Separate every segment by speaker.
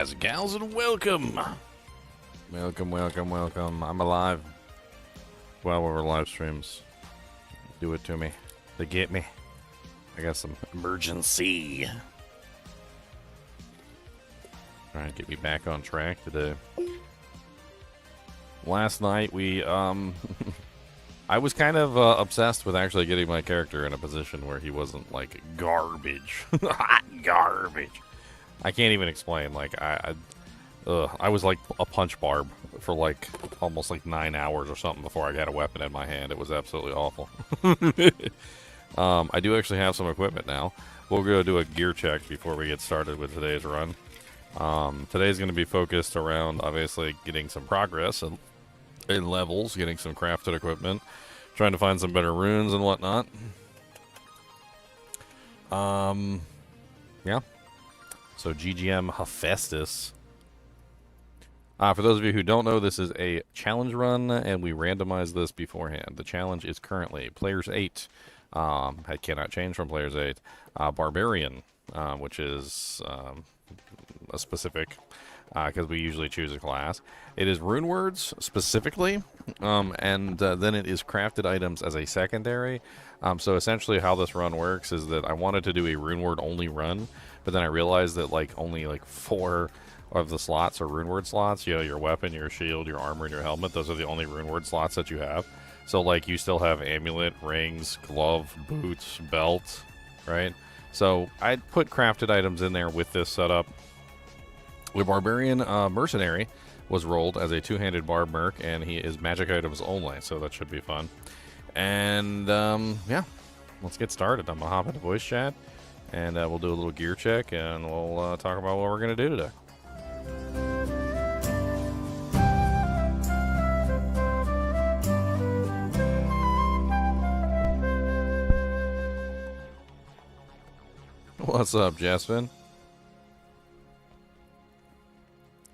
Speaker 1: Guys and gals, and welcome. Welcome. I'm alive. 12-hour live streams. Do it to me. They get me. I got some emergency. Trying to get me back on track today. Last night we I was kind of obsessed with actually getting my character in a position where he wasn't like garbage. Hot garbage. I can't even explain. Like I was like a punch barb for like almost like 9 hours or something before I got a weapon in my hand. It was absolutely awful. I do actually have some equipment now. We'll go do a gear check before we get started with today's run. Today's going to be focused around obviously getting some progress in levels, getting some crafted equipment, trying to find some better runes and whatnot. Yeah. So GGM Hephaestus. For those of you who don't know, this is a challenge run, and we randomized this beforehand. The challenge is currently Players 8. I cannot change from Players 8. Barbarian, which is a specific, because we usually choose a class. It is Runewords, specifically, and then it is crafted items as a secondary. So essentially how this run works is that I wanted to do a Runeword-only run, but then I realized that like only like 4 of the slots are Runeword slots. You know, your weapon, your shield, your armor, and your helmet. Those are the only Runeword slots that you have. So like you still have amulet, rings, glove, boots, belt, right? So I put crafted items in there with this setup. The Barbarian Mercenary was rolled as a 2-handed barb merc, and he is magic items only, so that should be fun. And yeah, let's get started. I'm gonna hop into voice chat, and we'll do a little gear check, and we'll talk about what we're gonna do today. What's up, Jasmine?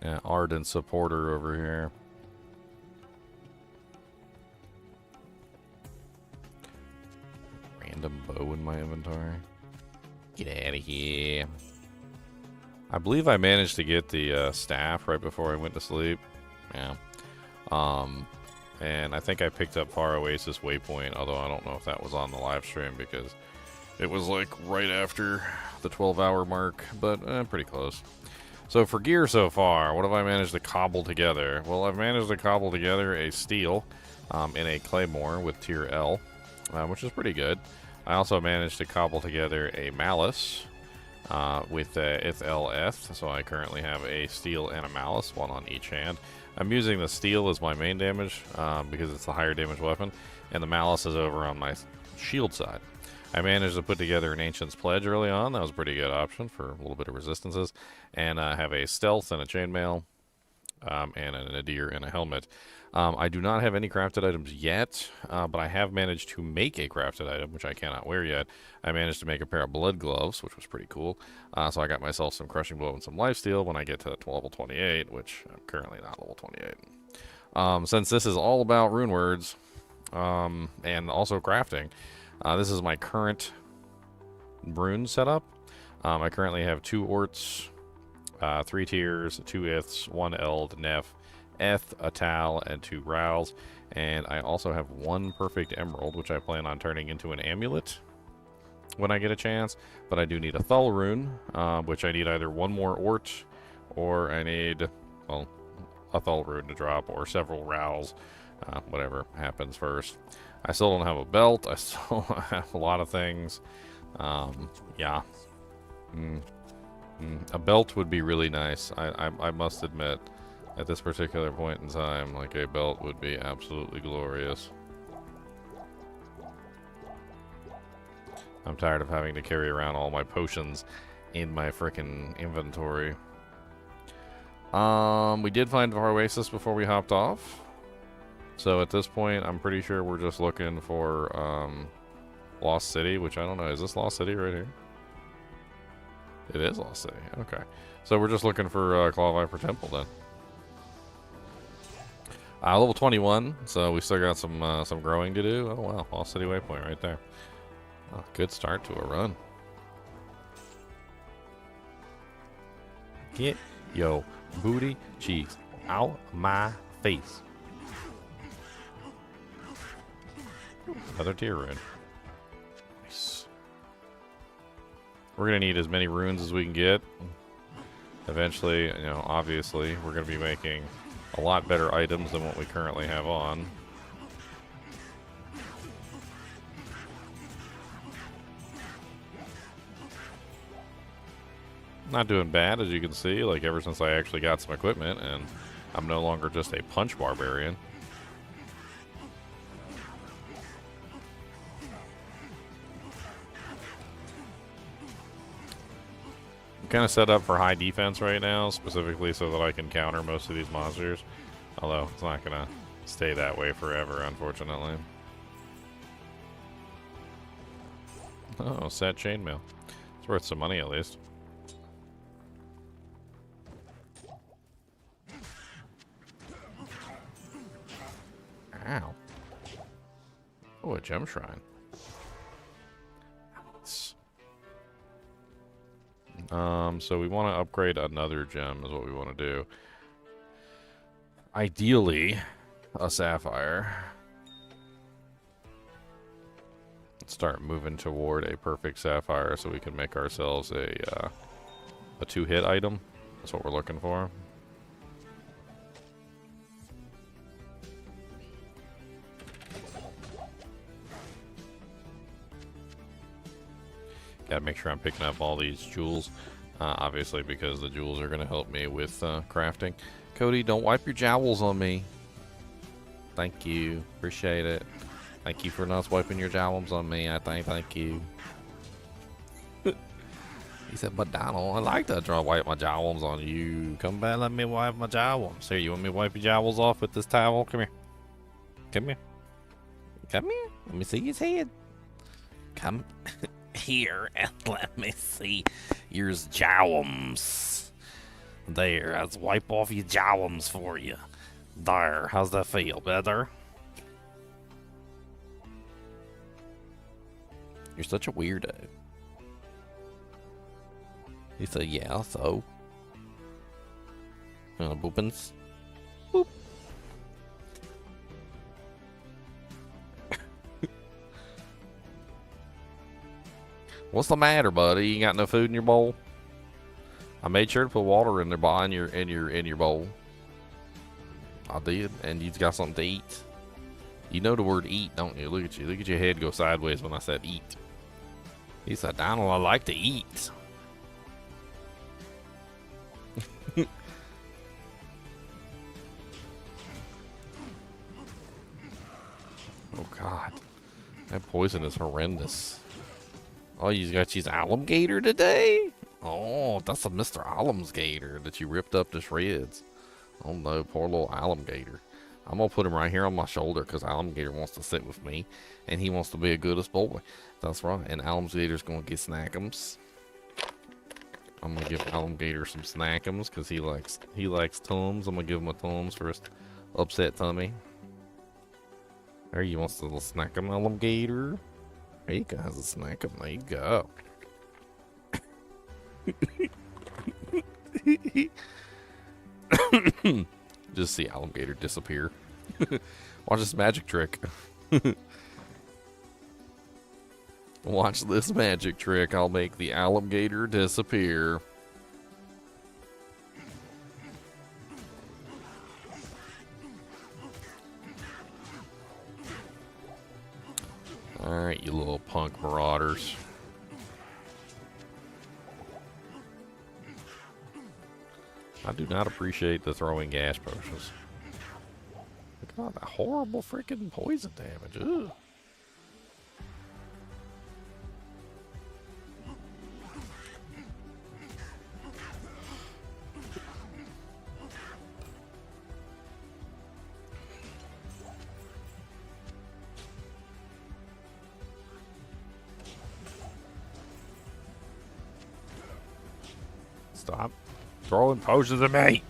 Speaker 1: Yeah, ardent supporter over here. Random bow in my inventory. Get out of here. I believe I managed to get the staff right before I went to sleep. Yeah. And I think I picked up Far Oasis Waypoint, although I don't know if that was on the live stream because it was like right after the 12-hour mark, but pretty close. So for gear so far, what have I managed to cobble together? Well, I've managed to cobble together a steel in a claymore with tier L, which is pretty good. I also managed to cobble together a malice with IthLS, so I currently have a steel and a malice, one on each hand. I'm using the steel as my main damage because it's the higher damage weapon, and the malice is over on my shield side. I managed to put together an Ancient's Pledge early on. That was a pretty good option for a little bit of resistances. And I have a Stealth and a Chainmail, and a Nadir and a Helmet. I do not have any crafted items yet, but I have managed to make a crafted item, which I cannot wear yet. I managed to make a pair of blood gloves, which was pretty cool. So I got myself some Crushing Blow and some Lifesteal when I get to level 28, which I'm currently not level 28. Since this is all about Runewords, and also crafting, this is my current rune setup. I currently have 2 Orts, 3 Tiers, 2 Iths, 1 Eld, Nef, Eth, a Tal, and 2 Rowls. And I also have 1 Perfect Emerald, which I plan on turning into an amulet when I get a chance. But I do need a Thull rune, which I need either 1 more Ort, or I need, well, a Thull rune to drop, or several Rowls, whatever happens first. I still don't have a belt. I still have a lot of things. Yeah. A belt would be really nice. I must admit, at this particular point in time, like a belt would be absolutely glorious. I'm tired of having to carry around all my potions in my frickin' inventory. We did find Far Oasis before we hopped off. So at this point, I'm pretty sure we're just looking for Lost City, which I don't know. Is this Lost City right here? It is Lost City. Okay. So we're just looking for Claw Viper Temple then. Level 21, so we still got some growing to do. Oh wow, Lost City Waypoint right there. Oh, good start to a run. Yo, booty cheeks out my face. Another tier rune. Nice. We're gonna need as many runes as we can get. Eventually, you know, obviously, we're gonna be making a lot better items than what we currently have on. Not doing bad, as you can see, like ever since I actually got some equipment, and I'm no longer just a punch barbarian. I'm kind of set up for high defense right now, specifically so that I can counter most of these monsters. Although, it's not going to stay that way forever, unfortunately. Oh, sad chainmail. It's worth some money, at least. Ow. Oh, a gem shrine. Nice. So we want to upgrade another gem is what we want to do. Ideally, a sapphire. Let's start moving toward a perfect sapphire so we can make ourselves a two-hit item. That's what we're looking for. Gotta make sure I'm picking up all these jewels. Obviously, because the jewels are going to help me with crafting. Cody, don't wipe your jowls on me. Thank you. Appreciate it. Thank you for not wiping your jowls on me. Thank you. He said, but Donald, I like to wipe my jowls on you. Come back, let me wipe my jowls. Here, you want me to wipe your jowls off with this towel? Come here. Come here. Come here. Let me see his head. Come here and let me see your jowls. There, let's wipe off your jowls for you. There, how's that feel? Better? You're such a weirdo. He said, yeah, so. Boopins. Boop. What's the matter, buddy? You ain't got no food in your bowl? I made sure to put water in there in your bowl. I did, and you got something to eat. You know the word eat, don't you? Look at you. Look at your head go sideways when I said eat. He said, Donald, I like to eat. Oh, God. That poison is horrendous. Oh, you got these alligator today? Oh, that's a Mr. Alligator that you ripped up to shreds. Oh, no, poor little alligator. I'm going to put him right here on my shoulder because alligator wants to sit with me, and he wants to be a goodest boy. That's right, and alligator's going to get snackums. I'm going to give alligator some snackums because he likes Tums. I'm going to give him a Tums for his upset tummy. There, you wants a little snackum, alligator. There you go, has a snackum. There you go. Just see alligator disappear. Watch this magic trick. Watch this magic trick. I'll make the alligator disappear. Alright, you little punk marauders. I do not appreciate the throwing gas potions. Look at all that horrible freaking poison damage. Ugh. Stop throwing potions at me.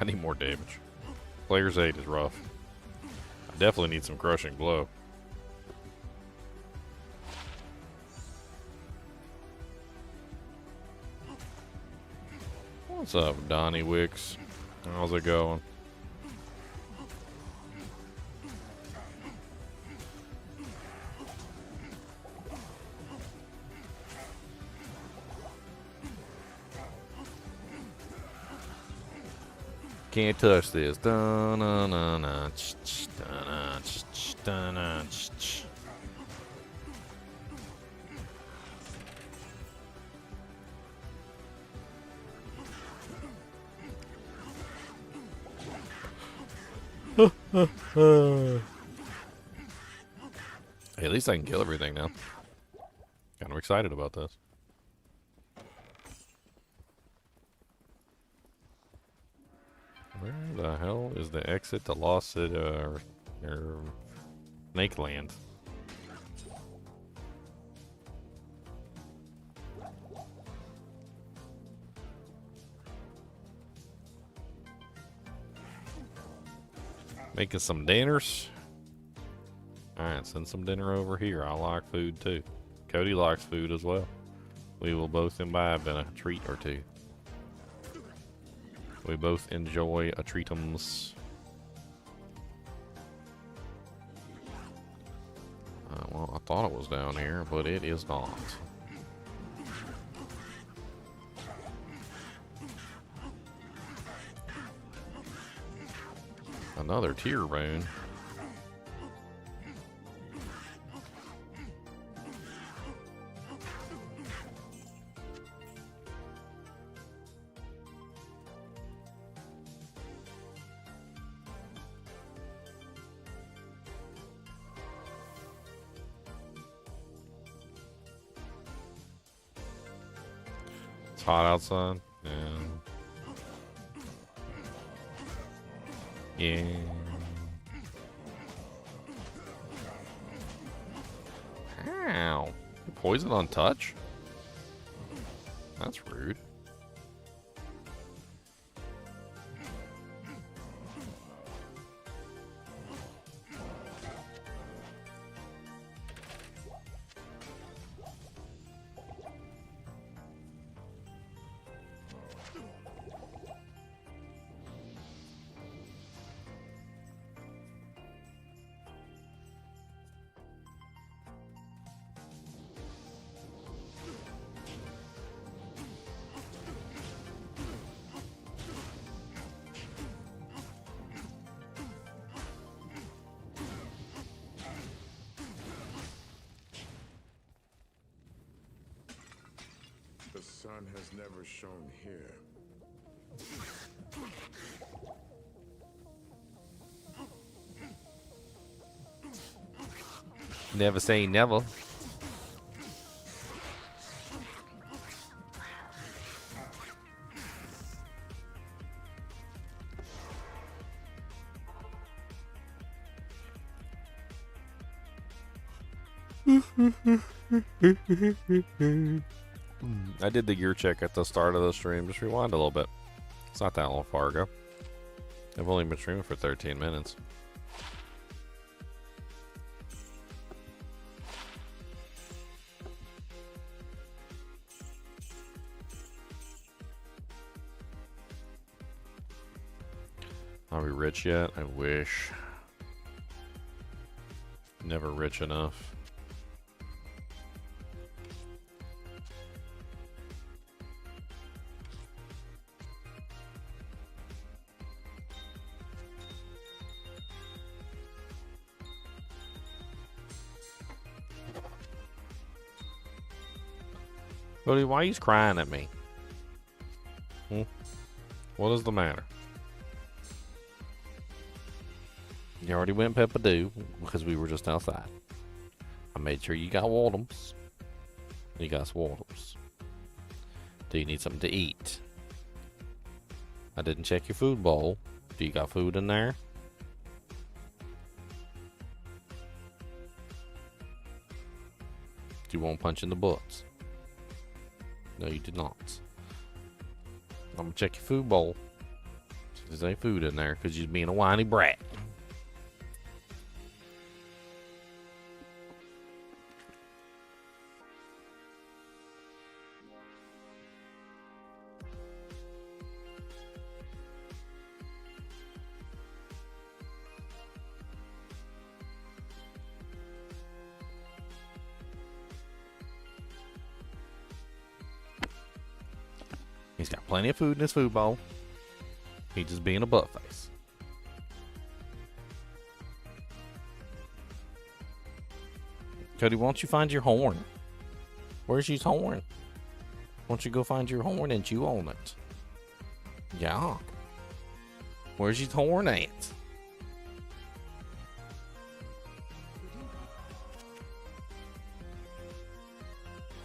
Speaker 1: I need more damage. Player's 8 is rough. I definitely need some crushing blow. What's up, Donnie Wicks? How's it going? Can't touch this. Dun-na-na-na, dun-na, dun-na. Hey, at least I can kill everything now. Kind of excited about this. Where the hell is the exit to Lost City or Snake Land? Making some dinners. Alright, send some dinner over here. I like food too. Cody likes food as well. We will both imbibe in a treat or two. We both enjoy a treatums. Well, I thought it was down here, but it is not. Another tier rune. It's hot outside. Yeah. Ow. Poison on touch? That's rude.
Speaker 2: The sun has never shone here.
Speaker 1: Never say never. I did the gear check at the start of the stream. Just rewind a little bit. It's not that long far ago. I've only been streaming for 13 minutes. Are we rich yet? I wish. Never rich enough. Cody, why are you crying at me? What is the matter? You already went Peppa-Doo because we were just outside. I made sure you got Waldums. You got Waldums. Do you need something to eat? I didn't check your food bowl. Do you got food in there? Do you want to punch in the butts? No, you did not. I'm gonna check your food bowl. There's ain't food in there because you're being a whiny brat. He's got plenty of food in his food bowl. He's just being a butt face. Cody, why don't you find your horn? Where's your horn? Why don't you go find your horn and chew on it? Yeah. Where's your horn at?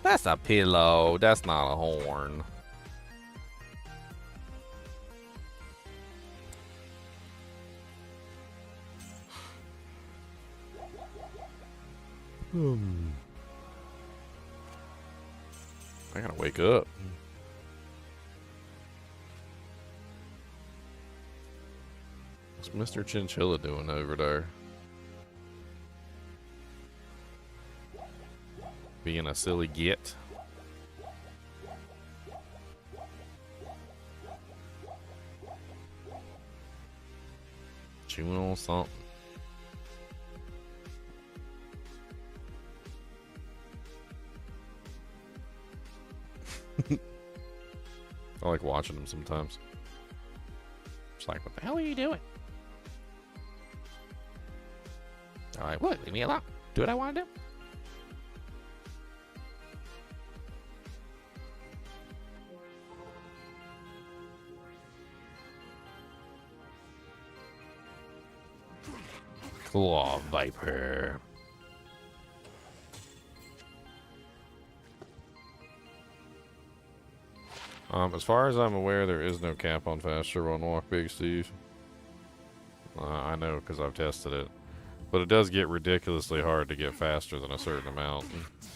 Speaker 1: That's a pillow. That's not a horn. I gotta wake up. What's Mr. Chinchilla doing over there? Being a silly git. Chewing on something. I like watching them sometimes. Just like, what the hell are you doing? Alright, look, leave me alone. Do what I want to do. Claw Viper. As far as I'm aware, there is no cap on faster run walk, Big Steve. I know because I've tested it. But it does get ridiculously hard to get faster than a certain amount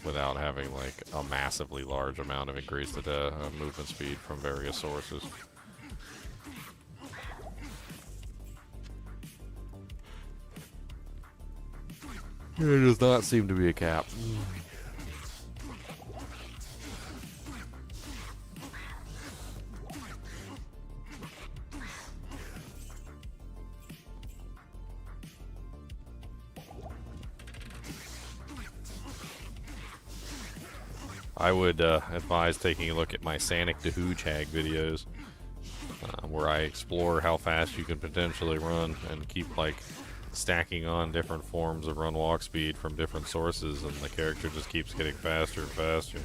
Speaker 1: without having like a massively large amount of increased movement speed from various sources. There does not seem to be a cap. I would advise taking a look at my Sanic the Hoochag videos, where I explore how fast you can potentially run and keep like stacking on different forms of run walk speed from different sources, and the character just keeps getting faster and faster.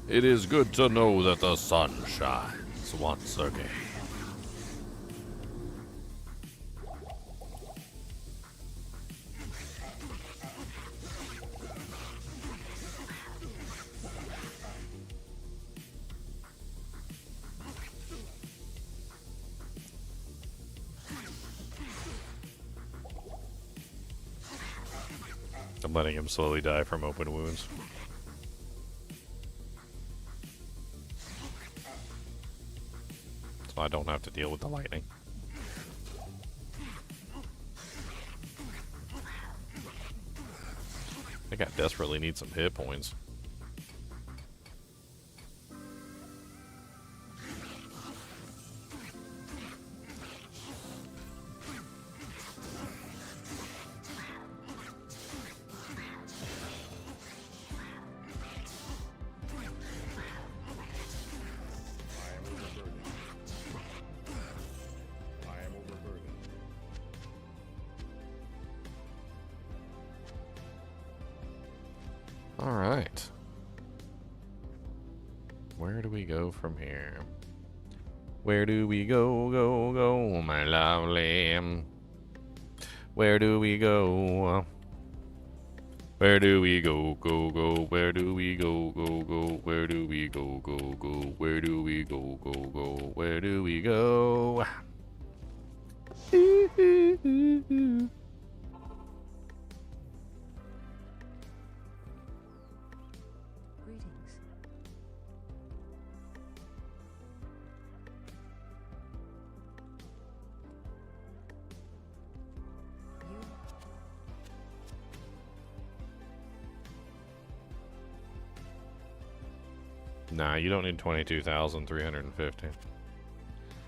Speaker 1: It is good to know that the sun shines once again. I'm letting him slowly die from open wounds. So I don't have to deal with the lightning. I think I desperately need some hit points. Alright. Where do we go from here? Where do we go, my lovely? Where do we go? Where do we go, go? Where do we go, go? Where do we go, go? Where do we go, go? Where do we go? Nah, you don't need 22,350.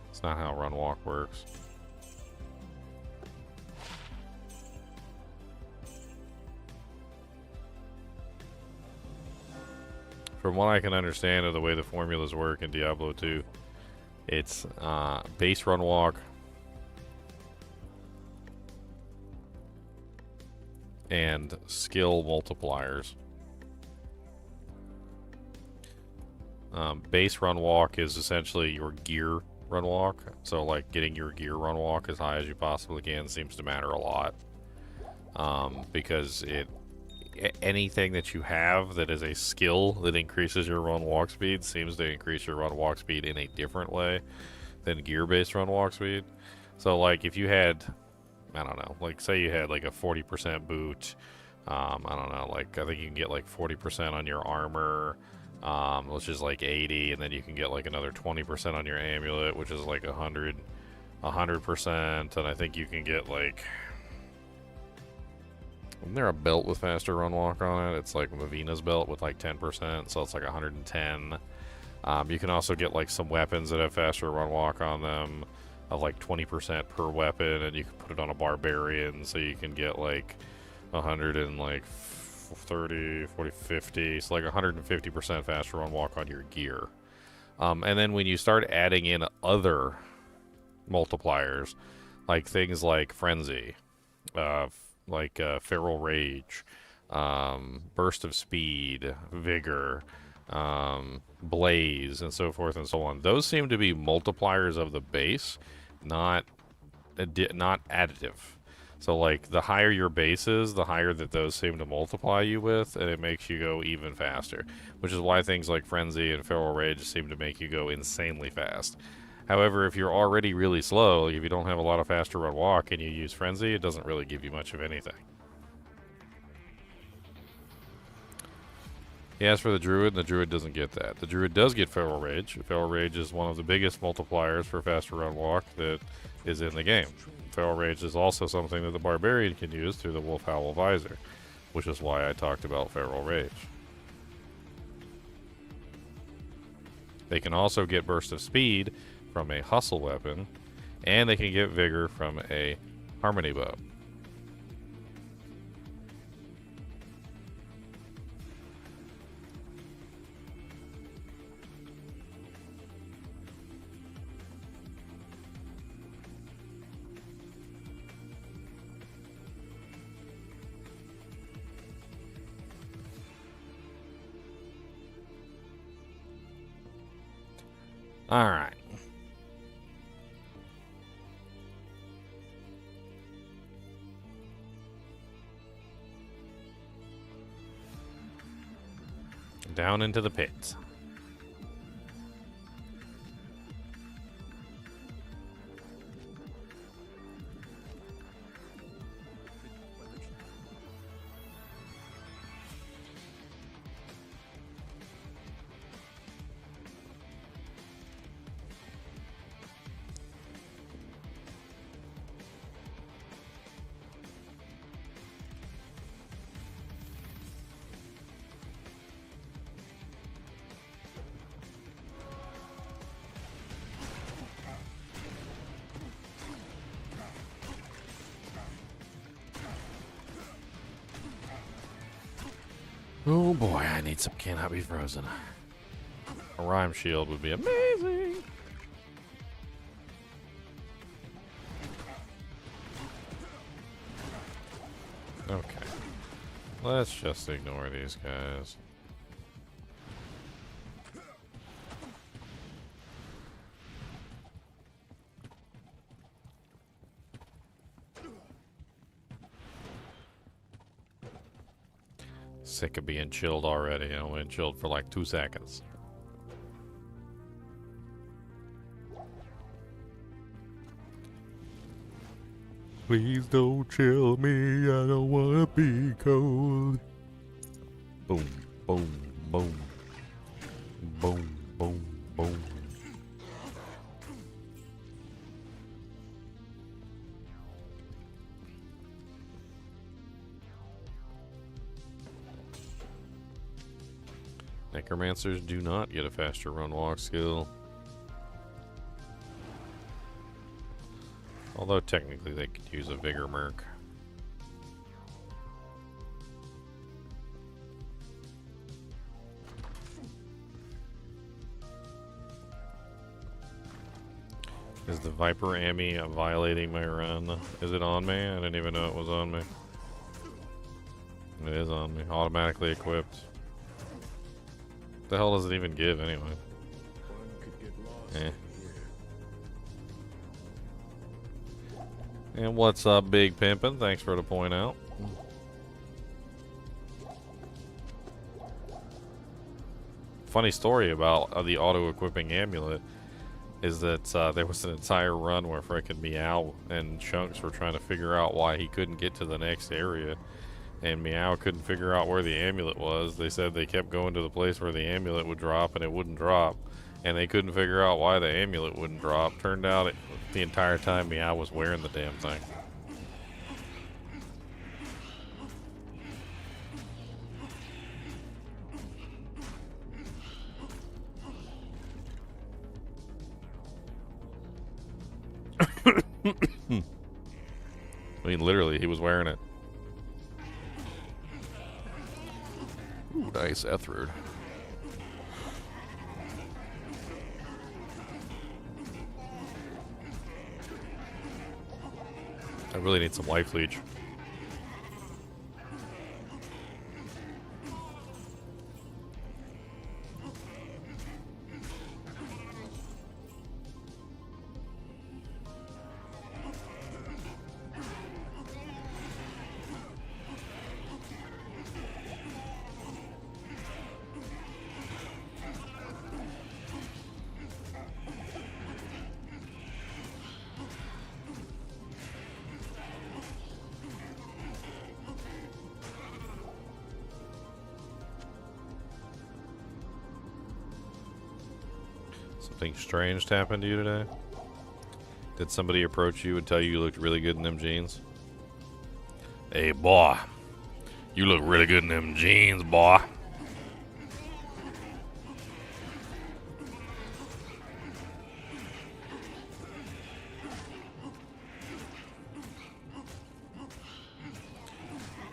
Speaker 1: It's not how Run Walk works. From what I can understand of the way the formulas work in Diablo 2, it's base Run Walk, and skill multipliers. Base Run Walk is essentially your gear Run Walk. So like getting your gear Run Walk as high as you possibly can seems to matter a lot. Because anything that you have that is a skill that increases your Run Walk speed seems to increase your Run Walk speed in a different way than gear-based Run Walk speed. So like if you had, I don't know, like say you had like a 40% boot, I don't know, like I think you can get like 40% on your armor, which is like 80, and then you can get like another 20% on your amulet, which is like 100%, and I think you can get like, isn't there a belt with faster run walk on it? It's like Mavina's belt with like 10%, so it's like 110. You can also get like some weapons that have faster run walk on them of like 20% per weapon, and you can put it on a barbarian, so you can get like 100 and like 30, 40, 50, so like 150% faster run walk on your gear. And then when you start adding in other multipliers, like things like Frenzy, Feral Rage, Burst of Speed, Vigor, Blaze, and so forth and so on, those seem to be multipliers of the base, not additive. So like the higher your base is, the higher that those seem to multiply you with, and it makes you go even faster, which is why things like Frenzy and Feral Rage seem to make you go insanely fast. However, if you're already really slow, like if you don't have a lot of faster run walk and you use Frenzy, it doesn't really give you much of anything. As for the Druid doesn't get that. The Druid does get Feral Rage. Feral Rage is one of the biggest multipliers for faster run walk that is in the game. Feral Rage is also something that the Barbarian can use through the Wolf Howl Visor, which is why I talked about Feral Rage. They can also get Burst of Speed from a Hustle weapon, and they can get Vigor from a Harmony bow. All right. Down into the pits. Oh boy, I need some cannot be frozen. A rhyme shield would be amazing. Okay. Let's just ignore these guys. Sick of being chilled already. I went chilled for like 2 seconds. Please don't chill me, I don't wanna be cold. Boom, boom, boom. Boom, boom, boom. Necromancers do not get a faster run walk skill. Although technically they could use a Vigor Merc. Is the Viper Ammy violating my run? Is it on me? I didn't even know it was on me. It is on me. Automatically equipped. What the hell does it even give anyway? Eh. And what's up, Big Pimpin'? Thanks for the point out. Funny story about the auto-equipping amulet is that there was an entire run where frickin' Meow and Chunks were trying to figure out why he couldn't get to the next area. And Meow couldn't figure out where the amulet was. They said they kept going to the place where the amulet would drop and it wouldn't drop. And they couldn't figure out why the amulet wouldn't drop. Turned out the entire time Meow was wearing the damn thing. I mean, literally, he was wearing it. Ooh, nice Ethrud. I really need some life leech. Something strange happened to you today? Did somebody approach you and tell you looked really good in them jeans? Hey, boy. You look really good in them jeans, boy.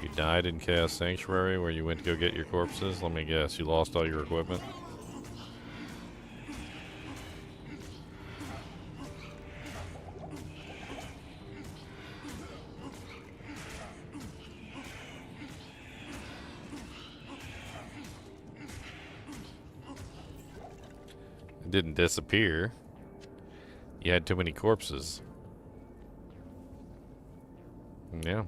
Speaker 1: You died in Chaos Sanctuary where you went to go get your corpses? Let me guess, you lost all your equipment? Didn't disappear. You had too many corpses. Yeah.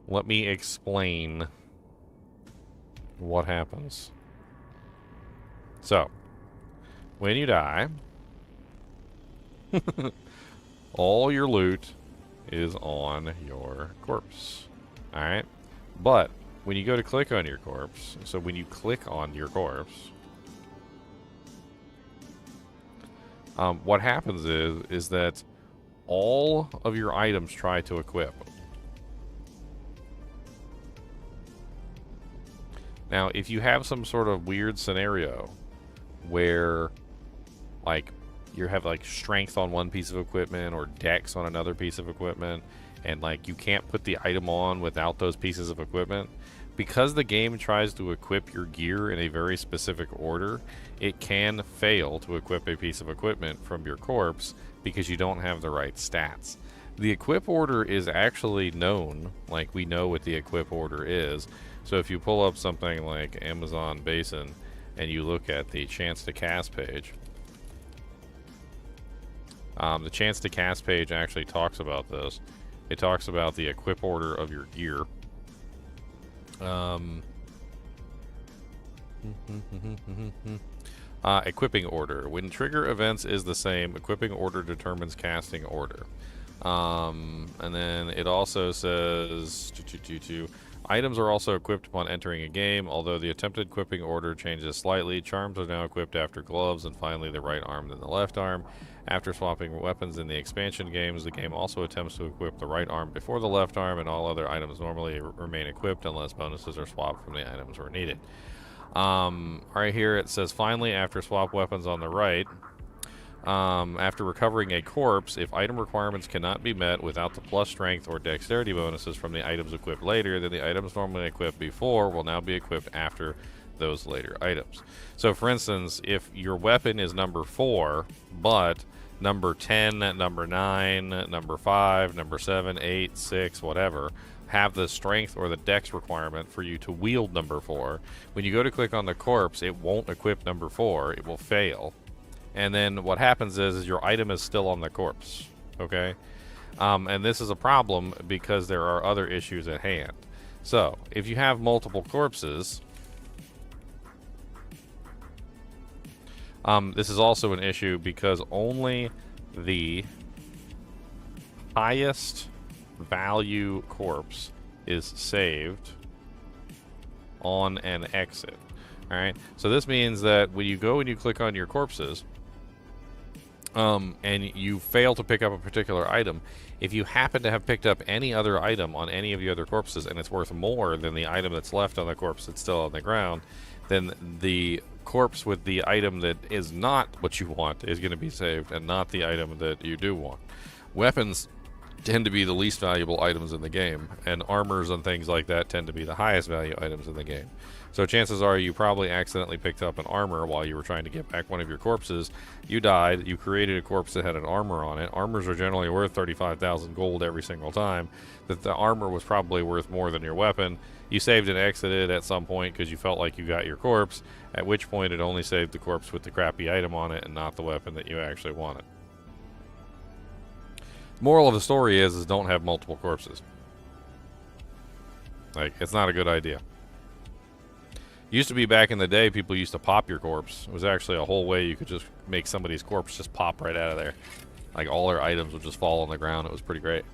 Speaker 1: Let me explain what happens. So, when you die, all your loot is on your corpse. Alright? But, when you go to click on your corpse, so when you click on your corpse, what happens is that all of your items try to equip. Now, if you have some sort of weird scenario where, like, you have, like, strength on one piece of equipment or dex on another piece of equipment, and, like, you can't put the item on without those pieces of equipment, because the game tries to equip your gear in a very specific order, it can fail to equip a piece of equipment from your corpse because you don't have the right stats. The equip order is actually known, like we know what the equip order is. So if you pull up something like Amazon Basin and you look at the chance to cast page, the chance to cast page actually talks about this. It talks about the equip order of your gear. Equipping order. When trigger events is the same, equipping order determines casting order. And then it also says items are also equipped upon entering a game, although the attempted equipping order changes slightly. Charms are now equipped after gloves, and finally the right arm, then the left arm. After swapping weapons in the expansion games, the game also attempts to equip the right arm before the left arm, and all other items normally remain equipped unless bonuses are swapped from the items where needed. Right here it says, finally, after swap weapons on the right, after recovering a corpse, if item requirements cannot be met without the plus strength or dexterity bonuses from the items equipped later, then the items normally equipped before will now be equipped after those later items. So, for instance, if your weapon is number 4, but number 10, number 9, number 5, number 7, 8, 6, whatever, have the strength or the dex requirement for you to wield number 4, when you go to click on the corpse, it won't equip number 4, it will fail. And then what happens is your item is still on the corpse, okay? And this is a problem because there are other issues at hand. So, if you have multiple corpses, this is also an issue because only the highest value corpse is saved on an exit. Alright, so this means that when you go and you click on your corpses, and you fail to pick up a particular item, if you happen to have picked up any other item on any of the other corpses and it's worth more than the item that's left on the corpse that's still on the ground, then the corpse with the item that is not what you want is going to be saved and not the item that you do want. Weapons tend to be the least valuable items in the game, and armors and things like that tend to be the highest value items in the game. So chances are you probably accidentally picked up an armor while you were trying to get back one of your corpses. You died, you created a corpse that had an armor on it. Armors are generally worth 35,000 gold every single time. That the armor was probably worth more than your weapon. You saved and exited at some point because you felt like you got your corpse, at which point it only saved the corpse with the crappy item on it and not the weapon that you actually wanted. Moral of the story is don't have multiple corpses. Like, it's not a good idea. Used to be back in the day, people used to pop your corpse. It was actually a whole way you could just make somebody's corpse just pop right out of there. Like, all their items would just fall on the ground. It was pretty great.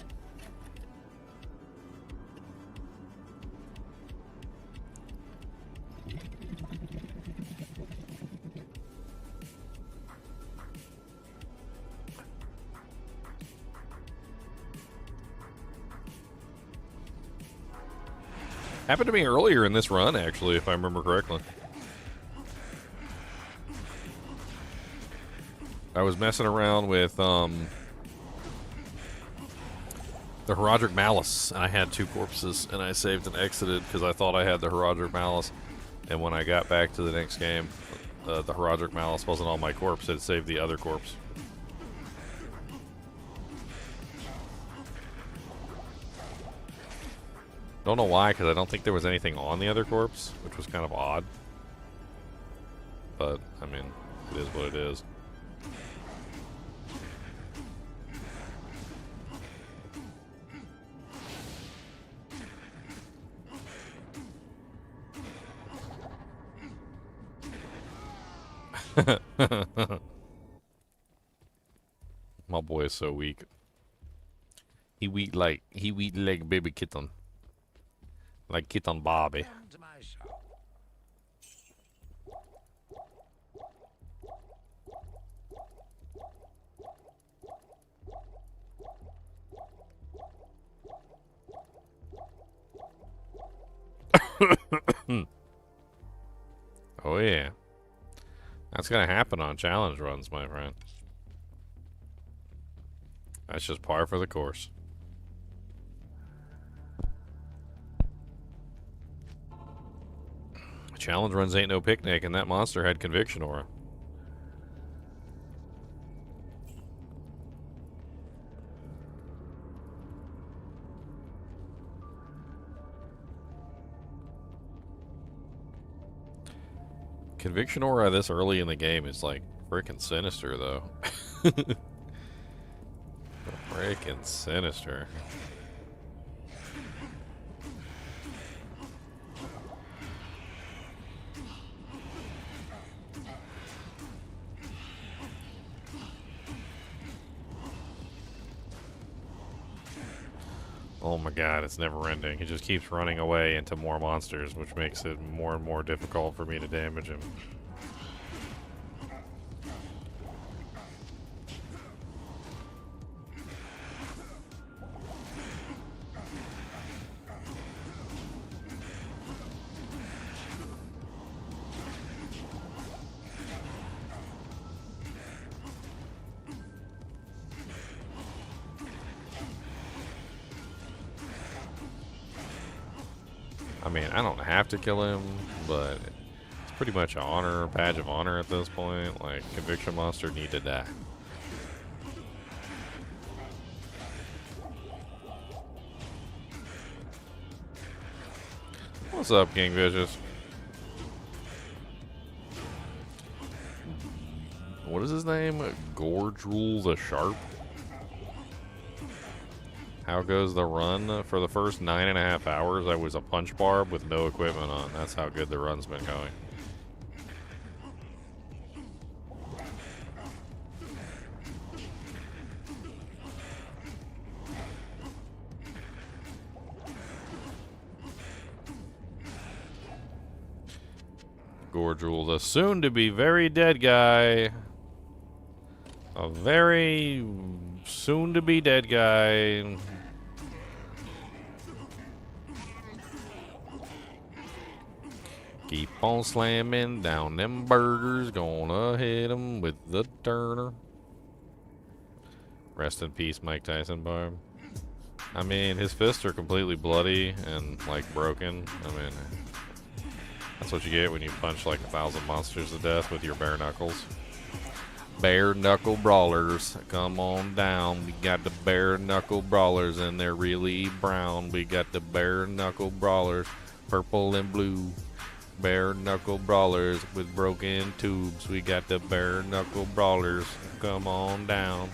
Speaker 1: Happened to me earlier in this run, actually, if I remember correctly. I was messing around with the Herodric Malice, and I had 2 corpses, and I saved and exited because I thought I had the Herodric Malice, and when I got back to the next game, the Herodric Malice wasn't on my corpse, it saved the other corpse. Don't know why, because I don't think there was anything on the other corpse, which was kind of odd. But, I mean, it is what it is. My boy is so weak. He weak like baby kitten. Like kitten Bobby. gonna happen on challenge runs, my friend. That's just par for the course. Challenge runs ain't no picnic, and that monster had conviction aura. Conviction aura this early in the game is like freaking sinister, though. Freaking sinister. Oh my god, it's never ending. He just keeps running away into more monsters, which makes it more and more difficult for me to damage him. I mean, I don't have to kill him, but it's pretty much an honor, badge of honor at this point. Like, conviction monster need to die. What's up, King Vicious? What is his name? Gordrul the Sharp? How goes the run? For the first 9.5 hours, I was a punch barb with no equipment on. That's how good the run's been going. Gordrul, the soon-to-be very dead guy. A very soon-to-be dead guy. Keep on slamming down them burgers. Gonna hit them with the turner. Rest in peace, Mike Tyson Barb. I mean, his fists are completely bloody and, like, broken. I mean, that's what you get when you punch, like, 1,000 monsters to death with your bare knuckles. Bare knuckle brawlers, come on down. We got the bare knuckle brawlers and they're really brown. We got the bare knuckle brawlers, purple and blue. Bare knuckle brawlers with broken tubes. We got the bare knuckle brawlers, come on down.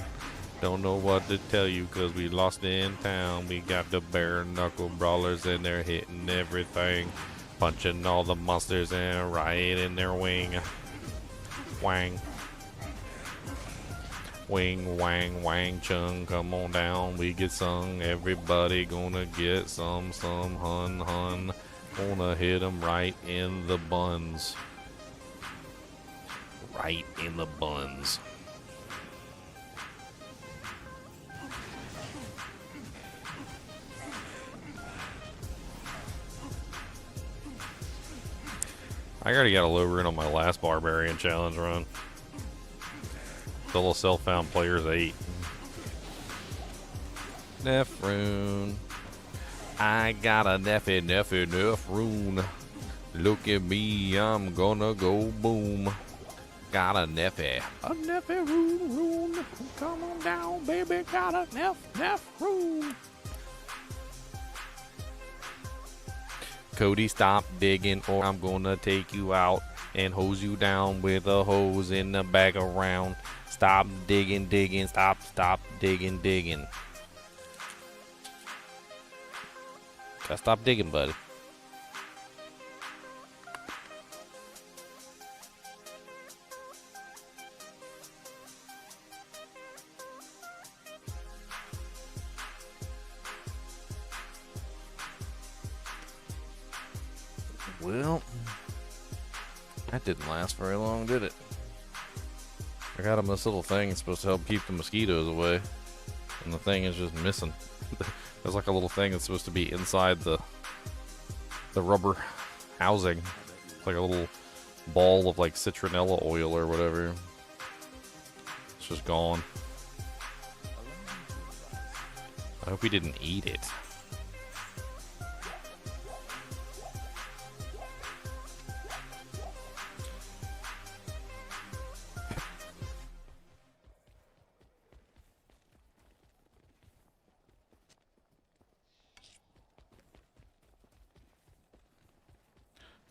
Speaker 1: Don't know what to tell you cause we lost in town. We got the bare knuckle brawlers and they're hitting everything. Punching all the monsters and right in their wing. Wang. Wing, wang, wang, chung, come on down, we get sung. Everybody gonna get some hun, hun. Gonna hit them right in the buns. Right in the buns. I already got a low rune on my last Barbarian challenge run. Still a self-found player's 8. Neff rune. I got a neff rune. Look at me, I'm gonna go boom. Got a neffy rune. Come on down, baby. Got a neff rune. Cody, stop digging or I'm gonna take you out and hose you down with a hose in the background. Stop digging, stop digging. Gotta stop digging, buddy. Well, that didn't last very long, did it? I got him this little thing. It's supposed to help keep the mosquitoes away. And the thing is just missing. There's like a little thing that's supposed to be inside the rubber housing. It's like a little ball of like citronella oil or whatever. It's just gone. I hope he didn't eat it.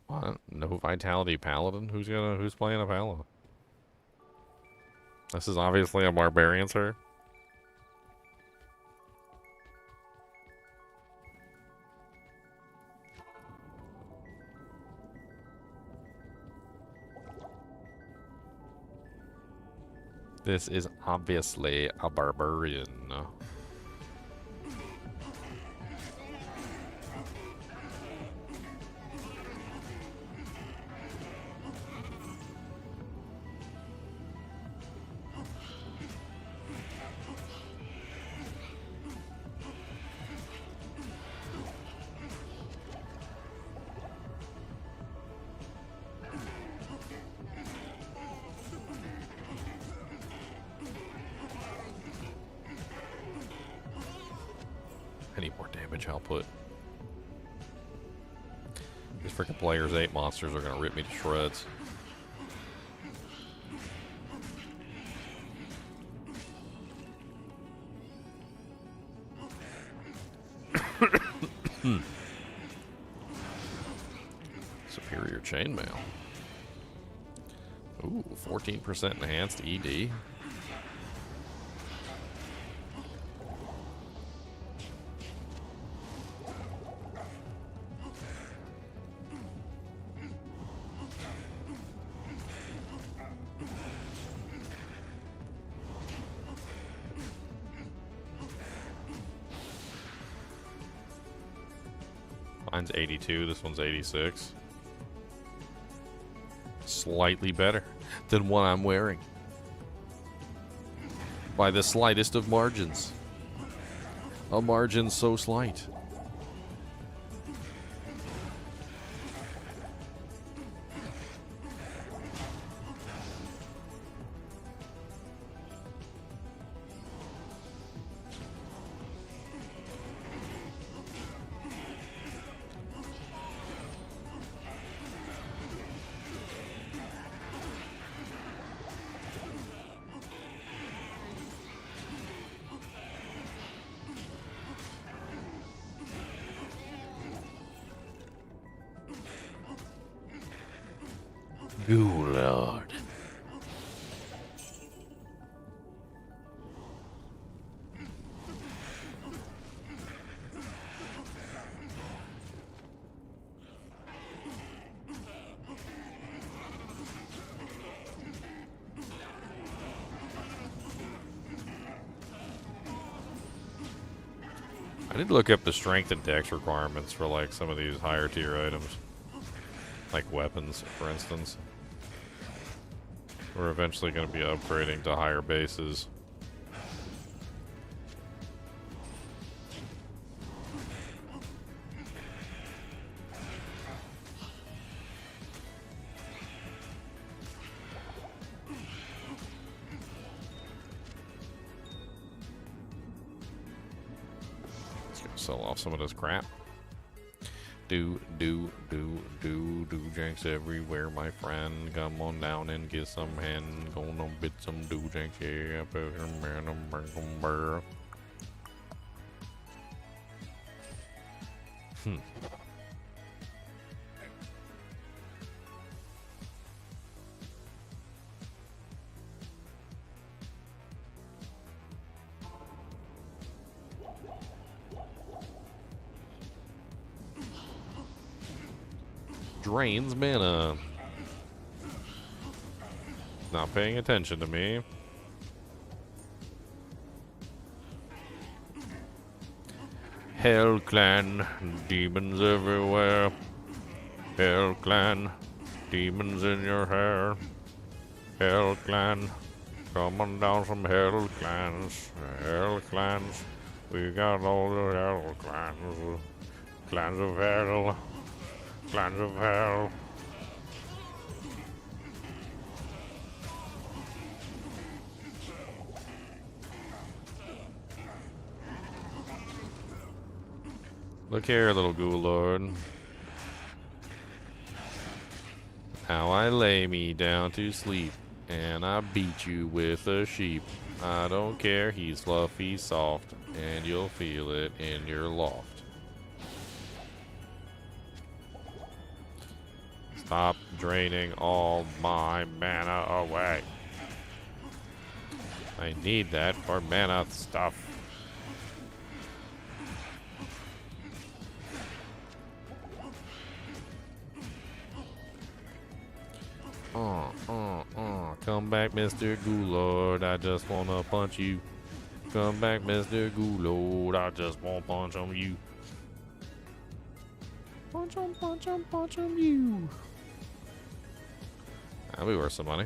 Speaker 1: What? No vitality paladin? Who's playing a paladin? This is obviously a barbarian, sir. This is obviously a barbarian. I need more damage output. These freaking players 8 monsters are gonna rip me to shreds. Superior chainmail. Ooh, 14% enhanced ED. Mine's 82, this one's 86. Slightly better than what I'm wearing. By the slightest of margins. A margin so slight. Good Lord. I need to look up the strength and dex requirements for like some of these higher tier items. Like weapons, for instance. We're eventually going to be upgrading to higher bases. Let's go sell off some of this crap. Do janks everywhere, my friend. Come on down and get some hand. Gonna bit some do janks, yeah. Drains mana. Not paying attention to me. Hell Clan, demons everywhere. Hell Clan, demons in your hair. Hell Clan, coming down from Hell Clans. Hell Clans, we got all the Hell Clans. Clans of Hell. Clans of Hell. Look here, little ghoul lord. How I lay me down to sleep, and I beat you with a sheep. I don't care, he's fluffy, soft, and you'll feel it in your loft. Stop draining all my mana away. I need that for mana stuff. Come back, Mr. Ghoulord. I just wanna punch you. Come back, Mr. Ghoulord. I just wanna punch on you. Punch on you. That'll be worth some money.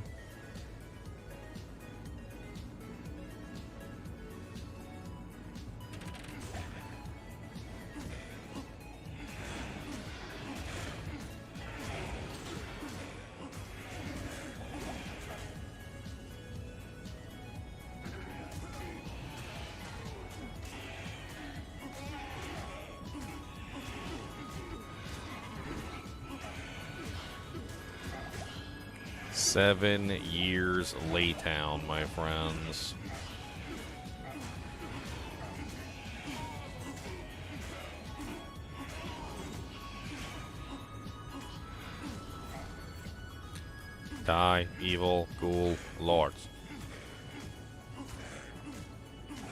Speaker 1: "7 years Laytown, my friends." Die, evil ghoul lords.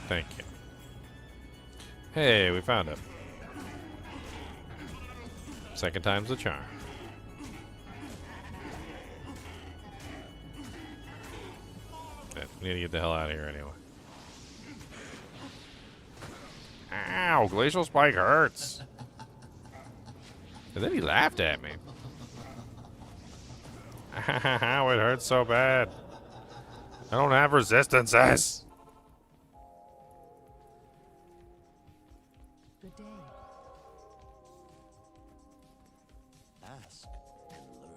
Speaker 1: Thank you. Hey, we found it. Second time's the charm. We need to get the hell out of here anyway. Ow, glacial spike hurts. And then he laughed at me. Ow, it hurts so bad. I don't have resistances.
Speaker 3: Good day. Ask and learn.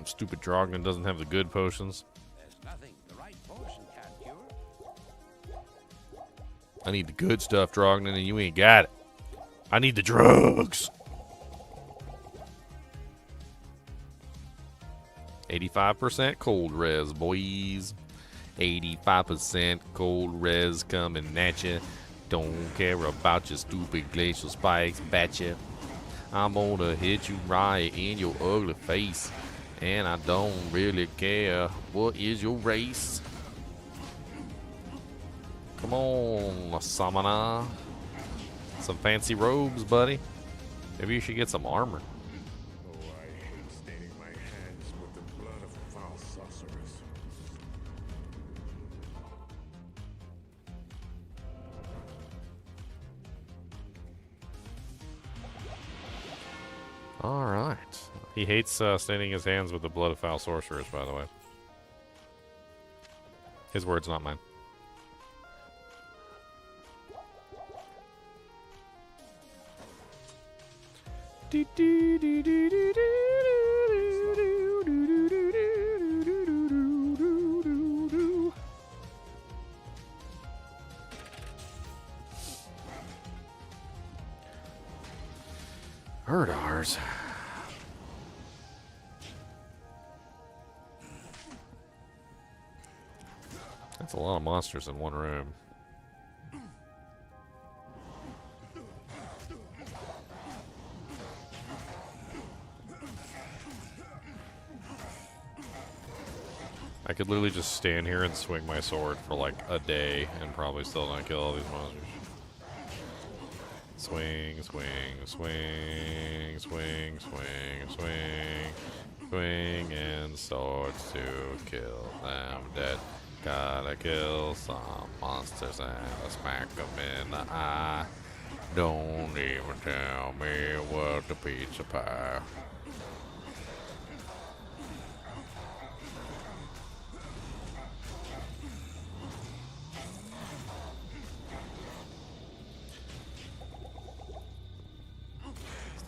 Speaker 1: Stupid Drognin doesn't have the good potions.
Speaker 3: There's nothing the right potion can't cure.
Speaker 1: I need the good stuff, Drognin, and you ain't got it. I need the drugs. 85% cold res, boys. 85% cold res coming at ya. Don't care about your stupid glacial spikes, batcha. I'm gonna hit you right in your ugly face. And I don't really care what is your race. Come on, Samana. Some fancy robes, buddy. Maybe you should get some armor.
Speaker 2: Oh, I hate staining my hands with the blood of foul sorcerers.
Speaker 1: All right. He hates staining his hands with the blood of foul sorcerers, by the way. His words, not mine. Erdars. That's a lot of monsters in one room. I could literally just stand here and swing my sword for like a day and probably still not kill all these monsters. Swing, swing, swing, swing, swing, swing, swing, and swords to kill them dead. Gotta kill some monsters and smack them in the eye. Don't even tell me what the pizza pie.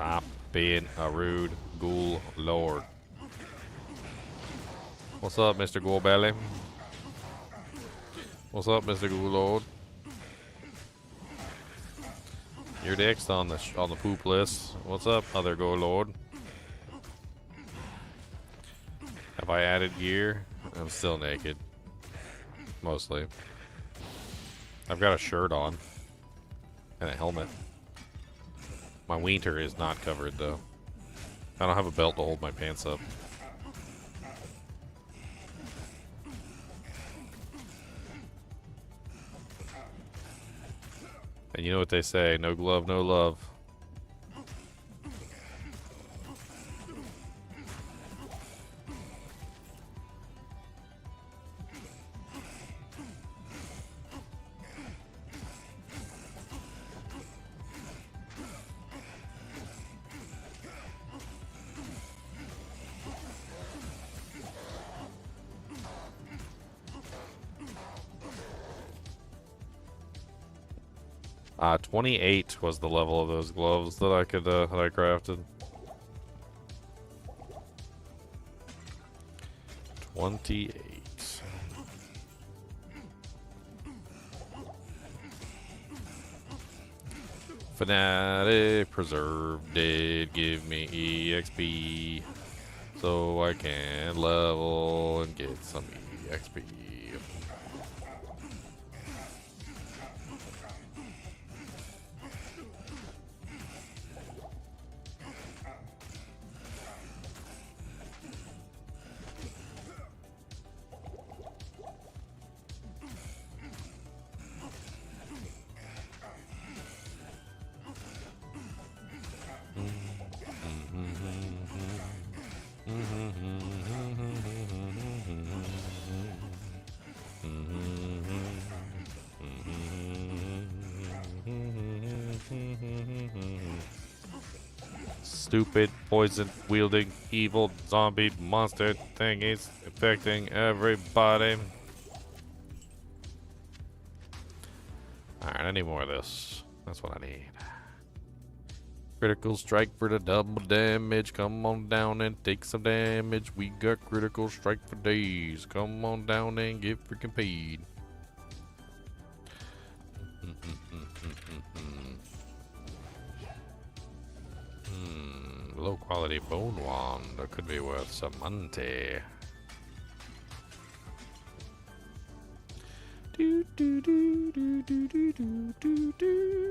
Speaker 1: Stop being a rude ghoul lord. What's up, Mr. Ghoul Belly? What's up, Mr. Ghoul Lord? You're next on the poop list. What's up, other Ghoul Lord? Have I added gear? I'm still naked. Mostly. I've got a shirt on. And a helmet. My wiener is not covered, though. I don't have a belt to hold my pants up. And you know what they say, no glove, no love. Uh, 28 was the level of those gloves that I could, that I crafted. 28. Fanatic Preserve did give me EXP, so I can level and get some EXP. Stupid, poison wielding, evil zombie monster thing is affecting everybody. Alright, I need more of this. That's what I need. Critical strike for the double damage. Come on down and take some damage. We got critical strike for days. Come on down and get freaking paid. Low quality bone wand. That could be worth some money. Do do do do do do do do do do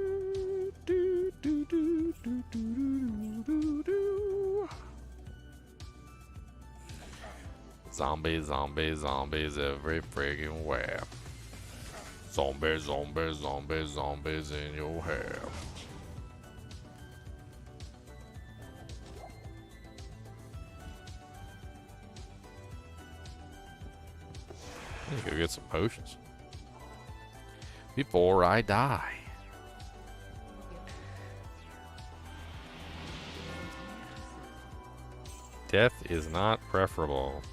Speaker 1: do do do do do. Zombies, zombies, zombies every friggin' where. Zombies, zombies, zombies, zombies in your hair. I need to go get some potions before I die. Death is not preferable.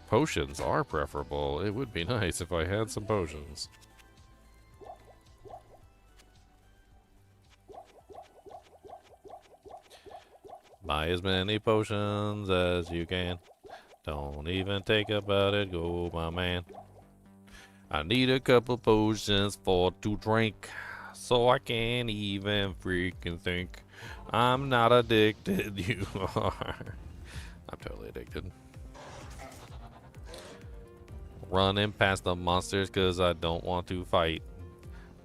Speaker 1: Potions are preferable. It would be nice if I had some potions. Buy as many potions as you can. Don't even think about it, go my man. I need a couple potions for to drink, so I can't even freaking think. I'm not addicted, you are. I'm totally addicted. Running past the monsters cause I don't want to fight.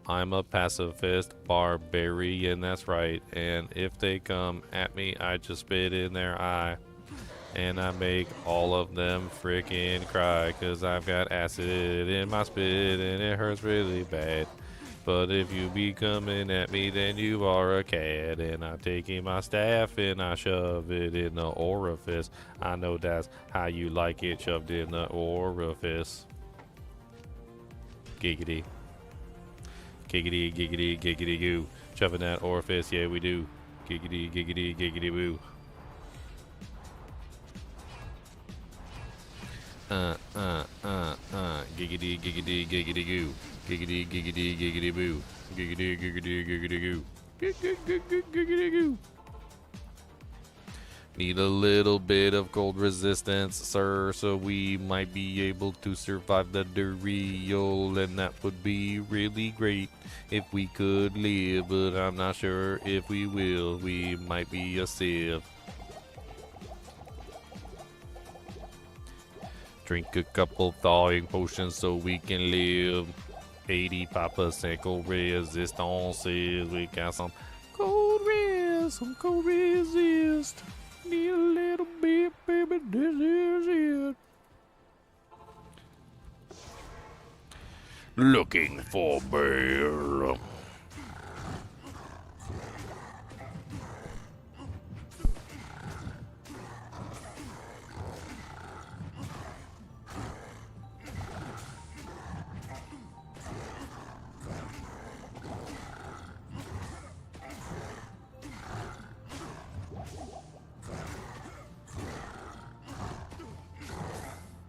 Speaker 1: I'm a pacifist barbarian, that's right. And if they come at me, I just spit in their eye. And I make all of them freaking cry, cause I've got acid in my spit and it hurts really bad. But if you be coming at me, then you are a cat. And I'm taking my staff and I shove it in the orifice. I know that's how you like it, shoved in the orifice. Giggity. Giggity, giggity, giggity goo. Shoving that orifice, yeah we do. Giggity, giggity, giggity boo. Giggity, giggity, giggity goo. Giggity, giggity, giggity boo. Giggity, giggity, giggity goo. Giggity goo. Need a little bit of cold resistance, sir, so we might be able to survive the Duriel, and that would be really great if we could live, but I'm not sure if we will. We might be a sieve. Drink a couple thawing potions so we can live. 85% cold resistance. We got some cold resist. Need a little bit, baby, this is it. Looking for bear.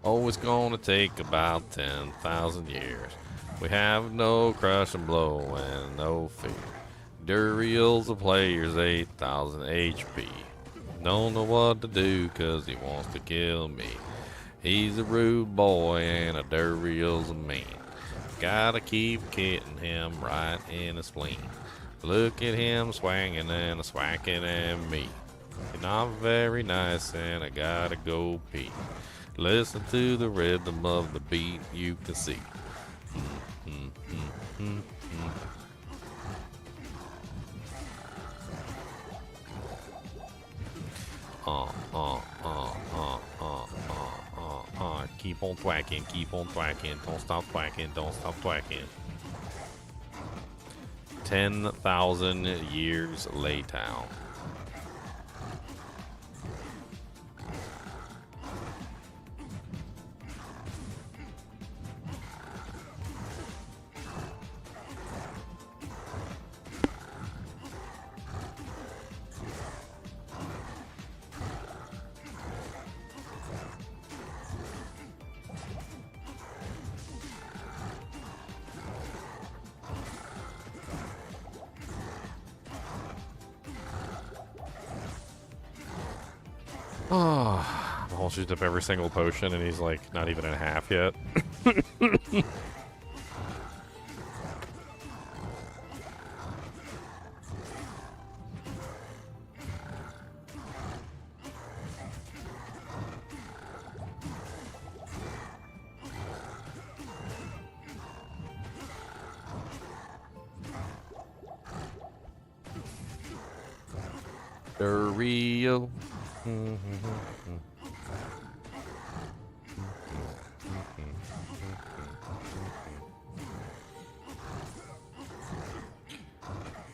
Speaker 1: Oh, it's gonna take about 10,000 years. We have no crushing blow and no fear. Duriel's a player's 8,000 HP. Don't know what to do 'cause he wants to kill me. He's a rude boy and a Duriel's a mean. Gotta keep getting him right in the spleen. Look at him swanging and a swacking at me. You're not very nice and I gotta go pee. Listen to the rhythm of the beat, you can see. Keep on thwacking, don't stop thwacking, don't stop thwacking. 10,000 years later. Oh, Paul's used up every single potion and he's like not even in half yet. Duriel.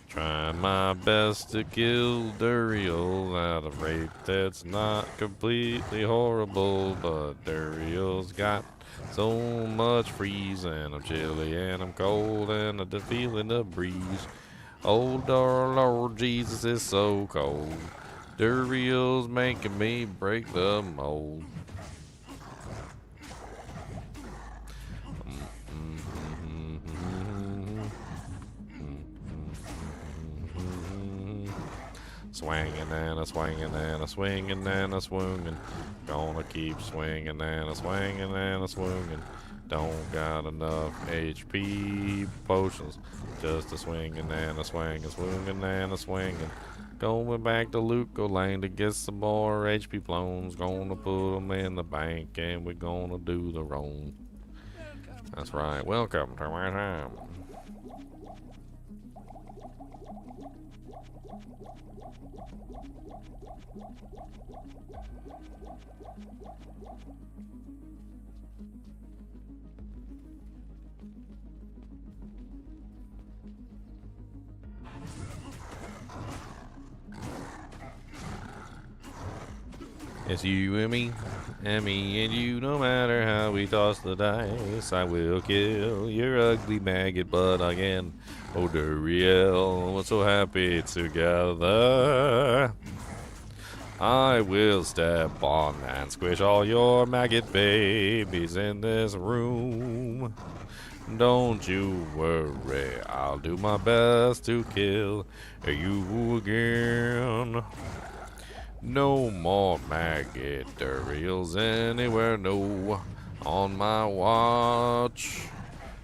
Speaker 1: Try my best to kill Duriel at a rate that's not completely horrible, but Duriel's got so much freeze and I'm chilly and I'm cold and I'm feeling the breeze. Oh, Lord Jesus, it's so cold. Duriel's making me break the mold. Swinging and a swinging and a swinging and a swinging. Gonna keep swinging and a swinging and a swinging. Don't got enough HP potions. Just a swinging and a swinging, swinging and a swinging. Going back to Luco Lane to get some more HP clones. Gonna put them in the bank and we're gonna do the roam. That's right. Welcome to my time. It's you and me and you, no matter how we toss the dice, I will kill your ugly maggot butt again. Oh, Duriel, we're so happy together. I will step on and squish all your maggot babies in this room. Don't you worry, I'll do my best to kill you again. No more maggot Duriels anywhere, no, on my watch.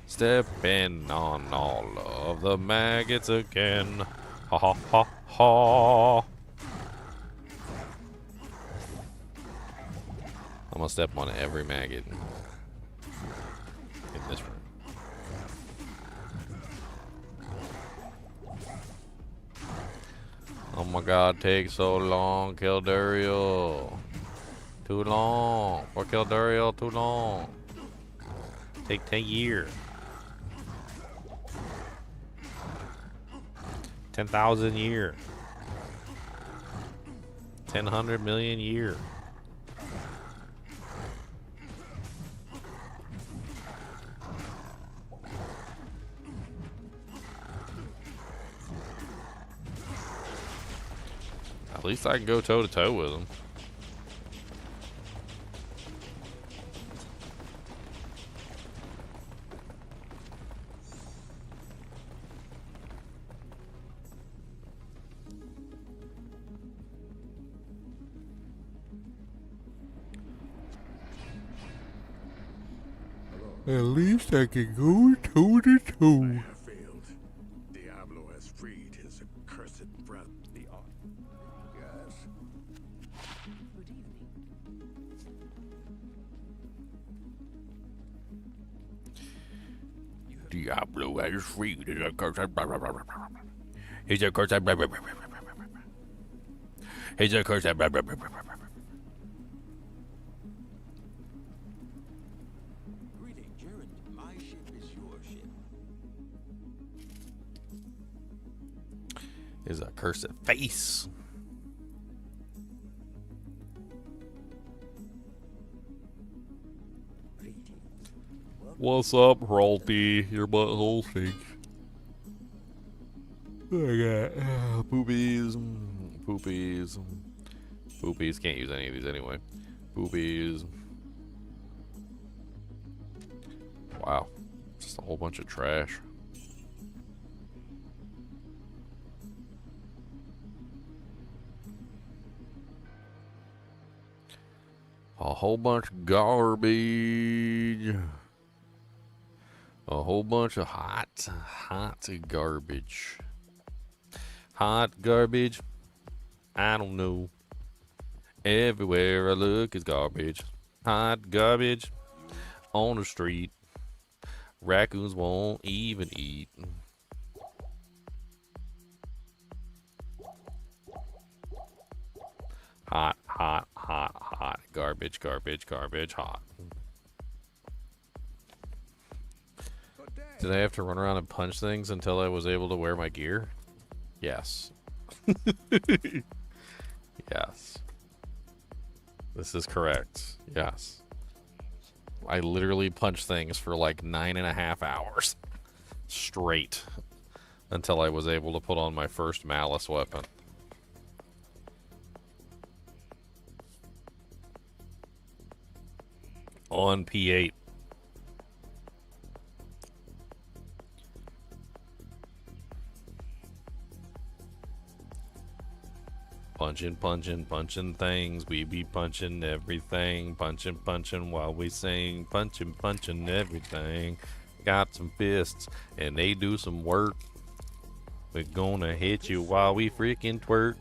Speaker 1: Stepping on all of the maggots again. Ha ha ha ha. I'm gonna step on every maggot in this room. Oh my god, takes so long, kill Duriel. Too long. For kill Duriel, too long. Take 10 years. 10,000 years. 10 million years. At least I can go toe to toe with him. At least I can go toe to
Speaker 2: I
Speaker 1: toe.
Speaker 2: have failed. Diablo has freed his accursed breath. The art. Yes.
Speaker 4: Good evening.
Speaker 1: Diablo has freed his accursed. He's accursed. He's accursed.
Speaker 3: Greetings, Gerund. My ship is your ship.
Speaker 1: His accursed face.
Speaker 3: Greetings.
Speaker 1: What's up, Ralty? Your butthole stinks. I got poopies. Poopies. Poopies. Can't use any of these anyway. Poopies. Wow. Just a whole bunch of trash. A whole bunch of garbage. A whole bunch of hot garbage. Hot garbage? I don't know. Everywhere I look is garbage. Hot garbage on the street. Raccoons won't even eat. Hot, hot, hot, hot. Garbage, garbage, garbage, hot. Did I have to run around and punch things until I was able to wear my gear? Yes. Yes. This is correct. Yes. I literally punched things for like 9.5 hours straight until I was able to put on my first malice weapon. On P8. Punching, punching, punching things. We be punching everything. Punching, punching while we sing. Punching, punching everything. Got some fists and they do some work. We're gonna hit you while we freaking twerk.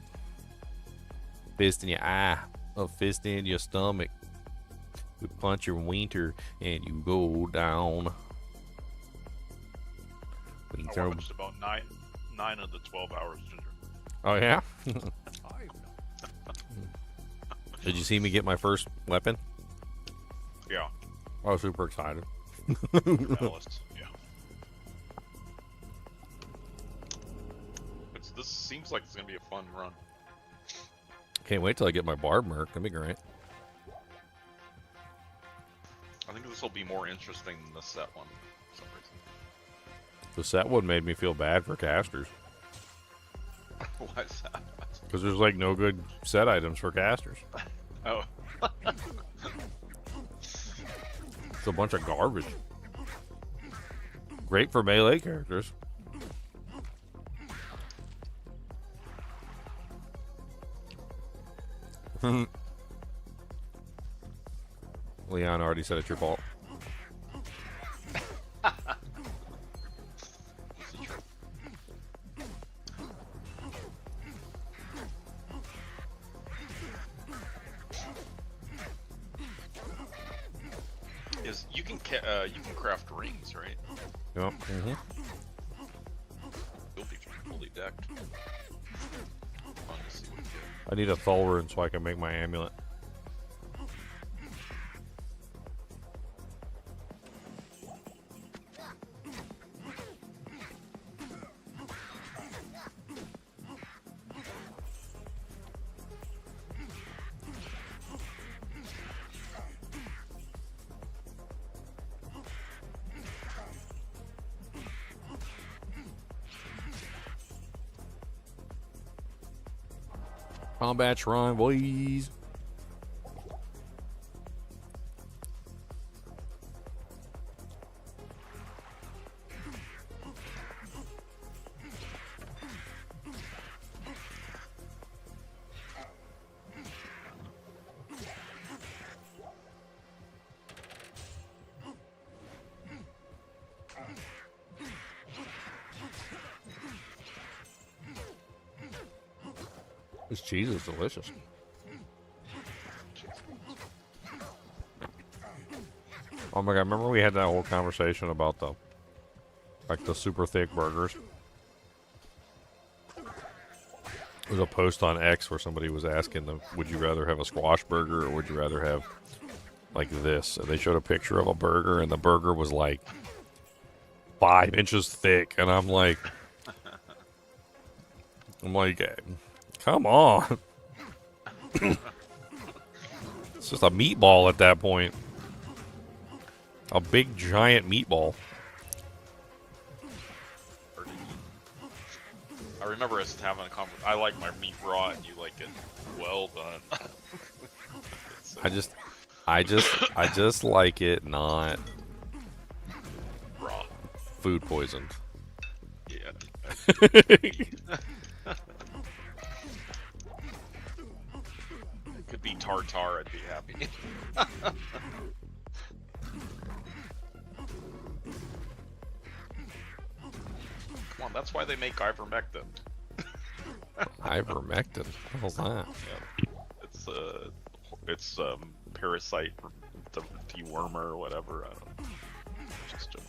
Speaker 1: Fist in your eye. A fist in your stomach. We punch your wiener and you go down. We
Speaker 5: I
Speaker 1: throw...
Speaker 5: watched about nine of the 12 hours, Ginger.
Speaker 1: Oh yeah? Did you see me get my first weapon?
Speaker 5: Yeah,
Speaker 1: I was super excited.
Speaker 5: medalists. Yeah. This seems like it's gonna be a fun run.
Speaker 1: Can't wait till I get my barb merc. That'd be great.
Speaker 5: I think this will be more interesting than the set one for some reason.
Speaker 1: The set one made me feel bad for casters.
Speaker 5: Why is that?
Speaker 1: Because there's like no good set items for casters.
Speaker 5: Oh.
Speaker 1: It's a bunch of garbage. Great for melee characters. Leon already said it's your fault.
Speaker 5: You can craft rings, right?
Speaker 1: Yep.
Speaker 5: You'll be fully decked. Fun to see what you get.
Speaker 1: I need a Thul rune so I can make my amulet. Combat shrine, boys. This cheese is delicious. Oh my god, remember we had that whole conversation about the super thick burgers? There was a post on X where somebody was asking them, would you rather have a squash burger or would you rather have like this? And they showed a picture of a burger and the burger was like 5 inches thick. And I'm like, come on. It's just a meatball at that point. A big giant meatball.
Speaker 5: I remember us having a conversation. I like my meat raw and you like it well done.
Speaker 1: I just like it not
Speaker 5: raw.
Speaker 1: Food poisoned.
Speaker 5: Yeah. Could be tartar, I'd be happy. Come on, that's why they make ivermectin.
Speaker 1: Ivermectin? What the hell's that?
Speaker 5: Yeah. It's parasite dewormer or whatever. I don't know. Just joking.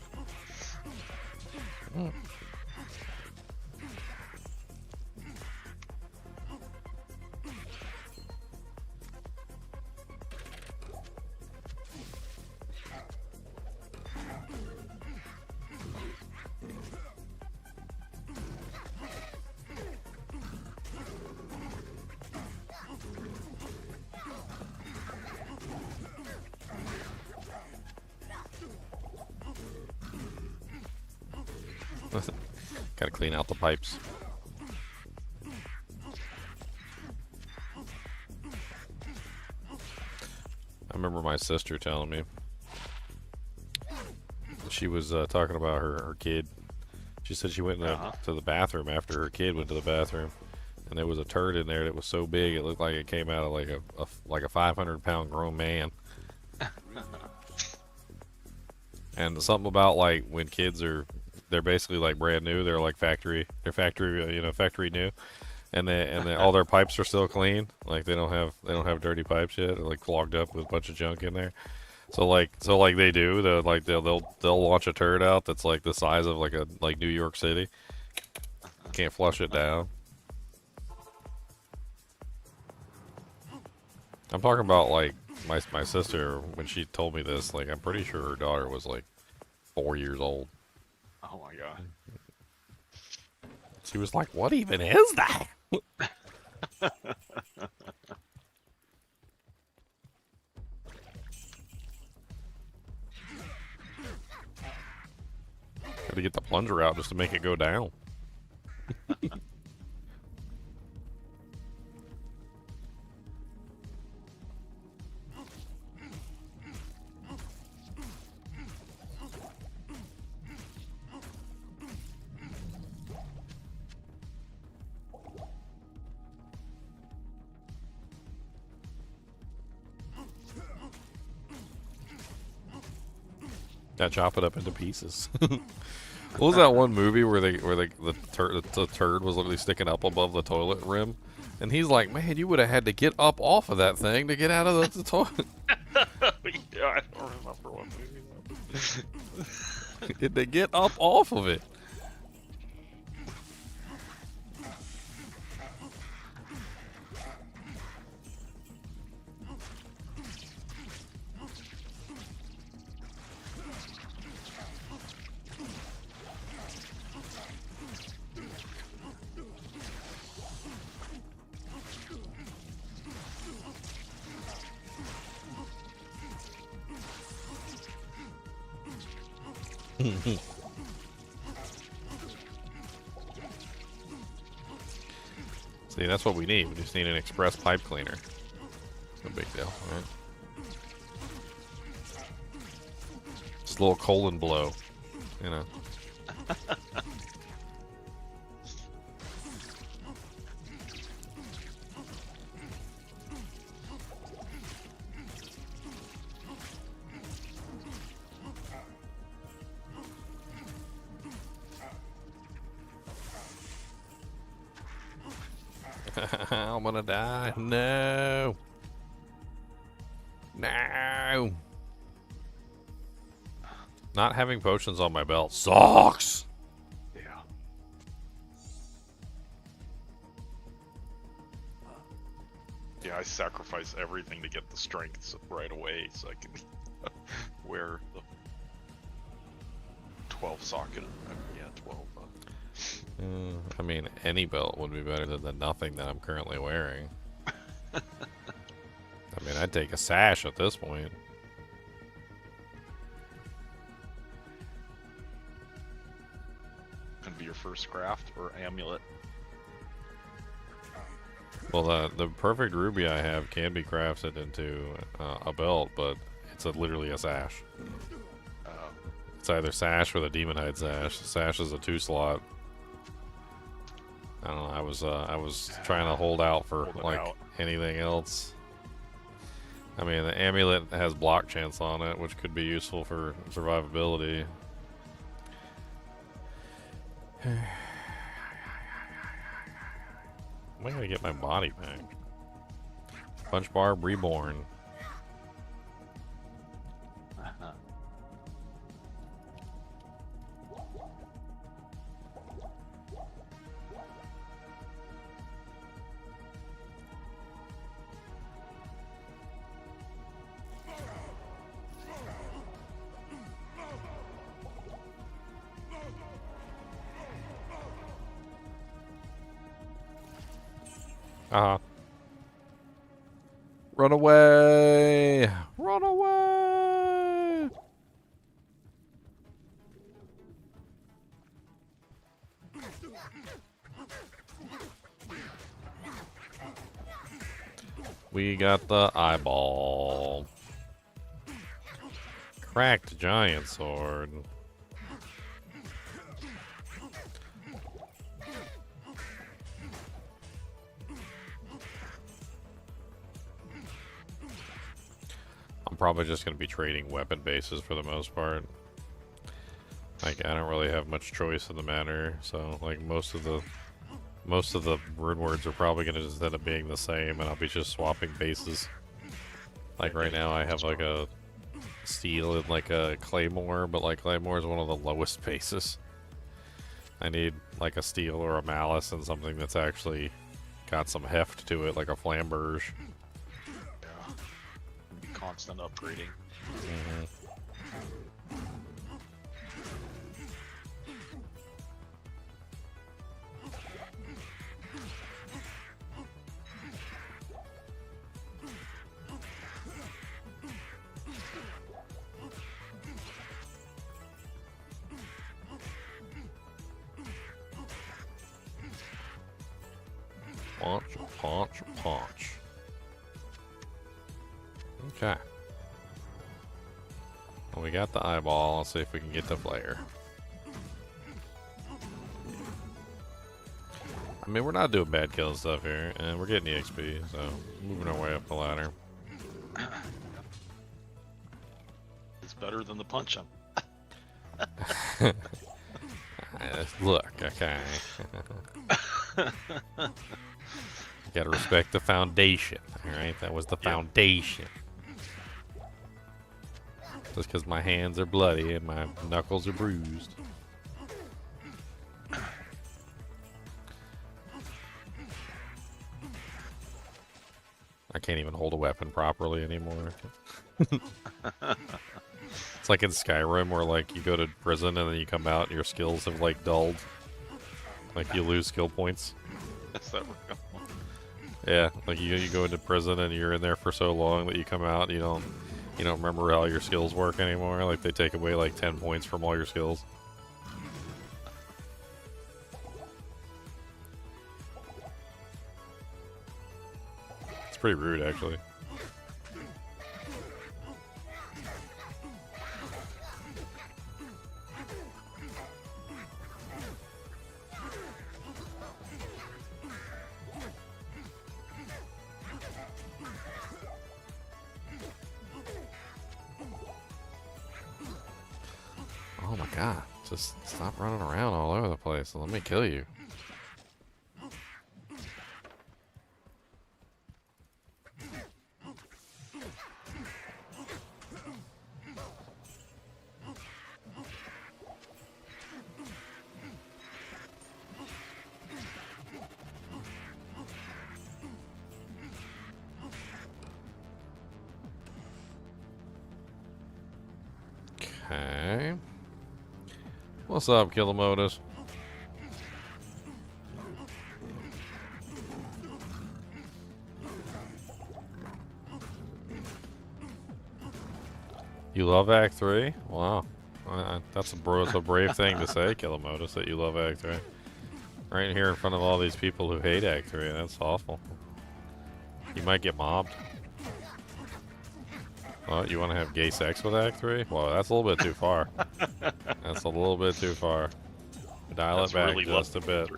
Speaker 1: Gotta clean out the pipes. I remember my sister telling me she was talking about her kid. She said she went to the bathroom after her kid went to the bathroom, and there was a turd in there that was so big it looked like it came out of like a 500-pound grown man. And something about like when kids they're basically like brand new. They're like factory new, and all their pipes are still clean. Like they don't have dirty pipes yet. They're like clogged up with a bunch of junk in there. So they do. They'll launch a turd out that's like the size of like New York City. Can't flush it down. I'm talking about like my sister when she told me this. Like I'm pretty sure her daughter was like 4 years old.
Speaker 5: Oh my god.
Speaker 1: She was like, what even is that? Gotta get the plunger out just to make it go down. Yeah, chop it up into pieces. What was that one movie where the turd was literally sticking up above the toilet rim, and he's like, "Man, you would have had to get up off of that thing to get out of the toilet."
Speaker 5: Yeah, I don't remember what movie that was.
Speaker 1: To get up off of it. See, that's what we need. We just need an express pipe cleaner. No big deal, right? Just a little colon blow, you know. I'm gonna die. No. No. Not having potions on my belt sucks.
Speaker 5: Yeah. Yeah, I sacrifice everything to get the strength right away so I can wear the 12 socket. Yeah, 12.
Speaker 1: I mean, any belt would be better than the nothing that I'm currently wearing. I mean, I'd take a sash at this point.
Speaker 5: Can be your first craft or amulet.
Speaker 1: Well, the perfect ruby I have can be crafted into a belt, but it's literally a sash. It's either sash or the demon hide sash. Sash is a 2-slot. I don't know. I was trying to hold out for anything else. I mean, the amulet has block chance on it, which could be useful for survivability. Am I gonna get my body back? Punch Barb Reborn. Run away! Run away! We got the eyeball. Cracked giant sword. I'm probably just going to be trading weapon bases for the most part. Like, I don't really have much choice in the matter, so like most of the Runewords are probably going to just end up being the same, and I'll be just swapping bases. Like right now I have like a steel and like a claymore, but like claymore is one of the lowest bases. I need like a steel or a malice and something that's actually got some heft to it, like a flamberge.
Speaker 5: Yeah. Constant upgrading.
Speaker 1: Mm-hmm. Punch, punch, punch. Okay. Well, we got the eyeball. Let's see if we can get the flare. I mean, we're not doing bad kill stuff here, and we're getting EXP, so moving our way up the ladder.
Speaker 5: It's better than the punch him.
Speaker 1: Look, okay. You gotta respect the foundation, alright? That was the foundation. Just because my hands are bloody and my knuckles are bruised. I can't even hold a weapon properly anymore. It's like in Skyrim where like you go to prison and then you come out and your skills have like dulled. Like you lose skill points.
Speaker 5: Is that real?
Speaker 1: Yeah, like you go into prison and you're in there for so long that you come out and you don't remember how your skills work anymore. Like they take away like 10 points from all your skills. It's pretty rude actually. Oh my god, just stop running around all over the place and let me kill you. Okay. What's up, Killamotus? You love Act 3? Wow. That's a brave thing to say, Killamotus, that you love Act 3. Right here in front of all these people who hate Act 3. That's awful. You might get mobbed. Well, you want to have gay sex with Act 3? Well, that's a little bit too far. That's a little bit too far. Dial it back just a bit.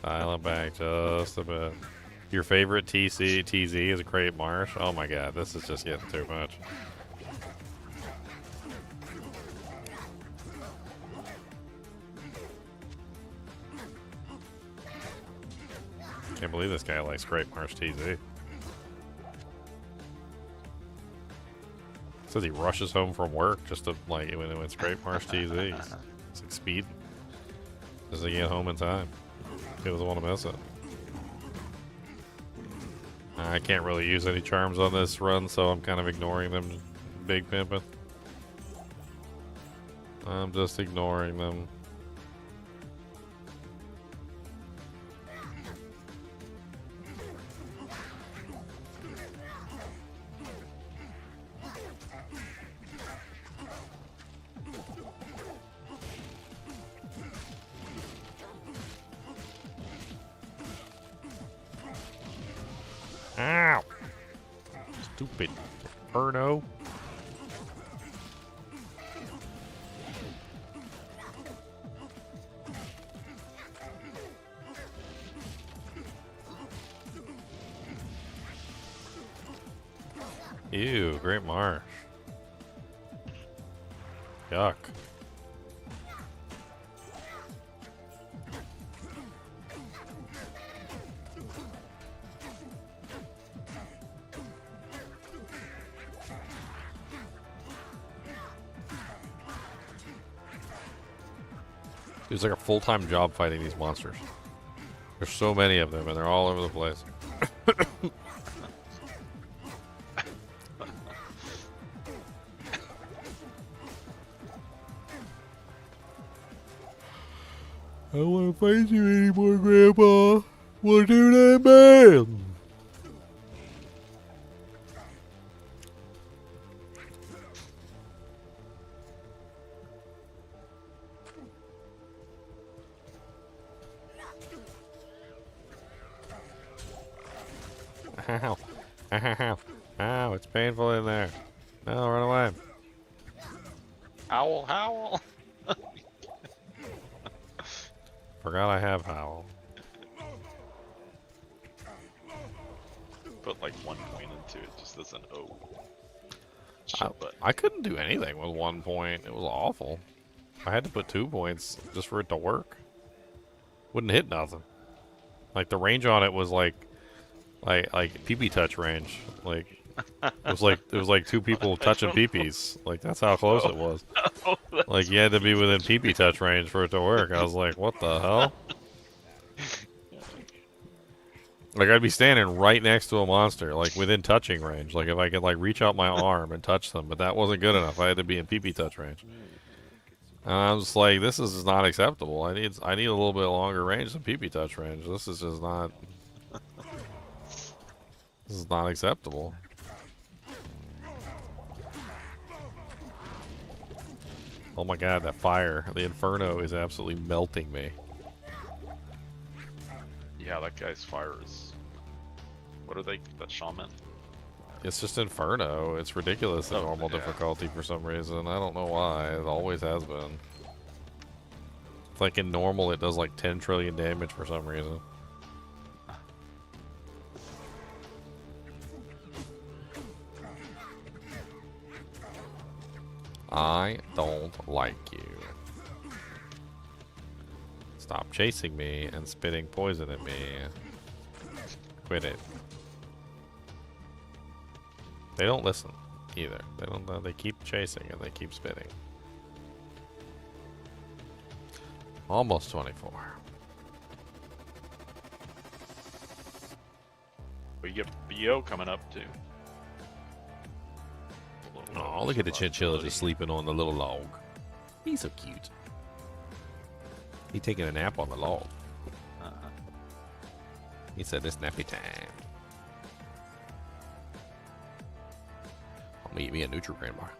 Speaker 1: Dial it back just a bit. Your favorite TZ is a Crepe Marsh? Oh my god, this is just getting too much. Can't believe this guy likes Crepe Marsh TZ. Says he rushes home from work just to like when it's Crepe Marsh TZ. It's like speed. Just to get home in time. He doesn't want to miss it. I can't really use any charms on this run, so I'm kind of ignoring them. Big pimpin'. I'm just ignoring them. Ow! Stupid Perno. Ew, Great Marsh. Yuck. It's like a full-time job fighting these monsters. There's so many of them, and they're all over the place. I don't want to fight you anymore, Grandpa. What do that man? Ow. Ow. Ow, it's painful in there. No, run away.
Speaker 5: Howl, howl.
Speaker 1: Forgot I have Howl.
Speaker 5: Put like 1 point into it just as an O.
Speaker 1: I couldn't do anything with 1 point. It was awful. I had to put 2 points just for it to work. Wouldn't hit nothing. Like the range on it was like PP touch range. Like it was like 2 people touching PPs. Like that's how close it was.
Speaker 5: Oh,
Speaker 1: Like you had to be within PP touch range for it to work. I was like, what the hell? Like I'd be standing right next to a monster, like within touching range. Like if I could like reach out my arm and touch them, but that wasn't good enough. I had to be in PP touch range. And I was like, this is not acceptable. I need a little bit longer range than PP touch range. This is just not. This is not acceptable. Oh my god, that fire. The Inferno is absolutely melting me.
Speaker 5: Yeah, that guy's fire is. What are they? That shaman?
Speaker 1: It's just Inferno. It's ridiculous at
Speaker 5: Oh,
Speaker 1: normal
Speaker 5: yeah.
Speaker 1: difficulty for some reason. I don't know why. It always has been. It's like in normal it does like 10 trillion damage for some reason. I don't like you. Stop chasing me and spitting poison at me. Quit it. They don't listen either. They don't. They keep chasing and they keep spitting. Almost 24.
Speaker 5: We get BO coming up too.
Speaker 1: Oh, look at the chinchilla just sleeping on the little log. He's so cute. He's taking a nap on the log. He said it's nappy time. I'm gonna eat me a Nutri-Grain bar.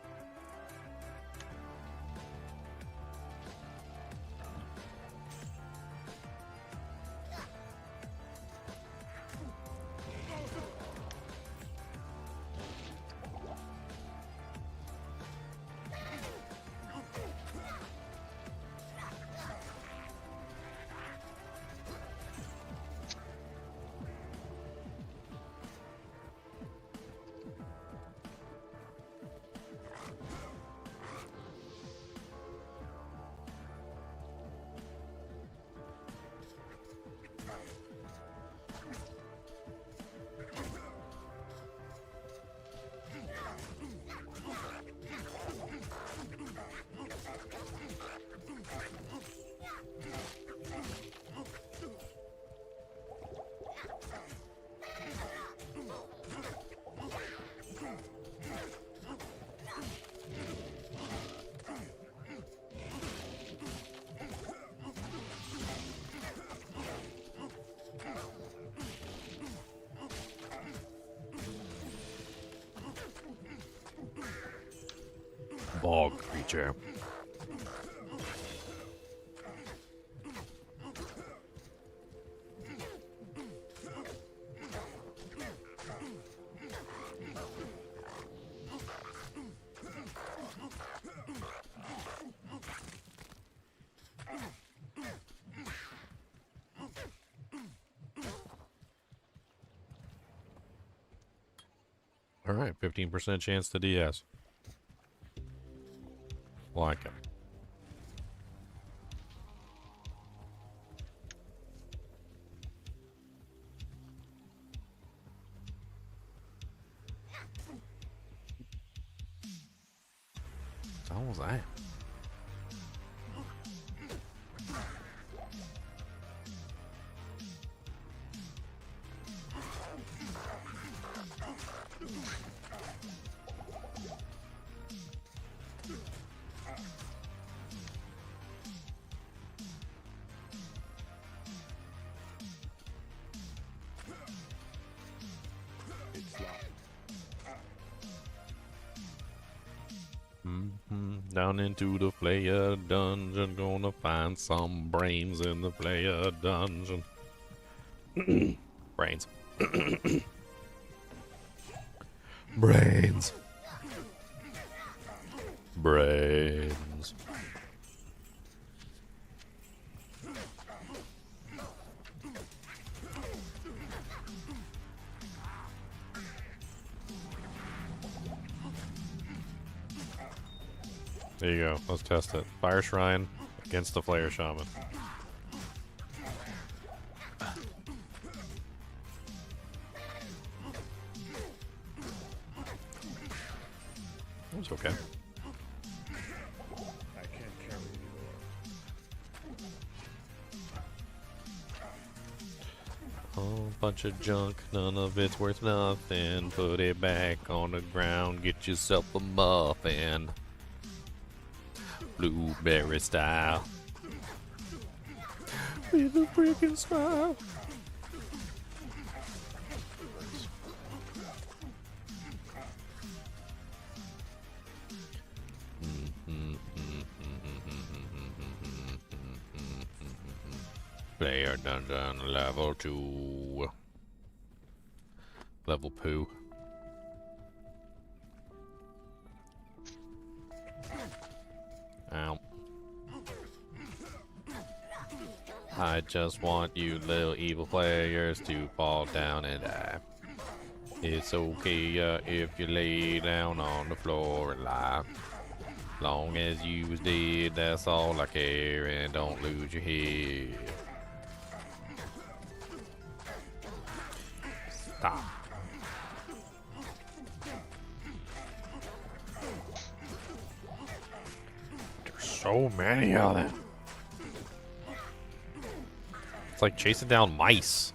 Speaker 1: Bog creature. All right, 15% chance to DS. Like it. How was that? Down into the player dungeon, gonna find some brains in the player dungeon. Brains. Brains. Brains. There you go. Let's test it. Fire Shrine against the Flare Shaman. It was okay.
Speaker 2: I can't carry anymore.
Speaker 1: Oh, bunch of junk, none of it's worth nothing. Put it back on the ground, get yourself a muffin. Blueberry style. With a freaking smile. Player dungeon level 2. Level poo. Ow. I just want you little evil players to fall down and die. It's okay if you lay down on the floor and lie. Long as you was dead, that's all I care, and don't lose your head. Stop. There's so many of them. It's like chasing down mice.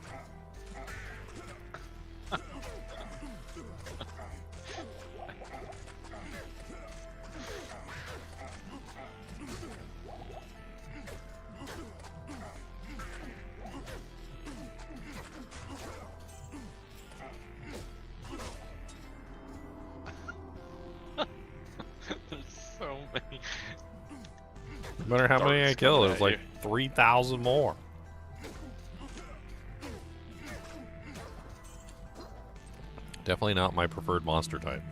Speaker 5: So many.
Speaker 1: No matter how many I
Speaker 5: Darts
Speaker 1: kill,
Speaker 5: coming
Speaker 1: there's
Speaker 5: at
Speaker 1: like 3,000 more. Definitely not my preferred monster type.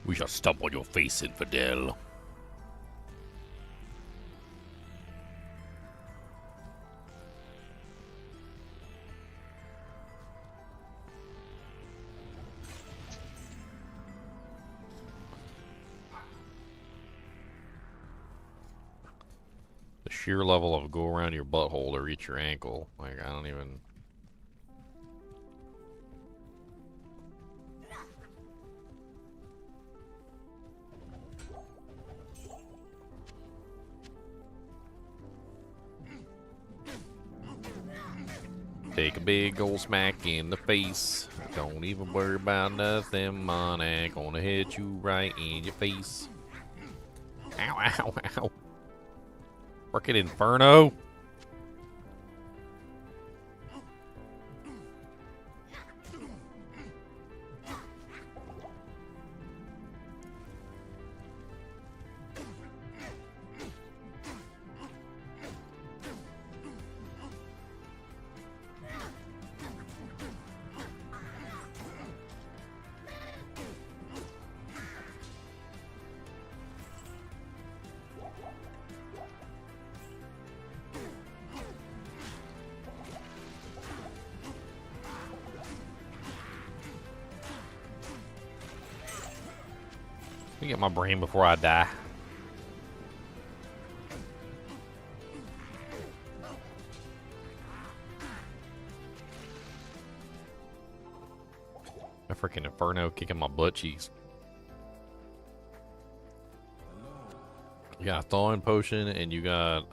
Speaker 1: We shall stomp on your face, infidel. The sheer level of go around your butthole to reach your ankle. Like, I don't even... Take a big old smack in the face. Don't even worry about nothing, money. Gonna hit you right in your face. Ow, ow, ow. Frickin' Inferno. Let me get my brain before I die. A freaking Inferno kicking my butt cheeks. You got a thawing potion and you got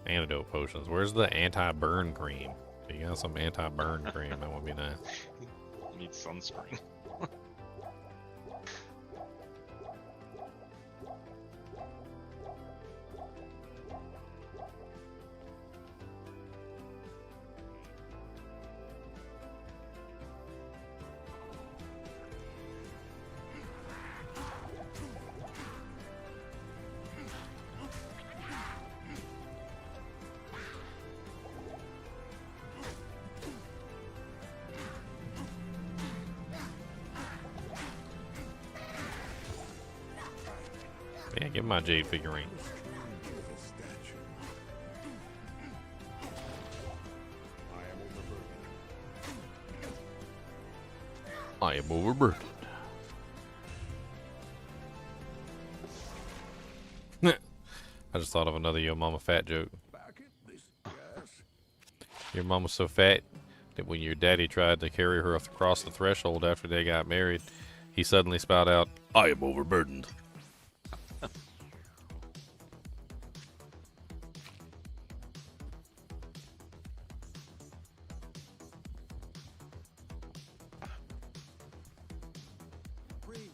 Speaker 1: antidote potions. Where's the anti-burn cream? You got some anti-burn cream, that would be nice.
Speaker 5: Need sunscreen.
Speaker 1: Yeah, give me my jade figurine.
Speaker 2: The statue. I am overburdened.
Speaker 1: I am overburdened. I just thought of another Yo Mama Fat joke.
Speaker 2: Back at this gas.
Speaker 1: Your mom was so fat that when your daddy tried to carry her across the threshold after they got married, he suddenly spout out, I am overburdened.
Speaker 3: Free.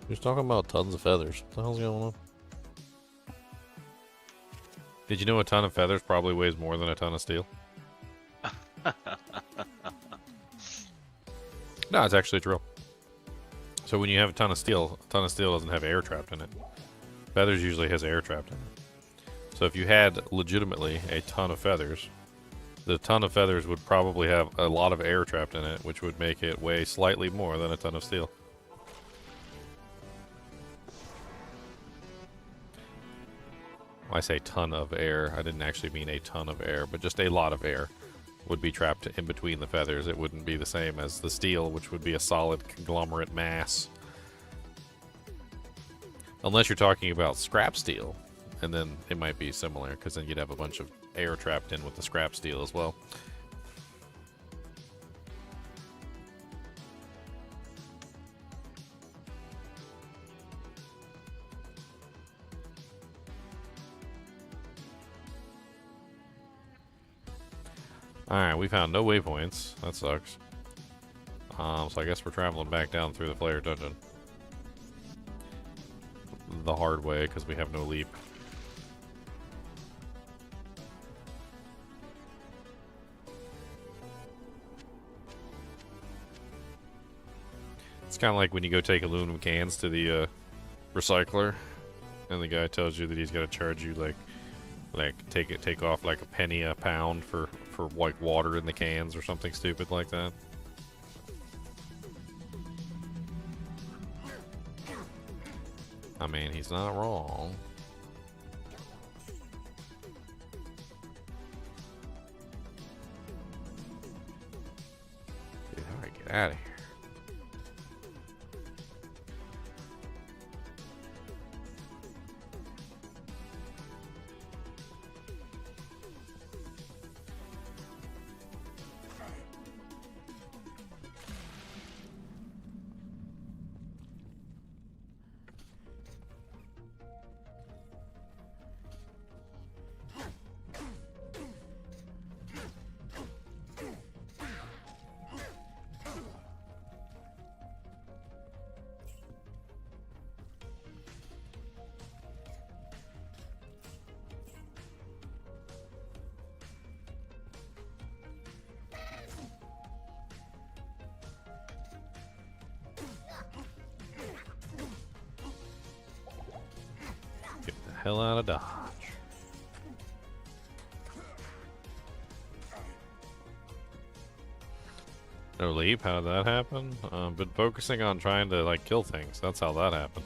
Speaker 1: He's talking about tons of feathers. What the hell's going on? Did you know a ton of feathers probably weighs more than a ton of steel? No, it's actually true. So when you have a ton of steel doesn't have air trapped in it. Feathers usually has air trapped in it. So if you had legitimately a ton of feathers, the ton of feathers would probably have a lot of air trapped in it, which would make it weigh slightly more than a ton of steel. When I say ton of air, I didn't actually mean a ton of air, but just a lot of air would be trapped in between the feathers. It wouldn't be the same as the steel, which would be a solid conglomerate mass. Unless you're talking about scrap steel, and then it might be similar, because then you'd have a bunch of air trapped in with the scrap steel as well. Alright, we found no waypoints. That sucks. So I guess we're traveling back down through the Flare dungeon. The hard way, because we have no leap. It's kind of like when you go take aluminum cans to the recycler, and the guy tells you that he's got to charge you like take off like a penny a pound for like water in the cans or something stupid like that. I mean, he's not wrong. Dude, how do I get out of here? Hell out of Dodge. No leap? How did that happen? Been focusing on trying to like kill things. That's how that happened.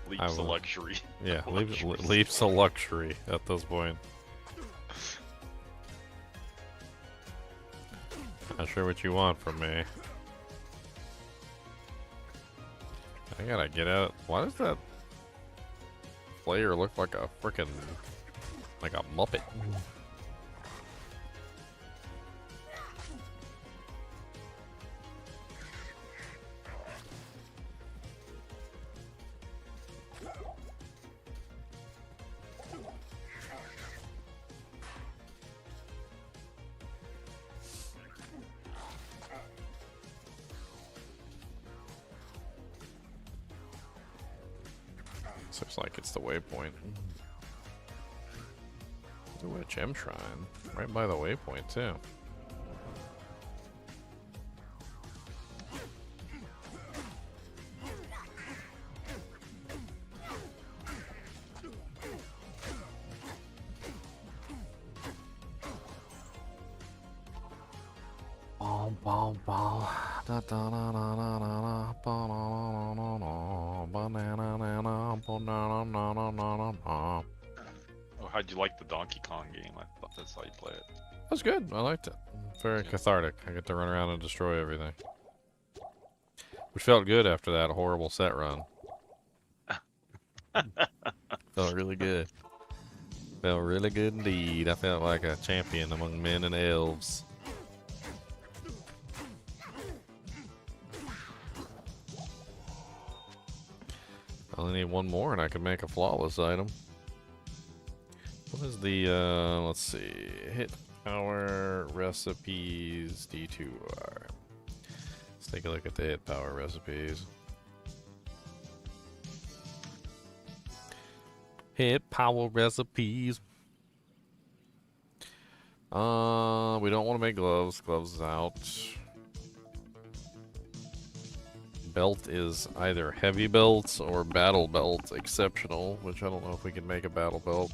Speaker 5: Leaps of luxury.
Speaker 1: Yeah, leaps of luxury at this point. Not sure what you want from me. I gotta get out. Why does that player look like a freaking like a Muppet? Looks like it's the waypoint. Ooh, a gem shrine. Right by the waypoint, too.
Speaker 5: Oh, how'd you like the Donkey Kong game? I thought that's how you play it.
Speaker 1: That's good. I liked it. Very cathartic. I get to run around and destroy everything. Which felt good after that horrible set run. Felt really good. Felt really good indeed. I felt like a champion among men and elves. I only need one more and I can make a flawless item. What is the, let's see, hit power recipes D2R. Let's take a look at the hit power recipes. Hit power recipes. We don't want to make gloves. Gloves is out. Belt is either heavy belts or battle belts exceptional, which I don't know if we can make a battle belt.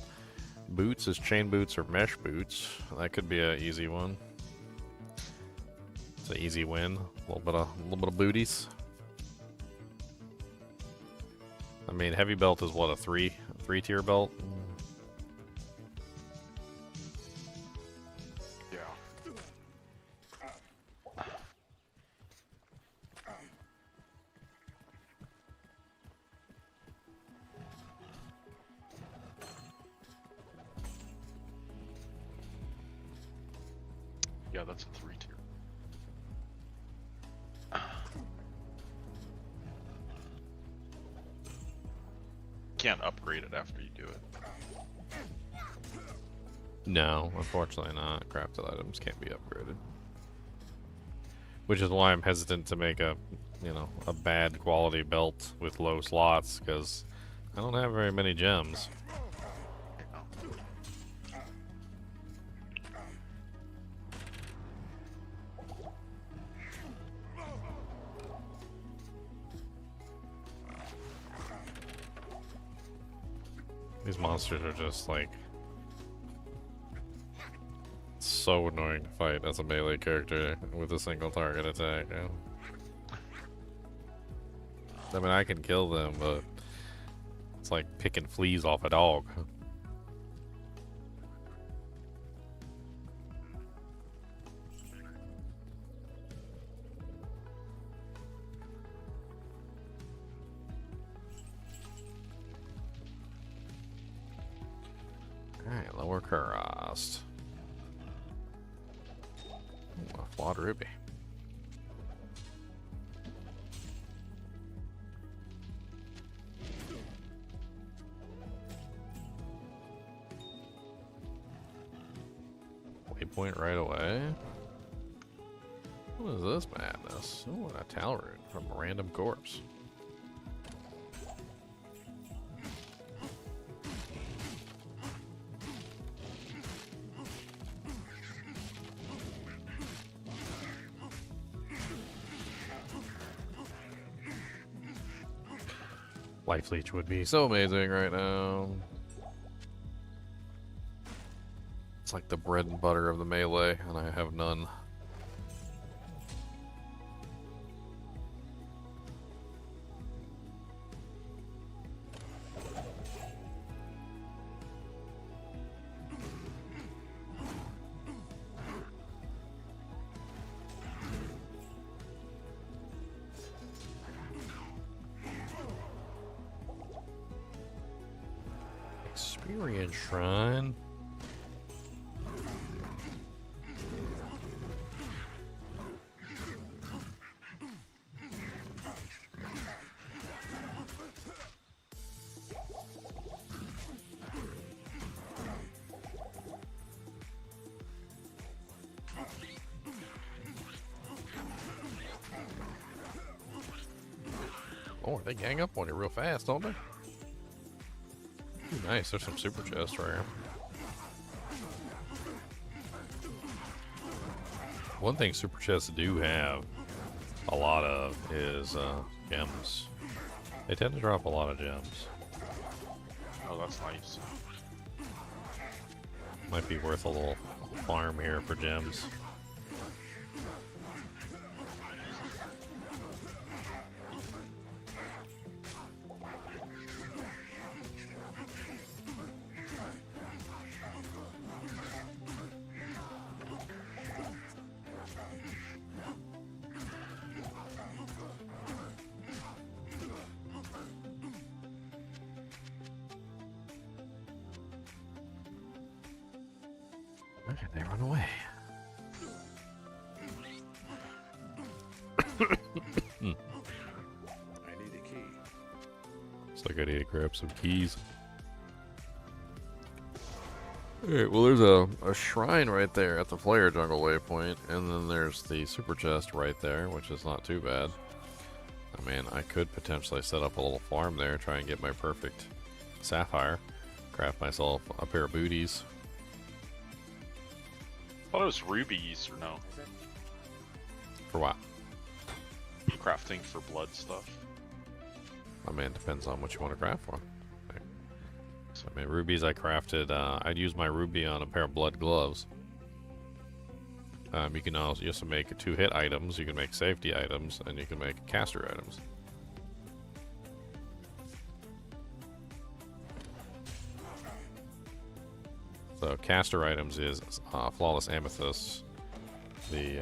Speaker 1: Boots is chain boots or mesh boots. That could be an easy one. It's an easy win. A little bit of booties. I mean, heavy belt is what, a three tier belt?
Speaker 5: Yeah. Yeah, that's a 3 tier. Can't upgrade it after you do it.
Speaker 1: No, unfortunately not. Crafted items can't be upgraded. Which is why I'm hesitant to make a, you know, a bad quality belt with low slots, because I don't have very many gems. These monsters are just like so annoying to fight as a melee character with a single target attack. I mean, I can kill them, but it's like picking fleas off a dog. Alright, lower Kurast. Ooh, a flawed ruby. Waypoint right away. What is this madness? Oh, a towel root from a random corpse. Life Leech would be so amazing right now. It's like the bread and butter of the melee, and I have none. Experience Shrine. Oh, they gang up on you real fast, don't they? Ooh, nice, there's some super chests right here. One thing super chests do have a lot of is gems. They tend to drop a lot of gems.
Speaker 5: Oh, that's nice.
Speaker 1: Might be worth a little farm here for gems. Okay, they run away.
Speaker 2: I need a key.
Speaker 1: Looks like I need to grab some keys. Alright, well there's a shrine right there at the player jungle waypoint, and then there's the super chest right there, which is not too bad. I mean, I could potentially set up a little farm there, try and get my perfect sapphire, craft myself a pair of booties.
Speaker 5: I thought it was rubies, or no?
Speaker 1: For what?
Speaker 5: Crafting for blood stuff.
Speaker 1: I mean, it depends on what you want to craft for. So, I mean, rubies I crafted, I'd use my ruby on a pair of blood gloves. You can also make 2-hit items, you can make safety items, and you can make caster items. So caster items is flawless amethyst. The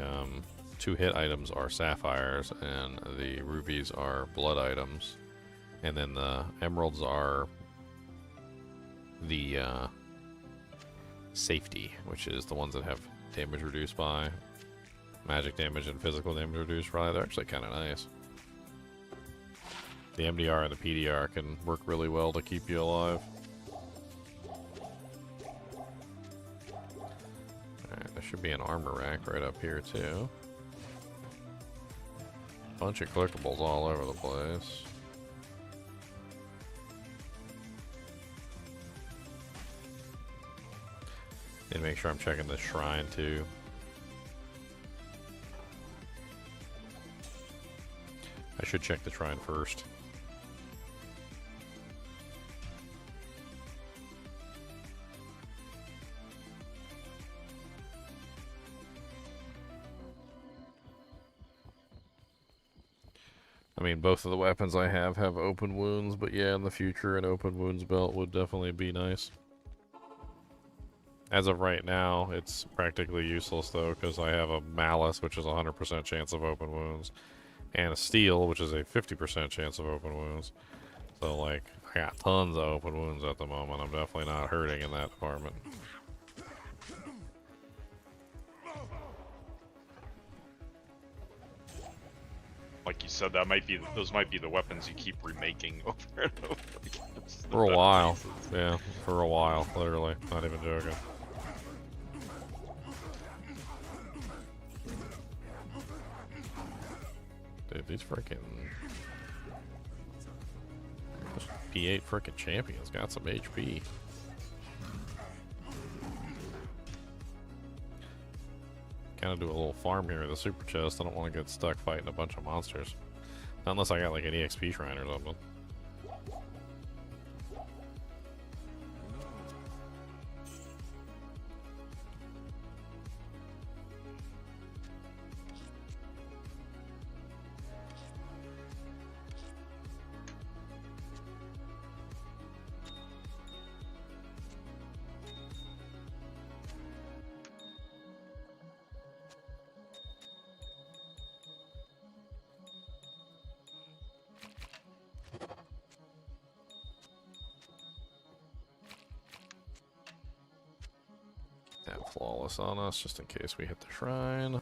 Speaker 1: 2-hit items are sapphires, and the rubies are blood items. And then the emeralds are the safety, which is the ones that have damage reduced by magic damage and physical damage reduced by. They're actually kind of nice. The MDR and the PDR can work really well to keep you alive. Alright, there should be an armor rack right up here too. Bunch of collectibles all over the place. And make sure I'm checking the shrine too. I should check the shrine first. I mean, both of the weapons I have open wounds, but yeah, in the future an open wounds belt would definitely be nice. As of right now, it's practically useless though, because I have a Malice, which is a 100% chance of open wounds, and a Steel, which is a 50% chance of open wounds. So, like, I got tons of open wounds at the moment. I'm definitely not hurting in that department.
Speaker 5: Like you said, those might be the weapons you keep remaking over and over again.
Speaker 1: For a while. Yeah, for a while, literally. Not even joking. Dude, these freaking P8 freaking champions got some HP. Kind of do a little farm here with the super chest. I don't want to get stuck fighting a bunch of monsters. Not unless I got like an EXP shrine or something. That flawless on us just in case we hit the shrine.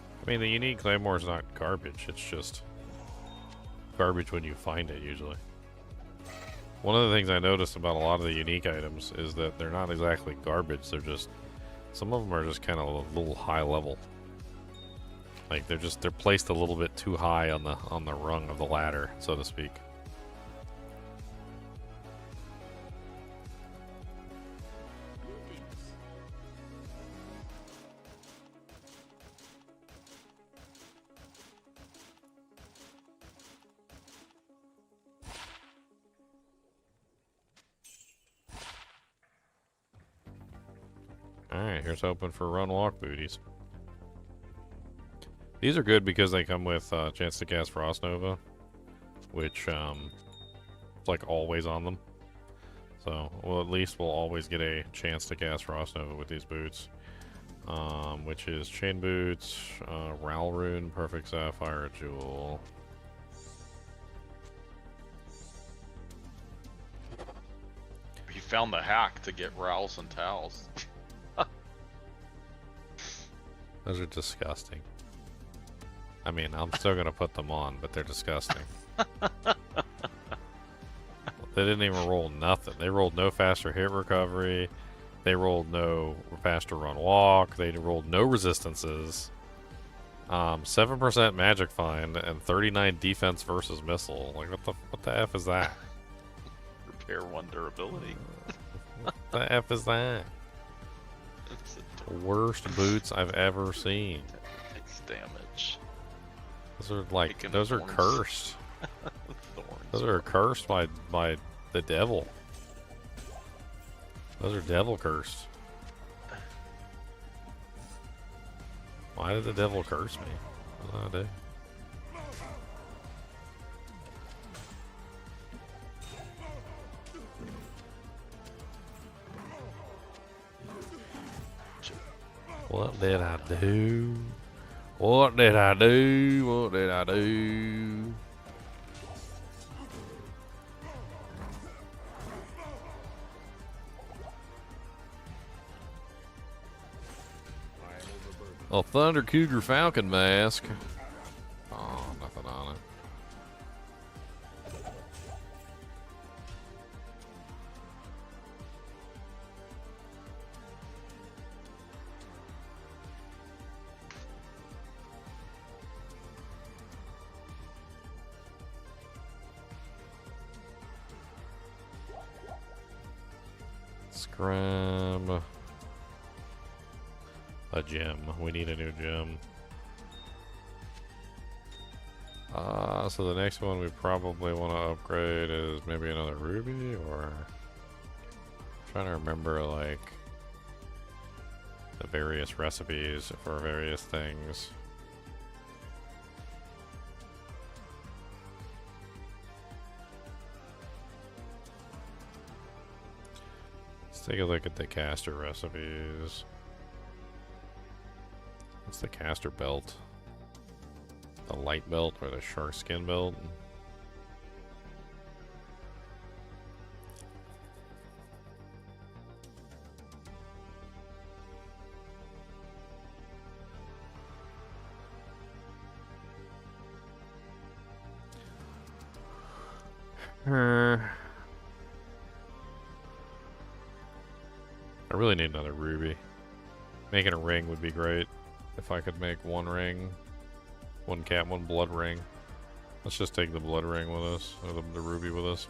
Speaker 1: I mean, the unique claymore is not garbage, it's just garbage when you find it usually. One of the things I noticed about a lot of the unique items is that they're not exactly garbage, they're just, some of them are just kind of a little high level. Like they're placed a little bit too high on the rung of the ladder, so to speak. here's hoping for run walk booties. These are good because they come with chance to cast Frost Nova, which it's like always on them. So, well, at least we'll always get a chance to cast Frost Nova with these boots. Which is Chain Boots, Ral Rune, Perfect Sapphire Jewel.
Speaker 5: He found the hack to get Rowls and Towels.
Speaker 1: Those are disgusting. I mean, I'm still gonna put them on, but they're disgusting. They didn't even roll nothing. They rolled no faster hit recovery. They rolled no faster run walk. They rolled no resistances. 7% magic find and 39 defense versus missile. Like what the F is that?
Speaker 5: Repair 1 durability.
Speaker 1: What the F is that?
Speaker 5: It's
Speaker 1: Worst boots I've ever seen.
Speaker 5: takes damage.
Speaker 1: Those are like
Speaker 5: Taking
Speaker 1: those are
Speaker 5: thorns.
Speaker 1: cursed.
Speaker 5: Thorns.
Speaker 1: Those are cursed by the devil. Those are devil cursed. Why did the devil curse me? What did I do? What did I do? What did I do? What did I do? A Thunder Cougar Falcon mask. Oh, nothing on it. Scram. A gem. We need a new gem. So the next one we probably want to upgrade is maybe another ruby, or trying to remember like the various recipes for various things. Let's take a look at the caster recipes. What's the caster belt? The light belt or the shark skin belt? I really need another ruby. Making a ring would be great. If I could make one ring, one cat, one blood ring. Let's just take the blood ring with us, or the ruby with us.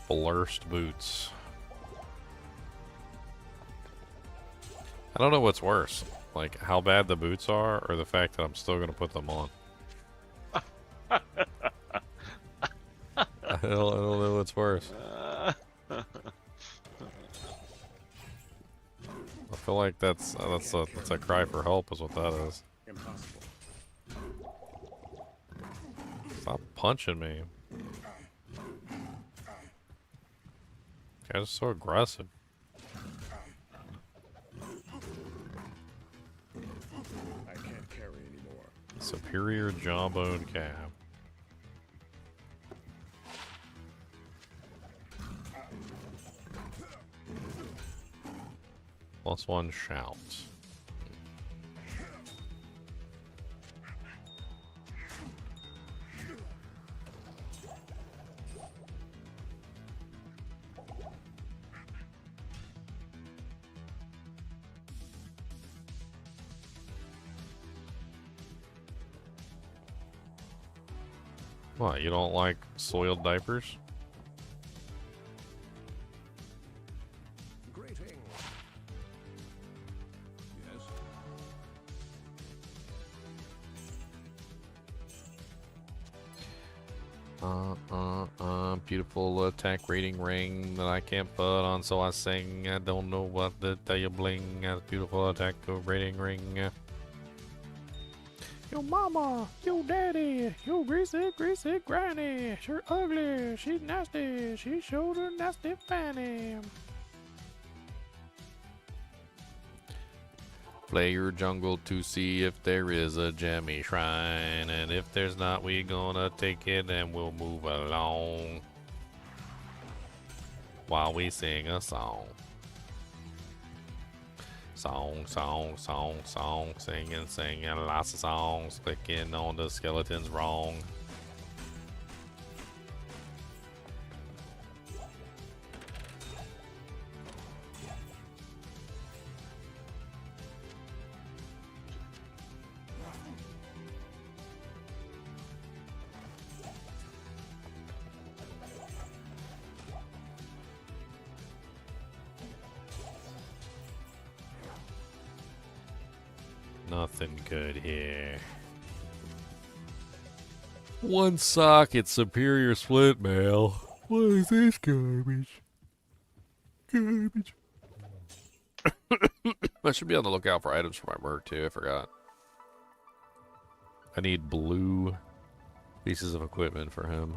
Speaker 1: Blurst boots. I don't know what's worse. Like, how bad the boots are, or the fact that I'm still going to put them on. I don't know what's worse. I feel like that's a cry for help is what that is.
Speaker 2: Impossible.
Speaker 1: Stop punching me. Guys are so aggressive.
Speaker 2: I can't carry anymore.
Speaker 1: Superior jawbone calf. +1 shout. What, you don't like soiled diapers? Beautiful attack rating ring that I can't put on, so I sing. I don't know what to tell you, bling. Beautiful attack rating ring. Yo mama, yo daddy, yo greasy, greasy granny. She's ugly, she's nasty, she showed her nasty fanny. Play your jungle to see if there is a jammy shrine, and if there's not, we gonna take it and we'll move along while we sing a song. Song, song, song, song, singing, singing, lots of songs, clicking on the skeletons wrong. Nothing good here. One socket superior split mail. What is this garbage? Garbage. I should be on the lookout for items for my merc too, I forgot. I need blue pieces of equipment for him.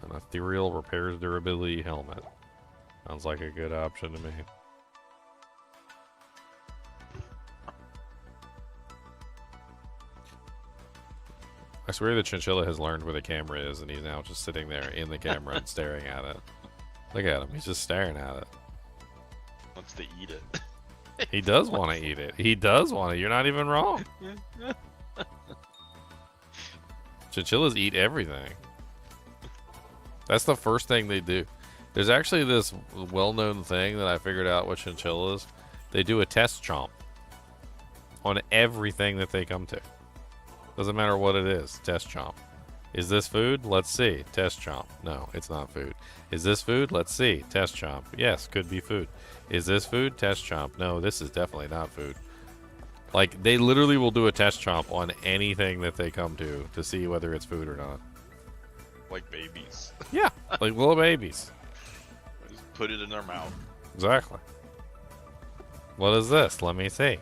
Speaker 1: An ethereal repairs durability helmet. Sounds like a good option to me. I swear the Chinchilla has learned where the camera is, and he's now just sitting there in the camera and staring at it. Look at him, he's just staring at it.
Speaker 5: Wants to eat it.
Speaker 1: He does want to eat it. He does want it. You're not even wrong. Chinchillas eat everything. That's the first thing they do. There's actually this well-known thing that I figured out with chinchillas. They do a test chomp on everything that they come to. Doesn't matter what it is. Test chomp. Is this food? Let's see. Test chomp. No, it's not food. Is this food? Let's see. Test chomp. Yes, could be food. Is this food? Test chomp. No, this is definitely not food. Like, they literally will do a test chomp on anything that they come to see whether it's food or not.
Speaker 5: Like babies.
Speaker 1: Yeah, like little babies.
Speaker 5: Just put it in their mouth.
Speaker 1: Exactly. What is this? Let me see.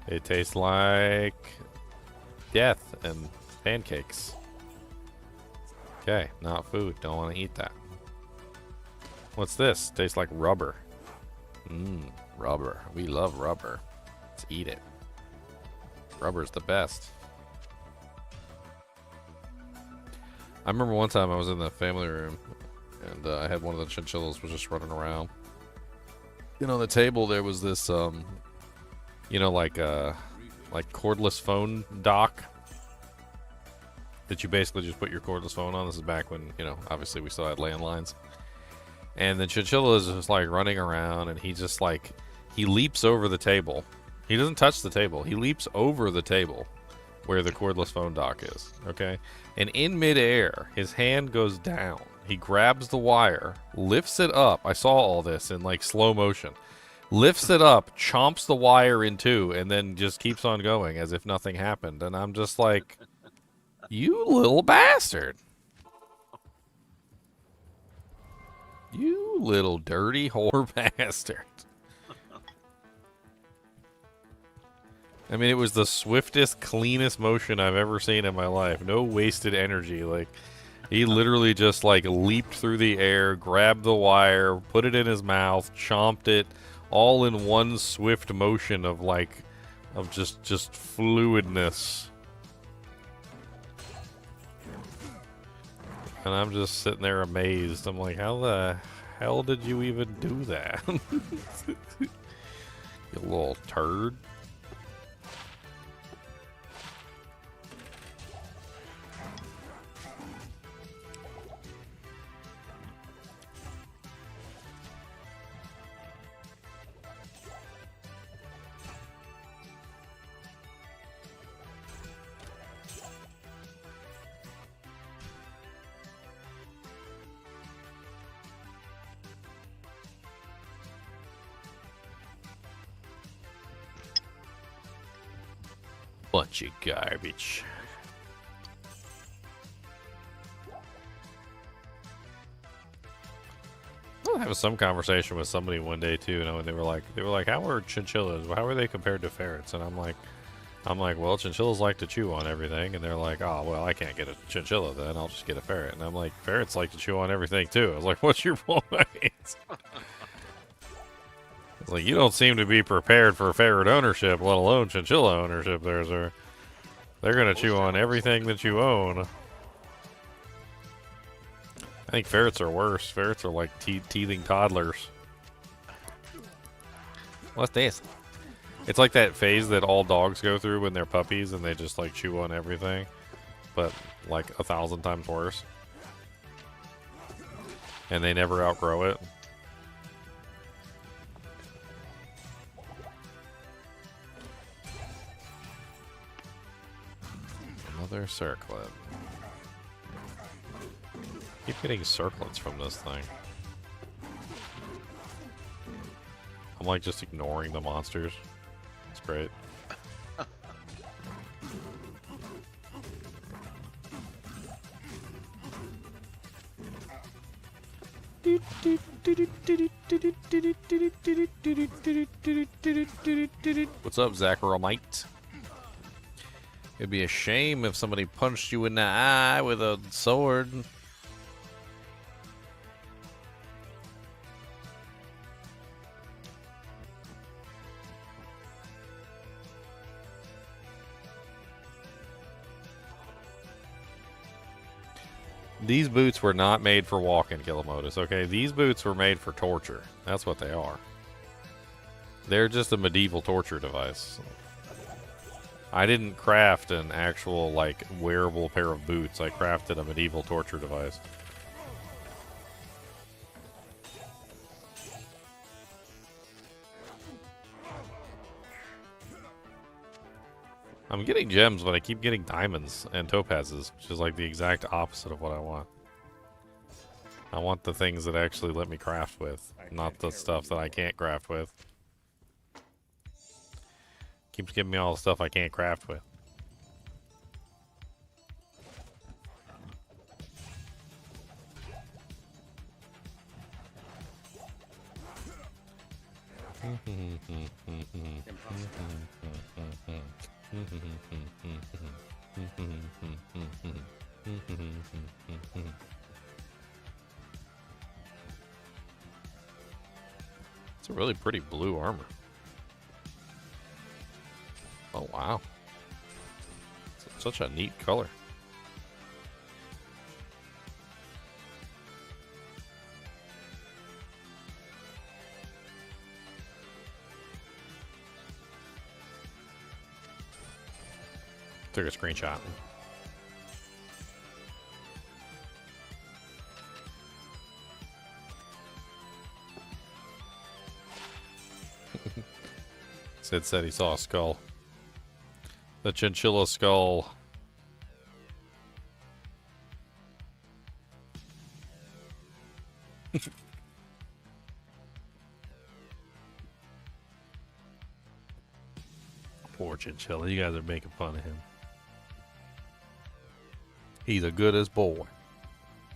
Speaker 1: It tastes like death and pancakes. Okay, not food. Don't want to eat that. What's this? Tastes like rubber. Rubber. We love rubber. Let's eat it. Rubber's the best. I remember one time I was in the family room and I had one of the chinchillas was just running around. And on the table there was this, you know, like cordless phone dock that you basically just put your cordless phone on. This is back when, you know, obviously we still had landlines. And the chinchilla is just like running around and he just like, he leaps over the table. He doesn't touch the table. He leaps over the table where the cordless phone dock is, okay? And in midair, his hand goes down. He grabs the wire, lifts it up. I saw all this in like slow motion. Lifts it up, chomps the wire in two, and then just keeps on going as if nothing happened. And I'm just like, you little bastard. You little dirty whore bastard. I mean, it was the swiftest, cleanest motion I've ever seen in my life. No wasted energy. Like, he literally just, like, leaped through the air, grabbed the wire, put it in his mouth, chomped it, all in one swift motion of, like, of just fluidness. And I'm just sitting there amazed. I'm like, how the hell did you even do that? You little turd. Bunch of garbage. I was having some conversation with somebody one day too, and they were like, how are chinchillas? How are they compared to ferrets? And I'm like, well, chinchillas like to chew on everything, and they're like, oh, well, I can't get a chinchilla then. I'll just get a ferret. And I'm like, ferrets like to chew on everything too. I was like, what's your point? It's like, you don't seem to be prepared for ferret ownership, let alone chinchilla ownership there, sir. They're going to chew on everything that you own. I think ferrets are worse. Ferrets are like teething toddlers. What's this? It's like that phase that all dogs go through when they're puppies and they just like chew on everything, but like 1,000 times worse. And they never outgrow it. Another circlet. Keep getting circlets from this thing. I'm like just ignoring the monsters. It's great. What's up, Zacharomite? It'd be a shame if somebody punched you in the eye with a sword. These boots were not made for walking, Killamotus, okay? These boots were made for torture. That's what they are. They're just a medieval torture device. I didn't craft an actual, like, wearable pair of boots. I crafted a medieval torture device. I'm getting gems, but I keep getting diamonds and topazes, which is like the exact opposite of what I want. I want the things that actually let me craft with, not the stuff that I can't craft with. Keeps giving me all the stuff I can't craft with. It's a really pretty blue armor. Oh, wow. It's such a neat color. Took a screenshot. Sid said he saw a skull. The chinchilla skull. Poor chinchilla. You guys are making fun of him. He's a good as boy.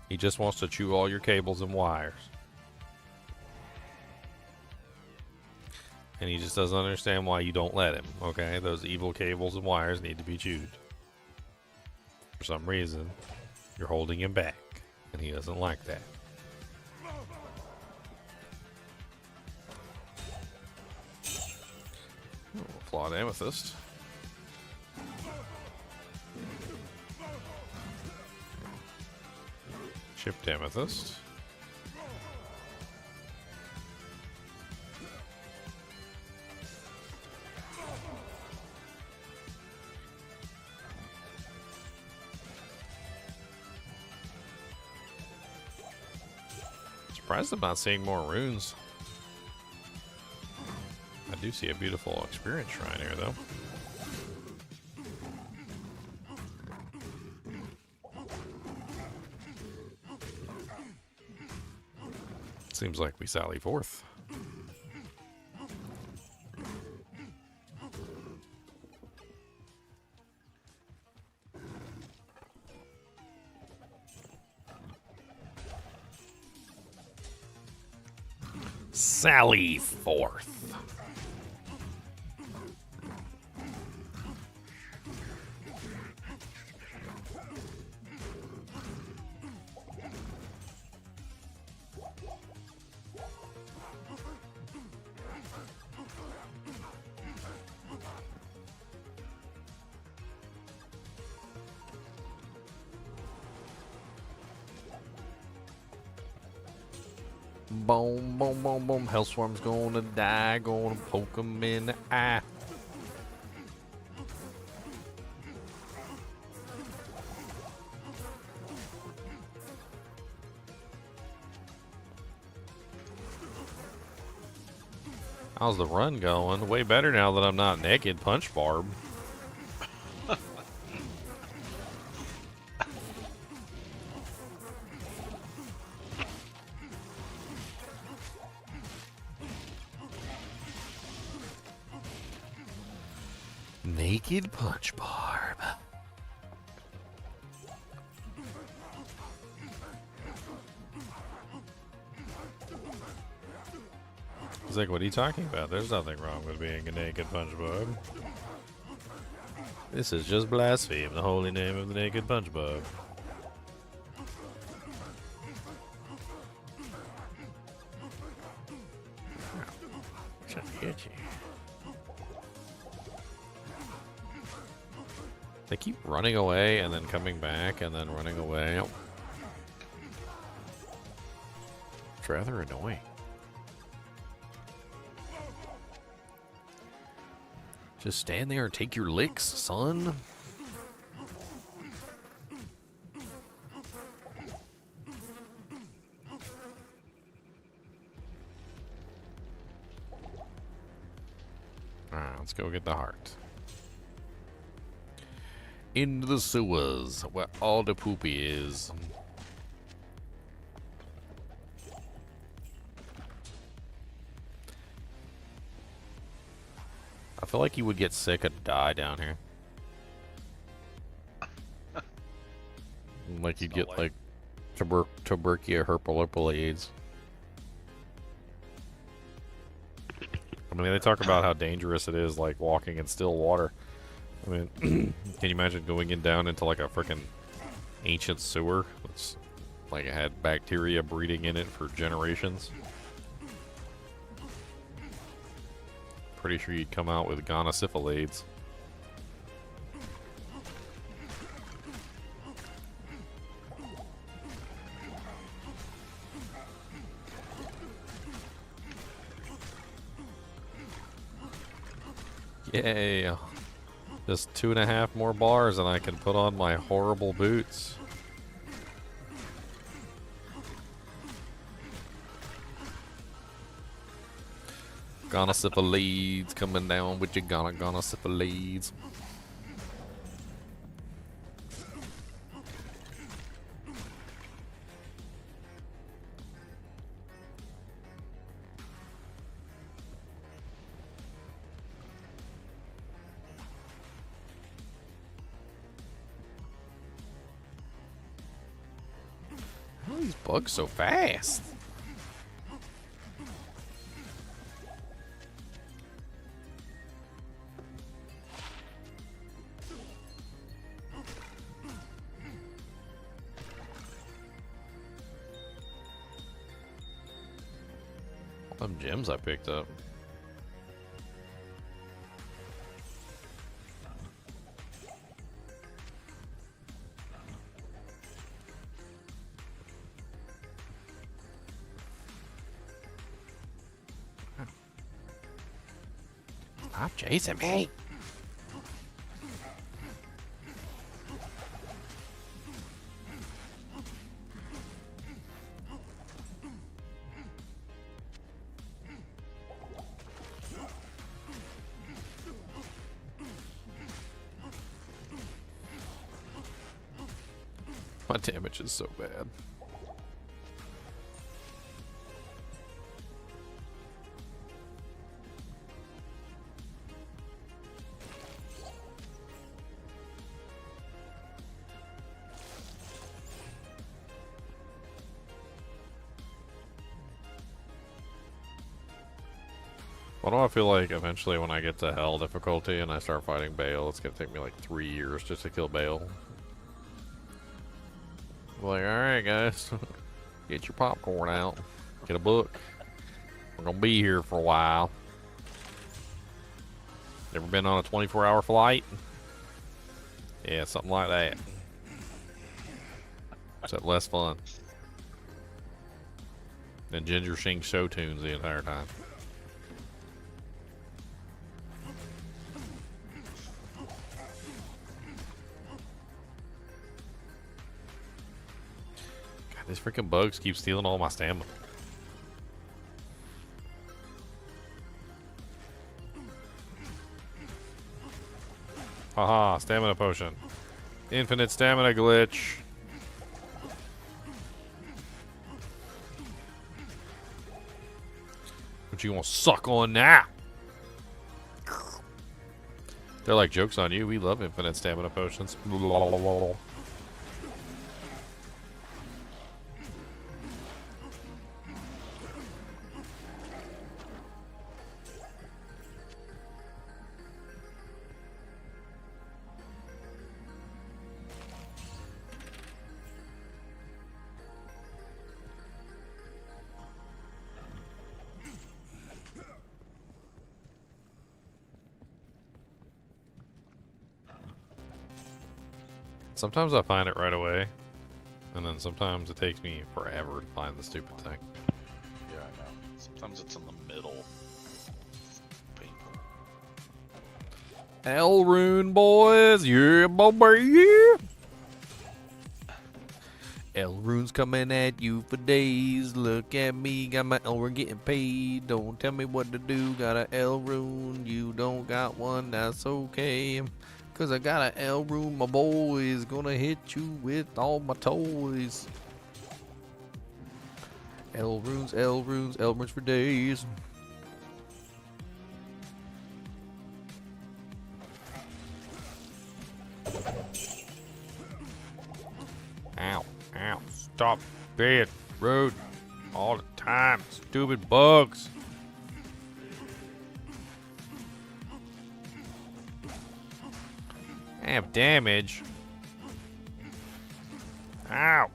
Speaker 1: He just wants to chew all your cables and wires. And he just doesn't understand why you don't let him, okay? Those evil cables and wires need to be chewed. For some reason, you're holding him back, and he doesn't like that. Oh, flawed amethyst. Chipped amethyst. Surprised I'm not seeing more runes. I do see a beautiful experience shrine here, though. Seems like we sally forth. Sally forth. Boom, boom, boom, boom. Hellswarm's gonna die. Gonna poke him in the eye. How's the run going? Way better now that I'm not naked. Punch Barb. Naked Punch Barb. He's like, what are you talking about? There's nothing wrong with being a naked Punch Barb. This is just blaspheme the holy name of the naked Punch Barb. Trying to hit you. They keep running away and then coming back and then running away. It's rather annoying. Just stand there and take your licks, son. Alright, let's go get the heart. Into the sewers, where all the poopy is. I feel like you would get sick and die down here. Like you'd get like tuberculosis AIDS. I mean, they talk about how dangerous it is, like walking in still water. I mean, can you imagine going down into like a freaking ancient sewer that's like it had bacteria breeding in it for generations? Pretty sure you'd come out with gonosyphilades. Yay. Just 2.5 more bars and I can put on my horrible boots. Gonosyphilades coming down with your gonosyphilades. How are these bugs so fast? All them gems I picked up. Stop chasing me. My damage is so bad. Why do I feel like eventually when I get to hell difficulty and I start fighting Bale, it's gonna take me like 3 years just to kill Bale? Like, alright guys, get your popcorn out, get a book. We're gonna be here for a while. Ever been on a 24-hour flight? Yeah, something like that. Except less fun. And Ginger sings show tunes the entire time. God, these freaking bugs keep stealing all my stamina. Haha, stamina potion. Infinite stamina glitch. What you gonna suck on now? They're like, joke's on you, we love infinite stamina potions. Sometimes I find it right away, and then sometimes it takes me forever to find the stupid thing.
Speaker 5: Yeah, I know. Sometimes it's in the middle. It's painful.
Speaker 1: Elrune boys, yeah, boy, yeah. Elrune's coming at you for days. Look at me, got my Elrune getting paid. Don't tell me what to do, got a Elrune. You don't got one, that's okay. Cause I got an Elrune, my boys. Gonna hit you with all my toys. Elrunes, Elrunes, Elrunes for days. Ow, ow, stop being rude all the time. Stupid bugs. Have damage. Ow.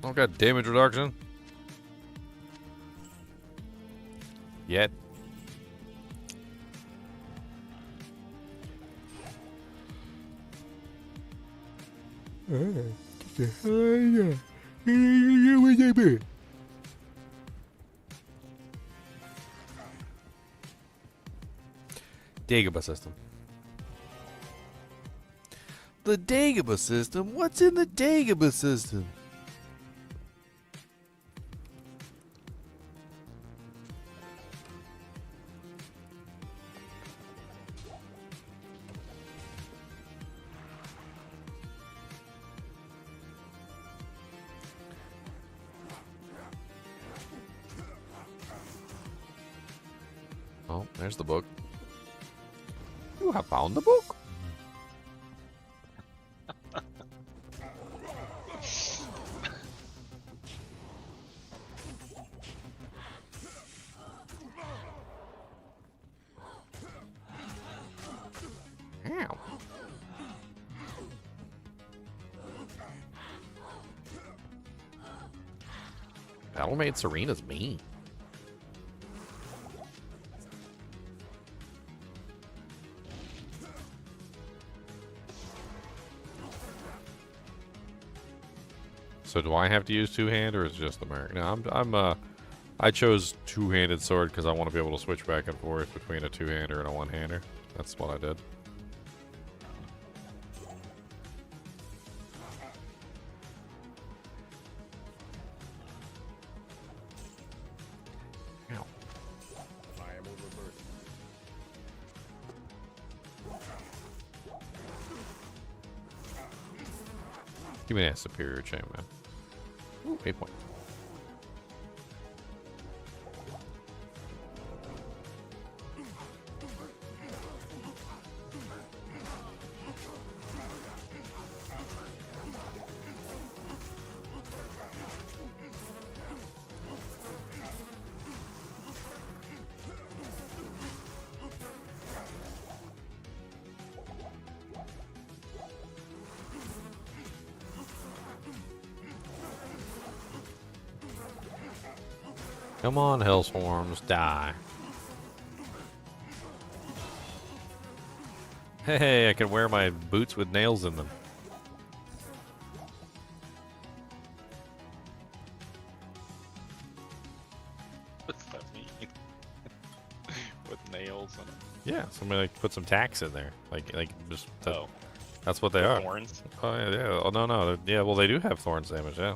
Speaker 1: Don't got damage reduction. Yet. Dagobah system. The Dagobah system? What's in the Dagobah system? Oh, there's the book. You have found the book. Ow. Battlemate Serena's mean. So do I have to use two-hand, or is it just the Merc? No, I chose two-handed sword because I want to be able to switch back and forth between a two-hander and a one-hander. That's what I did. Ow.
Speaker 2: I am overburdened.
Speaker 1: Give me that superior chain, man. Ooh, 8 point. Come on, Hellswarms, die. Hey, I can wear my boots with nails in them.
Speaker 5: What's that mean? With nails and
Speaker 1: Yeah, somebody like put some tacks in there, like just.
Speaker 5: oh,
Speaker 1: That's what they are.
Speaker 5: thorns.
Speaker 1: Oh yeah, yeah. Oh no. Yeah, well they do have thorns damage. Yeah.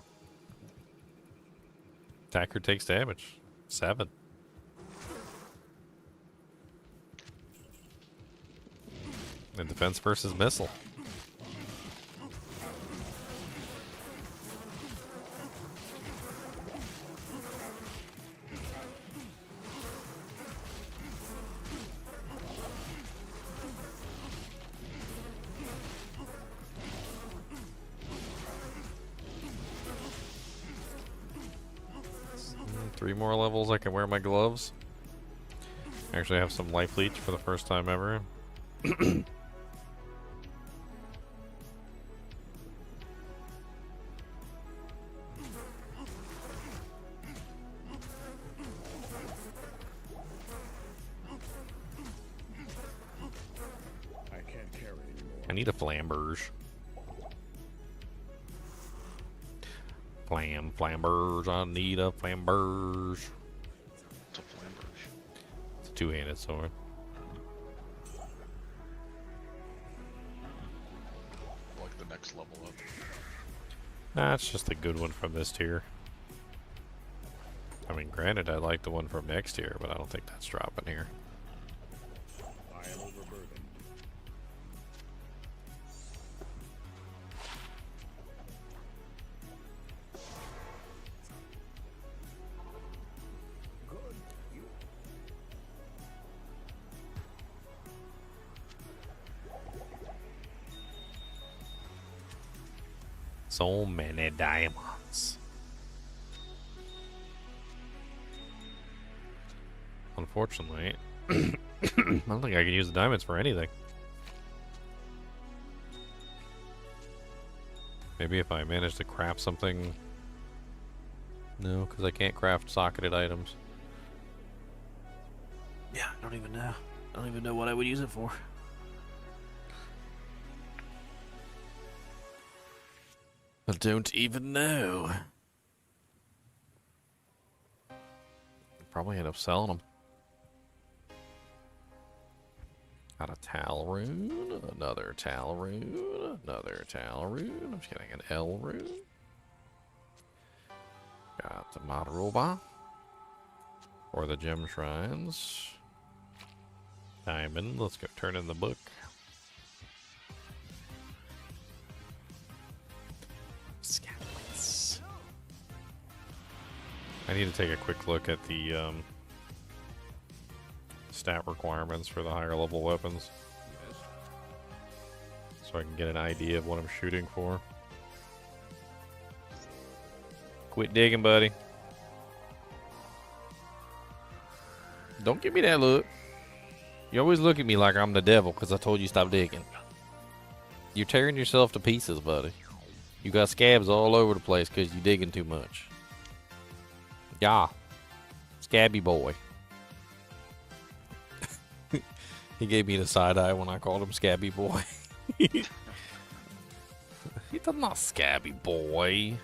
Speaker 1: Attacker takes damage. 7. And defense versus missile. Three more levels, I can wear my gloves. Actually, I have some life leech for the first time ever.
Speaker 2: I can't carry anymore.
Speaker 1: I need a flamberge. Flambers. I need a flamberge.
Speaker 5: It's a flamberge.
Speaker 1: It's a two-handed sword.
Speaker 5: Like the next level up.
Speaker 1: Nah, it's just a good one from this tier. I mean, granted, I like the one from next tier, but I don't think that's dropping here.
Speaker 2: I am overburdened.
Speaker 1: So many diamonds. Unfortunately, I don't think I can use the diamonds for anything. Maybe if I manage to craft something. No, because I can't craft socketed items.
Speaker 4: Yeah, I don't even know. I don't even know what I would use it for.
Speaker 1: I don't even know. Probably end up selling them. Got a Tal rune, another Tal rune, another Tal rune. I'm just getting an L rune. Got the Madroba. Or the gem shrines. Diamond. Let's go turn in the book. Scallops. I need to take a quick look at the stat requirements for the higher level weapons. So I can get an idea of what I'm shooting for. Quit digging, buddy. Don't give me that look. You always look at me like I'm the devil because I told you stop digging. You're tearing yourself to pieces, buddy. You got scabs all over the place because you're digging too much. Yeah. Scabby boy. He gave me the side eye when I called him Scabby Boy. He's not Scabby Boy.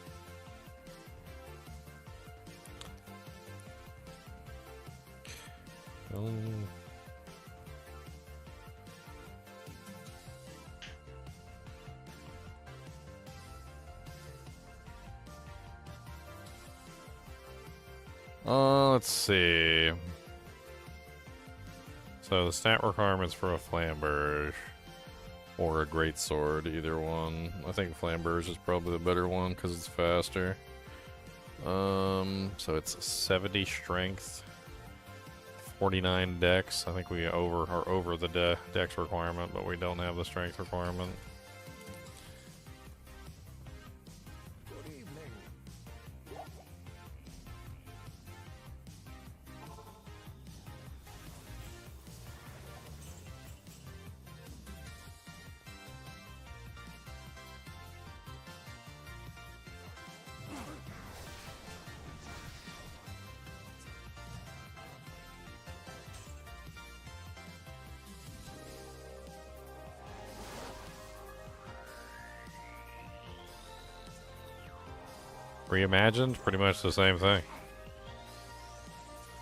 Speaker 1: Oh. Let's see. So the stat requirements for a flamberge or a greatsword, either one. I think flamberge is probably the better one because it's faster. So it's 70 strength, 49 dex. I think we are over the dex requirement, but we don't have the strength requirement.
Speaker 2: Good evening.
Speaker 1: Reimagined, pretty much the same thing.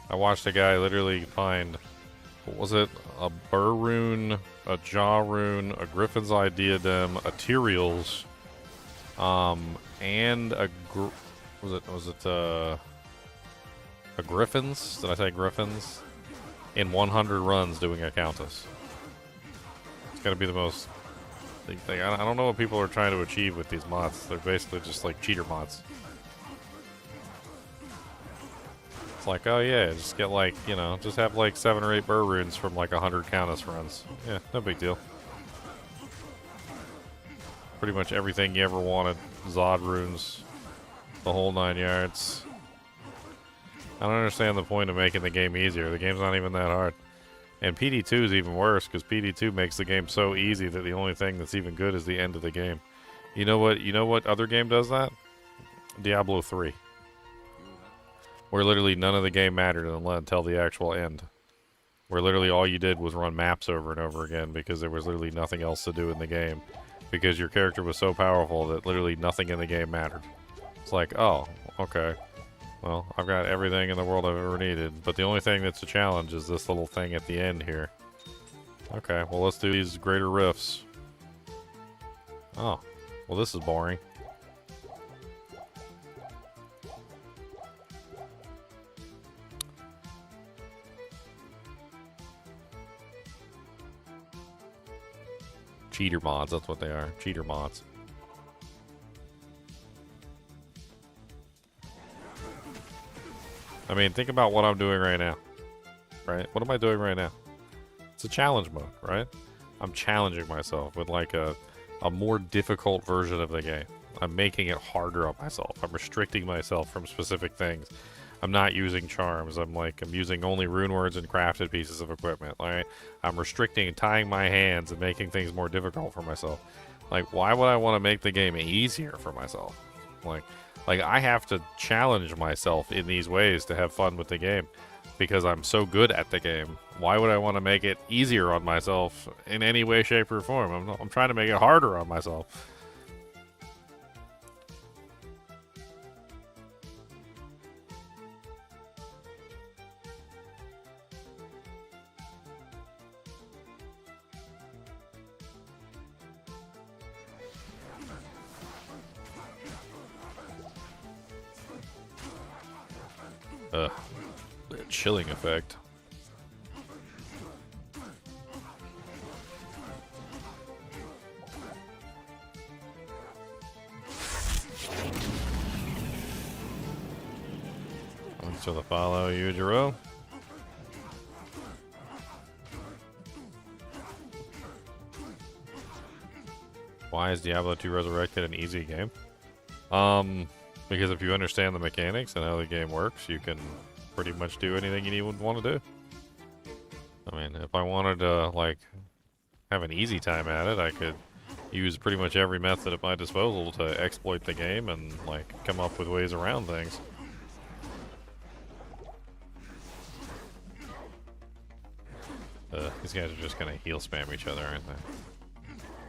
Speaker 1: I watched a guy literally find, what was it? A burr rune, a jaw rune, a Griffin's Eye diadem, a Tyriel's, and a a Griffin's? Did I say Griffin's? In 100 runs doing a Countess. It's gotta be the most thing. I don't know what people are trying to achieve with these mods. They're basically just like cheater mods. It's like, oh yeah, just get like, you know, just have like 7 or 8 burr runes from like 100 Countess runs. Yeah, no big deal. Pretty much everything you ever wanted. Zod runes. The whole 9 yards. I don't understand the point of making the game easier. The game's not even that hard. And PD2 is even worse, because PD2 makes the game so easy that the only thing that's even good is the end of the game. You know what other game does that? Diablo 3. Where literally none of the game mattered until the actual end. Where literally all you did was run maps over and over again because there was literally nothing else to do in the game. Because your character was so powerful that literally nothing in the game mattered. It's like, oh, okay. Well, I've got everything in the world I've ever needed. But the only thing that's a challenge is this little thing at the end here. Okay, well let's do these greater rifts. Oh, well this is boring. Cheater mods, that's what they are. Cheater mods. I mean, think about what I'm doing right now. Right? What am I doing right now? It's a challenge mode, right? I'm challenging myself with like a more difficult version of the game. I'm making it harder on myself. I'm restricting myself from specific things. I'm not using charms. I'm using only runewords and crafted pieces of equipment. Like, I'm restricting and tying my hands and making things more difficult for myself. Like, why would I want to make the game easier for myself? Like I have to challenge myself in these ways to have fun with the game because I'm so good at the game. Why would I want to make it easier on myself in any way, shape, or form? I'm trying to make it harder on myself. Ugh. The chilling effect. Thanks for the follow, Yujiro. Why is Diablo 2 Resurrected an easy game? Because if you understand the mechanics and how the game works, you can pretty much do anything you would want to do. I mean, if I wanted to, like, have an easy time at it, I could use pretty much every method at my disposal to exploit the game and, like, come up with ways around things. These guys are just gonna heal spam each other, aren't they?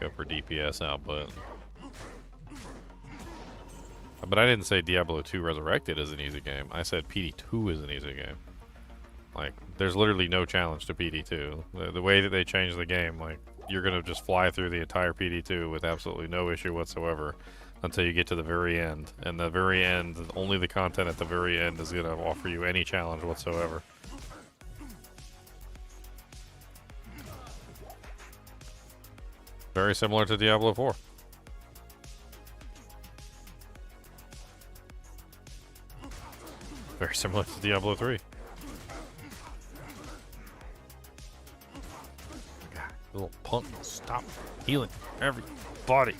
Speaker 1: Go for DPS output. But I didn't say Diablo 2 Resurrected is an easy game. I said PD2 is an easy game. Like, there's literally no challenge to PD2. The way that they change the game, like, you're gonna just fly through the entire PD2 with absolutely no issue whatsoever until you get to the very end. And the very end, only the content at the very end is gonna offer you any challenge whatsoever. Very similar to Diablo 4. Very similar to Diablo 3. God, little punk, stop healing everybody.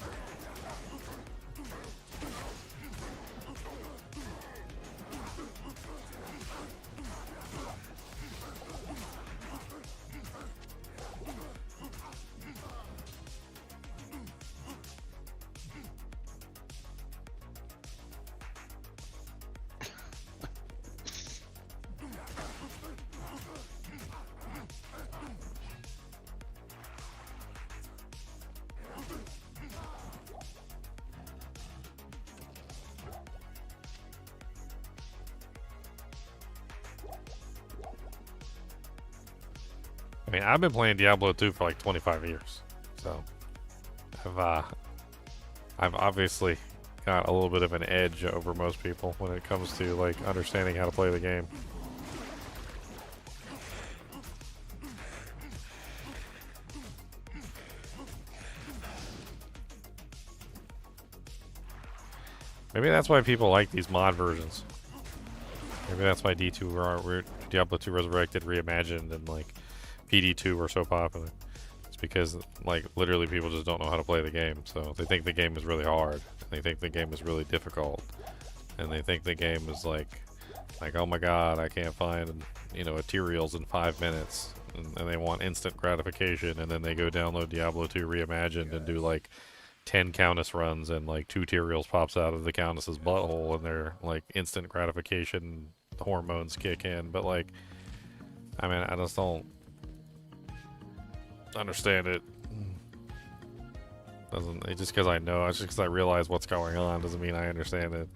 Speaker 1: mean, I've been playing Diablo 2 for like 25 years, so I've obviously got a little bit of an edge over most people when it comes to like understanding how to play the game. Maybe that's why people like these mod versions. Maybe that's why D2R, Diablo 2 Resurrected, Reimagined, and like PD2 were so popular. It's because like literally people just don't know how to play the game, so they think the game is really hard. And they think the game is really difficult, and they think the game is like oh my god, I can't find a Duriel's in 5 minutes, and they want instant gratification, and then they go download Diablo 2 Reimagined and do like 10 Countess runs, and like 2 Duriels pops out of the Countess's butthole, and they're like instant gratification hormones kick in. But like, I mean, I just don't understand it. Just because I know, just because I realize what's going on, doesn't mean I understand it.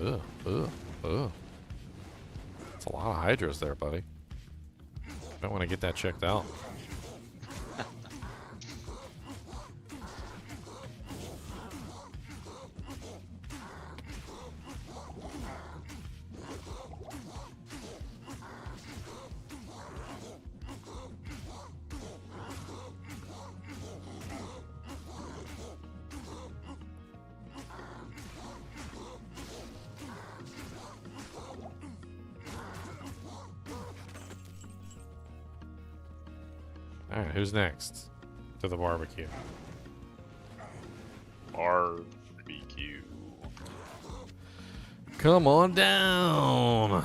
Speaker 1: Ugh, ugh, ugh. That's a lot of hydras there, buddy. Might want to get that checked out. Alright, who's next to the barbecue?
Speaker 5: Barbecue.
Speaker 1: Come on down!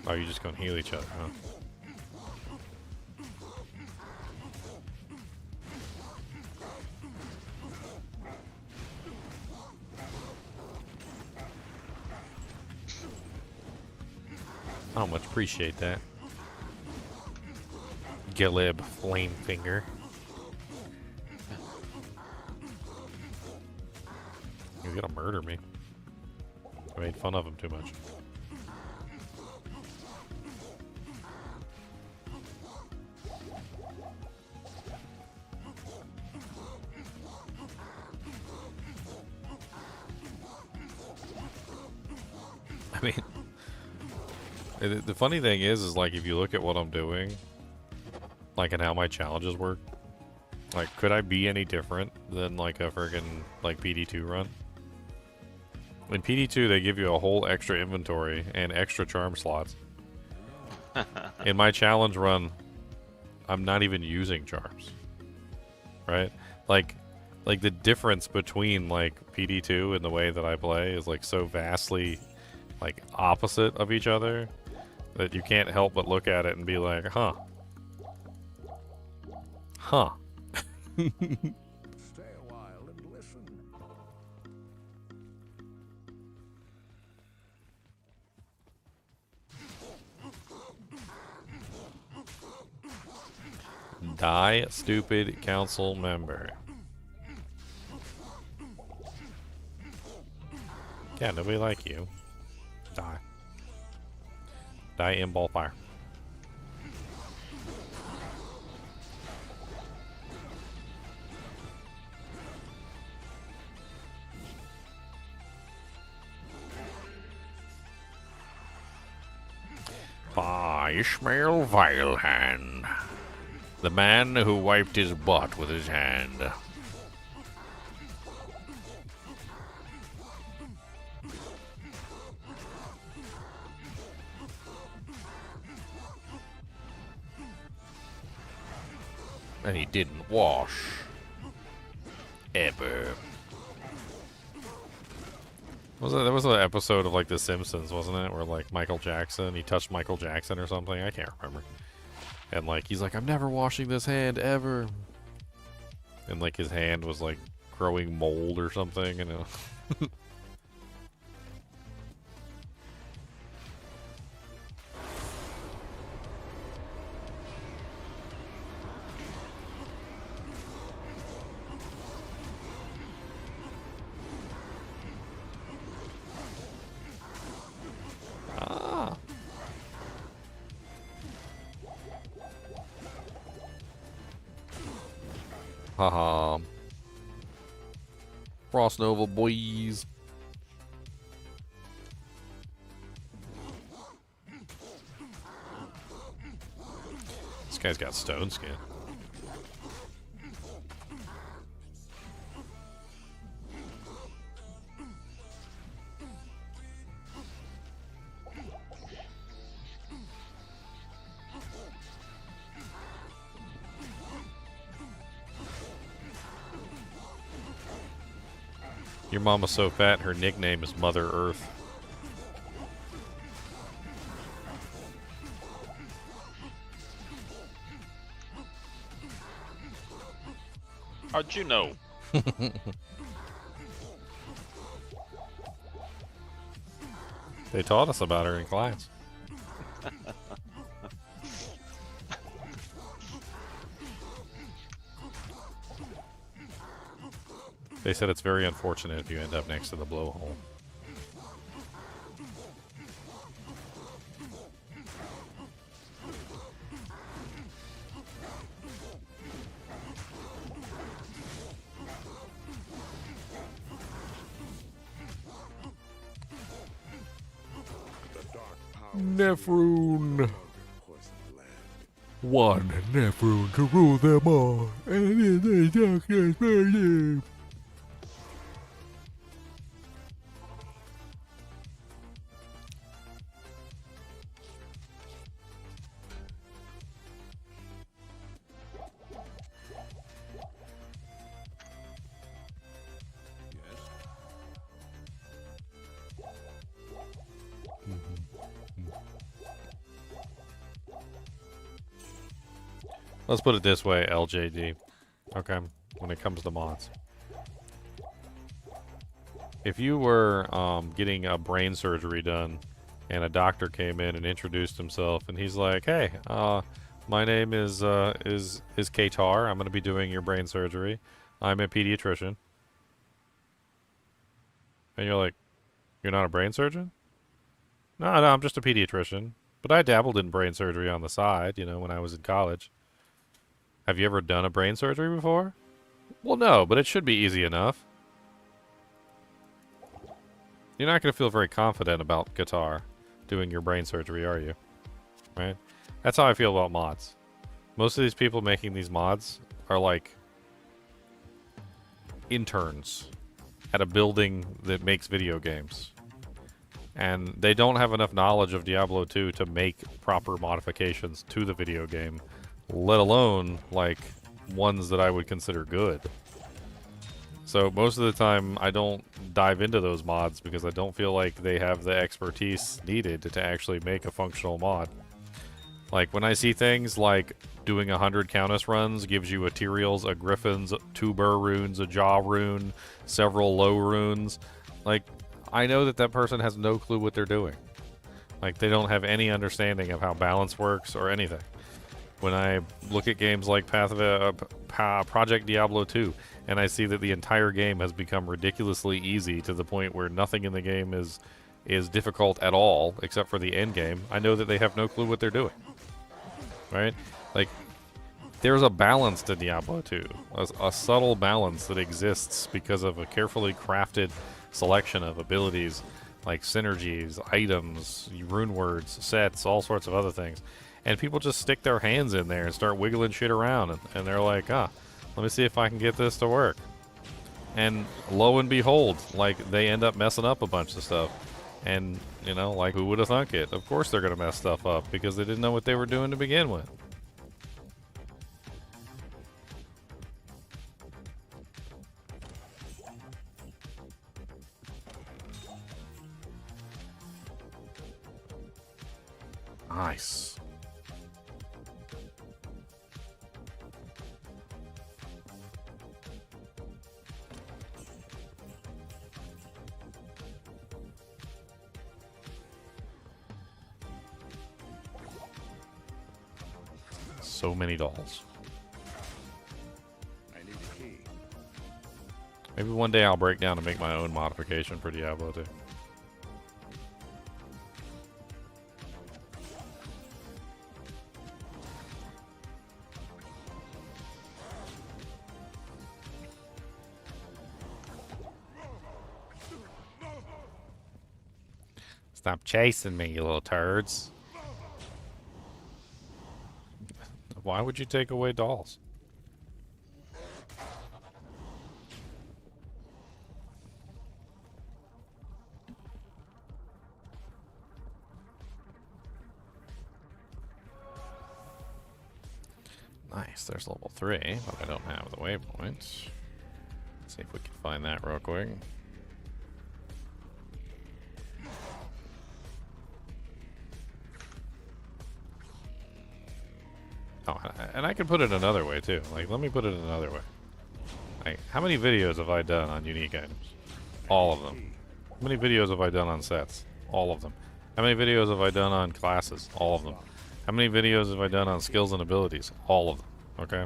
Speaker 1: Oh, you're just gonna heal each other, huh? I don't much appreciate that. Gilib Flamefinger. He's gonna murder me. I made fun of him too much. I mean, the funny thing is like if you look at what I'm doing, like and how my challenges work, like could I be any different than like a friggin' like PD2 run? In PD2 they give you a whole extra inventory and extra charm slots. In my challenge run, I'm not even using charms. Right? Like the difference between like PD2 and the way that I play is like so vastly like opposite of each other that you can't help but look at it and be like, huh. Huh.
Speaker 2: Stay a while and listen.
Speaker 1: Die, stupid council member. Yeah, nobody like you. Die. Die in ball fire. Ishmael Vilehand. The man who wiped his butt with his hand. And he didn't wash. Ever. There was an episode of like The Simpsons, wasn't it? Where like Michael Jackson, he touched Michael Jackson or something. I can't remember. And like he's like, I'm never washing this hand ever. And like his hand was like growing mold or something. And Haha. Frost Nova boys. This guy's got stone skin. Your mama's so fat, her nickname is Mother Earth.
Speaker 5: How'd you know?
Speaker 1: They taught us about her in class. They said it's very unfortunate if you end up next to the blowhole.
Speaker 2: The dark power
Speaker 1: Nephroon.
Speaker 2: poisoned land.
Speaker 1: One Nephroon to rule them all, and in the darkness burn them. Let's put it this way, LJD. Okay, when it comes to mods. If you were getting a brain surgery done, and a doctor came in and introduced himself, and he's like, "Hey, my name is Katar. I'm going to be doing your brain surgery. I'm a pediatrician." And you're like, "You're not a brain surgeon?" No, I'm just a pediatrician. But I dabbled in brain surgery on the side, you know, when I was in college. Have you ever done a brain surgery before? Well, no, but it should be easy enough. You're not going to feel very confident about guitar doing your brain surgery, are you? Right? That's how I feel about mods. Most of these people making these mods are like interns at a building that makes video games. And they don't have enough knowledge of Diablo 2 to make proper modifications to the video game, let alone like ones that I would consider good. So most of the time I don't dive into those mods because I don't feel like they have the expertise needed to actually make a functional mod. Like when I see things like doing 100 Countess runs gives you a Tyriel's, a Griffin's, 2 Burr runes, a Jaw rune, several low runes, like I know that that person has no clue what they're doing. Like they don't have any understanding of how balance works or anything. When I look at games like Project Diablo 2, and I see that the entire game has become ridiculously easy to the point where nothing in the game is difficult at all, except for the end game, I know that they have no clue what they're doing. Right? Like, there's a balance to Diablo 2, a subtle balance that exists because of a carefully crafted selection of abilities, like synergies, items, runewords, sets, all sorts of other things. And people just stick their hands in there and start wiggling shit around, and they're like, let me see if I can get this to work. And lo and behold, like, they end up messing up a bunch of stuff. And, you know, like, who would have thunk it? Of course they're going to mess stuff up, because they didn't know what they were doing to begin with. Nice. So many dolls.
Speaker 2: I need a key.
Speaker 1: Maybe one day I'll break down and make my own modification for Diablo 2. Stop chasing me, you little turds. Why would you take away dolls? Nice, there's level 3, but I don't have the waypoint. Let's see if we can find that real quick. Oh, and I can put it another way too. Like, let me put it another way. Like, how many videos have I done on unique items? All of them. How many videos have I done on sets? All of them. How many videos have I done on classes? All of them. How many videos have I done on skills and abilities? All of them. Okay.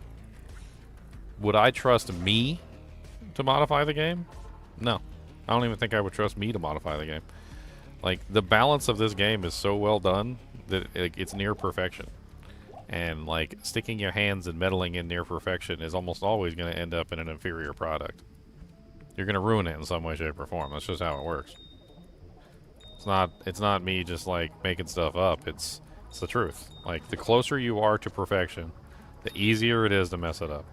Speaker 1: Would I trust me to modify the game? No. I don't even think I would trust me to modify the game. Like, the balance of this game is so well done that it's near perfection. And, like, sticking your hands and meddling in near perfection is almost always going to end up in an inferior product. You're going to ruin it in some way, shape, or form. That's just how it works. It's not me just, like, making stuff up. It's the truth. Like, the closer you are to perfection, the easier it is to mess it up.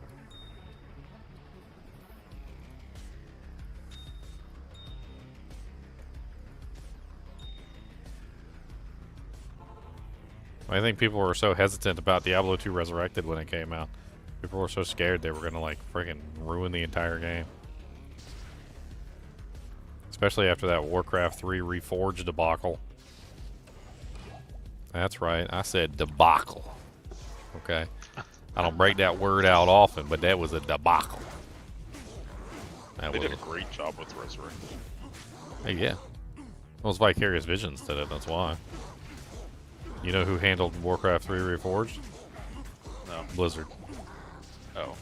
Speaker 1: I think people were so hesitant about Diablo 2 Resurrected when it came out. People were so scared they were going to, like, friggin' ruin the entire game. Especially after that Warcraft 3 Reforged debacle. That's right, I said debacle. Okay? I don't break that word out often, but that was a debacle.
Speaker 5: They did a great job with Resurrected.
Speaker 1: Hey, yeah. Well, it's Vicarious Visions did it, that's why. You know who handled Warcraft 3 Reforged?
Speaker 5: No.
Speaker 1: Blizzard.
Speaker 5: Oh.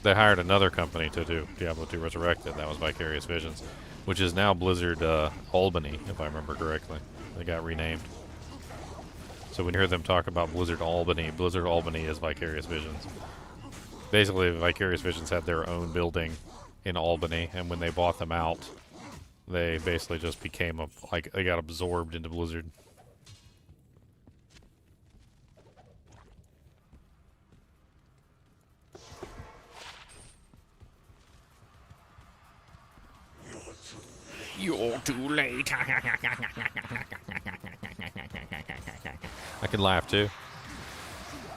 Speaker 1: They hired another company to do Diablo 2 Resurrected. That was Vicarious Visions, which is now Blizzard Albany, if I remember correctly. They got renamed. So when you hear them talk about Blizzard Albany is Vicarious Visions. Basically, Vicarious Visions had their own building in Albany, and when they bought them out, they basically just became they got absorbed into Blizzard. You're too late. I can laugh too.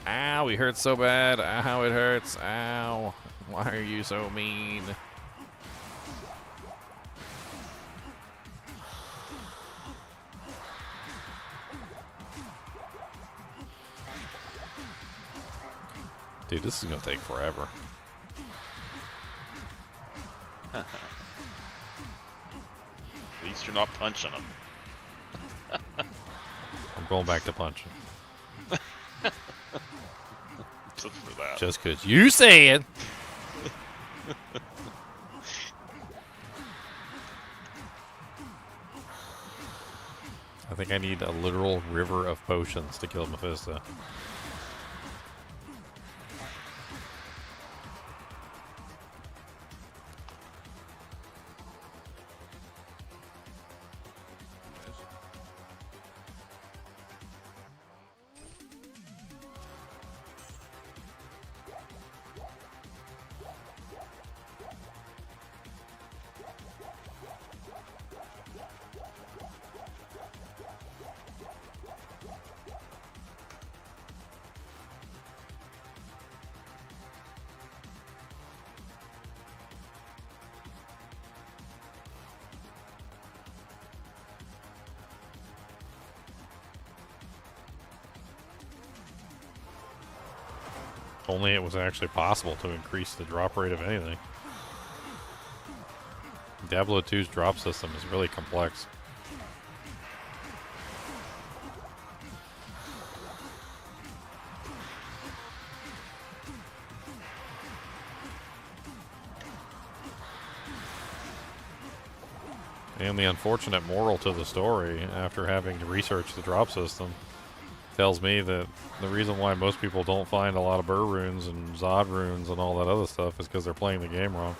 Speaker 1: Ow, he hurts so bad. Ow, it hurts. Ow. Why are you so mean? Dude, this is gonna take forever.
Speaker 5: At least you're not punching him.
Speaker 1: I'm going back to punching.
Speaker 5: Just for that.
Speaker 1: Just because you say it. I think I need a literal river of potions to kill Mephisto. Only it was actually possible to increase the drop rate of anything. Diablo 2's drop system is really complex. And the unfortunate moral to the story, after having to research the drop system, tells me that the reason why most people don't find a lot of Burr runes and Zod runes and all that other stuff is because they're playing the game wrong.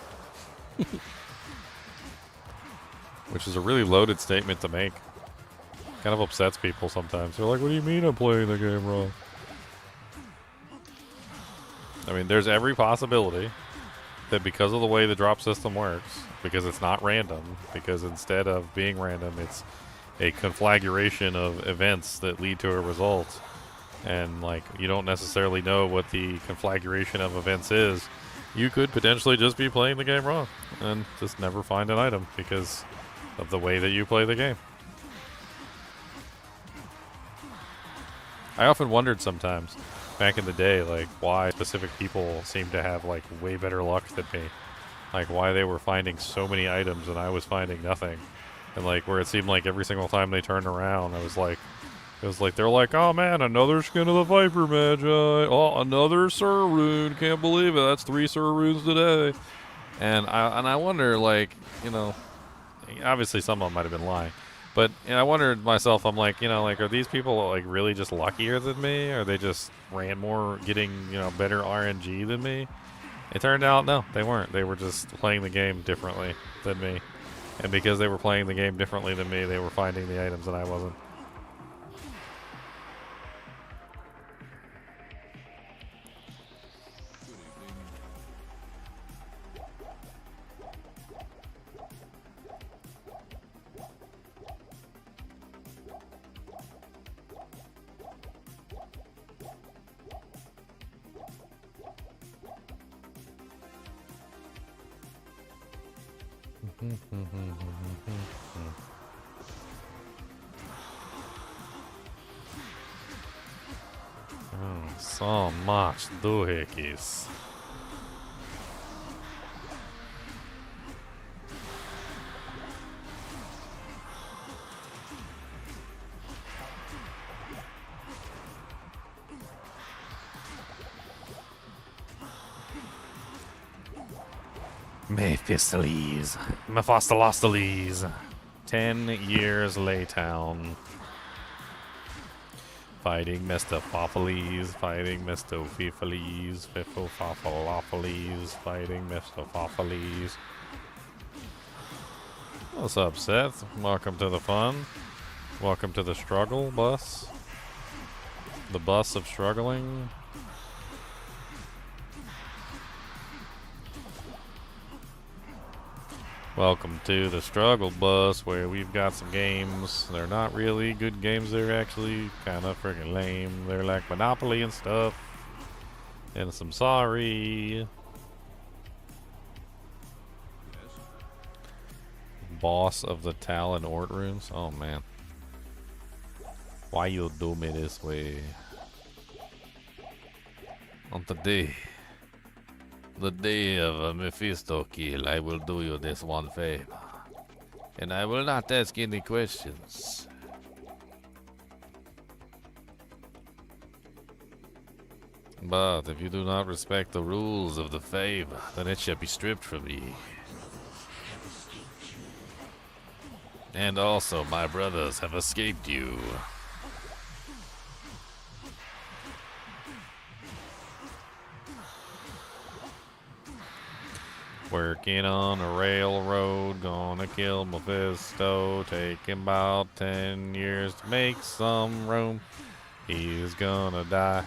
Speaker 1: which is a really loaded statement to make. Kind of upsets people sometimes. They're like, what do you mean I'm playing the game wrong? I mean, there's every possibility that because of the way the drop system works, because it's not random, because instead of being random, it's a conflagration of events that lead to a result, and like you don't necessarily know what the conflagration of events is, you could potentially just be playing the game wrong and just never find an item because of the way that you play the game. I often wondered sometimes, back in the day, like why specific people seem to have like way better luck than me. Like why they were finding so many items and I was finding nothing. And like where it seemed like every single time they turned around, it was like they're like, oh man, another skin of the Viper Magi. Oh, another Sur rune. Can't believe it. That's 3 Sur runes today. And I wonder, like, you know, obviously some of them might have been lying. But you know, I wondered myself, I'm like, you know, like, are these people like really just luckier than me? Or they just ran more, getting, you know, better RNG than me? It turned out, no, they weren't. They were just playing the game differently than me. And because they were playing the game differently than me, they were finding the items and I wasn't. So much doohickeys. Mephistopheles. 10 years Laytown. Fighting Mephistopheles, fighting Mephistopheles, Mephistopheles, fighting Mephistopheles. What's up, Seth? Welcome to the fun. Welcome to the struggle bus. The bus of struggling. Welcome to the struggle bus, where we've got some games. They're not really good games, they're actually kind of freaking lame. They're like Monopoly and stuff. And some sorry. Boss of the Talon Ort runes. Oh man. Why you do me this way? On the day of a Mephisto kill, I will do you this one favor. And I will not ask any questions. But if you do not respect the rules of the favor, then it shall be stripped from ye. And also, my brothers have escaped you. Working on a railroad, gonna kill Mephisto, taking about 10 years to make some room. He's gonna die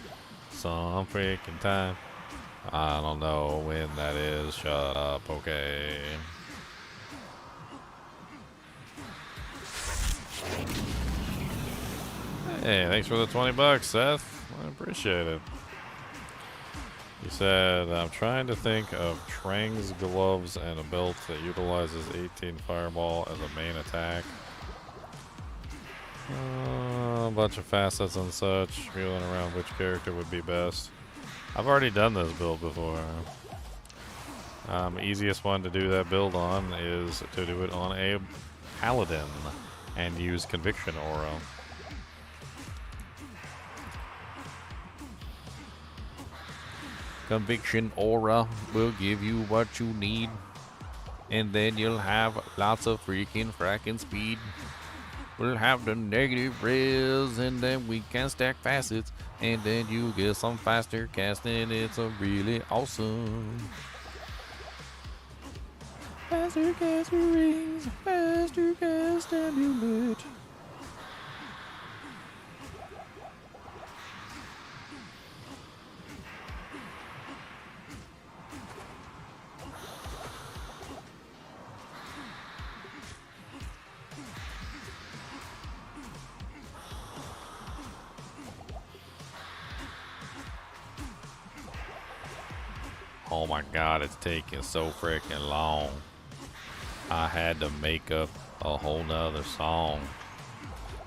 Speaker 1: some freaking time. I don't know when that is. Shut up, okay. Hey, thanks for the 20 bucks, Seth. I appreciate it. He said, I'm trying to think of Trang's gloves and a belt that utilizes 18 fireball as a main attack. A bunch of facets and such, feeling around which character would be best. I've already done this build before. Easiest one to do that build on is to do it on a Paladin and use Conviction Aura. Conviction Aura will give you what you need, and then you'll have lots of fracking speed. We'll have the negative res, and then we can stack facets, and then you get some faster casting. It's a really awesome. Faster caster rings, faster cast amulet. Oh my god, it's taking so freaking long. I had to make up a whole nother song.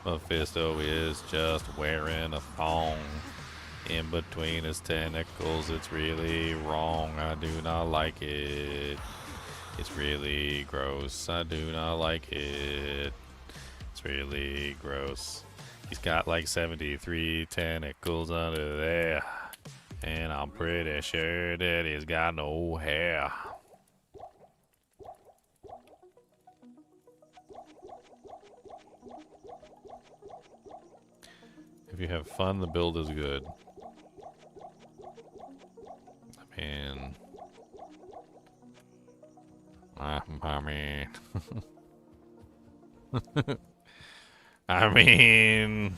Speaker 1: Mephisto is just wearing a thong. In between his tentacles, it's really wrong. I do not like it. It's really gross. I do not like it. It's really gross. He's got like 73 tentacles under there. And I'm pretty sure that he's got no hair. If you have fun, the build is good. I mean... I mean... I mean...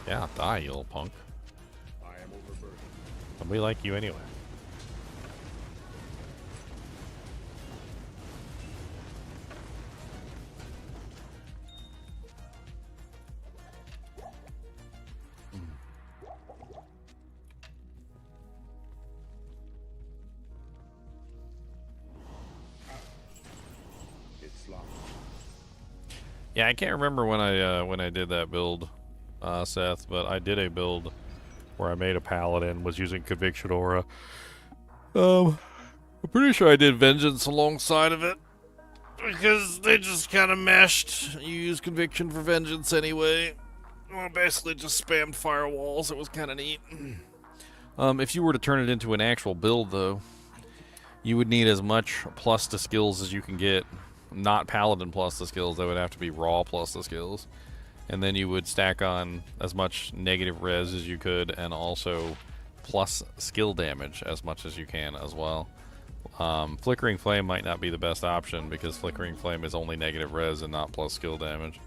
Speaker 1: Yeah, die, you little punk.
Speaker 2: I am overburdened.
Speaker 1: And we like you anyway.
Speaker 2: It's locked.
Speaker 1: Yeah, I can't remember when I did that build, Seth, but I did a build where I made a Paladin, was using Conviction Aura. I'm pretty sure I did Vengeance alongside of it, because they just kind of meshed. You use Conviction for Vengeance anyway. Well, basically just spammed firewalls. It was kind of neat. If you were to turn it into an actual build, though, you would need as much plus to skills as you can get. Not Paladin plus the skills, that would have to be raw plus the skills. And then you would stack on as much negative res as you could, and also plus skill damage as much as you can as well. Flickering Flame might not be the best option, because Flickering Flame is only negative res and not plus skill damage.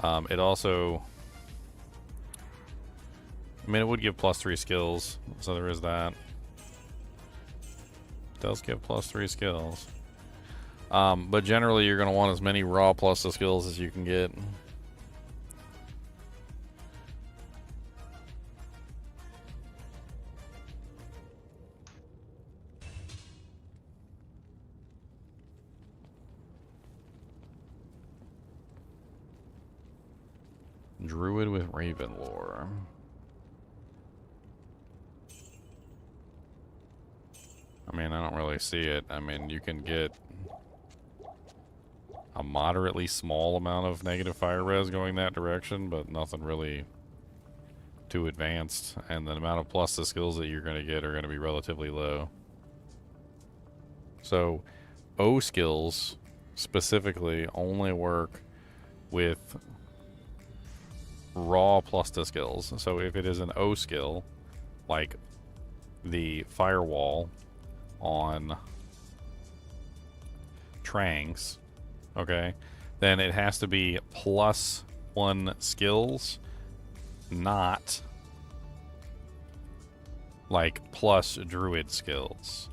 Speaker 1: It also... I mean, it would give plus 3 skills, so there is that. It does give plus 3 skills. But generally, you're going to want as many raw plus the skills as you can get. Druid with Raven Lore. I mean, I don't really see it. I mean, you can get a moderately small amount of negative fire res going that direction, but nothing really too advanced. And the amount of plus the skills that you're going to get are going to be relatively low. So, O skills specifically only work with raw plus the skills. So if it is an O skill, like the firewall on Trangs, okay, then it has to be plus 1 skills, not like plus druid skills.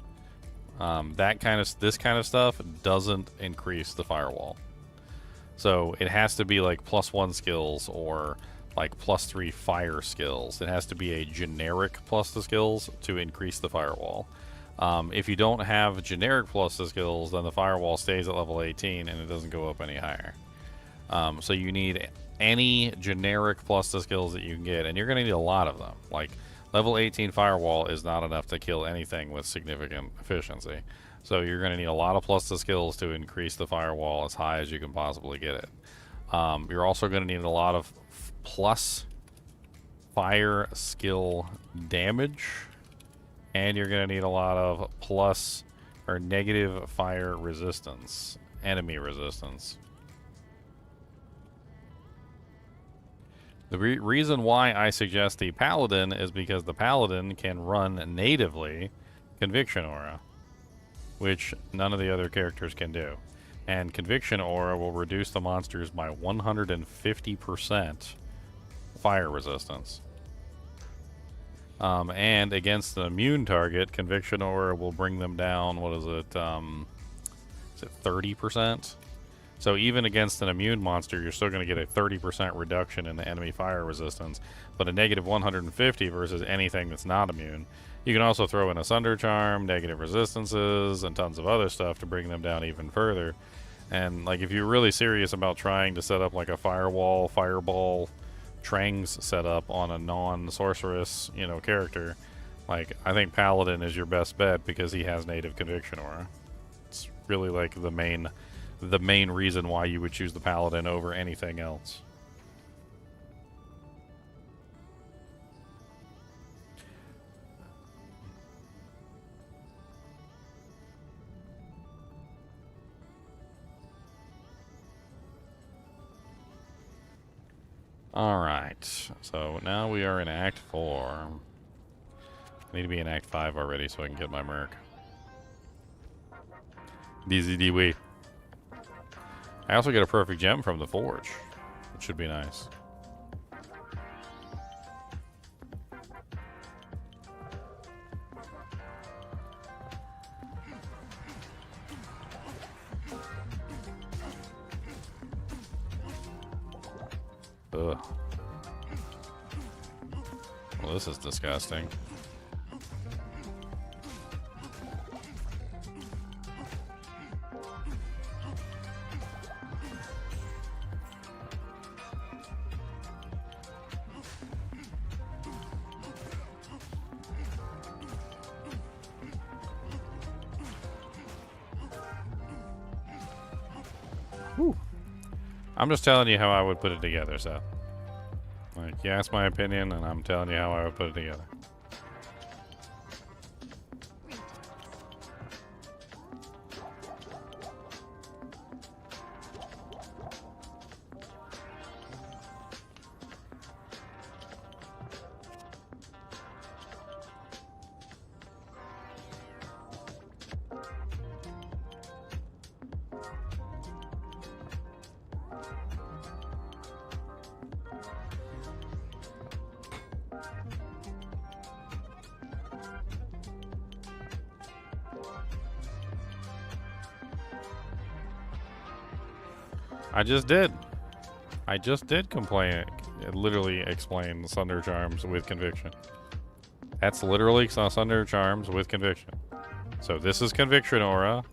Speaker 1: This kind of stuff doesn't increase the firewall. So it has to be like plus 1 skills or like plus 3 fire skills. It has to be a generic plus the skills to increase the firewall. If you don't have generic plus the skills, then the firewall stays at level 18 and it doesn't go up any higher. So you need any generic plus the skills that you can get, and you're going to need a lot of them. Like level 18 firewall is not enough to kill anything with significant efficiency. So you're going to need a lot of plus the skills to increase the firewall as high as you can possibly get it. You're also going to need a lot of plus fire skill damage, and you're going to need a lot of plus or negative fire resistance, enemy resistance. The reason why I suggest the Paladin is because the Paladin can run natively Conviction Aura, which none of the other characters can do. And Conviction Aura will reduce the monsters by 150% fire resistance. And against the immune target, Conviction Aura will bring them down, what is it 30%? So even against an immune monster, you're still going to get a 30% reduction in the enemy fire resistance, but a negative 150 versus anything that's not immune. You can also throw in a Sunder Charm, negative resistances, and tons of other stuff to bring them down even further. And like, if you're really serious about trying to set up like a firewall, fireball, Trangs setup on a non-sorceress, you know, character, like, I think Paladin is your best bet because he has native Conviction Aura. It's really like the main reason why you would choose the Paladin over anything else. Alright, so now we are in Act 4. I need to be in Act 5 already so I can get my merc. DZDW. I also get a perfect gem from the forge, which should be nice. Ugh. Well, this is disgusting. Whew. I'm just telling you how I would put it together, so. Like, you asked my opinion, and I'm telling you how I would put it together. I just did. I just did complain. Literally explain Sunder Charms with Conviction. That's literally Sunder Charms with Conviction. So this is Conviction Aura,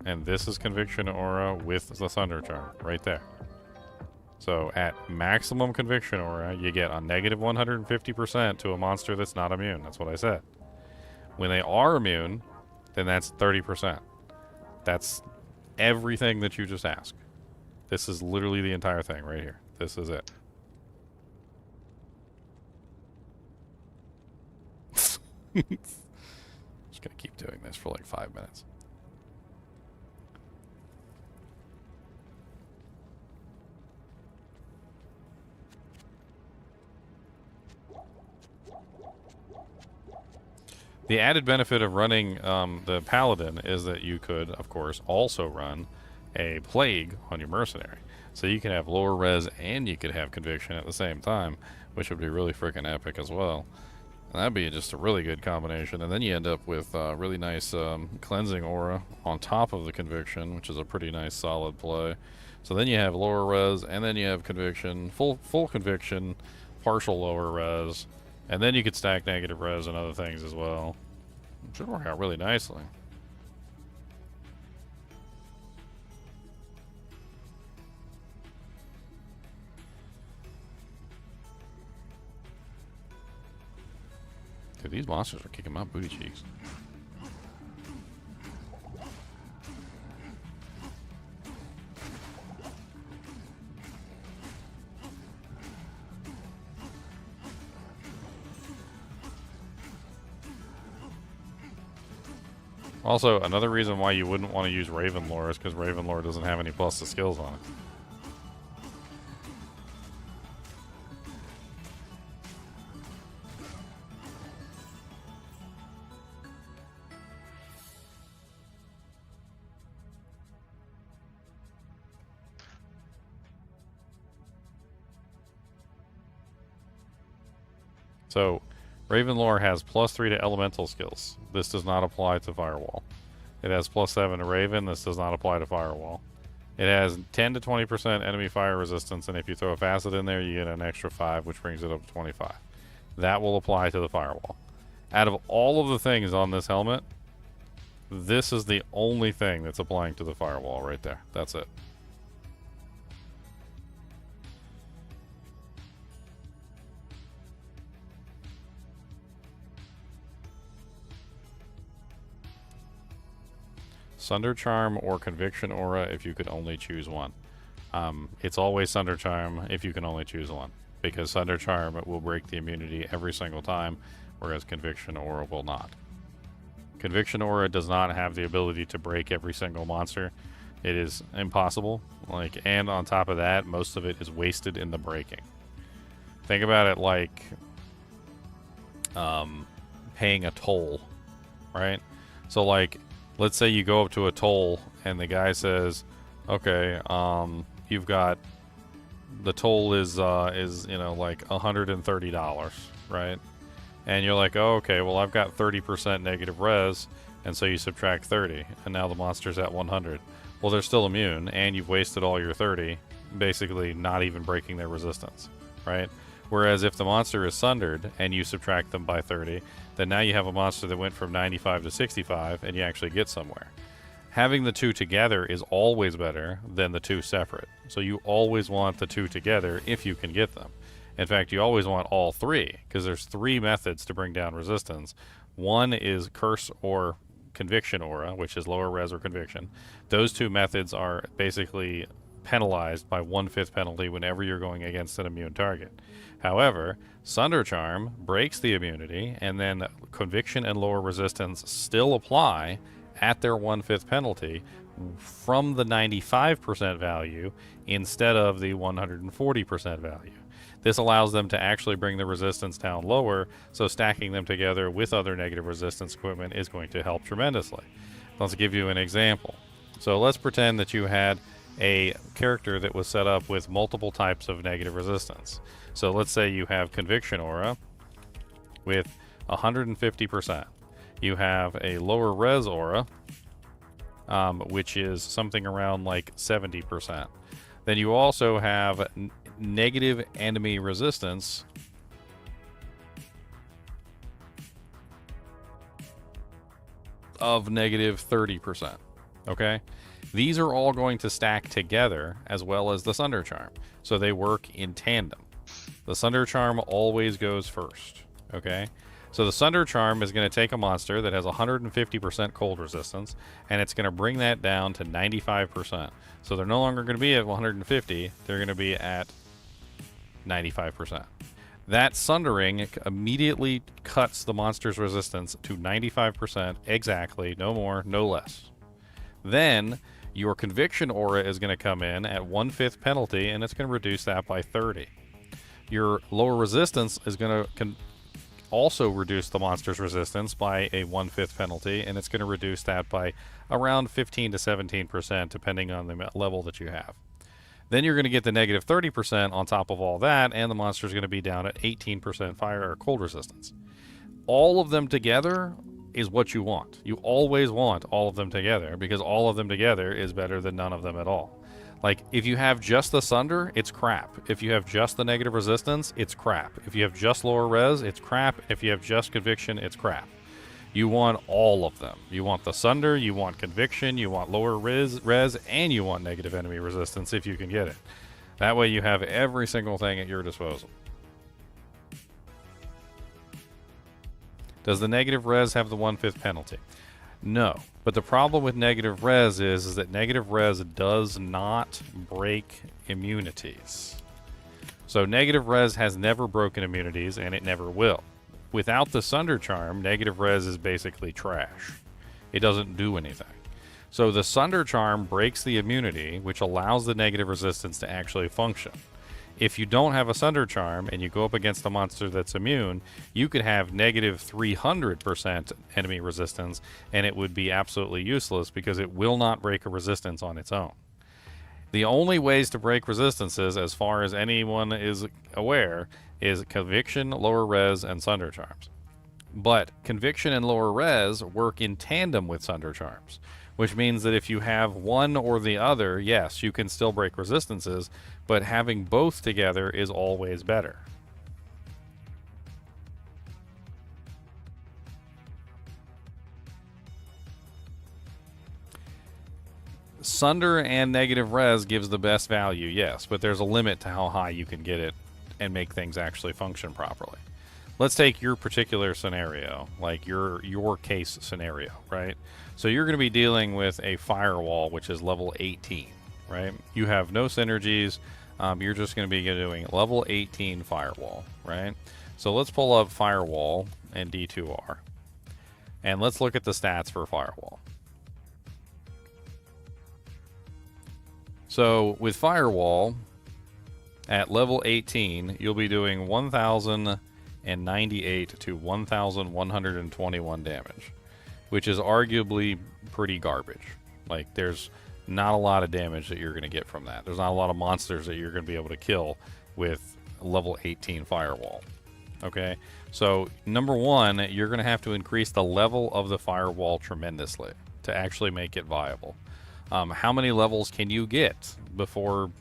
Speaker 1: and this is Conviction Aura with the Sunder Charm right there. So at maximum Conviction Aura, you get a negative 150% to a monster that's not immune. That's what I said. When they are immune, then that's 30%. That's everything that you just asked. This is literally the entire thing right here. This is it. Just gonna keep doing this for like 5 minutes. The added benefit of running the Paladin is that you could, of course, also run a Plague on your Mercenary. So you can have lower res and you could have Conviction at the same time, which would be really freaking epic as well. And that'd be just a really good combination. And then you end up with really nice Cleansing Aura on top of the Conviction, which is a pretty nice solid play. So then you have lower res, and then you have Conviction, full Conviction, partial lower res, and then you could stack negative res and other things as well. It should work out really nicely. Dude, these monsters are kicking my booty cheeks. Also, another reason why you wouldn't want to use Ravenlore is because Ravenlore doesn't have any plus to skills on it. So, Ravenlore has +3 to elemental skills. This does not apply to Firewall. It has +7 to Raven. This does not apply to Firewall. It has 10 to 20% enemy fire resistance, and if you throw a facet in there, you get an extra 5, which brings it up to 25. That will apply to the Firewall. Out of all of the things on this helmet, this is the only thing that's applying to the Firewall right there. That's it. Sunder Charm or Conviction Aura if you could only choose one. It's always Sunder Charm if you can only choose one, because Sunder Charm will break the immunity every single time, whereas Conviction Aura will not. Conviction Aura does not have the ability to break every single monster. It is impossible. And on top of that, most of it is wasted in the breaking. Think about it like paying a toll, right? So let's say you go up to a toll and the guy says, okay, you've got, the toll is like $130, right? And you're like, oh, okay, well, I've got 30% negative res, and so you subtract 30, and now the monster's at 100. Well, they're still immune, and you've wasted all your 30, basically not even breaking their resistance, right? Whereas if the monster is sundered and you subtract them by 30, then now you have a monster that went from 95 to 65 and you actually get somewhere. Having the two together is always better than the two separate. So you always want the two together if you can get them. In fact, you always want all three, because there's 3 methods to bring down resistance. One is Curse or Conviction Aura, which is lower res or conviction. Those 2 methods are basically penalized by 1/5 penalty whenever you're going against an immune target. However, Sunder Charm breaks the immunity, and then Conviction and lower resistance still apply at their 1/5 penalty from the 95% value instead of the 140% value. This allows them to actually bring the resistance down lower, so stacking them together with other negative resistance equipment is going to help tremendously. Let's give you an example. So let's pretend that you had a character that was set up with multiple types of negative resistance. So let's say you have Conviction Aura with 150%. You have a lower res aura, which is something around like 70%. Then you also have negative enemy resistance of negative 30%. Okay? These are all going to stack together as well as the Sunder Charm. So they work in tandem. The Sunder Charm always goes first. Okay? So the Sunder Charm is going to take a monster that has 150% cold resistance, and it's going to bring that down to 95%. So they're no longer going to be at 150, they're going to be at 95%. That sundering immediately cuts the monster's resistance to 95% exactly, no more, no less. Then your Conviction Aura is going to come in at 1/5 penalty, and it's going to reduce that by 30. Your lower resistance is going to also reduce the monster's resistance by a 1/5 penalty, and it's going to reduce that by around 15 to 17% depending on the level that you have. Then you're going to get the negative 30% on top of all that, and the monster is going to be down at 18% fire or cold resistance. All of them together is what you want. You always want all of them together, because all of them together is better than none of them at all. Like, if you have just the Sunder, it's crap. If you have just the negative resistance, it's crap. If you have just lower res, it's crap. If you have just Conviction, it's crap. You want all of them. You want the Sunder, you want Conviction, you want lower res, and you want negative enemy resistance if you can get it. That way you have every single thing at your disposal. Does the negative res have the 1/5 penalty? No. But the problem with negative res is that negative res does not break immunities. So negative res has never broken immunities, and it never will. Without the Sunder Charm, negative res is basically trash. It doesn't do anything. So the Sunder Charm breaks the immunity, which allows the negative resistance to actually function. If you don't have a Sunder Charm and you go up against a monster that's immune, you could have negative 300% enemy resistance, and it would be absolutely useless because it will not break a resistance on its own. The only ways to break resistances, as far as anyone is aware, is Conviction, Lower Res, and Sunder Charms. But Conviction and Lower Res work in tandem with Sunder Charms, which means that if you have one or the other, yes, you can still break resistances, but having both together is always better. Sunder and negative res gives the best value, yes, but there's a limit to how high you can get it and make things actually function properly. Let's take your particular scenario, like your case scenario, right? So you're going to be dealing with a firewall, which is level 18, right? You have no synergies. You're just going to be doing level 18 firewall, right? So let's pull up firewall and D2R, and let's look at the stats for firewall. So with firewall at level 18, you'll be doing 1,098 to 1,121 damage, which is arguably pretty garbage. Like, there's not a lot of damage that you're going to get from that. There's not a lot of monsters that you're going to be able to kill with level 18 firewall. Okay, so number one, you're going to have to increase the level of the firewall tremendously to actually make it viable. How many levels can you get before,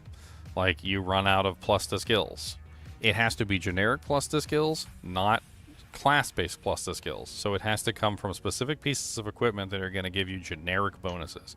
Speaker 1: like, you run out of plus to skills? It has to be generic plus to skills, not class-based plus to skills. So it has to come from specific pieces of equipment that are going to give you generic bonuses.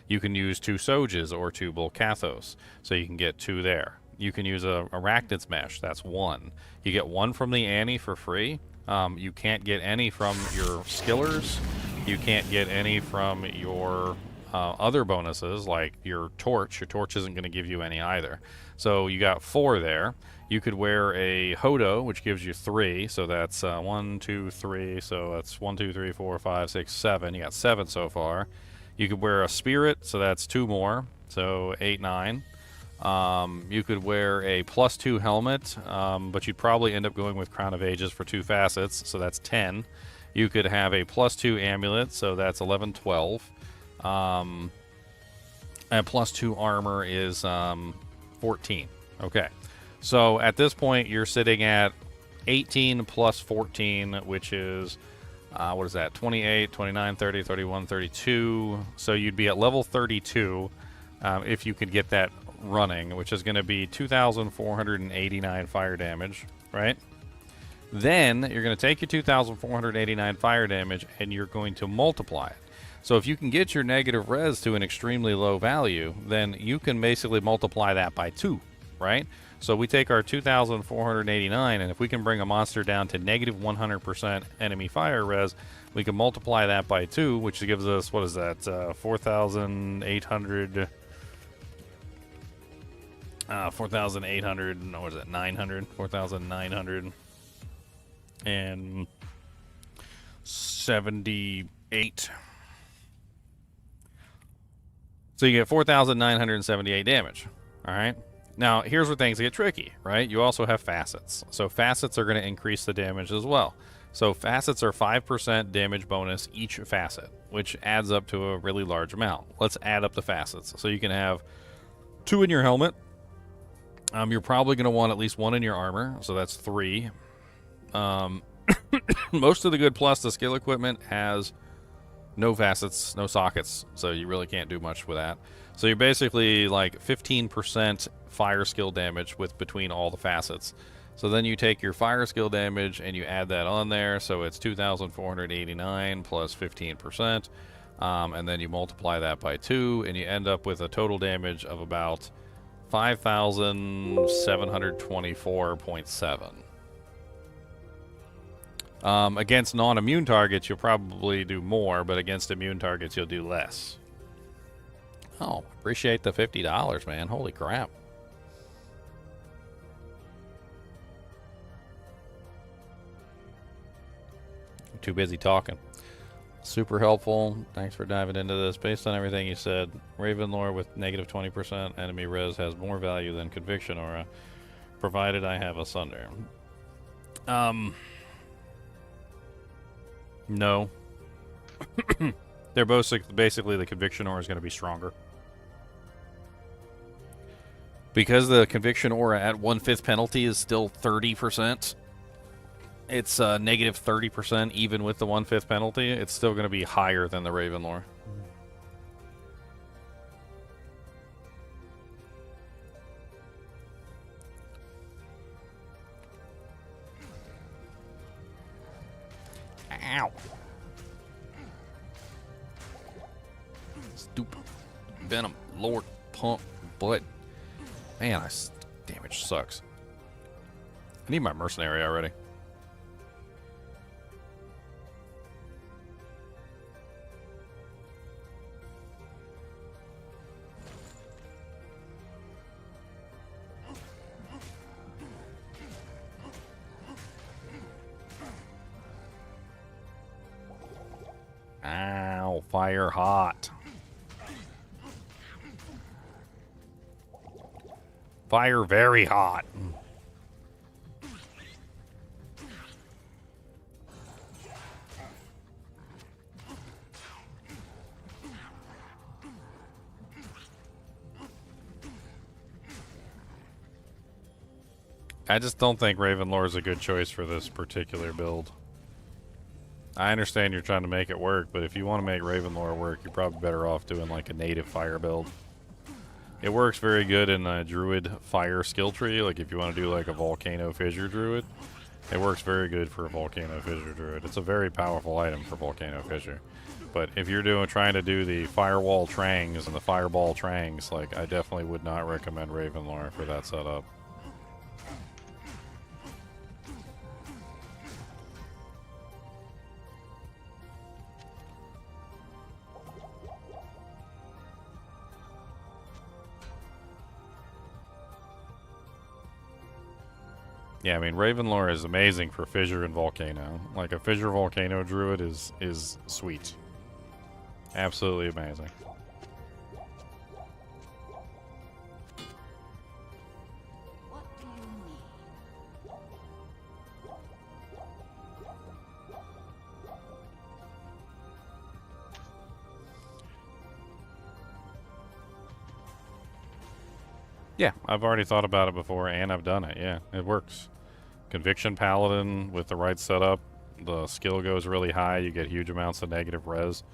Speaker 1: You can use 2 Soges or 2 Bolcathos, so you can get 2 there. You can use a Arachnid's Mesh, that's 1. You get 1 from the Annie for free. You can't get any from your skillers. You can't get any from your other bonuses, like your torch. Your torch isn't going to give you any either. So you got 4 there. You could wear a Hodo, which gives you 3. So that's 1, 2, 3. So that's 1, 2, 3, 4, 5, 6, 7. You got 7 so far. You could wear a Spirit, so that's 2 more. So 8, 9. You could wear a +2 helmet, but you'd probably end up going with Crown of Ages for 2 facets, so that's 10. You could have a +2 amulet, so that's 11, 12. And +2 armor is 14. Okay, so at this point you're sitting at 18 plus 14, which is what is that, 28, 29, 30, 31, 32. So you'd be at level 32 if you could get that running, which is going to be 2,489 fire damage, right? Then you're going to take your 2,489 fire damage and you're going to multiply it. So if you can get your negative res to an extremely low value, then you can basically multiply that by 2, right? So we take our 2,489, and if we can bring a monster down to negative 100% enemy fire res, we can multiply that by 2, which gives us, what is that, 4,800... 4,800, no, what is it, 900? 4,978. So you get 4,978 damage. All right. Now, here's where things get tricky, right? You also have facets. So facets are going to increase the damage as well. So facets are 5% damage bonus each facet, which adds up to a really large amount. Let's add up the facets. So you can have 2 in your helmet. You're probably going to want at least 1 in your armor, so that's 3. Most of the good plus the skill equipment has no facets, no sockets, so you really can't do much with that. So you're basically like 15% fire skill damage with between all the facets. So then you take your fire skill damage and you add that on there, so it's 2,489 plus 15%, and then you multiply that by 2, and you end up with a total damage of about 5,724.7. Against non-immune targets, you'll probably do more, but against immune targets, you'll do less. Oh, appreciate the $50, man. Holy crap. I'm too busy talking. Super helpful. Thanks for diving into this. Based on everything you said, Raven lore with negative 20% enemy res has more value than Conviction Aura, provided I have a Sunder. No. They're both basically the Conviction Aura is going to be stronger. Because the Conviction Aura at 1/5 penalty is still 30%. It's negative 30% even with the 1/5 penalty. It's still going to be higher than the Raven lore. Ow. Stupid venom, lord, pump, butt. Man, damage sucks. I need my mercenary already. Ow, fire hot. Fire very hot. I just don't think Ravenlore is a good choice for this particular build. I understand you're trying to make it work, but if you want to make Ravenlore work, you're probably better off doing like a native fire build. It works very good in a Druid fire skill tree, like if you want to do like a Volcano Fissure Druid. It works very good for a Volcano Fissure Druid. It's a very powerful item for Volcano Fissure. But if you're trying to do the Firewall Trangs and the Fireball Trangs, like I definitely would not recommend Ravenlore for that setup. Yeah, I mean, Ravenlore is amazing for Fissure and Volcano. Like, a Fissure Volcano Druid is sweet. Absolutely amazing.
Speaker 6: What do you need?
Speaker 1: Yeah, I've already thought about it before, and I've done it. Yeah, it works. Conviction Paladin with the right setup, the skill goes really high. You get huge amounts of negative res.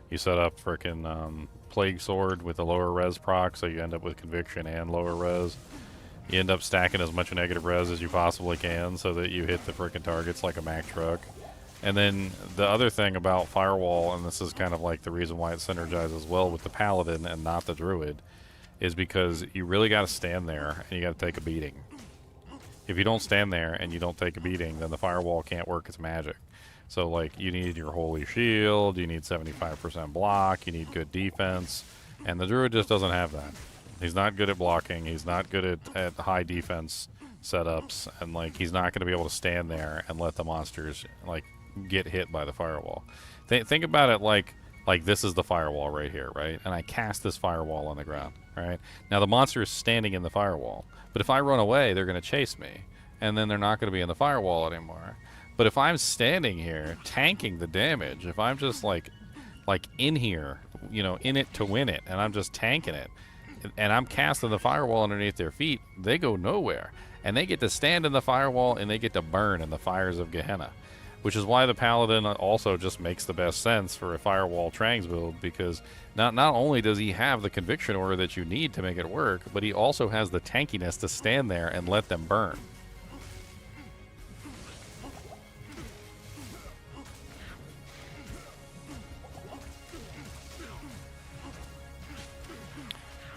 Speaker 1: You set up frickin' Plague Sword with a lower res proc, so you end up with Conviction and lower res. You end up stacking as much negative res as you possibly can so that you hit the frickin' targets like a Mack truck. And then the other thing about Firewall, and this is kind of like the reason why it synergizes well with the Paladin and not the Druid, is because you really got to stand there and you got to take a beating. If you don't stand there and you don't take a beating, then the Firewall can't work its magic. So, like, you need your Holy Shield, you need 75% block, you need good defense, and the Druid just doesn't have that. He's not good at blocking, he's not good at high defense setups, and, like, he's not going to be able to stand there and let the monsters, like, get hit by the Firewall. Think about it like this is the Firewall right here, right? And I cast this Firewall on the ground, right? Now, the monster is standing in the Firewall. But if I run away, they're going to chase me. And then they're not going to be in the Firewall anymore. But if I'm standing here, tanking the damage, if I'm just like in here, you know, in it to win it, and I'm just tanking it, and I'm casting the Firewall underneath their feet, they go nowhere. And they get to stand in the Firewall, and they get to burn in the fires of Gehenna. Which is why the Paladin also just makes the best sense for a Firewall Trangs build, because not only does he have the Conviction Aura that you need to make it work, but he also has the tankiness to stand there and let them burn.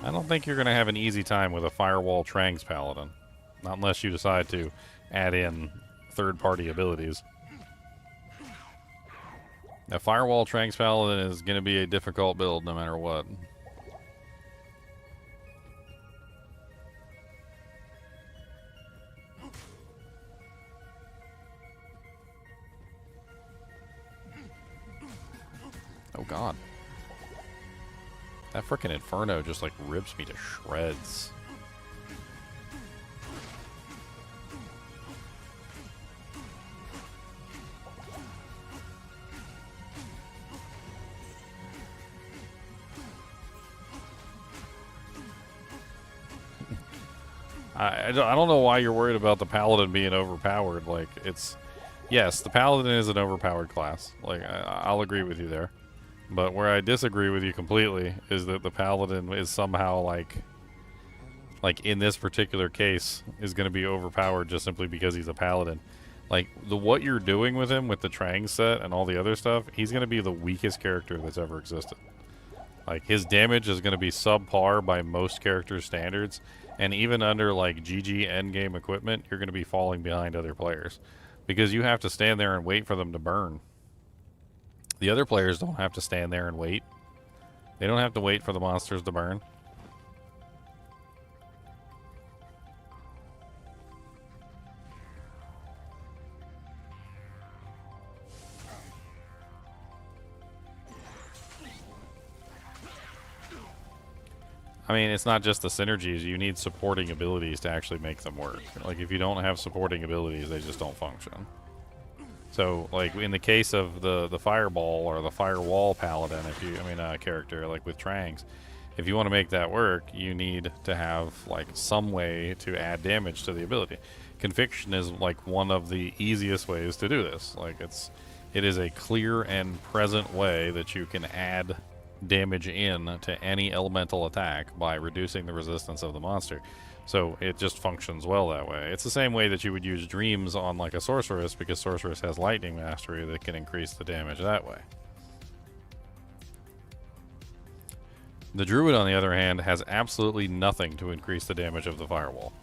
Speaker 1: I don't think you're going to have an easy time with a Firewall Trangs Paladin. Not unless you decide to add in third-party abilities. A Firewall Trangs Paladin is going to be a difficult build no matter what. Oh god. That frickin' Inferno just like rips me to shreds. I don't know why you're worried about the Paladin being overpowered. Like, it's... Yes, the Paladin is an overpowered class. Like, I'll agree with you there. But where I disagree with you completely is that the Paladin is somehow, like in this particular case, is going to be overpowered just simply because he's a Paladin. Like, what you're doing with him, with the Trang set and all the other stuff, he's going to be the weakest character that's ever existed. Like, his damage is going to be subpar by most characters' standards. And even under, like, GG endgame equipment, you're going to be falling behind other players. Because you have to stand there and wait for them to burn. The other players don't have to stand there and wait. They don't have to wait for the monsters to burn. I mean, it's not just the synergies. You need supporting abilities to actually make them work. Like, if you don't have supporting abilities, they just don't function. So, like, in the case of the Fireball or the Firewall Paladin, character, like with Trangs, if you want to make that work, you need to have, like, some way to add damage to the ability. Conviction is, like, one of the easiest ways to do this. Like, it is a clear and present way that you can add damage in to any elemental attack by reducing the resistance of the monster. So it just functions well that way. It's the same way that you would use Dreams on like a Sorceress, because Sorceress has Lightning Mastery that can increase the damage that way. The Druid, on the other hand, has absolutely nothing to increase the damage of the Firewall.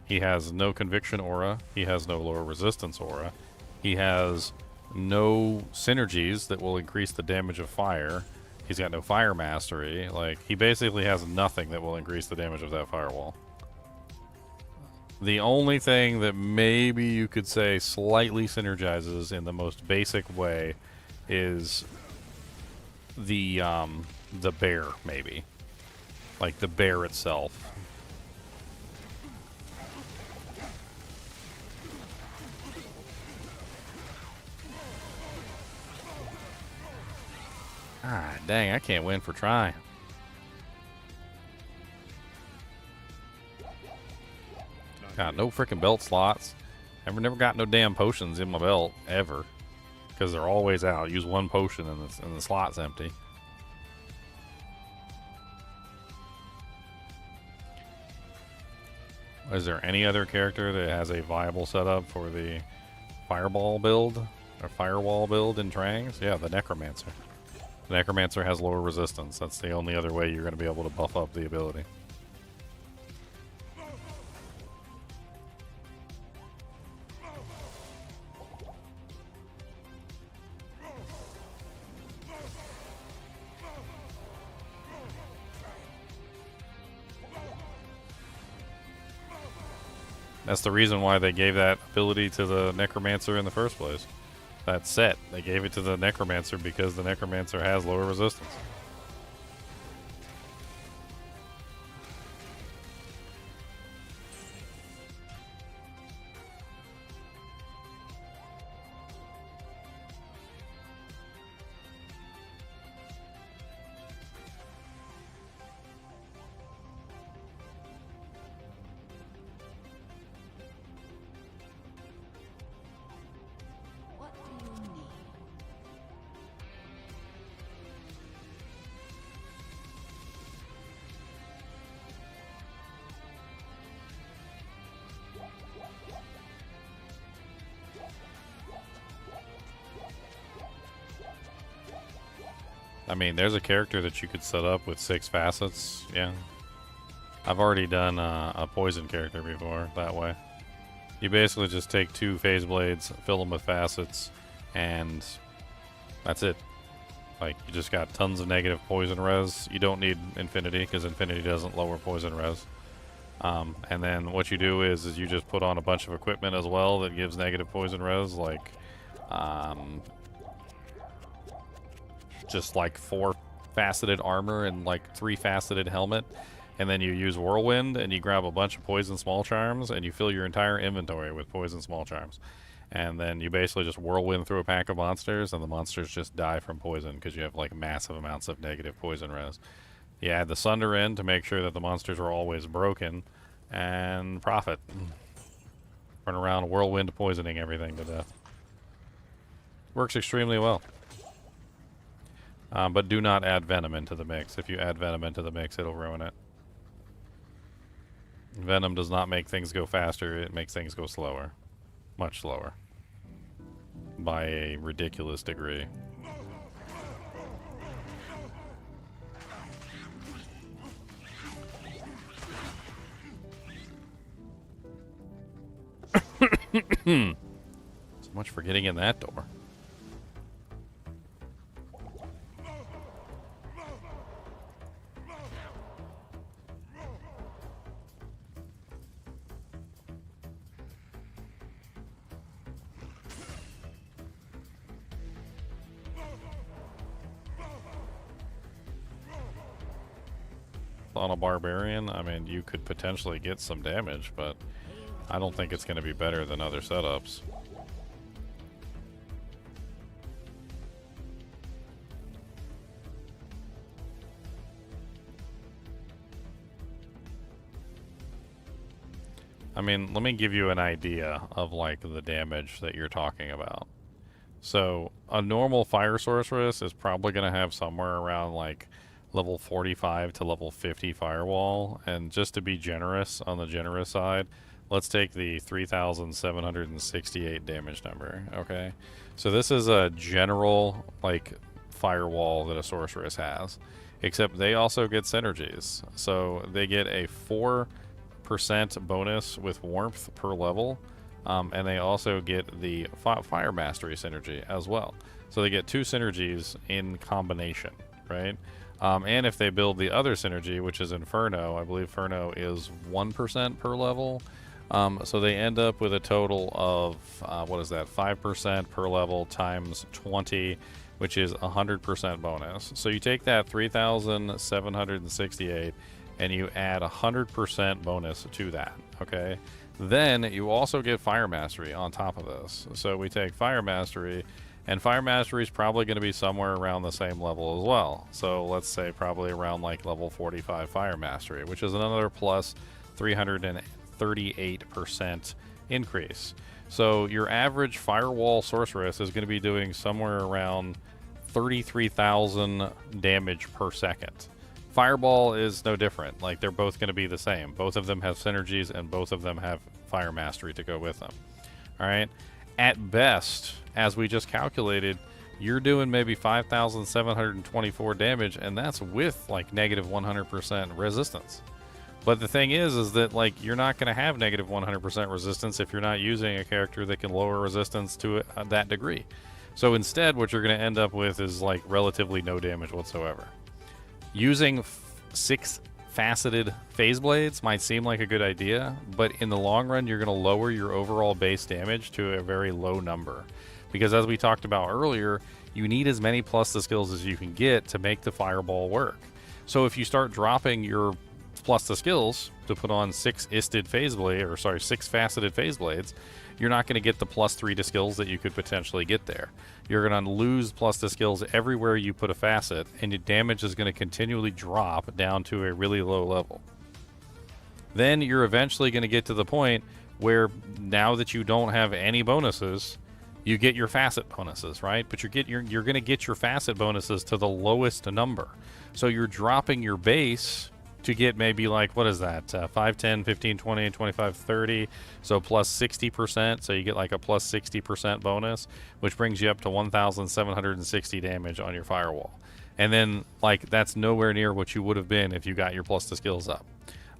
Speaker 1: He has no Conviction aura, he has no lower resistance aura, he has no synergies that will increase the damage of fire. He's got no fire mastery. Like, he basically has nothing that will increase the damage of that firewall. The only thing that maybe you could say slightly synergizes in the most basic way is the bear, maybe. Like the bear itself. Ah, dang, I can't win for trying. Got no freaking belt slots. I've never got no damn potions in my belt, ever. Because they're always out. Use one potion and the slot's empty. Is there any other character that has a viable setup for the fireball build? Or firewall build in Trangs? Yeah, the Necromancer. The Necromancer has lower resistance. That's the only other way you're going to be able to buff up the ability. That's the reason why they gave that ability to the Necromancer in the first place. That set, they gave it to the Necromancer because the Necromancer has lower resistance.
Speaker 6: What do you need?
Speaker 1: I mean, there's a character that you could set up with 6 facets. Yeah. I've already done a poison character before that way. You basically just take 2 phase blades, fill them with facets, and that's it. Like, you just got tons of negative poison res. You don't need infinity, because infinity doesn't lower poison res. And then what you do is you just put on a bunch of equipment as well that gives negative poison res, like just like 4-faceted armor and like 3-faceted helmet, and then you use Whirlwind and you grab a bunch of poison small charms and you fill your entire inventory with poison small charms. And then you basically just whirlwind through a pack of monsters, and the monsters just die from poison because you have like massive amounts of negative poison res. You add the Sunder in to make sure that the monsters are always broken, and profit. Run around whirlwind poisoning everything to death. Works extremely well. But do not add venom into the mix. If you add venom into the mix, it'll ruin it. Venom does not make things go faster, it makes things go slower. Much slower. By a ridiculous degree. So much for getting in that door. On a barbarian, I mean, you could potentially get some damage, but I don't think it's going to be better than other setups. I mean, let me give you an idea of like the damage that you're talking about. So a normal fire sorceress is probably going to have somewhere around like level 45 to level 50 firewall, and just to be generous, on the generous side, let's take the 3,768 damage number, okay? So this is a general, like, firewall that a sorceress has, except they also get synergies. So they get a 4% bonus with warmth per level, and they also get the fire mastery synergy as well. So they get 2 synergies in combination, right? And if they build the other synergy, which is Inferno, I believe Inferno is 1% per level. So they end up with a total of, what is that, 5% per level times 20, which is 100% bonus. So you take that 3,768 and you add 100% bonus to that, okay? Then you also get Fire Mastery on top of this. So we take Fire Mastery, and Fire Mastery is probably going to be somewhere around the same level as well. So let's say probably around like level 45 Fire Mastery, which is another plus 338% increase. So your average Firewall Sorceress is going to be doing somewhere around 33,000 damage per second. Fireball is no different. Like, they're both going to be the same. Both of them have synergies, and both of them have Fire Mastery to go with them. All right? At best, as we just calculated, you're doing maybe 5,724 damage, and that's with, like, negative 100% resistance. But the thing is that, like, you're not going to have negative 100% resistance if you're not using a character that can lower resistance to that degree. So instead, what you're going to end up with is, like, relatively no damage whatsoever. Using 6-faceted phase blades might seem like a good idea, but in the long run, you're going to lower your overall base damage to a very low number. Because as we talked about earlier, you need as many plus the skills as you can get to make the fireball work. So if you start dropping your plus the skills to put on 6-faceted phase blades, you're not going to get the plus 3 to skills that you could potentially get there. You're going to lose plus the skills everywhere you put a facet, and your damage is going to continually drop down to a really low level. Then you're eventually going to get to the point where now that you don't have any bonuses, you get your facet bonuses, right? But you're going to get your facet bonuses to the lowest number. So you're dropping your base to get maybe like, what is that, 5, 10, 15, 20, 25, 30, so plus 60%, so you get like a plus 60% bonus, which brings you up to 1,760 damage on your firewall. And then, like, that's nowhere near what you would have been if you got your plus the skills up,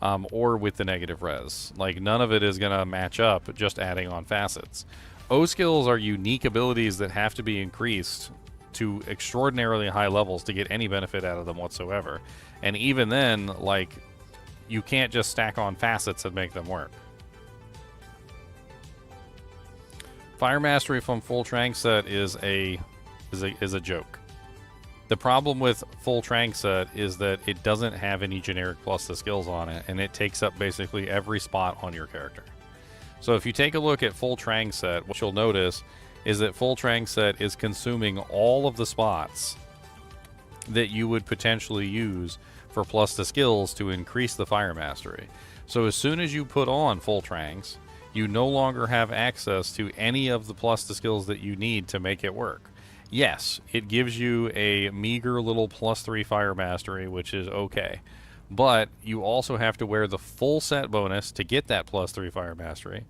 Speaker 1: or with the negative res. Like, none of it is going to match up just adding on facets. O skills are unique abilities that have to be increased to extraordinarily high levels to get any benefit out of them whatsoever. And even then, like, you can't just stack on facets and make them work. Fire Mastery from full Trank set is a joke. The problem with full Trank set is that it doesn't have any generic plus the skills on it, and it takes up basically every spot on your character. So if you take a look at full Trank set, what you'll notice is that full Trank set is consuming all of the spots that you would potentially use for plus the skills to increase the fire mastery. So as soon as you put on full Tranks, you no longer have access to any of the plus the skills that you need to make it work. Yes, it gives you a meager little +3 fire mastery, which is okay. But you also have to wear the full set bonus to get that +3 fire mastery.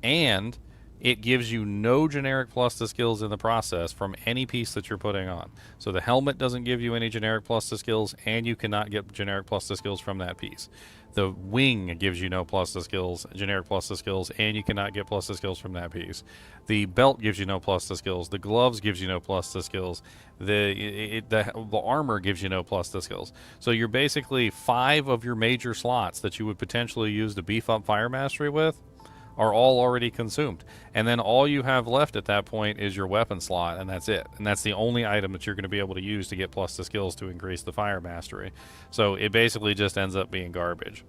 Speaker 1: And it gives you no generic plus the skills in the process from any piece that you're putting on. So the helmet doesn't give you any generic plus the skills, and you cannot get generic plus the skills from that piece. The wing gives you no plus the skills, generic plus the skills, and you cannot get plus the skills from that piece. The belt gives you no plus the skills. The gloves gives you no plus the skills. The armor gives you no plus the skills. So you're basically 5 of your major slots that you would potentially use to beef up fire mastery with are all already consumed. And then all you have left at that point is your weapon slot, and that's it. And that's the only item that you're going to be able to use to get plus the skills to increase the fire mastery. So it basically just ends up being garbage.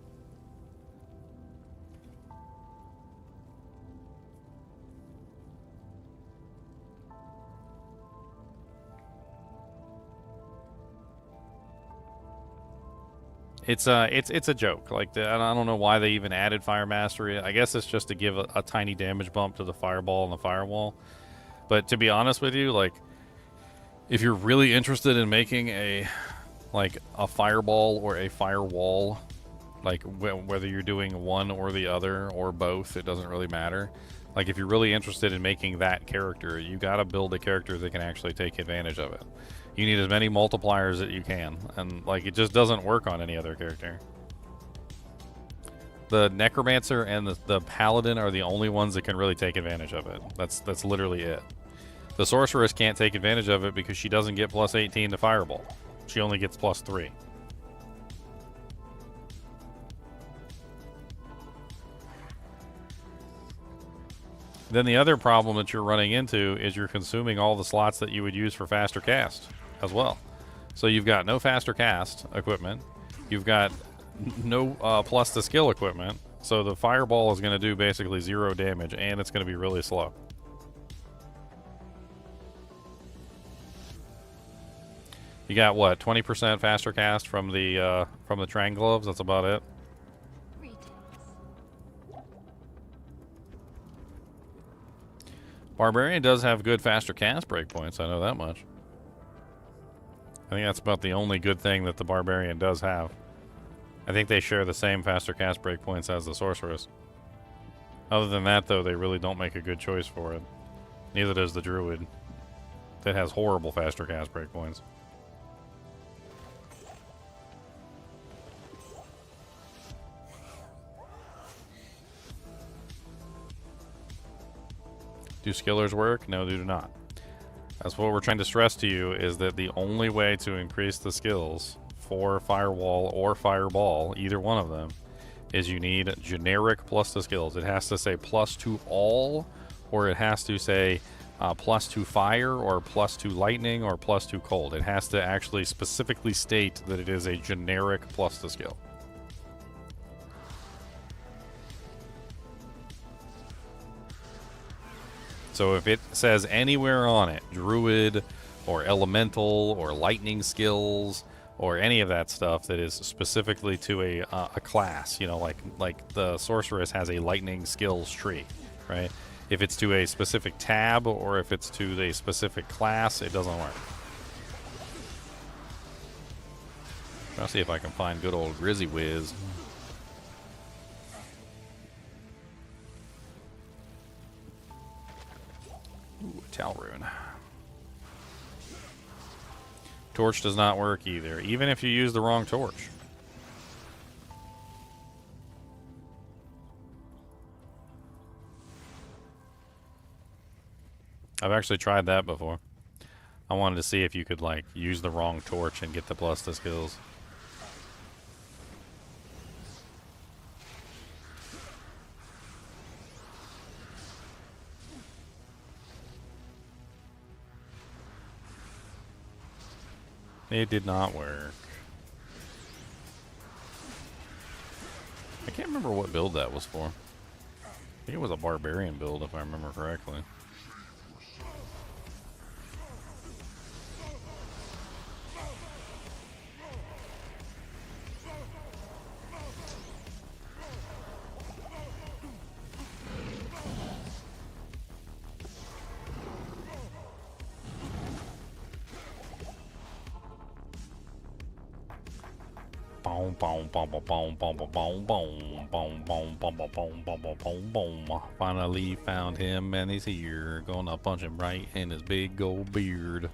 Speaker 1: It's a joke. Like, I don't know why they even added fire mastery. I guess it's just to give a tiny damage bump to the fireball and the firewall. But to be honest with you, like, if you're really interested in making a fireball or a firewall, like whether you're doing one or the other or both, it doesn't really matter. Like, if you're really interested in making that character, you got to build a character that can actually take advantage of it. You need as many multipliers that you can, and like, it just doesn't work on any other character. The Necromancer and the Paladin are the only ones that can really take advantage of it. That's literally it. The Sorceress can't take advantage of it because she doesn't get plus 18 to Fireball. She only gets plus 3. Then the other problem that you're running into is you're consuming all the slots that you would use for faster cast as well. So you've got no faster cast equipment. You've got no plus the skill equipment. So the fireball is going to do basically 0 damage, and it's going to be really slow. You got what, 20% faster cast from the Trang gloves? That's about it.
Speaker 6: Greetings.
Speaker 1: Barbarian does have good faster cast breakpoints, I know that much. I think that's about the only good thing that the Barbarian does have. I think they share the same faster cast breakpoints as the Sorceress. Other than that, though, they really don't make a good choice for it. Neither does the Druid. That has horrible faster cast breakpoints. Do skillers work? No, they do not. That's what we're trying to stress to you, is that the only way to increase the skills for Firewall or Fireball, either one of them, is you need generic plus the skills. It has to say plus to all, or it has to say plus to fire, or plus to lightning, or plus to cold. It has to actually specifically state that it is a generic plus the skill. So if it says anywhere on it, Druid or Elemental or Lightning skills or any of that stuff that is specifically to a class, you know, like the Sorceress has a Lightning skills tree, right? If it's to a specific tab or if it's to a specific class, it doesn't work. I'll see if I can find good old Grizzy Wiz. Ooh, Talrune. Torch does not work either, even if you use the wrong torch. I've actually tried that before. I wanted to see if you could, like, use the wrong torch and get the plus the skills. It did not work. I can't remember what build that was for. I think it was a barbarian build, if I remember correctly. Finally found him and he's here. Gonna punch him right in his big gold beard.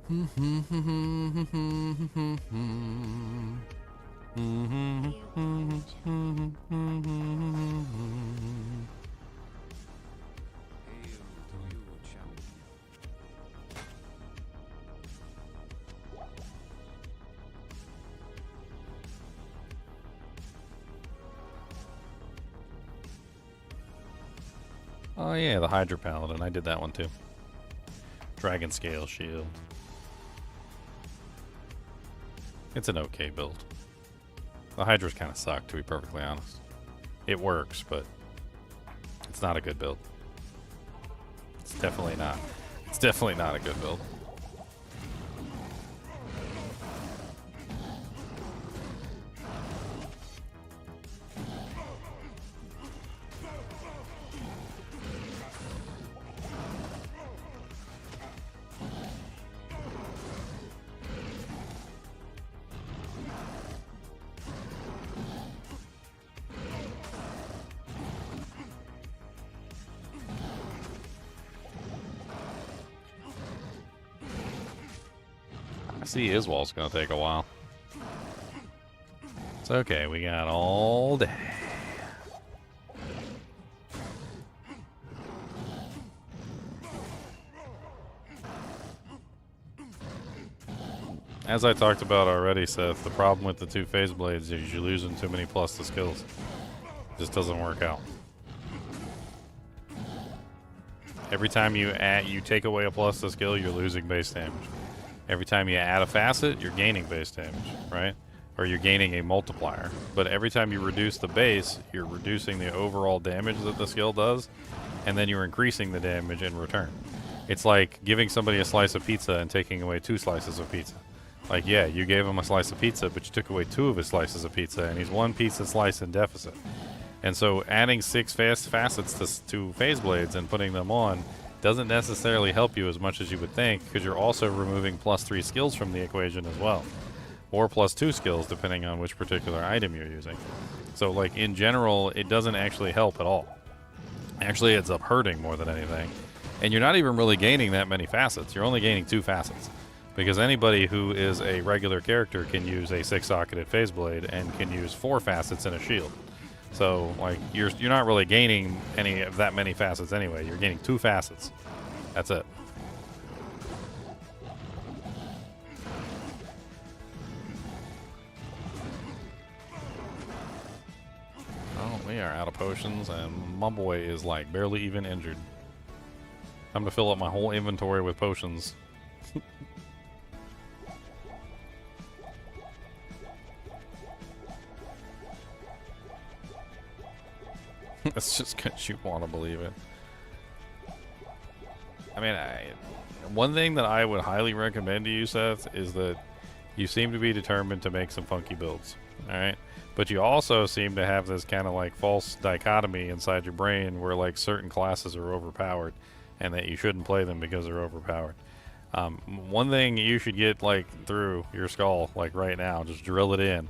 Speaker 3: Hail to you, champion.
Speaker 1: Oh yeah, the Hydra Paladin. I did that one too. Dragon Scale Shield. It's an okay build. The Hydras kind of suck, to be perfectly honest. It works, but it's not a good build. It's definitely not. It's definitely not a good build. I see Izual's gonna take a while. It's okay, we got all day. As I talked about already, Seth, the problem with the two phase blades is you're losing too many plus the skills. It just doesn't work out. Every time you take away a plus the skill, you're losing base damage. Every time you add a facet, you're gaining base damage, right? Or you're gaining a multiplier. But every time you reduce the base, you're reducing the overall damage that the skill does, and then you're increasing the damage in return. It's like giving somebody a slice of pizza and taking away 2 slices of pizza. Like, yeah, you gave him a slice of pizza, but you took away 2 of his slices of pizza, and he's 1 pizza slice in deficit. And so adding 6 facets to phase blades and putting them on doesn't necessarily help you as much as you would think, because you're also removing +3 skills from the equation as well, or +2 skills depending on which particular item you're using. So like in general, it doesn't actually help at all. Actually, it ends up hurting more than anything, and you're not even really gaining that many facets. You're only gaining 2 facets, because anybody who is a regular character can use a 6-socketed phase blade and can use 4 facets in a shield. So, like, you're not really gaining any of that many facets anyway. You're gaining 2 facets. That's it. Oh, we are out of potions, and my boy is, like, barely even injured. I'm gonna fill up my whole inventory with potions. It's just because you want to believe it. I mean, one thing that I would highly recommend to you, Seth, is that you seem to be determined to make some funky builds, alright? But you also seem to have this kind of like false dichotomy inside your brain where like certain classes are overpowered and that you shouldn't play them because they're overpowered. One thing you should get like through your skull, like right now, just drill it in,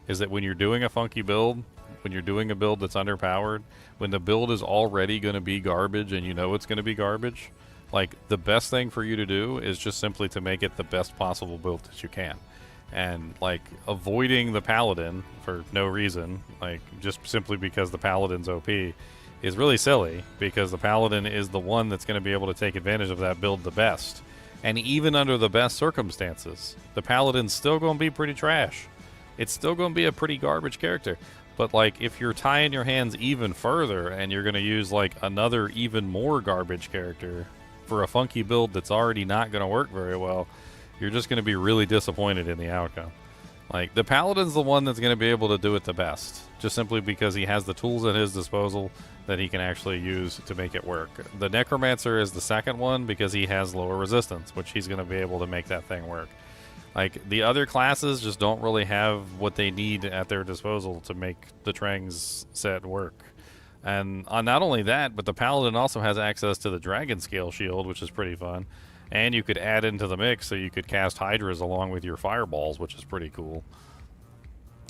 Speaker 1: is that when you're doing a funky build, when you're doing a build that's underpowered, when the build is already going to be garbage and you know it's going to be garbage, like the best thing for you to do is just simply to make it the best possible build that you can. And like avoiding the Paladin for no reason, like just simply because the Paladin's OP, is really silly, because the Paladin is the one that's going to be able to take advantage of that build the best. And even under the best circumstances, the Paladin's still going to be pretty trash. It's still going to be a pretty garbage character. But like if you're tying your hands even further and you're going to use like another even more garbage character for a funky build that's already not going to work very well, you're just going to be really disappointed in the outcome. Like, the Paladin's the one that's going to be able to do it the best, just simply because he has the tools at his disposal that he can actually use to make it work. The Necromancer is the second one because he has lower resistance, which he's going to be able to make that thing work. Like, the other classes just don't really have what they need at their disposal to make the Trang's set work. And not only that, but the Paladin also has access to the Dragon Scale Shield, which is pretty fun. And you could add into the mix so you could cast Hydras along with your Fireballs, which is pretty cool.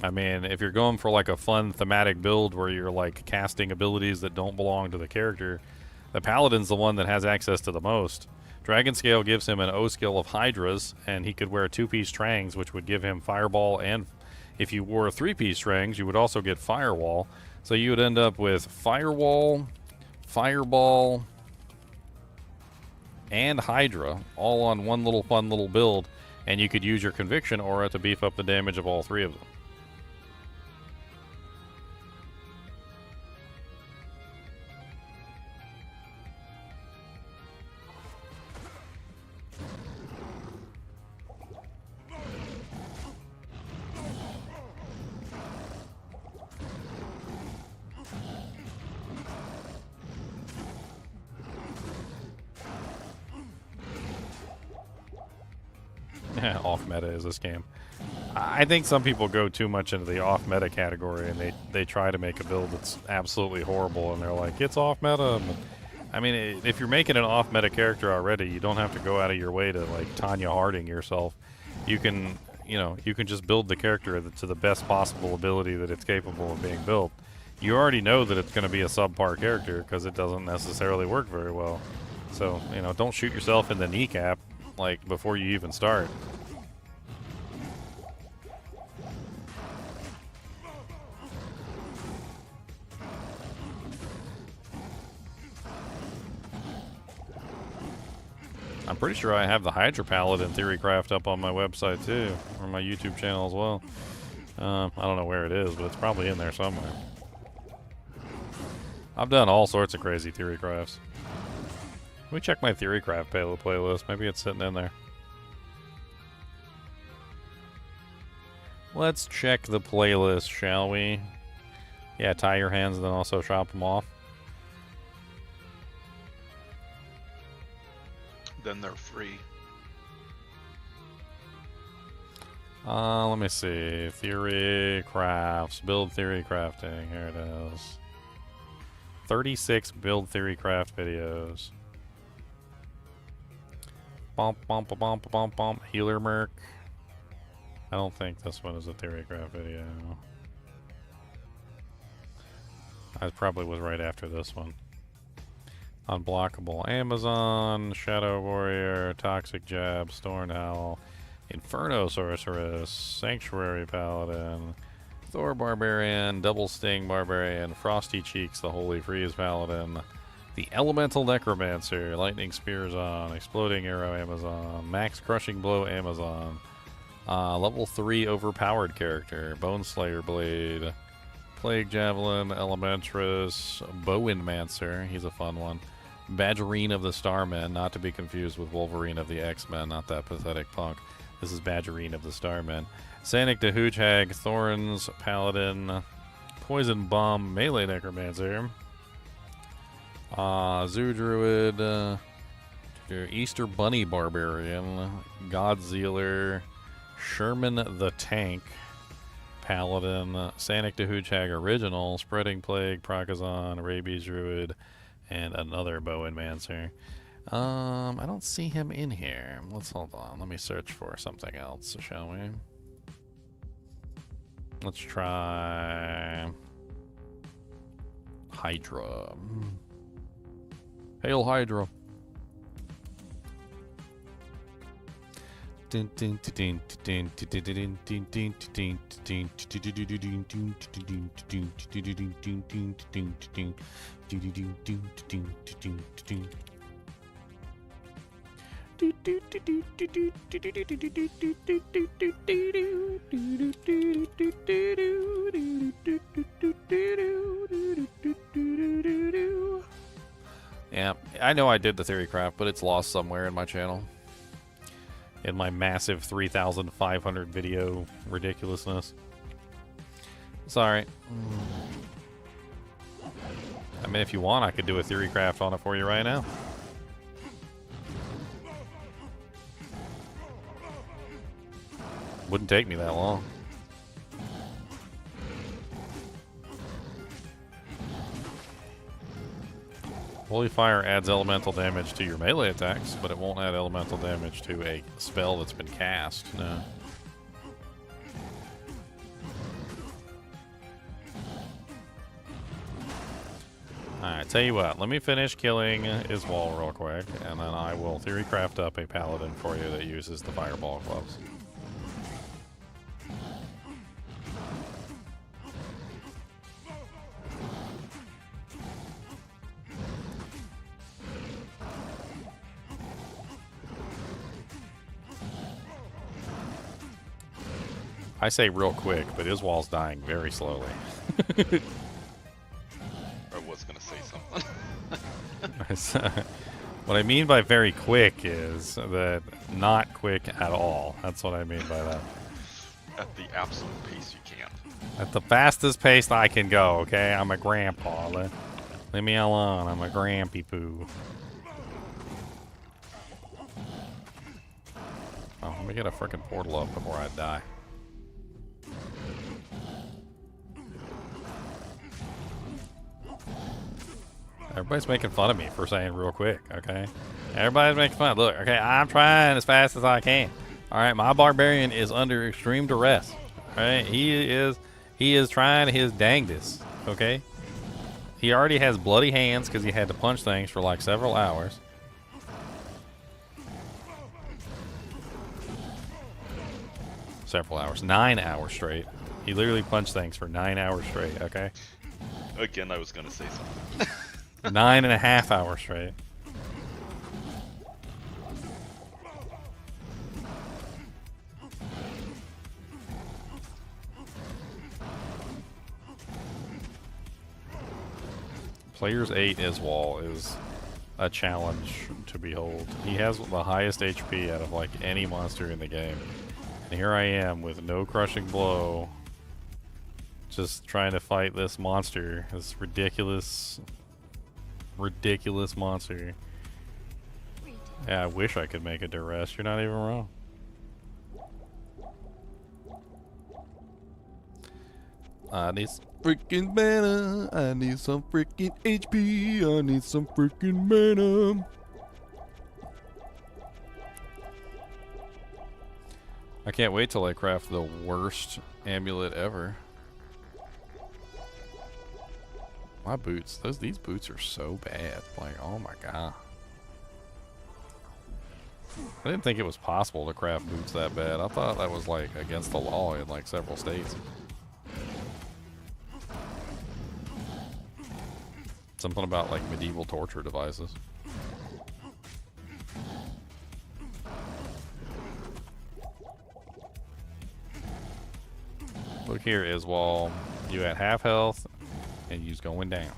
Speaker 1: I mean, if you're going for like a fun thematic build where you're like casting abilities that don't belong to the character, the Paladin's the one that has access to the most. Dragon Scale gives him an O skill of Hydras, and he could wear 2-piece Trangs, which would give him Fireball, and if you wore 3-piece Trangs, you would also get Firewall. So you would end up with Firewall, Fireball, and Hydra, all on one little fun little build, and you could use your Conviction Aura to beef up the damage of all three of them. Off meta is this game. I think some people go too much into the off meta category, and they try to make a build that's absolutely horrible, and they're like, it's off meta. I mean, if you're making an off meta character already, you don't have to go out of your way to like Tanya Harding yourself. You can, you can just build the character to the best possible ability that it's capable of being built. You already know that it's going to be a subpar character because it doesn't necessarily work very well. So, don't shoot yourself in the kneecap like before you even start. I'm pretty sure I have the Hydra Paladin Theorycraft up on my website too, or my YouTube channel as well. I don't know where it is, but it's probably in there somewhere. I've done all sorts of crazy Theorycrafts. Let me check my Theorycraft playlist. Maybe it's sitting in there. Let's check the playlist, shall we? Yeah, tie your hands and then also chop them off.
Speaker 5: Then they're free.
Speaker 1: Let me see. Theory crafts. Build theory crafting. Here it is. 36 build theory craft videos. Bump, bump, bump, bump, bump. Healer Merc. I don't think this one is a theory craft video. I probably was right after this one. Unblockable Amazon, Shadow Warrior, Toxic Jab, Storm Owl, Inferno Sorceress, Sanctuary Paladin, Thor Barbarian, Double Sting Barbarian, Frosty Cheeks, the Holy Freeze Paladin, the Elemental Necromancer, Lightning Spears on, Exploding Arrow Amazon, Max Crushing Blow Amazon, level 3 overpowered character, Bone Slayer Blade, Plague Javelin, Elementress, Bowenmancer, he's a fun one. Badgerine of the Starmen, not to be confused with Wolverine of the X-Men, not that pathetic punk. This is Badgerine of the Starmen. Sanic the Hoochhag, Thorns, Paladin, Poison Bomb, Melee Necromancer, Zoo Druid, Easter Bunny Barbarian, Godzieler, Sherman the Tank, Paladin, Sanic the Hoochhag Original, Spreading Plague, Prakazan, Rabies Druid, and another Bowenmancer. I don't see him in here. Let's hold on. Let me search for something else, shall we? Let's try Hydra. Hail Hydra. Yeah, I know I did the Theorycraft, but it's lost somewhere in my channel. In my massive 3,500 video ridiculousness. It's alright. I mean, if you want, I could do a Theorycraft on it for you right now. Wouldn't take me that long. Holy Fire adds elemental damage to your melee attacks, but it won't add elemental damage to a spell that's been cast. No. Alright, tell you what, let me finish killing Izual real quick, and then I will Theorycraft up a Paladin for you that uses the Fireball Gloves. I say real quick, but Izual's dying very slowly.
Speaker 5: I was gonna say something.
Speaker 1: What I mean by very quick is that not quick at all. That's what I mean by that.
Speaker 5: At the absolute pace you can.
Speaker 1: At the fastest pace I can go, okay? I'm a grandpa. Leave me alone. I'm a grampy poo. Oh, let me get a freaking portal up before I die. Everybody's making fun of me for saying real quick, okay? Everybody's making fun. Look, okay, I'm trying as fast as I can. All right, my barbarian is under extreme duress. All right, he is trying his dangdest, okay? He already has bloody hands because he had to punch things for like several hours. Several hours. 9 hours straight. He literally punched things for 9 hours straight, okay?
Speaker 5: Again, I was gonna say something.
Speaker 1: 9.5 hours straight. Player's 8 Izual is a challenge to behold. He has the highest HP out of like any monster in the game. And here I am with no crushing blow, just trying to fight this monster, this ridiculous monster. Yeah, I wish I could make a duress. You're not even wrong. I need some freaking mana. I need some freaking HP. I need some freaking mana. I can't wait till I craft the worst amulet ever. My boots, these boots are so bad. Like, oh my god. I didn't think it was possible to craft boots that bad. I thought that was like against the law in like several states. Something about like medieval torture devices. Look here, Izual. You at half health, and you's going down.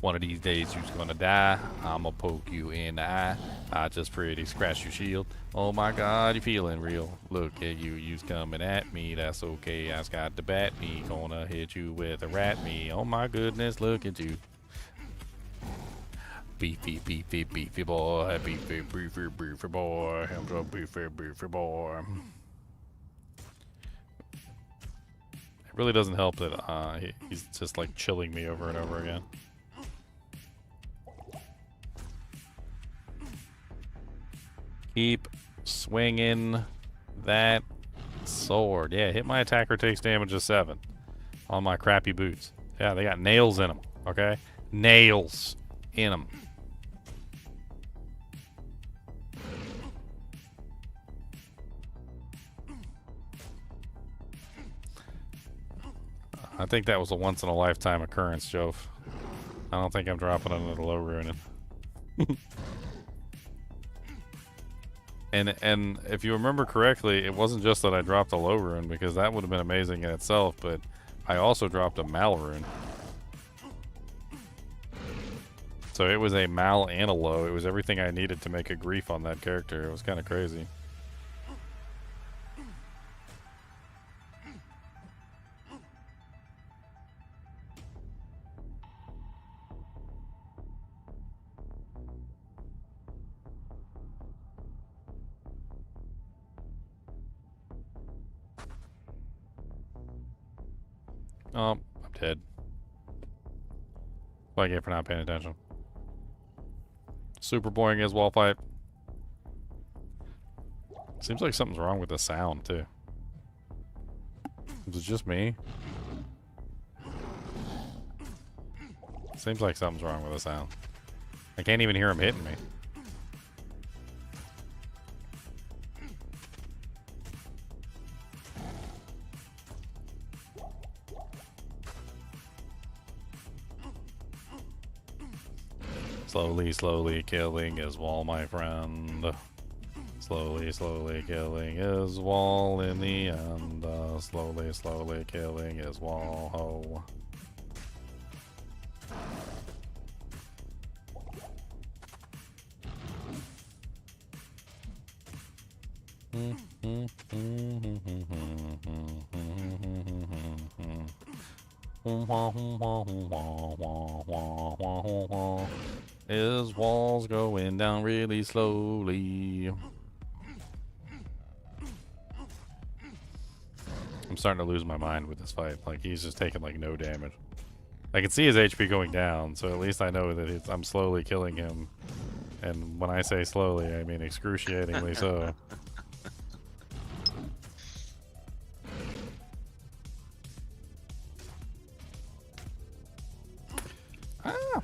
Speaker 1: One of these days you's gonna die. I'ma poke you in the eye. I just pretty scratch your shield. Oh my god, you feeling real. Look at you, you's coming at me. That's okay, I's got to bat me. Gonna hit you with a rat me. Oh my goodness, look at you. Beefy, beefy, beefy boy. Beefy, beefy, beefy boy. I'm so beefy, beefy boy. It really doesn't help that he's just like chilling me over and over again. Keep swinging that sword. Yeah, hit my attacker takes damage of 7 on my crappy boots. Yeah, they got nails in them, okay? Nails in them. I think that was a once-in-a-lifetime occurrence, Jove. I don't think I'm dropping under the low ruining. And if you remember correctly, it wasn't just that I dropped a low rune, because that would have been amazing in itself, but I also dropped a mal rune. So it was a mal and a low. It was everything I needed to make a grief on that character. It was kind of crazy. Oh, I'm dead. What I get for not paying attention. Super boring as wall fight. Seems like something's wrong with the sound, too. Is it just me? Seems like something's wrong with the sound. I can't even hear him hitting me. Slowly, slowly killing his wall, my friend. Slowly, slowly killing his wall in the end. Slowly, slowly killing his wall. Ho. His wall's going down really slowly. I'm starting to lose my mind with this fight. Like, he's just taking, like, no damage. I can see his HP going down, so at least I know that I'm slowly killing him. And when I say slowly, I mean excruciatingly so. Ah.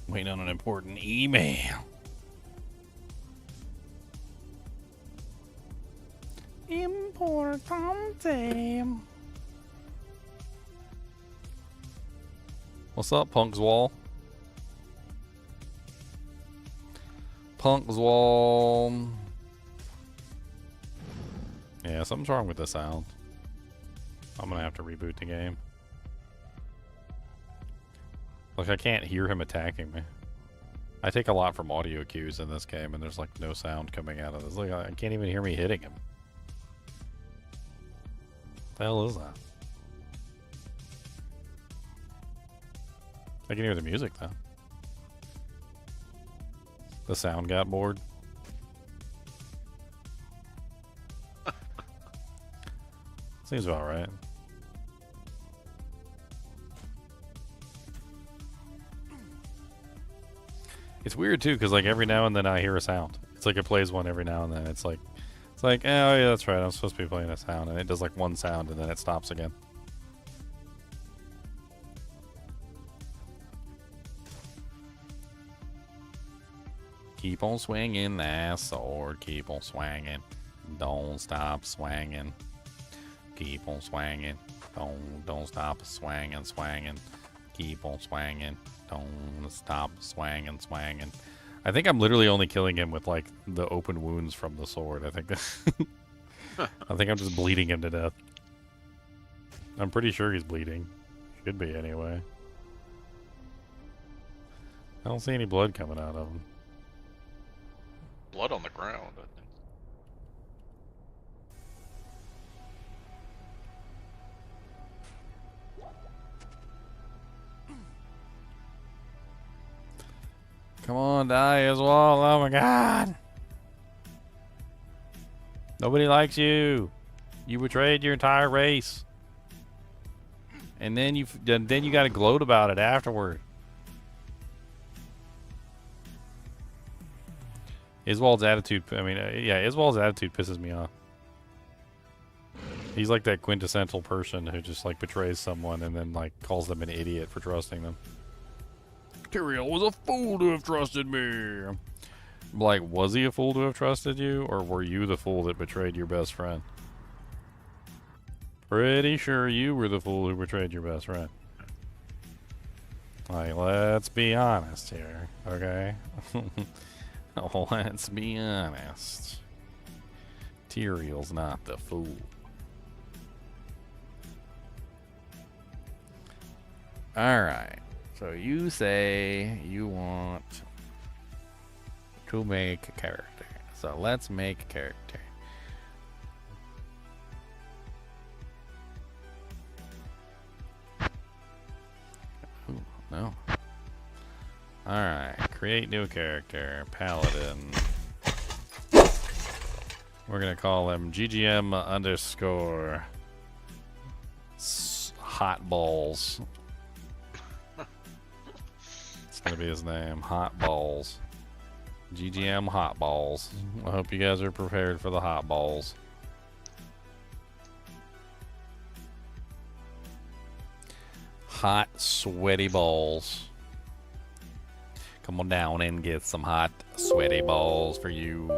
Speaker 1: Waiting on an important email. Importante. What's up, Punk's Wall? Punk's Wall. Yeah, something's wrong with the sound. I'm gonna have to reboot the game. Like, I can't hear him attacking me. I take a lot from audio cues in this game, and there's like no sound coming out of this. Like, I can't even hear me hitting him. The hell is that? I can hear the music though. The sound got bored. Seems about right. It's weird too, because like every now and then I hear a sound. It's like it plays one every now and then. It's like, oh yeah, that's right. I'm supposed to be playing a sound, and it does like one sound, and then it stops again. Keep on swinging that sword. Keep on swinging. Don't stop swinging. Keep on swinging. Don't stop swinging, swinging. Keep on swinging. Don't stop swinging, swinging. I think I'm literally only killing him with like the open wounds from the sword. I think I think I'm just bleeding him to death. I'm pretty sure he's bleeding. Should be anyway. I don't see any blood coming out of him.
Speaker 5: Blood on the ground, I think.
Speaker 1: Come on, die as well. Oh my god. Nobody likes you. You betrayed your entire race. And then you got to gloat about it afterward. Izual's attitude, I mean, yeah, Izual's attitude pisses me off. He's like that quintessential person who just like betrays someone and then like calls them an idiot for trusting them. Duriel was a fool to have trusted me. Like, was he a fool to have trusted you, or were you the fool that betrayed your best friend? Pretty sure you were the fool who betrayed your best friend. Like, let's be honest here, okay? Oh, let's be honest. Duriel's not the fool. Alright, so you say you want to make a character. So let's make a character. Ooh, no. Alright, create new character, Paladin. We're gonna call him GGM underscore Hot Balls. It's gonna be his name, Hot Balls. GGM Hot Balls. I hope you guys are prepared for the hot balls. Hot, sweaty balls. Come on down and get some hot, sweaty balls for you.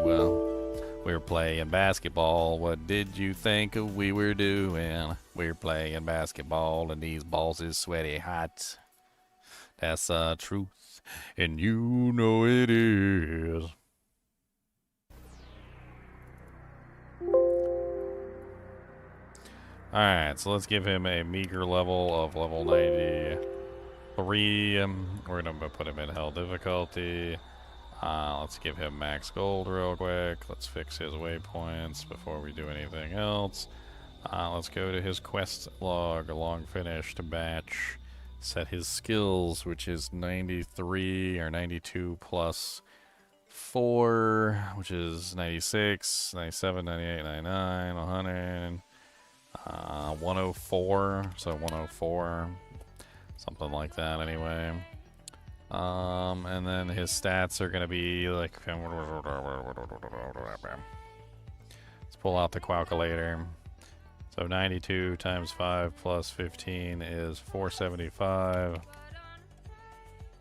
Speaker 1: We're playing basketball. What did you think we were doing? We're playing basketball and these balls is sweaty hot. That's the truth, and you know it is. Alright, so let's give him a meager level of level 93. We're gonna put him in hell difficulty. Let's give him max gold real quick. Let's fix his waypoints before we do anything else. Let's go to his quest log, long finished batch. Set his skills, which is 93 or 92 plus 4, which is 96, 97, 98, 99, 100, 104, so 104, something like that anyway. And then his stats are going to be like, let's pull out the calculator. So 92 times 5 plus 15 is 475.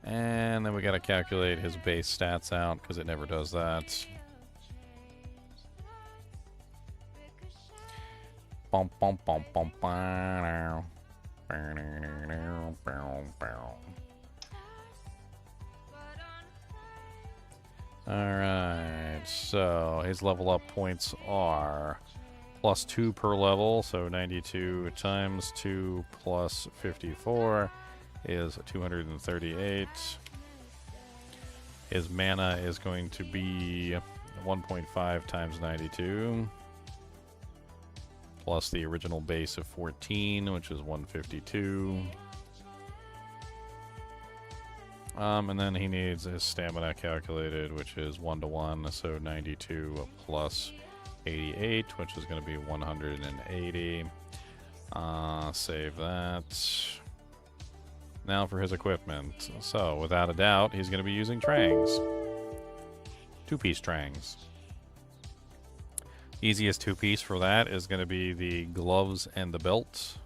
Speaker 1: And then we got to calculate his base stats out because it never does that. Bum, bum, bum, bum, bum. Alright, so his level up points are plus 2 per level, so 92 times 2 plus 54 is 238. His mana is going to be 1.5 times 92, plus the original base of 14, which is 152. And then he needs his stamina calculated, which is 1-to-1, so 92 plus 88, which is going to be 180. Save that. Now for his equipment. So, without a doubt, he's going to be using trangs. Two-piece trangs. Easiest two-piece for that is going to be the gloves and the belt.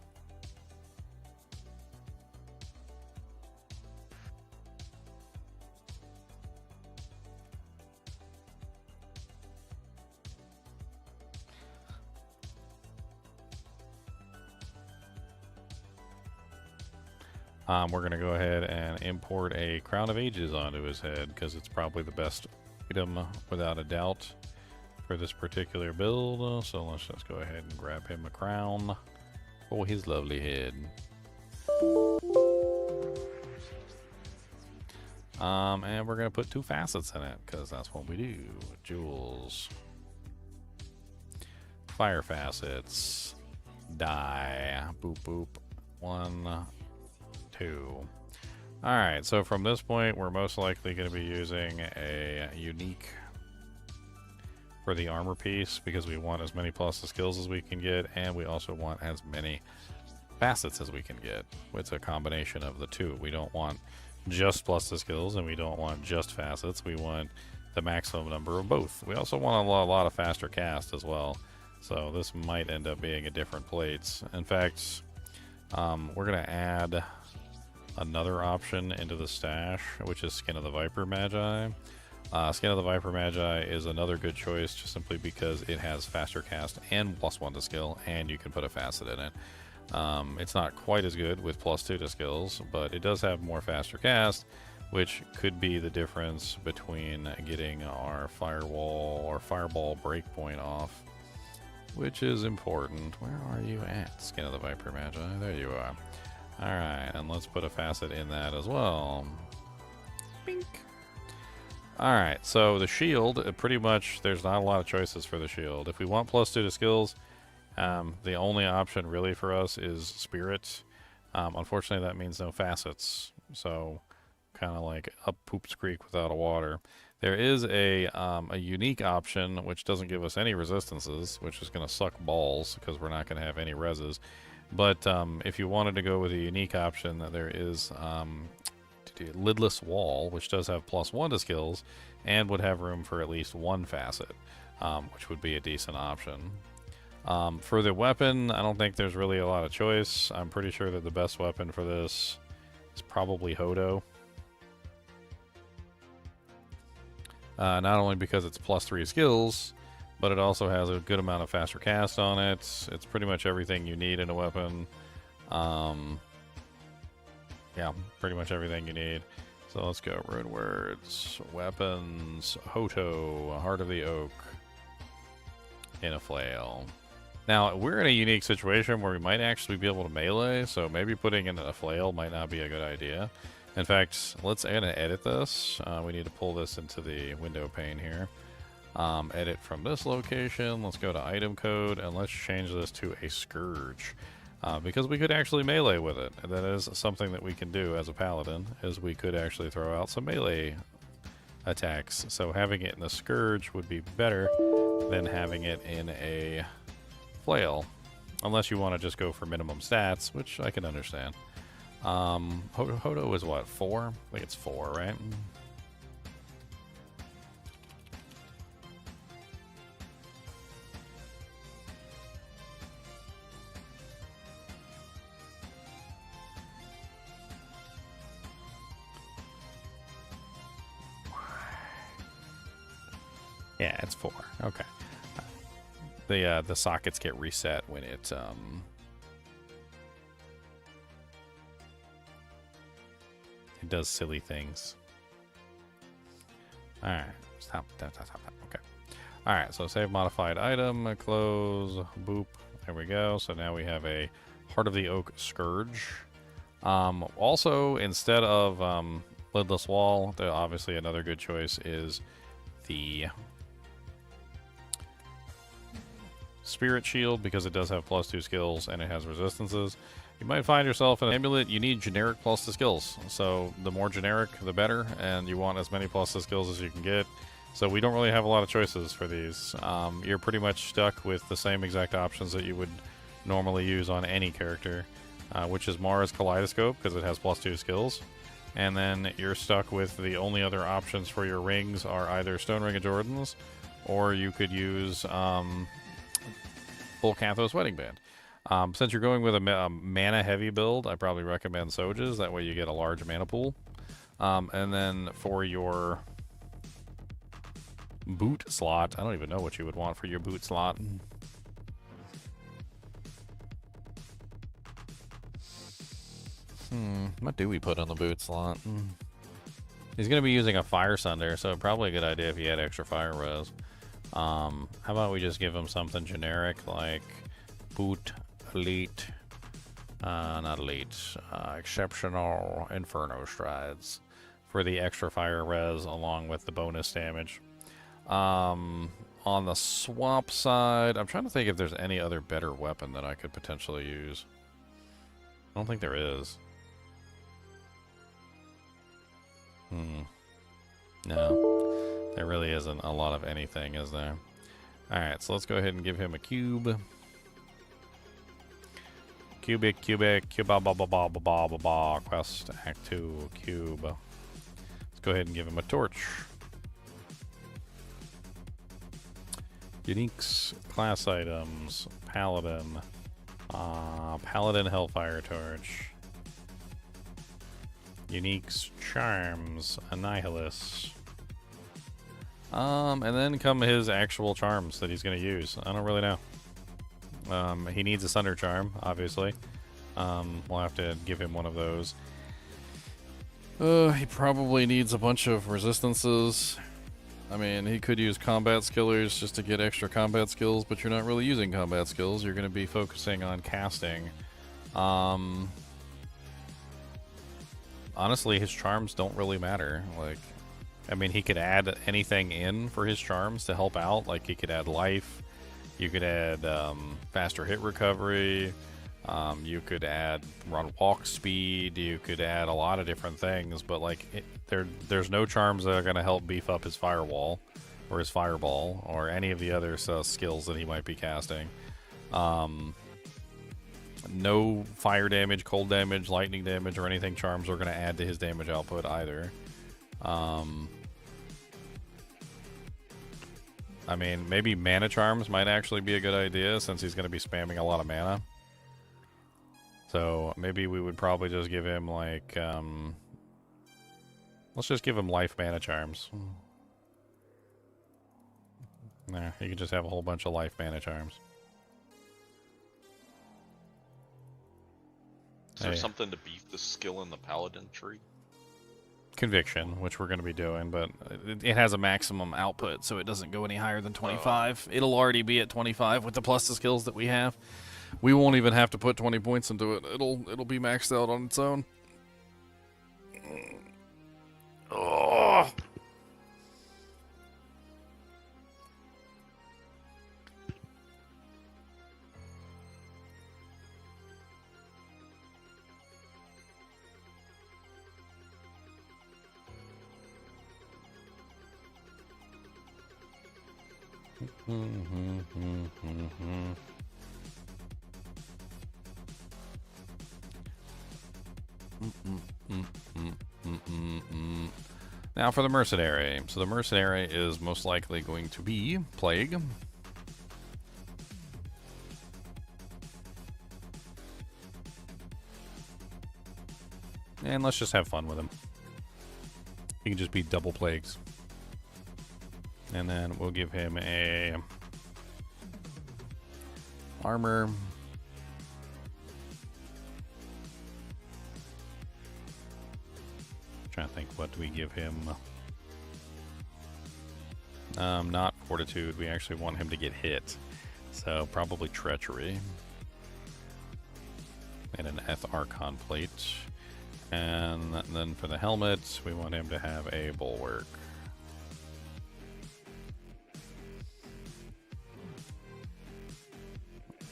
Speaker 1: We're going to go ahead and import a Crown of Ages onto his head because it's probably the best item without a doubt for this particular build. So let's just go ahead and grab him a crown for his lovely head. And we're going to put 2 facets in it because that's what we do. Jewels. Fire facets. Die. Boop boop. 1, 2. Alright, so from this point, we're most likely going to be using a unique for the armor piece because we want as many plus the skills as we can get, and we also want as many facets as we can get. It's a combination of the two. We don't want just plus the skills, and we don't want just facets. We want the maximum number of both. We also want a lot of faster cast as well. So this might end up being a different plates. In fact, we're going to add another option into the stash, which is Skin of the Viper Magi. Skin of the Viper Magi is another good choice just simply because it has faster cast and +1 to skill, and you can put a facet in it. It's not quite as good with +2 to skills, but it does have more faster cast, which could be the difference between getting our firewall or fireball breakpoint off, which is important. Where are you at, Skin of the Viper Magi? There you are. Alright, and let's put a facet in that as well. Bink. Alright, so the shield, pretty much, there's not a lot of choices for the shield. If we want +2 to skills, the only option really for us is Spirit. Unfortunately, that means no facets, so kind of like up Poops Creek without a water. There is a unique option which doesn't give us any resistances, which is going to suck balls because we're not going to have any reses. But if you wanted to go with a unique option, there is Lidless Wall, which does have +1 to skills and would have room for at least one facet, which would be a decent option. For the weapon, I don't think there's really a lot of choice. I'm pretty sure that the best weapon for this is probably Hodo. Not only because it's +3 skills, but it also has a good amount of faster cast on it. It's pretty much everything you need in a weapon. Yeah, pretty much everything you need. So let's go. Runewords, weapons, Hoto, Heart of the Oak, in a flail. Now, we're in a unique situation where we might actually be able to melee, so maybe putting in a flail might not be a good idea. In fact, let's edit this. We need to pull this into the window pane here. Edit from this location. Let's go to item code, and let's change this to a Scourge. Because we could actually melee with it. And that is something that we can do as a Paladin, is we could actually throw out some melee attacks. So having it in a Scourge would be better than having it in a flail. Unless you want to just go for minimum stats, which I can understand. Hodo is what, 4? I think it's 4, right? Yeah, it's 4. Okay. The sockets get reset when it it does silly things. All right, stop. Okay. All right, so save modified item, close, boop. There we go. So now we have a Heart of the Oak Scourge. Also, instead of Lidless Wall, obviously another good choice is the Spirit Shield, because it does have +2 skills and it has resistances. You might find yourself in an amulet, you need generic +2 skills. So the more generic, the better, and you want as many +2 skills as you can get. So we don't really have a lot of choices for these. You're pretty much stuck with the same exact options that you would normally use on any character, which is Mara's Kaleidoscope, because it has +2 skills. And then you're stuck with the only other options for your rings are either Stone Ring of Jordans, or you could use Full Kathos Wedding Band. Since you're going with a mana heavy build, I probably recommend Sojas. That way you get a large mana pool. And then for your boot slot, I don't even know what you would want for your boot slot. What do we put on the boot slot? He's going to be using a Fire Sunder, so probably a good idea if he had extra fire res. How about we just give him something generic like boot elite, not elite, exceptional Inferno Strides for the extra fire res along with the bonus damage. On the swap side, I'm trying to think if there's any other better weapon that I could potentially use. I don't think there is. No, there really isn't a lot of anything, is there? Alright, so let's go ahead and give him a cube. Cubic, quest, act 2, cube. Let's go ahead and give him a torch. Uniques, class items, Paladin. Paladin Hellfire Torch. Uniques, charms, Annihilus. And then come his actual charms that he's going to use. I don't really know. He needs a Sunder Charm, obviously. We'll have to give him one of those. He probably needs a bunch of resistances. I mean, he could use combat skillers just to get extra combat skills, but you're not really using combat skills. You're going to be focusing on casting. Honestly, his charms don't really matter. Like, I mean, he could add anything in for his charms to help out. Like, he could add life. You could add faster hit recovery. You could add run walk speed. You could add a lot of different things. But, like, there's no charms that are going to help beef up his firewall or his fireball or any of the other skills that he might be casting. No fire damage, cold damage, lightning damage, or anything charms are going to add to his damage output either. I mean, maybe mana charms might actually be a good idea since he's going to be spamming a lot of mana. So maybe we would probably just give him like, let's just give him life mana charms. There, you can just have a whole bunch of life mana charms.
Speaker 5: Is there something to beef the skill in the Paladin tree?
Speaker 1: Conviction, which we're going to be doing, but it has a maximum output, so it doesn't go any higher than 25. It'll already be at 25 with the plus the skills that we have. We won't even have to put 20 points into it. It'll be maxed out on its own. Oh. Now for the Mercenary. So the Mercenary is most likely going to be Plague. And let's just have fun with him. He can just be double Plagues. And then we'll give him a armor. Trying to think, what do we give him? Not fortitude. We actually want him to get hit, so probably treachery and an Eth Archon plate. And then for the helmet, we want him to have a bulwark.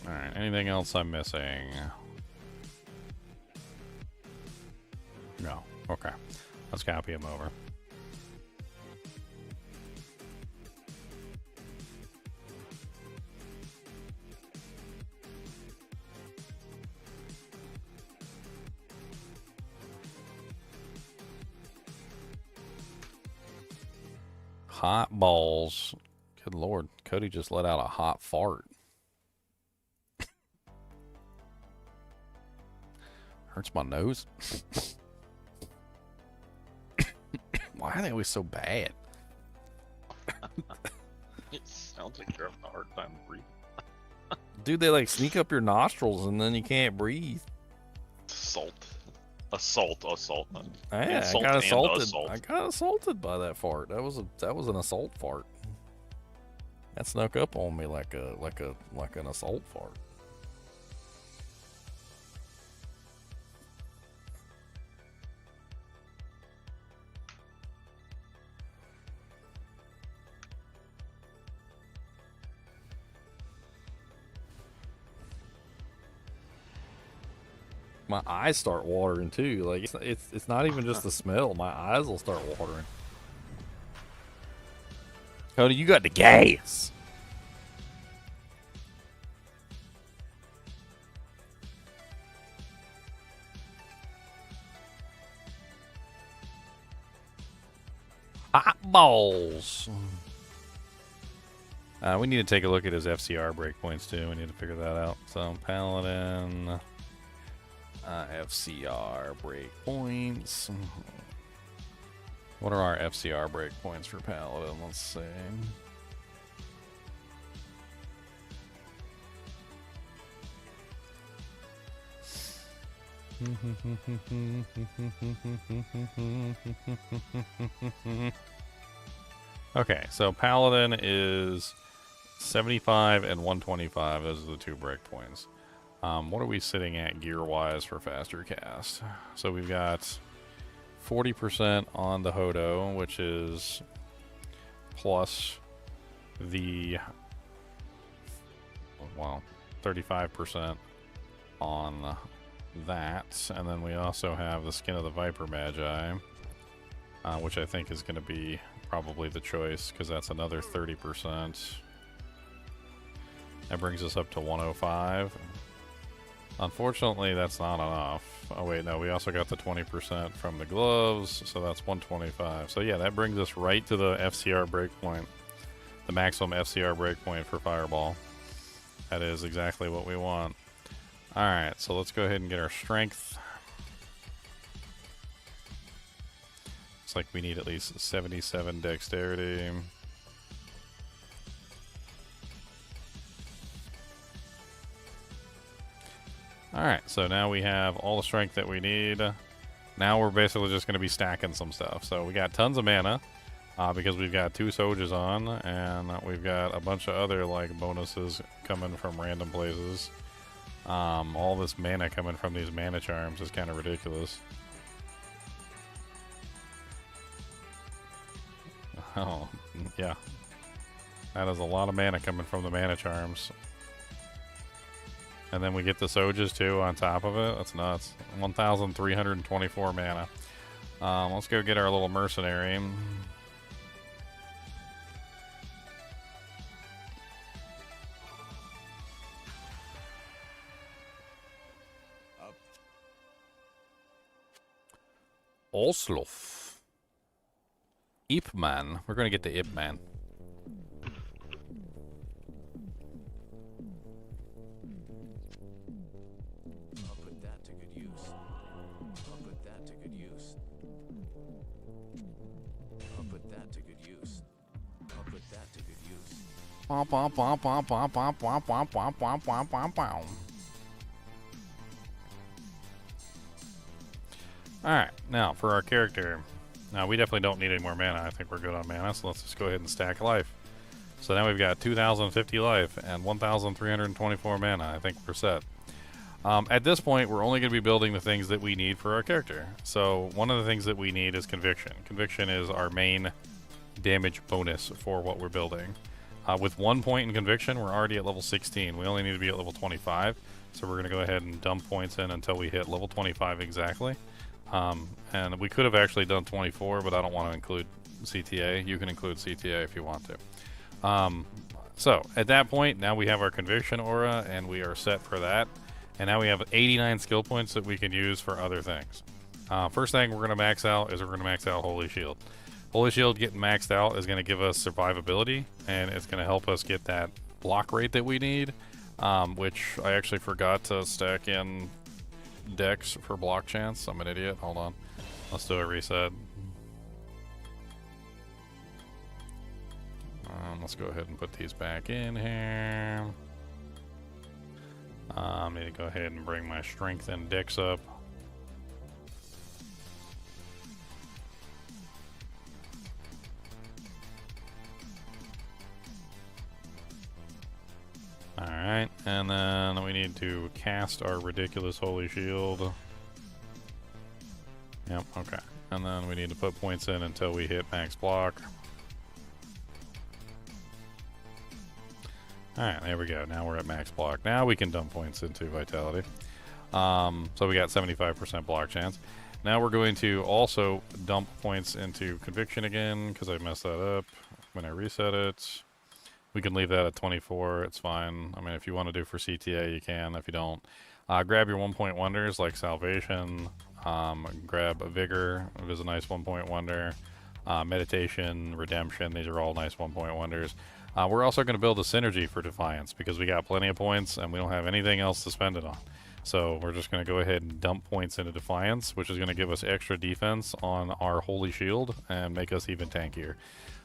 Speaker 1: All right. Anything else I'm missing? No. Okay. Let's copy him over. Hot balls. Good Lord. Cody just let out a hot fart. Hurts my nose. Why are they always so bad?
Speaker 5: It sounds like you're having a hard time breathing.
Speaker 1: Dude, they like sneak up your nostrils and then you can't breathe.
Speaker 5: Assault.
Speaker 1: Yeah,
Speaker 5: Insult
Speaker 1: I got
Speaker 5: and
Speaker 1: assaulted.
Speaker 5: assault.
Speaker 1: I got assaulted by that fart. That was an assault fart. That snuck up on me like an assault fart. My eyes start watering too. Like it's not even just the smell. My eyes will start watering. Cody, you got the gas. Hot balls. We need to take a look at his FCR breakpoints too. We need to figure that out. So Paladin. FCR breakpoints. What are our FCR breakpoints for Paladin? Let's see. Okay, so Paladin is 75 and 125. Those are the 2 breakpoints. What are we sitting at gear-wise for faster cast? So we've got 40% on the Hodo, which is plus the, well, 35% on that. And then we also have the Skin of the Viper Magi, which I think is going to be probably the choice, because that's another 30%. That brings us up to 105. Unfortunately, that's not enough. Oh wait, no, we also got the 20% from the gloves, so that's 125. So yeah, that brings us right to the FCR breakpoint, the maximum FCR breakpoint for Fireball. That is exactly what we want. Alright, so let's go ahead and get our strength. Looks like we need at least 77 dexterity. Alright, so now we have all the strength that we need. Now we're basically just going to be stacking some stuff. So we got tons of mana, because we've got 2 soldiers on, and we've got a bunch of other like bonuses coming from random places. All this mana coming from these mana charms is kind of ridiculous. Oh, yeah. That is a lot of mana coming from the mana charms. And then we get the Sojas too on top of it. That's nuts. 1,324 mana. Let's go get our little Mercenary. Oslof. Ip Man. We're going to get the Ip Man. Alright, now for our character. Now we definitely don't need any more mana. I think we're good on mana, so let's just go ahead and stack life. So now we've got 2,050 life and 1,324 mana. I think we're set. At this point, we're only going to be building the things that we need for our character. So one of the things that we need is Conviction. Conviction is our main damage bonus for what we're building. With 1 point in Conviction, we're already at level 16. We only need to be at level 25. So we're going to go ahead and dump points in until we hit level 25 exactly. And we could have actually done 24, but I don't want to include CTA. You can include CTA if you want to. So at that point, now we have our Conviction aura, and we are set for that. And now we have 89 skill points that we can use for other things. First thing we're going to max out is we're going to max out Holy Shield. Holy Shield getting maxed out is going to give us survivability, and it's going to help us get that block rate that we need, which I actually forgot to stack in Dex for block chance. I'm an idiot. Hold on. Let's do a reset. Let's go ahead and put these back in here. I need to go ahead and bring my strength and Dex up. Alright, and then we need to cast our ridiculous Holy Shield. Yep, okay. And then we need to put points in until we hit max block. Alright, there we go. Now we're at max block. Now we can dump points into Vitality. So we got 75% block chance. Now we're going to also dump points into Conviction again, because I messed that up when I reset it. We can leave that at 24. It's fine. I mean, if you want to do for CTA, you can. If you don't, grab your 1-point wonders like Salvation. Grab a Vigor. It is a nice 1-point wonder. Meditation, Redemption. These are all nice 1-point wonders. We're also going to build a Synergy for Defiance because we got plenty of points and we don't have anything else to spend it on. So we're just going to go ahead and dump points into Defiance, which is going to give us extra defense on our Holy Shield and make us even tankier.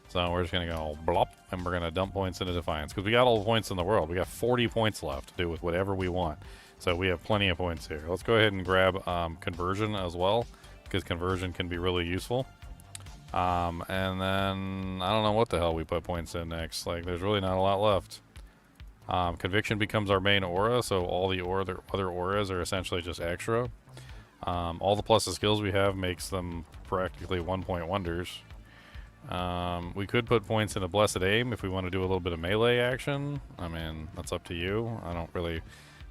Speaker 1: So we're just going to go blop, and we're going to dump points into Defiance. Because we got all the points in the world. We got 40 points left to do with whatever we want. So we have plenty of points here. Let's go ahead and grab Conversion as well. Because Conversion can be really useful. And then, I don't know what the hell we put points in next. Like, there's really not a lot left. Conviction becomes our main aura. So all the other auras are essentially just extra. All the plus of skills we have makes them practically 1-point wonders. We could put points into Blessed Aim if we want to do a little bit of melee action. I mean, that's up to you. I don't really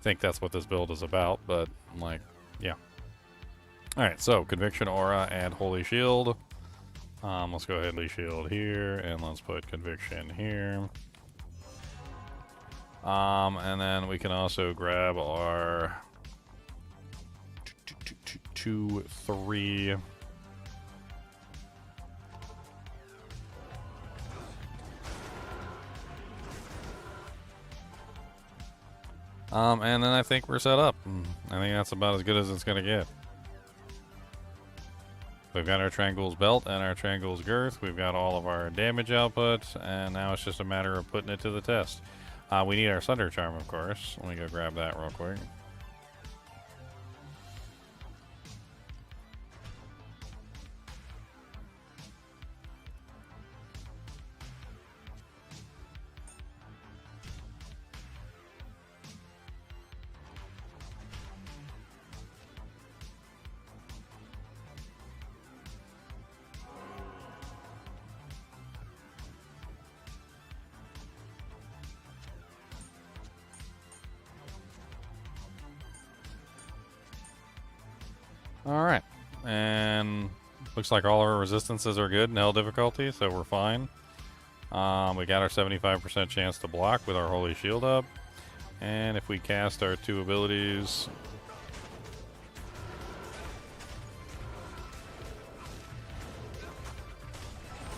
Speaker 1: think that's what this build is about, but, like, yeah. Alright, so Conviction Aura and Holy Shield. Let's go ahead and Holy Shield here, and let's put Conviction here. And then we can also grab our 2, 3. And then I think we're set up. I think that's about as good as it's going to get. We've got our Trangle's Belt and our Trangle's Girth. We've got all of our damage output, and now it's just a matter of putting it to the test. We need our Sunder Charm, of course. Let me go grab that real quick. Alright, and looks like all our resistances are good in hell difficulty, so we're fine. We got our 75% chance to block with our Holy Shield up, and if we cast our 2 abilities...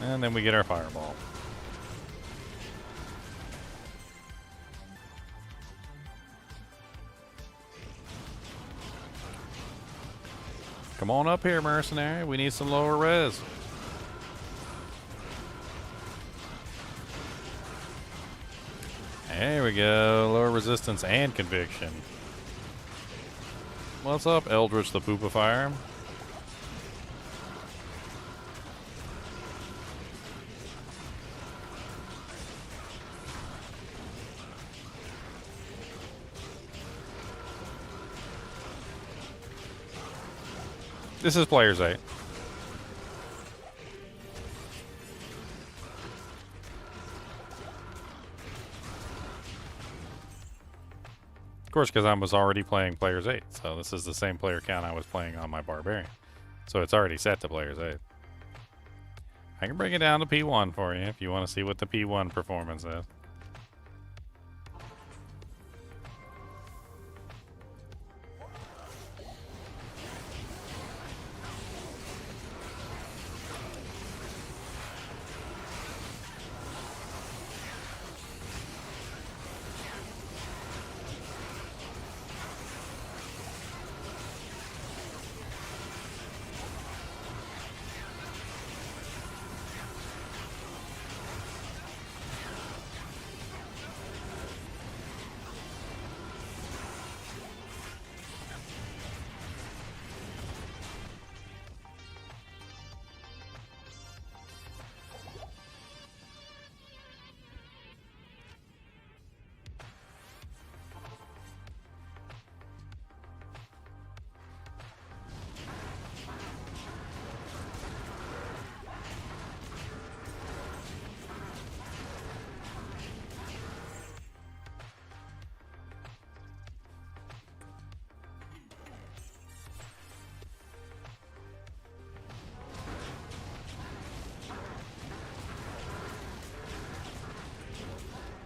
Speaker 1: and then we get our Fireball. Come on up here, Mercenary. We need some lower res. There we go. Lower resistance and conviction. What's up, Eldritch the Poopifier? This is Player's 8. Of course, because I was already playing Player's 8, so this is the same player count I was playing on my Barbarian. So it's already set to Player's 8. I can bring it down to P1 for you if you want to see what the P1 performance is.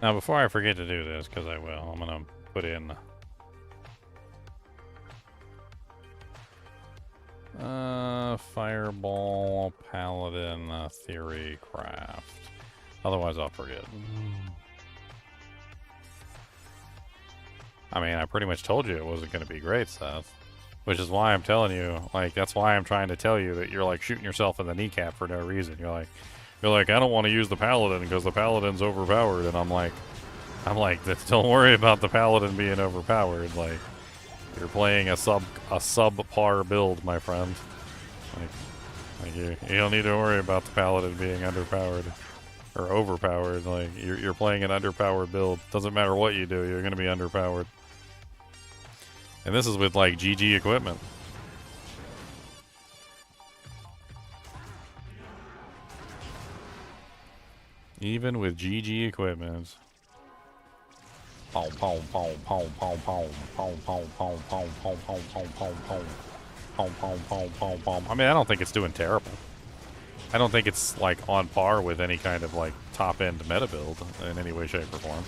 Speaker 1: Now, before I forget to do this, because I will, I'm going to put in Fireball, Paladin, Theorycraft. Otherwise, I'll forget. I mean, I pretty much told you it wasn't going to be great, Seth. Which is why I'm telling you, like, that's why I'm trying to tell you that you're, like, shooting yourself in the kneecap for no reason. You're like, You're like, I don't want to use the Paladin because the Paladin's overpowered, and I'm like, don't worry about the Paladin being overpowered. Like, you're playing a subpar build, my friend. Like you don't need to worry about the Paladin being underpowered or overpowered. Like, you're playing an underpowered build. Doesn't matter what you do, you're gonna be underpowered. And this is with like GG equipment. Even with GG equipment. I mean, I don't think it's doing terrible. I don't think it's like on par with any kind of like top-end meta build in any way, shape, or form.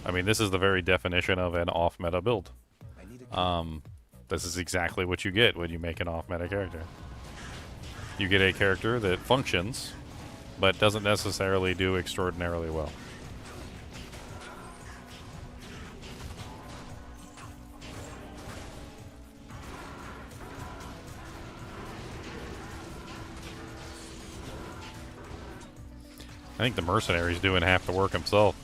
Speaker 1: I mean, this is the very definition of an off-meta build. This is exactly what you get when you make an off-meta character. You get a character that functions, but doesn't necessarily do extraordinarily well. I think the Mercenary's doing half the work himself.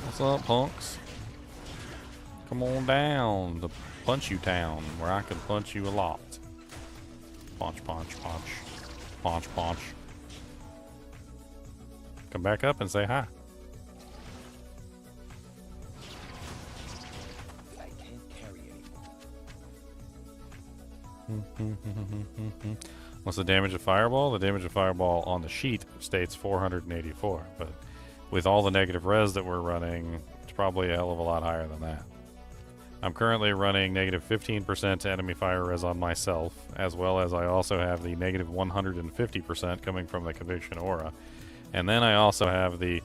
Speaker 1: What's up, punks? Come on down to Punch You Town, where I can punch you a lot. Punch, punch, punch. Punch, punch. Come back up and say hi.
Speaker 3: I can't carry anymore.
Speaker 1: What's the damage of Fireball? The damage of Fireball on the sheet states 484, but with all the negative res that we're running, it's probably a hell of a lot higher than that. I'm currently running negative 15% to enemy fire res on myself, as well as I also have the negative 150% coming from the Conviction Aura. And then I also have the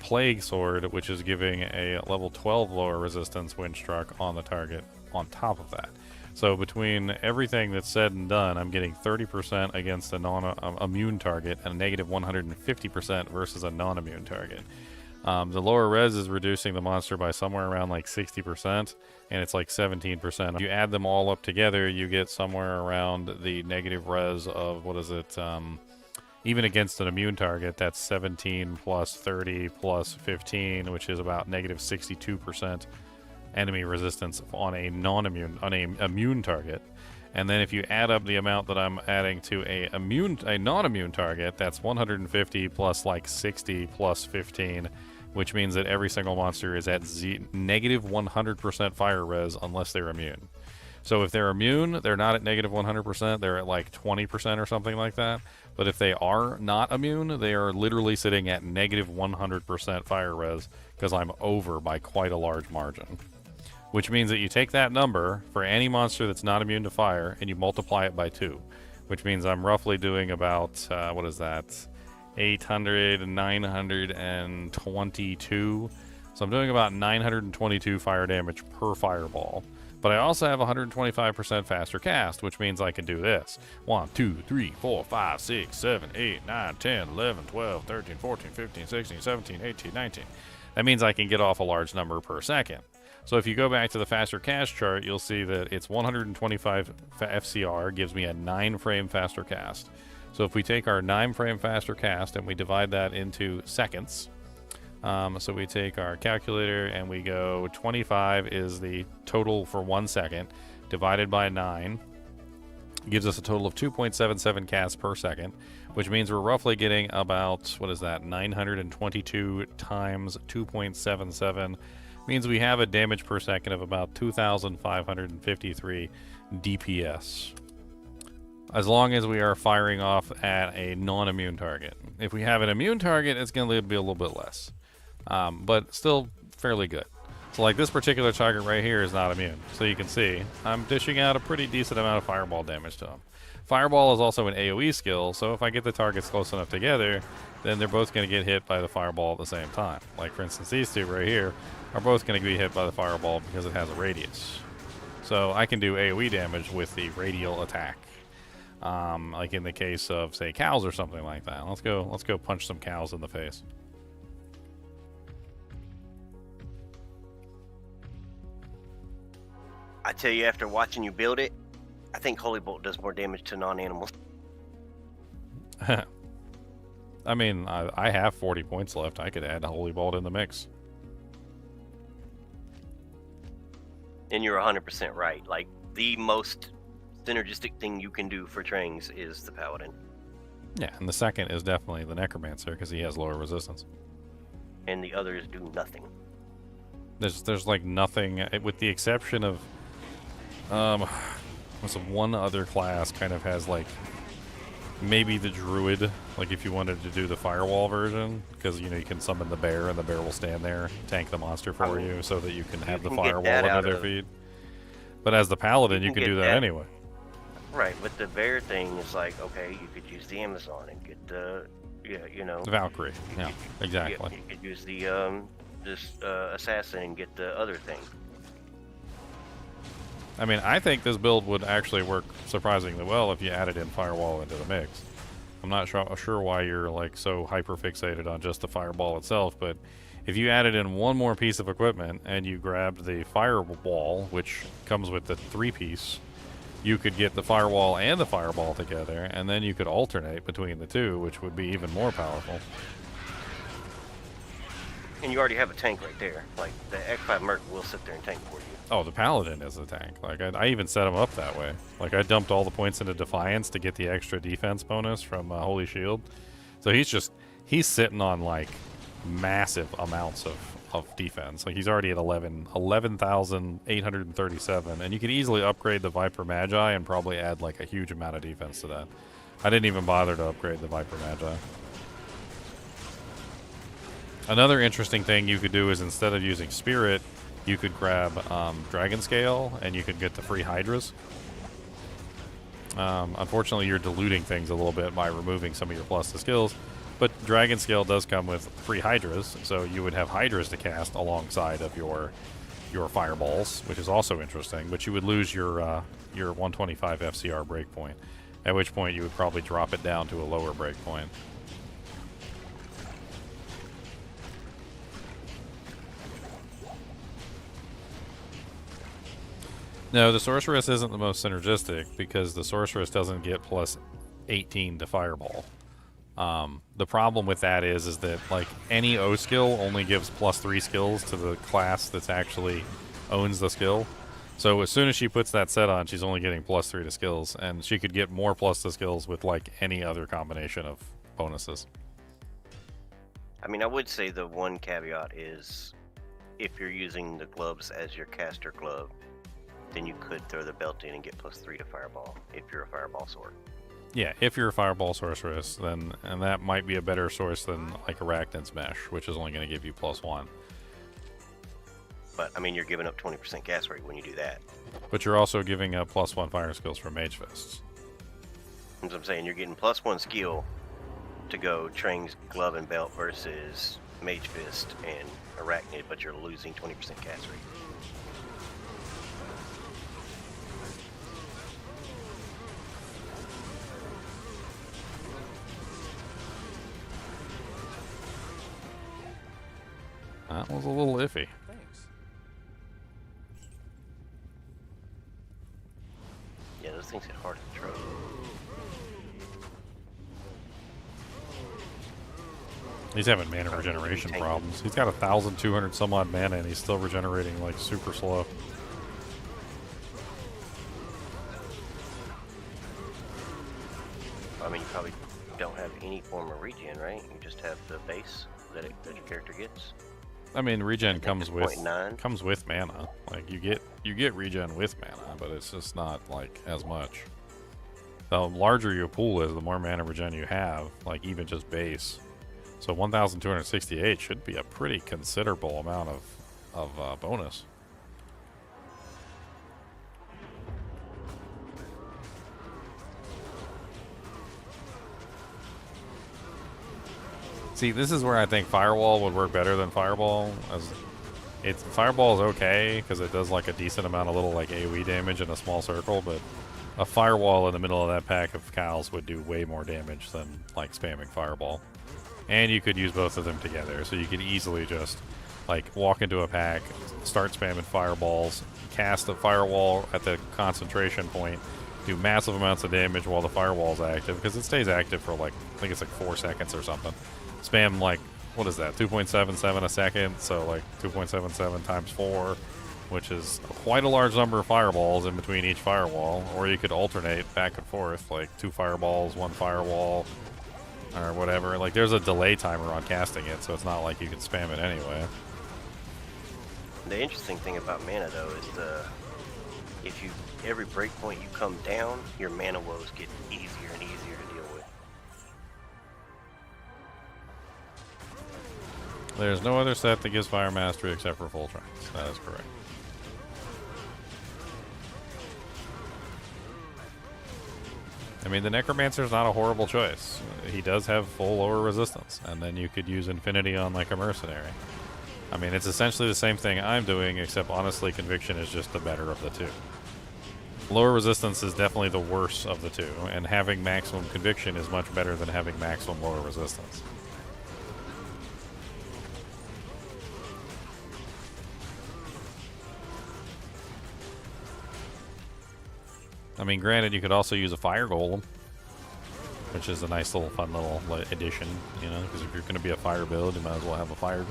Speaker 1: Plague Sword, which is giving a level 12 lower resistance when struck on the target on top of that. So between everything that's said and done, I'm getting 30% against a non-immune target and a negative 150% versus a non-immune target. The lower res is reducing the monster by somewhere around like 60%, and it's like 17%. If you add them all up together, you get somewhere around the negative res of, what is it, even against an immune target, that's 17 plus 30 plus 15, which is about negative 62% enemy resistance on a immune target. And then if you add up the amount that I'm adding to a non-immune target, that's 150 plus like 60 plus 15, which means that every single monster is at negative 100% fire res unless they're immune. So if they're immune, they're not at negative 100%, they're at like 20% or something like that. But if they are not immune, they are literally sitting at negative 100% fire res because I'm over by quite a large margin. Which means that you take that number for any monster that's not immune to fire and you multiply it by 2. Which means I'm roughly doing about, 800, 922. So I'm doing about 922 fire damage per fireball. But I also have 125% faster cast, which means I can do this. 1, 2, 3, 4, 5, 6, 7, 8, 9, 10, 11, 12, 13, 14, 15, 16, 17, 18, 19. That means I can get off a large number per second. So if you go back to the faster cast chart, you'll see that it's 125 FCR gives me a 9-frame faster cast. So if we take our 9-frame faster cast and we divide that into seconds, so we take our calculator and we go 25 is the total for 1 second, divided by 9, gives us a total of 2.77 casts per second, which means we're roughly getting about, 922 times 2.77, means we have a damage per second of about 2,553 DPS. As long as we are firing off at a non-immune target. If we have an immune target, it's going to be a little bit less. But still fairly good. So like this particular target right here is not immune. So you can see I'm dishing out a pretty decent amount of fireball damage to him. Fireball is also an AoE skill, so if I get the targets close enough together, then they're both going to get hit by the fireball at the same time. Like for instance, these two right here are both going to be hit by the fireball because it has a radius. So I can do AoE damage with the radial attack. Like in the case of, say, cows or something like that. Let's go punch some cows in the face.
Speaker 7: I tell you, after watching you build it, I think Holy Bolt does more damage to non-animals.
Speaker 1: I mean, I have 40 points left. I could add Holy Bolt in the mix.
Speaker 7: And you're 100% right. Like, the most synergistic thing you can do for Trangs is the Paladin.
Speaker 1: Yeah, and the second is definitely the Necromancer because he has lower resistance.
Speaker 7: And the others do nothing.
Speaker 1: There's like nothing, with the exception of what's one other class kind of has like maybe the Druid, like if you wanted to do the Firewall version, because you know you can summon the bear and the bear will stand there, tank the monster for you, so that you can have the Firewall under their feet. But as the Paladin, you can do that anyway.
Speaker 7: Right, with the bear thing, it's like, okay, you could use the Amazon and get the, you know,
Speaker 1: The Valkyrie, yeah, exactly.
Speaker 7: You could use the assassin and get the other thing.
Speaker 1: I mean, I think this build would actually work surprisingly well if you added in Firewall into the mix. I'm not sure why you're like so hyper fixated on just the Fireball itself, but if you added in one more piece of equipment and you grabbed the Firewall, which comes with the 3-piece, you could get the Firewall and the Fireball together, and then you could alternate between the two, which would be even more powerful.
Speaker 7: And you already have a tank right there. Like, the X5 Merc will sit there and tank for you.
Speaker 1: Oh, the Paladin is a tank. Like, I even set him up that way. Like, I dumped all the points into Defiance to get the extra defense bonus from Holy Shield. So he's sitting on, like, massive amounts of defense. Like, he's already at 11,837, and you could easily upgrade the Viper Magi and probably add, like, a huge amount of defense to that. I didn't even bother to upgrade the Viper Magi. Another interesting thing you could do is instead of using Spirit, you could grab Dragon Scale, and you could get the free Hydras. Unfortunately, you're diluting things a little bit by removing some of your plus to skills, but Dragon Scale does come with free Hydras, so you would have Hydras to cast alongside of your Fireballs, which is also interesting, but you would lose your 125 FCR breakpoint, at which point you would probably drop it down to a lower breakpoint. No, the Sorceress isn't the most synergistic because the Sorceress doesn't get plus 18 to Fireball. The problem with that is that like any O skill only gives plus 3 skills to the class that's actually owns the skill. So as soon as she puts that set on, she's only getting plus 3 to skills, and she could get more plus to skills with like any other combination of bonuses.
Speaker 7: I mean, I would say the one caveat is if you're using the gloves as your caster glove, then you could throw the belt in and get plus 3 to Fireball if you're a Fireball sword.
Speaker 1: Yeah, if you're a Fireball Sorceress, then and that might be a better source than like Arachnid's Mesh, which is only going to give you plus 1.
Speaker 7: But I mean, you're giving up 20% gas rate when you do that.
Speaker 1: But you're also giving up plus 1 fire skills for Mage Fists.
Speaker 7: As I'm saying, you're getting plus 1 skill to go Trang's glove and belt versus Mage Fist and Arachnid, but you're losing 20% gas rate.
Speaker 1: That was a little iffy.
Speaker 3: Thanks.
Speaker 7: Yeah, those things get hard to control.
Speaker 1: He's having mana regeneration problems. He's got 1,200 some odd mana and he's still regenerating like super slow.
Speaker 7: I mean, you probably don't have any form of regen, right? You just have the base that your character gets.
Speaker 1: I mean, regen comes with
Speaker 7: 0.9.
Speaker 1: mana. Like you get regen with mana, but it's just not like as much. The larger your pool is, the more mana regen you have, like even just base. So 1,268 should be a pretty considerable amount bonus. See, this is where I think Firewall would work better than Fireball. Fireball is okay because it does like a decent amount of little like AoE damage in a small circle, but a Firewall in the middle of that pack of cows would do way more damage than like spamming Fireball. And you could use both of them together, so you could easily just like walk into a pack, start spamming Fireballs, cast a Firewall at the concentration point, do massive amounts of damage while the Firewall's active, because it stays active for like, I think it's like 4 seconds or something. Spam like, what is that, 2.77 a second, so like 2.77 times 4, which is quite a large number of fireballs in between each firewall, or you could alternate back and forth, like 2 fireballs, 1 firewall, or whatever. Like there's a delay timer on casting it, so it's not like you can spam it anyway.
Speaker 7: The interesting thing about mana though is every breakpoint you come down, your mana woes get easier and easier to deal with.
Speaker 1: There's no other set that gives Fire Mastery except for Full Trance. That is correct. I mean, the Necromancer's not a horrible choice. He does have full lower resistance, and then you could use Infinity on like a Mercenary. I mean, it's essentially the same thing I'm doing, except honestly, Conviction is just the better of the two. Lower resistance is definitely the worse of the two, and having maximum Conviction is much better than having maximum lower resistance. I mean, granted, you could also use a Fire Golem, which is a nice little fun little addition, you know, because if you're going to be a fire build, you might as well have a Fire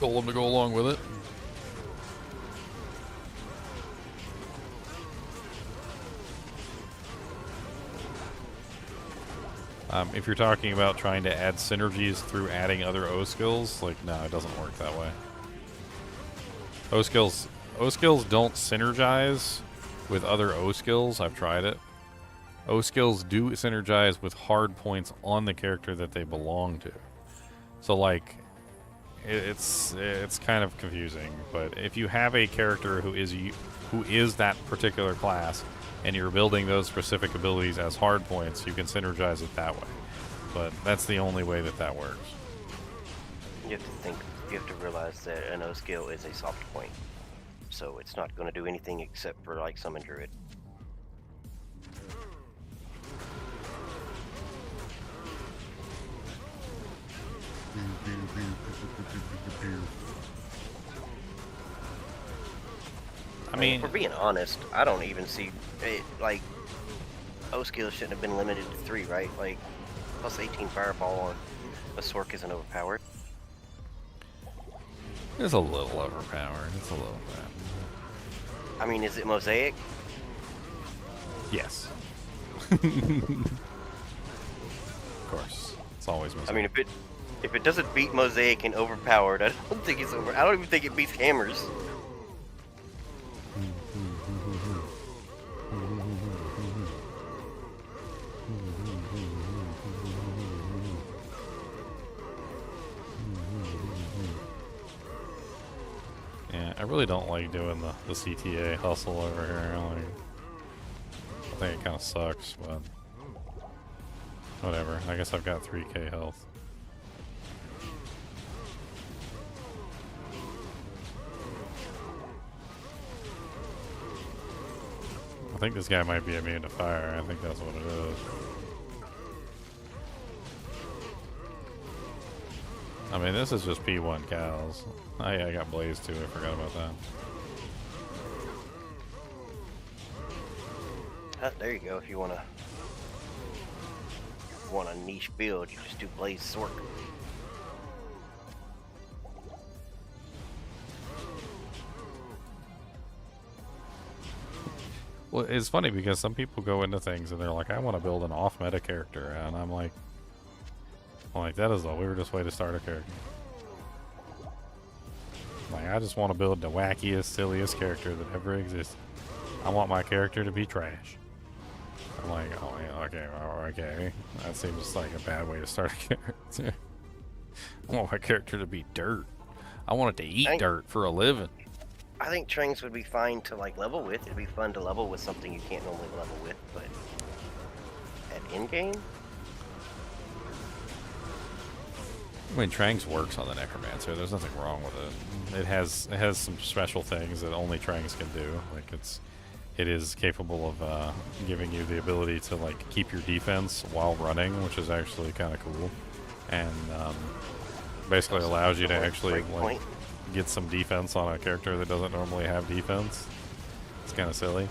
Speaker 1: Golem to go along with it. If you're talking about trying to add synergies through adding other O skills, like, no, it doesn't work that way. O skills don't synergize with other O skills. I've tried it. O skills do synergize with hard points on the character that they belong to. So like, it's kind of confusing. But if you have a character who is that particular class, and you're building those specific abilities as hard points, you can synergize it that way. But that's the only way that works.
Speaker 7: You have to realize that an O skill is a soft point. So it's not going to do anything except for like summon Druid.
Speaker 1: I mean,
Speaker 7: if we're being honest, I don't even see it, like, O skills shouldn't have been limited to 3, right? Like, plus 18 fireball on a Sork isn't overpowered.
Speaker 1: it's a little overpowered. It's a little bit.
Speaker 7: I mean, is it Mosaic?
Speaker 1: Yes. Of course. It's always Mosaic.
Speaker 7: I mean, if it doesn't beat Mosaic in overpowered, I don't think it's over. I don't even think it beats Hammers.
Speaker 1: Yeah, I really don't like doing the CTA hustle over here. Like, I think it kind of sucks, but whatever. I guess I've got 3k health. I think this guy might be immune to fire. I think that's what it is. I mean, this is just P1 cows. I got Blaze too. I forgot about that.
Speaker 7: There you go. If you want a niche build, you just do Blaze Sork.
Speaker 1: Well, it's funny because some people go into things and they're like, I want to build an off-meta character, and I'm like, that is the weirdest way to start a character. Like, I just want to build the wackiest, silliest character that ever existed. I want my character to be trash. I'm like, oh, yeah, okay. That seems like a bad way to start a character. I want my character to be dirt. I wanted to eat
Speaker 7: Thank-
Speaker 1: dirt for a living.
Speaker 7: I think Trangs would be fine to like level with. It'd be fun to level with something you can't normally level with, but at in game,
Speaker 1: I mean, Trangs works on the Necromancer. There's nothing wrong with it. It has some special things that only Trangs can do. Like it is capable of giving you the ability to like keep your defense while running, which is actually kind of cool, and basically allows you to actually like get some defense on a character that doesn't normally have defense. It's kind of silly.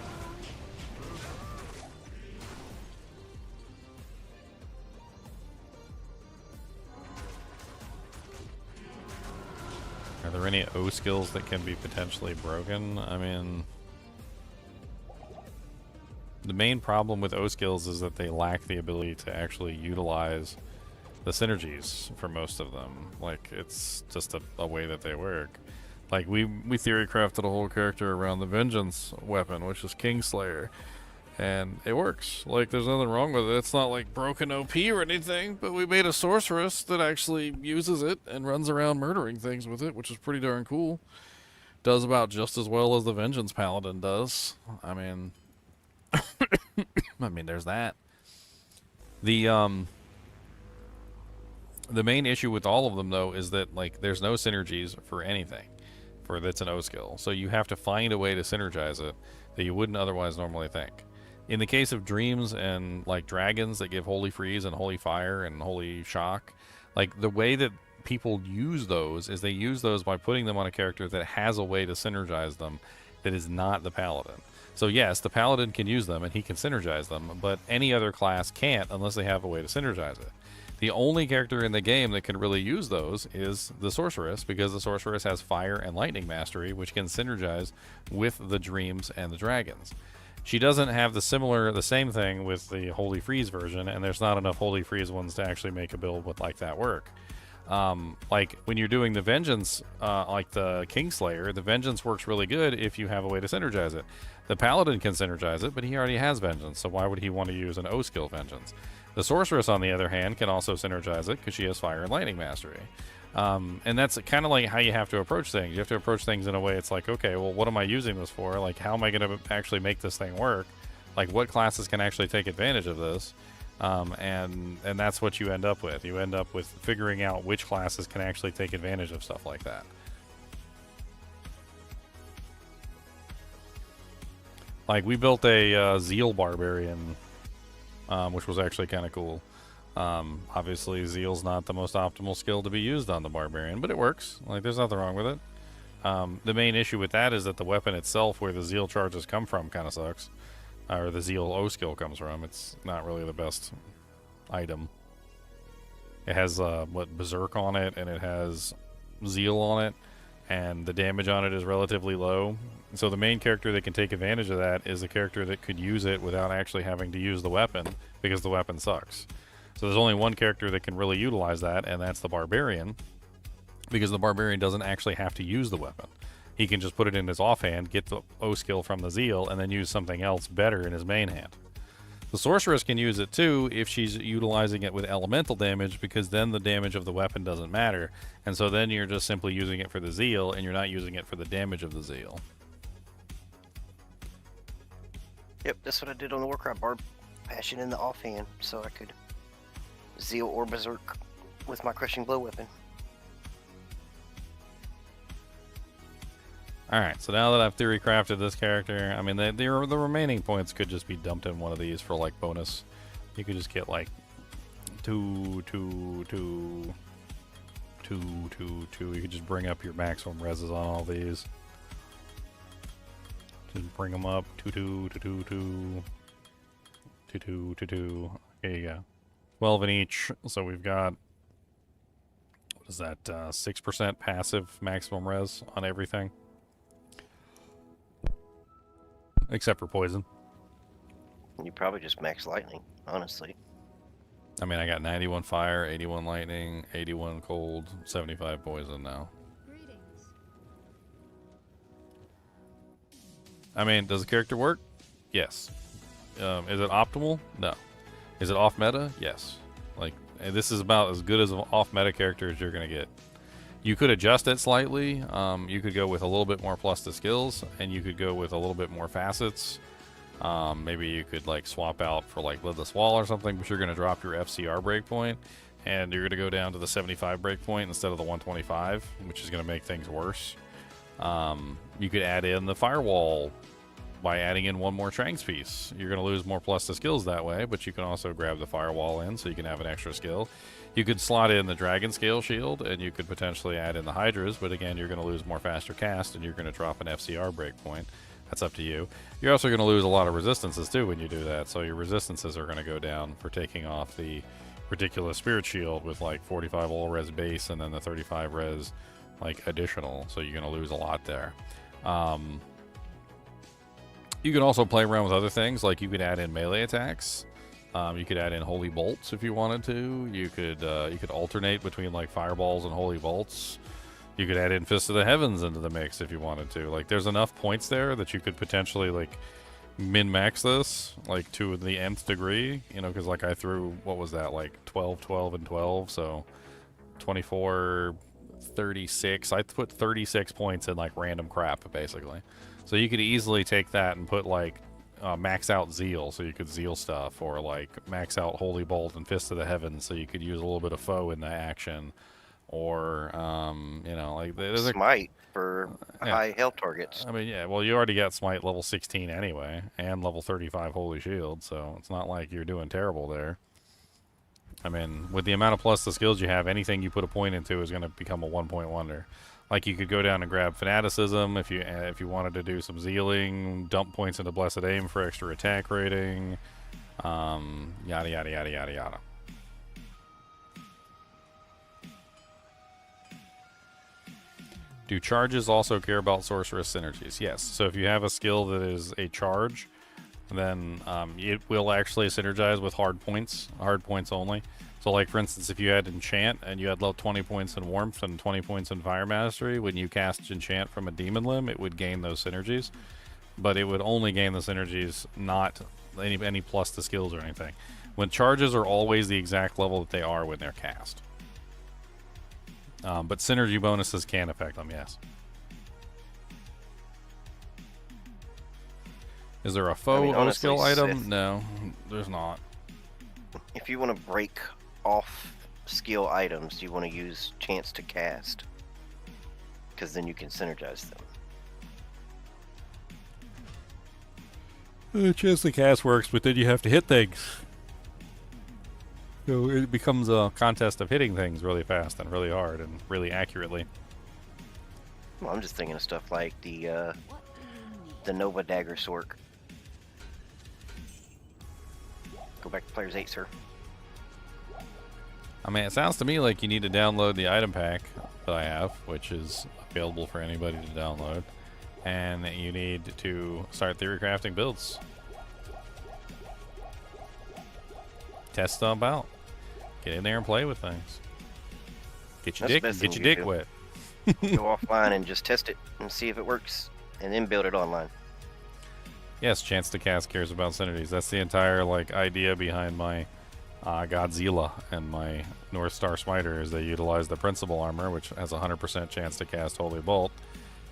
Speaker 1: Are there any O skills that can be potentially broken? I mean, the main problem with O skills is that they lack the ability to actually utilize the synergies for most of them. Like, it's just a way that they work. Like, we theory crafted a whole character around the Vengeance weapon, which is Kingslayer. And it works. Like, there's nothing wrong with it. It's not like broken OP or anything, but we made a sorceress that actually uses it and runs around murdering things with it, which is pretty darn cool. Does about just as well as the Vengeance Paladin does. I mean, there's that. The main issue with all of them, though, is that, like, there's no synergies for anything that's an O skill. So you have to find a way to synergize it that you wouldn't otherwise normally think. In the case of dreams and, like, dragons that give Holy Freeze and Holy Fire and Holy Shock, like, the way that people use those is they use those by putting them on a character that has a way to synergize them that is not the Paladin. So yes, the Paladin can use them and he can synergize them, but any other class can't unless they have a way to synergize it. The only character in the game that can really use those is the Sorceress, because the Sorceress has Fire and Lightning Mastery, which can synergize with the Dreams and the Dragons. She doesn't have the same thing with the Holy Freeze version, and there's not enough Holy Freeze ones to actually make a build with like that work. Like when you're doing the Vengeance, like the Kingslayer, the Vengeance works really good if you have a way to synergize it. The Paladin can synergize it, but he already has Vengeance, so why would he want to use an O-skill Vengeance? The Sorceress, on the other hand, can also synergize it because she has Fire and Lightning Mastery. And that's kind of like how you have to approach things. You have to approach things in a way it's like, okay, well, what am I using this for? Like, how am I going to actually make this thing work? Like, what classes can actually take advantage of this? And that's what you end up with. You end up with figuring out which classes can actually take advantage of stuff like that. Like, we built a Zeal Barbarian, which was actually kind of cool. Obviously, Zeal's not the most optimal skill to be used on the Barbarian, but it works. Like, there's nothing wrong with it. The main issue with that is that the weapon itself, where the Zeal charges come from, kind of sucks. Or the Zeal O skill comes from. It's not really the best item. It has, Berserk on it, and it has Zeal on it, and the damage on it is relatively low. So the main character that can take advantage of that is a character that could use it without actually having to use the weapon, because the weapon sucks. So there's only one character that can really utilize that, and that's the Barbarian, because the Barbarian doesn't actually have to use the weapon. He can just put it in his offhand, get the O skill from the Zeal, and then use something else better in his main hand. The Sorceress can use it too if she's utilizing it with elemental damage, because then the damage of the weapon doesn't matter, and so then you're just simply using it for the Zeal, and you're not using it for the damage of the Zeal.
Speaker 7: Yep, that's what I did on the Warcraft Barb. Passion in the offhand, so I could Zeal or Berserk with my Crushing Blow weapon.
Speaker 1: Alright, so now that I've theory crafted this character, I mean, the remaining points could just be dumped in one of these for, like, bonus. You could just get, like, 2. You could just bring up your maximum reses on all these. Just bring them up. 2. There you go. 12 in each. So we've got, what is that, 6% passive maximum res on everything. Except for poison.
Speaker 7: You probably just max lightning, honestly.
Speaker 1: I mean, I got 91 fire, 81 lightning, 81 cold, 75 poison now.
Speaker 6: Greetings.
Speaker 1: I mean, does the character work? Yes. Is it optimal? No. Is it off meta? Yes. Like, this is about as good as an off meta character as you're going to get. You could adjust it slightly. You could go with a little bit more plus to skills, and you could go with a little bit more facets. Maybe you could like swap out for like Lidless Wall or something, but you're going to drop your FCR breakpoint, and you're going to go down to the 75 breakpoint instead of the 125, which is going to make things worse. You could add in the firewall by adding in one more Tranks piece. You're going to lose more plus to skills that way, but you can also grab the firewall in so you can have an extra skill. You could slot in the Dragon Scale Shield, and you could potentially add in the Hydras, but again, you're going to lose more faster cast, and you're going to drop an FCR breakpoint. That's up to you. You're also going to lose a lot of resistances too when you do that, so your resistances are going to go down for taking off the Ridiculous Spirit Shield with like 45 all res base and then the 35 res like additional, so you're going to lose a lot there. You can also play around with other things, like you could add in melee attacks. You could add in holy bolts if you wanted to. You could alternate between like fireballs and holy bolts. You could add in Fist of the Heavens into the mix if you wanted to. Like, there's enough points there that you could potentially like min-max this like to the nth degree. You know, because like I threw, what was that, like 12, 12, and 12, so 24, 36. I put 36 points in like random crap basically. So you could easily take that and put like max out Zeal, so you could Zeal stuff, or like max out Holy Bolt and Fist of the Heavens, so you could use a little bit of foe in the action, or you know, like there's
Speaker 7: Smite for high health targets.
Speaker 1: I mean, yeah, well, you already got Smite level 16 anyway, and level 35 Holy Shield, so it's not like you're doing terrible there. I mean, with the amount of plus the skills you have, anything you put a point into is going to become a 1-point wonder. Like, you could go down and grab Fanaticism if you wanted to do some Zealing, dump points into Blessed Aim for extra attack rating, yada, yada, yada, yada, yada. Do charges also care about Sorceress synergies? Yes. So if you have a skill that is a charge, then it will actually synergize with hard points only. So like, for instance, if you had Enchant and you had low 20 points in Warmth and 20 points in Fire Mastery, when you cast Enchant from a Demon Limb, it would gain those synergies. But it would only gain the synergies, not any plus to skills or anything. When charges are always the exact level that they are when they're cast. But synergy bonuses can affect them, yes. Is there a foe O-skill item? No, there's not.
Speaker 7: If you want to break off skill items, you want to use Chance to Cast, because then you can synergize them.
Speaker 1: Chance to cast works, but then you have to hit things. So it becomes a contest of hitting things really fast and really hard and really accurately.
Speaker 7: Well, I'm just thinking of stuff like the Nova Dagger Sork. Go back to Players 8, sir.
Speaker 1: I mean, it sounds to me like you need to download the item pack that I have, which is available for anybody to download. And you need to start theory-crafting builds. Test them out. Get in there and play with things. Get your dick wet.
Speaker 7: Go offline and just test it and see if it works, and then build it online.
Speaker 1: Yes, Chance to Cast cares about synergies. That's the entire like idea behind my Godzilla and my North Star Smiter, is they utilize the principal armor, which has a 100% chance to cast Holy Bolt,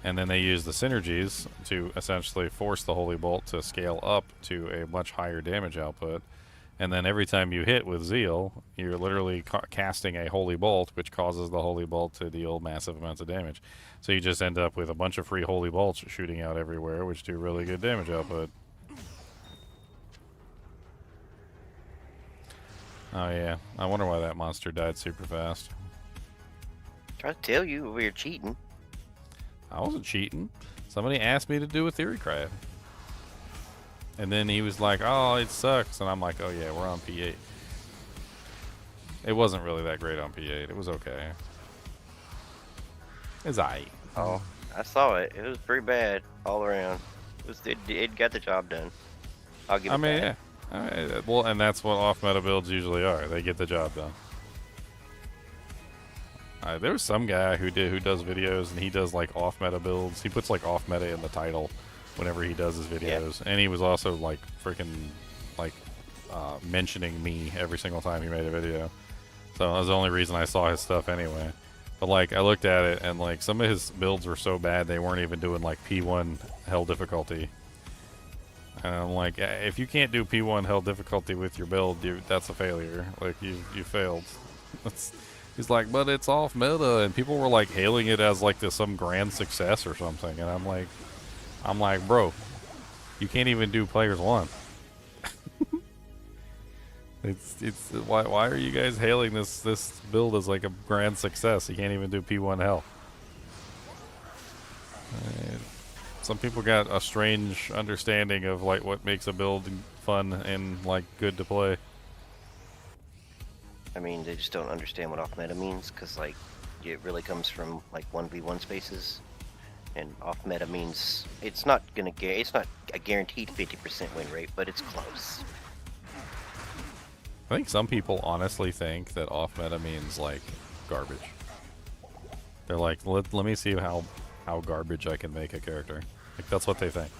Speaker 1: and then they use the synergies to essentially force the Holy Bolt to scale up to a much higher damage output. And then every time you hit with Zeal, you're literally casting a Holy Bolt, which causes the Holy Bolt to deal massive amounts of damage. So you just end up with a bunch of free Holy Bolts shooting out everywhere, which do really good damage output. Oh yeah, I wonder why that monster died super fast.
Speaker 7: Try to tell you we were cheating.
Speaker 1: I wasn't cheating. Somebody asked me to do a Theorycraft. And then he was like, oh, it sucks. And I'm like, oh yeah, we're on P8. It wasn't really that great on P8. It was okay. It's aight.
Speaker 7: Oh, I saw it. It was pretty bad all around. It got the job done. I'll give it that.
Speaker 1: Yeah. Well, and that's what off-meta builds usually are. They get the job done. There was some guy who does videos, and he does like off-meta builds. He puts like off-meta in the title whenever he does his videos. Yeah. And he was also like freaking like mentioning me every single time he made a video. So that was the only reason I saw his stuff anyway. But like I looked at it and like some of his builds were so bad they weren't even doing like P1 hell difficulty. And I'm like, if you can't do P1 hell difficulty with your build, that's a failure. Like you failed. He's like, but it's off meta, and people were like hailing it as like some grand success or something. And I'm like, bro, you can't even do players 1. It's why are you guys hailing this build as like a grand success? You can't even do P1 hell. Some people got a strange understanding of like what makes a build fun and like good to play.
Speaker 7: I mean, they just don't understand what off meta means, because like it really comes from like 1v1 spaces, and off meta means it's not a guaranteed 50% win rate, but it's close.
Speaker 1: I think some people honestly think that off meta means like garbage. They're like, let me see how garbage I can make a character. Like that's what they think.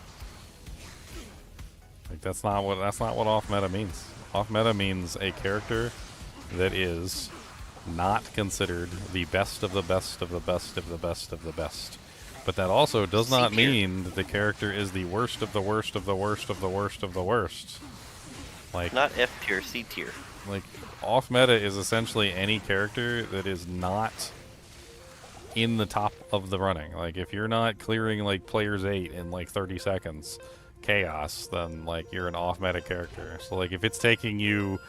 Speaker 1: Like that's not what off meta means. Off meta means a character that is not considered the best of the best of the best of the best of the best. But that also does not mean that the character is the worst of the worst of the worst of the worst of the worst. Like
Speaker 7: Not F tier, C tier.
Speaker 1: Like off meta is essentially any character that is not in the top of the running. Like if you're not clearing like players 8 in like 30 seconds chaos, then like you're an off meta character. So like if it's taking you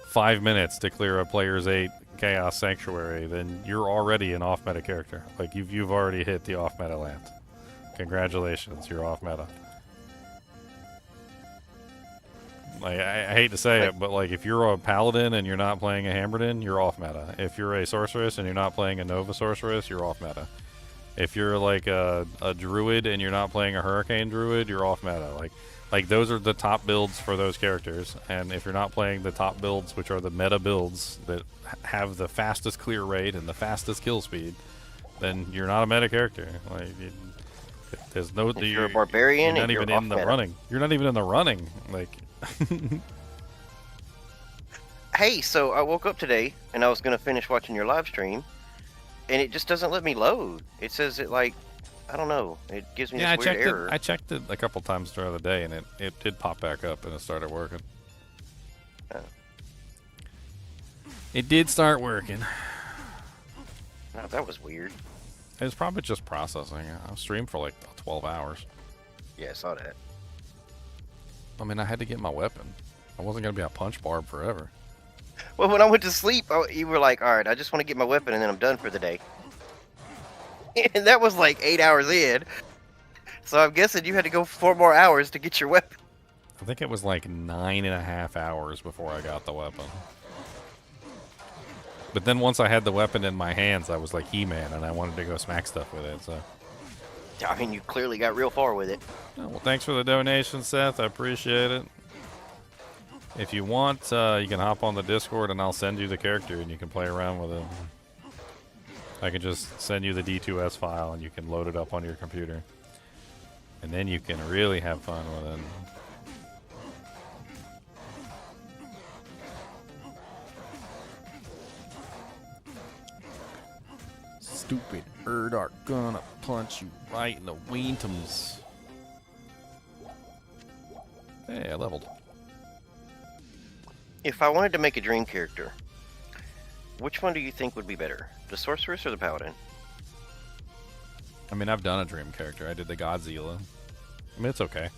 Speaker 1: 5 minutes to clear a player's 8 chaos sanctuary, then you're already an off meta character. Like you've already hit the off meta land. Congratulations, you're off meta. Like I hate to say it, but like if you're a paladin and you're not playing a Hammerdin, you're off meta. If you're a sorceress and you're not playing a Nova sorceress, you're off meta. If you're like a druid and you're not playing a hurricane druid, you're off meta. Like those are the top builds for those characters. And if you're not playing the top builds, which are the meta builds that have the fastest clear rate and the fastest kill speed, then you're not a meta character. Like there's no.
Speaker 7: If you're a barbarian,
Speaker 1: you're not even in the running. You're not even in the running. Like.
Speaker 7: Hey, so I woke up today and I was gonna finish watching your live stream, and it just doesn't let me load. It says it like, I don't know. It gives me this weird error.
Speaker 1: I checked it a couple times throughout the day, and it did pop back up and it started working.
Speaker 7: Oh.
Speaker 1: It did start working.
Speaker 7: No, that was weird.
Speaker 1: It was probably just processing. I streamed for like 12 hours.
Speaker 7: Yeah, I saw that.
Speaker 1: I mean, I had to get my weapon. I wasn't going to be a punch barb forever.
Speaker 7: Well, when I went to sleep, you were like, alright, I just want to get my weapon and then I'm done for the day. And that was like 8 hours in. So I'm guessing you had to go 4 more hours to get your weapon.
Speaker 1: I think it was like 9.5 hours before I got the weapon. But then once I had the weapon in my hands, I was like He-Man, and I wanted to go smack stuff with it, so...
Speaker 7: I mean, you clearly got real far with it.
Speaker 1: Oh, well, thanks for the donation, Seth. I appreciate it. If you want, you can hop on the Discord, and I'll send you the character, and you can play around with it. I can just send you the D2S file, and you can load it up on your computer. And then you can really have fun with it. Stupid Erdar gonna punch you right in the weentums. Hey, I leveled.
Speaker 7: If I wanted to make a dream character, which one do you think would be better? The Sorceress or the Paladin?
Speaker 1: I mean, I've done a dream character. I did the Godzilla. I mean, it's okay.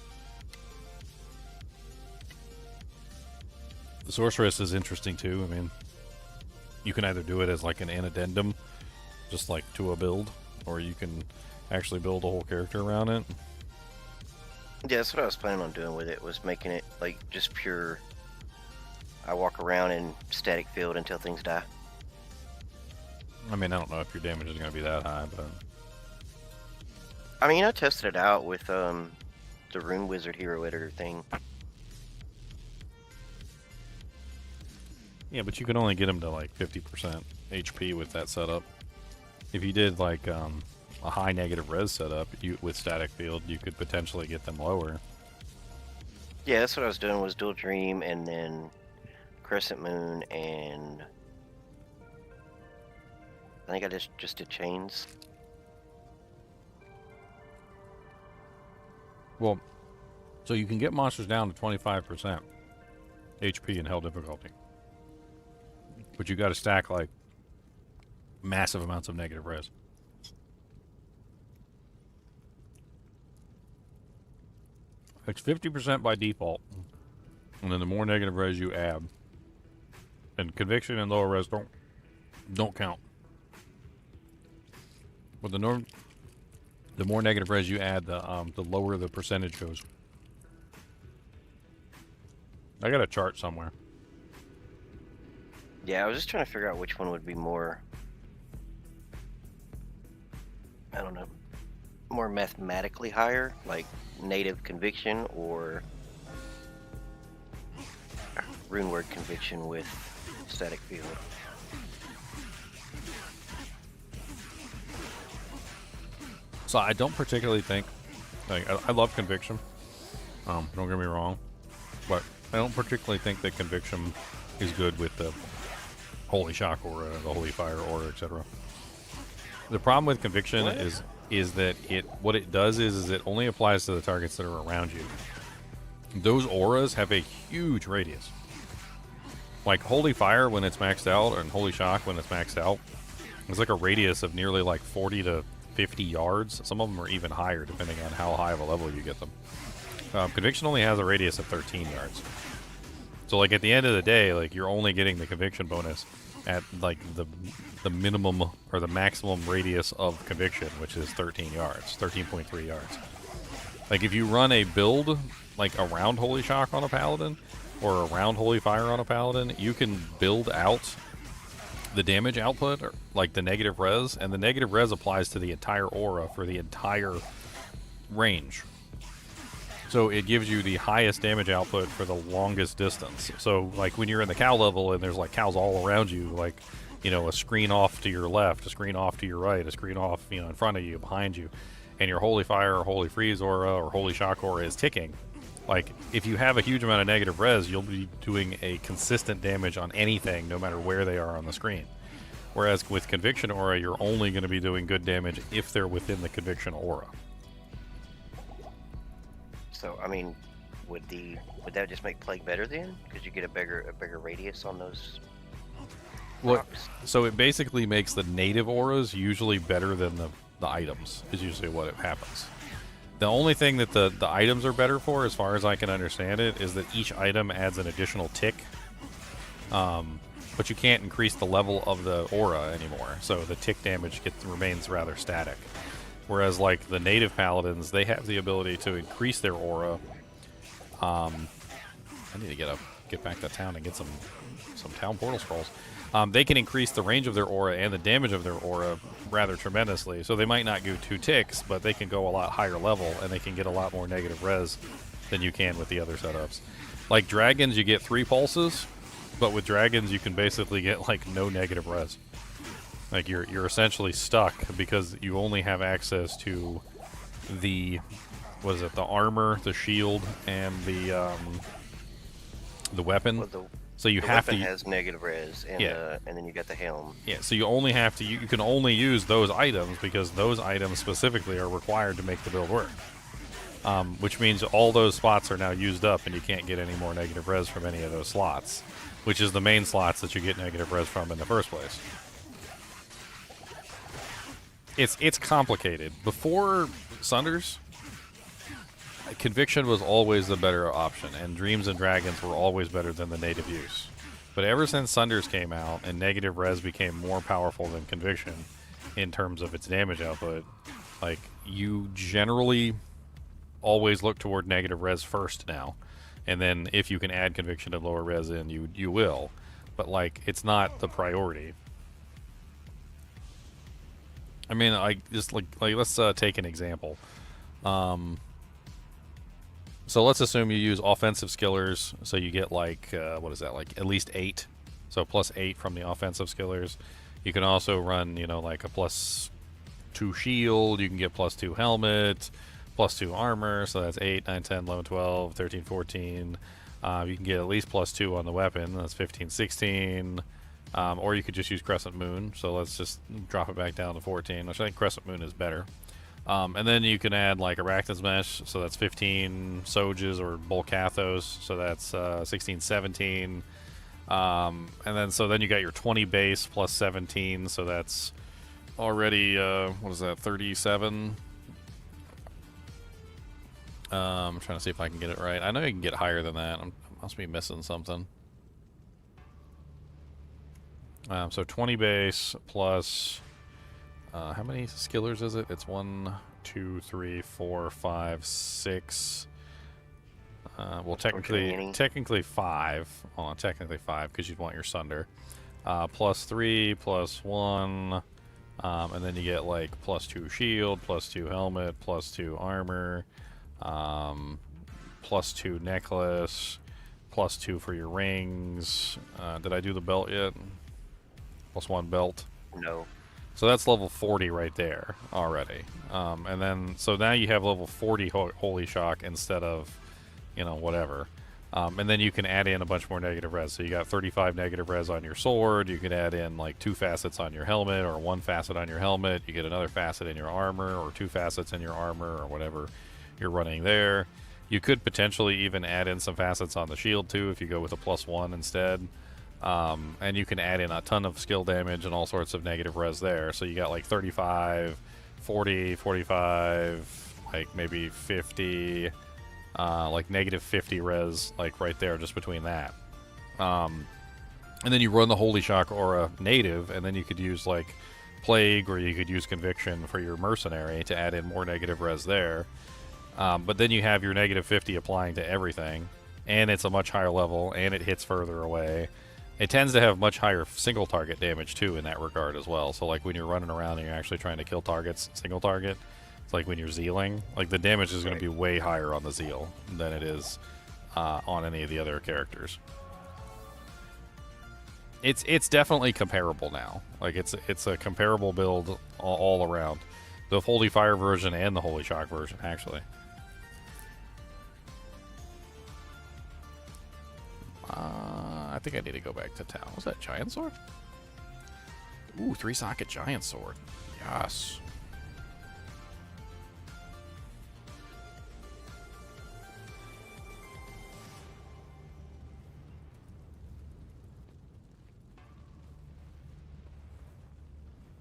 Speaker 1: The Sorceress is interesting, too. I mean, you can either do it as like an addendum, just like to a build, or you can actually build a whole character around it.
Speaker 7: Yeah, that's what I was planning on doing with it, was making it like just pure, I walk around in static field until things die.
Speaker 1: I mean, I don't know if your damage is going to be that high, but...
Speaker 7: I mean, I tested it out with the Rune Wizard hero editor thing.
Speaker 1: Yeah, but you can only get them to like 50% HP with that setup. If you did like a high negative res setup with static field, you could potentially get them lower.
Speaker 7: Yeah, that's what I was doing, was Dual Dream and then Crescent Moon and I think I just did chains.
Speaker 1: Well, so you can get monsters down to 25% HP in hell difficulty. But you got to stack, like, massive amounts of negative res. It's 50% by default. And then the more negative res you add. And conviction and lower res don't count. But the more negative res you add, the lower the percentage goes. I got a chart somewhere.
Speaker 7: Yeah, I was just trying to figure out which one would be more, I don't know, more mathematically higher, like native conviction or runeword conviction with static field.
Speaker 1: So I don't particularly think, like, I love conviction. Don't get me wrong, but I don't particularly think that conviction is good with the holy shock aura, the holy fire aura, etc. The problem with conviction is that what it does is it only applies to the targets that are around you. Those auras have a huge radius. Like holy fire when it's maxed out, and holy shock when it's maxed out, it's like a radius of nearly like 40 to 50 yards. Some of them are even higher depending on how high of a level you get them. Conviction only has a radius of 13 yards. So like at the end of the day, like you're only getting the conviction bonus at like the minimum or the maximum radius of conviction, which is 13 yards, 13.3 yards. Like if you run a build like around holy shock on a paladin or around holy fire on a paladin, you can build out the damage output, or like the negative res, and the negative res applies to the entire aura for the entire range. So it gives you the highest damage output for the longest distance. So like when you're in the cow level and there's like cows all around you, like, you know, a screen off to your left, a screen off to your right, a screen off, you know, in front of you, behind you, and your holy fire or holy freeze aura or holy shock aura is ticking. Like, if you have a huge amount of negative res, you'll be doing a consistent damage on anything, no matter where they are on the screen. Whereas with Conviction Aura, you're only going to be doing good damage if they're within the Conviction Aura.
Speaker 7: So, I mean, would that just make Plague better then? Because you get a bigger radius on those rocks?
Speaker 1: So it basically makes the native auras usually better than the items, is usually what it happens. The only thing that the items are better for, as far as I can understand it, is that each item adds an additional tick. But you can't increase the level of the aura anymore, so the tick damage remains rather static. Whereas, like, the native paladins, they have the ability to increase their aura. I need to get back to town and get some town portal scrolls. They can increase the range of their aura and the damage of their aura rather tremendously. So they might not go 2 ticks, but they can go a lot higher level, and they can get a lot more negative res than you can with the other setups. Like dragons, you get 3 pulses, but with dragons you can basically get like no negative res. Like you're essentially stuck because you only have access to the the armor, the shield, and the weapon.
Speaker 7: Well,
Speaker 1: so you
Speaker 7: the
Speaker 1: have
Speaker 7: weapon
Speaker 1: to
Speaker 7: has negative res, and and then you got the helm.
Speaker 1: Yeah, so you only have to you can only use those items because those items specifically are required to make the build work. Which means all those slots are now used up, and you can't get any more negative res from any of those slots, which is the main slots that you get negative res from in the first place. It's complicated. Before Sunders, Conviction was always the better option, and Dreams and Dragons were always better than the native use. But ever since Sunders came out and negative res became more powerful than Conviction in terms of its damage output, like, you generally always look toward negative res first now, and then if you can add Conviction and lower res in, you will. But, like, it's not the priority. I mean, let's take an example. So let's assume you use offensive skillers, so you get like at least 8, so plus 8 from the offensive skillers. You can also run, like a +2 shield. You can get +2 helmet, +2 armor, so that's 8, 9, 10, 11, 12, 13, 14. You can get at least +2 on the weapon. That's 15, 16. Or you could just use Crescent Moon. So let's just drop it back down to 14, which I think Crescent Moon is better. And then you can add like Arachnid's Mesh, so that's 15 Soges or Bolcathos, so that's 16, 17. And then so then you got your 20 base plus 17, so that's already what is that, 37? I'm trying to see if I can get it right. I know you can get higher than that. I must be missing something. So 20 base plus how many skillers is it? It's 1, 2, 3, 4, 5, 6. Well, technically 5. Hold on, technically 5 because you'd want your Sunder. Plus 3, plus 1, and then you get like plus 2 shield, plus 2 helmet, plus 2 armor, plus 2 necklace, plus 2 for your rings. Did I do the belt yet? Plus 1 belt.
Speaker 7: No.
Speaker 1: So that's level 40 right there already. And then, so now you have level 40 Holy Shock instead of, you know, whatever. And then you can add in a bunch more negative res. So you got 35 negative res on your sword. You can add in like 2 facets on your helmet or 1 facet on your helmet. You get another facet in your armor or 2 facets in your armor or whatever you're running there. You could potentially even add in some facets on the shield too if you go with a +1 instead. And you can add in a ton of skill damage and all sorts of negative res there. So you got like 35, 40, 45, like maybe 50, like negative 50 res, like right there just between that. And then you run the Holy Shock Aura native, and then you could use like Plague or you could use Conviction for your Mercenary to add in more negative res there. But then you have your negative 50 applying to everything, and it's a much higher level, and it hits further away. It tends to have much higher single target damage too in that regard as well. So like when you're running around and you're actually trying to kill targets, single target, it's like when you're zealing, like the damage is going to be way higher on the zeal than it is on any of the other characters. It's definitely comparable now. Like it's a comparable build all around. The Holy Fire version and the Holy Shock version, actually. I think I need to go back to town. Was that Giant Sword? Ooh, 3-socket Giant Sword. Yes.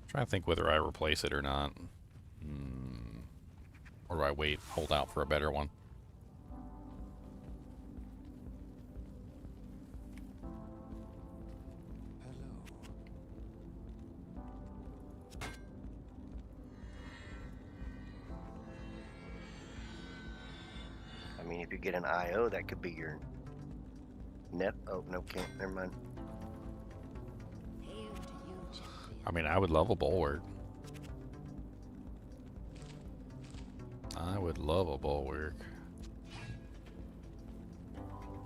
Speaker 1: Trying to think whether I replace it or not. Or do I wait, hold out for a better one?
Speaker 7: I mean, if you get an IO, that could be your Oh, no, can't. Never mind.
Speaker 6: Hail to you, champion.
Speaker 1: I mean, I would love a Bulwark. I would love a Bulwark.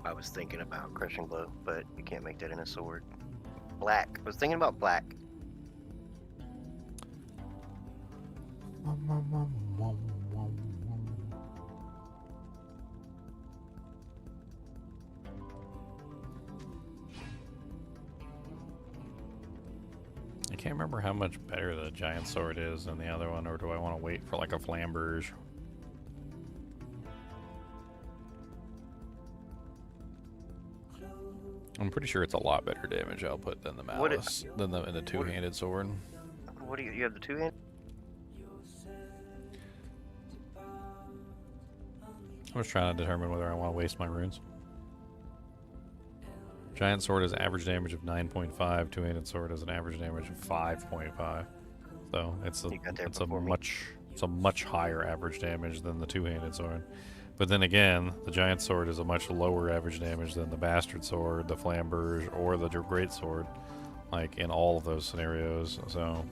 Speaker 7: I was thinking about Crushing Blow, but you can't make that in a sword. Black. I was thinking about black.
Speaker 1: I can't remember how much better the Giant Sword is than the other one, or do I want to wait for like a Flamberge? I'm pretty sure it's a lot better damage output than the Malice, than the two-handed sword.
Speaker 7: What do you have the two-hand?
Speaker 1: I was trying to determine whether I want to waste my runes. Giant Sword has average damage of 9.5. Two-handed Sword has an average damage of 5.5. So it's a much higher average damage than the two-handed sword. But then again, the Giant Sword is a much lower average damage than the Bastard Sword, the Flamberge, or the Great Sword. Like in all of those scenarios. So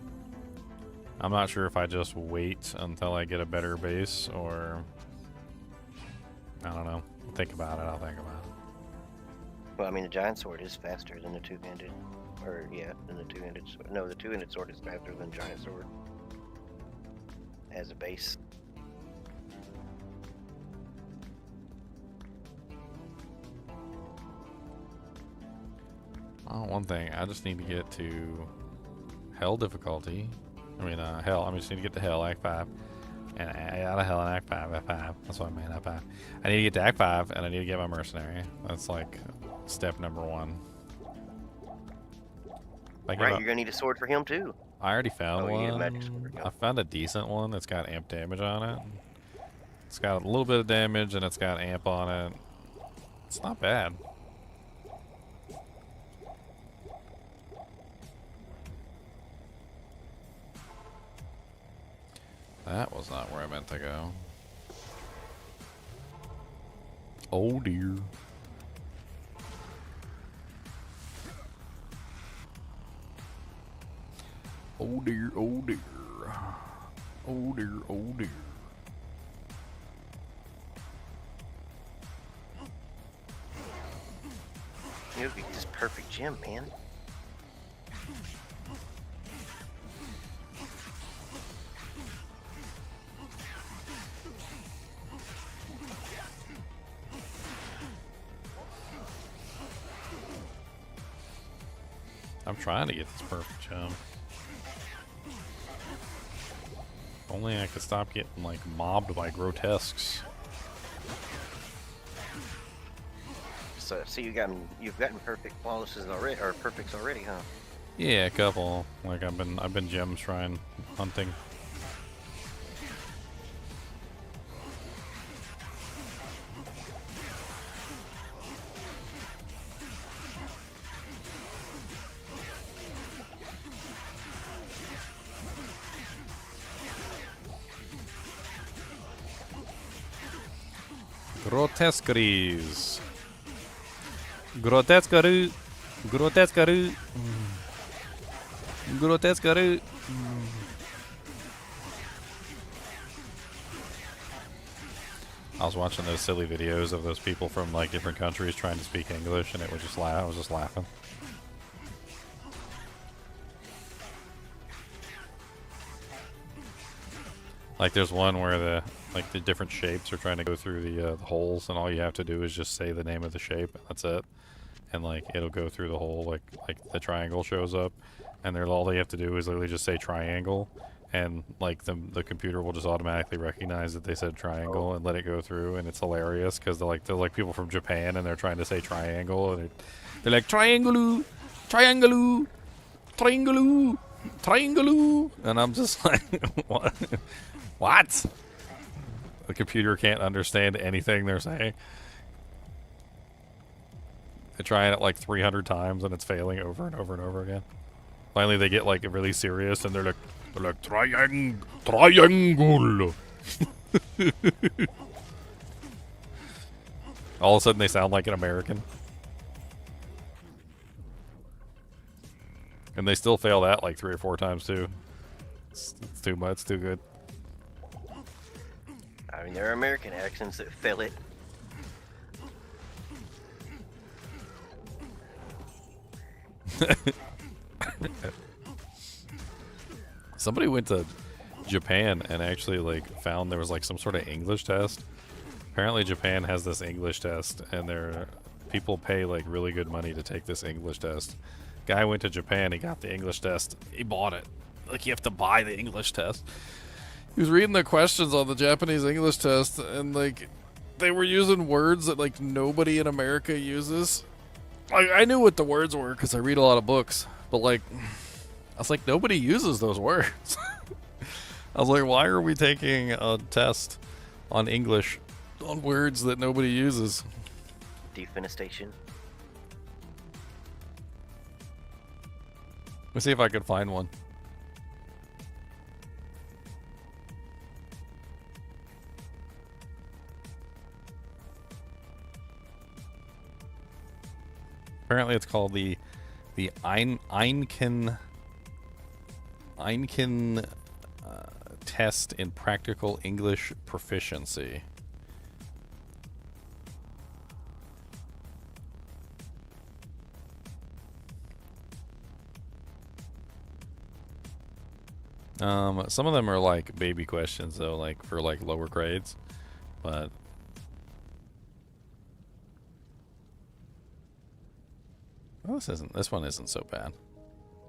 Speaker 1: I'm not sure if I just wait until I get a better base, or I don't know. Think about it. I'll think about it.
Speaker 7: Well, I mean, the Giant Sword is faster than the two-handed. Or, yeah, than the two-handed sword. No, the two-handed sword is faster than Giant Sword. As a base.
Speaker 1: Oh, one thing. I just need to get to hell difficulty. Hell. I just need to get to hell, Act 5. And out of hell in Act 5, F5. That's what I mean, F5. I need to get to Act 5, and I need to get my Mercenary. That's like step number 1.
Speaker 7: Right, you're gonna need a sword for him too.
Speaker 1: I already found
Speaker 7: You need a magic
Speaker 1: one.
Speaker 7: sword.
Speaker 1: I found a decent one that's got amp damage on it. It's got a little bit of damage, and it's got amp on it. It's not bad. That was not where I meant to go. Oh dear. Oh dear, oh dear. Oh dear, oh dear.
Speaker 7: You'll get this perfect gem, man.
Speaker 1: I'm trying to get this perfect gem. If only I could stop getting like mobbed by grotesques.
Speaker 7: So you've gotten perfect flawlesses already, or perfects already, huh?
Speaker 1: Yeah, a couple. Like I've been gem shrine hunting. Grotesqueries. Grotesquerie. Grotesquerie. Grotesquerie. I was watching those silly videos of those people from like different countries trying to speak English, and it would just laugh. I was just laughing. Like there's one where the different shapes are trying to go through the holes, and all you have to do is just say the name of the shape, and that's it. And like it'll go through the hole, like the triangle shows up, and all they have to do is literally just say triangle, and like the computer will just automatically recognize that they said triangle and let it go through, and it's hilarious because they're like people from Japan, and they're trying to say triangle, and they're like triangle, triangle, triangle, triangle, and I'm just like what? What? The computer can't understand anything they're saying. They're trying it like 300 times and it's failing over and over and over again. Finally, they get like really serious and they're like triangle. All of a sudden, they sound like an American, and they still fail that like 3 or 4 times too. It's too much. It's too good.
Speaker 7: I mean, there are American accents that fail it.
Speaker 1: Somebody went to Japan and actually like found there was like some sort of English test. Apparently Japan has this English test, and people pay like really good money to take this English test. Guy went to Japan, he got the English test, he bought it. Like you have to buy the English test. He was reading the questions on the Japanese English test, and like they were using words that like nobody in America uses. I knew what the words were because I read a lot of books, but like I was like, nobody uses those words. I was like, why are we taking a test on English on words that nobody uses?
Speaker 7: Defenestation.
Speaker 1: Let me see if I can find one. Apparently, it's called the Einken test in practical English proficiency. Some of them are like baby questions though, like for like lower grades, but Well, this one isn't so bad.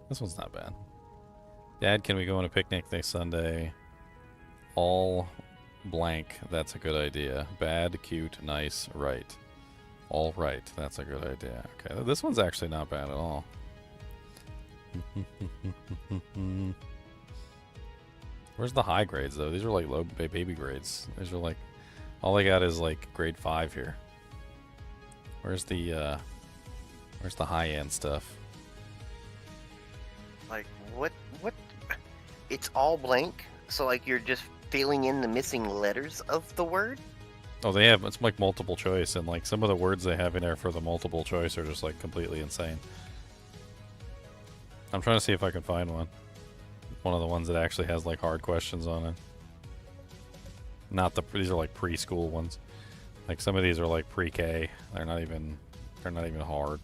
Speaker 1: This one's not bad. Dad, can we go on a picnic next Sunday? All blank. That's a good idea. Bad, cute, nice, right. All right. That's a good idea. Okay, this one's actually not bad at all. Where's the high grades though? These are like low baby grades. These are like, all I got is like grade 5 here. Where's the high end stuff?
Speaker 7: Like, what? It's all blank, so like you're just filling in the missing letters of the word?
Speaker 1: Oh, they have, it's like multiple choice, and like some of the words they have in there for the multiple choice are just like completely insane. I'm trying to see if I can find one. One of the ones that actually has like hard questions on it. Not these are like preschool ones. Like some of these are like pre-K. They're not even hard.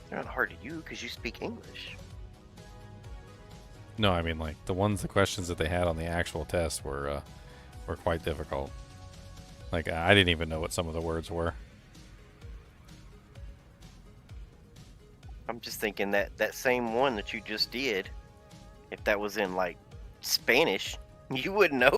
Speaker 7: They're not hard to you because you speak English.
Speaker 1: No, I mean like the questions that they had on the actual test were quite difficult. Like I didn't even know what some of the words were.
Speaker 7: I'm just thinking that same one that you just did, if that was in like Spanish, you wouldn't know.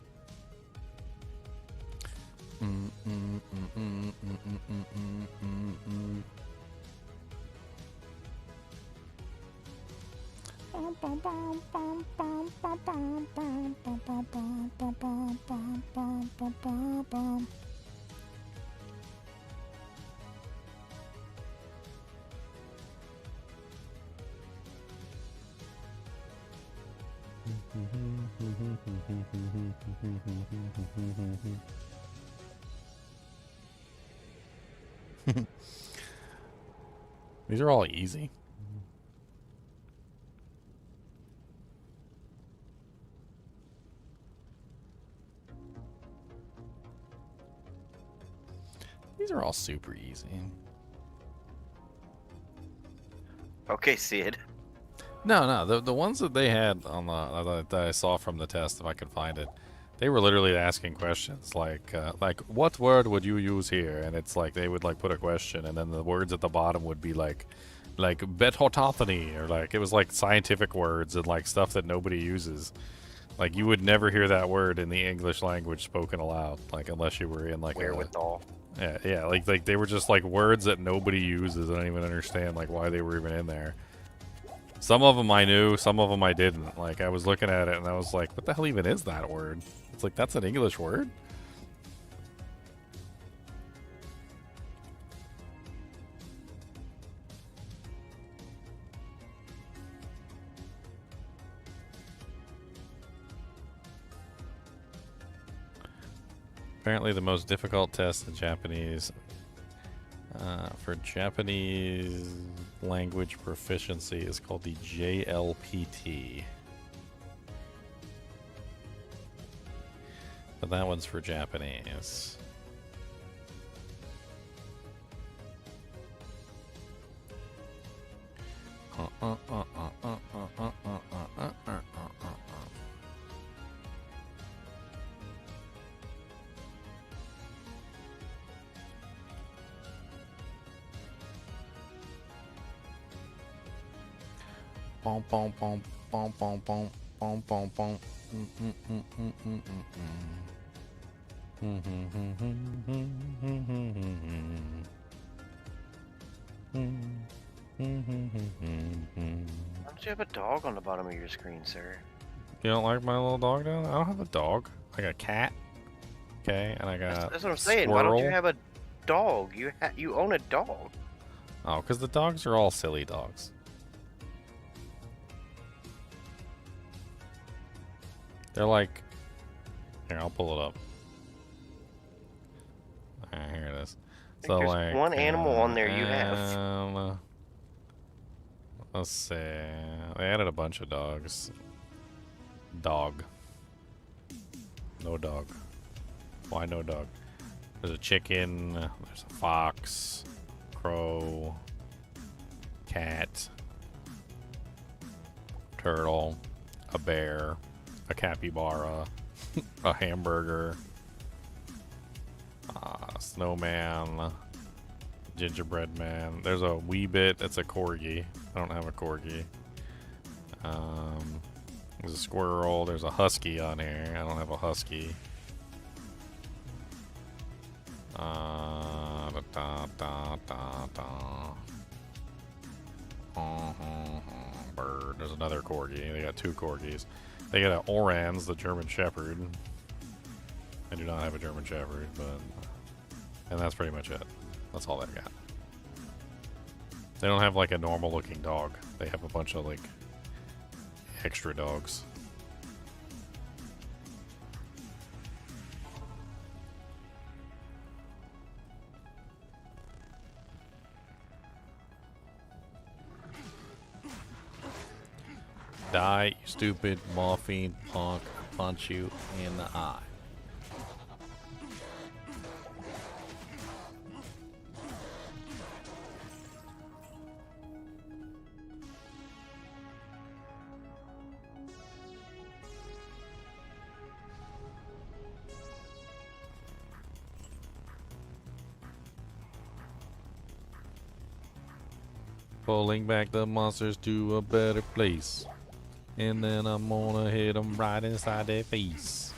Speaker 1: These are all easy. These are all super easy.
Speaker 7: Okay, Sid.
Speaker 1: No, the ones that they had on the that I saw from the test, if I could find it, they were literally asking questions like what word would you use here? And it's like they would like put a question, and then the words at the bottom would be like betotothony, or like it was like scientific words and like stuff that nobody uses. Like you would never hear that word in the English language spoken aloud, like unless you were in like
Speaker 7: Wherewithal.
Speaker 1: yeah, like they were just like words that nobody uses. I don't even understand like why they were even in there. Some of them I knew, some of them I didn't. Like I was looking at it and I was like, what the hell even is that word? It's like, that's an English word? Apparently the most difficult test in Japanese for Japanese language proficiency is called the JLPT. But that one's for Japanese. Bom bom bom bom bom bom bom bom bom.
Speaker 7: Why don't you have a dog on the bottom of your screen, sir?
Speaker 1: You don't like my little dog down there? I don't have a dog. I got a cat. Okay, and I got
Speaker 7: That's what I'm saying.
Speaker 1: squirrel.
Speaker 7: Why don't you have a dog? You own a dog.
Speaker 1: Oh, because the dogs are all silly dogs. They're like... Here, I'll pull it up. Here it is. So
Speaker 7: There's
Speaker 1: like
Speaker 7: one animal on there you have.
Speaker 1: Let's see. They added a bunch of dogs. Dog. No dog. Why no dog? There's a chicken. There's a fox. Crow. Cat. Turtle. A bear. A capybara. A hamburger. snowman, gingerbread man. There's a wee bit that's a corgi. I don't have a corgi. There's a squirrel. There's a husky on here. I don't have a husky. Bird. There's another corgi. They got 2 corgis. They got an Orans, the German Shepherd. I do not have a German Shepherd, and that's pretty much it. That's all they've got. They don't have like a normal looking dog. They have a bunch of like extra dogs. Die, you stupid morphine punk. Punch you in the eye. Pulling back the monsters to a better place. And then I'm gonna hit them right inside their face.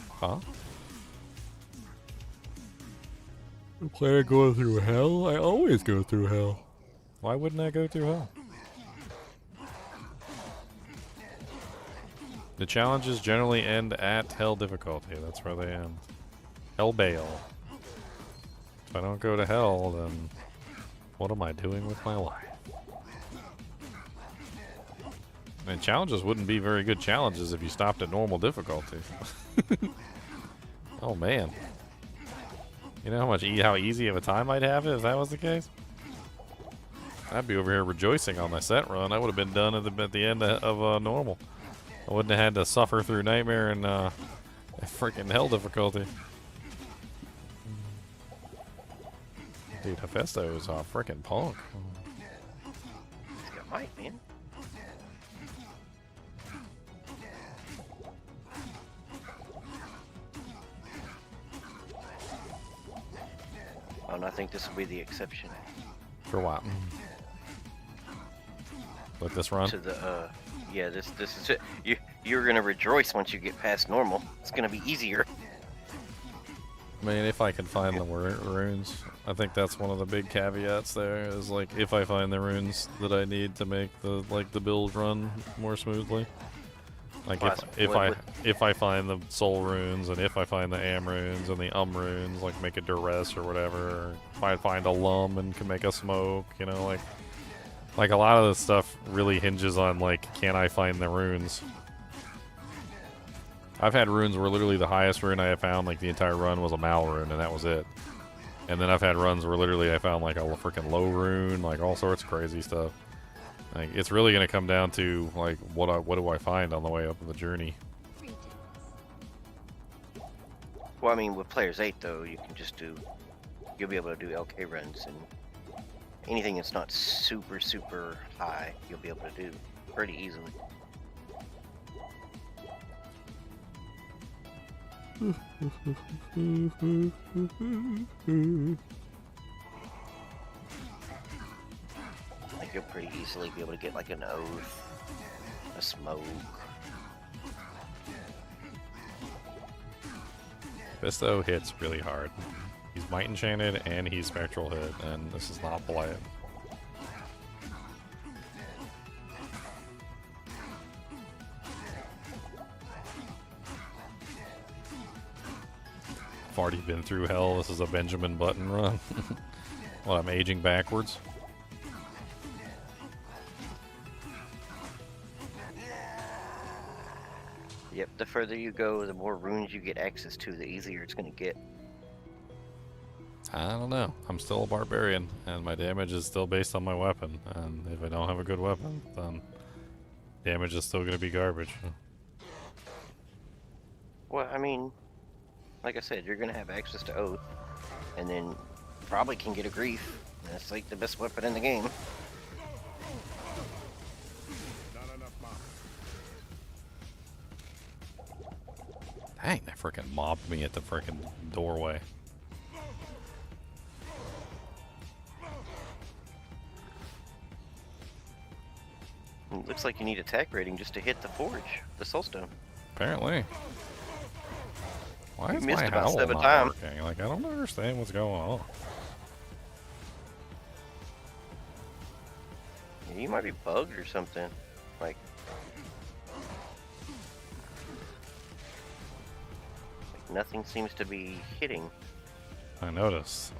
Speaker 1: Huh? The player going through hell? I always go through hell. Why wouldn't I go through hell? The challenges generally end at hell difficulty. That's where they end. Hell Bale. If I don't go to hell, then what am I doing with my life? And challenges wouldn't be very good challenges if you stopped at normal difficulty. Oh man. You know how easy of a time I'd have if that was the case? I'd be over here rejoicing on my set run. I would have been done at the end of normal. I wouldn't have had to suffer through nightmare and freaking hell difficulty. Dude, Mephisto is a freaking punk.
Speaker 7: He's got might, man. Oh, and I think this will be the exception.
Speaker 1: For what? With this run?
Speaker 7: To the yeah, this is it. You're gonna rejoice once you get past normal. It's gonna be easier.
Speaker 1: I mean, if I can find the runes. I think that's one of the big caveats there, is like if I find the runes that I need to make the build run more smoothly. Like if I find the soul runes, and if I find the am runes and the runes, like make a duress or whatever, or if I find a lum and can make a smoke, you know, like a lot of this stuff really hinges on like, can I find the runes? I've had runes where literally the highest rune I have found like the entire run was a Mal rune, and that was it. And then I've had runs where literally I found like a freaking low rune, like all sorts of crazy stuff. Like it's really gonna come down to like what do I find on the way up the journey.
Speaker 7: Well, I mean, with Players 8 though, you can just you'll be able to do LK runs, and anything that's not super high, you'll be able to do pretty easily. Like you'll pretty easily be able to get like an oath, a smoke.
Speaker 1: Mephisto hits really hard. He's might enchanted and he's spectral hit, and this is not polite. I've already been through hell. This is a Benjamin Button run. Well, I'm aging backwards.
Speaker 7: Yep, the further you go, the more runes you get access to, the easier it's going to get.
Speaker 1: I don't know. I'm still a barbarian, and my damage is still based on my weapon. And if I don't have a good weapon, then damage is still going to be garbage.
Speaker 7: Well, I mean, like I said, you're going to have access to Oath, and then probably can get a grief. That's like the best weapon in the game.
Speaker 2: Not enough mana.
Speaker 1: Dang, that freaking mobbed me at the freaking doorway.
Speaker 7: It looks like you need attack rating just to hit the forge, the soulstone.
Speaker 1: Apparently. Why
Speaker 7: You
Speaker 1: is
Speaker 7: missed
Speaker 1: my
Speaker 7: about
Speaker 1: howl
Speaker 7: 7
Speaker 1: not
Speaker 7: times.
Speaker 1: working? Like, I don't understand what's going on.
Speaker 7: Yeah, you might be bugged or something. Like nothing seems to be hitting.
Speaker 1: I noticed.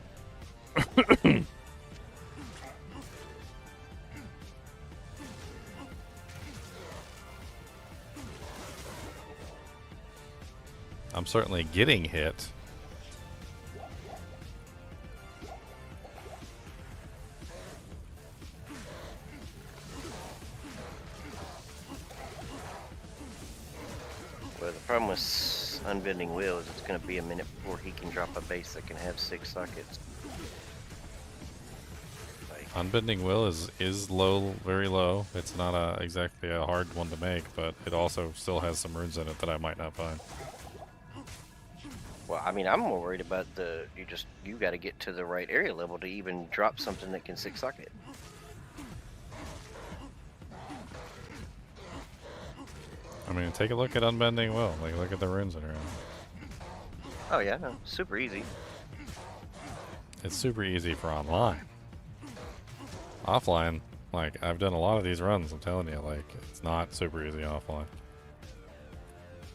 Speaker 1: I'm certainly getting hit.
Speaker 7: Well, the problem with Unbending Will is it's going to be a minute before he can drop a base that can have 6 sockets. Like,
Speaker 1: Unbending Will is low, very low. It's not exactly a hard one to make, but it also still has some runes in it that I might not find.
Speaker 7: well, I mean, I'm more worried about you got to get to the right area level to even drop something that can 6 socket.
Speaker 1: I mean, take a look at Unbending Will. Like, look at the runes in around.
Speaker 7: Oh yeah, no, super easy.
Speaker 1: It's super easy for online. Offline, like, I've done a lot of these runs, I'm telling you, like, it's not super easy offline.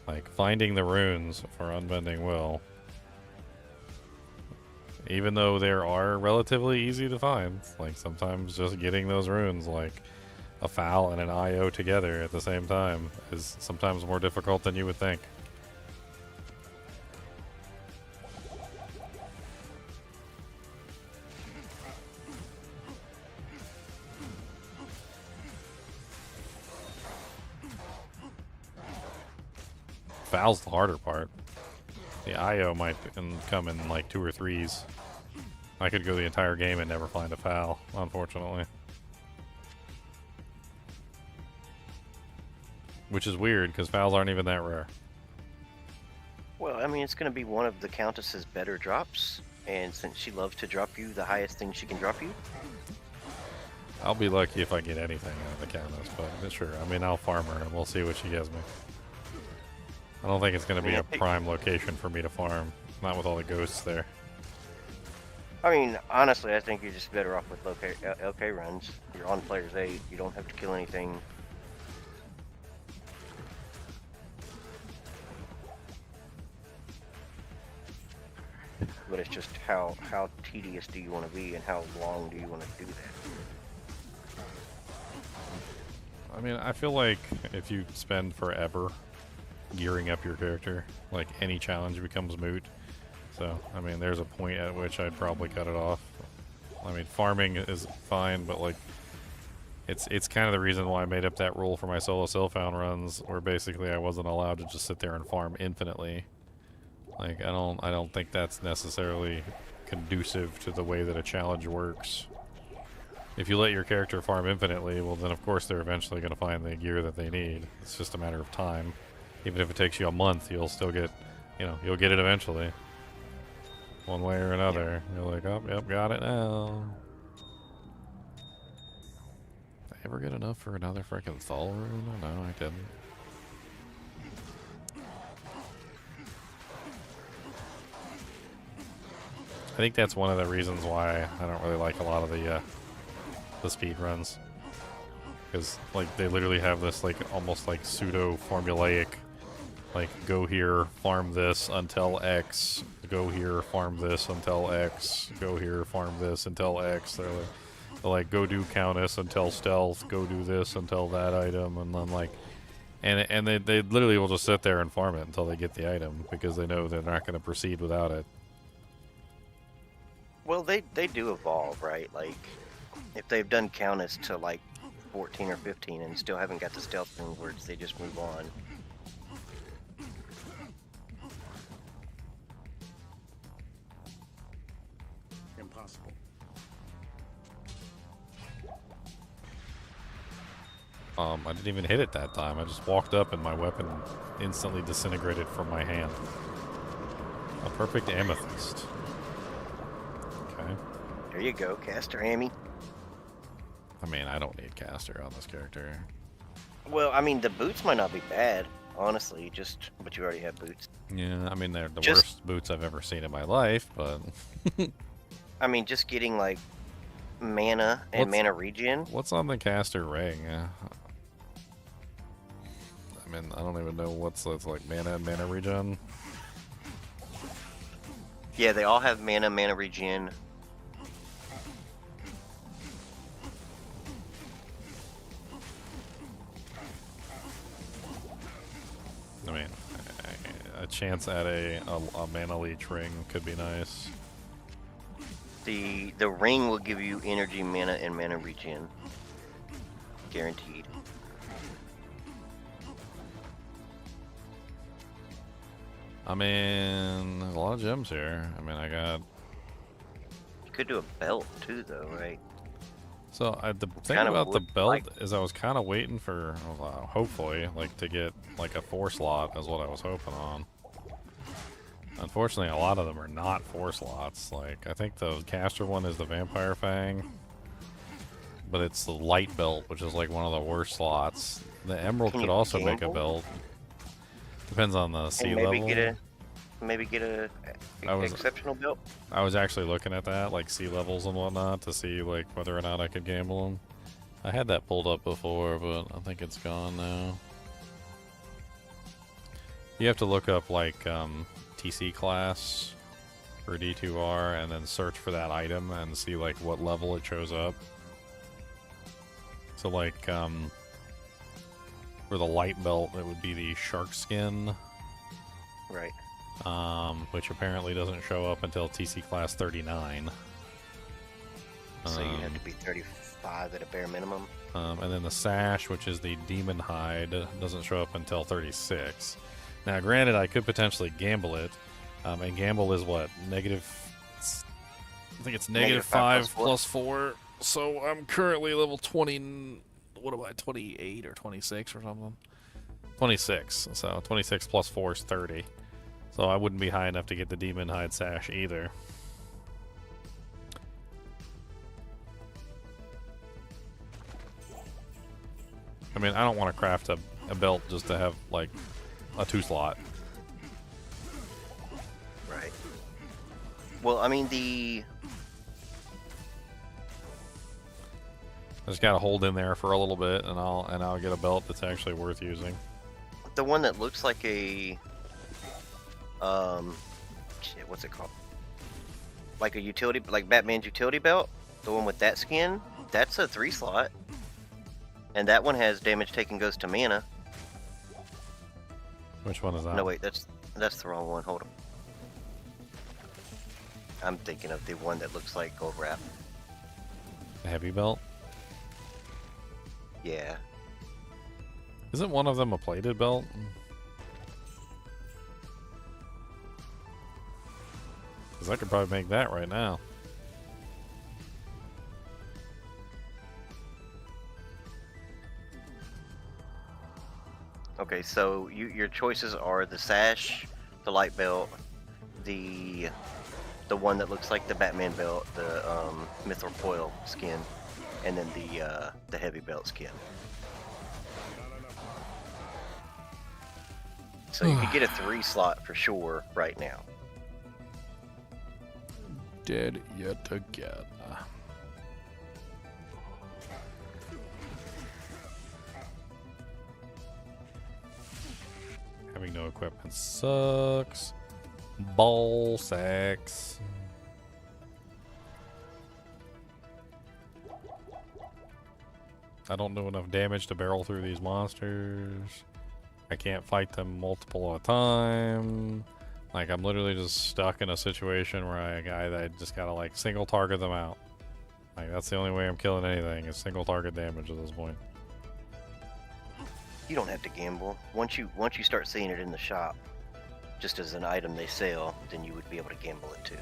Speaker 1: Like, finding the runes for Unbending Will, even though they are relatively easy to find, like, sometimes just getting those runes, like, a foul and an IO together at the same time is sometimes more difficult than you would think. Foul's the harder part. The IO might come in like 2 or 3s. I could go the entire game and never find a foul, unfortunately. Which is weird, because fouls aren't even that rare.
Speaker 7: Well, I mean, it's going to be one of the Countess's better drops, and since she loves to drop you the highest thing she can drop you.
Speaker 1: I'll be lucky if I get anything out of the Countess, but sure. I mean, I'll farm her and we'll see what she gives me. I don't think it's going to be a prime location for me to farm. Not with all the ghosts there.
Speaker 7: I mean, honestly, I think you're just better off with LK runs. You're on player's 8, you don't have to kill anything. But it's just how tedious do you want to be and how long do you want to do that?
Speaker 1: I mean, I feel like if you spend forever gearing up your character, like, any challenge becomes moot. So, I mean, there's a point at which I'd probably cut it off. I mean, farming is fine, but, like, it's kind of the reason why I made up that rule for my solo Sylphound runs, where basically I wasn't allowed to just sit there and farm infinitely. Like, I don't think that's necessarily conducive to the way that a challenge works. If you let your character farm infinitely, well then of course they're eventually going to find the gear that they need. It's just a matter of time. Even if it takes you a month, you'll still get, you'll get it eventually. One way or another. You're like, oh, yep, got it now. Did I ever get enough for another freaking Thal rune? No, I didn't. I think that's one of the reasons why I don't really like a lot of the speed runs, because like they literally have this like almost like pseudo formulaic, like go here, farm this until X, go here, farm this until X, go here, farm this until X. They're like go do Countess until stealth, go do this until that item, and then like, and they literally will just sit there and farm it until they get the item because they know they're not going to proceed without it.
Speaker 7: Well, they do evolve, right? Like, if they've done Countess to like 14 or 15 and still haven't got the stealth words, they just move on.
Speaker 2: possible.
Speaker 1: I didn't even hit it that time. I just walked up and my weapon instantly disintegrated from my hand. A perfect amethyst. Okay.
Speaker 7: There you go, caster Hammy.
Speaker 1: I mean, I don't need caster on this character.
Speaker 7: Well, I mean, the boots might not be bad, honestly, but you already have boots.
Speaker 1: Yeah, I mean, they're the
Speaker 7: Just-
Speaker 1: worst boots I've ever seen in my life, but...
Speaker 7: I mean, just getting, like, mana and
Speaker 1: What's-
Speaker 7: mana regen.
Speaker 1: What's on the caster ring? I mean, I don't even know what's like mana and mana regen.
Speaker 7: Yeah, they all have mana regen.
Speaker 1: I mean, a chance at a mana leech ring could be nice.
Speaker 7: The ring will give you energy, mana, and mana regen. Guaranteed.
Speaker 1: I mean, there's a lot of gems here. I mean, I got...
Speaker 7: You could do a belt too, though, right?
Speaker 1: So, the thing
Speaker 7: kinda
Speaker 1: about the
Speaker 7: would
Speaker 1: belt
Speaker 7: like-
Speaker 1: is I was kind of waiting for, hopefully, like, to get, like, a 4 slot is what I was hoping on. Unfortunately, a lot of them are not 4 slots. Like, I think the caster one is the Vampire Fang. But it's the light belt, which is, like, one of the worst slots. The Emerald
Speaker 7: Can
Speaker 1: could
Speaker 7: you
Speaker 1: also make a
Speaker 7: gamble?
Speaker 1: belt. Depends on the sea
Speaker 7: And maybe
Speaker 1: level.
Speaker 7: get a
Speaker 1: I was-
Speaker 7: exceptional belt.
Speaker 1: I was actually looking at that, like sea levels and whatnot, to see like whether or not I could gamble them. I had that pulled up before, but I think it's gone now. You have to look up like TC class for D2R and then search for that item and see like what level it shows up. So like for the light belt, it would be the shark skin.
Speaker 7: Right.
Speaker 1: Which apparently doesn't show up until TC class 39.
Speaker 7: So you have to be 35 at a bare minimum.
Speaker 1: And then the sash, which is the demon hide, doesn't show up until 36. Now, granted, I could potentially gamble it, and gamble is what, negative? I think it's negative 5 plus 4. So I'm currently level 20. What am I? 28 or 26 or something? 26. So 26 plus 4 is 30. So I wouldn't be high enough to get the demon hide sash either. I mean, I don't want to craft a belt just to have like a 2 slot.
Speaker 7: Right. Well, I mean
Speaker 1: I just gotta hold in there for a little bit, and I'll get a belt that's actually worth using.
Speaker 7: the one that looks like a shit, what's it called? Like a utility, like Batman's utility belt. The one with that skin, that's a 3 slot, and that one has damage taken goes to mana.
Speaker 1: Which one is that?
Speaker 7: No, wait, that's the wrong one. Hold on. I'm thinking of the one that looks like gold wrap.
Speaker 1: The heavy belt?
Speaker 7: Yeah.
Speaker 1: Isn't one of them a plated belt? Because I could probably make that right now.
Speaker 7: Okay, so your choices are the sash, the light belt, the one that looks like the Batman belt, the mithril foil skin, and then the heavy belt skin. So you could get a 3 slot for sure right now.
Speaker 1: Dead yet again. Having no equipment sucks. Ball sacks. I don't do enough damage to barrel through these monsters. I can't fight them multiple at a time. Like, I'm literally just stuck in a situation where I just gotta, like, single target them out. Like, that's the only way I'm killing anything, is single target damage at this point.
Speaker 7: You don't have to gamble. Once you start seeing it in the shop, just as an item they sell, then you would be able to gamble it too.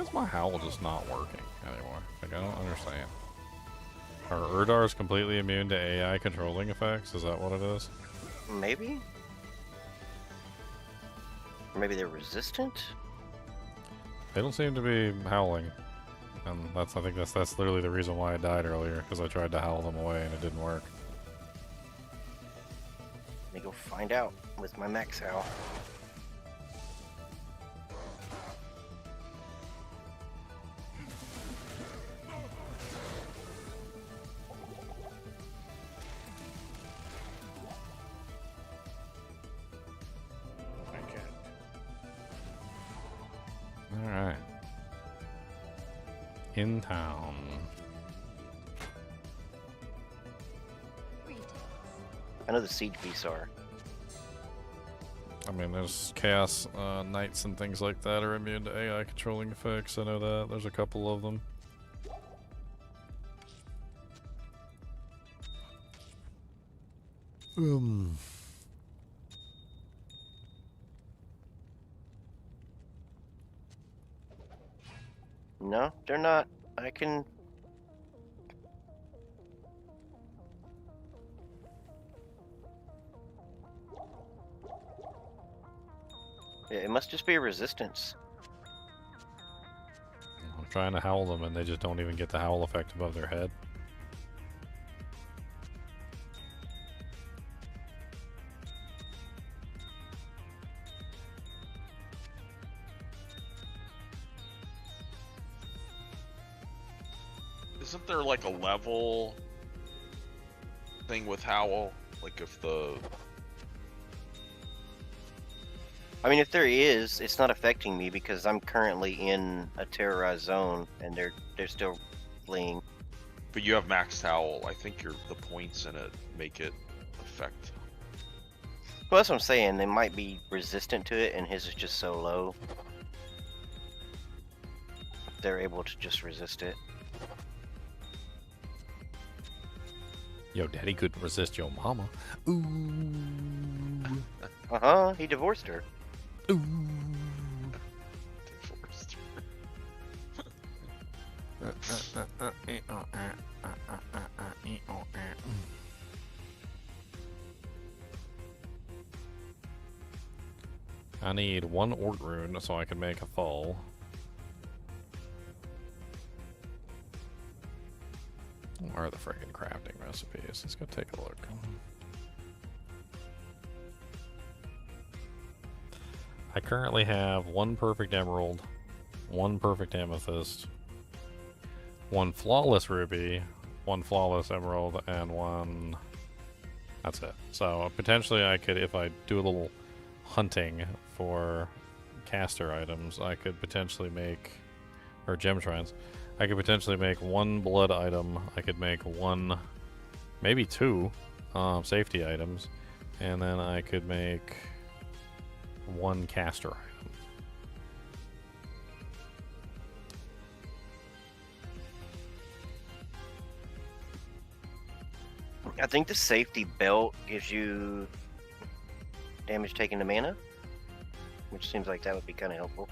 Speaker 1: is my howl just not working anymore? Like, I don't understand. Are Urdars completely immune to AI controlling effects? Is that what it is?
Speaker 7: Maybe? Or maybe they're resistant?
Speaker 1: They don't seem to be howling. And I think that's literally the reason why I died earlier, because I tried to howl them away and it didn't work.
Speaker 7: Let me go find out with my max howl.
Speaker 2: I can't.
Speaker 1: Alright. In town.
Speaker 7: I know the siege beasts are.
Speaker 1: I mean, there's chaos knights and things like that are immune to AI controlling effects. I know that. There's a couple of them.
Speaker 7: No, they're not. I can... Yeah, it must just be a resistance.
Speaker 1: I'm trying to howl them and they just don't even get the howl effect above their head.
Speaker 5: Isn't there like a level thing with Howl? Like if the...
Speaker 7: I mean, if there is, it's not affecting me because I'm currently in a terrorized zone and they're still fleeing.
Speaker 5: But you have maxed Howl. I think the points in it make it affect.
Speaker 7: Well, that's what I'm saying. They might be resistant to it and his is just so low. They're able to just resist it.
Speaker 1: Yo, daddy couldn't resist your mama. Ooh.
Speaker 7: Uh-huh, he divorced her.
Speaker 1: Ooh.
Speaker 5: Divorced.
Speaker 1: I need one Ort rune so I can make a fall. Where are the friggin' crafting recipes? Let's go take a look. I currently have one perfect emerald, one perfect amethyst, one flawless ruby, one flawless emerald, and one... That's it. So potentially I could, if I do a little hunting for caster items, I could potentially make... or gem shrines. I could potentially make one blood item. I could make one, maybe two safety items. And then I could make one caster item.
Speaker 7: I think the safety belt gives you damage taken to mana, which seems like that would be kind of helpful.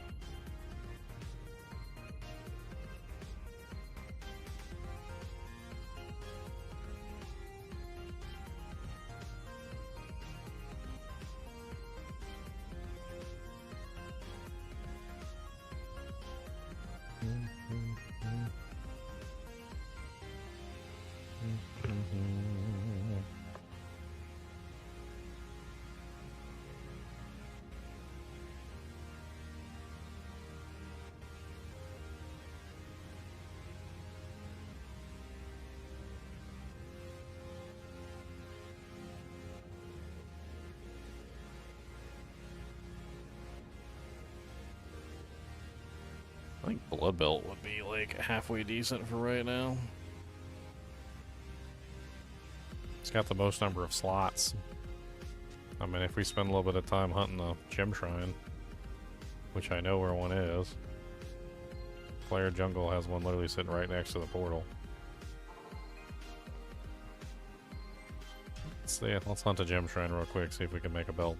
Speaker 1: I think Blood Belt would be like halfway decent for right now. It's got the most number of slots. I mean, if we spend a little bit of time hunting the gem shrine, which I know where one is. Player Jungle has one literally sitting right next to the portal. Let's hunt a gem shrine real quick, see if we can make a belt.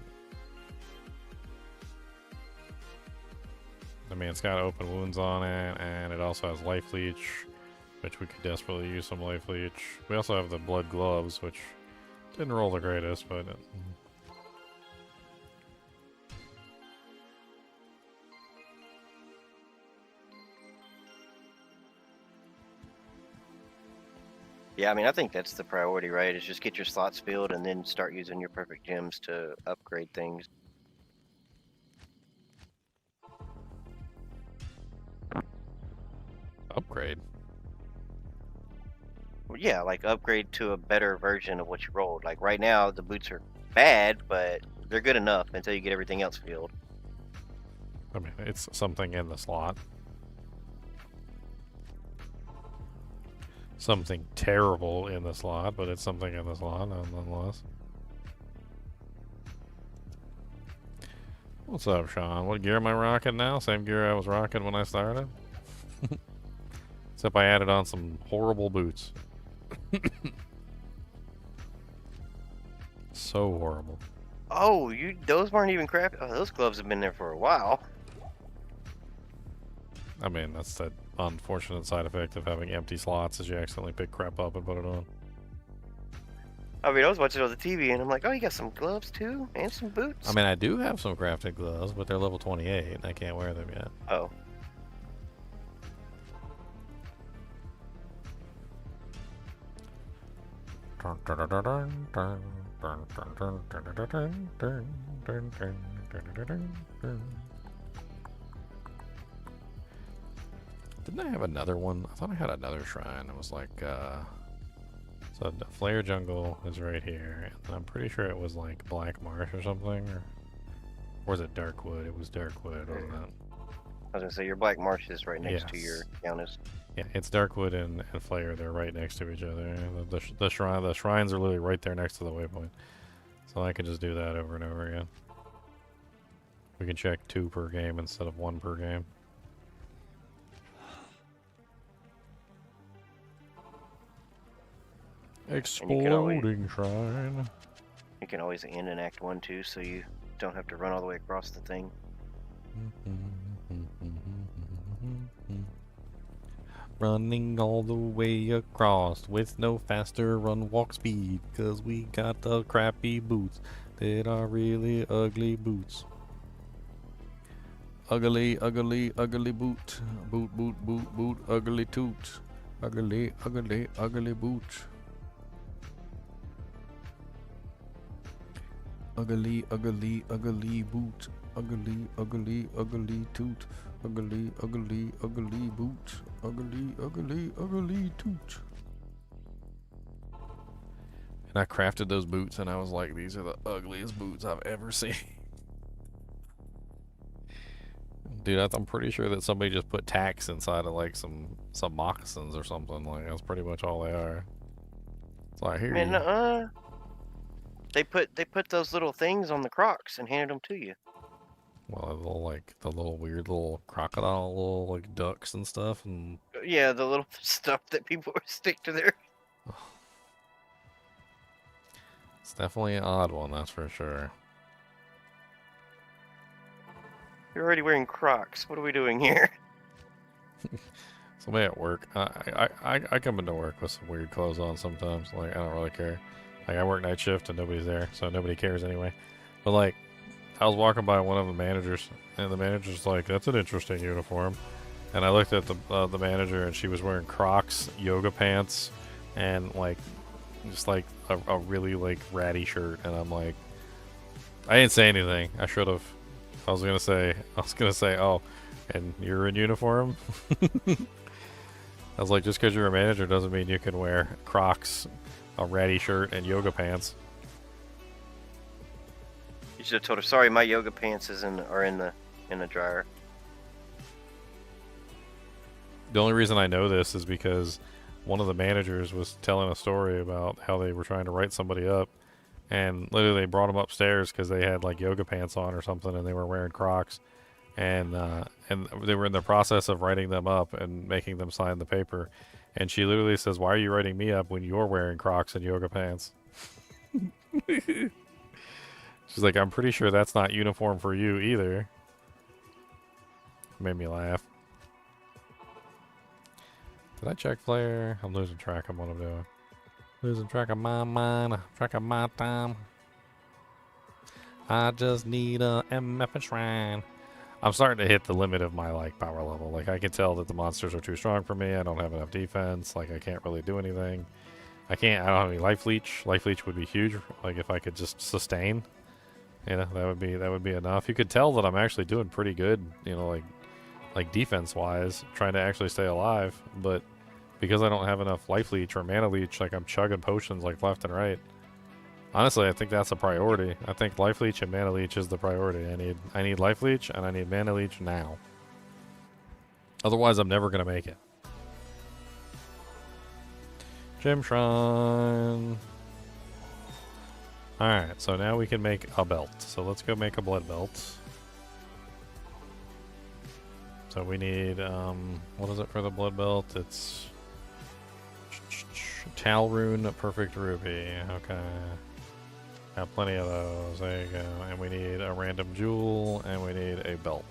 Speaker 1: I mean, it's got open wounds on it, and it also has life leech, which we could desperately use some life leech. We also have the blood gloves, which didn't roll the greatest, but
Speaker 7: Yeah, I mean, I think that's the priority, right? Is just get your slots filled and then start using your perfect gems to upgrade things.
Speaker 1: upgrade.
Speaker 7: Well, yeah, like upgrade to a better version of what you rolled. Like right now, the boots are bad, but they're good enough until you get everything else filled.
Speaker 1: I mean, it's something in the slot. Something terrible in the slot, but it's something in the slot nonetheless. What's up, Sean? What gear am I rocking now? Same gear I was rocking when I started? Except I added on some horrible boots. So horrible.
Speaker 7: Oh, those weren't even crap. Oh, those gloves have been there for a while.
Speaker 1: I mean, that's the unfortunate side effect of having empty slots is you accidentally pick crap up and put it on.
Speaker 7: I mean, I was watching it on the TV and I'm like, oh, you got some gloves too? And some boots?
Speaker 1: I mean, I do have some crafted gloves, but they're level 28 and I can't wear them yet.
Speaker 7: Oh.
Speaker 1: Didn't I have another one? I thought I had another shrine. It was like, so the Flare Jungle is right here, and I'm pretty sure it was like Black Marsh or something, or was it Darkwood? It was Darkwood, wasn't it?
Speaker 7: I was gonna say your Black Marsh is right next to your Countess.
Speaker 1: Yeah, it's Darkwood and Flare. They're right next to each other. The shrines are literally right there next to the waypoint, so I can just do that over and over again. We can check 2 per game instead of 1 per game. Exploding shrine.
Speaker 7: You can always end in Act 1 too, so you don't have to run all the way across the thing.
Speaker 1: Running all the way across with no faster run walk speed, cause we got the crappy boots that are really ugly boots. Ugly, ugly, ugly boot. Boot, boot, boot, boot, ugly toot. Ugly, ugly, ugly boot. Ugly, ugly, ugly boot. Ugly, ugly, ugly toot. Ugly, ugly, ugly boot. Ugly, ugly, ugly toot. And I crafted those boots and I was like, these are the ugliest boots I've ever seen. Dude, I'm pretty sure that somebody just put tacks inside of like some moccasins or something. Like that's pretty much all they are. It's like here.
Speaker 7: Man, they put those little things on the Crocs and handed them to you.
Speaker 1: Well, the little weird little crocodile, little like ducks and stuff, and
Speaker 7: Yeah, the little stuff that people stick to their.
Speaker 1: it's definitely an odd one, that's for sure.
Speaker 7: You're already wearing Crocs. What are we doing here?
Speaker 1: Somebody at work, I come into work with some weird clothes on sometimes. Like I don't really care. Like I work night shift and nobody's there, so nobody cares anyway. But like, I was walking by one of the managers, and the manager's like, "That's an interesting uniform." And I looked at the manager, and she was wearing Crocs, yoga pants, and like, just like a really like ratty shirt. And I'm like, I didn't say anything. I should have. I was gonna say, oh, and you're in uniform. I was like, just because you're a manager doesn't mean you can wear Crocs, a ratty shirt, and yoga pants.
Speaker 7: You should have told her, sorry, my yoga pants are in the dryer.
Speaker 1: The only reason I know this is because one of the managers was telling a story about how they were trying to write somebody up, and literally they brought them upstairs because they had like yoga pants on or something, and they were wearing Crocs, and they were in the process of writing them up and making them sign the paper, and she literally says, "Why are you writing me up when you're wearing Crocs and yoga pants?" She's like, "I'm pretty sure that's not uniform for you either." made me laugh. Did I check flare? I'm losing track of what I'm doing. Losing track of my mind, track of my time. I just need a MF shrine. I'm starting to hit the limit of my like power level. Like I can tell that the monsters are too strong for me. I don't have enough defense. Like I can't really do anything. I don't have any life leech. Life leech would be huge. Like if I could just sustain, you know, that would be enough. You could tell that I'm actually doing pretty good, you know, like defense wise, trying to actually stay alive. But because I don't have enough life leech or mana leech, like I'm chugging potions like left and right. Honestly, I think that's a priority. I think life leech and mana leech is the priority. I need life leech and I need mana leech now. Otherwise, I'm never gonna make it. Gem shrine. Alright, so now we can make a belt. So let's go make a blood belt. So we need, what is it for the blood belt? It's Talrune Perfect Ruby. Okay. Got plenty of those. There you go. And we need a random jewel, and we need a belt.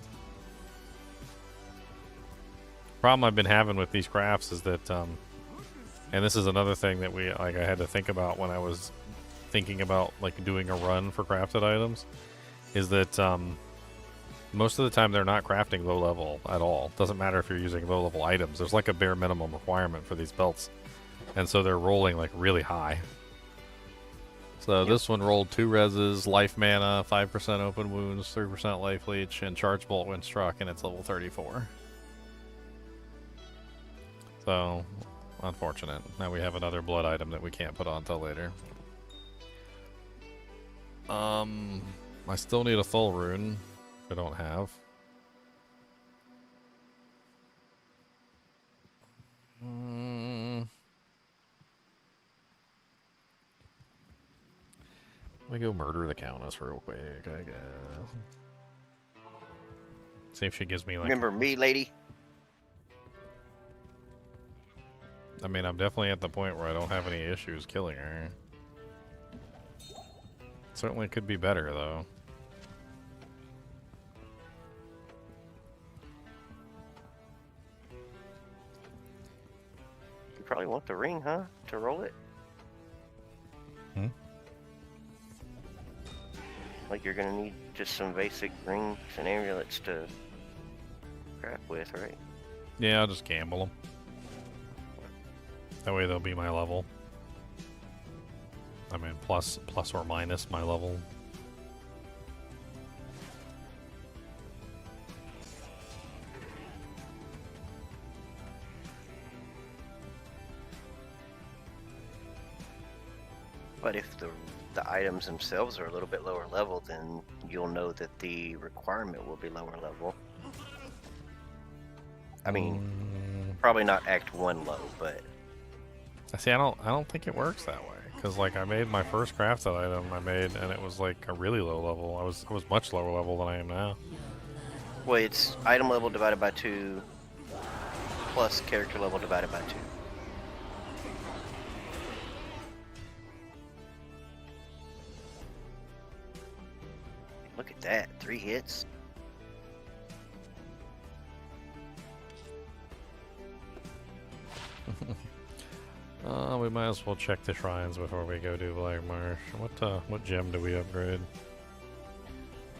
Speaker 1: Problem I've been having with these crafts is that, and this is another thing that I had to think about when I was thinking about like doing a run for crafted items, is that most of the time they're not crafting low level at all. Doesn't matter if you're using low level items. There's like a bare minimum requirement for these belts, and so they're rolling like really high. So this one rolled 2 reses, life mana, 5% open wounds, 3% life leech, and charge bolt when struck, and it's level 34. So, unfortunate. Now we have another blood item that we can't put on till later. I still need a full rune. I don't have. Let me go murder the Countess real quick, I guess. See if she gives me like...
Speaker 7: Remember me, lady?
Speaker 1: I mean, I'm definitely at the point where I don't have any issues killing her. Certainly could be better, though.
Speaker 7: You probably want the ring, huh? To roll it?
Speaker 1: Hmm?
Speaker 7: Like you're gonna need just some basic rings and amulets to craft with, right?
Speaker 1: Yeah, I'll just gamble them. That way they'll be my level. I mean, plus or minus my level.
Speaker 7: But if the items themselves are a little bit lower level, then you'll know that the requirement will be lower level. I mean, probably not Act 1 low, but...
Speaker 1: See, I don't think it works that way. Because, like, I made my first crafted item and it was, like, a really low level. I was much lower level than I am now.
Speaker 7: Well, it's item level divided by 2 plus character level divided by 2. Look at that, 3 hits.
Speaker 1: We might as well check the shrines before we go do Black Marsh. What gem do we upgrade?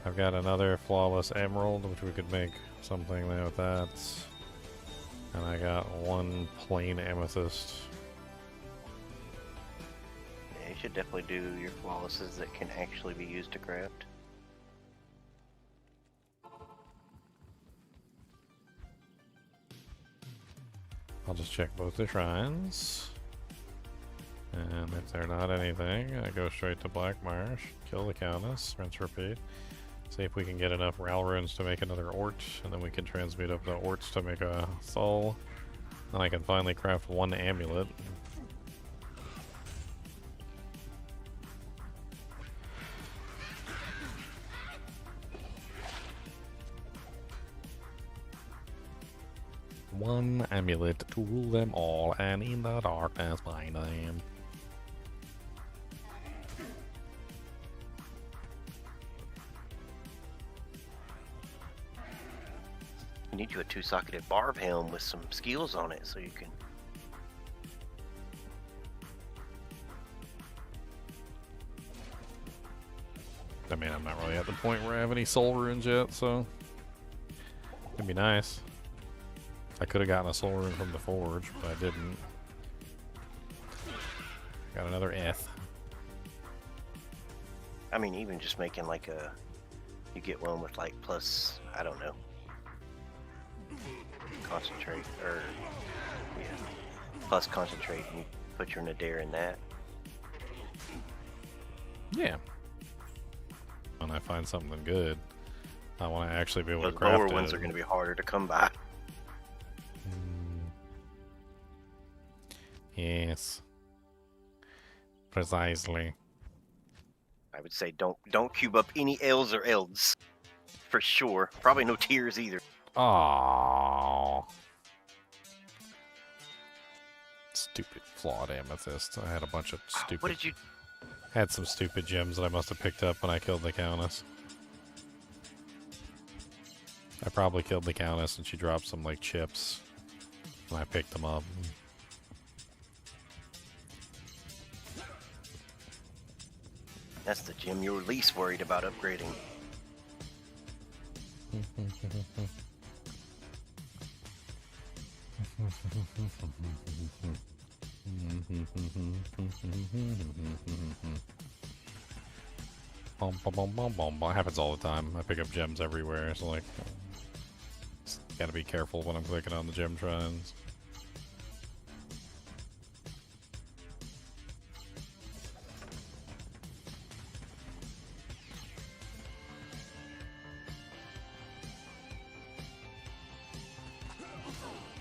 Speaker 1: I've got another flawless emerald, which we could make something there with that. And I got 1 plain amethyst.
Speaker 7: Yeah, you should definitely do your flawlesses that can actually be used to craft.
Speaker 1: I'll just check both the shrines. And if they're not anything, I go straight to Black Marsh, kill the Countess, rinse, repeat. See if we can get enough Ral runes to make another Ort, and then we can transmute up the Orts to make a Soul. Then I can finally craft 1 amulet. One amulet to rule them all, and in the darkness bind them.
Speaker 7: You need you a 2-socketed barb helm with some skills on it so you can.
Speaker 1: I mean, I'm not really at the point where I have any soul runes yet, so it'd be nice. I could have gotten a soul rune from the forge, but I didn't. Got another F.
Speaker 7: I mean, even just making like a. You get one with like plus, I don't know. Concentrate, or. Yeah. Plus concentrate, and you put your Nadir in that.
Speaker 1: Yeah. When I find something good, I want to actually be able
Speaker 7: Those
Speaker 1: to craft
Speaker 7: lower
Speaker 1: it.
Speaker 7: ones are going to be harder to come by.
Speaker 1: Yes. Precisely.
Speaker 7: I would say don't cube up any L's or Elds. For sure. Probably no tears either.
Speaker 1: Aww. Stupid flawed amethyst. I had a bunch of stupid.
Speaker 7: What did you...
Speaker 1: Had some stupid gems that I must have picked up when I killed the Countess. I probably killed the Countess and she dropped some like chips. And I picked them up.
Speaker 7: That's the gem you're least worried about upgrading.
Speaker 1: It happens all the time. I pick up gems everywhere, so like, gotta be careful when I'm clicking on the gem shrines.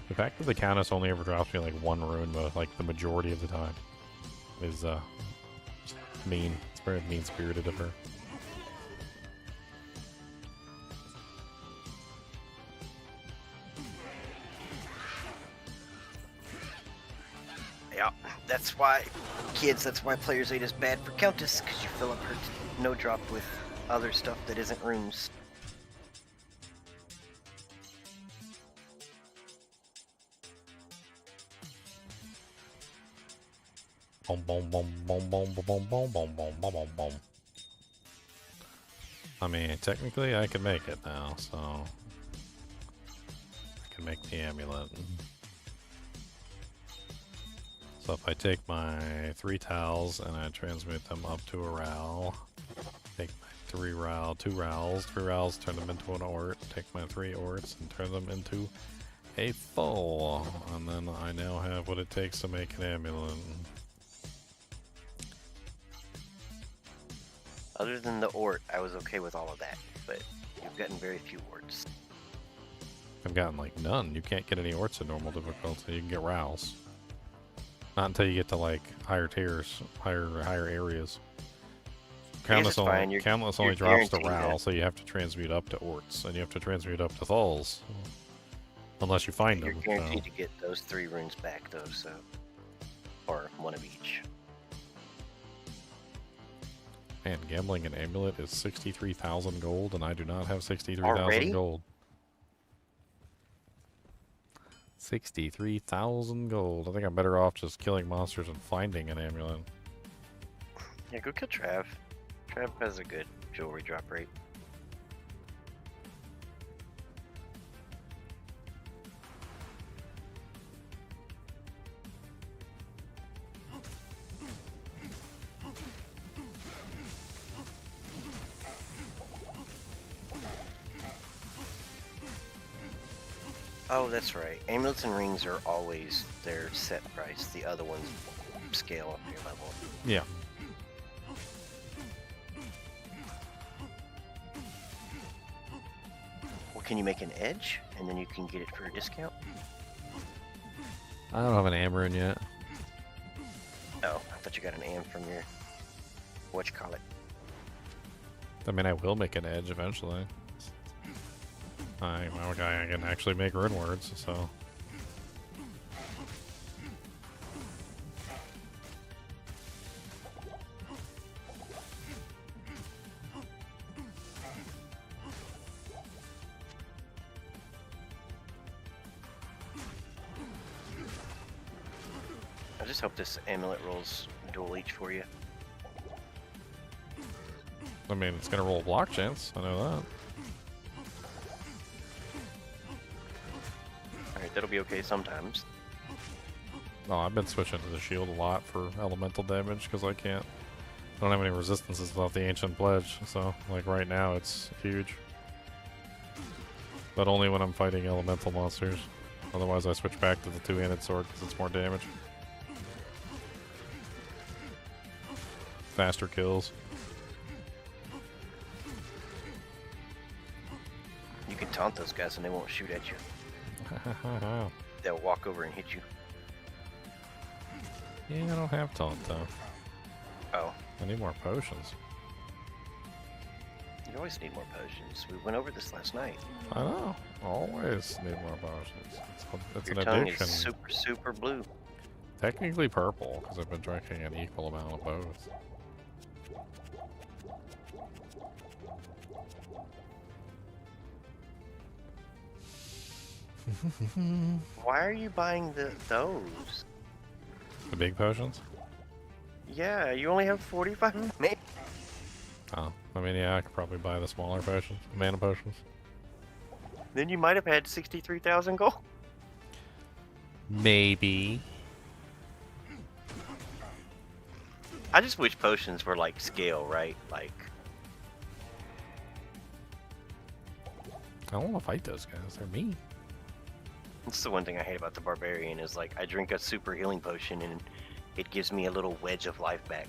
Speaker 1: The fact that the Countess only ever drops me like one rune, but like the majority of the time, is mean. It's very mean-spirited of her.
Speaker 7: Yeah, that's why, kids, that's why Players 8 is bad for Countess, because you fill up her no drop with other stuff that isn't runes.
Speaker 1: Boom, boom, boom, boom, boom, boom, boom, boom, boom, boom, boom, boom, boom. I mean, technically I can make it now, so I can make the amulet. So if I take my 3 towels and I transmute them up to a Ral, take my 2 Rals, turn them into an Ort, take my 3 Orts and turn them into a full, and then I now have what it takes to make an amulet.
Speaker 7: Other than the Ort, I was okay with all of that, but you've gotten very few Orts.
Speaker 1: I've gotten like none. You can't get any Orts in normal difficulty. You can get Rals. Not until you get to like higher tiers, higher areas. Countless only drops to
Speaker 7: guaranteed
Speaker 1: Ral,
Speaker 7: that.
Speaker 1: so you have to transmute up to Orts, and you have to transmute up to Thulls. Unless you find
Speaker 7: You're
Speaker 1: them.
Speaker 7: guaranteed
Speaker 1: So.
Speaker 7: to get those 3 runes back, though, so... Or one of each.
Speaker 1: Man, gambling an amulet is 63,000 gold, and I do not have 63,000
Speaker 7: Already?
Speaker 1: gold. 63,000 gold. I think I'm better off just killing monsters and finding an amulet.
Speaker 7: Yeah, go kill Trav. Trav has a good jewelry drop rate. Oh, that's right. Amulets and rings are always their set price. The other ones scale up your level.
Speaker 1: Yeah.
Speaker 7: Well, can you make an edge, and then you can get it for a discount?
Speaker 1: I don't have an Amarin yet.
Speaker 7: Oh, I thought you got an AM from your... whatchamacallit.
Speaker 1: I mean, I will make an edge eventually. I can actually make Runewords, so...
Speaker 7: I just hope this amulet rolls dual each for you.
Speaker 1: I mean, it's gonna roll a block chance. I know that.
Speaker 7: Alright, that'll be okay sometimes.
Speaker 1: No, I've been switching to the shield a lot for elemental damage because I don't have any resistances without the Ancient Pledge. So, like right now, it's huge. But only when I'm fighting elemental monsters. Otherwise, I switch back to the two-handed sword because it's more damage. Faster kills.
Speaker 7: You can taunt those guys and they won't shoot at you. They'll walk over and hit you.
Speaker 1: Yeah, I don't have taunt though.
Speaker 7: Oh,
Speaker 1: I need more potions.
Speaker 7: you always need more potions. We went over this last night.
Speaker 1: I know. Always need more potions. It's
Speaker 7: Your
Speaker 1: an
Speaker 7: tongue
Speaker 1: addiction.
Speaker 7: is super, super blue.
Speaker 1: Technically purple because I've been drinking an equal amount of both.
Speaker 7: Why are you buying those?
Speaker 1: The big potions?
Speaker 7: Yeah, you only have 45 minutes.
Speaker 1: Oh, I mean, yeah, I could probably buy the smaller potions, mana potions.
Speaker 7: Then you might have had 63,000 gold.
Speaker 1: Maybe.
Speaker 7: I just wish potions were like scale, right? Like,
Speaker 1: I don't want to fight those guys. They're mean.
Speaker 7: it's the one thing I hate about the barbarian is like I drink a super healing potion and it gives me a little wedge of life back.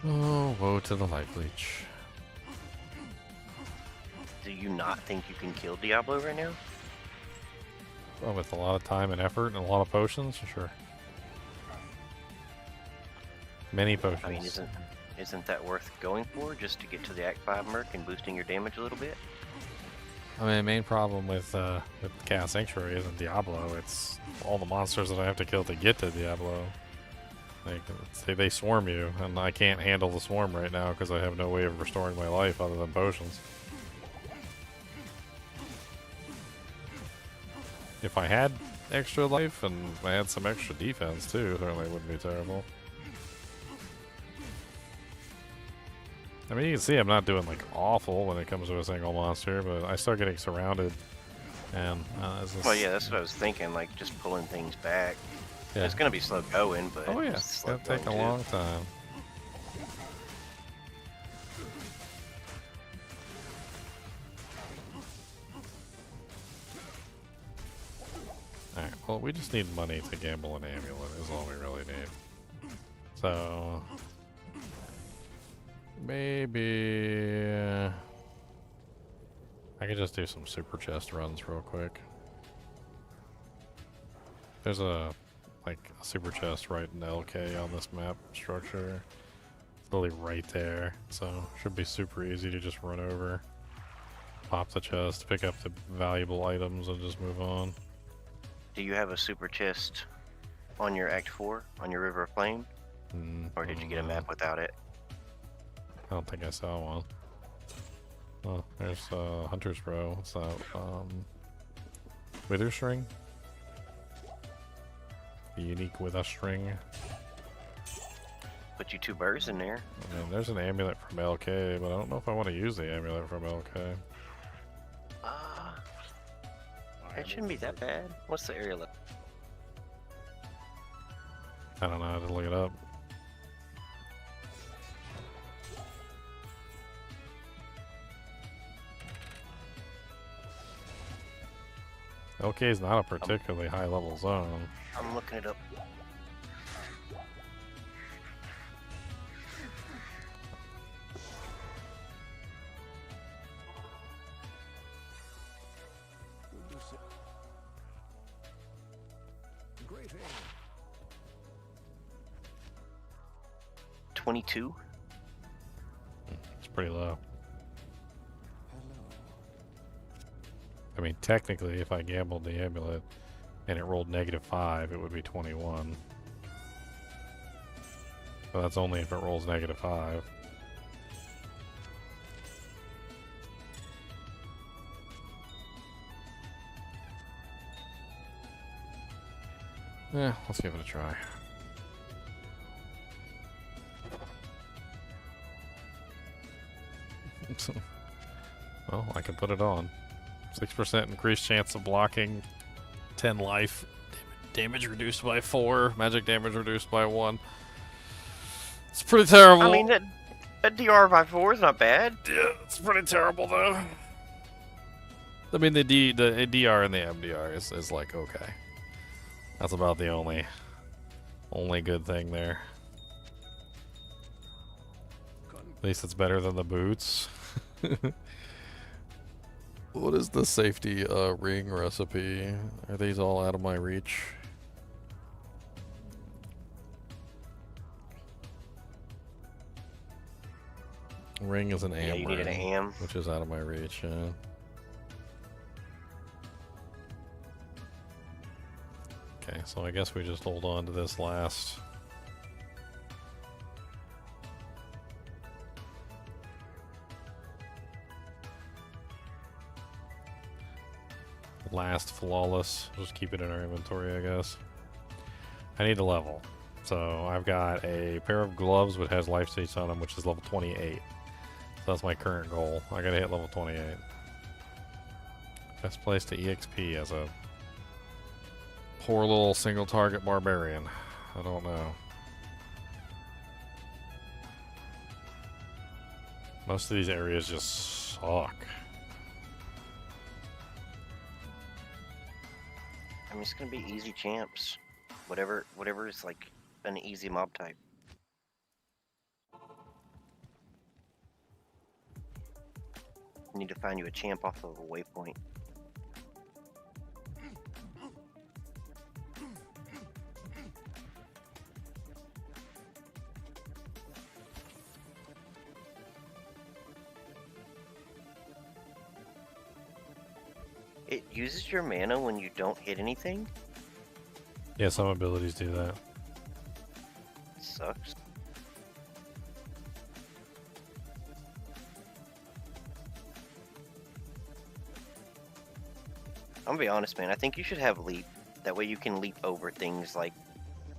Speaker 1: Oh, woe to the life leech.
Speaker 7: Do you not think you can kill Diablo right now?
Speaker 1: Well, with a lot of time and effort and a lot of potions, sure. Many potions.
Speaker 7: I mean, isn't that worth going for just to get to the Act 5 merc and boosting your damage a little bit?
Speaker 1: I mean, the main problem with Chaos Sanctuary isn't Diablo. It's all the monsters that I have to kill to get to Diablo. Like, they swarm you, and I can't handle the swarm right now because I have no way of restoring my life other than potions. If I had extra life and I had some extra defense too, certainly wouldn't be terrible. I mean, you can see I'm not doing like awful when it comes to a single monster, but I start getting surrounded, and
Speaker 7: Well, yeah, that's what I was thinking. Like just pulling things back.
Speaker 1: yeah.
Speaker 7: It's gonna be slow going, but
Speaker 1: Oh yeah,
Speaker 7: it's
Speaker 1: it's
Speaker 7: slow
Speaker 1: gonna take a
Speaker 7: going, too.
Speaker 1: long time. Alright, well, we just need money to gamble an amulet is all we really need. So, maybe I could just do some super chest runs real quick. There's a super chest right in LK on this map structure. It's literally right there, so should be super easy to just run over, pop the chest, pick up the valuable items, and just move on.
Speaker 7: Do you have a super chest on your Act 4 on your River of Flame, or did you get a map without it?
Speaker 1: I don't think I saw one. Oh, there's Hunter's Row. What's that? Wither String? The unique Wither String.
Speaker 7: Put you 2 birds in there.
Speaker 1: I mean, there's an amulet from LK, but I don't know if I want to use the amulet from LK.
Speaker 7: It shouldn't be that bad. What's the area level?
Speaker 1: I don't know, I had to look it up. LK is not a particularly high level zone.
Speaker 7: I'm looking it up.
Speaker 2: Great aim.
Speaker 7: 22.
Speaker 1: It's pretty low.
Speaker 2: Hello.
Speaker 1: I mean, technically, if I gambled the amulet, and it rolled -5, it would be 21. So that's only if it rolls -5. Yeah, let's give it a try. Well, I can put it on. 6% increased chance of blocking, 10 life, damage reduced by 4, magic damage reduced by 1. It's pretty terrible.
Speaker 7: I mean, that DR by 4 is not bad.
Speaker 1: Yeah, it's pretty terrible though. I mean, the DR and the MDR is like okay. That's about the only good thing there. At least it's better than the boots. What is the safety ring recipe? Are these all out of my reach? Ring is an
Speaker 7: Yeah,
Speaker 1: AM
Speaker 7: you need an
Speaker 1: ring,
Speaker 7: AM.
Speaker 1: which is out of my reach, yeah. Okay, so I guess we just hold on to this last. Last flawless. Just keep it in our inventory, I guess. I need a level. So I've got a pair of gloves which has life states on them, which is level 28. So that's my current goal. I gotta hit level 28. Best place to EXP as a poor little single target barbarian. I don't know. Most of these areas just suck.
Speaker 7: I mean, it's gonna be easy champs. Whatever is like an easy mob type. You need to find you a champ off of a waypoint. It uses your mana when you don't hit anything?
Speaker 1: Yeah, some abilities do that.
Speaker 7: Sucks. I'm gonna be honest, man. I think you should have leap. That way you can leap over things like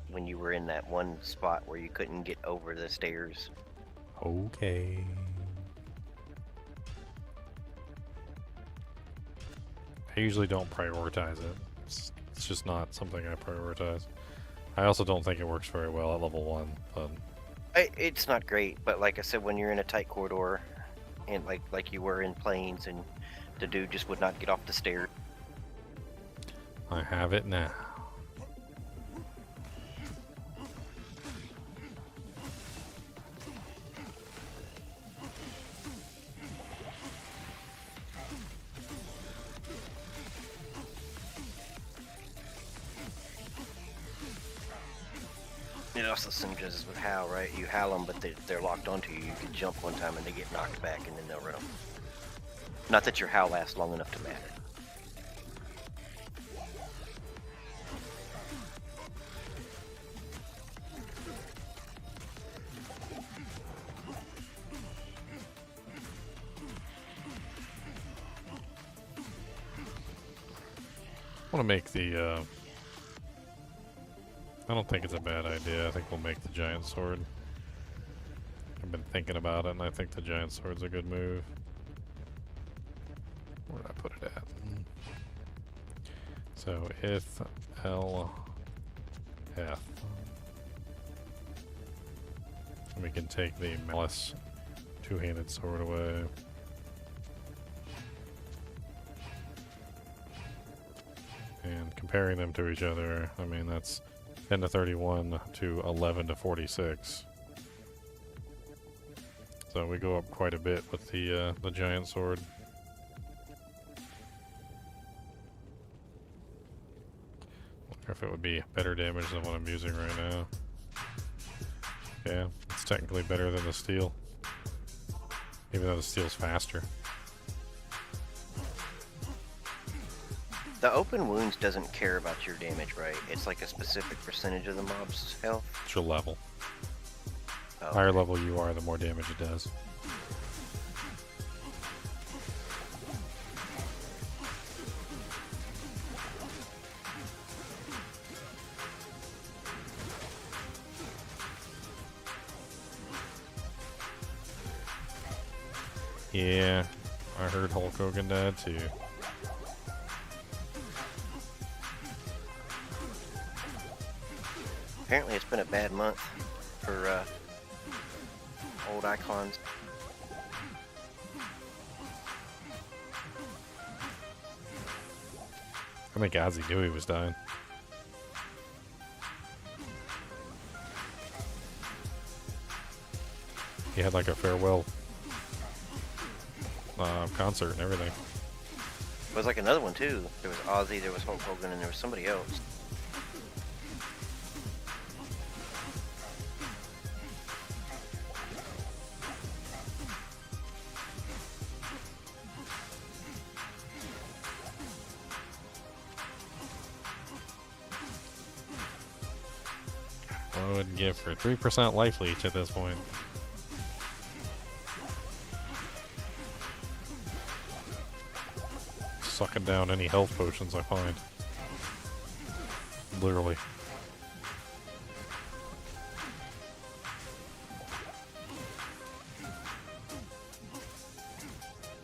Speaker 7: when you were in that one spot where you couldn't get over the stairs.
Speaker 1: Okay. I usually don't prioritize it. It's just not something I prioritize. I also don't think it works very well at level 1, but
Speaker 7: It's not great, but like I said, when you're in a tight corridor, and like you were in plains, and the dude just would not get off the stairs.
Speaker 1: I have it now.
Speaker 7: It also synergizes with Howl, right? You howl them, but they're locked onto you. You can jump one time and they get knocked back, and then they'll run them. Not that your Howl lasts long enough to matter.
Speaker 1: I want to make the, I don't think it's a bad idea. I think we'll make the giant sword. I've been thinking about it, and I think the giant sword's a good move. Where did I put it at? So, if L F. And we can take the malice two-handed sword away. And comparing them to each other, I mean, that's 10 to 31 to 11 to 46. So we go up quite a bit with the giant sword. Wonder if it would be better damage than what I'm using right now. Yeah, it's technically better than the steel, even though the steel's faster.
Speaker 7: The open wounds doesn't care about your damage, right? It's like a specific percentage of the mob's health.
Speaker 1: It's your level.
Speaker 7: Oh,
Speaker 1: Higher level you are, the more damage it does. Yeah, I heard Hulk Hogan died too.
Speaker 7: Apparently it's been a bad month for old icons.
Speaker 1: I think Ozzy knew he was dying. He had like a farewell concert and everything.
Speaker 7: It was like another one too. There was Ozzy, there was Hulk Hogan, and there was somebody else.
Speaker 1: What would give for 3% life leech at this point? Sucking down any health potions I find. Literally.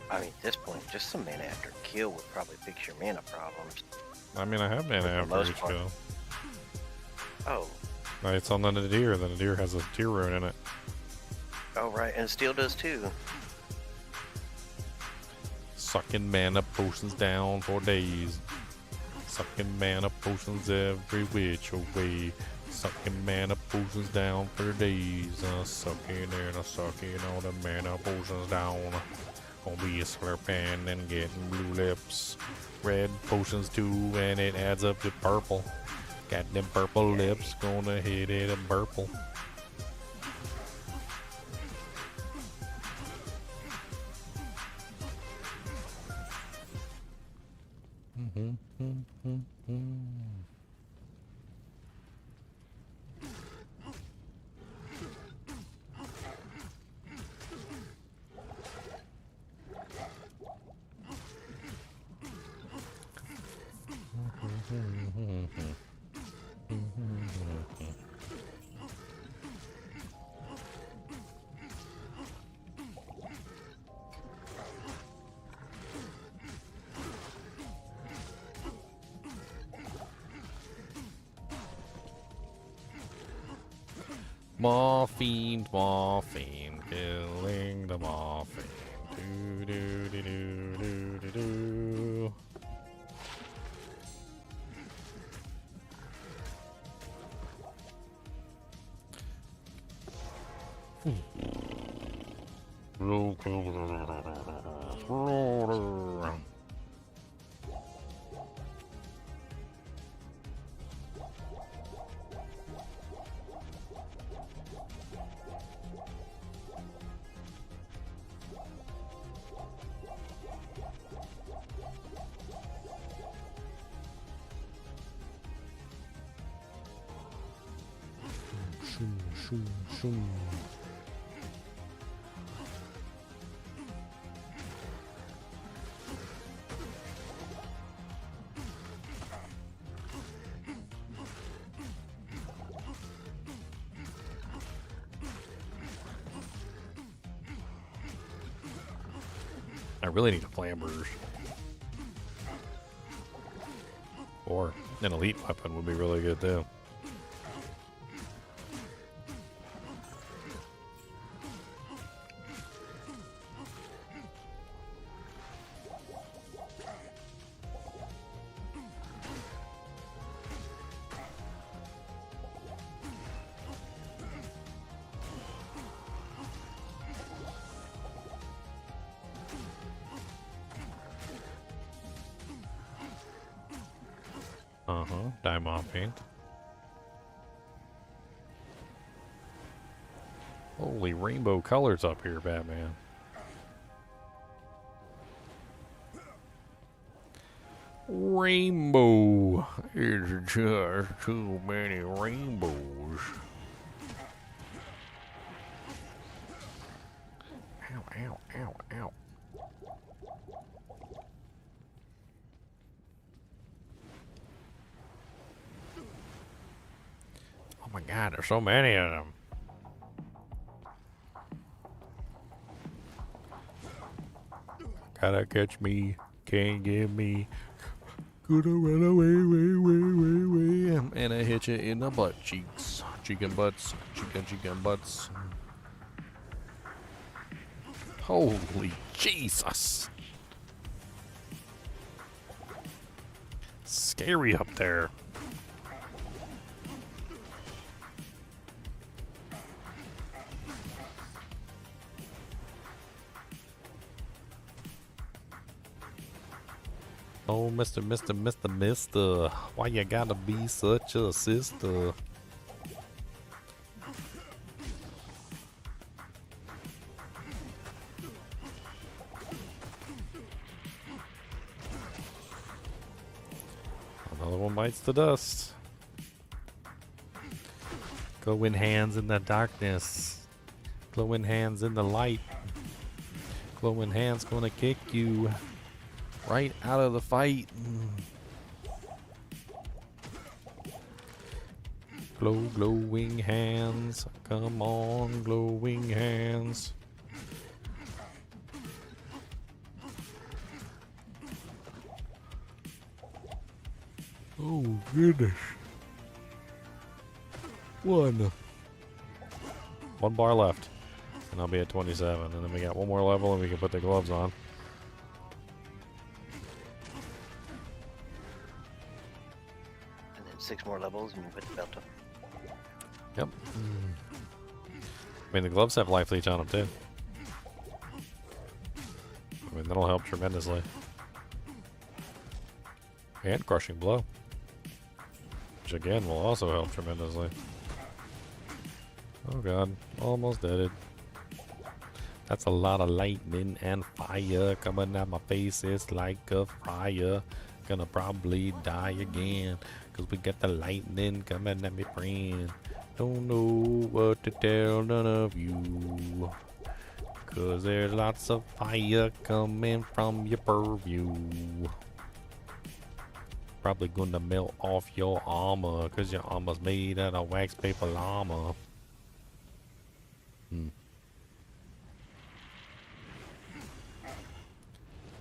Speaker 7: I mean, at this point, just some mana after kill would probably fix your mana problems.
Speaker 1: I mean, I have mana
Speaker 7: the
Speaker 1: after
Speaker 7: most
Speaker 1: each
Speaker 7: part.
Speaker 1: kill.
Speaker 7: Oh,
Speaker 1: It's on the Nadir. The Nadir has a tear rune in it.
Speaker 7: oh right, and steel does too.
Speaker 1: Sucking mana potions down for days. Sucking mana potions every which way. Sucking mana potions down for days. Sucking and sucking all the mana potions down. Gonna be slurping and getting blue lips. Red potions too, and it adds up to purple. Got them purple lips, gonna hit it a purple. Morphine, morphine, killing the morphine. Do do do do do do do. I really need a flamberge. Or an elite weapon would be really good too. Diamond paint. Holy rainbow colors up here, Batman. Rainbow. It's just too many rainbows. Ow, ow, ow, ow. Oh my god, there's so many of them. Gotta catch me, can't get me. Gonna run away, and I hit you in the butt cheeks. Chicken butts, chicken butts. Holy Jesus. Scary up there. Oh, Mr. Why you gotta be such a sister? Another one bites the dust. Glowing hands in the darkness. Glowing hands in the light. Glowing hands gonna kick you right out of the fight. Glowing hands. Come on, glowing hands. Oh, goodness. One bar left. And I'll be at 27. And then we got one more level and we can put the gloves on.
Speaker 7: And then 6 more levels and you put the belt on.
Speaker 1: Yep. I mean, the gloves have life leech on them, too. I mean, that'll help tremendously. And crushing blow. Which, again, will also help tremendously. Oh, God. Almost deaded. That's a lot of lightning and fire coming out my face. It's like a fire. Gonna probably die again. Cause we got the lightning coming at me, friend. Don't know what to tell none of you. Cause there's lots of fire coming from your purview. Probably gonna melt off your armor. Cause your armor's made out of wax paper llama.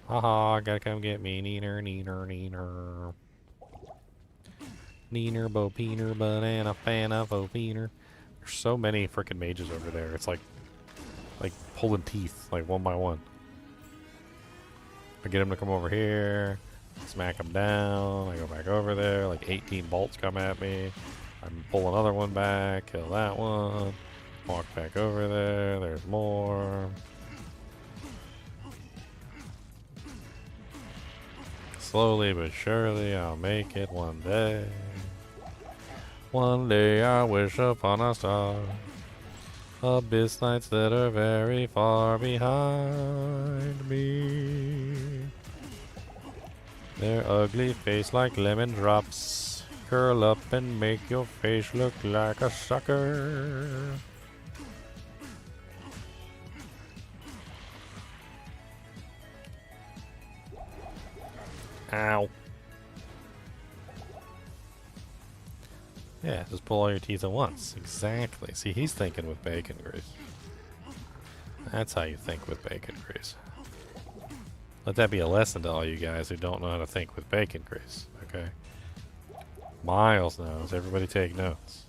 Speaker 1: Haha, gotta come get me, neener. Neener, bo peener, banana, fana, fo peener. There's so many freaking mages over there. It's like pulling teeth, like one by one. I get them to come over here, smack them down. I go back over there, like 18 bolts come at me. I pull another one back, kill that one. Walk back over there, there's more. Slowly but surely I'll make it one day. One day I wish upon a star. Abyss nights that are very far behind me. Their ugly face like lemon drops curl up and make your face look like a sucker. Ow. Yeah, just pull all your teeth at once. Exactly. See, he's thinking with bacon grease. That's how you think with bacon grease. Let that be a lesson to all you guys who don't know how to think with bacon grease, okay? Miles knows. Everybody take notes.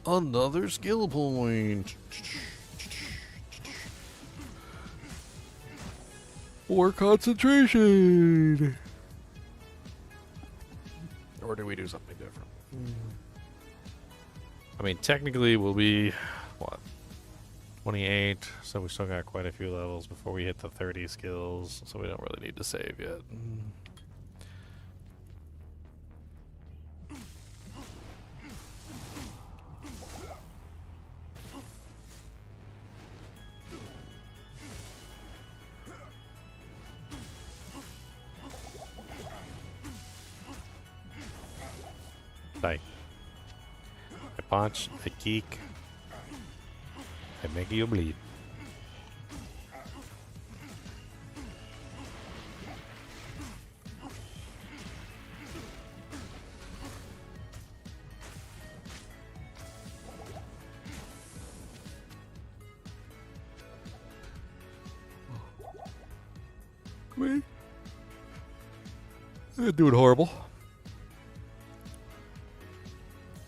Speaker 1: Another skill point. Or concentration. Or do we do something different? I mean, technically we'll be, what, 28, so we still got quite a few levels before we hit the 30 skills, so we don't really need to save yet. Die. I punch, I kick, I make you bleed. Me? I'm doing horrible.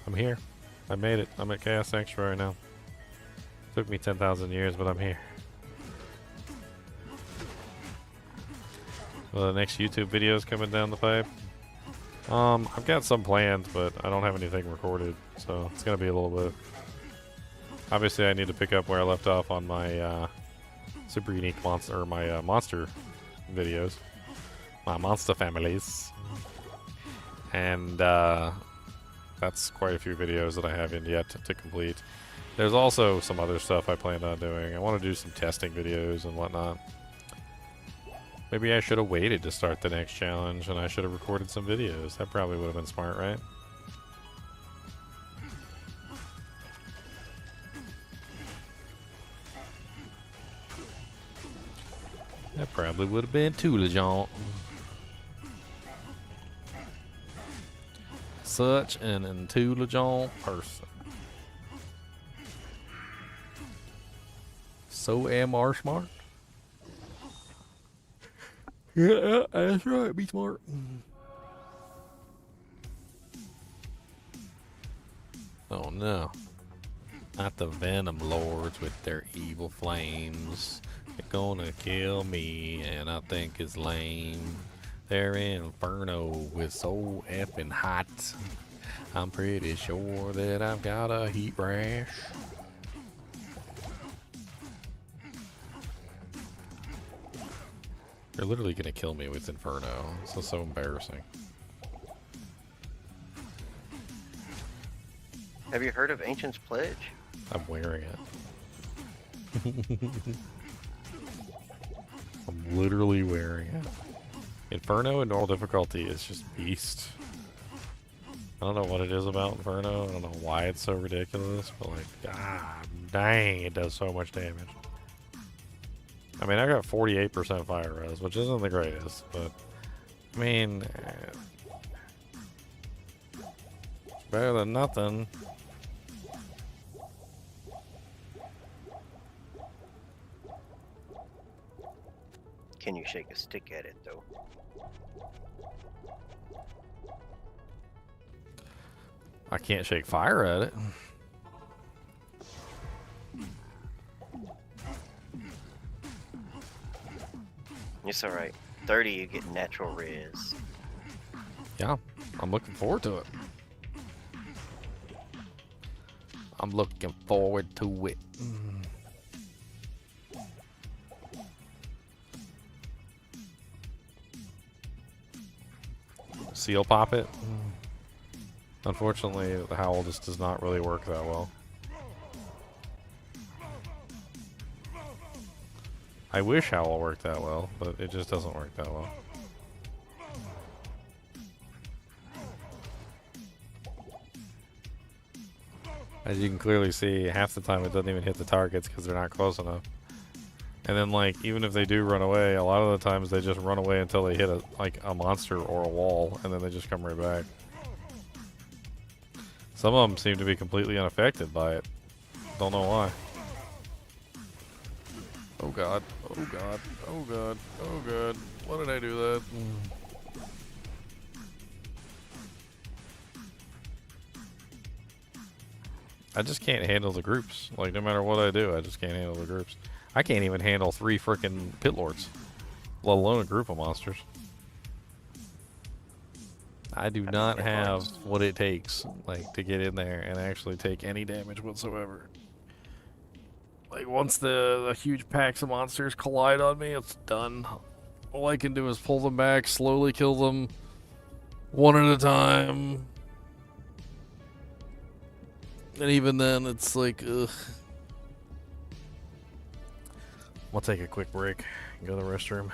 Speaker 1: I'm here. I made it. I'm at Chaos Sanctuary now. Took me 10,000 years, but I'm here. Well, the next YouTube video is coming down the pipe. I've got some planned, but I don't have anything recorded, so it's gonna be a little bit. Obviously, I need to pick up where I left off on my super unique monster, or my monster videos, my monster families, and that's quite a few videos that I haven't yet to complete. There's also some other stuff I planned on doing. I want to do some testing videos and whatnot. Maybe I should have waited to start the next challenge, and I should have recorded some videos. That probably would have been smart, right? That probably would have been too legit. Such an intelligent person. So am I smart. Yeah, that's right. Be smart. Oh no. Not the Venom Lords with their evil flames. They're gonna kill me, and I think it's lame. They're Inferno with so effing hot. I'm pretty sure that I've got a heat rash. They're literally gonna kill me with Inferno. This is so embarrassing.
Speaker 7: Have you heard of Ancient's Pledge?
Speaker 1: I'm wearing it. I'm literally wearing it. Inferno in normal difficulty is just beast. I don't know what it is about Inferno. I don't know why it's so ridiculous, but like, god dang, it does so much damage. I mean, I got 48% fire res, which isn't the greatest, but I mean, it's better than nothing.
Speaker 7: Can you shake a stick at it, though?
Speaker 1: I can't shake fire at it.
Speaker 7: It's alright. 30, you get natural res.
Speaker 1: Yeah, I'm looking forward to it. I'm looking forward to it. Seal pop it. Unfortunately, the Howl just does not really work that well. I wish Howl worked that well, but it just doesn't work that well. As you can clearly see, half the time it doesn't even hit the targets because they're not close enough. And then, like, even if they do run away, a lot of the times they just run away until they hit a monster or a wall, and then they just come right back. Some of them seem to be completely unaffected by it. Don't know why. Oh god, oh god, oh god, oh god. Why did I do that? I just can't handle the groups. Like, no matter what I do, I just can't handle the groups. I can't even handle 3 frickin' pit lords, let alone a group of monsters. I do not have what it takes, like, to get in there and actually take any damage whatsoever. Like, once the huge packs of monsters collide on me, it's done. All I can do is pull them back, slowly kill them, one at a time. And even then, it's like, ugh. We'll take a quick break and go to the restroom.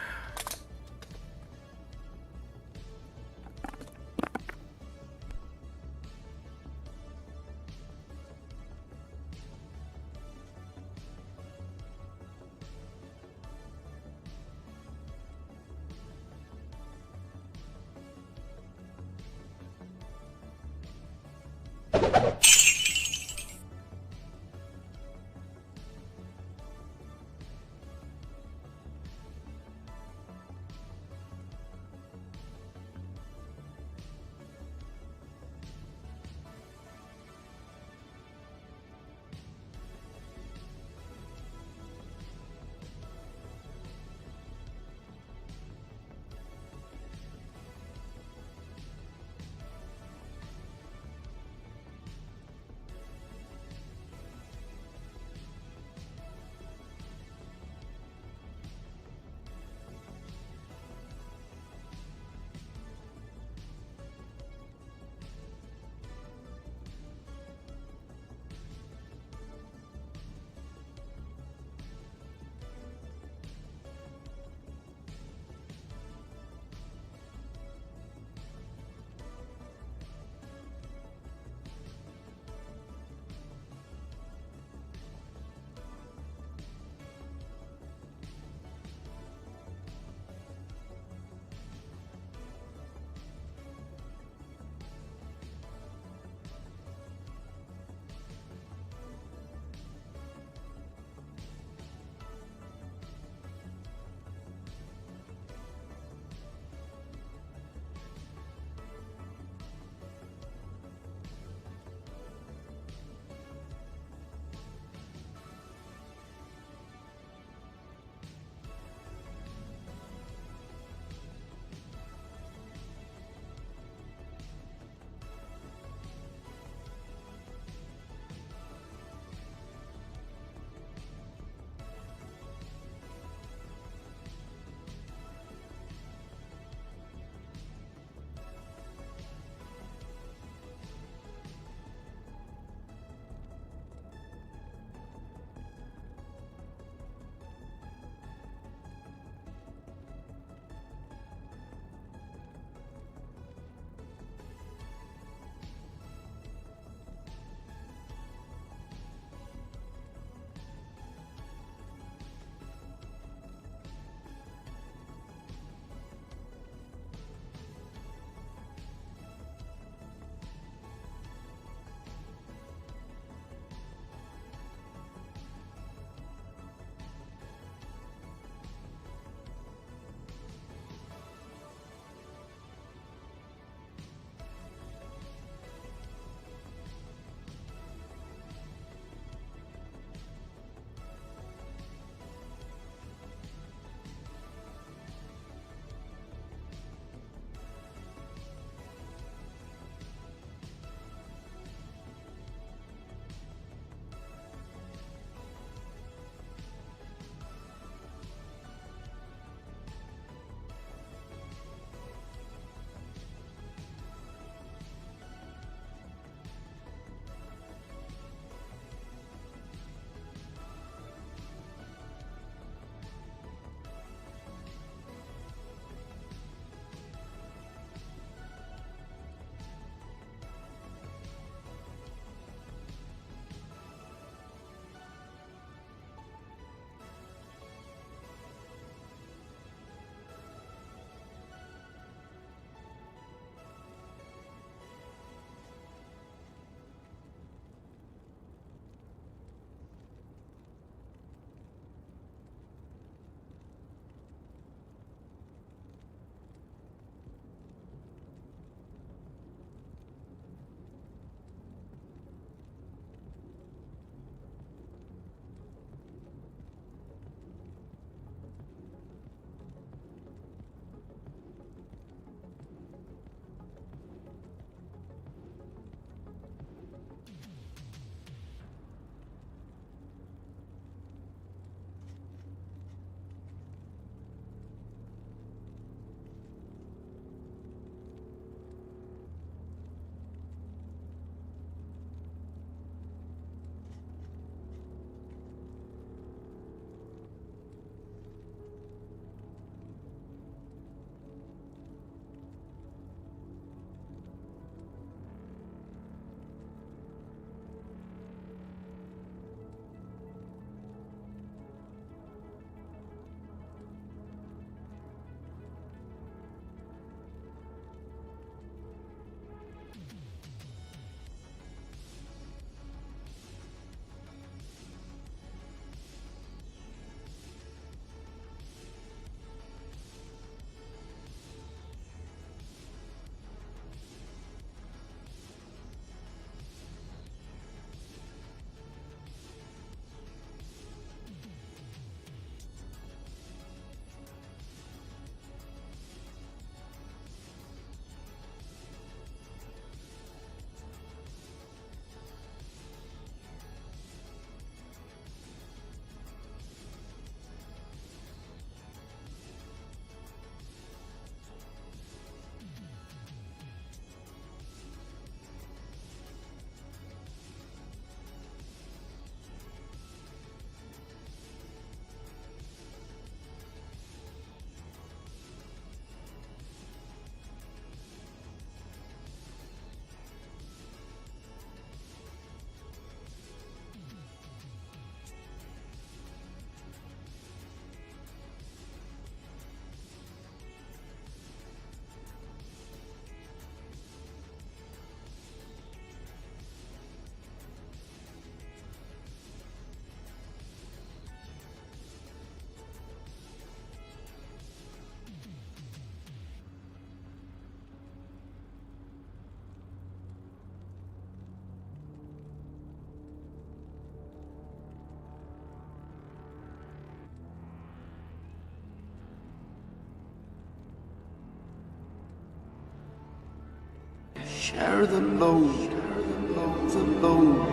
Speaker 3: Share the load. The load.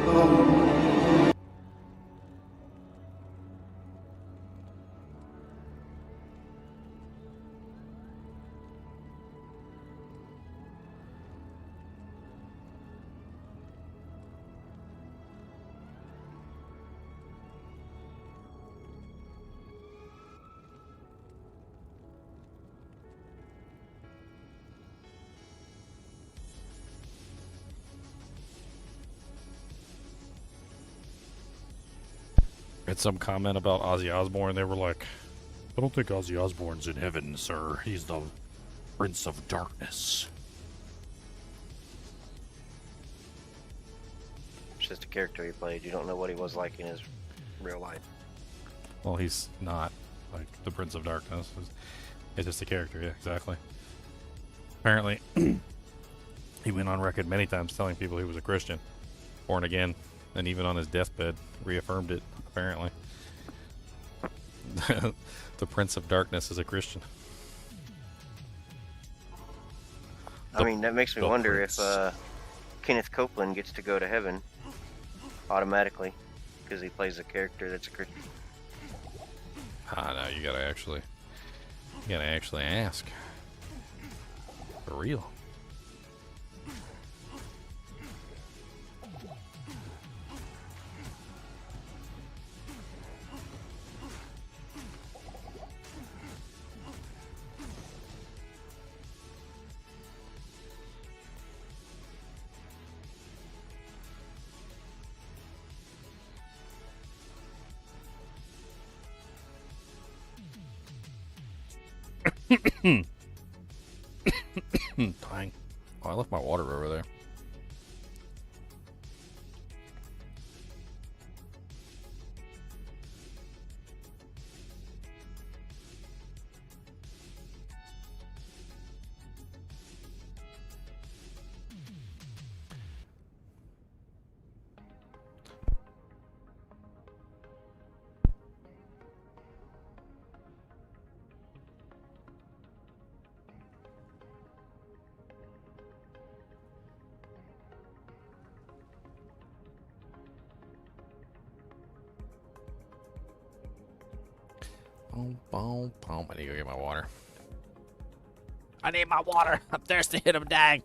Speaker 3: The load.
Speaker 1: Had some comment about Ozzy Osbourne. They were like, I don't think Ozzy Osbourne's in heaven, sir. He's the Prince of Darkness.
Speaker 7: It's just a character he played. You don't know what he was like in his real life.
Speaker 1: Well, he's not like the Prince of Darkness. It's just a character, yeah, exactly. Apparently, he went on record many times telling people he was a Christian, born again, and even on his deathbed, reaffirmed it, apparently. The Prince of Darkness is a Christian.
Speaker 7: I mean, that makes me wonder
Speaker 1: Prince.
Speaker 7: if Kenneth Copeland gets to go to heaven automatically because he plays a character that's a Christian.
Speaker 1: No, you gotta actually ask. For real. Dang. Oh, I left my water over there. Boom, boom, boom. I need to go get my water.
Speaker 4: I need my water. I'm thirsty. Hit him, dang.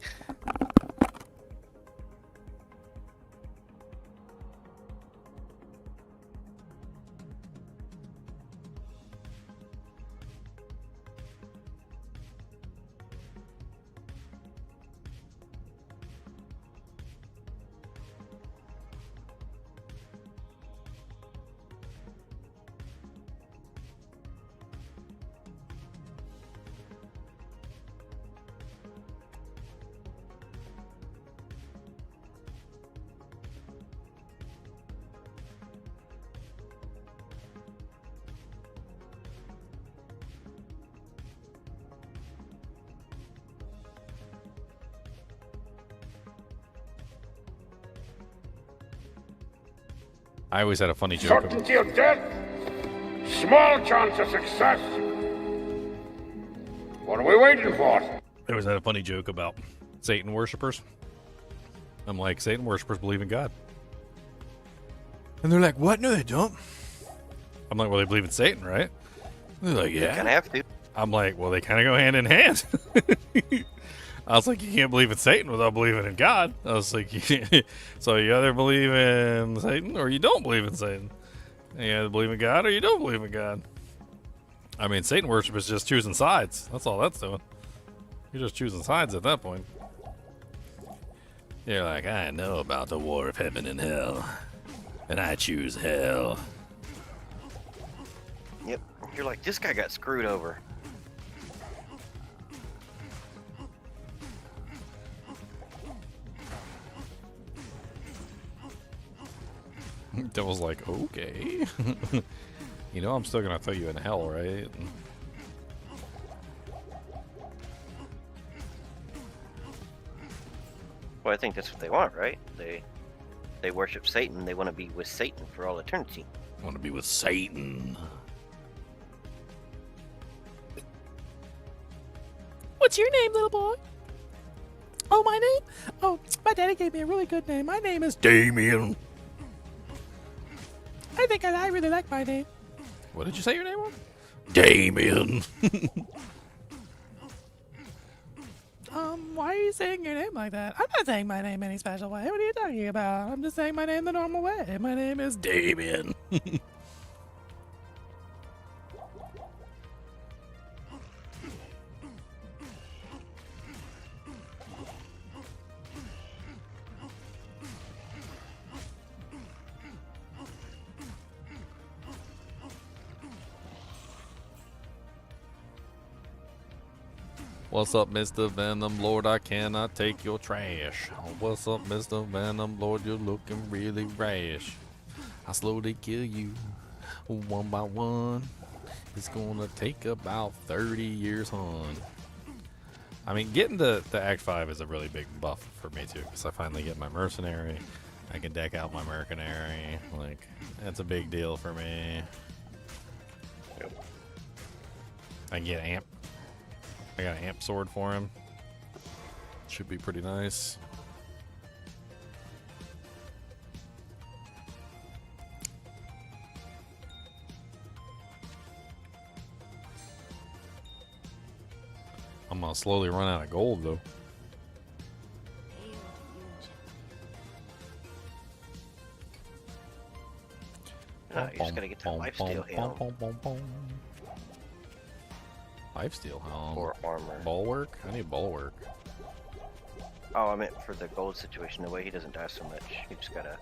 Speaker 1: I always had a funny joke about
Speaker 2: Certainty of death, small chance of success. What are we waiting for?
Speaker 1: I always had a funny joke about Satan worshippers. I'm like, Satan worshippers believe in God. And they're like, what? No, they don't. I'm like, well, they believe in Satan, right? They're like,
Speaker 7: You kind of
Speaker 1: yeah.
Speaker 7: have to.
Speaker 1: I'm like, well, they kind of go hand in hand. I was like, you can't believe in Satan without believing in God. I was like, so you either believe in Satan or you don't believe in Satan. You either believe in God or you don't believe in God. I mean, Satan worship is just choosing sides. That's all that's doing. You're just choosing sides at that point. You're like, I know about the war of heaven and hell, and I choose hell.
Speaker 7: Yep. You're like, this guy got screwed over.
Speaker 1: Devil's like, okay. You know I'm still gonna throw you in hell, right?
Speaker 7: Well, I think that's what they want, right? They worship Satan. They want to be with Satan for all eternity.
Speaker 1: I want to be with Satan.
Speaker 4: What's your name, little boy? Oh, my name? Oh, my daddy gave me a really good name. My name is Damien. I think I really like my name.
Speaker 1: What did you say your name was? Damien.
Speaker 4: Why are you saying your name like that? I'm not saying my name any special way. What are you talking about? I'm just saying my name the normal way. My name is Damien.
Speaker 1: What's up, Mr. Venom Lord? I cannot take your trash. What's up, Mr. Venom Lord? You're looking really rash. I slowly kill you one by one. It's gonna take about 30 years, hon. I mean, getting to Act 5 is a really big buff for me, too, because I finally get my Mercenary. I can deck out my Mercenary. Like, that's a big deal for me. I can get amp. I got an amp sword for him. Should be pretty nice. I'm gonna slowly run out of gold though.
Speaker 7: No, you just gotta get that lifesteal helm.
Speaker 1: Lifesteal helm.
Speaker 7: Or armor.
Speaker 1: Bulwark? I need bulwark.
Speaker 7: Oh, I meant for the gold situation. The way he doesn't die so much. You just gotta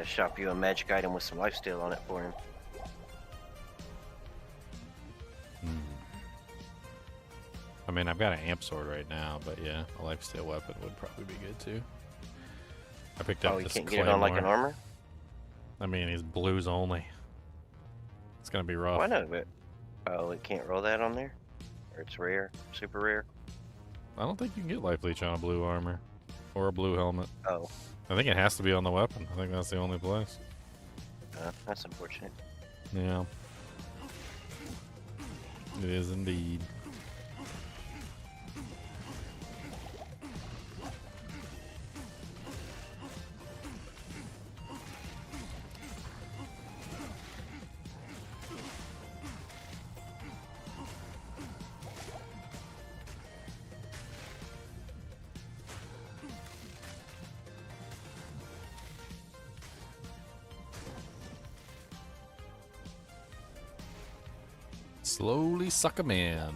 Speaker 7: shop you a magic item with some lifesteal on it for him.
Speaker 1: I mean, I've got an amp sword right now, but yeah, a lifesteal weapon would probably be good too. I picked up
Speaker 7: Oh, you
Speaker 1: this
Speaker 7: can't
Speaker 1: claymore.
Speaker 7: get it on like an armor?
Speaker 1: I mean, he's blues only. It's gonna be rough.
Speaker 7: Why not? But oh, it can't roll that on there? Or it's rare? Super rare?
Speaker 1: I don't think you can get life leech on a blue armor or a blue helmet.
Speaker 7: Oh,
Speaker 1: I think it has to be on the weapon. I think that's the only place.
Speaker 7: that's unfortunate.
Speaker 1: Yeah. It is indeed. Slowly suck 'em in.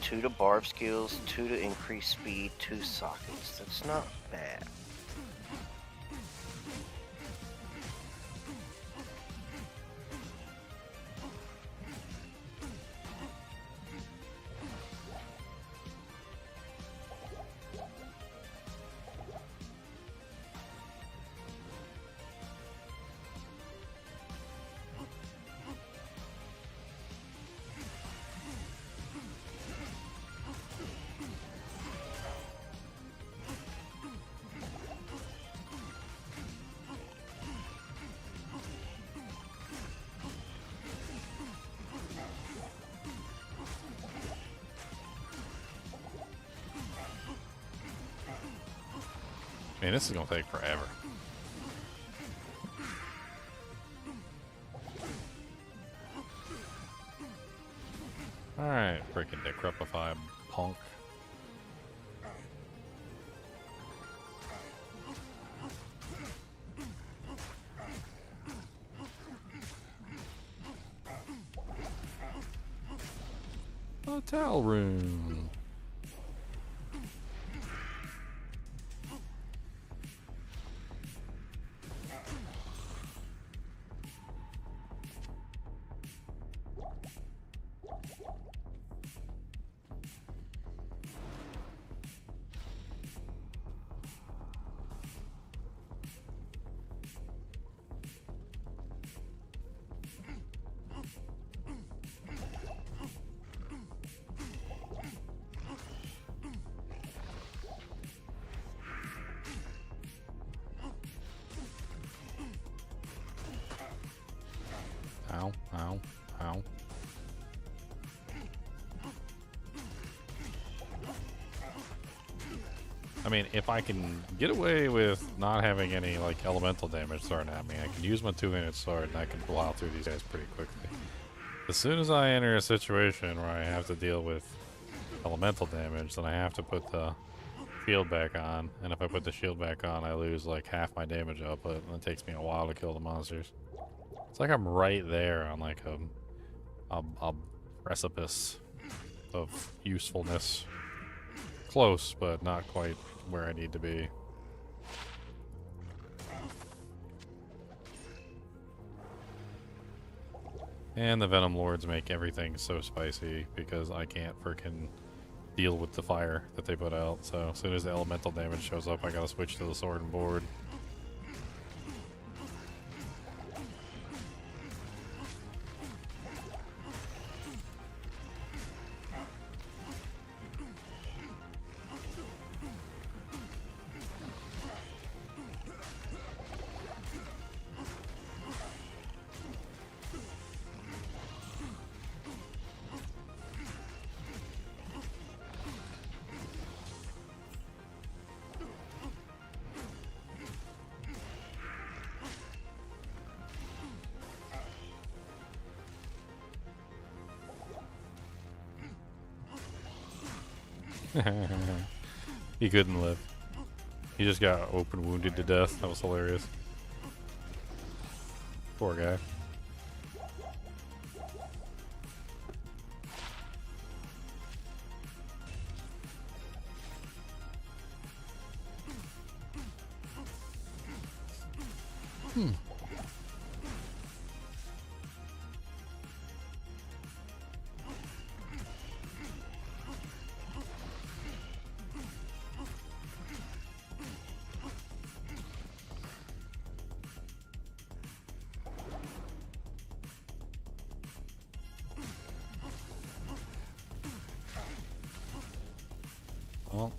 Speaker 7: Two to barb skills, 2 to increase speed, 2 sockets. That's not bad.
Speaker 1: Man, this is gonna take forever. Alright, freaking decrepify punk. Hotel room. Ow, ow, ow. I mean, if I can get away with not having any, like, elemental damage thrown at me, I can use my two-handed sword and I can plow through these guys pretty quickly. As soon as I enter a situation where I have to deal with elemental damage, then I have to put the shield back on. And if I put the shield back on, I lose, like, half my damage output, and it takes me a while to kill the monsters. It's like I'm right there on, like, a precipice of usefulness. Close, but not quite where I need to be. And the Venom Lords make everything so spicy because I can't frickin' deal with the fire that they put out. So as soon as the elemental damage shows up, I gotta switch to the sword and board. He couldn't live. He just got open wounded to death. That was hilarious. Poor guy. Well.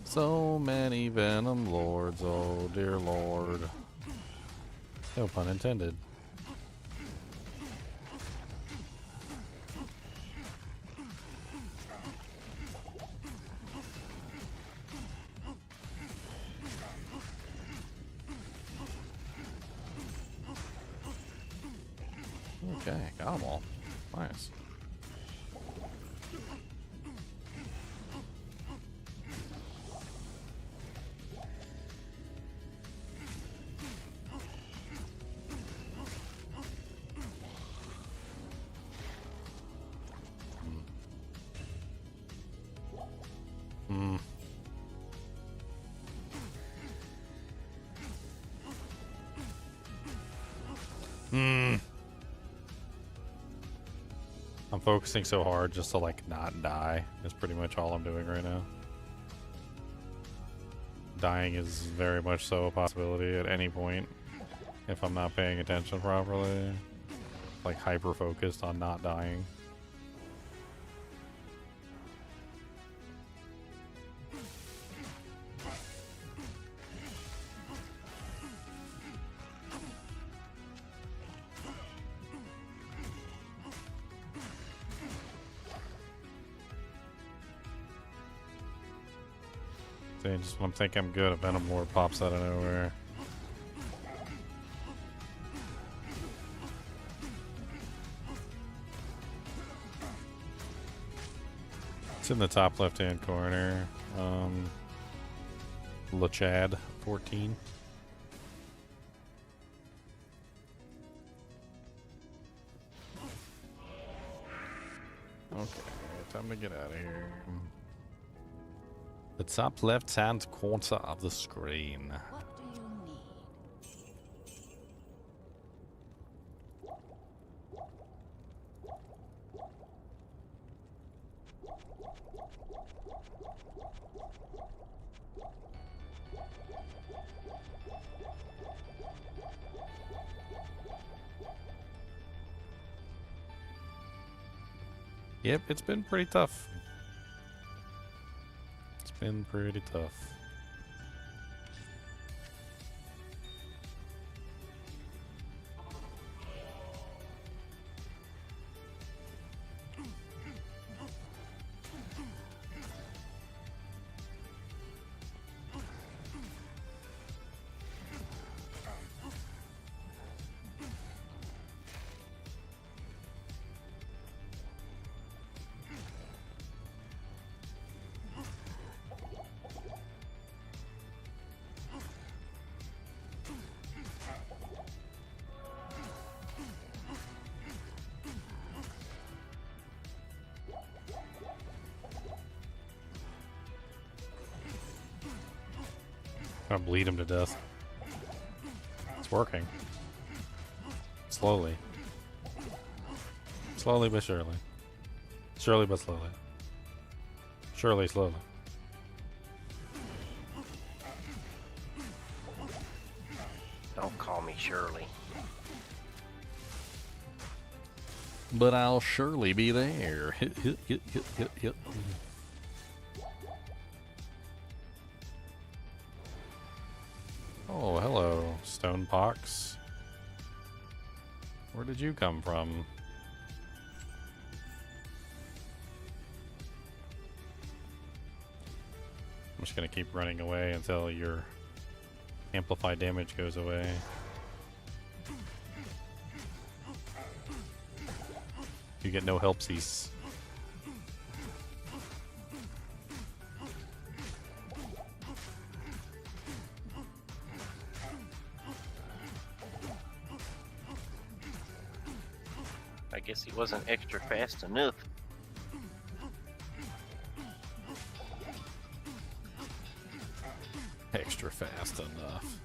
Speaker 1: So many Venom Lords, oh dear Lord. No pun intended. Okay, got them all. Nice. I'm focusing so hard just to, like, not die. That's pretty much all I'm doing right now. Dying is very much so a possibility at any point if I'm not paying attention properly. Like, hyper-focused on not dying. Just when I think I'm good, a Venom Lord pops out of nowhere. It's in the top left-hand corner. LeChad 14. Okay, time to get out of here. The top left-hand corner of the screen.
Speaker 6: What do you need? Yep, it's been pretty tough.
Speaker 1: been pretty tough. I'll bleed him to death. It's working. Slowly. Slowly but surely. Surely but slowly. Surely, slowly.
Speaker 7: Don't call me Shirley.
Speaker 1: But I'll surely be there. Hit, hit, hit, hit, hit, hit. Oh, hello, Stonepox. Where did you come from? I'm just gonna keep running away until your amplified damage goes away. You get no helpsies.
Speaker 7: I guess he wasn't extra fast enough.
Speaker 1: Extra fast enough.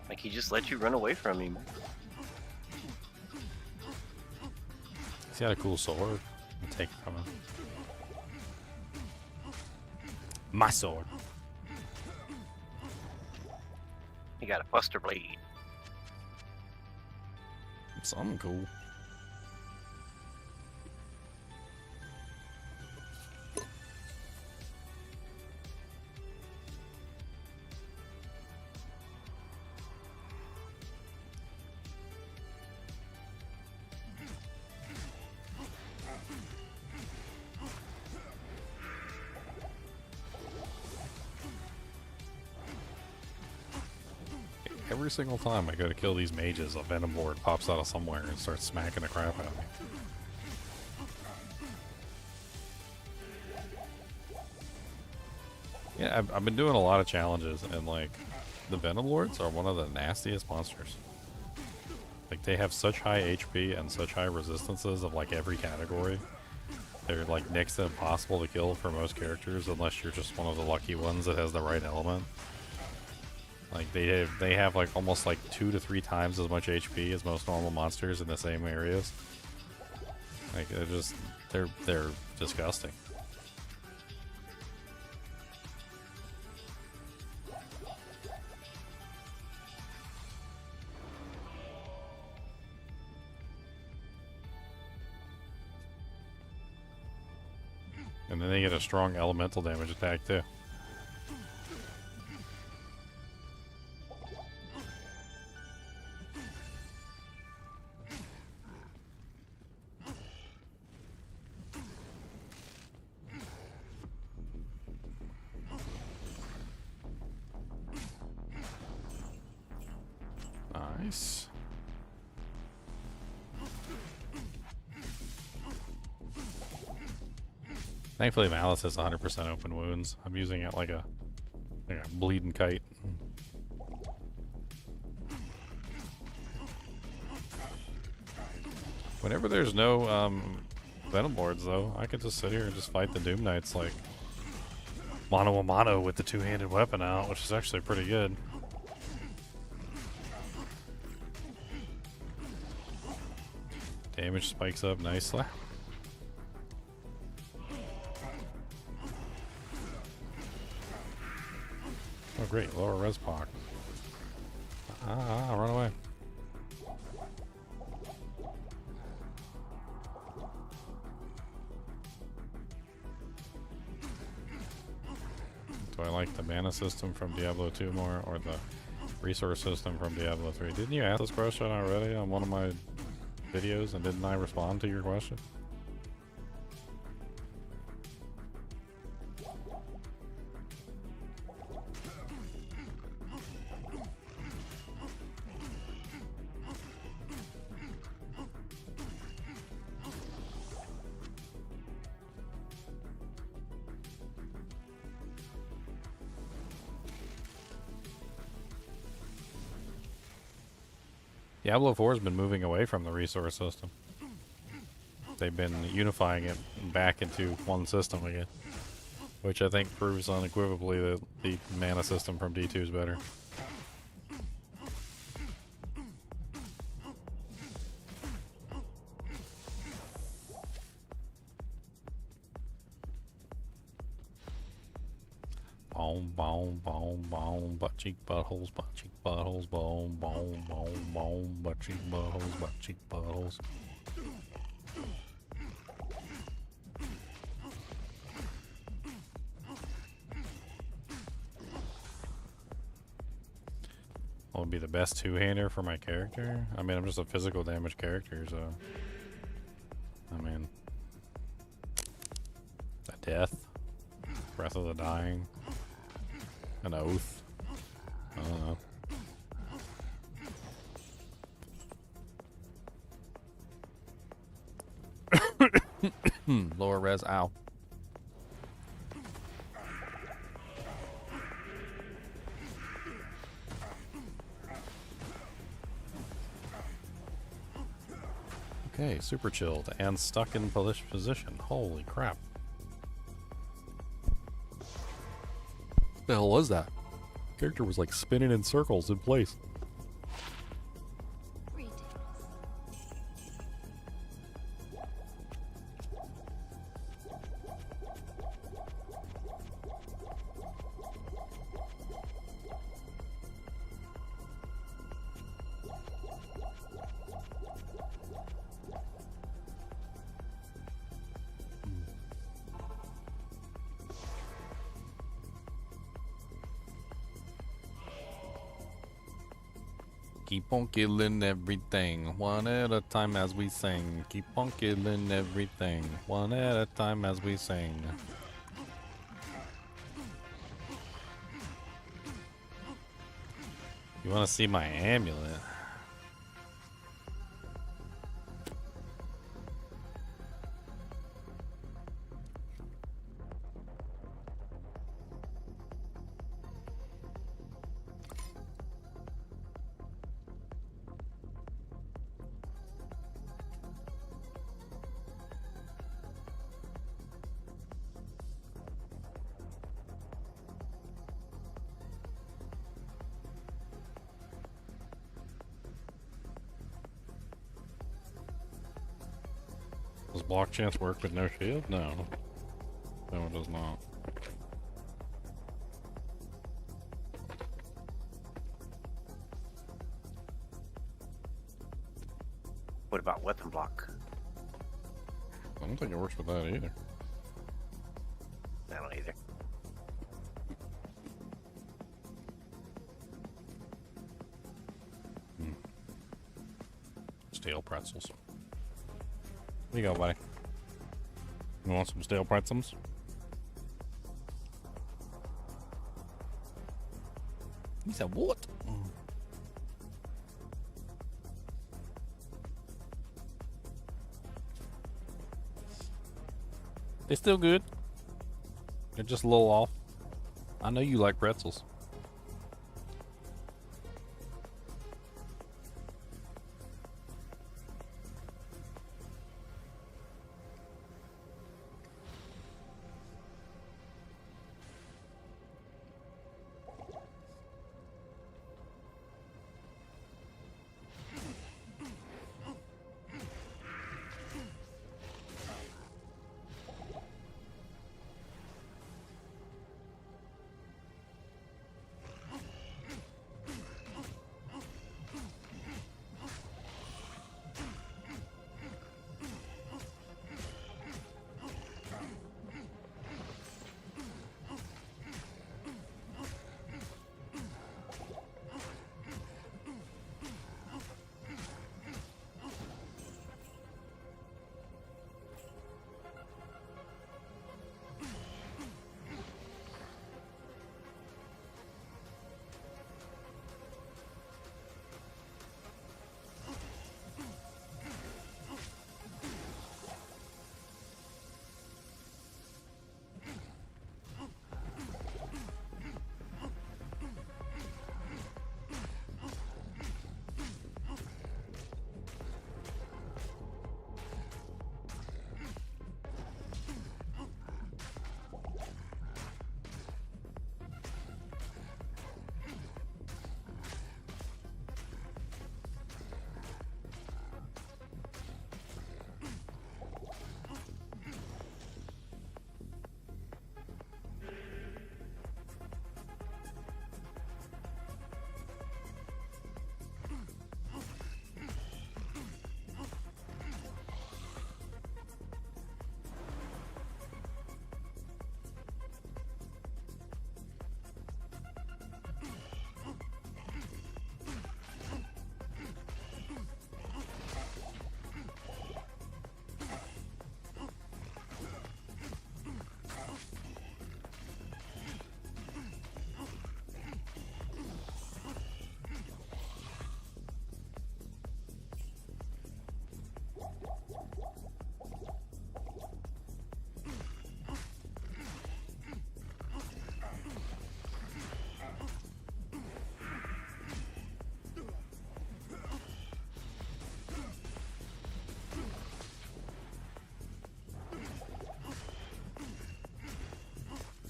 Speaker 7: Like he just let you run away from him.
Speaker 1: He's got a cool sword. I'll take it from him. My sword.
Speaker 7: He got a buster blade.
Speaker 1: Something cool. Every single time I go to kill these mages, a venom lord pops out of somewhere and starts smacking the crap out of me. Yeah, I've been doing a lot of challenges, and like, the venom lords are one of the nastiest monsters. Like, they have such high HP and such high resistances of like every category. They're like next to impossible to kill for most characters, unless you're just one of the lucky ones that has the right element. Like they have like almost like 2 to 3 times as much HP as most normal monsters in the same areas. Like they're disgusting. And then they get a strong elemental damage attack too. Nice. Thankfully, Malice has 100% open wounds. I'm using it like a bleeding kite. Whenever there's no Venom Lords, though, I could just sit here and just fight the Doom Knights like mano a mano with the two-handed weapon out, which is actually pretty good. Damage spikes up nicely. Oh great, lower res poc. Run away. Do I like the mana system from Diablo 2 more, or the resource system from Diablo 3? Didn't you ask this question already on one of my videos, and didn't I respond to your question? Diablo 4 has been moving away from the resource system. They've been unifying it back into one system again, which I think proves unequivocally that the mana system from D2 is better. Boom, boom, boom, boom, butt cheek, buttholes, boom, boom, boom, boom, butt cheek, buttholes. What would be the best two-hander for my character? I mean, I'm just a physical damage character, so... I mean... A death. Breath of the Dying. An oath. I don't know. Lower res, ow. Okay, super chilled and stuck in position. Holy crap. What the hell was that? Character was like spinning in circles in place.
Speaker 6: Greetings.
Speaker 1: Keep on killing everything, one at a time as we sing. Keep on killing everything, one at a time as we sing. You want to see my amulet? Does block chance work with no shield? No. No, it does not.
Speaker 7: What about weapon block?
Speaker 1: I don't think it works with that either.
Speaker 7: I don't either.
Speaker 1: Stale pretzels. Here you go, buddy. You want some stale pretzels? He said, what? They're still good. They're just a little off. I know you like pretzels.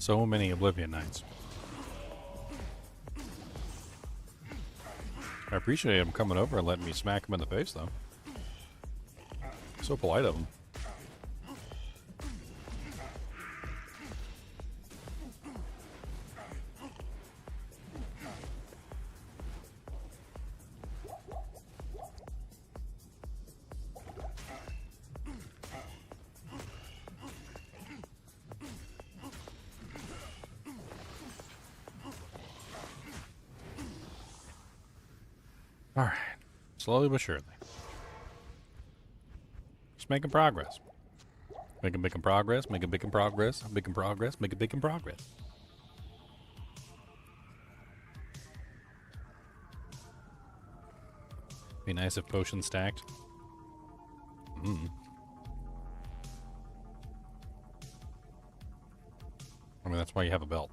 Speaker 1: So many Oblivion Knights. I appreciate him coming over and letting me smack him in the face, though. So polite of him. Alright. Slowly but surely. Just making progress. Making progress, making progress, making progress, making progress. Be nice if potions stacked. I mean, that's why you have a belt.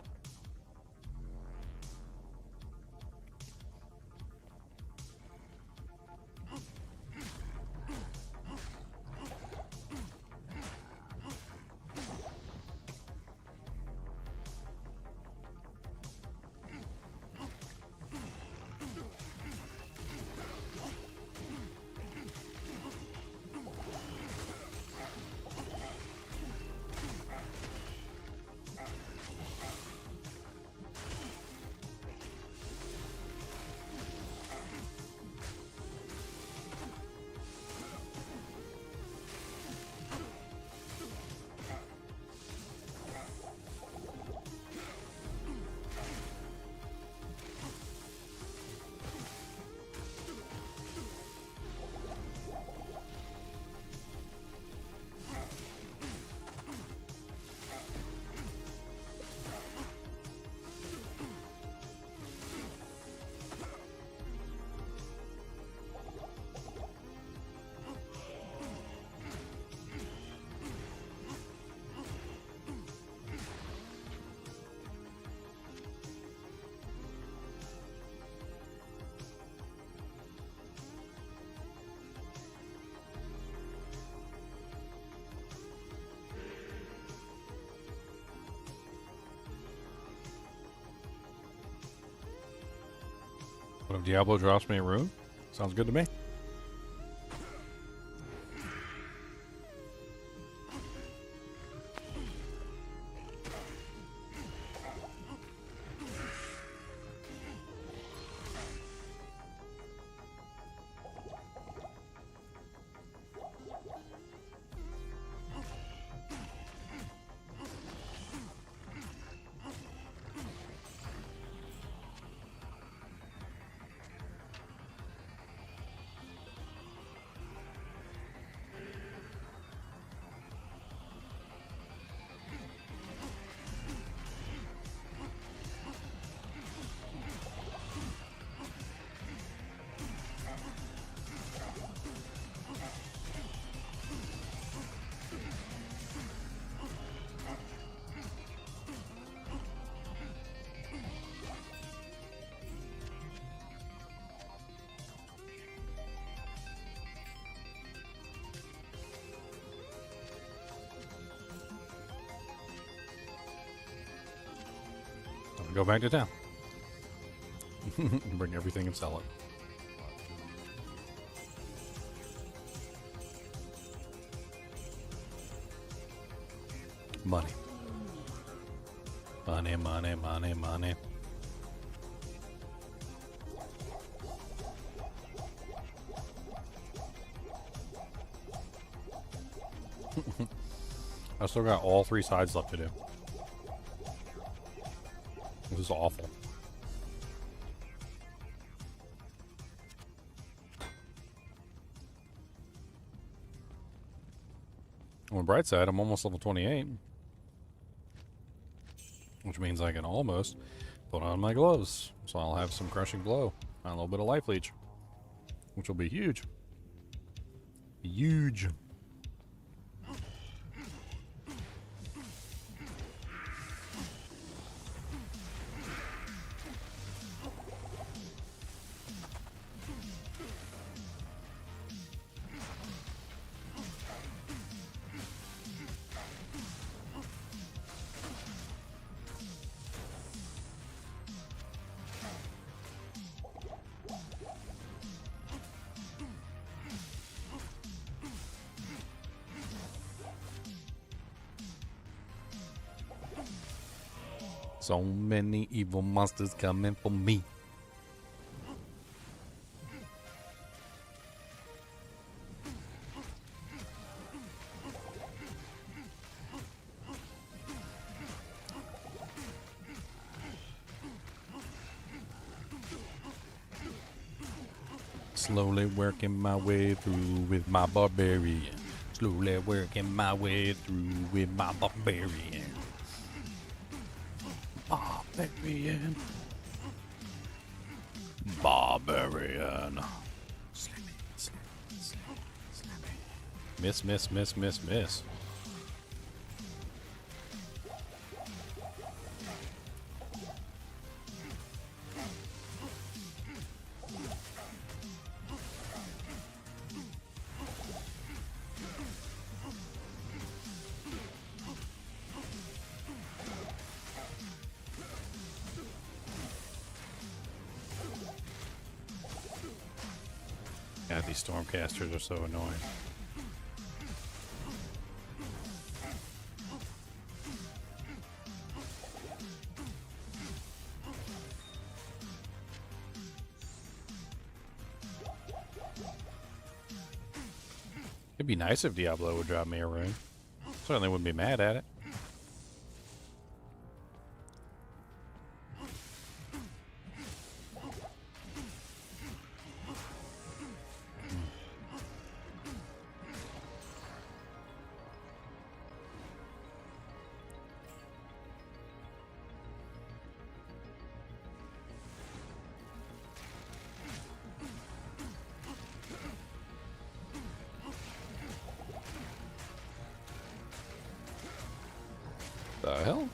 Speaker 1: What if Diablo drops me a rune? Sounds good to me. Go back to town. Bring everything and sell it. Money. Money, money, money, money. I still got all 3 sides left to do. This is awful. On the bright side, I'm almost level 28. Which means I can almost put on my gloves. So I'll have some crushing blow and a little bit of life leech. Which will be huge. Huge. So many evil monsters coming for me. Slowly working my way through with my barbarian. Slowly working my way through with my barbarian.
Speaker 4: Barbarian.
Speaker 1: Barbarian. Slappy, slappy, slappy, slappy. Miss, miss, miss, miss, miss. God, these Stormcasters are so annoying. It'd be nice if Diablo would drop me a rune. Certainly wouldn't be mad at it. The hell?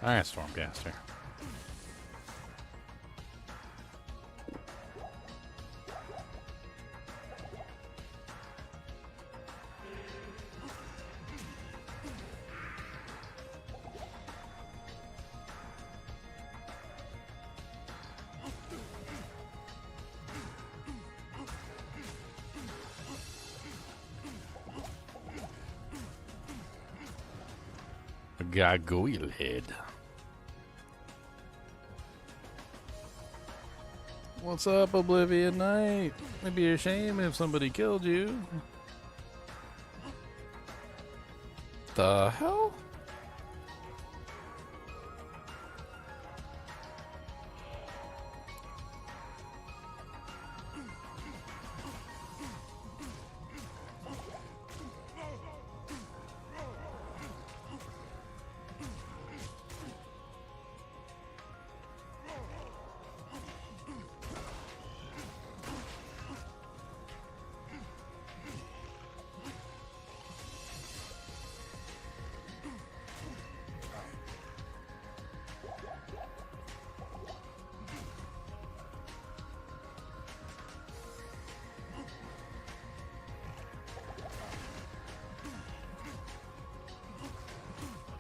Speaker 1: Alright, Stormcaster. Gargoyle head. What's up, Oblivion Knight? It'd be a shame if somebody killed you. The hell?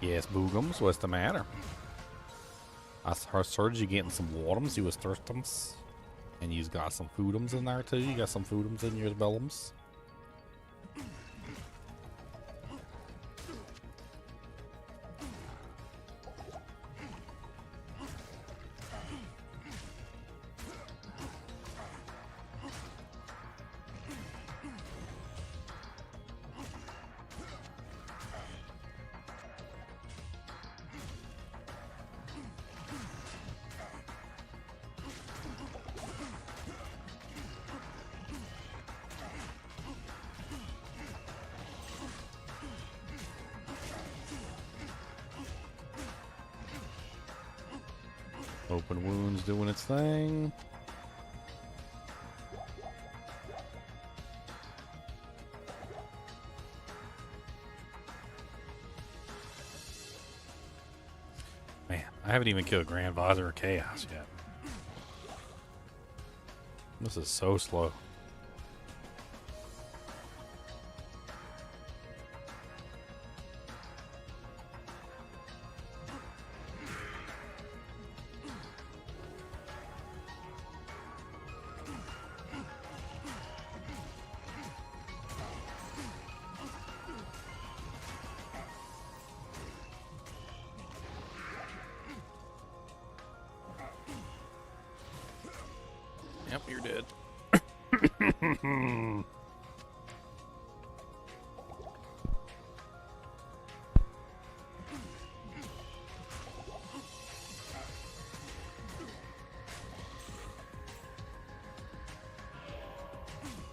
Speaker 1: Yes, Boogums, what's the matter? I heard you getting some watums, you was thirstums. And you've got some foodums in there too, you got some foodums in your bellums. Open wounds doing its thing. Man, I haven't even killed Grand Visor or Chaos yet. This is so slow. Yep, you're dead.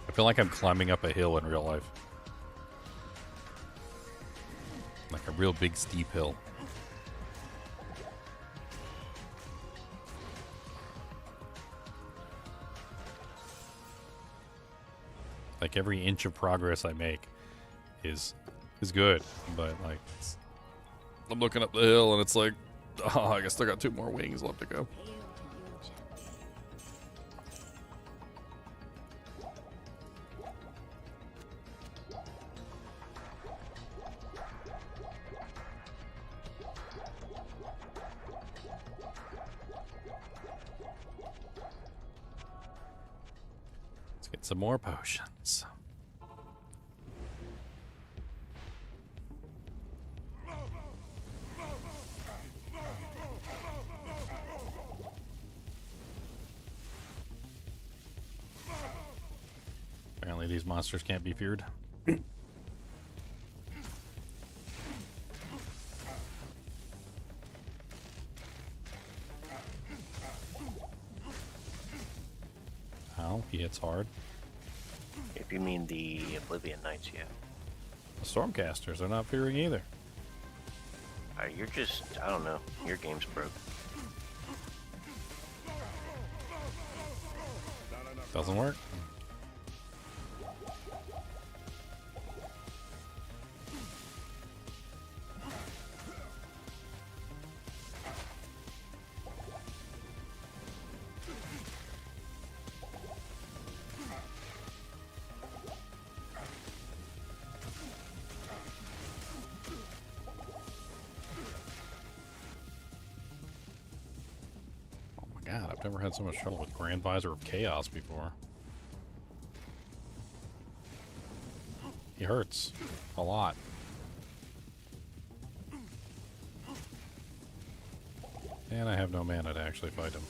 Speaker 1: I feel like I'm climbing up a hill in real life. Like a real big steep hill. Like every inch of progress I make is good, but like I'm looking up the hill and it's like, oh, I guess I got 2 more wings left to go. Let's get some more potions. Apparently these monsters can't be feared. Ow, he hits hard.
Speaker 7: If you mean the Oblivion Knights, yeah.
Speaker 1: The Stormcasters are not fearing either.
Speaker 7: You're just, I don't know, your game's broke.
Speaker 1: Doesn't work. God, I've never had so much trouble with Grand Visor of Chaos before. He hurts a lot. And I have no mana to actually fight him.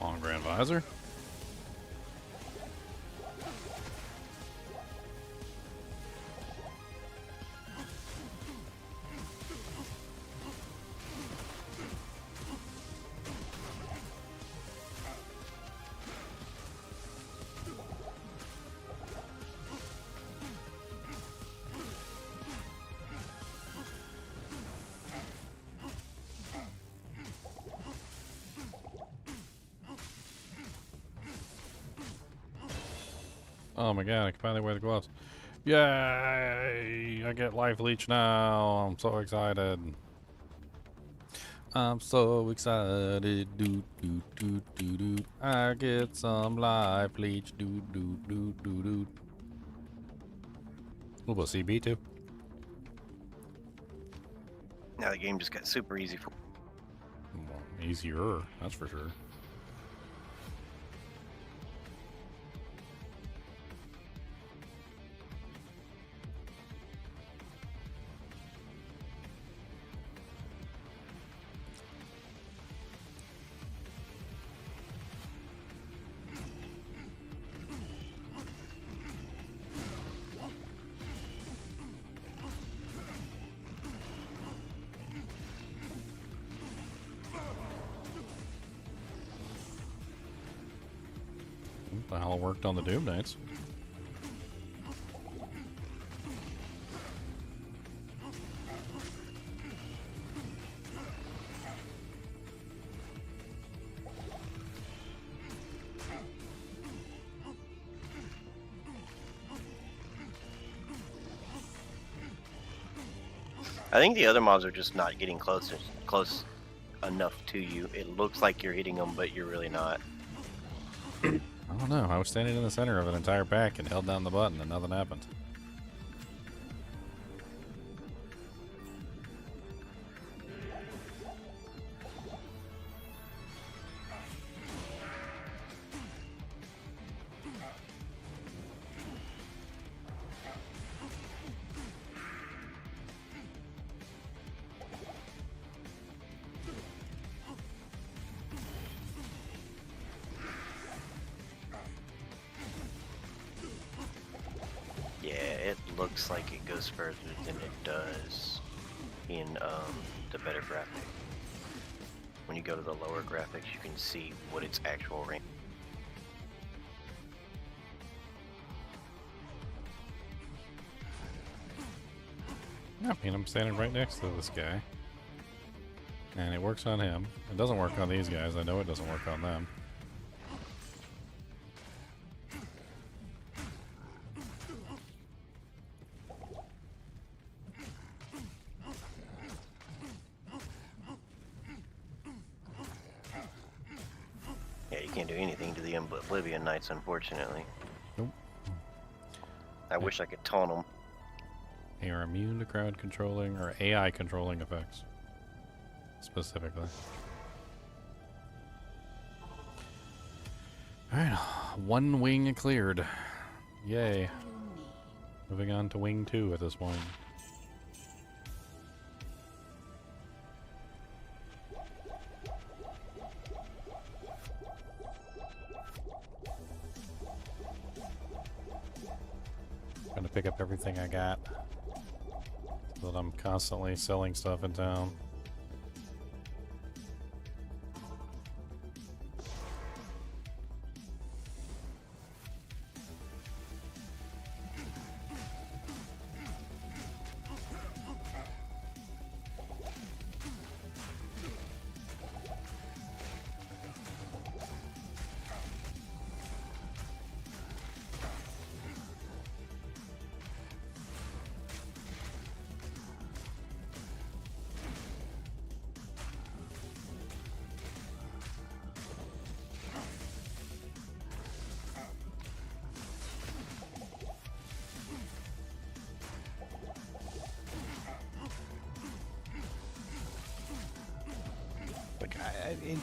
Speaker 1: On Grand Visor. Oh my god, I can finally wear the gloves. Yay! I get life leech now. I'm so excited. I'm so excited. Do do do do do. I get some life leech. Do do do do do. What about CB too?
Speaker 7: Now the game just got super easy for.
Speaker 1: Well, easier, that's for sure. The hell worked on the Doom Knights.
Speaker 7: I think the other mobs are just not getting close enough to you. It looks like you're hitting them, but you're really not.
Speaker 1: I don't know. I was standing in the center of an entire pack and held down the button and nothing happened.
Speaker 7: Looks like it goes further than it does in the better graphic. When you go to the lower graphics, you can see what its actual range.
Speaker 1: I mean, I'm standing right next to this guy, and it works on him. It doesn't work on these guys. I know it doesn't work on them.
Speaker 7: Can't do anything to the Oblivion Knights, unfortunately.
Speaker 1: Nope.
Speaker 7: I wish I could taunt them.
Speaker 1: They are immune to crowd controlling or AI controlling effects, specifically. Alright, one wing cleared. Yay. Moving on to wing 2 at this point. Gonna pick up everything I got, so that I'm constantly selling stuff in town.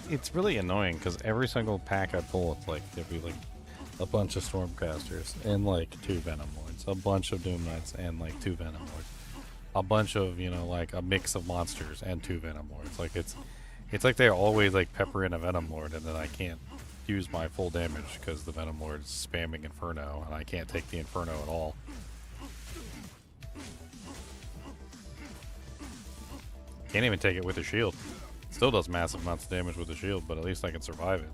Speaker 1: It's really annoying because every single pack I pull, it's like there'll be like a bunch of Stormcasters and like 2 Venom Lords, a bunch of Doom Knights and like 2 Venom Lords, a bunch of, you know, like a mix of monsters and 2 Venom Lords. Like it's like they always like pepper in a Venom Lord, and then I can't use my full damage because the Venom Lord's spamming Inferno, and I can't take the Inferno at all. Can't even take it with a shield. Still does massive amounts of damage with the shield, but at least I can survive it.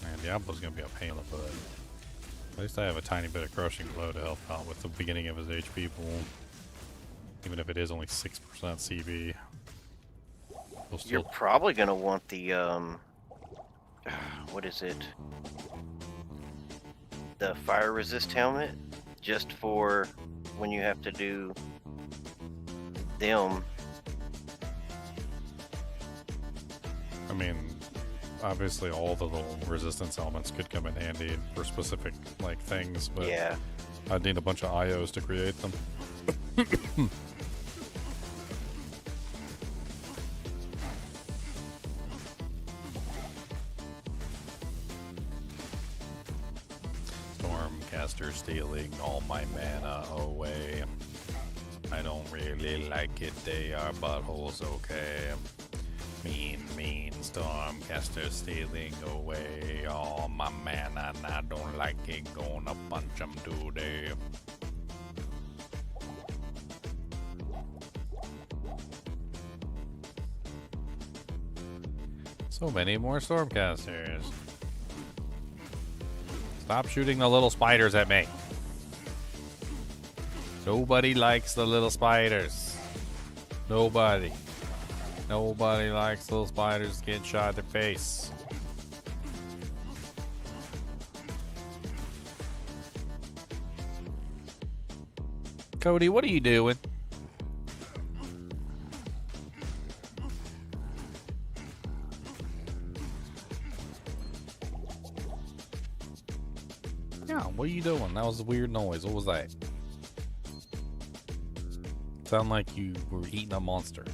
Speaker 1: Man, Diablo's gonna be a pain in the butt. At least I have a tiny bit of crushing blow to help out with the beginning of his HP pool. Even if it is only 6% CB.
Speaker 7: You're probably gonna want the what is it? The fire resist helmet, just for when you have to do them.
Speaker 1: I mean, obviously all the little resistance elements could come in handy for specific like things, but
Speaker 7: yeah,
Speaker 1: I'd need a bunch of IOs to create them. Stealing all my mana away. I don't really like it, they are buttholes, okay. Mean Stormcaster stealing away all my mana, and I don't like it, gonna punch them today. So many more Stormcasters. Stop shooting the little spiders at me. Nobody likes the little spiders. Nobody. Nobody likes those spiders getting shot in the face. Cody, what are you doing? Yeah, what are you doing? That was a weird noise. What was that? Sound like you were eating a monster.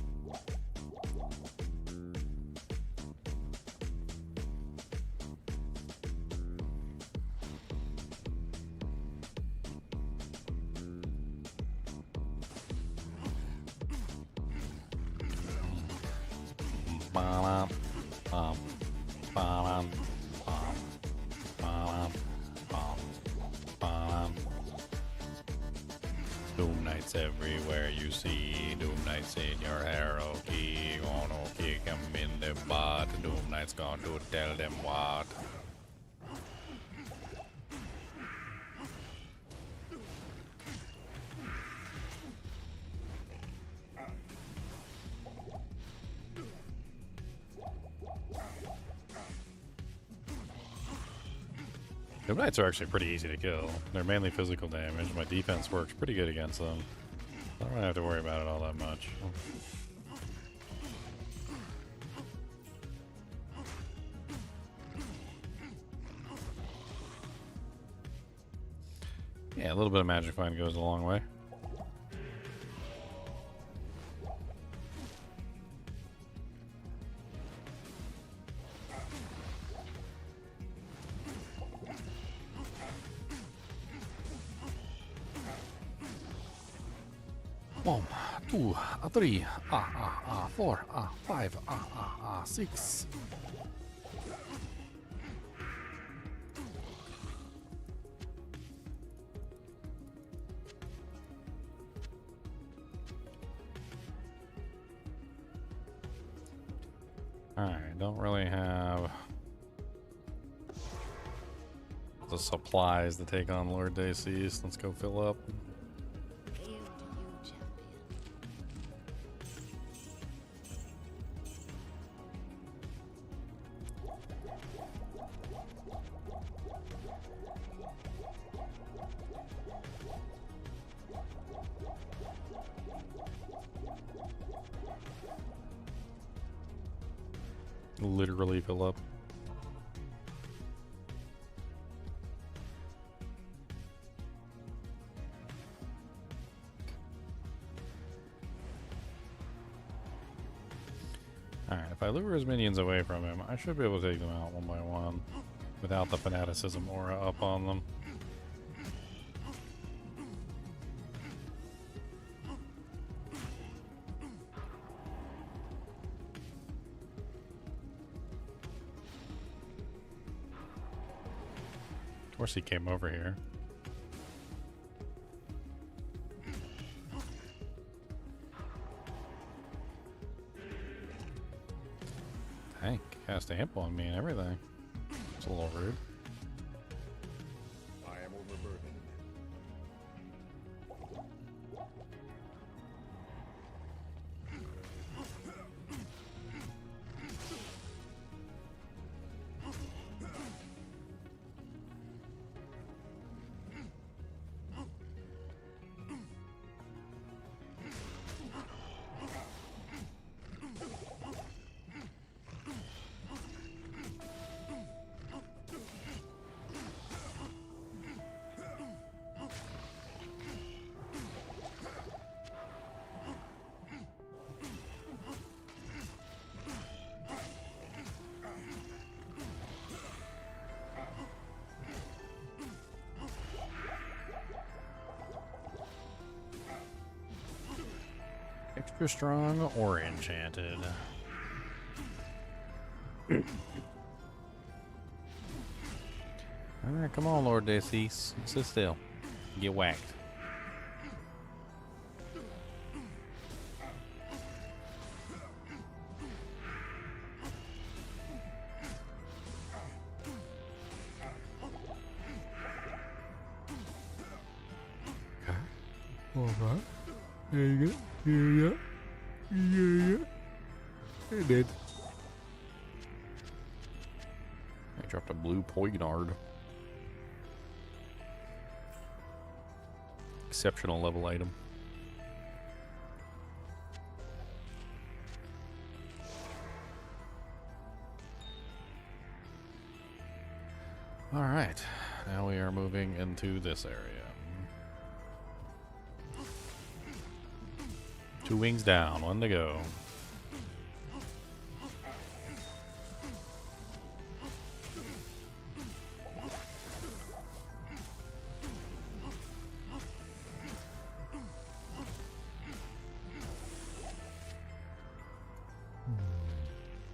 Speaker 1: Doom Knights everywhere you see. Doom Knights in your hierarchy. Gonna kick 'em in the butt. Doom Knights gonna tell them what. Doom Knights are actually pretty easy to kill. They're mainly physical damage. My defense works pretty good against them. I don't really have to worry about it all that much. Yeah, a little bit of magic find goes a long way. One, two, three, four, five, six. Alright, don't really have the supplies to take on Lord Seis. Let's go fill up.
Speaker 6: Hail to you, champion.
Speaker 1: Literally fill up. Alright, if I lure his minions away from him, I should be able to take them out one by one without the fanaticism aura up on them. Of course he came over here. Dang, cast a imp on me and everything. It's a little rude.
Speaker 2: I am overburdened.
Speaker 1: Extra strong or enchanted. Alright, come on, Lord Seis. Sit still. Get whacked. Alright. There you go. Yeah. It did. I dropped a blue poignard. Exceptional level item. Alright, now we are moving into this area. 2 wings down, 1 to go.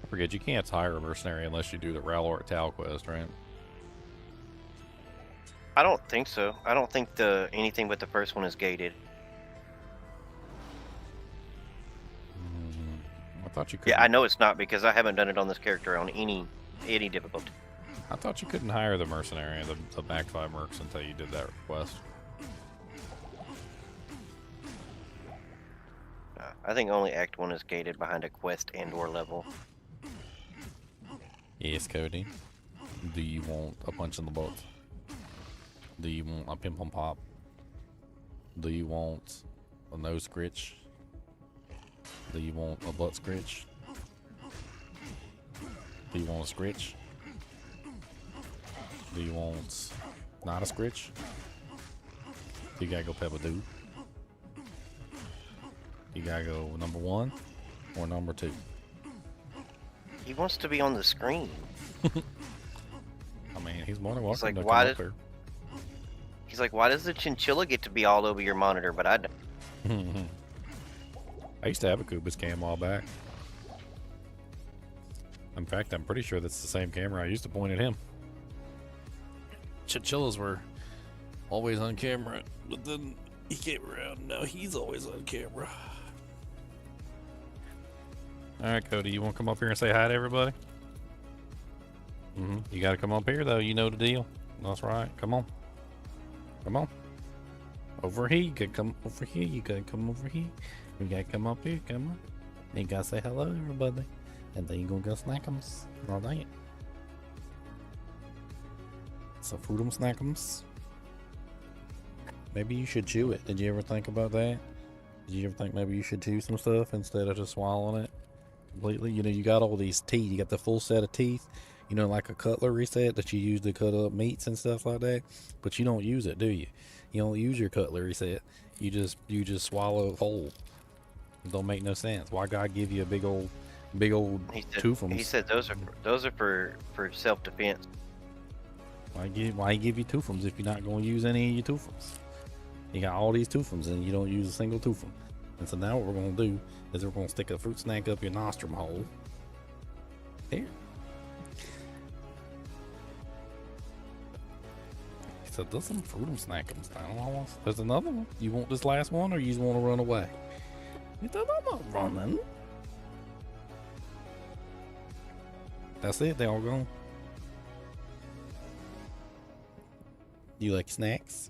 Speaker 1: I forget, you can't hire a mercenary unless you do the Ralor Tal quest, right?
Speaker 7: I don't think so. I don't think the anything but the first one is gated.
Speaker 1: I thought you could.
Speaker 7: Yeah, I know it's not because I haven't done it on this character on any difficulty.
Speaker 1: I thought you couldn't hire the mercenary, the back 5 mercs, until you did that request.
Speaker 7: I think only Act 1 is gated behind a quest and/or level.
Speaker 1: Yes, Cody. Do you want a punch in the butt? Do you want a pim pom pop? Do you want a nose scritch? Do you want a butt scritch? Do you want a scritch? Do you want not a scritch? You gotta go Peppa Do. You gotta go number 1 or number 2.
Speaker 7: He wants to be on the screen.
Speaker 1: I mean, he's more than welcome
Speaker 7: like,
Speaker 1: to come
Speaker 7: why
Speaker 1: up
Speaker 7: did-
Speaker 1: here.
Speaker 7: He's like, why does the chinchilla get to be all over your monitor, but I don't?
Speaker 1: I used to have a Kubis cam a while back. In fact, I'm pretty sure that's the same camera I used to point at him. Chinchillas were always on camera, but then he came around. Now he's always on camera. All right, Cody, you want to come up here and say hi to everybody? You got to come up here, though. You know the deal. That's right. Come on. Come on. Over here. You got to come over here. You got to come over here. You got to come up here. Come on. You got to say hello, everybody. And then you going to go snack 'ems. All right. So food 'em, snack 'ems. Maybe you should chew it. Did you ever think about that? Did you ever think maybe you should chew some stuff instead of just swallowing it completely? You know, you got all these teeth. You got the full set of teeth. You know, like a cutlery set that you use to cut up meats and stuff like that. But you don't use it, do you? You don't use your cutlery set. You just swallow it whole. It don't make no sense. Why God give you a big old toothums?
Speaker 7: He said those are for self-defense.
Speaker 1: Why give you toothums if you're not going to use any of your toothums? You got all these toothums and you don't use a single toothum. And so now what we're going to do is we're going to stick a fruit snack up your nostrum hole. Here. He said, there's some fruit snack down. There's another one. You want this last one or you just want to run away? He said, I'm not running. That's it. They all gone. You like snacks?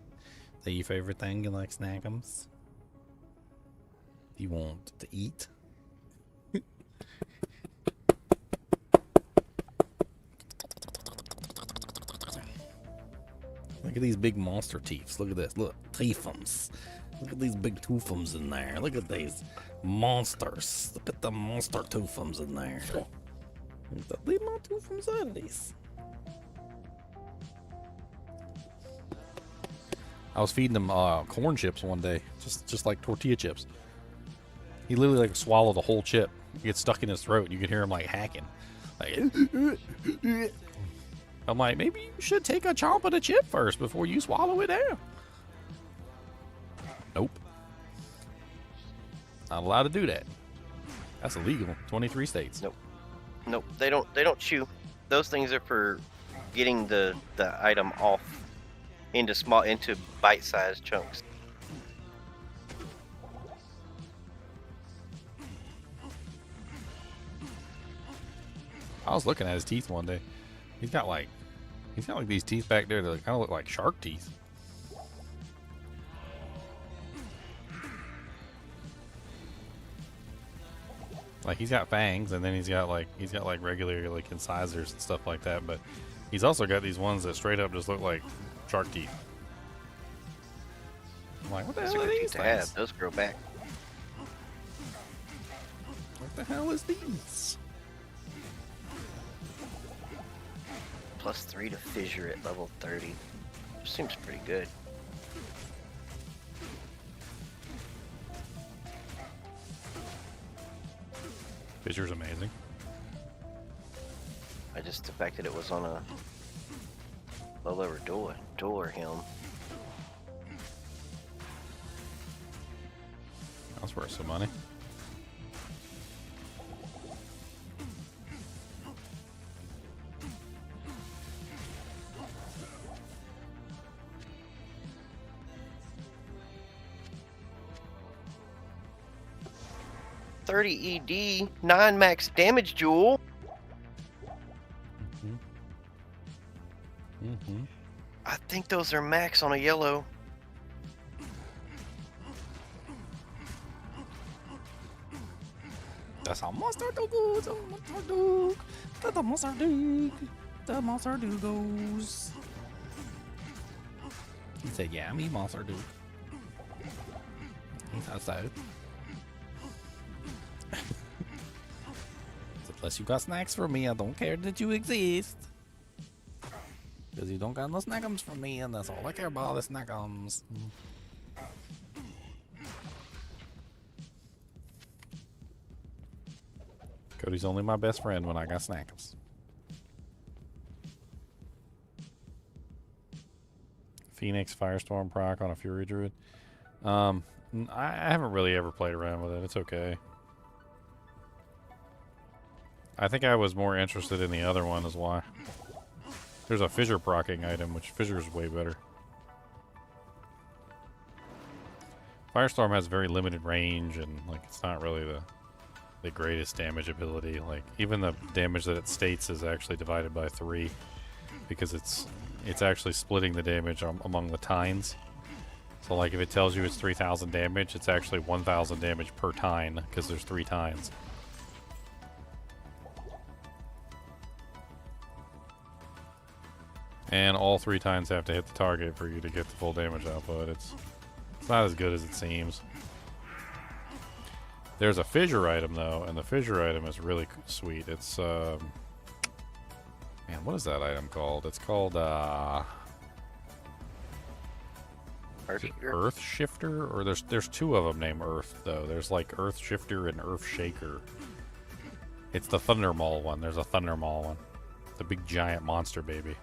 Speaker 1: Is that your favorite thing? You like snackums? You want to eat? Look at these big monster teeths. Look at this. Look, teethums. Look at these big toothums in there. Look at these monsters. Look at the monster toothums in there. Leave my toothums out of these. I was feeding him corn chips one day, just like tortilla chips. He literally like swallowed the whole chip. It gets stuck in his throat. And you could hear him like hacking. Like, I'm like, maybe you should take a chomp of the chip first before you swallow it down. Nope. Not allowed to do that. That's illegal. 23 states.
Speaker 7: Nope. They don't chew. Those things are for getting the item off into bite-sized chunks.
Speaker 1: I was looking at his teeth one day. He's got like these teeth back there that kind of look like shark teeth. Like he's got fangs, and then he's got like regular like incisors and stuff like that. But he's also got these ones that straight up just look like shark teeth. I'm like, what the
Speaker 7: That's a
Speaker 1: hell are
Speaker 7: good
Speaker 1: these
Speaker 7: teeth to have.
Speaker 1: things?
Speaker 7: Those grow back.
Speaker 1: What the hell is these?
Speaker 7: +3 to fissure at level 30. Seems pretty good.
Speaker 1: Fissure's amazing.
Speaker 7: The fact that it was on a low level door helm.
Speaker 1: That's worth some money.
Speaker 7: $30 ED, 9 max damage jewel.
Speaker 1: Mm-hmm.
Speaker 7: I think those are max on a yellow.
Speaker 4: That's a monster dog. It's a monster dog. That's a monster dog. The monster dog goes. He said, yeah, I'm a monster dog. He thought so. Unless you got snacks for me, I don't care that you exist. Because you don't got no snackums for me, and that's all I care about is snackums.
Speaker 1: Cody's only my best friend when I got snackums. Phoenix Firestorm proc on a Fury Druid. I haven't really ever played around with it. It's okay. I think I was more interested in the other one is why. There's a fissure procking item, which fissure is way better. Firestorm has very limited range, and like it's not really the greatest damage ability. Like even the damage that it states is actually divided by 3, because it's actually splitting the damage among the tines. So like if it tells you it's 3,000 damage, it's actually 1,000 damage per tine because there's 3 tines. And all 3 tines have to hit the target for you to get the full damage output. It's not as good as it seems. There's a fissure item though, and the fissure item is really sweet. It's man, what is that item called? It's called Earth Shifter, or there's 2 of them named Earth though. There's like Earth Shifter and Earth Shaker. It's the Thunder Maul one. There's a Thunder Maul one, the big giant monster baby.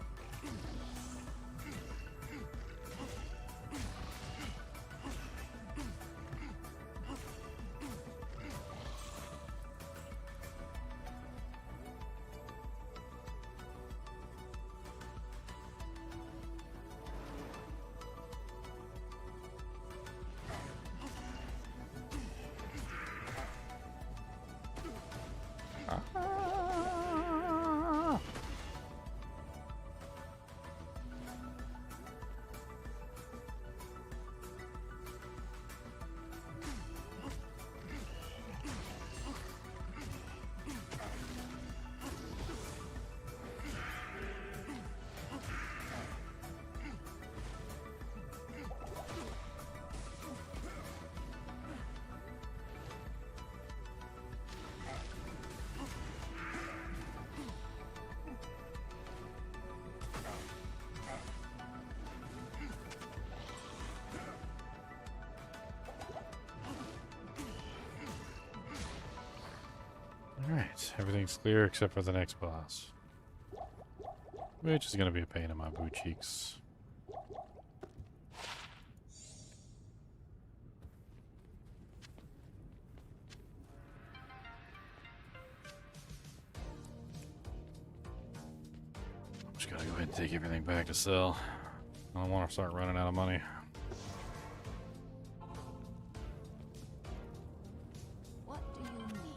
Speaker 1: Alright, everything's clear except for the next boss. Which is going to be a pain in my boot cheeks. Just gotta go ahead and take everything back to sell. I don't want to start running out of money.
Speaker 6: What do you need?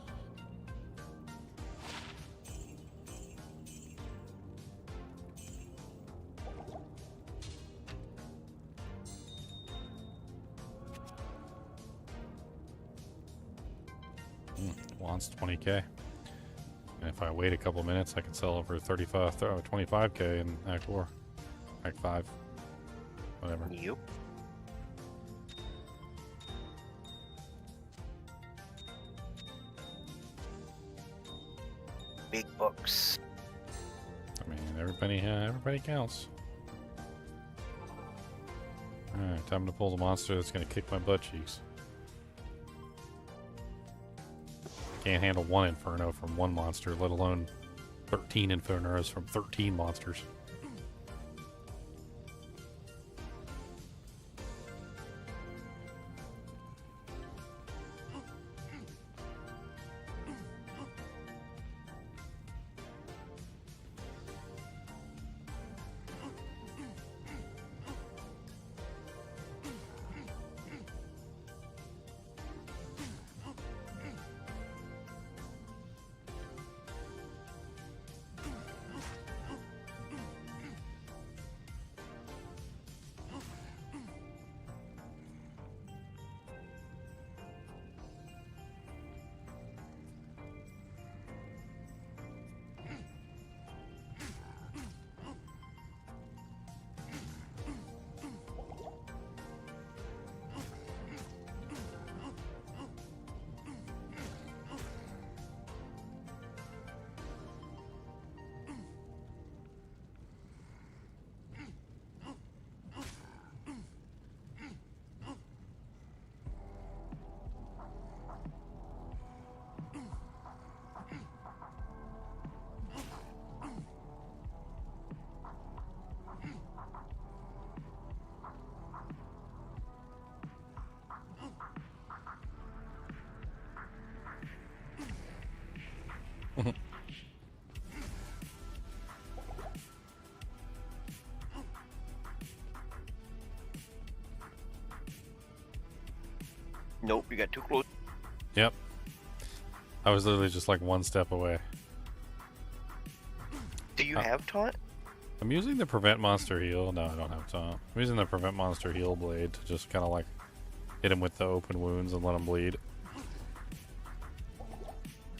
Speaker 1: wants 20k. And if I wait a couple minutes, I can sell it for 25k in Act 4. Act 5. Whatever.
Speaker 7: Yep. Big bucks.
Speaker 1: I mean, everybody counts. Alright, time to pull the monster that's gonna kick my butt cheeks. Can't handle one Inferno from one monster, let alone 13 Infernos from 13 monsters.
Speaker 7: Nope, you got too close.
Speaker 1: Yep. I was literally just like one step away.
Speaker 7: Do you have taunt?
Speaker 1: I'm using the prevent monster heal. No, I don't have taunt. I'm using the prevent monster heal blade to just kind of like hit him with the open wounds and let him bleed.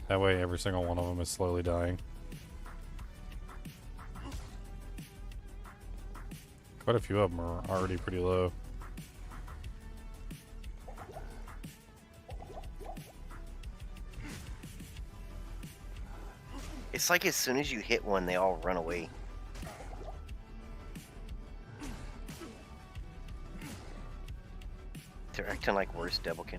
Speaker 1: That way every single one of them is slowly dying. Quite a few of them are already pretty low.
Speaker 7: It's like as soon as you hit one, they all run away. They're acting like worse Devilkin.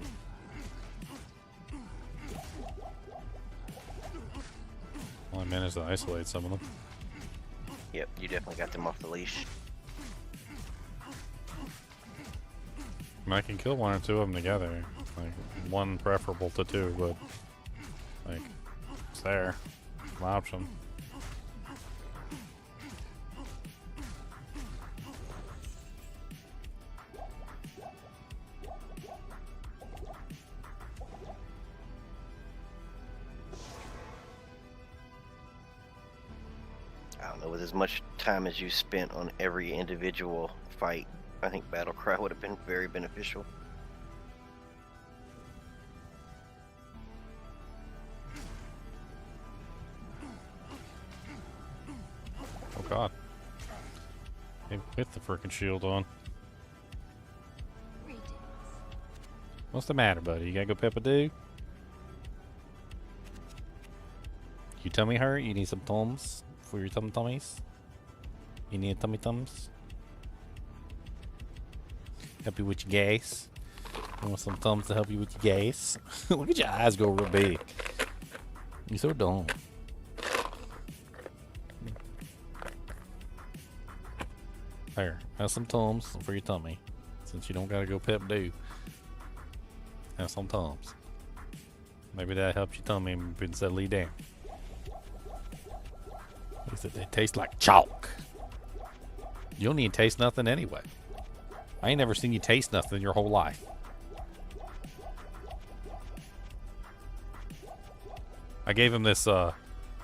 Speaker 1: Well, I managed to isolate some of them.
Speaker 7: Yep, you definitely got them off the leash.
Speaker 1: I mean, I can kill one or two of them together. Like, one preferable to two, but like, it's there. An option.
Speaker 7: I don't know, with as much time as you spent on every individual fight, I think Battle Cry would have been very beneficial.
Speaker 1: Oh god. Hey, with the frickin' shield on. What's the matter, buddy? You gotta go peppa-doo? You tummy hurt? You need some Tums for your tummies? You need tummy Tums? Help you with your gas? You want some Tums to help you with your gas? Look at your eyes go real big. You're so dumb. There, have some Tums for your tummy. Since you don't gotta go pep-doo. Have some Tums. Maybe that helps your tummy and steadily down. He said they taste like chalk. You don't need to taste nothing anyway. I ain't never seen you taste nothing your whole life. I gave him this one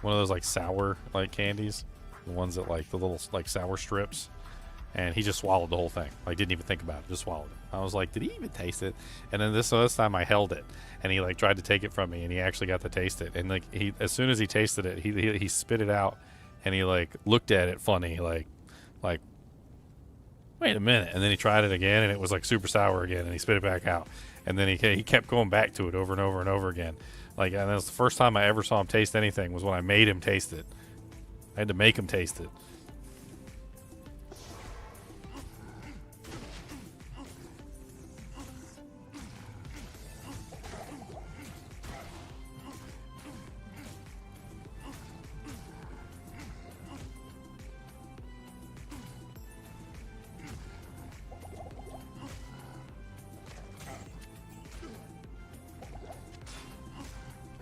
Speaker 1: of those like sour like candies, the ones that like the little like sour strips, And he just swallowed the whole thing. Like, didn't even think about it. Just swallowed it. I was like, did he even taste it? And then this time I held it. And he, like, tried to take it from me. And he actually got to taste it. And, like, as soon as he tasted it, he spit it out. And he, like, looked at it funny. Like, wait a minute. And then he tried it again. And it was, like, super sour again. And he spit it back out. And then he kept going back to it over and over and over again. Like, and that was the first time I ever saw him taste anything was when I made him taste it. I had to make him taste it.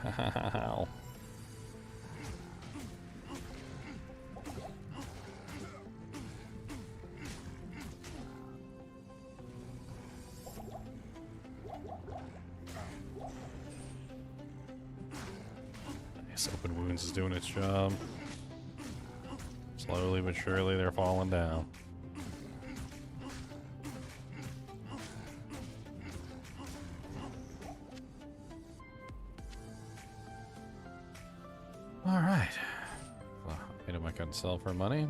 Speaker 1: Ow. Nice, open wounds is doing its job. Slowly but surely they're falling down. Alright. Well, item I can sell for money.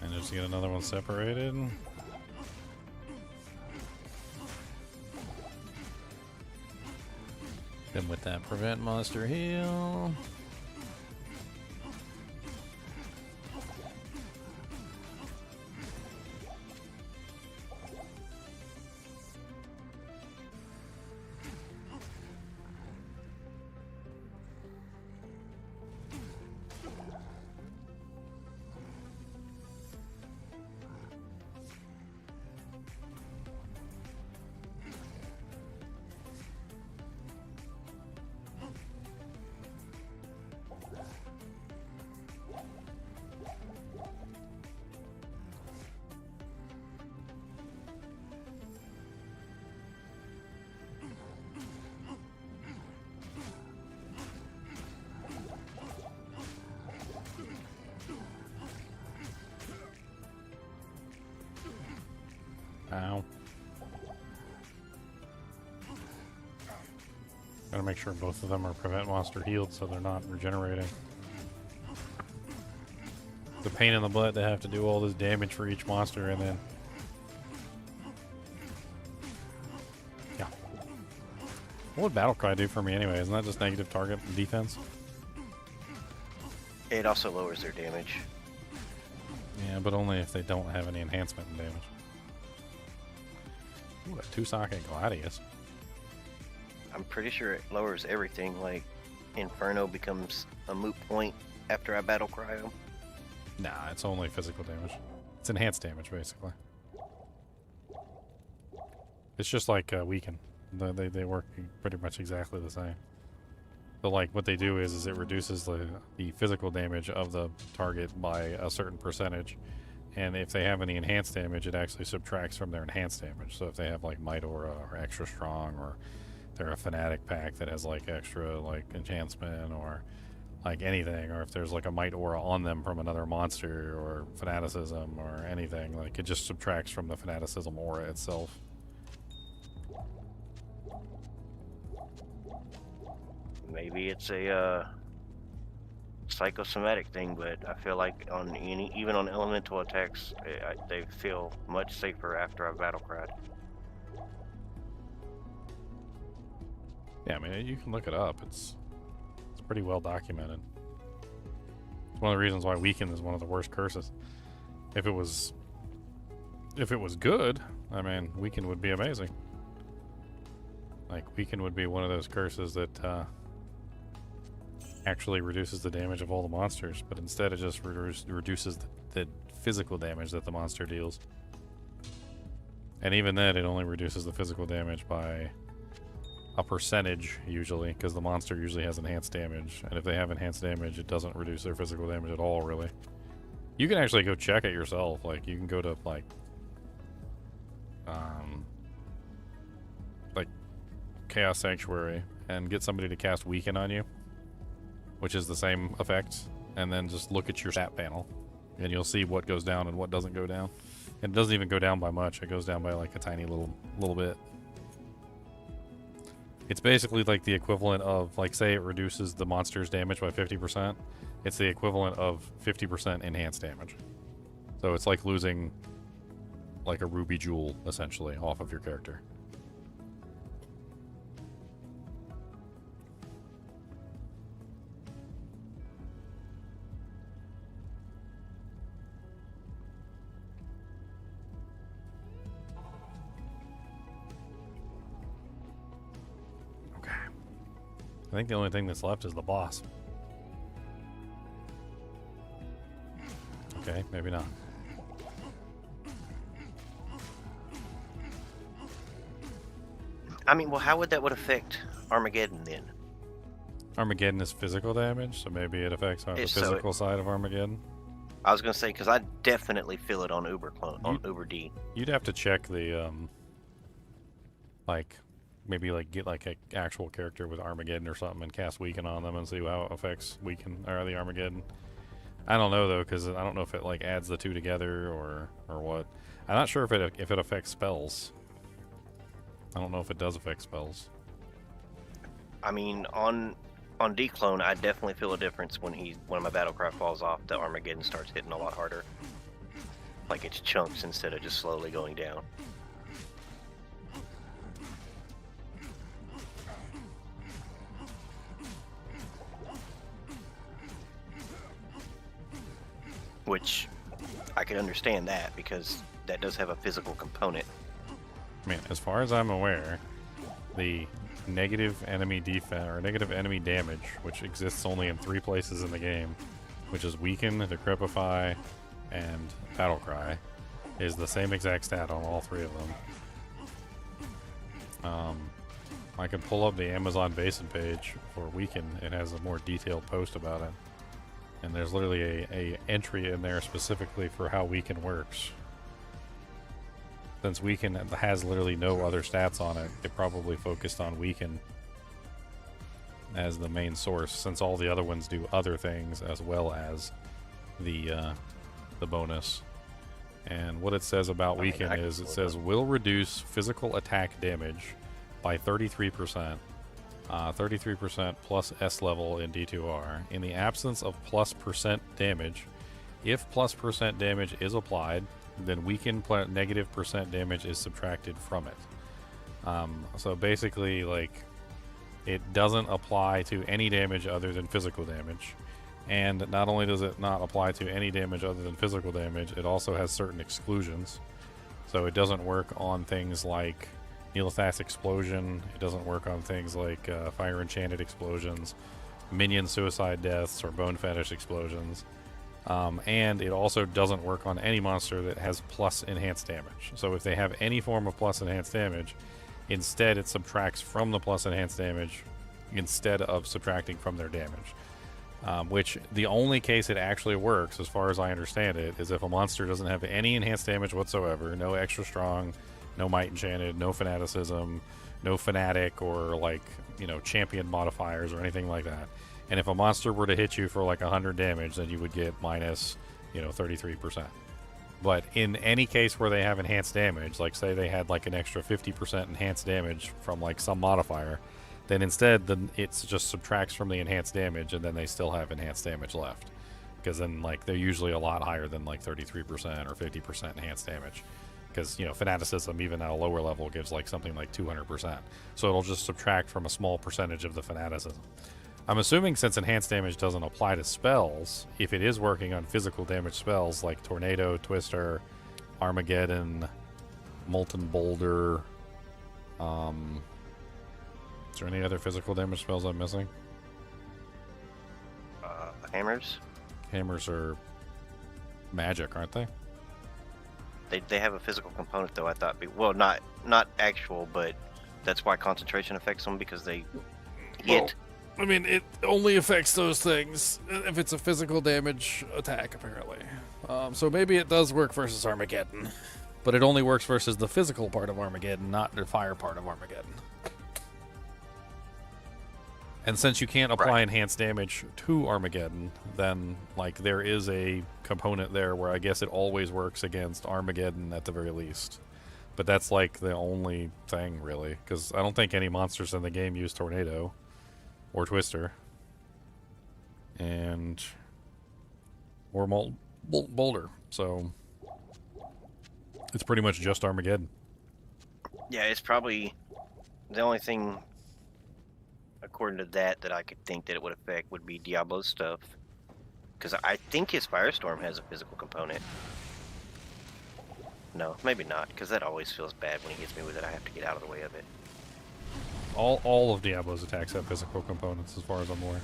Speaker 1: And just get another one separated. Then with that prevent monster heal. Ow. Gotta make sure both of them are prevent monster healed so they're not regenerating. The pain in the butt to have to do all this damage for each monster and then... Yeah. What would Battlecry do for me anyway? Isn't that just negative target defense?
Speaker 7: It also lowers their damage.
Speaker 1: Yeah, but only if they don't have any enhancement in damage. Ooh, a 2-socket Gladius.
Speaker 7: I'm pretty sure it lowers everything, like Inferno becomes a moot point after I battle cryo.
Speaker 1: Nah, it's only physical damage. It's enhanced damage, basically. It's just like Weaken. They work pretty much exactly the same. But like what they do is it reduces the physical damage of the target by a certain percentage. And if they have any enhanced damage, it actually subtracts from their enhanced damage. So if they have like Might Aura or extra strong, or they're a Fanatic pack that has like extra like enhancement or like anything, or if there's like a Might Aura on them from another monster or Fanaticism or anything, like it just subtracts from the Fanaticism aura itself.
Speaker 7: Maybe it's a psychosomatic thing, but I feel like on even on elemental attacks, they feel much safer after I battle cried.
Speaker 1: Yeah, I mean, you can look it up. It's pretty well documented. It's one of the reasons why Weaken is one of the worst curses. If it was good, I mean, Weaken would be amazing. Like, Weaken would be one of those curses that actually reduces the damage of all the monsters, but instead it just reduces the physical damage that the monster deals. And even then, it only reduces the physical damage by a percentage, usually, because the monster usually has enhanced damage, and if they have enhanced damage, it doesn't reduce their physical damage at all, really. You can actually go check it yourself. Like, you can go to, like Chaos Sanctuary and get somebody to cast Weaken on you, which is the same effect, and then just look at your stat panel, and you'll see what goes down and what doesn't go down. And it doesn't even go down by much. It goes down by like a tiny little bit. It's basically like the equivalent of, like, say it reduces the monster's damage by 50%. It's the equivalent of 50% enhanced damage. So it's like losing like a ruby jewel, essentially, off of your character. I think the only thing that's left is the boss. Okay, maybe not.
Speaker 7: I mean, well, how would that affect Armageddon then?
Speaker 1: Armageddon is physical damage, so maybe it affects the
Speaker 7: So
Speaker 1: physical side of Armageddon.
Speaker 7: I was gonna say, because I definitely feel it on Uber clone, on Uber D.
Speaker 1: You'd have to check the like maybe like get like an actual character with Armageddon or something and cast Weaken on them and see how it affects Weaken or the Armageddon. I don't know though, because I don't know if it like adds the two together or what. I'm not sure if it affects spells. I don't know if it does affect spells.
Speaker 7: I mean, on D clone, I definitely feel a difference when my battlecry falls off. The Armageddon starts hitting a lot harder, like it's chunks instead of just slowly going down. Which I could understand that, because that does have a physical component.
Speaker 1: I mean, as far as I'm aware, the negative enemy defense or negative enemy damage, which exists only in 3 places in the game, which is Weaken, Decrepify, and Battlecry, is the same exact stat on all 3 of them. I can pull up the Amazon Basin page for Weaken. It has a more detailed post about it. And there's literally a entry in there specifically for how Weaken works. Since Weaken has literally no other stats on it, it probably focused on Weaken as the main source, since all the other ones do other things as well as the bonus. And what it says about Weaken is it says will reduce physical attack damage by 33%. 33% plus S level in D2R. In the absence of plus percent damage, if plus percent damage is applied, then Weaken negative percent damage is subtracted from it. So basically, like, it doesn't apply to any damage other than physical damage. And not only does it not apply to any damage other than physical damage, it also has certain exclusions. So it doesn't work on things like Neelithas Explosion. It doesn't work on things like Fire Enchanted Explosions, Minion Suicide Deaths, or Bone Fetish Explosions. And it also doesn't work on any monster that has plus enhanced damage. So if they have any form of plus enhanced damage, instead it subtracts from the plus enhanced damage instead of subtracting from their damage. Which the only case it actually works, as far as I understand it, is if a monster doesn't have any enhanced damage whatsoever, no extra strong, no might enchanted, no fanaticism, no fanatic or like, you know, champion modifiers or anything like that. And if a monster were to hit you for like 100 damage, then you would get minus, 33%. But in any case where they have enhanced damage, like say they had like an extra 50% enhanced damage from like some modifier, then instead it just subtracts from the enhanced damage, and then they still have enhanced damage left. Because then like they're usually a lot higher than like 33% or 50% enhanced damage. Because, fanaticism, even at a lower level, gives like something like 200%. So it'll just subtract from a small percentage of the fanaticism. I'm assuming since enhanced damage doesn't apply to spells, if it is working on physical damage spells like Tornado, Twister, Armageddon, Molten Boulder, is there any other physical damage spells I'm missing?
Speaker 7: Hammers?
Speaker 1: Hammers are magic, aren't they?
Speaker 7: They have a physical component, though. I thought, well, not actual, but that's why concentration affects them, because they hit.
Speaker 1: I mean, it only affects those things if it's a physical damage attack, apparently. So maybe it does work versus Armageddon, but it only works versus the physical part of Armageddon, not the fire part of Armageddon. And since you can't apply
Speaker 7: Right.
Speaker 1: enhanced damage to Armageddon, then like there is a component there where I guess it always works against Armageddon at the very least. But that's like the only thing really, because I don't think any monsters in the game use Tornado or Twister, and or Boulder. So it's pretty much just Armageddon.
Speaker 7: Yeah, it's probably the only thing, according to that I could think that it would affect would be Diablo's stuff. Because I think his Firestorm has a physical component. No, maybe not, because that always feels bad when he hits me with it. I have to get out of the way of it.
Speaker 1: All of Diablo's attacks have physical components, as far as I'm aware.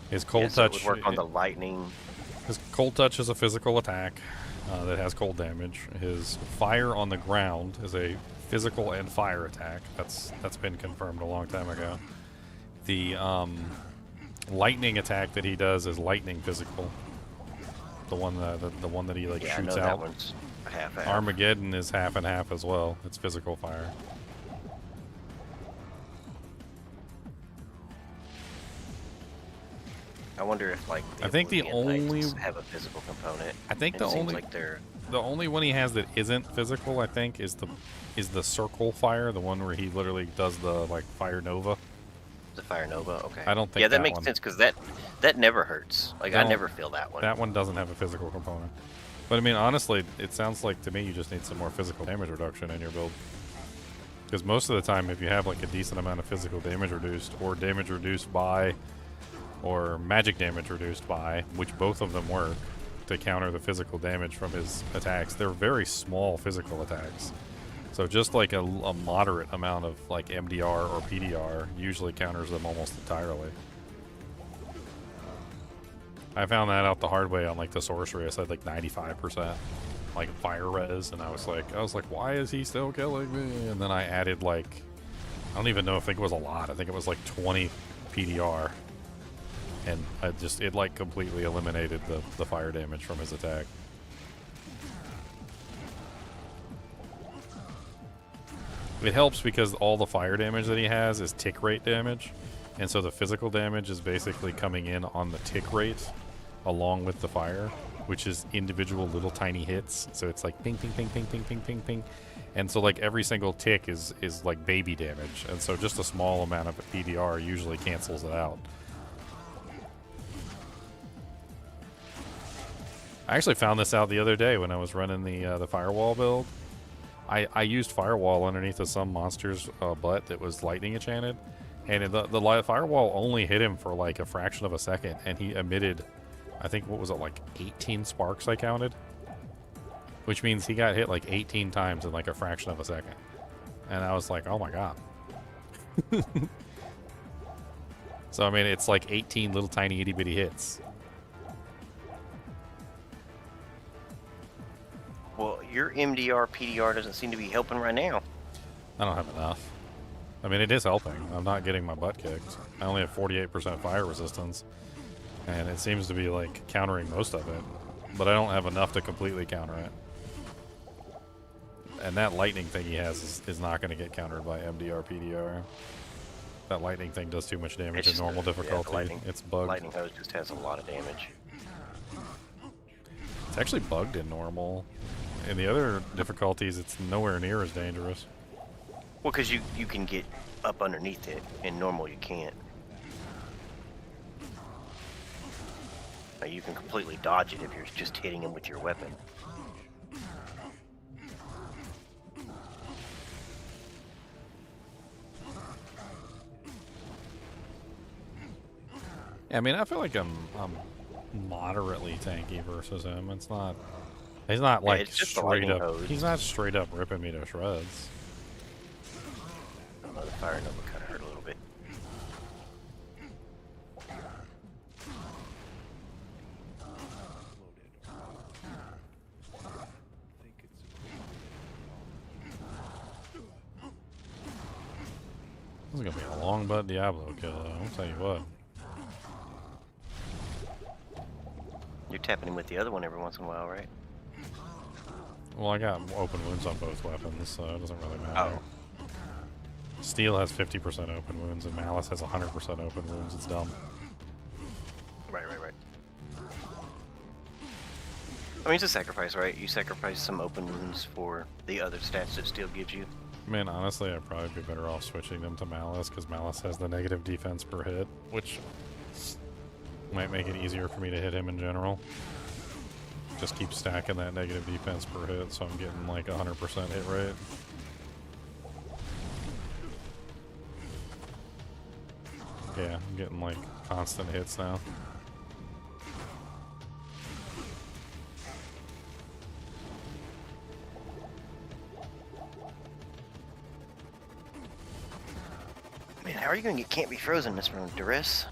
Speaker 1: His cold
Speaker 7: Yeah, so it
Speaker 1: touch
Speaker 7: would work on the lightning.
Speaker 1: His cold touch is a physical attack that has cold damage. His fire on the ground is a physical and fire attack. That's been confirmed a long time ago. The lightning attack that he does is lightning physical. The one that he like
Speaker 7: Yeah, I
Speaker 1: shoots
Speaker 7: know
Speaker 1: out.
Speaker 7: that one's half.
Speaker 1: Armageddon is half and half as well. It's physical fire.
Speaker 7: I wonder if like
Speaker 1: I think the
Speaker 7: Olympian
Speaker 1: only-
Speaker 7: Knights have a physical component.
Speaker 1: I think
Speaker 7: and
Speaker 1: the
Speaker 7: it seems
Speaker 1: only
Speaker 7: like they're
Speaker 1: the only one he has that isn't physical, I think, is the circle fire, the one where he literally does the like fire nova.
Speaker 7: the Fire Nova. Okay.
Speaker 1: I don't think
Speaker 7: Yeah, that
Speaker 1: that
Speaker 7: makes
Speaker 1: one-
Speaker 7: sense because that never hurts. Like I
Speaker 1: No,
Speaker 7: never feel that one.
Speaker 1: That one doesn't have a physical component. But I mean, honestly, it sounds like to me you just need some more physical damage reduction in your build. Because most of the time, if you have like a decent amount of physical damage reduced, or damage reduced by, or magic damage reduced by, which both of them work to counter the physical damage from his attacks, they're very small physical attacks. So just like a moderate amount of like MDR or PDR usually counters them almost entirely. I found that out the hard way on like the sorcery. I said like 95% like fire res, and I was like, why is he still killing me? And then I added like, I don't even know, I think it was a lot. I think it was like 20 PDR, and it like completely eliminated the fire damage from his attack. It helps because all the fire damage that he has is tick rate damage, and so the physical damage is basically coming in on the tick rate along with the fire, which is individual little tiny hits. So it's like ping, ping, ping, ping, ping, ping, ping, ping. And so like every single tick is like baby damage, and so just a small amount of PDR usually cancels it out. I actually found this out the other day when I was running the firewall build. I used firewall underneath of some monster's butt that was lightning enchanted, and the firewall only hit him for like a fraction of a second, and he emitted, I think, what was it, like 18 sparks I counted? Which means he got hit like 18 times in like a fraction of a second. And I was like, oh my god. So I mean, it's like 18 little tiny itty bitty hits.
Speaker 7: Well, your MDR PDR doesn't seem to be helping right now.
Speaker 1: I don't have enough. I mean, it is helping. I'm not getting my butt kicked. I only have 48% fire resistance, and it seems to be like countering most of it, but I don't have enough to completely counter it. And that lightning thing he has is not going to get countered by MDR PDR. That lightning thing does too much damage in
Speaker 7: It's
Speaker 1: normal
Speaker 7: the
Speaker 1: difficulty.
Speaker 7: lightning,
Speaker 1: It's bugged.
Speaker 7: Lightning hose just has a lot of damage.
Speaker 1: It's actually bugged in normal. In the other difficulties, it's nowhere near as dangerous.
Speaker 7: Well, because you can get up underneath it. In normal, you can't. Now, you can completely dodge it if you're just hitting him with your weapon.
Speaker 1: Yeah, I mean, I feel like I'm moderately tanky versus him. It's not. He's not like
Speaker 7: it's just the
Speaker 1: straight
Speaker 7: lightning
Speaker 1: up.
Speaker 7: hose.
Speaker 1: He's not straight up ripping me to shreds.
Speaker 7: Oh, the Fire Nova kind of hurt a little bit.
Speaker 1: This is gonna be a long butt Diablo kill, though. I'll tell you what.
Speaker 7: You're tapping him with the other one every once in a while, right?
Speaker 1: Well, I got open wounds on both weapons, so it doesn't really matter. Steel has 50% open wounds, and Malice has 100% open wounds. It's dumb.
Speaker 7: Right. I mean, it's a sacrifice, right? You sacrifice some open wounds for the other stats that Steel gives you.
Speaker 1: I mean, honestly, I'd probably be better off switching them to Malice, because Malice has the negative defense per hit, which might make it easier for me to hit him in general. Just keep stacking that negative defense per hit, so I'm getting like 100% hit rate. Yeah, I'm getting like constant hits now.
Speaker 7: Man, how are you gonna get Can't Be Frozen this round? Duress?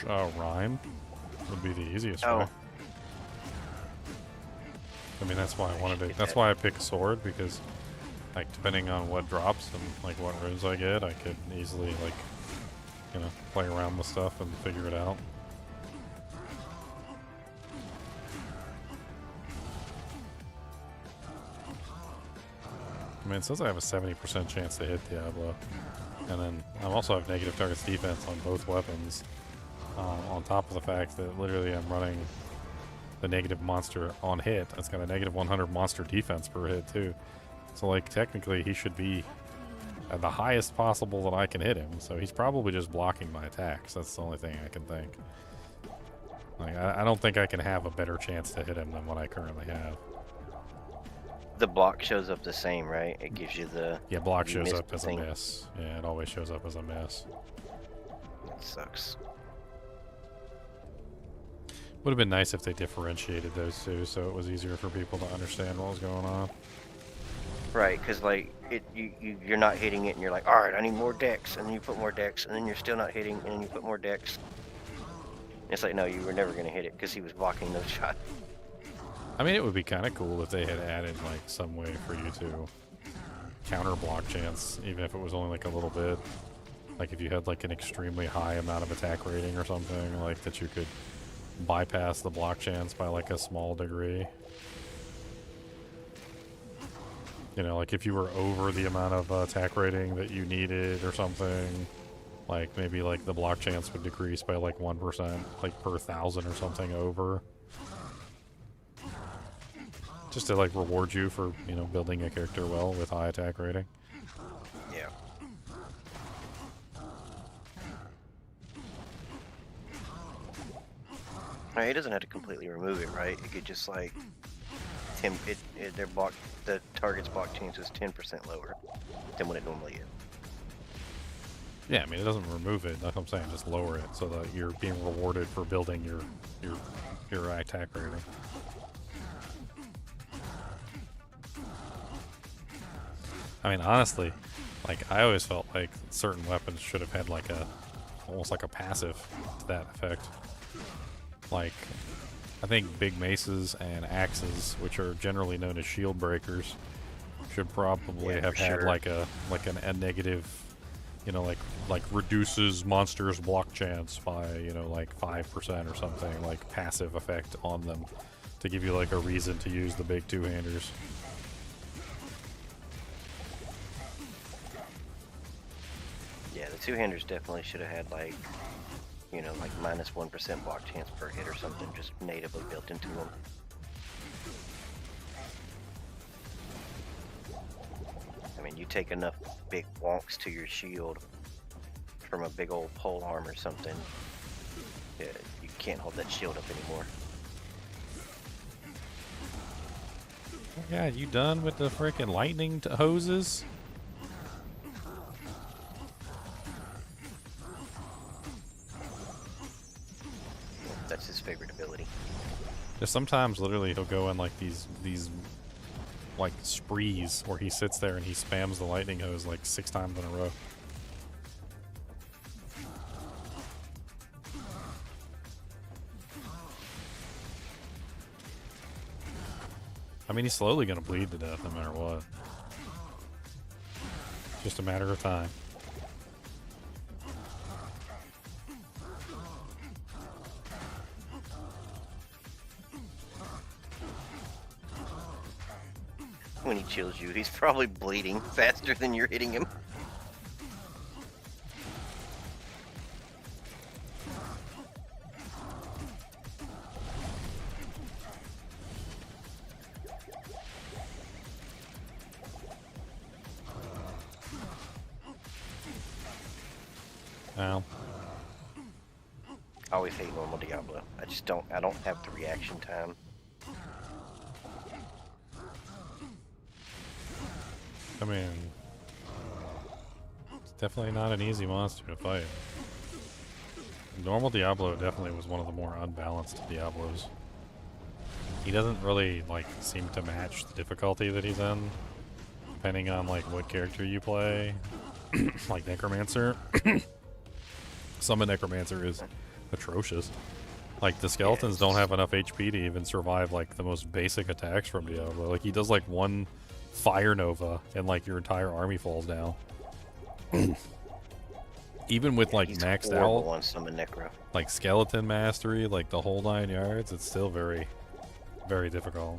Speaker 1: Rhyme would be the easiest
Speaker 7: Oh.
Speaker 1: way. I mean, that's why I wanted to. That's why I picked sword, because, like, depending on what drops and like what runes I get, I could easily like, you know, play around with stuff and figure it out. I mean, it says I have a 70% chance to hit Diablo, and then I also have negative targets defense on both weapons. On top of the fact that literally I'm running the negative monster on hit. It's got a negative 100 monster defense per hit too. So like technically he should be at the highest possible that I can hit him. So he's probably just blocking my attacks. That's the only thing I can think. Like I don't think I can have a better chance to hit him than what I currently have.
Speaker 7: The block shows up the same, right? It gives you the...
Speaker 1: Yeah, block
Speaker 7: you
Speaker 1: shows
Speaker 7: missed
Speaker 1: up as a
Speaker 7: thing.
Speaker 1: miss. Yeah, it always shows up as a miss.
Speaker 7: That sucks.
Speaker 1: Would have been nice if they differentiated those two, so it was easier for people to understand what was going on.
Speaker 7: Right, because like you're not hitting it, and you're like, all right, I need more dex, and then you put more dex, and then you're still not hitting, and then you put more dex. It's like, no, you were never gonna hit it because he was blocking those shots.
Speaker 1: I mean, it would be kind of cool if they had added like some way for you to counter block chance, even if it was only like a little bit. Like if you had like an extremely high amount of attack rating or something, like that you could bypass the block chance by like a small degree. You know, like if you were over the amount of attack rating that you needed or something, like maybe like the block chance would decrease by like 1%, like per 1,000 or something over. Just to like reward you for, you know, building a character well with high attack rating.
Speaker 7: Yeah. Right, it doesn't have to completely remove it, right? It could just like the target's block chance is 10% lower than what it normally is.
Speaker 1: Yeah, I mean, it doesn't remove it. That's what I'm saying. Just lower it so that you're being rewarded for building your attack rating. I mean, honestly, like I always felt like certain weapons should have had like almost like a passive to that effect. Like, I think big maces and axes, which are generally known as shield breakers, should probably
Speaker 7: Yeah,
Speaker 1: have
Speaker 7: for
Speaker 1: had
Speaker 7: sure.
Speaker 1: like a negative, you know, like reduces monsters' block chance by, you know, like 5% or something, like passive effect on them, to give you like a reason to use the big two-handers.
Speaker 7: Yeah, the two-handers definitely should have had like, you know, like minus 1% block chance per hit or something, just natively built into them. I mean, you take enough big wonks to your shield from a big old pole arm or something, yeah, you can't hold that shield up anymore.
Speaker 1: Yeah, you done with the freaking lightning hoses?
Speaker 7: That's his favorite ability.
Speaker 1: Just sometimes, literally, he'll go in like these like sprees where he sits there and he spams the lightning hose like 6 times in a row. I mean, he's slowly gonna bleed to death no matter what. Just a matter of time.
Speaker 7: when he chills you. He's probably bleeding faster than you're hitting him.
Speaker 1: Ow.
Speaker 7: I always hate normal Diablo. I don't have the reaction time.
Speaker 1: I mean, it's definitely not an easy monster to fight. Normal Diablo definitely was one of the more unbalanced Diablos. He doesn't really, like, seem to match the difficulty that he's in, depending on, like, what character you play. Like Necromancer. Summon Necromancer is atrocious. Like, the skeletons don't have enough HP to even survive, like, the most basic attacks from Diablo. Like, he does, like, one Fire Nova, and, like, your entire army falls down. Even with, like,
Speaker 7: He's
Speaker 1: maxed
Speaker 7: horrible
Speaker 1: out,
Speaker 7: on Summon Necro.
Speaker 1: like, skeleton mastery, like, the whole 9 yards, it's still very, very difficult.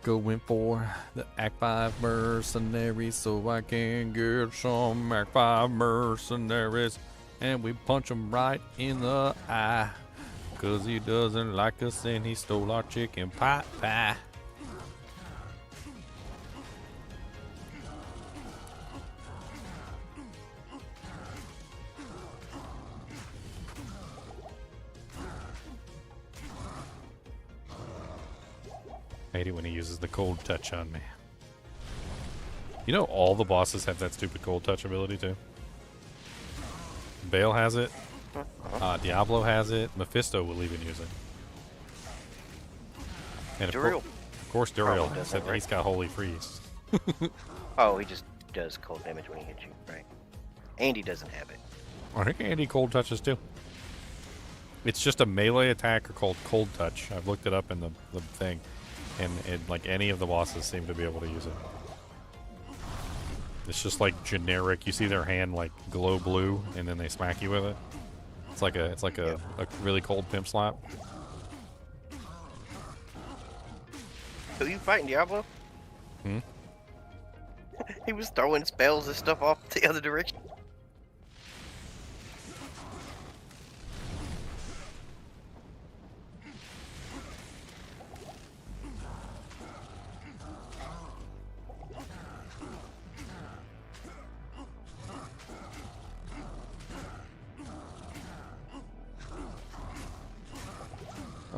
Speaker 1: Going for the Act 5 mercenaries so I can get some Act 5 mercenaries. And we punch him right in the eye. Cause he doesn't like us and he stole our chicken pot pie. I hate it when he uses the cold touch on me. You know all the bosses have that stupid cold touch ability too? Bale has it. Diablo has it. Mephisto will even use it. And
Speaker 7: Duriel.
Speaker 1: of course Duriel.
Speaker 7: doesn't,
Speaker 1: Except
Speaker 7: right?
Speaker 1: he's got Holy Freeze.
Speaker 7: Oh, he just does cold damage when he hits you, right? Andy doesn't have it.
Speaker 1: I think Andy cold touches too. It's just a melee attacker called Cold Touch. I've looked it up in the thing. And like any of the bosses seem to be able to use it. It's just like generic. You see their hand like glow blue, and then they smack you with it. It's like a really cold pimp slap.
Speaker 7: Who you fighting, Diablo?
Speaker 1: Hmm?
Speaker 7: He was throwing spells and stuff off the other direction.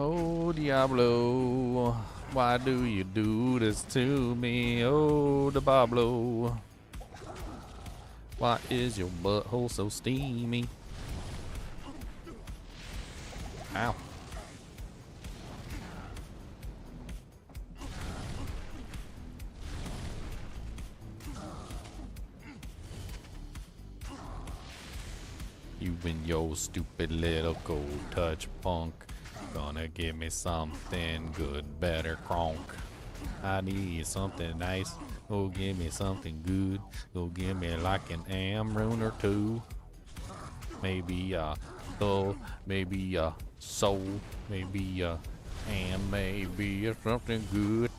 Speaker 1: Oh Diablo, why do you do this to me? Oh Diablo, why is your butthole so steamy? Ow. You and your stupid little cold touch punk. Gonna give me something good, better, Kronk. I need something nice. Go give me something good. Go give me like an rune or two. Maybe a soul, maybe a soul, maybe a maybe a something good.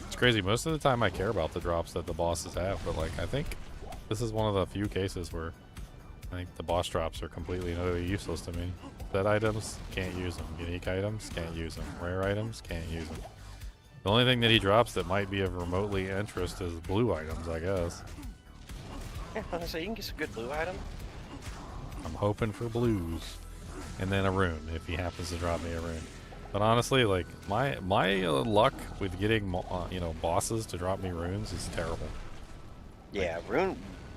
Speaker 1: It's crazy. Most of the time I care about the drops that the bosses have, but like I think this is one of the few cases where I think the boss drops are completely and utterly useless to me. Dead items, can't use them. Unique items, can't use them. Rare items, can't use them. The only thing that he drops that might be of remotely interest is blue items, I guess.
Speaker 7: Yeah, so you can get some good blue item.
Speaker 1: I'm hoping for blues. And then a rune, if he happens to drop me a rune. But honestly, like, my luck with getting, bosses to drop me runes is terrible.
Speaker 7: Yeah,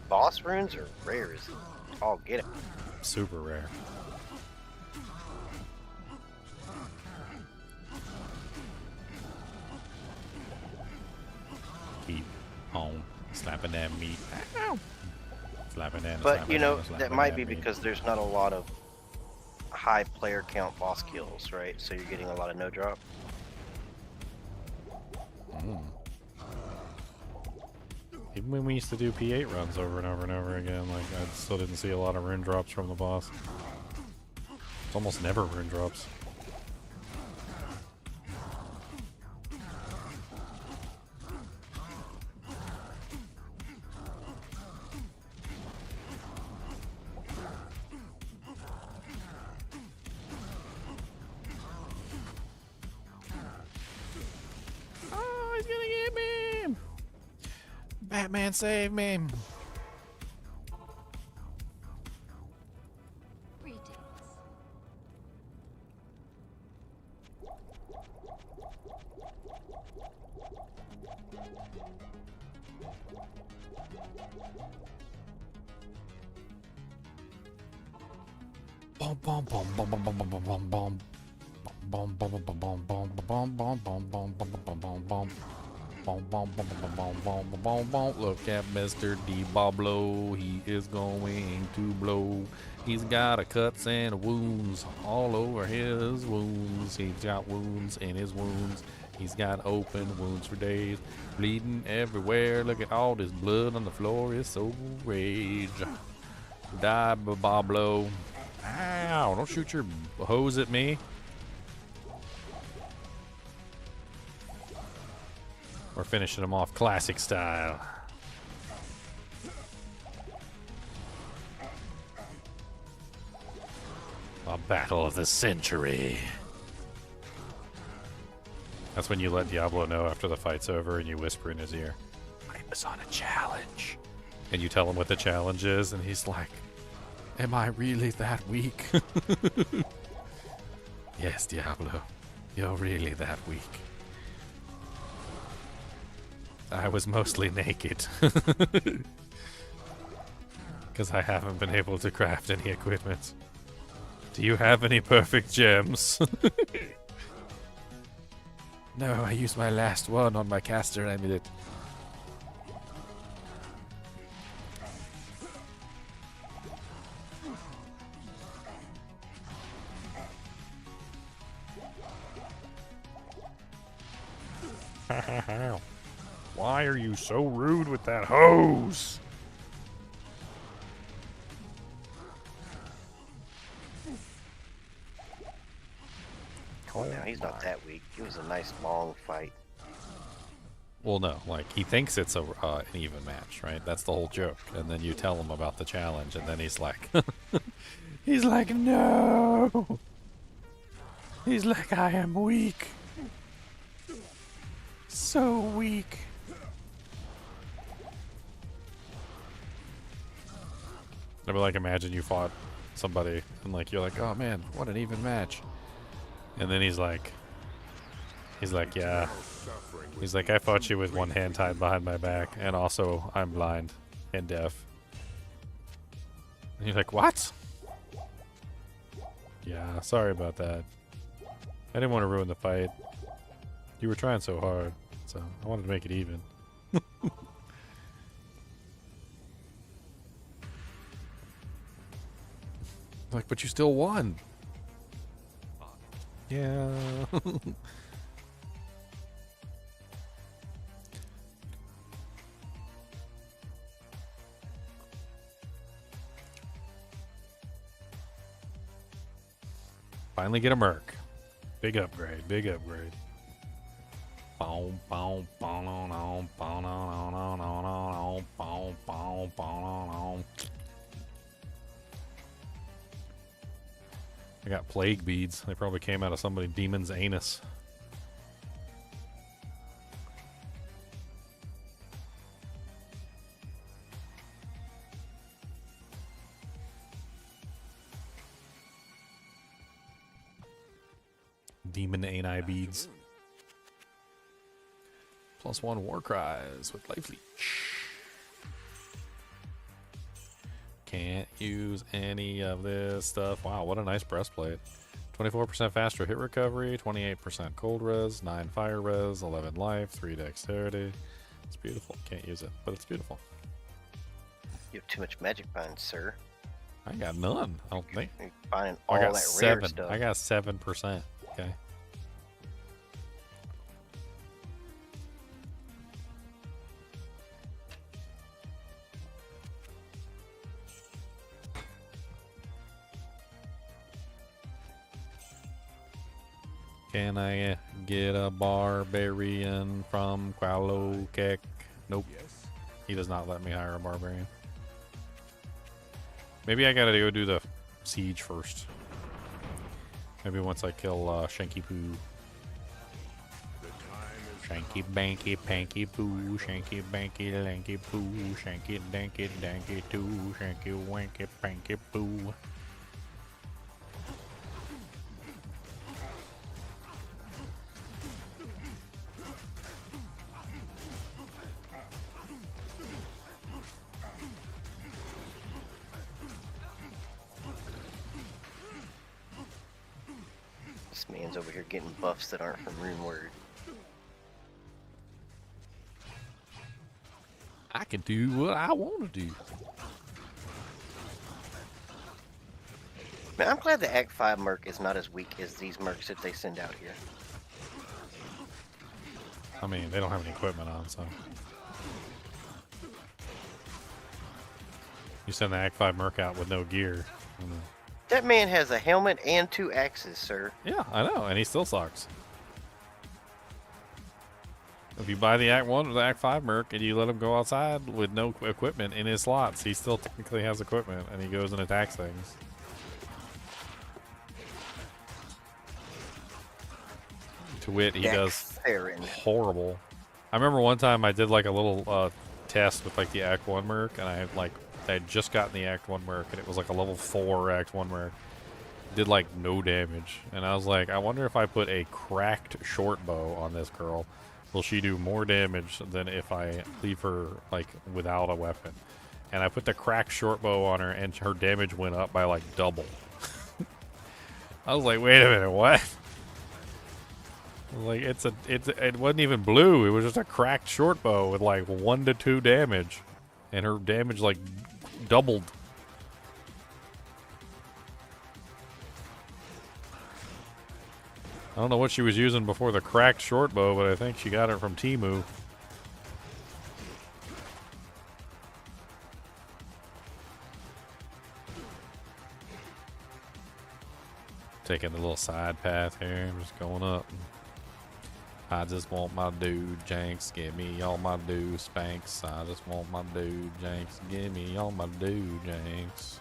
Speaker 7: boss runes are rare as all get it.
Speaker 1: Super rare. Keep on slapping that meat. Ow. Slapping that.
Speaker 7: But
Speaker 1: slapping
Speaker 7: you know,
Speaker 1: slapping
Speaker 7: that might be
Speaker 1: meat.
Speaker 7: because there's not a lot of high player count boss kills, right? So you're getting a lot of no drop.
Speaker 1: Even when we used to do P8 runs over and over and over again, like, I still didn't see a lot of rune drops from the boss. It's almost never rune drops.
Speaker 4: Oh, he's gonna get me!
Speaker 1: Batman, save me!
Speaker 6: Greetings.
Speaker 1: Bum bum bum bum bum bum bum bum bum bum. Bum bum bum bum bum bum bum bum bum bum bum bum bum bum. Bum bum bum bum bum bum bum bum bum. Look at Mr. Diablo, he is going to blow. He's got a cuts and wounds all over his wounds. He's got wounds in his wounds. He's got open wounds for days, bleeding everywhere. Look at all this blood on the floor. It's so rage. Die, Diablo. Ow, don't shoot your hose at me. We're finishing him off classic style. A battle of the century. That's when you let Diablo know after the fight's over and you whisper in his ear, I was on a challenge. And you tell him what the challenge is, and he's like, am I really that weak? Yes, Diablo, you're really that weak. I was mostly naked. Because I haven't been able to craft any equipment. Do you have any perfect gems? No, I used my last one on my caster amulet. Why are you so rude with that hose?
Speaker 7: Come on now, he's not that weak. It was a nice long fight.
Speaker 1: Well, no, like, he thinks it's an even match, right? That's the whole joke. And then you tell him about the challenge, and then he's like... he's like, no! He's like, I am weak. So weak. I'd be like, imagine you fought somebody, and like, you're like, oh man, what an even match. And then he's like, yeah. He's like, I fought you with one hand tied behind my back, and also I'm blind and deaf. And you're like, what? Yeah, sorry about that. I didn't want to ruin the fight. You were trying so hard, so I wanted to make it even. Like, but you still won. Yeah. Finally get a Merc. Big upgrade, big upgrade. Boom, boom, boom, boom, boom, boom, boom, boom, boom. I got plague beads. They probably came out of somebody demon's anus. Demon ani beads. +1 war cries with life leech. Can't use any of this stuff. Wow, what a nice breastplate. 24% faster hit recovery, 28% cold res, 9 fire res, 11 life, 3 dexterity. It's beautiful. Can't use it, but it's beautiful.
Speaker 7: You have too much magic finds, sir.
Speaker 1: I got none, I don't think.
Speaker 7: You're finding all
Speaker 1: I got
Speaker 7: that
Speaker 1: 7.
Speaker 7: rare stuff.
Speaker 1: I got 7%. Okay. Can I get a barbarian from Qualokek? Nope. He does not let me hire a barbarian. Maybe I gotta go do the siege first. Maybe once I kill Shanky Poo. Shanky Banky Panky Poo, Shanky Banky Lanky Poo, Shanky Danky Danky Too, Shanky Wanky Panky Poo.
Speaker 7: This man's over here getting buffs that aren't from Runewords.
Speaker 1: I can do what I want to do.
Speaker 7: Man, I'm glad the Act 5 merc is not as weak as these mercs that they send out here.
Speaker 1: I mean, they don't have any equipment on, so. You send the Act 5 Merc out with no gear.
Speaker 7: That man has a helmet and 2 axes, sir.
Speaker 1: Yeah, I know, and he still sucks. If you buy the Act 1 or the Act 5 Merc and you let him go outside with no equipment in his slots, he still technically has equipment and he goes and attacks things. To wit, he does horrible. I remember one time I did like a little test with like the Act 1 Merc, and I had just gotten the Act 1 Merc, and it was like a level 4 Act 1 Merc. Did like no damage, and I was like, I wonder if I put a cracked short bow on this girl, will she do more damage than if I leave her like without a weapon? And I put the cracked short bow on her, and her damage went up by like double. I was like, wait a minute, what? Like it wasn't even blue. It was just a cracked short bow with like 1 to 2 damage, and her damage like doubled. I don't know what she was using before the cracked short bow, but I think she got it from Temu. Taking a little side path here, I'm just going up. I just want my dude, Janks, give me all my dude, Spanks. I just want my dude, Janks, give me all my dude, Janks.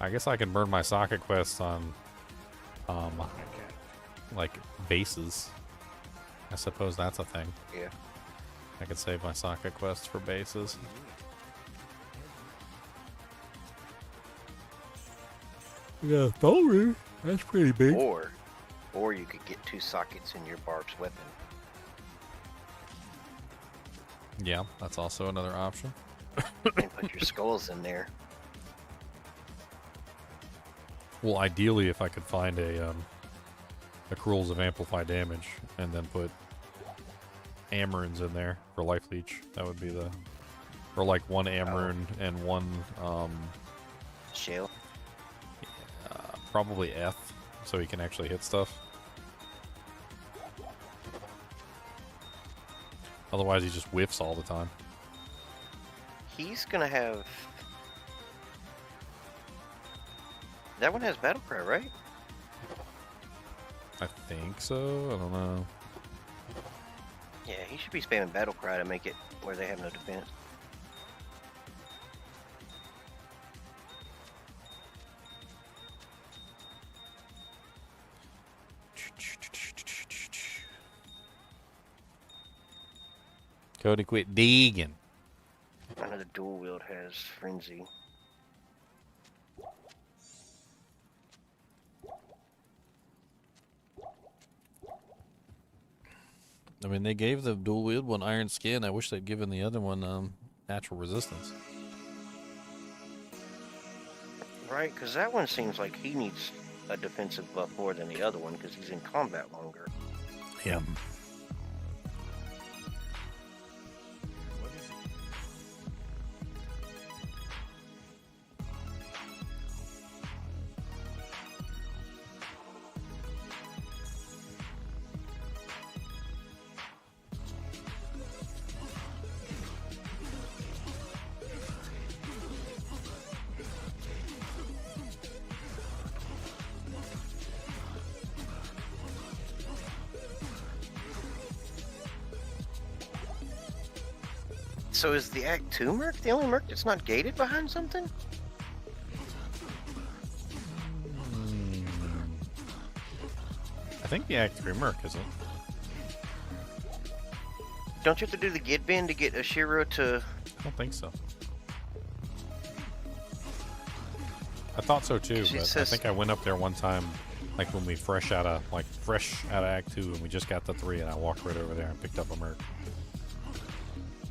Speaker 1: I guess I can burn my socket quests on, like, bases. I suppose that's a thing.
Speaker 7: Yeah.
Speaker 1: I could save my socket quests for bases. Yeah, Thor, that's pretty big.
Speaker 7: Or you could get 2 sockets in your barb's weapon.
Speaker 1: Yeah, that's also another option.
Speaker 7: And put your skulls in there.
Speaker 1: Well, ideally, if I could find a Cruels of Amplify Damage, and then put Amarins in there for Life Leech, that would be the... Or like 1 Amarin and 1...
Speaker 7: Shell?
Speaker 1: Probably F, so he can actually hit stuff. Otherwise, he just whiffs all the time.
Speaker 7: He's gonna have... That one has Battlecry, right?
Speaker 1: I think so. I don't know.
Speaker 7: Yeah, he should be spamming Battlecry to make it where they have no defense.
Speaker 1: Cody, quit digging.
Speaker 7: Another dual wield has Frenzy.
Speaker 1: I mean, they gave the dual wield one Iron Skin. I wish they'd given the other one natural resistance.
Speaker 7: Right, because that one seems like he needs a defensive buff more than the other one because he's in combat longer.
Speaker 1: Yeah.
Speaker 7: So is the Act 2 Merc the only Merc that's not gated behind something?
Speaker 1: I think the Act 3 Merc, isn't it?
Speaker 7: Don't you have to do the Gid Bin to get Ashiro to...
Speaker 1: I don't think so. I thought so too,
Speaker 7: She
Speaker 1: but I
Speaker 7: says-
Speaker 1: think I went up there one time, like when we fresh out of Act 2, and we just got the 3, and I walked right over there and picked up a Merc.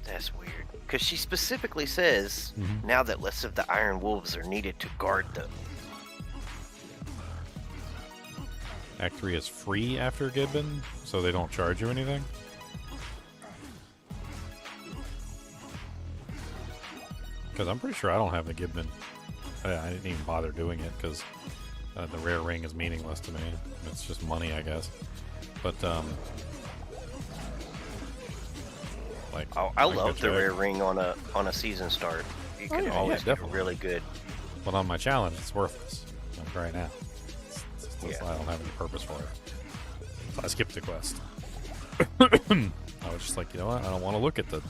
Speaker 7: That's weird. Because she specifically says, now that less of the Iron Wolves are needed to guard the...
Speaker 1: Act 3 is free after Gibbon, so they don't charge you anything. Because I'm pretty sure I don't have the Gibbon. I didn't even bother doing it because the rare ring is meaningless to me. It's just money, I guess. But like,
Speaker 7: Oh, I
Speaker 1: like
Speaker 7: love the
Speaker 1: check.
Speaker 7: rare ring on a season start. You can
Speaker 1: yeah,
Speaker 7: always get
Speaker 1: definitely.
Speaker 7: really good.
Speaker 1: But on my challenge, it's worthless. Like right now, I
Speaker 7: Yeah.
Speaker 1: don't have any purpose for it. So I skipped the quest. I was just like, you know what? I don't want to look at the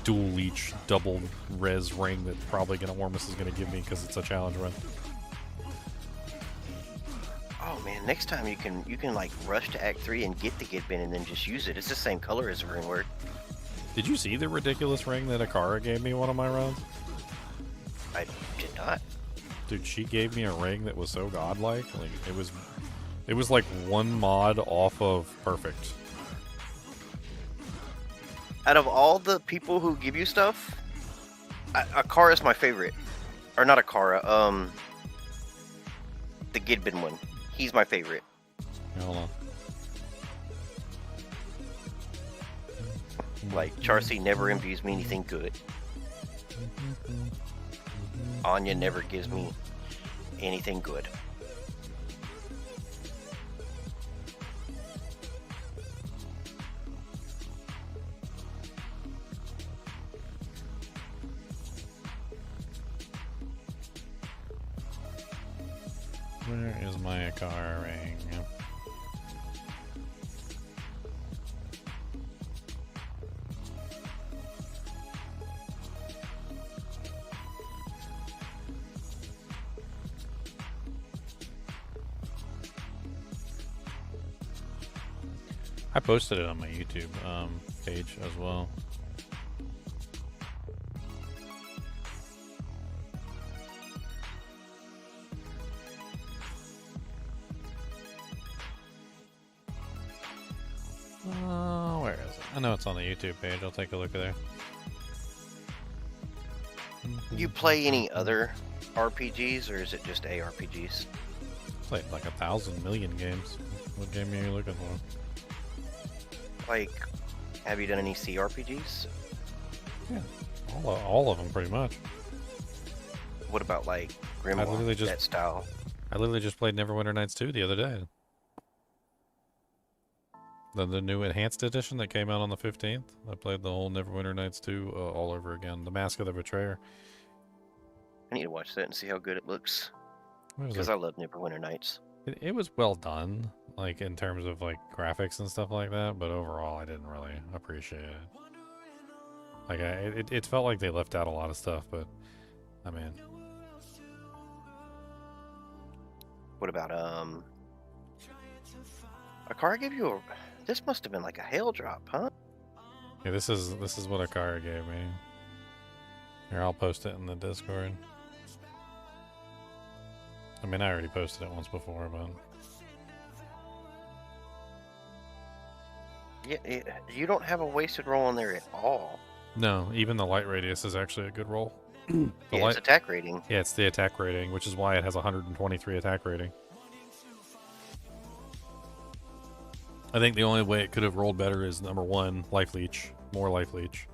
Speaker 1: dual leech double res ring that probably Ormus is going to give me because it's a challenge run.
Speaker 7: Oh man, next time you can like rush to Act 3 and get the Gid Bin and then just use it. It's the same color as a Runeword.
Speaker 1: Did you see the ridiculous ring that Akara gave me one of my runs?
Speaker 7: I did not.
Speaker 1: Dude, she gave me a ring that was so godlike. Like it was like one mod off of perfect.
Speaker 7: Out of all the people who give you stuff, Akara is my favorite. Or not Akara, the Gid Bin one. He's my favorite.
Speaker 1: Hold on.
Speaker 7: Like, Charcy never imbues me anything good. Anya never gives me anything good.
Speaker 1: Where is my Akara ring? I posted it on my YouTube page as well. Where is it? I know it's on the YouTube page. I'll take a look at there.
Speaker 7: You play any other RPGs, or is it just ARPGs?
Speaker 1: Played like 1,000 million games. What game are you looking for?
Speaker 7: Like, have you done any CRPGs?
Speaker 1: Yeah, all of them pretty much.
Speaker 7: What about, like,
Speaker 1: literally
Speaker 7: Grimoire,
Speaker 1: just-
Speaker 7: that style?
Speaker 1: I literally just played Neverwinter Nights 2 the other day. The new enhanced edition that came out on the 15th. I played the whole Neverwinter Nights 2 all over again. The Mask of the Betrayer.
Speaker 7: I need to watch that and see how good it looks.
Speaker 1: It was,
Speaker 7: Because I love Neverwinter Nights.
Speaker 1: it was well done, like in terms of like graphics and stuff like that. But overall, I didn't really appreciate it. Like it felt like they left out a lot of stuff. But I mean,
Speaker 7: What about, Akara gave you a... This must have been like a hail drop, huh?
Speaker 1: yeah, this is what Akara gave me. Here, I'll post it in the Discord. I mean, I already posted it once before, but
Speaker 7: Yeah, you don't have a wasted roll on there at all.
Speaker 1: no, even the light radius is actually a good roll. The
Speaker 7: Yeah,
Speaker 1: light,
Speaker 7: it's attack rating.
Speaker 1: yeah, it's the attack rating, which is why it has 123 attack rating. I think the only way it could have rolled better is number 1, life leech, more life leech,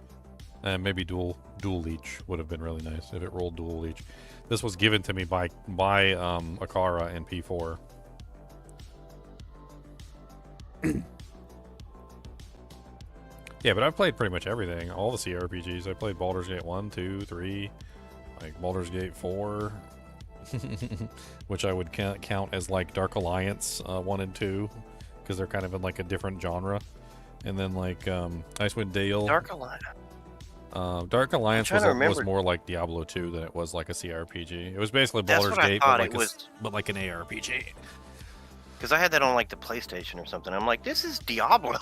Speaker 1: and maybe dual leech would have been really nice if it rolled dual leech. This was given to me by Akara and P4. Yeah, but I've played pretty much everything, all the CRPGs. I played Baldur's Gate 1, 2, 3, like Baldur's Gate 4, which I would count as like Dark Alliance 1 and 2, because they're kind of in like a different genre. And then like Icewind Dale.
Speaker 7: Dark Alliance.
Speaker 1: Dark Alliance
Speaker 7: trying to
Speaker 1: was
Speaker 7: remember.
Speaker 1: more like Diablo 2 than it was like a CRPG. It was basically
Speaker 7: That's
Speaker 1: Baldur's
Speaker 7: what I
Speaker 1: Gate,
Speaker 7: thought
Speaker 1: but like,
Speaker 7: it was.
Speaker 1: but like an ARPG.
Speaker 7: Because I had that on like the PlayStation or something. I'm like, this is Diablo.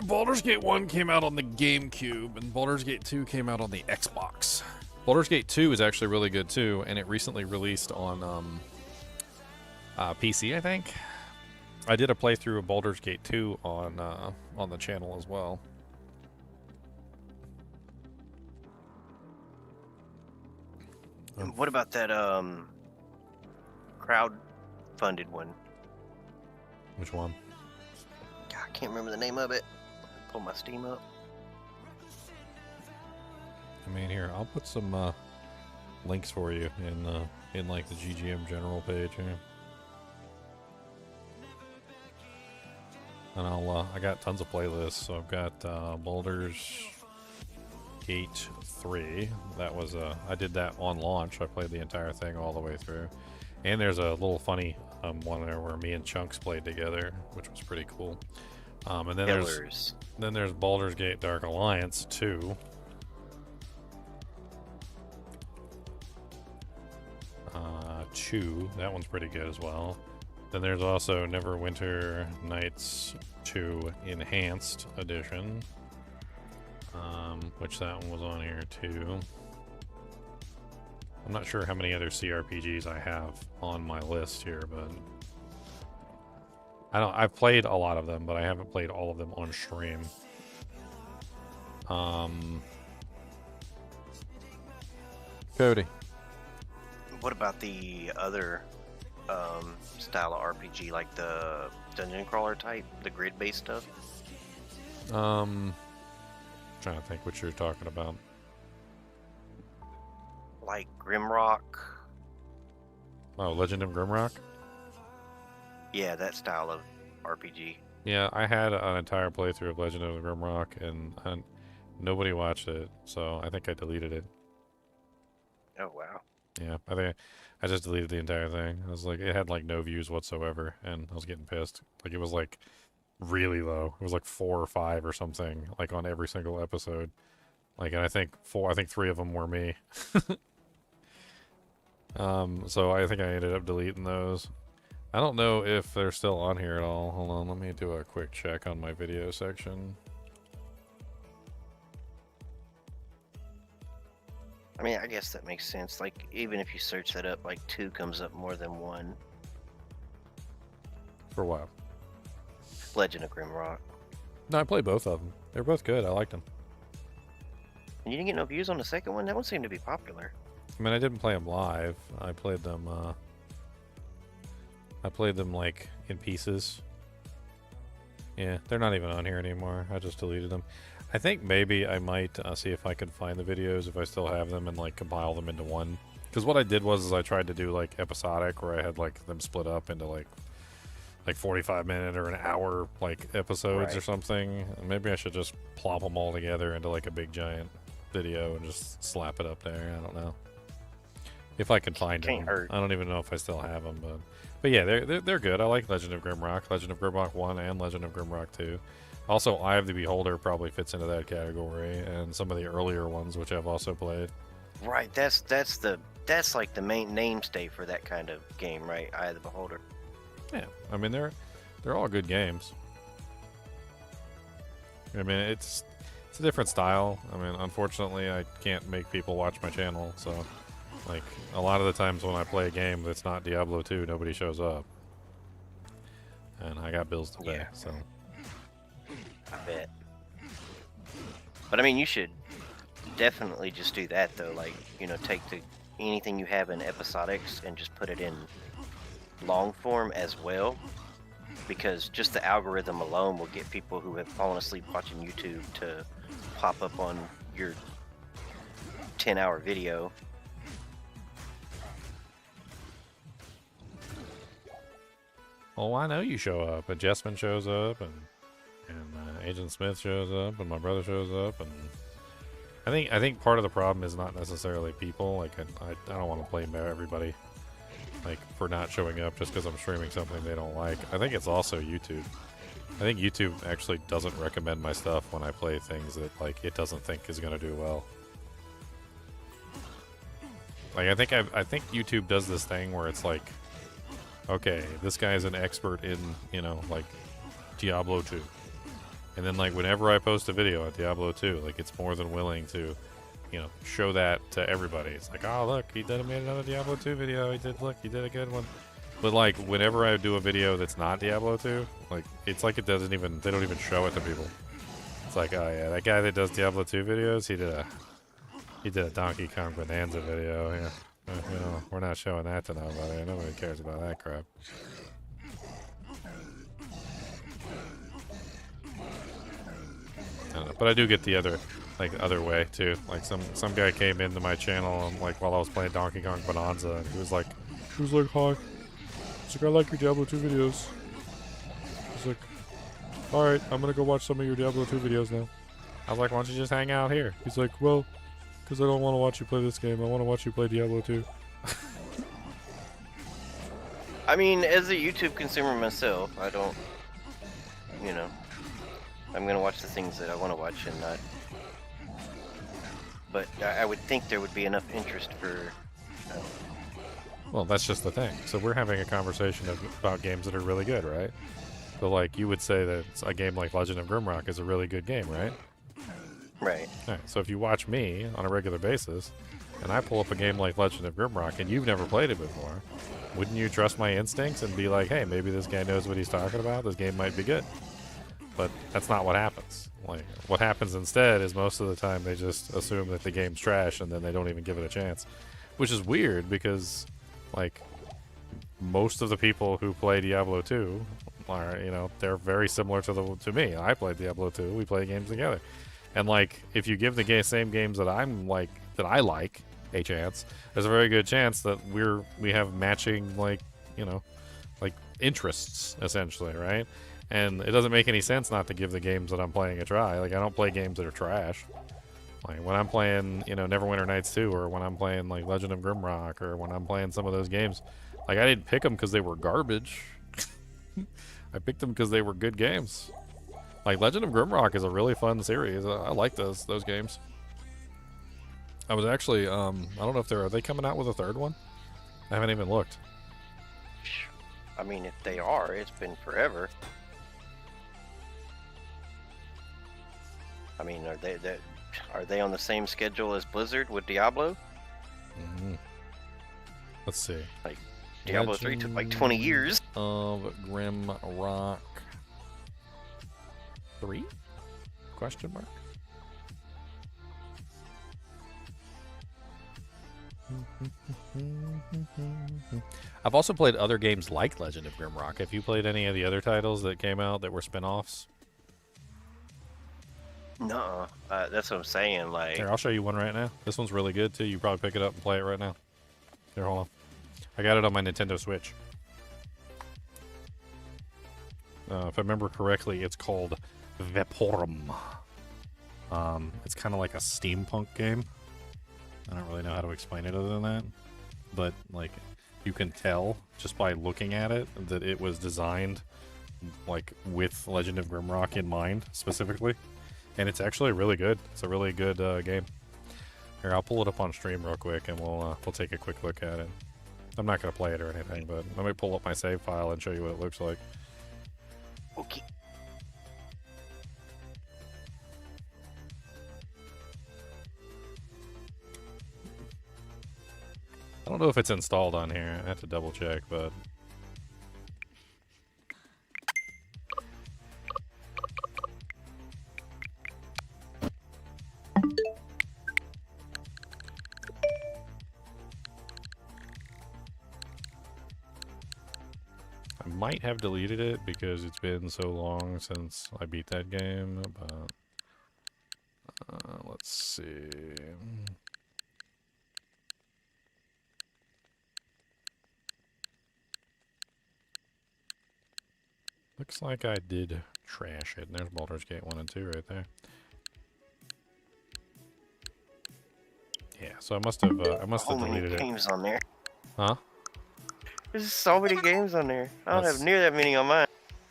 Speaker 1: Baldur's Gate 1 came out on the GameCube, and Baldur's Gate 2 came out on the Xbox. Baldur's Gate 2 is actually really good too, and it recently released on PC, I think. I did a playthrough of Baldur's Gate 2 on the channel as well.
Speaker 7: What about that crowd-funded one?
Speaker 1: Which one?
Speaker 7: God, I can't remember the name of it. Pull my Steam up.
Speaker 1: I mean, here, I'll put some links for you in like the GGM general page here. And I got tons of playlists. So I've got Baldur's Gate 3. That was I did that on launch. I played the entire thing all the way through. And there's a little funny one there where me and Chunks played together, which was pretty cool. And then there's Baldur's Gate Dark Alliance 2. That one's pretty good as well. Then there's also Neverwinter Nights 2 Enhanced Edition, which that one was on here too. I'm not sure how many other CRPGs I have on my list here, but I've played a lot of them, but I haven't played all of them on stream. Cody.
Speaker 7: What about the other style of RPG, like the dungeon crawler type, the grid-based stuff?
Speaker 1: Trying to think what you're talking about.
Speaker 7: Like Grimrock?
Speaker 1: Oh, Legend of Grimrock?
Speaker 7: Yeah, that style of RPG.
Speaker 1: Yeah, I had an entire playthrough of Legend of Grimrock, and nobody watched it, so I think I deleted it.
Speaker 7: Oh, wow.
Speaker 1: Yeah, I think I just deleted the entire thing. I was like, it had like no views whatsoever, and I was getting pissed. Like, it was like really low. It was like 4 or 5 or something, like on every single episode. Like, and I think 3 of them were me. So I think I ended up deleting those. I don't know if they're still on here at all. Hold on, let me do a quick check on my video section.
Speaker 7: I mean, I guess that makes sense. Like, even if you search that up, like 2 comes up more than 1.
Speaker 1: For what?
Speaker 7: Legend of Grimrock.
Speaker 1: No, I played both of them. They're both good. I liked them.
Speaker 7: And you didn't get no views on the second one? That one seemed to be popular.
Speaker 1: I mean, I didn't play them live. I played them like in pieces. Yeah, they're not even on here anymore. I just deleted them. I think maybe I might see if I can find the videos if I still have them and like compile them into one. Because what I did was I tried to do like episodic, where I had like them split up into like 45-minute or an hour like episodes or something. And maybe I should just plop them all together into like a big giant video and just slap it up there. I don't know if I can find them. I don't even know if I still have them, but yeah, they're good. I like Legend of Grimrock, Legend of Grimrock 1 and Legend of Grimrock 2. Also, Eye of the Beholder probably fits into that category, and some of the earlier ones which I've also played.
Speaker 7: Right, that's like the main mainstay for that kind of game, right? Eye of the Beholder.
Speaker 1: Yeah, I mean they're all good games. I mean it's a different style. I mean, unfortunately, I can't make people watch my channel, so like a lot of the times when I play a game that's not Diablo 2, nobody shows up, and I got bills to pay.
Speaker 7: Yeah.
Speaker 1: So
Speaker 7: I bet. But I mean, you should definitely just do that though. Like, you know, take anything you have in episodics and just put it in long form as well, because just the algorithm alone will get people who have fallen asleep watching YouTube to pop up on your 10-hour video.
Speaker 1: oh, I know you show up, and Jessman shows up, and Agent Smith shows up, and my brother shows up, and I think part of the problem is not necessarily people. Like, I don't want to blame everybody like for not showing up just because I'm streaming something they don't like. I think it's also YouTube. I think YouTube actually doesn't recommend my stuff when I play things that like it doesn't think is gonna do well. Like I think YouTube does this thing where it's like, okay, this guy's an expert in, you know, like Diablo 2. And then like whenever I post a video on Diablo 2, like it's more than willing to, you know, show that to everybody. It's like, oh look, he made another Diablo 2 video. He did a good one. But like whenever I do a video that's not Diablo 2, like it's like they don't even show it to people. It's like, oh yeah, that guy that does Diablo 2 videos, he did a Donkey Kong Bonanza video. Yeah, you know, we're not showing that to nobody. Nobody cares about that crap. I don't know, but I do get the other way too. Like some guy came into my channel and like while I was playing Donkey Kong Bonanza, and he was like, hi. He's like, I like your Diablo 2 videos. He's like, all right, I'm gonna go watch some of your Diablo 2 videos now. I was like, why don't you just hang out here? He's like, well, because I don't want to watch you play this game. I want to watch you play Diablo 2.
Speaker 7: I mean, as a YouTube consumer myself, I don't, you know, I'm gonna watch the things that I want to watch and not. But I would think there would be enough interest for.
Speaker 1: Well, that's just the thing. So we're having a conversation about games that are really good, right? So like you would say that a game like Legend of Grimrock is a really good game, right?
Speaker 7: Right.
Speaker 1: All right. So if you watch me on a regular basis, and I pull up a game like Legend of Grimrock, and you've never played it before, wouldn't you trust my instincts and be like, hey, maybe this guy knows what he's talking about? This game might be good. But that's not what happens. Like, what happens instead is most of the time they just assume that the game's trash, and then they don't even give it a chance. Which is weird because, like, most of the people who play Diablo 2 are, you know, they're very similar to me. I played Diablo 2. We play games together. And, like, if you give the same games that I like a chance, there's a very good chance that we have matching, like, you know, like, interests, essentially, right? And it doesn't make any sense not to give the games that I'm playing a try. Like, I don't play games that are trash. Like, when I'm playing, you know, Neverwinter Nights 2, or when I'm playing, like, Legend of Grimrock, or when I'm playing some of those games, like, I didn't pick them because they were garbage. I picked them because they were good games. Like, Legend of Grimrock is a really fun series. I like those games. I was actually, I don't know if are they coming out with a third one? I haven't even looked.
Speaker 7: I mean, if they are, it's been forever. I mean, are they on the same schedule as Blizzard with Diablo?
Speaker 1: Mm-hmm. Let's see.
Speaker 7: Like, Diablo 3 took like 20 years.
Speaker 1: Of Grimrock 3? Question mark? I've also played other games like Legend of Grimrock. Have you played any of the other titles that came out that were spin-offs?
Speaker 7: No, that's what I'm saying. Like,
Speaker 1: Here, I'll show you one right now. This one's really good too. You probably pick it up and play it right now. Here, hold on. I got it on my Nintendo Switch. If I remember correctly, it's called Vaporum. It's kind of like a steampunk game. I don't really know how to explain it other than that. But, like, you can tell just by looking at it that it was designed, like, with Legend of Grimrock in mind, specifically. And it's actually really good. It's a really good game. Here, I'll pull it up on stream real quick, and we'll take a quick look at it. I'm not going to play it or anything, but let me pull up my save file and show you what it looks like.
Speaker 7: okay.
Speaker 1: I don't know if it's installed on here. I have to double check, but... I might have deleted it because it's been so long since I beat that game, but... let's see... Looks like I did trash it. And there's Baldur's Gate 1 and 2 right there. Yeah, so I must have deleted it.
Speaker 7: Games on there.
Speaker 1: Huh?
Speaker 7: There's so many games on there. I don't
Speaker 1: That's-
Speaker 7: have near that many on mine.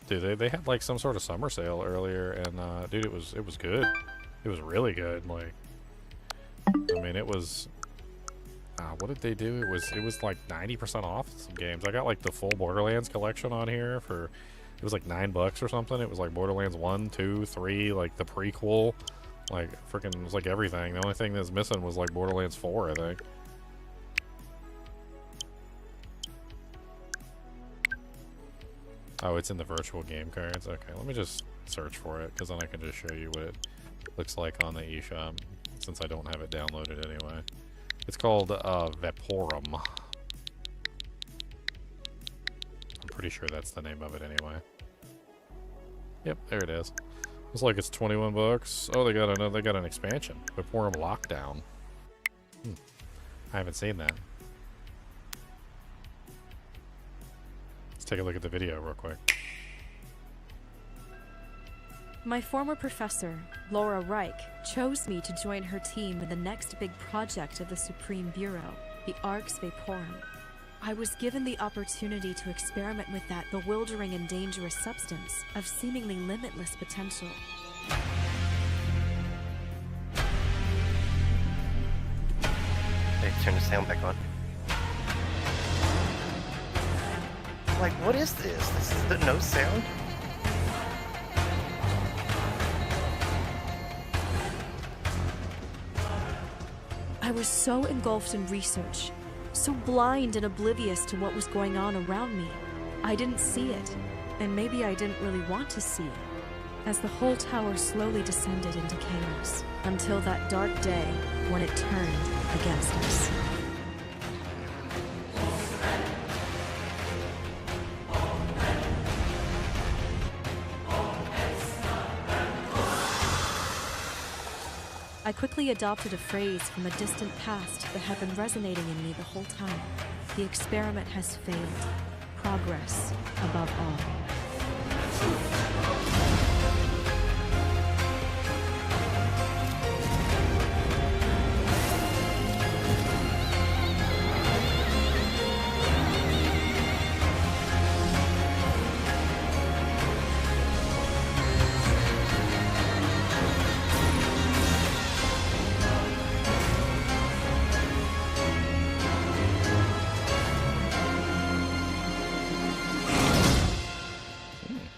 Speaker 1: Dude, they had like some sort of summer sale earlier, and dude, it was good. It was really good. Like, I mean, it was. what did they do? It was like 90% off some games. I got like the full Borderlands collection on here for, it was like $9 or something. It was like Borderlands 1, 2, 3, like the prequel, like freaking, it was like everything. The only thing that's missing was like Borderlands 4, I think. Oh, it's in the virtual game cards. Okay, let me just search for it, because then I can just show you what it looks like on the eShop, since I don't have it downloaded anyway. It's called Vaporum. I'm pretty sure that's the name of it anyway. Yep, there it is. Looks like it's $21. Oh, they got an expansion. Vaporum Lockdown. I haven't seen that. Let's take a look at the video real quick.
Speaker 8: My former professor, Laura Reich, chose me to join her team in the next big project of the Supreme Bureau, the Arx Vaporum. I was given the opportunity to experiment with that bewildering and dangerous substance of seemingly limitless potential.
Speaker 7: Hey, turn the sound back on. Like, what is this? This is the no sound?
Speaker 8: I was so engulfed in research, so blind and oblivious to what was going on around me. I didn't see it, and maybe I didn't really want to see it, as the whole tower slowly descended into chaos, until that dark day when it turned against us. I quickly adopted a phrase from a distant past that had been resonating in me the whole time. The experiment has failed. Progress above all.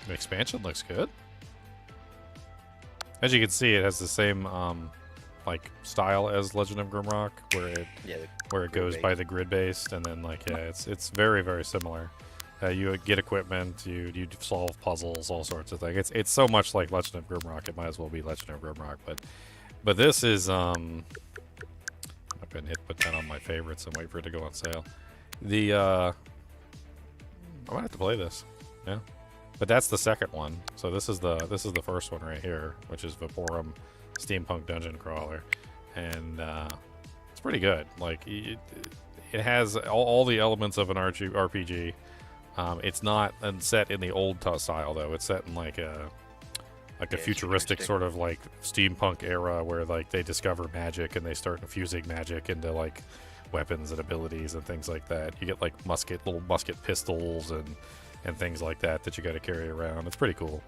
Speaker 1: Expansion looks good. As you can see, it has the same like style as Legend of Grimrock, where it goes by the grid based, and then like it's very similar. You get equipment, you solve puzzles, all sorts of things. It's so much like Legend of Grimrock, it might as well be Legend of Grimrock. But this is I'm gonna put that on my favorites and wait for it to go on sale. I might have to play this. Yeah. But that's the second one. So this is the first one right here, which is Vaporum Steampunk Dungeon Crawler, and it's pretty good. Like it has all the elements of an RPG. It's not set in the old style though. It's set in like a futuristic sort of like steampunk era where like they discover magic and they start infusing magic into like weapons and abilities and things like that. You get like little musket pistols and things like that you got to carry around. It's pretty cool.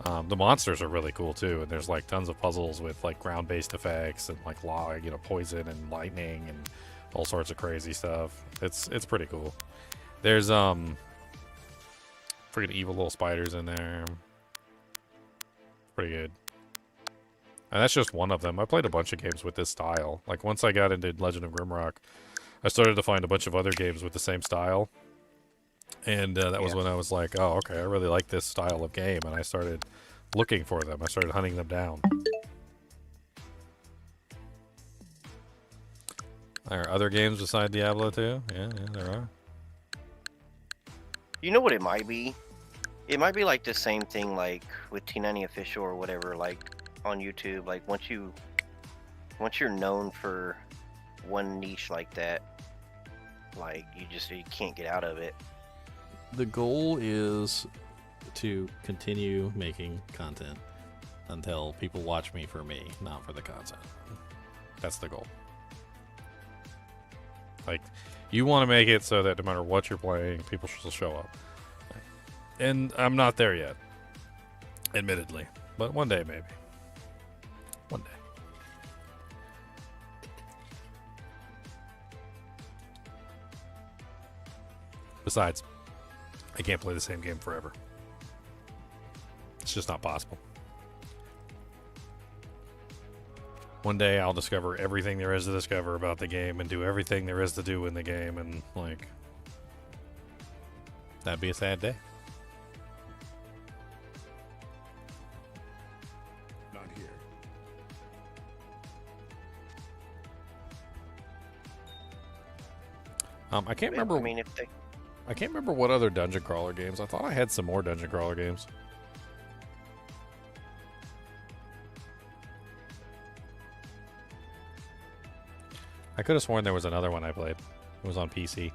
Speaker 1: The monsters are really cool too, and there's like tons of puzzles with like ground-based effects and like poison and lightning and all sorts of crazy stuff. It's pretty cool. There's freaking evil little spiders in there. Pretty good. And that's just one of them. I played a bunch of games with this style. Like once I got into Legend of Grimrock, I started to find a bunch of other games with the same style. And that was when I was like, oh, okay, I really like this style of game. And I started looking for them. I started hunting them down. There are other games beside Diablo 2? Yeah, there are.
Speaker 7: You know what it might be? It might be like the same thing like with T90 Official or whatever, like on YouTube. Like once you're known for one niche like that, like you can't get out of it.
Speaker 9: The goal is to continue making content until people watch me for me, not for the content.
Speaker 1: That's the goal. Like, you want to make it so that no matter what you're playing, people will show up. And I'm not there yet, admittedly. But one day, maybe. One day. Besides, I can't play the same game forever. It's just not possible. One day I'll discover everything there is to discover about the game and do everything there is to do in the game, and like, that'd be a sad day.
Speaker 2: Not here.
Speaker 1: I can't
Speaker 7: Yeah,
Speaker 1: remember.
Speaker 7: I mean, if they
Speaker 1: I can't remember what other dungeon crawler games. I thought I had some more dungeon crawler games. I could have sworn there was another one I played. It was on PC.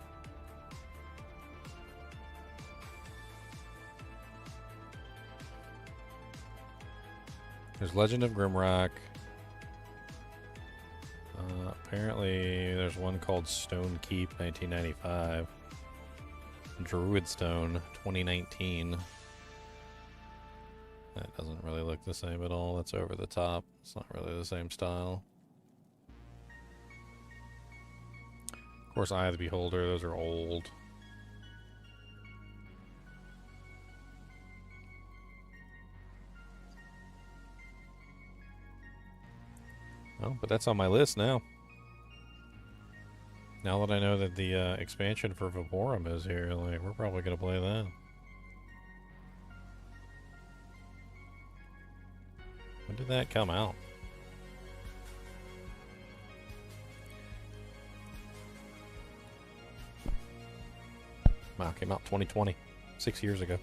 Speaker 1: There's Legend of Grimrock. Apparently, there's one called Stone Keep, 1995. Druid Stone, 2019. That doesn't really look the same at all. That's over the top. It's not really the same style. Of course, Eye of the Beholder. Those are old. Oh, but that's on my list now. Now that I know that the expansion for Vaporum is here, like, we're probably going to play that. When did that come out? Wow, came out 2020. 6 years ago.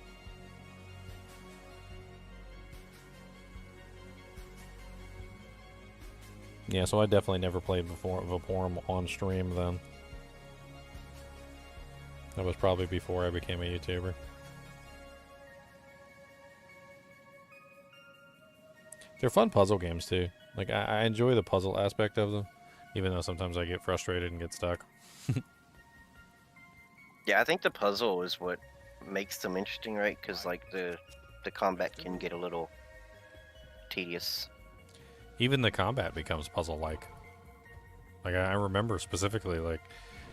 Speaker 1: Yeah, so I definitely never played Vaporum on stream then. That was probably before I became a YouTuber. They're fun puzzle games too. Like, I enjoy the puzzle aspect of them, even though sometimes I get frustrated and get stuck.
Speaker 7: Yeah, I think the puzzle is what makes them interesting, right? Because like the combat can get a little tedious.
Speaker 1: Even the combat becomes puzzle-like. Like, I remember specifically, like,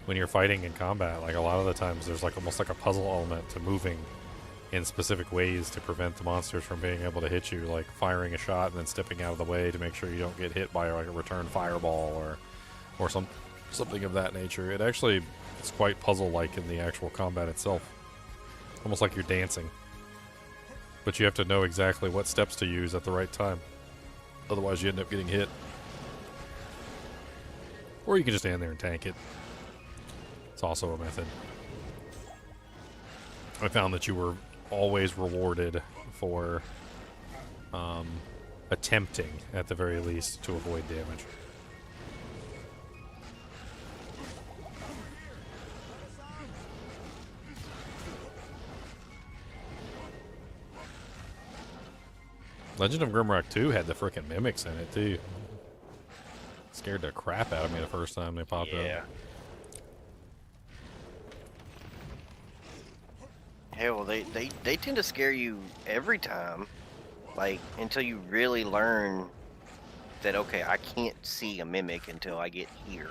Speaker 1: when you're fighting in combat, like, a lot of the times there's, like, almost like a puzzle element to moving in specific ways to prevent the monsters from being able to hit you, like firing a shot and then stepping out of the way to make sure you don't get hit by, like, a return fireball or something of that nature. It actually is quite puzzle-like in the actual combat itself. Almost like you're dancing. But you have to know exactly what steps to use at the right time. Otherwise, you end up getting hit. Or you can just stand there and tank it. It's also a method. I found that you were always rewarded for attempting, at the very least, to avoid damage. Legend of Grimrock 2 had the frickin' mimics in it, too. Scared the crap out of me the first time they popped up.
Speaker 7: Yeah. Hell, they tend to scare you every time. Like, until you really learn that, okay, I can't see a mimic until I get here.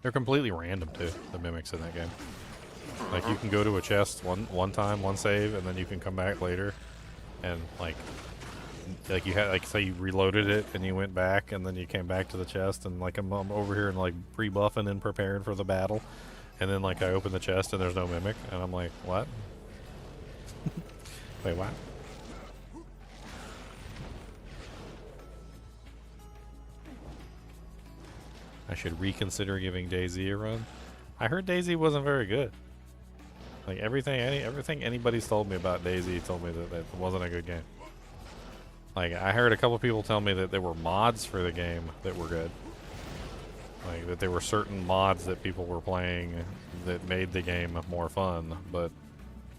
Speaker 1: They're completely random, too, the mimics in that game. Like, you can go to a chest one time, one save, and then you can come back later, and like you had, like, say you reloaded it and you went back, and then you came back to the chest, and like I'm over here and like pre-buffing and preparing for the battle, and then like I open the chest and there's no mimic, and I'm like, what? Wait, what? I should reconsider giving DayZ a run. I heard DayZ wasn't very good. Like, everything anybody's told me about DayZ told me that it wasn't a good game. Like, I heard a couple people tell me that there were mods for the game that were good. Like, that there were certain mods that people were playing that made the game more fun, but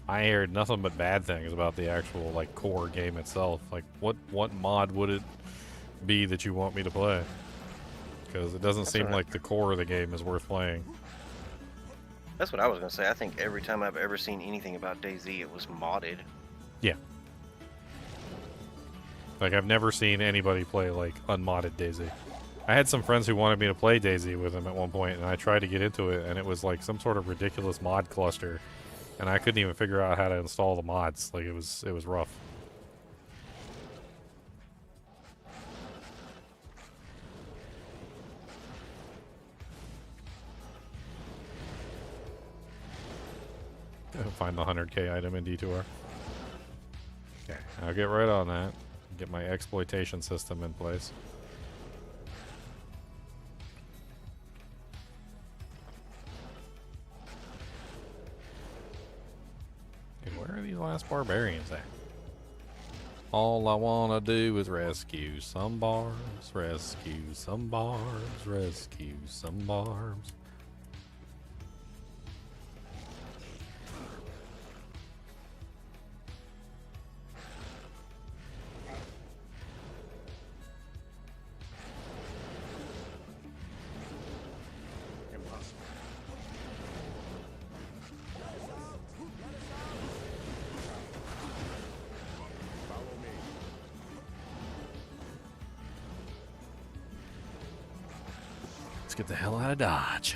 Speaker 1: I heard nothing but bad things about the actual, like, core game itself. Like, what mod would it be that you want me to play? Because it doesn't seem like the core of the game is worth playing.
Speaker 7: That's what I was gonna say. I think every time I've ever seen anything about DayZ, it was modded.
Speaker 1: Yeah. Like, I've never seen anybody play, like, unmodded DayZ. I had some friends who wanted me to play DayZ with him at one point, and I tried to get into it, and it was like some sort of ridiculous mod cluster, and I couldn't even figure out how to install the mods. Like, it was rough. Find the 100k item in D2R. Okay, I'll get right on that. Get my exploitation system in place. Dude, where are these last barbarians at? All I wanna do is rescue some barbs, rescue some barbs, rescue some barbs. Let's get the hell out of Dodge.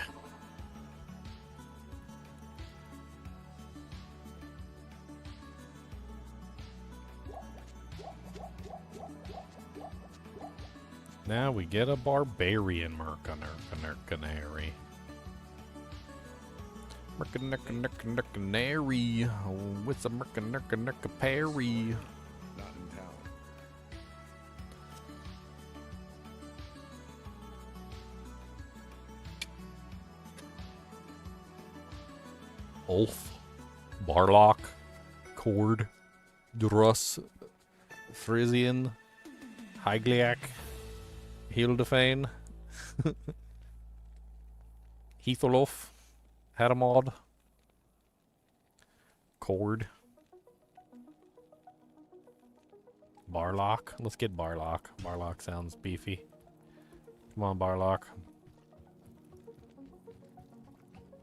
Speaker 1: Now we get a barbarian mercenary. Mercenary. What's a mercenary?
Speaker 2: Not in town.
Speaker 1: Ulf, Barlock, Cord, Drus, Frisian, Hygliac, Hildefane, Heatholof, Hadamod, Cord, Barlock. Let's get Barlock. Barlock sounds beefy. Come on, Barlock.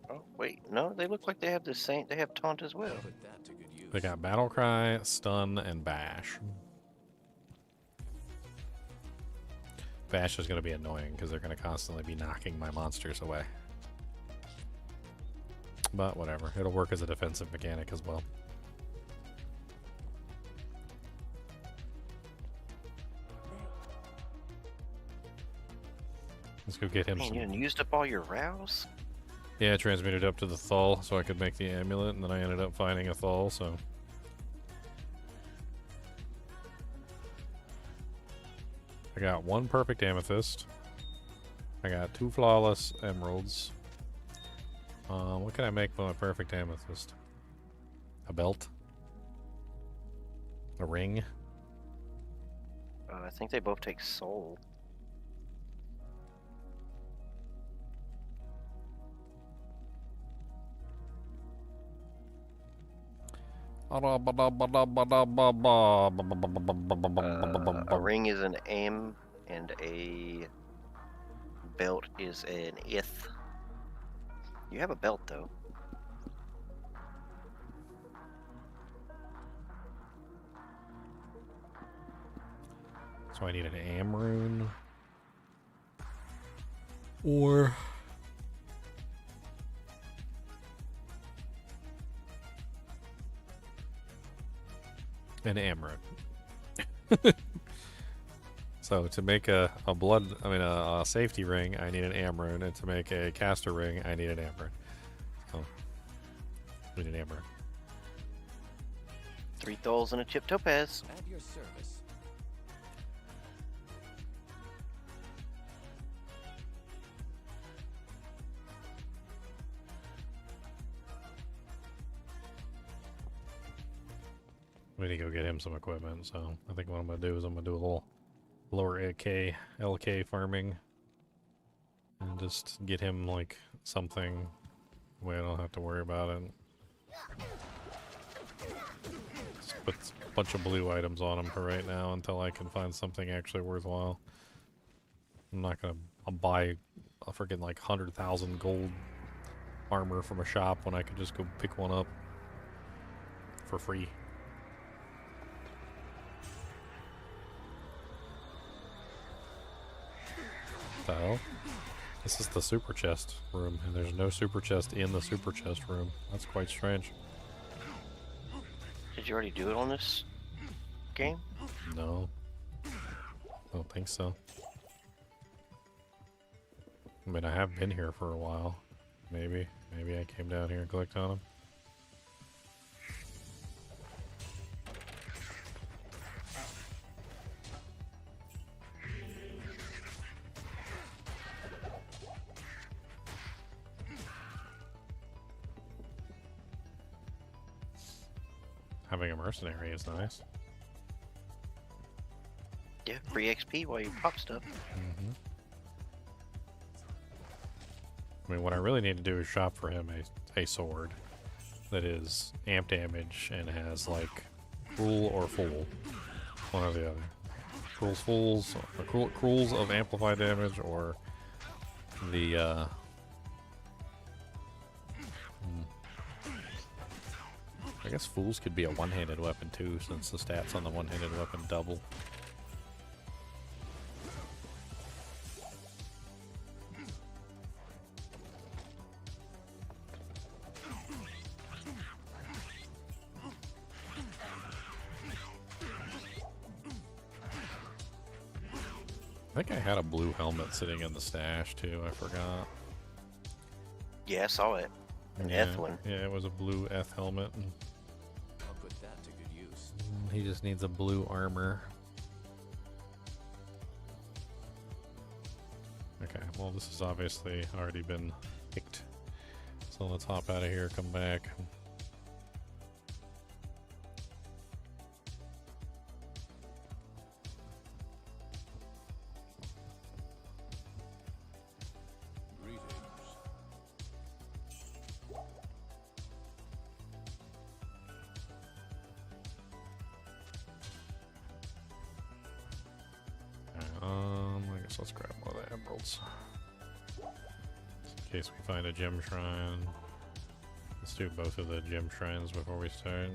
Speaker 7: Oh, wait. No, they look like they have the same. They have taunt as well.
Speaker 3: Put that to good use.
Speaker 1: They got Battle Cry, Stun, and Bash. Bash is going to be annoying because they're going to constantly be knocking my monsters away. But whatever. It'll work as a defensive mechanic as well. Let's go get him
Speaker 7: Man,
Speaker 1: some.
Speaker 7: you done used up all your rouse?
Speaker 1: Yeah, I transmuted up to the Thal so I could make the amulet, and then I ended up finding a Thal, so. I got 1 perfect amethyst. I got 2 flawless emeralds. What can I make with a perfect amethyst? A belt? A ring?
Speaker 7: I think they both take soul. A ring is an aim, and a belt is an ith. You have a belt, though.
Speaker 1: So I need an am rune. Or an Amrun. So to make a safety ring, I need an Amrun, and to make a caster ring, I need an Amrun. So we need an Amrun.
Speaker 7: 3 thulls and a chip topaz.
Speaker 3: At your service.
Speaker 1: We need to go get him some equipment, so I think what I'm going to do is I'm going to do a little lower LK farming. And just get him, like, something where I don't have to worry about it. Just put a bunch of blue items on him for right now until I can find something actually worthwhile. I'm not going to buy a freaking, like, 100,000 gold armor from a shop when I could just go pick one up for free. What the hell? This is the super chest room, and there's no super chest in the super chest room. That's quite strange.
Speaker 7: Did you already do it on this game?
Speaker 1: No. Don't think so. I mean, I have been here for a while. Maybe I came down here and clicked on them. Having a mercenary is nice.
Speaker 7: Yeah, free XP while you pop stuff.
Speaker 1: I mean, what I really need to do is shop for him a sword that is amp damage and has like cruel or full, one or the other. Cruels of amplified damage, or the I guess fools could be a one-handed weapon too, since the stats on the one-handed weapon double. I think I had a blue helmet sitting in the stash too, I forgot.
Speaker 7: Yeah, I saw it. An
Speaker 1: Yeah,
Speaker 7: Eth one.
Speaker 1: yeah, it was a blue Eth helmet. And
Speaker 3: I'll put that to good use.
Speaker 1: he just needs a blue armor. Okay, well this has obviously already been picked. So let's hop out of here, come back. I guess let's grab one of the emeralds. In case we find a gem shrine. Let's do both of the gem shrines before we start.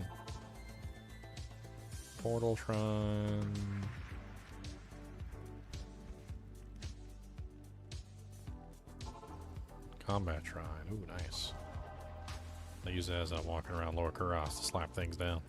Speaker 1: Portal shrine. Combat shrine. Ooh, nice. I use it as I'm walking around Lower Kurast to slap things down.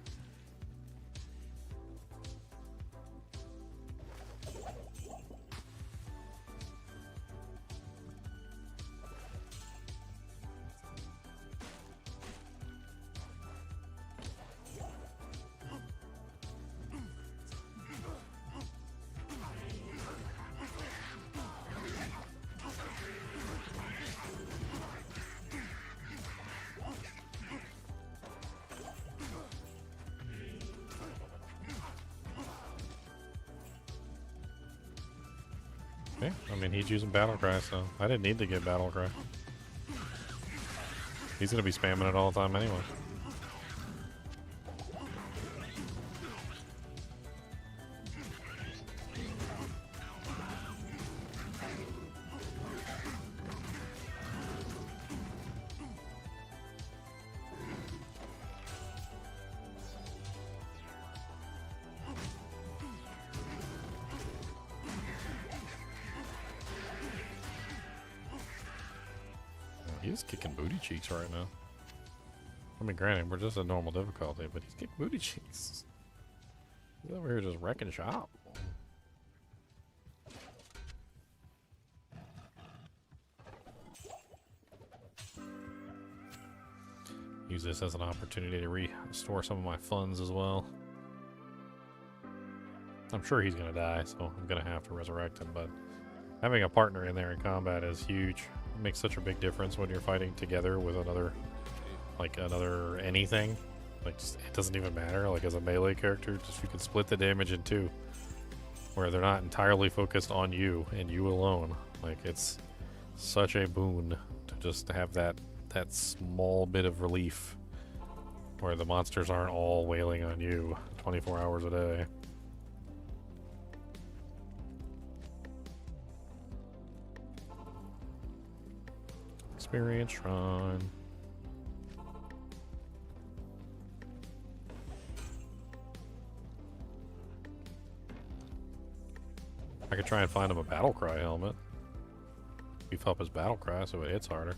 Speaker 1: Yeah, I mean, he's using Battlecry, so I didn't need to get Battlecry. He's gonna be spamming it all the time anyway. He's kicking booty cheeks right now. I mean, granted, we're just at normal difficulty, but he's kicking booty cheeks. He's over here just wrecking shop. Use this as an opportunity to restore some of my funds as well. I'm sure he's gonna die, so I'm gonna have to resurrect him, but having a partner in there in combat is huge. It makes such a big difference when you're fighting together with another, like another anything. Like, just, it doesn't even matter. Like, as a melee character, just you can split the damage in two, where they're not entirely focused on you and you alone. Like, it's such a boon to just have that small bit of relief, where the monsters aren't all wailing on you 24 hours a day. Experience shrine. I could try and find him a Battlecry helmet. Beef up his battle cry so it hits harder.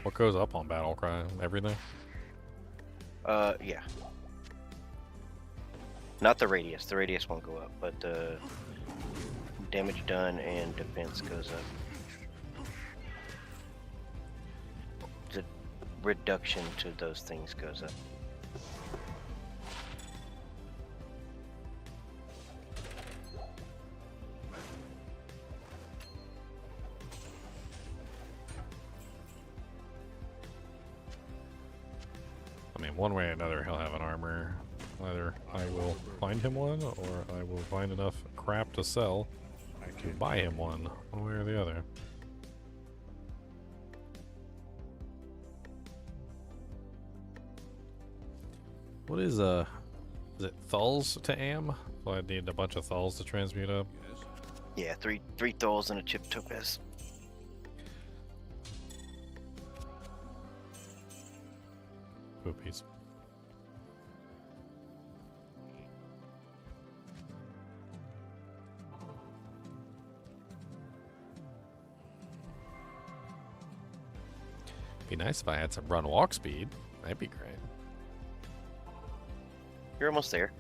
Speaker 1: What goes up on battle cry? Everything?
Speaker 7: Yeah. Not the radius. The radius won't go up, but the damage done and defense goes up. The reduction to those things goes up.
Speaker 1: I mean, one way or another, he'll have an armor. Either I will find him one, or I will find enough crap to sell to buy him one way or the other. What is it thulls to am? So I need a bunch of thulls to transmute up.
Speaker 7: Yeah, three thulls and a chip topaz.
Speaker 1: Poopies. Be nice if I had some run walk speed. That'd be great.
Speaker 7: You're almost there.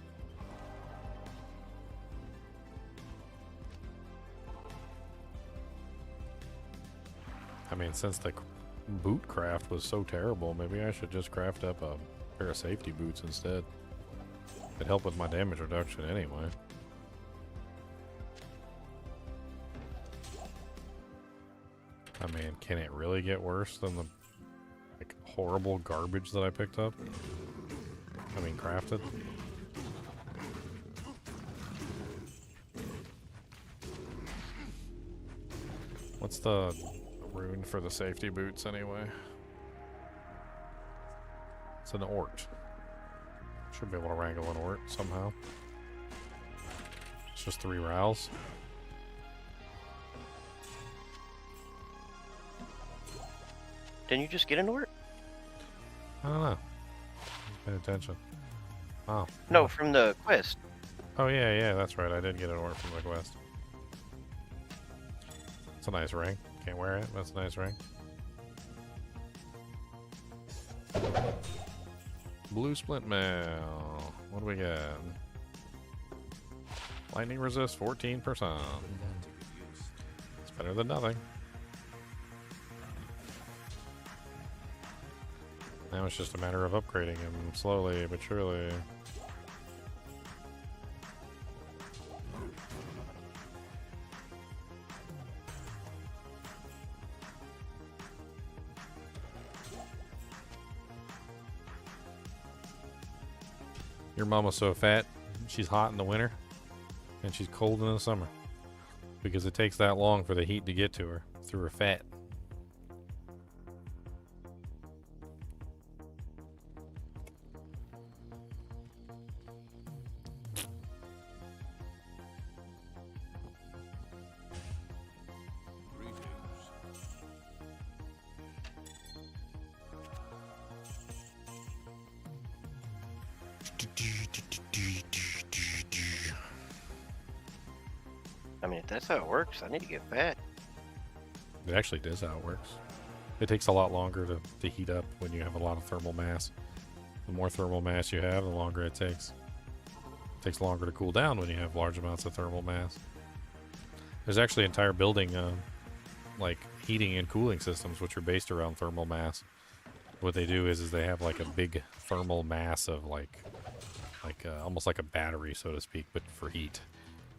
Speaker 1: I mean, since the boot craft was so terrible, maybe I should just craft up a pair of safety boots instead. It'd help with my damage reduction anyway. I mean, can it really get worse than the like horrible garbage that I picked up? I mean, crafted? What's the rune for the safety boots anyway? It's an Ort. Should be able to wrangle an Ort somehow. It's just 3 rows.
Speaker 7: Didn't you just get an orc?
Speaker 1: I don't know. Pay attention. Oh.
Speaker 7: No, from the quest.
Speaker 1: Oh yeah, that's right. I did get an Ort from the quest. It's a nice ring. Can't wear it. That's a nice ring. Blue splint mail. What do we got? Lightning resist 14%. It's better than nothing. Now it's just a matter of upgrading him slowly but surely. Your mama's so fat, she's hot in the winter, and she's cold in the summer. Because it takes that long for the heat to get to her, through her fat.
Speaker 7: I mean, if that's how it works, I need to get fat.
Speaker 1: It actually does how it works. It takes a lot longer to heat up when you have a lot of thermal mass. The more thermal mass you have, the longer it takes. It takes longer to cool down when you have large amounts of thermal mass. There's actually entire building like heating and cooling systems which are based around thermal mass. What they do is they have like a big thermal mass of like almost like a battery, so to speak, but for heat.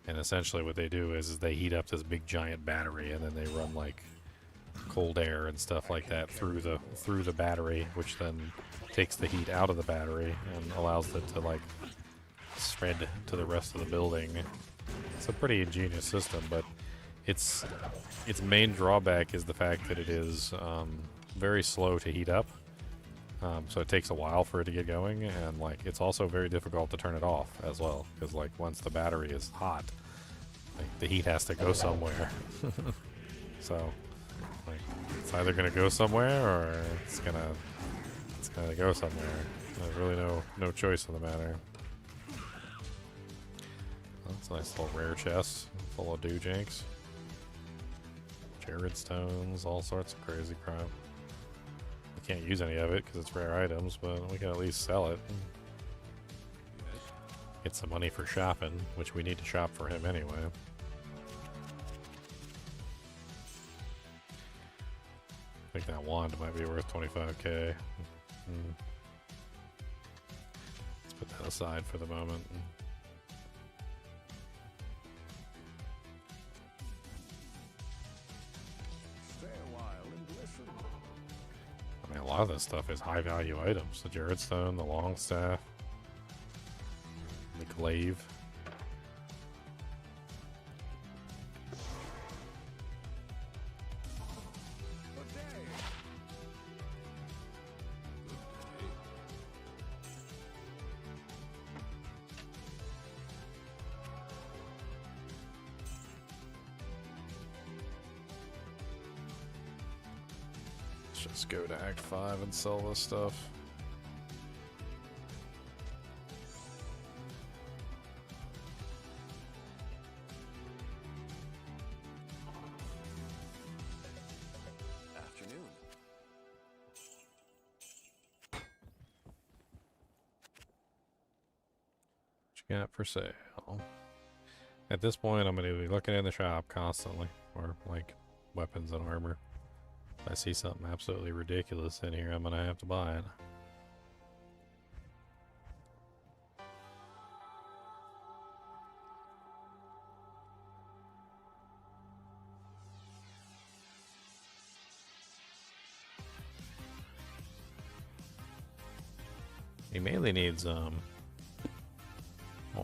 Speaker 1: And essentially what they do is they heat up this big giant battery, and then they run like cold air and stuff like that through the battery, which then takes the heat out of the battery and allows it to like spread to the rest of the building. It's a pretty ingenious system, but its main drawback is the fact that it is very slow to heat up. So it takes a while for it to get going, and like it's also very difficult to turn it off as well, because like once the battery is hot, like the heat has to go somewhere. So like it's either gonna go somewhere or it's gonna go somewhere. There's really no choice in the matter. That's a nice little rare chest full of doojanks. Jared stones, all sorts of crazy crap. We can't use any of it because it's rare items, but we can at least sell it. Get some money for shopping, which we need to shop for him anyway. I think that wand might be worth 25k. Let's put that aside for the moment.
Speaker 2: Stay a while and listen.
Speaker 1: I mean, a lot of this stuff is high value items. The Jared Stone, the Long Staff, the Glaive. Let's just go to Act 5 and sell this stuff.
Speaker 3: Afternoon.
Speaker 1: What you got for sale? At this point, I'm going to be looking in the shop constantly, or like weapons and armor. If I see something absolutely ridiculous in here, I'm going to have to buy it. He mainly needs, well,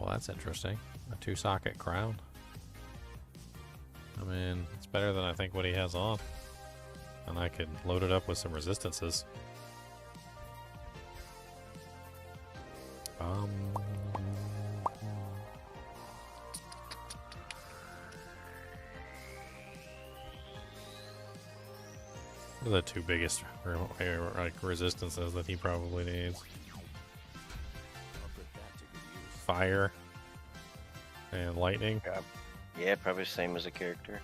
Speaker 1: that's interesting. A 2-socket crown. I mean, it's better than I think what he has on. And I could load it up with some resistances. What are the two biggest like resistances that he probably needs? Fire and lightning.
Speaker 7: Yeah, probably same as a character.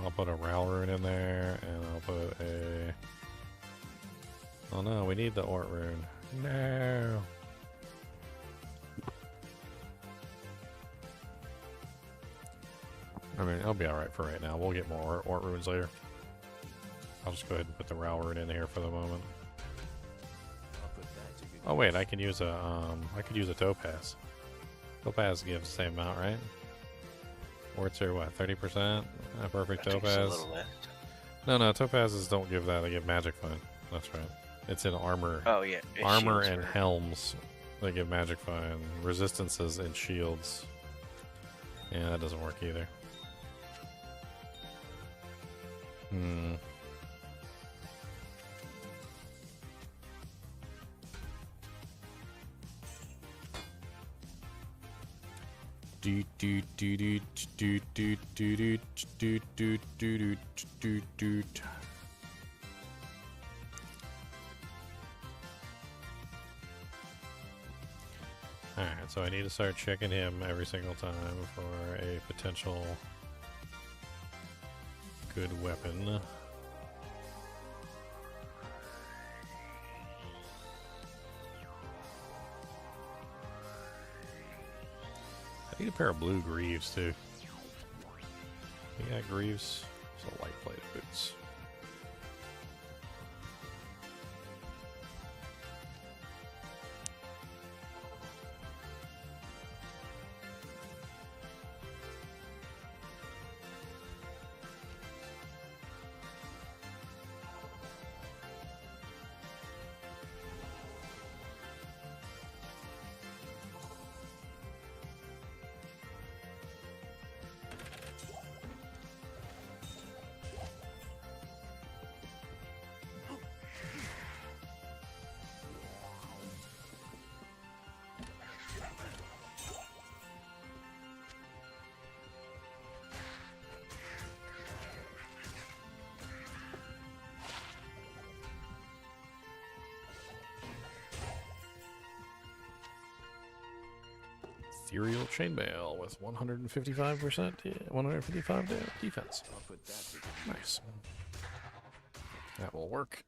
Speaker 1: I'll put a Ral Rune in there, and I'll put a... Oh no, we need the Ort Rune. No! I mean, I'll be alright for right now. We'll get more Ort Runes later. I'll just go ahead and put the Ral Rune in here for the moment. Oh wait, I can use a, I could use a Topaz. Topaz gives the same amount, right? Orts are what, 30%? A perfect Topaz. No, Topazes don't give that. They give Magic Find. That's right. It's in armor.
Speaker 7: Oh yeah.
Speaker 1: Armor and helms. They give Magic Find. Resistances and shields. Yeah, that doesn't work either. Alright, so I need to start checking him every single time for a potential good weapon. I need a pair of blue greaves too. Yeah, greaves. So light plated boots. Ethereal Chainmail with 155 defense. Nice. That will work.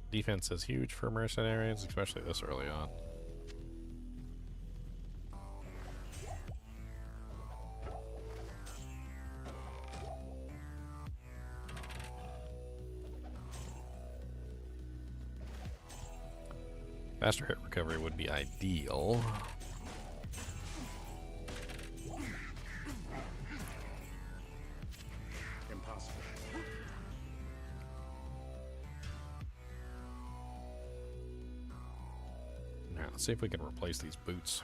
Speaker 1: Defense is huge for mercenaries, especially this early on. Faster hit recovery would be ideal.
Speaker 2: Impossible.
Speaker 1: Now, let's see if we can replace these boots.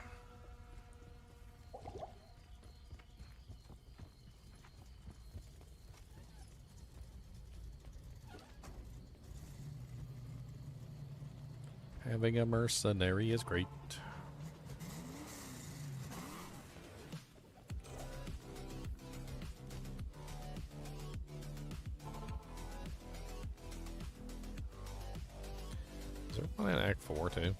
Speaker 1: Having a mercenary is great. Is there one in Act 4 too?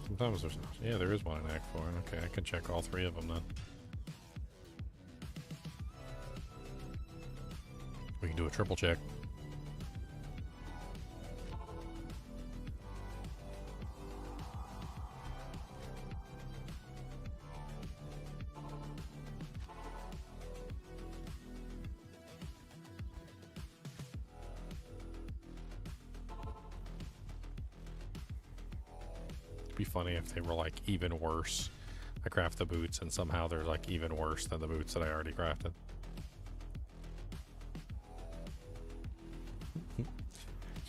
Speaker 1: Sometimes there's not. Yeah, there is one in Act 4. Okay, I can check all 3 of them then. We can do a triple check. Be funny if they were like even worse. I craft the boots and somehow they're like even worse than the boots that I already crafted.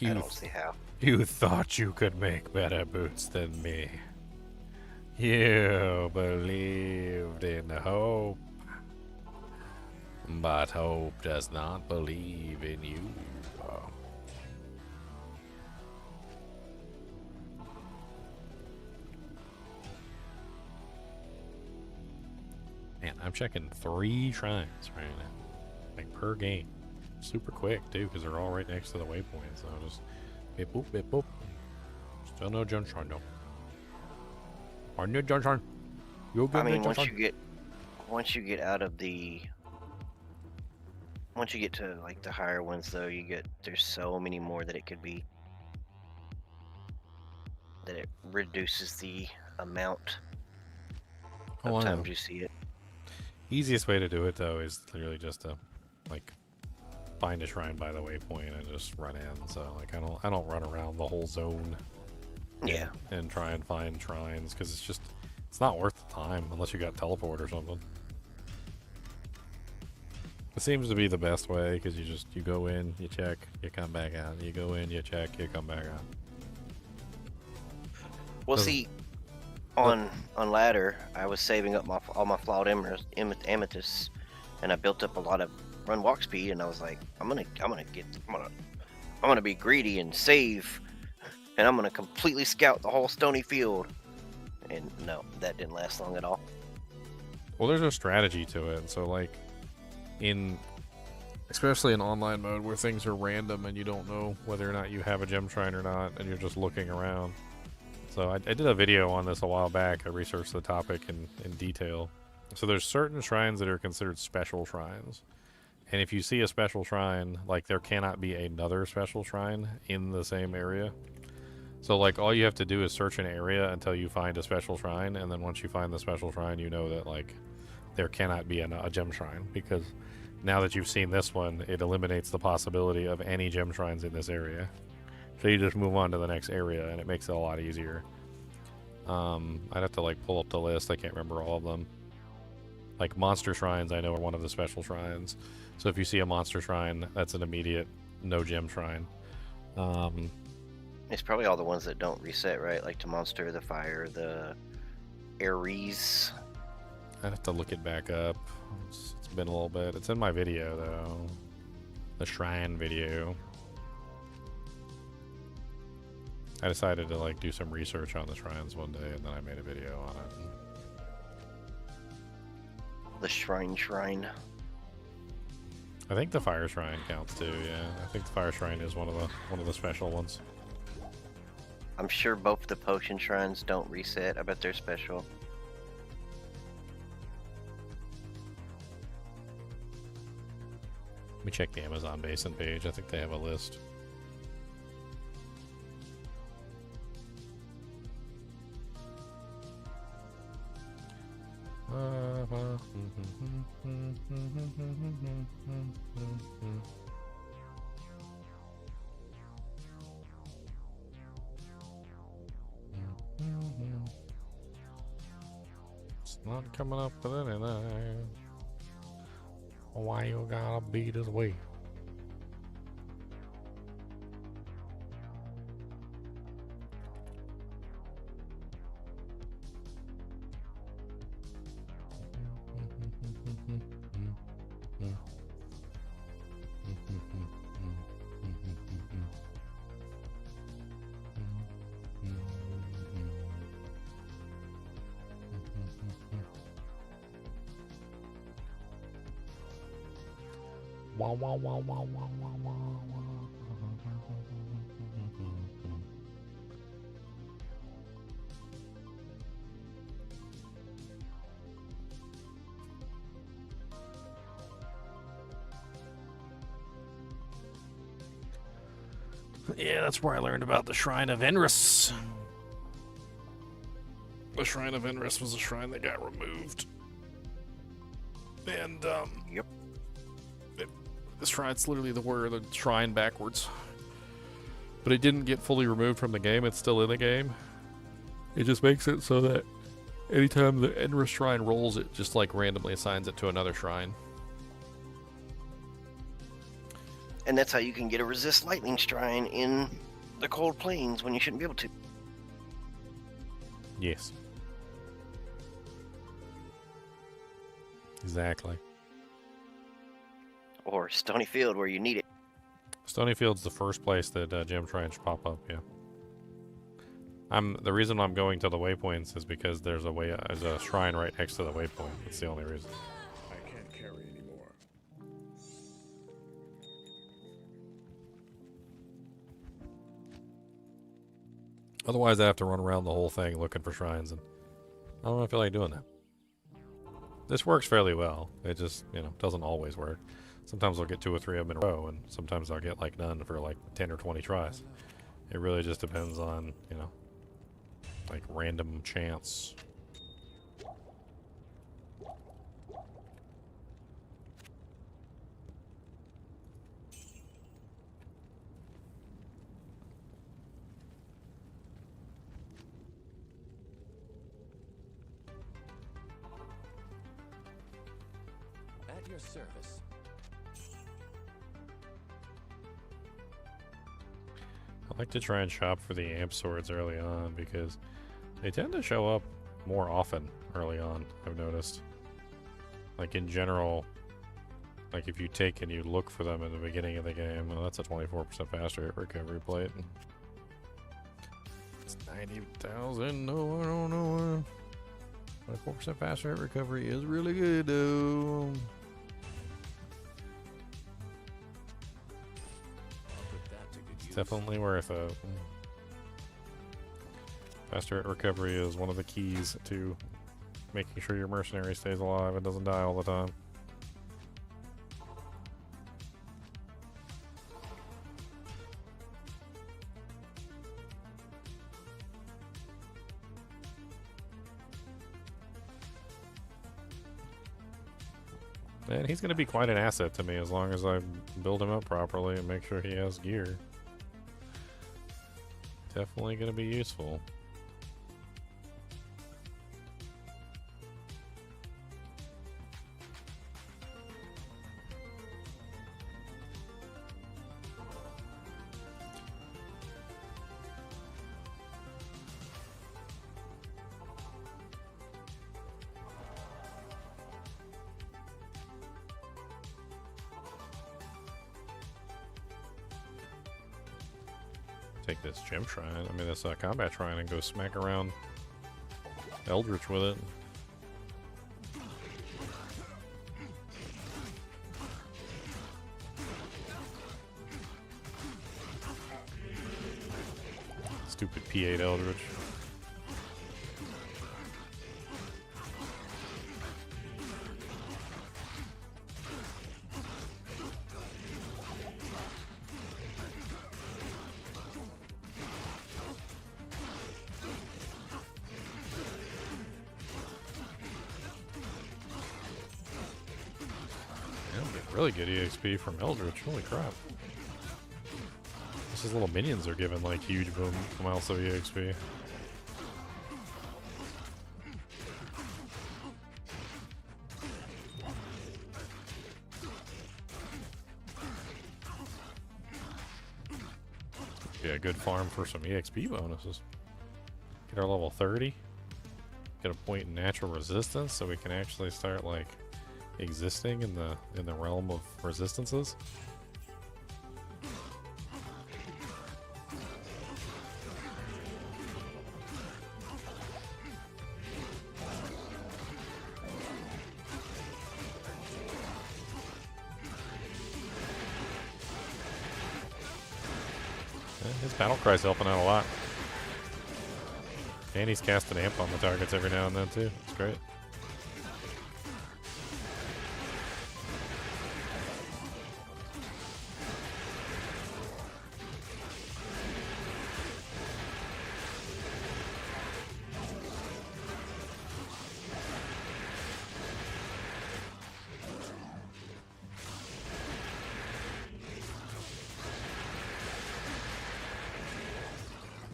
Speaker 7: I don't see how.
Speaker 1: You thought you could make better boots than me. You believed in hope, but hope does not believe in you. Man, I'm checking 3 shrines right now, like per game. Super quick too, because they're all right next to the waypoint. So just bip boop, bip boop. Still no John Sharn, no. Or no John Sharn.
Speaker 7: I mean, once you get out of the, once you get to like the higher ones, though, there's so many more that it could be. That it reduces the amount of times you see it.
Speaker 1: Easiest way to do it though is literally just to like find a shrine by the waypoint and just run in. So like I don't run around the whole zone.
Speaker 7: Yeah.
Speaker 1: And try and find shrines because it's not worth the time unless you got teleport or something. It seems to be the best way because you go in, you check, you come back out. You go in, you check, you come back out.
Speaker 7: Well, see, on ladder, I was saving up all my flawed amethysts, and I built up a lot of run walk speed, and I was like, I'm gonna be greedy and save, and I'm gonna completely scout the whole stony field. And no, that didn't last long at all.
Speaker 1: Well, there's a strategy to it. So like especially in online mode where things are random and you don't know whether or not you have a gem shrine or not, and you're just looking around. So I did a video on this a while back. I researched the topic in detail. So there's certain shrines that are considered special shrines. And if you see a special shrine, like there cannot be another special shrine in the same area. So like all you have to do is search an area until you find a special shrine. And then once you find the special shrine, you know that like there cannot be a gem shrine. Because now that you've seen this one, it eliminates the possibility of any gem shrines in this area. So you just move on to the next area, and it makes it a lot easier. I'd have to like pull up the list. I can't remember all of them. Like monster shrines, I know are one of the special shrines. So if you see a monster shrine, that's an immediate no gem shrine.
Speaker 7: It's probably all the ones that don't reset, right? Like the monster, the fire, the Ares.
Speaker 1: I'd have to look it back up. It's been a little bit. It's in my video though, the shrine video. I decided to like do some research on the shrines one day, and then I made a video on it.
Speaker 7: The shrine.
Speaker 1: I think the fire shrine counts too. Yeah, I think the fire shrine is one of the special ones.
Speaker 7: I'm sure both the potion shrines don't reset. I bet they're special.
Speaker 1: Let me check the Amazon Basin page. I think they have a list. It's not coming up with anything. Why you gotta be this way? Wow, wow, wow, wow, wow, wow, wow. Yeah, that's where I learned about the Shrine of Enris. The Shrine of Enris was a shrine that got removed. And,
Speaker 7: Yep.
Speaker 1: the shrine's literally the word of the shrine backwards. But it didn't get fully removed from the game. It's still in the game. It just makes it so that anytime the Enris shrine rolls, it just like randomly assigns it to another shrine.
Speaker 7: And that's how you can get a resist lightning shrine in the cold plains when you shouldn't be able to.
Speaker 1: Yes. Exactly.
Speaker 7: Or Stony Field where you need it.
Speaker 1: Stonyfield's the first place that gem shrines pop up. Yeah. The reason I'm going to the waypoints is because there's a shrine right next to the waypoint. That's the only reason.
Speaker 2: I can't carry anymore.
Speaker 1: Otherwise, I have to run around the whole thing looking for shrines, and I don't feel like doing that. This works fairly well. It just, doesn't always work. Sometimes I'll get 2 or 3 of them in a row, and sometimes I'll get like none for like 10 or 20 tries. It really just depends on, like random chance.
Speaker 3: At your service.
Speaker 1: I like to try and shop for the amp swords early on because they tend to show up more often early on, I've noticed. Like in general, like if you take and you look for them in the beginning of the game, well, that's a 24% faster hit recovery plate. It's 90,000, no, I don't know. 24% faster hit recovery is really good though. Definitely worth it. Faster hit recovery is one of the keys to making sure your mercenary stays alive and doesn't die all the time. And he's going to be quite an asset to me as long as I build him up properly and make sure he has gear. Definitely going to be useful. Take this gem shrine, this combat shrine, and go smack around Eldritch with it. Stupid P8 Eldritch. Really good EXP from Eldritch. Holy crap. These little minions are giving like huge boom amounts of EXP. Be a good farm for some EXP bonuses. Get our level 30. Get a point in natural resistance so we can actually start like existing in the realm of resistances. His battle cry's helping out a lot. And he's casting amp on the targets every now and then too. It's great.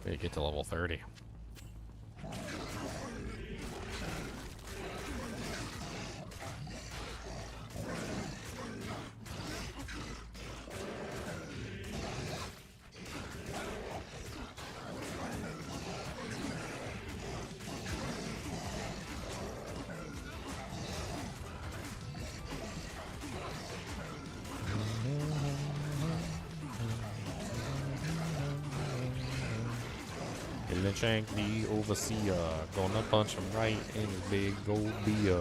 Speaker 1: We get to level 30. Shank the overseer, gonna punch him right in his big gold beer.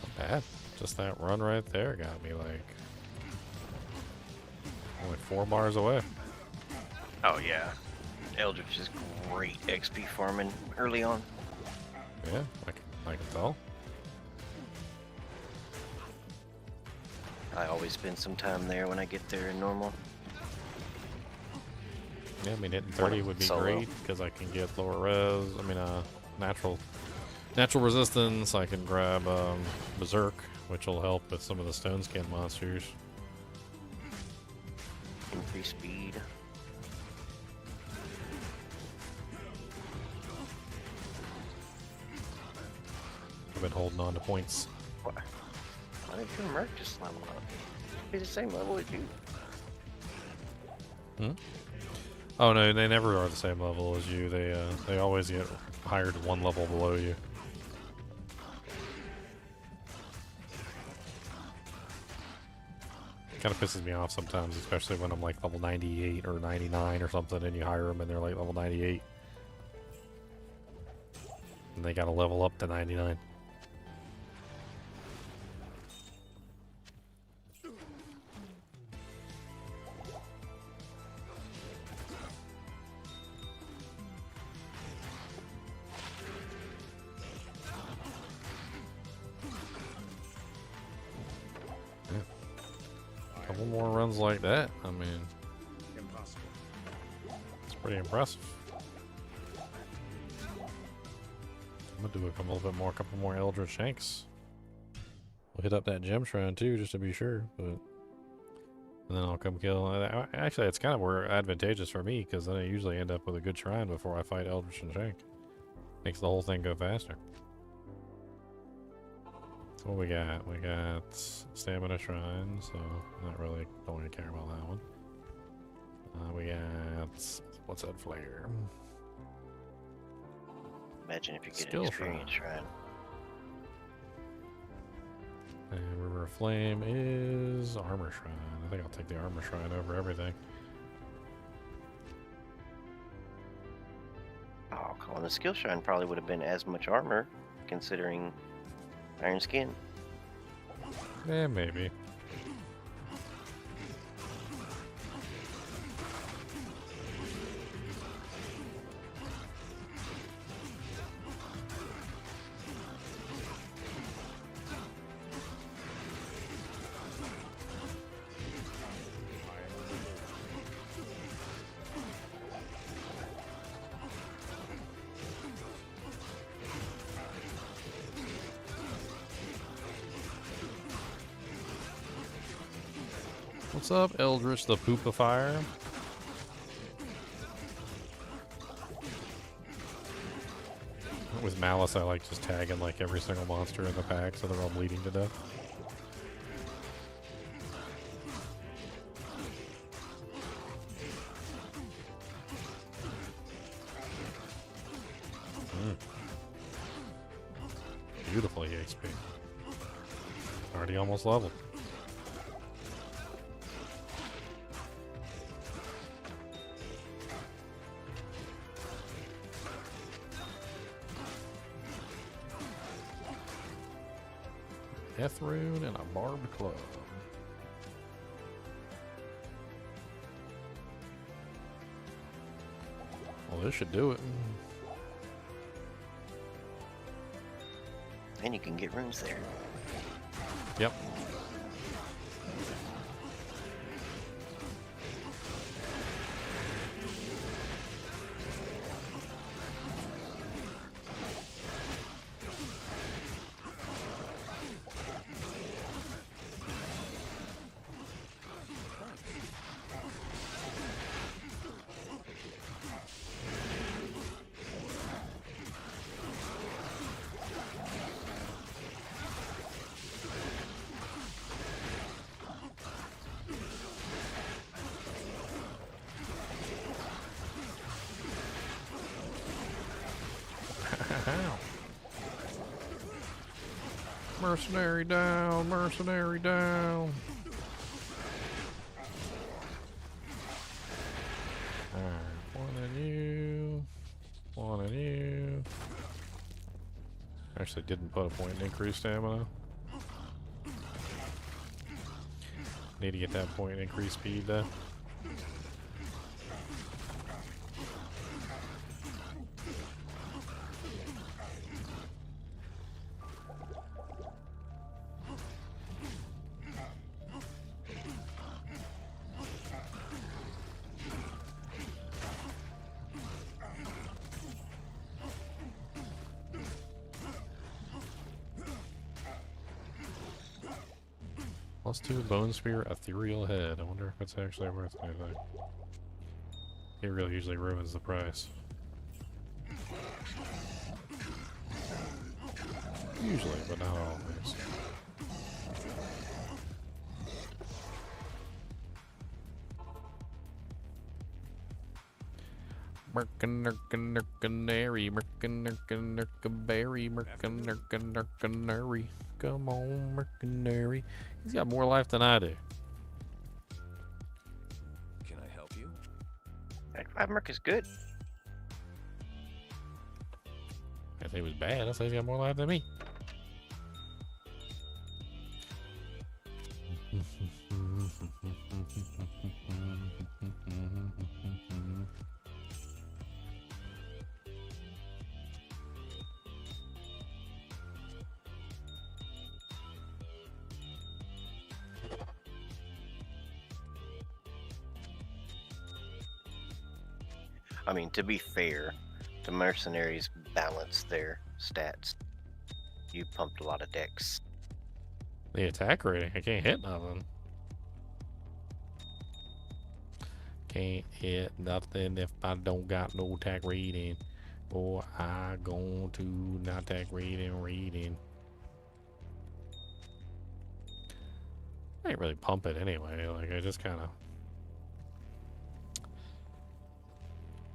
Speaker 1: Not bad. Just that run right there got me like only 4 bars away.
Speaker 7: Oh yeah, Eldritch is great XP farming early on.
Speaker 1: Yeah, I can tell.
Speaker 7: I always spend some time there when I get there in normal.
Speaker 1: Yeah, I mean hitting 30 would be
Speaker 7: Solo.
Speaker 1: great because I can get lower res. I mean, natural resistance. I can grab Berserk, which will help with some of the stone skin monsters.
Speaker 7: Increase speed.
Speaker 1: I've been holding on to points.
Speaker 7: What? Why did your Merc just level up? He's the same level as you.
Speaker 1: Hmm? Oh no, they never are the same level as you. They always get hired 1 level below you. Kind of pisses me off sometimes, especially when I'm like level 98 or 99 or something, and you hire them and they're like level 98, and they gotta level up to 99. Couple more runs like that, I mean,
Speaker 2: Impossible.
Speaker 1: it's pretty impressive. I'm gonna do a couple more Eldritch Shanks. We'll hit up that gem shrine too, just to be sure, but and then I'll come kill. Actually, it's kind of more advantageous for me because then I usually end up with a good shrine before I fight Eldritch and Shank. Makes the whole thing go faster. What we got? We got Stamina Shrine, so don't really care about that one. We got, what's that flare?
Speaker 7: Imagine if you get
Speaker 1: Skill
Speaker 7: an experience shrine.
Speaker 1: And River of Flame is Armor Shrine. I think I'll take the Armor Shrine over everything.
Speaker 7: Oh, come Well, the skill shrine probably would have been as much armor, considering iron skin.
Speaker 1: Eh, maybe. What's up, Eldritch the Poopifier? With Malice, I like just tagging like every single monster in the pack so they're all bleeding to death. Beautiful EXP. Already almost leveled. Death Rune and a Barbed Club. Well, this should do it.
Speaker 7: And you can get runes there.
Speaker 1: Yep. Mercenary down, mercenary down. Alright, one on you, one on you. Actually didn't put a point in increased stamina. Need to get that point in increased speed though. +2 Bone Spear, Ethereal Head. I wonder if it's actually worth anything. It really usually ruins the price. Usually, but not always. Mercenary, Mercenary. Come on, Mercenary. He's got more life than I do.
Speaker 3: Can I help you?
Speaker 7: 5 Merc is good.
Speaker 1: I say he was bad. I say he's got more life than me.
Speaker 7: I mean, to be fair, the mercenaries balance their stats. You pumped a lot of decks.
Speaker 1: The attack rating, I can't hit nothing. Can't hit nothing if I don't got no attack rating. Or I going to not attack rating. I ain't really pump it anyway. Like, I just kind of.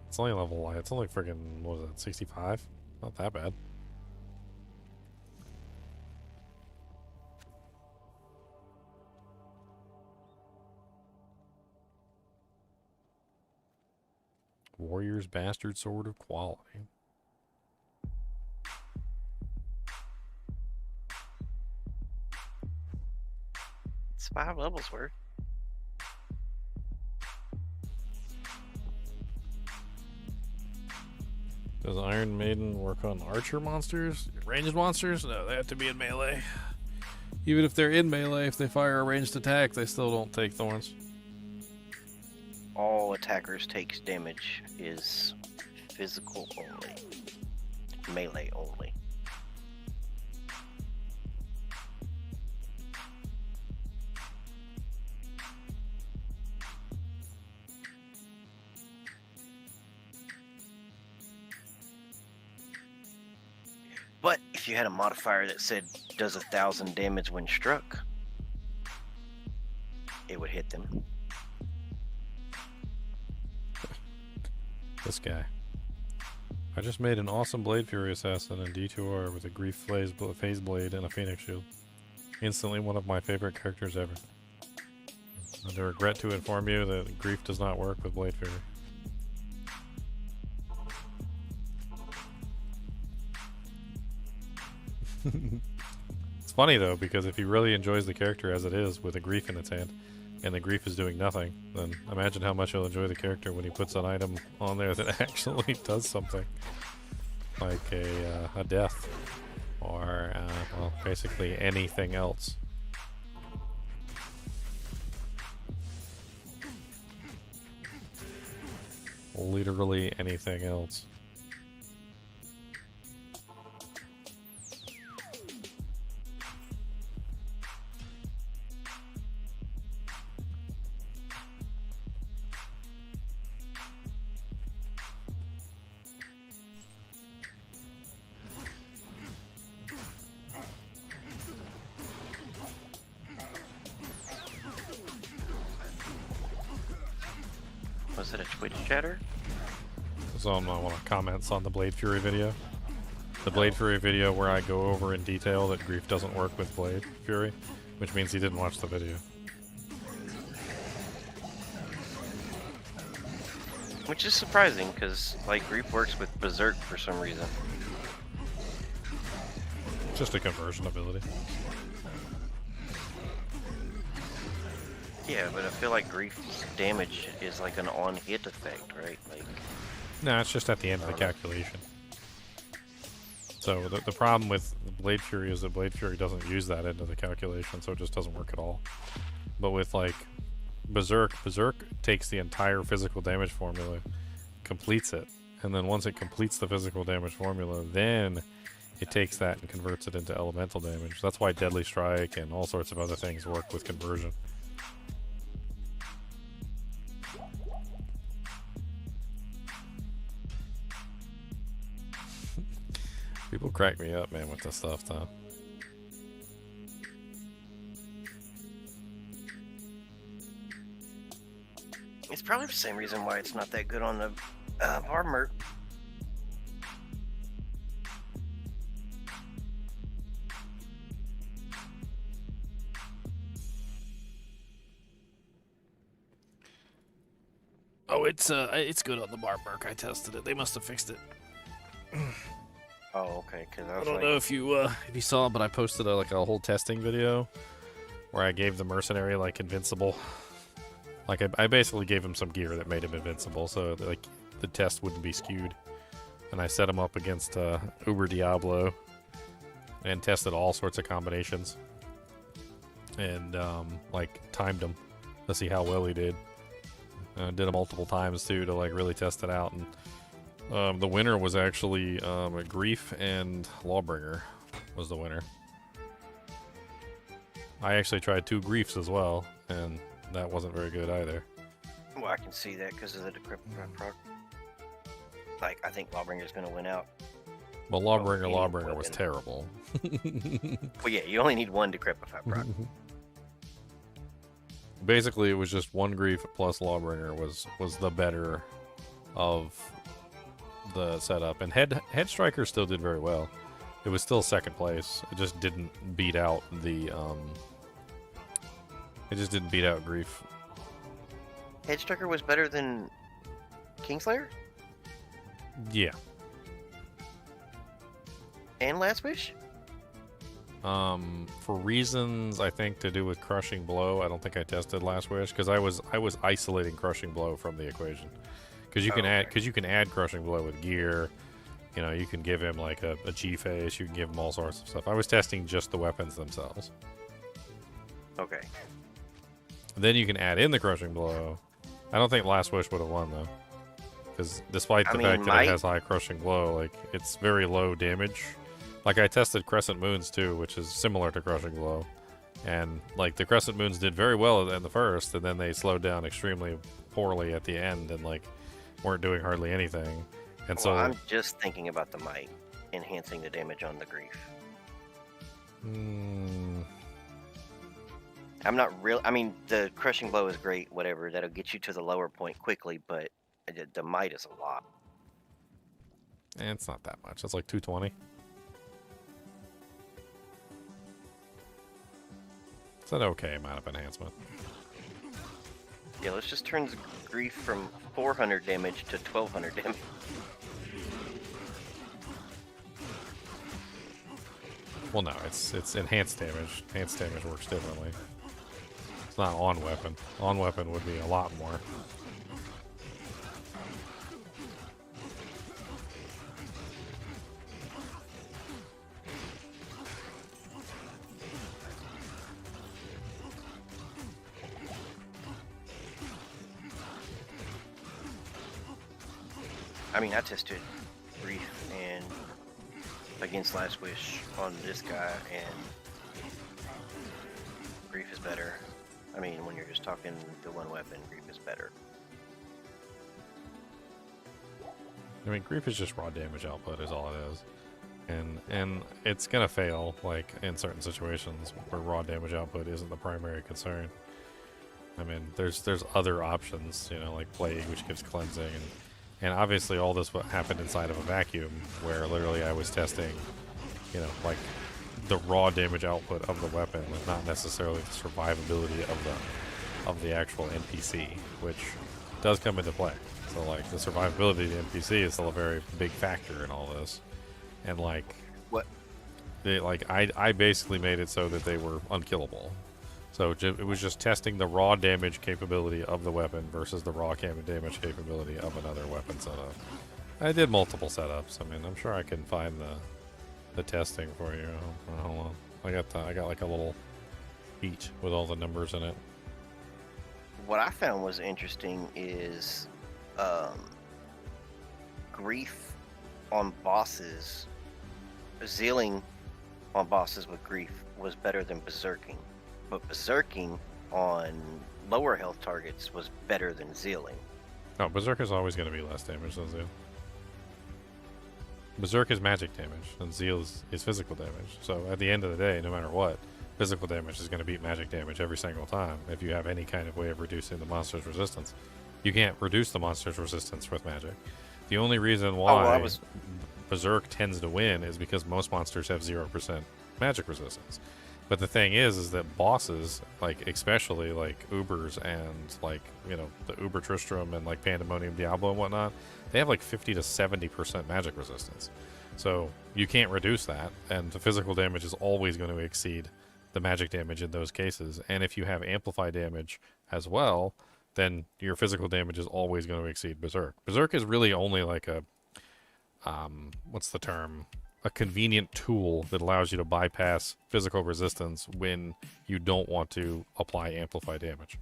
Speaker 1: It's only level, it's only freaking, what was it, 65? Not that bad. Warrior's Bastard Sword of Quality.
Speaker 7: It's 5 levels worth.
Speaker 1: Does Iron Maiden work on archer monsters? Ranged monsters? No, they have to be in melee. Even if they're in melee, if they fire a ranged attack, they still don't take thorns.
Speaker 7: All attackers takes damage is physical only. Melee only. But if you had a modifier that said does 1,000 damage when struck, it would hit them.
Speaker 1: This guy. I just made an awesome Blade Fury Assassin in D2R with a Grief Phase Blade and a Phoenix Shield. Instantly one of my favorite characters ever. I regret to inform you that Grief does not work with Blade Fury. It's funny though, because if he really enjoys the character as it is with a Grief in its hand, and the Grief is doing nothing, then imagine how much he'll enjoy the character when he puts an item on there that actually does something. Like a death. Or, well, basically anything else. Literally anything else.
Speaker 7: Was it a Twitch chatter?
Speaker 1: It's on one of the comments on the Blade Fury video. The Blade Fury video where I go over in detail that Grief doesn't work with Blade Fury, which means he didn't watch the video.
Speaker 7: Which is surprising, because like Grief works with Berserk for some reason.
Speaker 1: Just a conversion ability.
Speaker 7: Yeah, but I feel like Grief's damage is like an on-hit effect, right? Like,
Speaker 1: No, it's just at the end of the calculation. So the problem with Blade Fury is that Blade Fury doesn't use that end of the calculation, so it just doesn't work at all. But with like Berserk takes the entire physical damage formula, completes it, and then once it completes the physical damage formula, then it takes that and converts it into elemental damage. That's why Deadly Strike and all sorts of other things work with conversion. People crack me up, man, with this stuff, though.
Speaker 7: it's probably the same reason why it's not that good on the Barmerk.
Speaker 1: Oh, it's good on the Barmerk. I tested it. They must have fixed it.
Speaker 7: Oh, okay. Because
Speaker 1: I don't know if you saw, but I posted a whole testing video where I gave the Mercenary like invincible. Like I basically gave him some gear that made him invincible, so that, like the test wouldn't be skewed. And I set him up against Uber Diablo and tested all sorts of combinations and like timed him to see how well he did. Did it multiple times too to like really test it out, and the winner was actually Grief and Lawbringer was the winner. I actually tried 2 Griefs as well, and that wasn't very good either.
Speaker 7: Well, I can see that because of the Decrepit proc. Like, I think Lawbringer's going to win out.
Speaker 1: Well, Lawbringer was terrible.
Speaker 7: Well, yeah, you only need 1 Decrepify proc.
Speaker 1: Basically, it was just 1 Grief plus Lawbringer was the better of the setup, and Head Striker still did very well. It was still second place. It just didn't beat out the It just didn't beat out Grief.
Speaker 7: Head Striker was better than Kingslayer
Speaker 1: Yeah.
Speaker 7: and Last Wish.
Speaker 1: For reasons I think to do with Crushing Blow, I don't think I tested Last Wish because I was isolating Crushing Blow from the equation. Because you can add Crushing Blow with gear. You know, you can give him like a G face. You can give him all sorts of stuff. I was testing just the weapons themselves.
Speaker 7: Okay.
Speaker 1: Then you can add in the Crushing Blow. I don't think Last Wish would have won though, because despite the fact that it has high Crushing Blow, like it's very low damage. Like I tested Crescent Moons too, which is similar to Crushing Blow, and like the Crescent Moons did very well in the first, and then they slowed down extremely poorly at the end, and like weren't doing hardly anything. And
Speaker 7: Well,
Speaker 1: so
Speaker 7: I'm just thinking about the might, enhancing the damage on the grief. I'm not real. I mean, the Crushing Blow is great, whatever. That'll get you to the lower point quickly, but the might is a lot.
Speaker 1: it's not that much. It's like 220. It's an okay amount of enhancement.
Speaker 7: Yeah, let's just turn the grief from 400 damage to 1200 damage.
Speaker 1: Well, no, it's enhanced damage. Enhanced damage works differently. It's not on weapon. On weapon would be a lot more.
Speaker 7: I mean, I tested grief and against Last Wish on this guy, and grief is better. I mean, when you're just talking the one weapon, grief is better.
Speaker 1: I mean, grief is just raw damage output is all it is. And it's gonna fail, like, in certain situations where raw damage output isn't the primary concern. I mean, there's other options, you know, like Plague, which gives cleansing, and obviously all this happened inside of a vacuum, where literally I was testing, you know, like, the raw damage output of the weapon, and not necessarily the survivability of the actual NPC, which does come into play. So, like, the survivability of the NPC is still a very big factor in all this. And, like,
Speaker 7: What?
Speaker 1: I basically made it so that they were unkillable. So it was just testing the raw damage capability of the weapon versus the raw damage capability of another weapon setup. I did multiple setups. I mean, I'm sure I can find the testing for you. Hold on. I got like a little sheet with all the numbers in it.
Speaker 7: What I found was interesting is grief on bosses, zealing on bosses with grief was better than berserking, but berserking on lower health targets was better than zealing.
Speaker 1: No, Berserk is always going to be less damage than Zeal. Berserk is magic damage, and Zeal is physical damage. So at the end of the day, no matter what, physical damage is going to beat magic damage every single time if you have any kind of way of reducing the monster's resistance. You can't reduce the monster's resistance with magic. The only reason why Berserk tends to win is because most monsters have 0% magic resistance. But the thing is that bosses, like, especially like Ubers and, like, you know, the Uber Tristram and like Pandemonium Diablo and whatnot, they have like 50 to 70% magic resistance. So you can't reduce that, and the physical damage is always going to exceed the magic damage in those cases. And if you have amplify damage as well, then your physical damage is always going to exceed Berserk. Berserk is really only like a, what's the term? A convenient tool that allows you to bypass physical resistance when you don't want to apply amplify damage.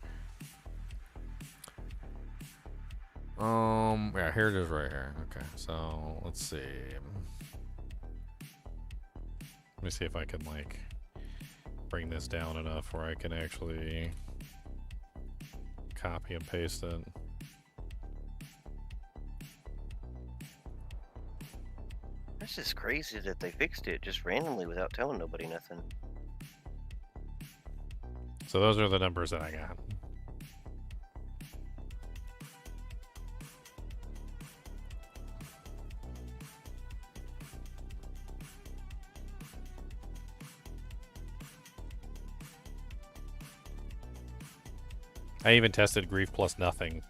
Speaker 1: Yeah, here it is right here. Okay, so let's see. Let me see if I can, like, bring this down enough where I can actually copy and paste it.
Speaker 7: That's just crazy that they fixed it just randomly without telling nobody nothing.
Speaker 1: So those are the numbers that I got. I even tested grief plus nothing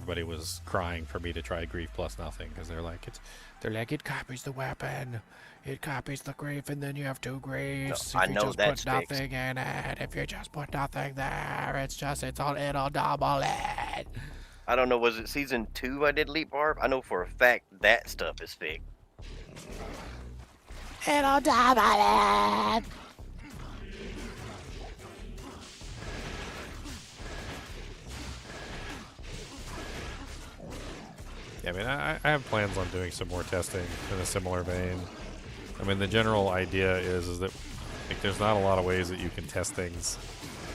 Speaker 9: everybody was crying for me to try Grief plus nothing because they're like, it copies the weapon, it copies the Grief, and then you have 2 Griefs.
Speaker 7: No, I
Speaker 9: if you
Speaker 7: know
Speaker 9: just
Speaker 7: that's
Speaker 9: put nothing in it, if you just put nothing there, it'll double it.
Speaker 7: I don't know, was it season 2 I did Leap Barb? I know for a fact that stuff is fixed.
Speaker 4: It'll double it.
Speaker 1: Yeah, I mean, I have plans on doing some more testing in a similar vein. I mean, the general idea is that like, there's not a lot of ways that you can test things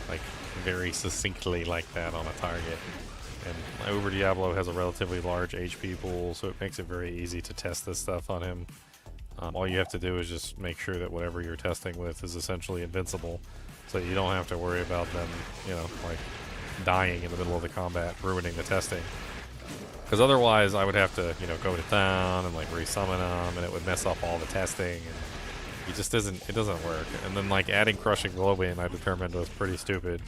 Speaker 1: like very succinctly like that on a target. And Uber Diablo has a relatively large HP pool, so it makes it very easy to test this stuff on him. All you have to do is just make sure that whatever you're testing with is essentially invincible, so you don't have to worry about them, you know, like dying in the middle of the combat, ruining the testing. Because otherwise, I would have to, you know, go to town and like resummon them, and it would mess up all the testing, and it just doesn't work. And then like adding Crushing Blow in, I determined was pretty stupid,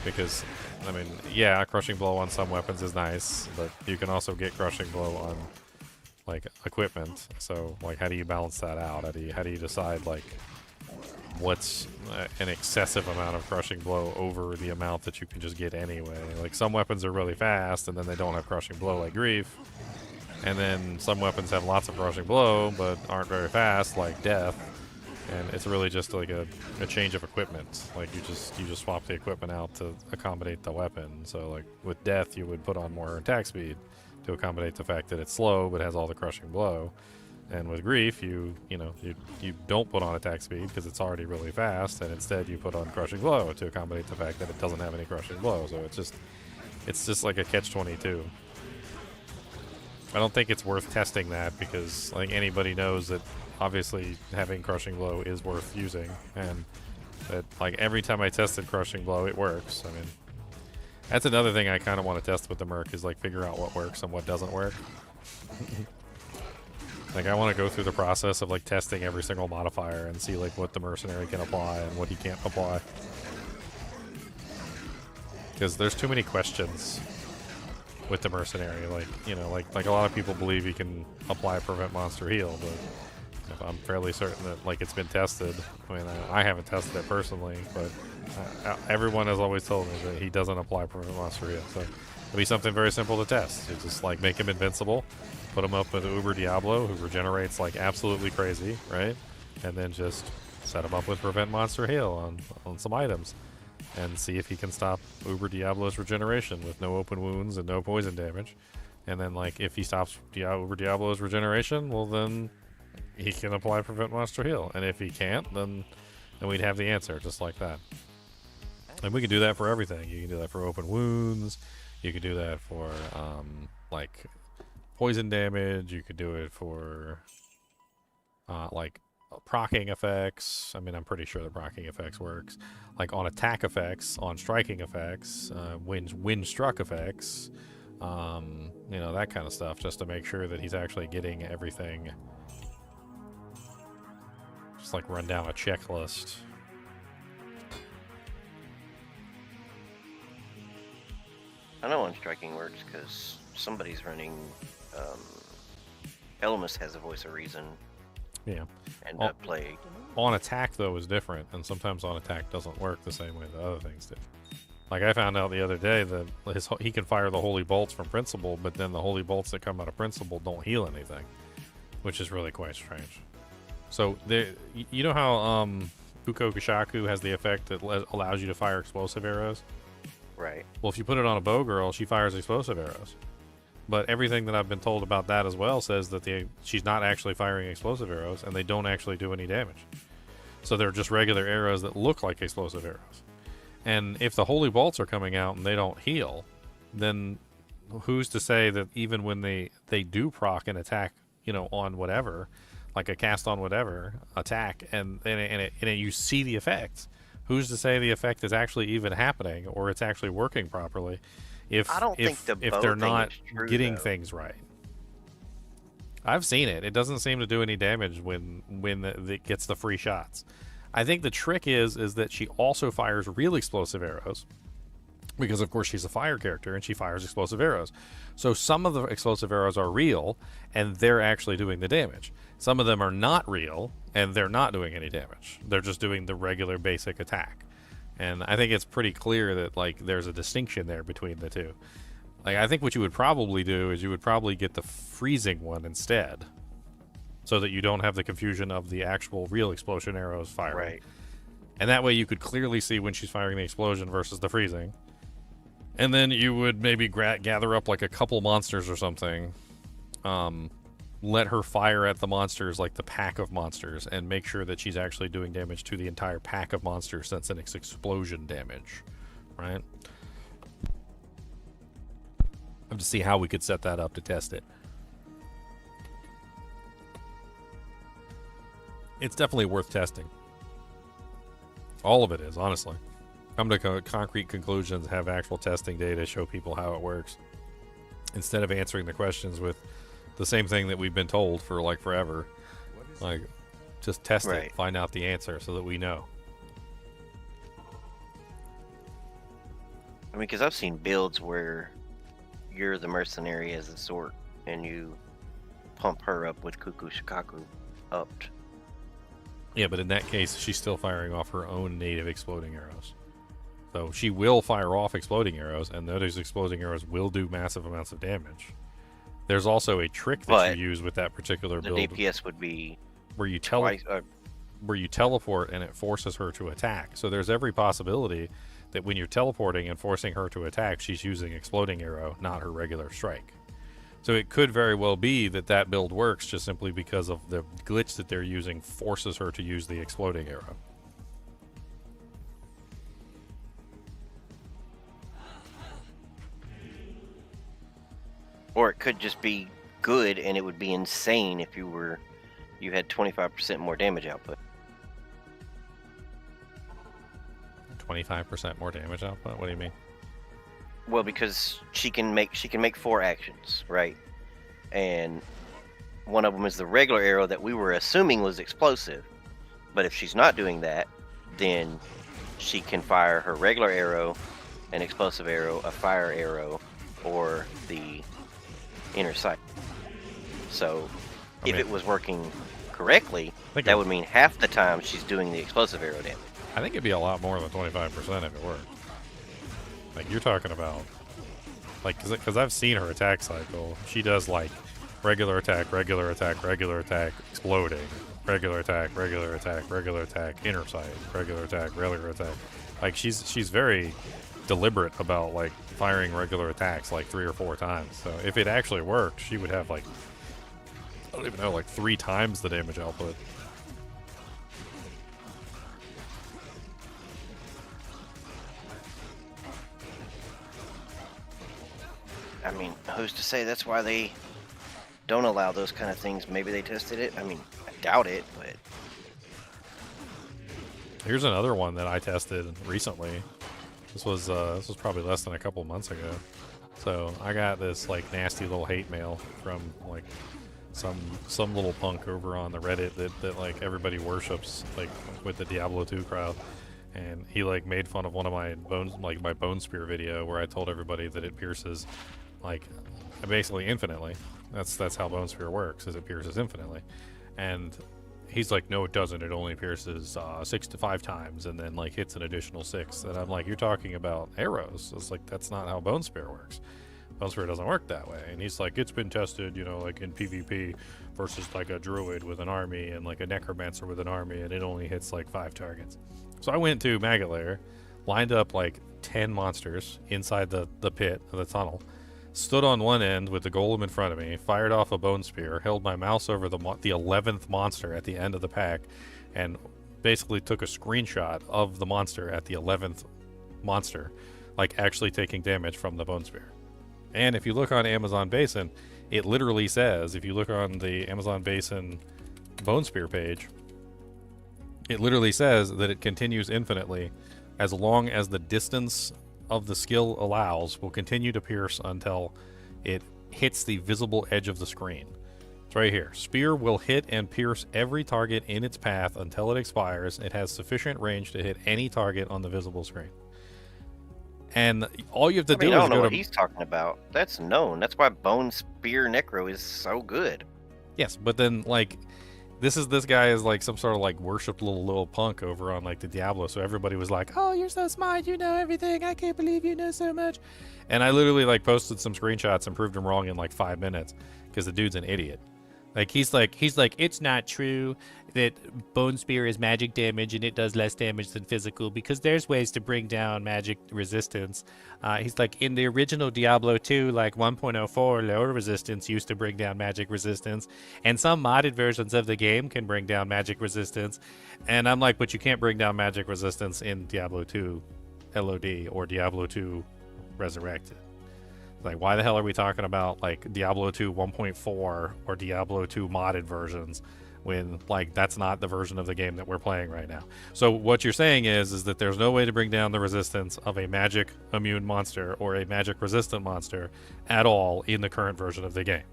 Speaker 1: because I mean, yeah, Crushing Blow on some weapons is nice, but you can also get Crushing Blow on like equipment. So like, how do you balance that out? How do you decide like what's an excessive amount of Crushing Blow over the amount that you can just get anyway? Like, some weapons are really fast and then they don't have Crushing Blow, like Grief, and then some weapons have lots of Crushing Blow but aren't very fast, like Death, and it's really just like a change of equipment. Like, you just swap the equipment out to accommodate the weapon. So like with Death, you would put on more attack speed to accommodate the fact that it's slow but has all the Crushing Blow. And with Grief, you don't put on attack speed because it's already really fast, and instead you put on Crushing Blow to accommodate the fact that it doesn't have any Crushing Blow. So it's just like a catch-22. I don't think it's worth testing that, because like anybody knows that obviously having Crushing Blow is worth using, and that like every time I tested Crushing Blow, it works. I mean, that's another thing I kind of want to test with the Merc, is like figure out what works and what doesn't work. Like, I want to go through the process of like testing every single modifier and see like what the Mercenary can apply and what he can't apply. Because there's too many questions with the Mercenary. Like, you know, like a lot of people believe he can apply Prevent Monster Heal, but I'm fairly certain that like it's been tested. I mean, I haven't tested it personally, but everyone has always told me that he doesn't apply Prevent Monster Heal. So it'll be something very simple to test. You just like make him invincible, put him up with Uber Diablo, who regenerates like absolutely crazy, right? And then just set him up with Prevent Monster Heal on some items, and see if he can stop Uber Diablo's regeneration with no open wounds and no poison damage. And then like if he stops Uber Diablo's regeneration, well then he can apply Prevent Monster Heal. And if he can't, then we'd have the answer, just like that. And we can do that for everything. You can do that for open wounds. You could do that for like poison damage. You could do it for like proccing effects. I mean, I'm pretty sure the proccing effects works. Like on attack effects, on striking effects, wind struck effects, you know, that kind of stuff, just to make sure that he's actually getting everything. Just like run down a checklist.
Speaker 7: I know on striking works because somebody's running. Elmas has a Voice of Reason.
Speaker 1: Yeah.
Speaker 7: And Plague.
Speaker 1: On attack though is different, and sometimes on attack doesn't work the same way that other things do. Like I found out the other day that he can fire the holy bolts from Principle, but then the holy bolts that come out of Principle don't heal anything, which is really quite strange. So you know how Uko Kushaku has the effect that allows you to fire explosive arrows?
Speaker 7: Right.
Speaker 1: Well, if you put it on a bow girl, she fires explosive arrows. But everything that I've been told about that as well says that she's not actually firing explosive arrows, and they don't actually do any damage. So they're just regular arrows that look like explosive arrows. And if the holy bolts are coming out and they don't heal, then who's to say that even when they do proc an attack, you know, on whatever, like a cast on whatever attack, and you see the effects, who's to say the effect is actually even happening or it's actually working properly if they're not getting things right? I've seen it. It doesn't seem to do any damage when it gets the free shots. I think the trick is that she also fires real explosive arrows, Because, of course, she's a fire character and she fires explosive arrows. So some of the explosive arrows are real and they're actually doing the damage. Some of them are not real and they're not doing any damage. They're just doing the regular basic attack. And I think it's pretty clear that, like, there's a distinction there between the two. Like, I think what you would probably do is you would probably get the freezing one instead, so that you don't have the confusion of the actual real explosion arrows firing.
Speaker 7: Right.
Speaker 1: And that way you could clearly see when she's firing the explosion versus the freezing. And then you would maybe gather up like a couple monsters or something. Let her fire at the monsters, like the pack of monsters, and make sure that she's actually doing damage to the entire pack of monsters since it's explosion damage. Right? To see how we could set that up to test it. It's definitely worth testing. All of it is, honestly. Come to concrete conclusions, have actual testing data, show people how it works. Instead of answering the questions with the same thing that we've been told for like forever. Like, just test it, find out the answer so that we know.
Speaker 7: I mean, because I've seen builds where you're the mercenary as a sort, and you pump her up with Cuckoo Shikaku upped.
Speaker 1: Yeah, but in that case, she's still firing off her own native exploding arrows. So she will fire off exploding arrows, and those exploding arrows will do massive amounts of damage. There's also a trick that you use with that particular build.
Speaker 7: The DPS would be
Speaker 1: where you teleport and it forces her to attack. So there's every possibility that when you're teleporting and forcing her to attack, she's using exploding arrow, not her regular strike. So it could very well be that that build works just simply because of the glitch that they're using forces her to use the exploding arrow.
Speaker 7: Or it could just be good, and it would be insane if you had 25% more damage output.
Speaker 1: 25% more damage output? What do you mean?
Speaker 7: Well, because she can make 4 actions, right? And one of them is the regular arrow that we were assuming was explosive. But if she's not doing that, then she can fire her regular arrow, an explosive arrow, a fire arrow, or the inner sight. So if it was working correctly, that would mean half the time she's doing the explosive arrow damage.
Speaker 1: I think it'd be a lot more than 25% if it worked. Like, you're talking about, like, because I've seen her attack cycle. She does, like, regular attack, regular attack, regular attack, exploding, regular attack, regular attack, regular attack, inner sight, regular attack, regular attack. Like, she's very deliberate about, like, firing regular attacks, like, 3 or 4 times. So if it actually worked, she would have, like, I don't even know, like 3 times the damage output.
Speaker 7: I mean, who's to say that's why they don't allow those kind of things? Maybe they tested it. I mean, I doubt it, but...
Speaker 1: Here's another one that I tested recently. This was probably less than a couple months ago. So I got this like nasty little hate mail from like some little punk over on the Reddit that like everybody worships, like with the Diablo 2 crowd. And he like made fun of one of my bones, like my bone spear video, where I told everybody that it pierces like basically infinitely. That's how bone spear works, is it pierces infinitely. And he's like, no, it doesn't. It only pierces 6 to 5 times, and then like hits an additional 6. And I'm like, you're talking about arrows. It's like, that's not how bone spear works. Bone spear doesn't work that way. And he's like, it's been tested, you know, like in PvP versus like a druid with an army and like a necromancer with an army, and it only hits like 5 targets. So I went to Maggot Lair, lined up like 10 monsters inside the pit of the tunnel, stood on one end with the golem in front of me, fired off a bone spear, held my mouse over the 11th monster at the end of the pack, and basically took a screenshot of the monster at the 11th monster, like actually taking damage from the bone spear. And if you look on Amazon Basin, it literally says, if you look on the Amazon Basin bone spear page, it literally says that it continues infinitely as long as the distance of the skill allows, will continue to pierce until it hits the visible edge of the screen. It's right here. Spear will hit and pierce every target in its path until it expires. It has sufficient range to hit any target on the visible screen. And all you have to
Speaker 7: I mean,
Speaker 1: do
Speaker 7: I
Speaker 1: is
Speaker 7: don't know
Speaker 1: go
Speaker 7: what
Speaker 1: to
Speaker 7: he's talking about. That's known. That's why Bone Spear Necro is so good.
Speaker 1: yes, but then like this guy is like some sort of like worshipped little punk over on like the Diablo, so everybody was like, "Oh, you're so smart, you know everything. I can't believe you know so much." And I literally like posted some screenshots and proved him wrong in like 5 minutes because the dude's an idiot. Like he's like it's not true that Bone Spear is magic damage and it does less damage than physical because there's ways to bring down magic resistance. He's like in the original Diablo 2, like 1.04 lower resistance used to bring down magic resistance, and some modded versions of the game can bring down magic resistance. And I'm like, but you can't bring down magic resistance in Diablo 2 LOD or Diablo 2 Resurrected. Like, why the hell are we talking about like Diablo 2 1.4 or Diablo 2 modded versions when like that's not the version of the game that we're playing right now? So what you're saying is that there's no way to bring down the resistance of a magic immune monster or a magic resistant monster at all in the current version of the game.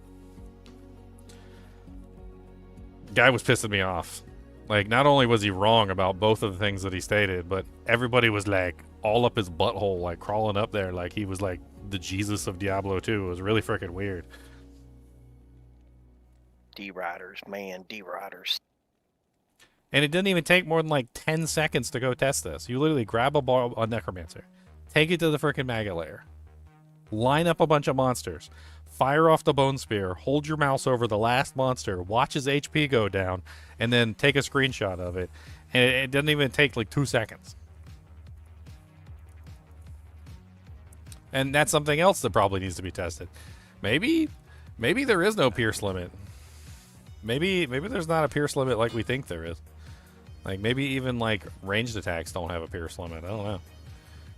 Speaker 1: Guy was pissing me off. Like, not only was he wrong about both of the things that he stated, but everybody was like all up his butthole, like crawling up there like he was like the Jesus of Diablo 2. It was really freaking weird.
Speaker 7: D-Riders, man, D-Riders.
Speaker 1: And it didn't even take more than like 10 seconds to go test this. You literally grab a Necromancer, take it to the freaking Maggot Lair, line up a bunch of monsters, fire off the Bone Spear, hold your mouse over the last monster, watch his HP go down, and then take a screenshot of it. And it doesn't even take like 2 seconds. And that's something else that probably needs to be tested. Maybe there is no pierce limit. Maybe there's not a pierce limit like we think there is. Like, maybe even like ranged attacks don't have a pierce limit. I don't know.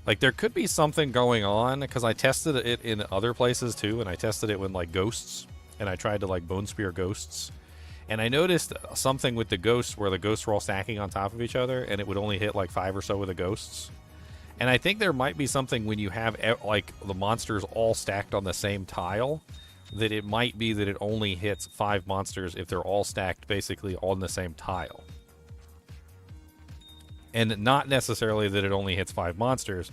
Speaker 1: Like, there could be something going on, because I tested it in other places too, and I tested it with like ghosts, and I tried to like Bone Spear ghosts, and I noticed something with the ghosts where the ghosts were all stacking on top of each other, and it would only hit like 5 or so of the ghosts. And I think there might be something when you have like the monsters all stacked on the same tile, that it might be that it only hits 5 monsters if they're all stacked basically on the same tile. And not necessarily that it only hits 5 monsters,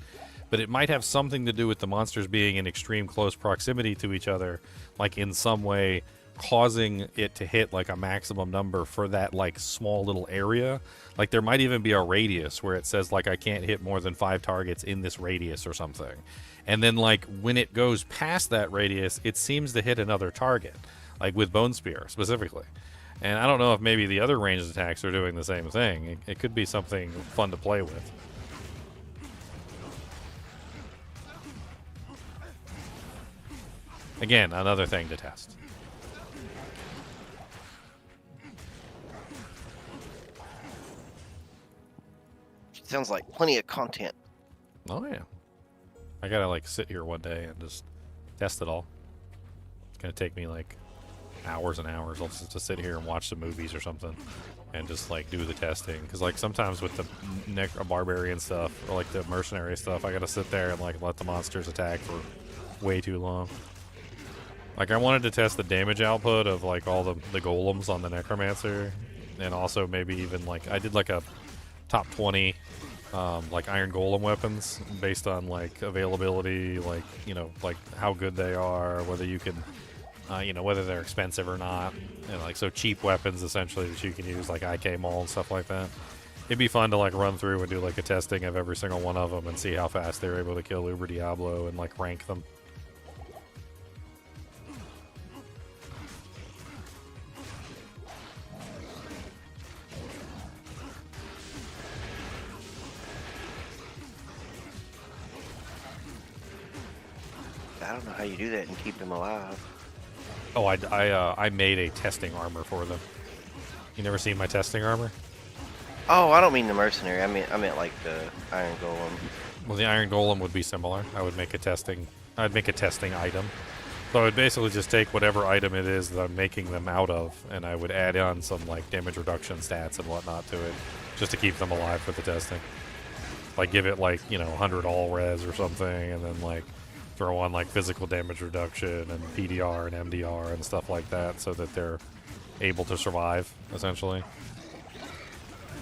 Speaker 1: but it might have something to do with the monsters being in extreme close proximity to each other, like in some way causing it to hit like a maximum number for that like small little area. Like, there might even be a radius where it says like I can't hit more than 5 targets in this radius or something. And then like when it goes past that radius, it seems to hit another target, like with Bone Spear specifically. And I don't know if maybe the other ranged attacks are doing the same thing. It could be something fun to play with. Again, another thing to test.
Speaker 7: Sounds like plenty of content.
Speaker 1: Oh yeah. I gotta like sit here one day and just test it all. It's gonna take me like hours and hours. I'll just sit here and watch some movies or something and just like do the testing. Because like sometimes with the barbarian stuff or like the mercenary stuff, I gotta sit there and like let the monsters attack for way too long. Like, I wanted to test the damage output of like all the golems on the necromancer, and also maybe even like I did like a top 20 like iron golem weapons based on like availability, like, you know, like how good they are, whether you can you know, whether they're expensive or not, and like so cheap weapons essentially that you can use, like IK Maul and stuff like that. It'd be fun to like run through and do like a testing of every single one of them and see how fast they're able to kill Uber Diablo and like rank them.
Speaker 7: I don't know how you do that and keep them alive.
Speaker 1: Oh, I made a testing armor for them. You never seen my testing armor?
Speaker 7: Oh, I don't mean the mercenary. I meant like the iron golem.
Speaker 1: Well, the iron golem would be similar. I'd make a testing item. So I would basically just take whatever item it is that I'm making them out of, and I would add on some like damage reduction stats and whatnot to it, just to keep them alive for the testing. Like give it like, you know, 100 all res or something, and then like throw on like physical damage reduction and PDR and MDR and stuff like that, so that they're able to survive essentially.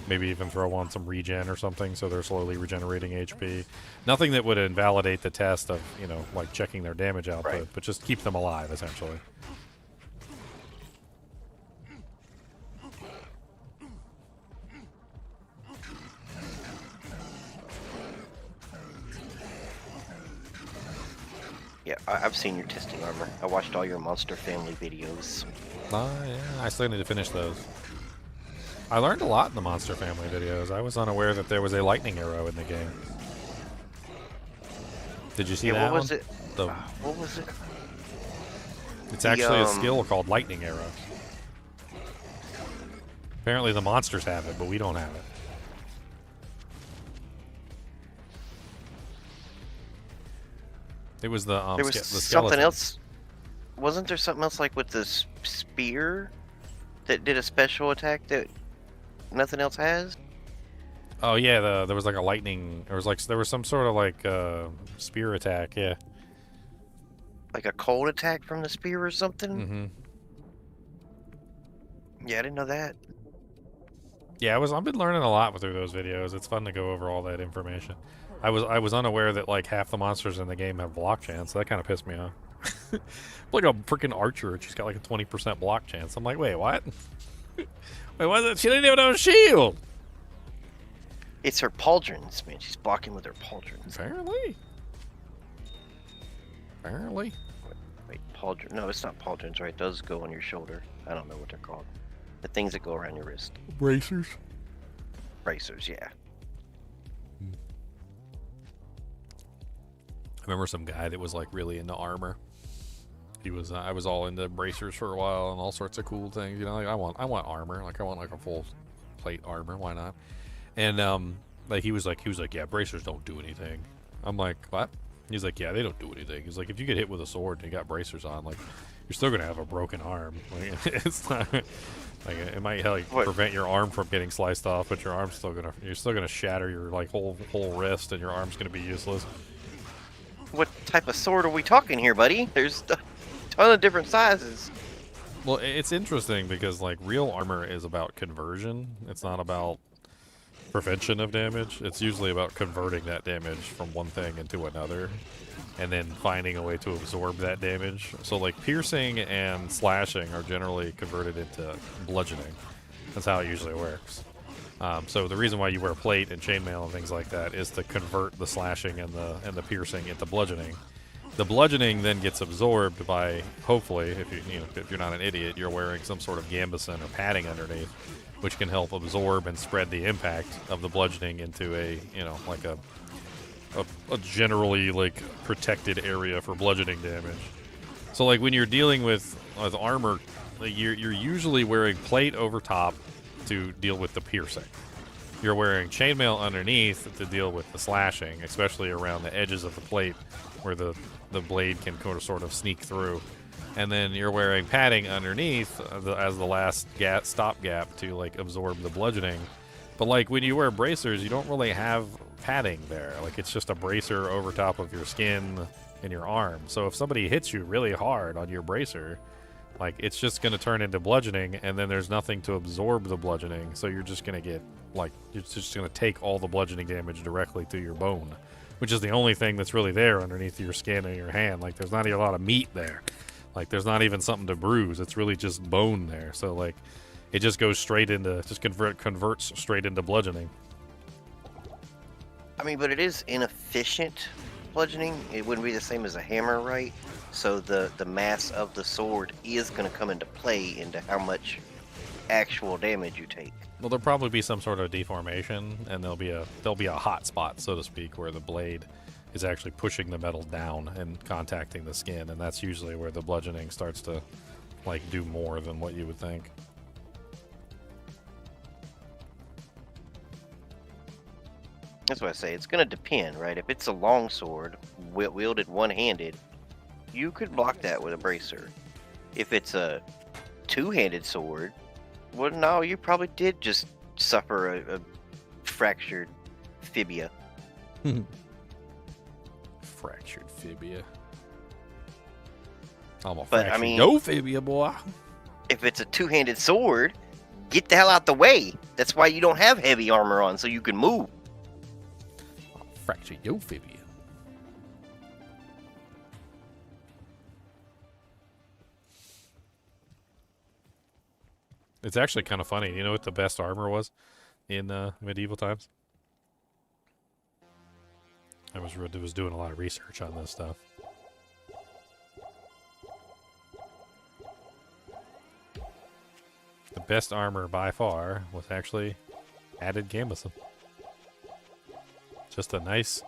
Speaker 1: Maybe even throw on some regen or something so they're slowly regenerating HP. Nothing that would invalidate the test of, you know, like checking their damage output,
Speaker 7: Right.
Speaker 1: but just keep them alive, essentially.
Speaker 7: Yeah, I've seen your testing armor. I watched all your Monster Family videos.
Speaker 1: Yeah, I still need to finish those. I learned a lot in the Monster Family videos. I was unaware that there was a lightning arrow in the game. Did you see
Speaker 7: Yeah,
Speaker 1: that
Speaker 7: what was
Speaker 1: one?
Speaker 7: it?
Speaker 1: The-
Speaker 7: What was it?
Speaker 1: It's
Speaker 7: The,
Speaker 1: actually a skill called lightning arrow. Apparently the monsters have it, but we don't have it. It was the
Speaker 7: There was
Speaker 1: the
Speaker 7: something
Speaker 1: skeleton.
Speaker 7: else. Wasn't there something else like with the spear that did a special attack that nothing else has?
Speaker 1: Oh yeah, there was like a lightning. There was some sort of like spear attack. Yeah.
Speaker 7: Like a cold attack from the spear or something?
Speaker 1: Mm-hmm.
Speaker 7: Yeah, I didn't know that.
Speaker 1: Yeah, I've been learning a lot through those videos. It's fun to go over all that information. I was unaware that like half the monsters in the game have block chance. So that kind of pissed me off. Like a freaking archer, she's got like a 20% block chance. I'm like, wait, what? Wait, what is it? She didn't even have a shield.
Speaker 7: It's her pauldrons, man. She's blocking with her pauldrons.
Speaker 1: Apparently. Apparently.
Speaker 7: Wait, pauldron? No, it's not pauldrons, right? Those go on your shoulder. I don't know what they're called. The things that go around your wrist.
Speaker 1: Bracers.
Speaker 7: Bracers, yeah.
Speaker 1: I remember some guy that was like really into armor. He was I was all into bracers for a while and all sorts of cool things. You know, like I want armor. Like I want like a full plate armor. Why not? And like he was like, yeah, bracers don't do anything. I'm like, what? He's like, yeah, they don't do anything. He's like, if you get hit with a sword and you got bracers on, like you're still gonna have a broken arm. Like, it's not like it might like prevent your arm from getting sliced off, but you're still gonna shatter your like whole wrist and your arm's gonna be useless.
Speaker 7: What type of sword are we talking here, buddy? There's a ton of different sizes.
Speaker 1: Well, it's interesting because like real armor is about conversion. It's not about prevention of damage. It's usually about converting that damage from one thing into another and then finding a way to absorb that damage. So like piercing and slashing are generally converted into bludgeoning. That's how it usually works. So the reason why you wear plate and chainmail and things like that is to convert the slashing and the piercing into bludgeoning. The bludgeoning then gets absorbed by, hopefully, if you're not an idiot, you're wearing some sort of gambeson or padding underneath, which can help absorb and spread the impact of the bludgeoning into a generally like protected area for bludgeoning damage. So like when you're dealing with armor, like you're usually wearing plate over top to deal with the piercing. You're wearing chainmail underneath to deal with the slashing, especially around the edges of the plate where the blade can sort of sneak through. And then you're wearing padding underneath as the last stopgap to like absorb the bludgeoning. But like when you wear bracers, you don't really have padding there. Like it's just a bracer over top of your skin and your arm. So if somebody hits you really hard on your bracer, like it's just going to turn into bludgeoning, and then there's nothing to absorb the bludgeoning. So you're just going to get you're just going to take all the bludgeoning damage directly to your bone, which is the only thing that's really there underneath your skin and your hand. Like there's not a lot of meat there. Like there's not even something to bruise. It's really just bone there. So like it just goes straight into converts straight into bludgeoning.
Speaker 7: I mean, but it is inefficient bludgeoning. It wouldn't be the same as a hammer, right? So the mass of the sword is going to come into play into how much actual damage you take.
Speaker 1: Well, there'll probably be some sort of deformation, and there'll be a hot spot, so to speak, where the blade is actually pushing the metal down and contacting the skin, and that's usually where the bludgeoning starts to like do more than what you would think.
Speaker 7: That's what I say. It's going to depend, right? If it's a long sword, wielded one-handed, you could block that with a bracer. If it's a two-handed sword, well, no, you probably did just suffer a fractured fibia.
Speaker 1: Fractured fibia. I'm a
Speaker 7: But,
Speaker 1: fractured
Speaker 7: I mean-
Speaker 1: no fibia, boy.
Speaker 7: If it's a two-handed sword, get the hell out the way. That's why you don't have heavy armor on, so you can move.
Speaker 1: Fracture your fibia. It's actually kind of funny. You know what the best armor was in medieval times? I was doing a lot of research on this stuff. The best armor by far was actually padded gambeson. Just a nice,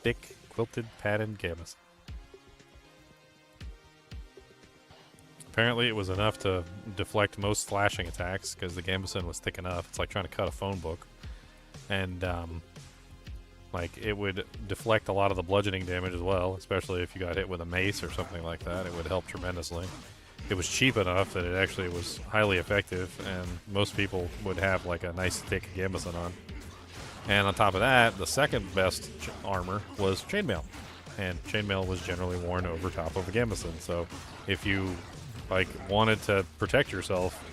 Speaker 1: thick, quilted padded gambeson. Apparently it was enough to deflect most slashing attacks because the gambeson was thick enough. It's like trying to cut a phone book. And, like, it would deflect a lot of the bludgeoning damage as well, especially if you got hit with a mace or something like that. It would help tremendously. It was cheap enough that it actually was highly effective, and most people would have, like, a nice thick gambeson on. And on top of that, the second best armor was chainmail. And chainmail was generally worn over top of a gambeson. So if you, like, wanted to protect yourself,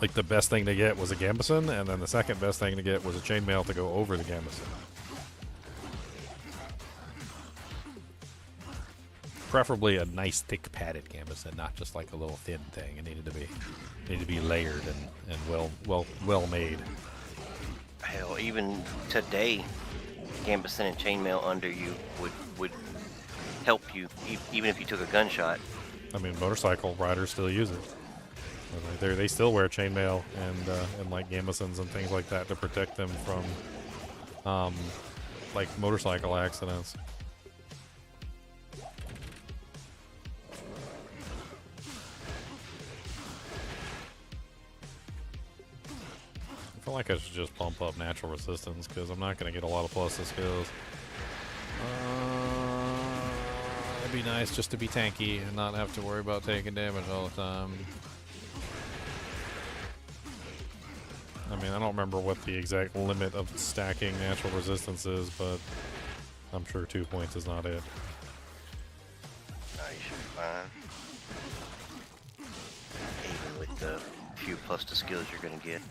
Speaker 1: like, the best thing to get was a gambeson, and then the second best thing to get was a chainmail to go over the gambeson. Preferably a nice thick padded gambeson, not just like a little thin thing. It needed to be layered and well made.
Speaker 7: Hell, even today, gambeson and chainmail under you would help you, even if you took a gunshot.
Speaker 1: I mean, motorcycle riders still use it. They still wear chainmail and like gambesons and things like that to protect them from like motorcycle accidents. I feel like I should just pump up natural resistance because I'm not going to get a lot of plus to skills. It'd be nice just to be tanky and not have to worry about taking damage all the time. I mean, I don't remember what the exact limit of stacking natural resistance is, but I'm sure 2 points is not it.
Speaker 7: No, you should be fine. Even with the few plus to skills you're going to get.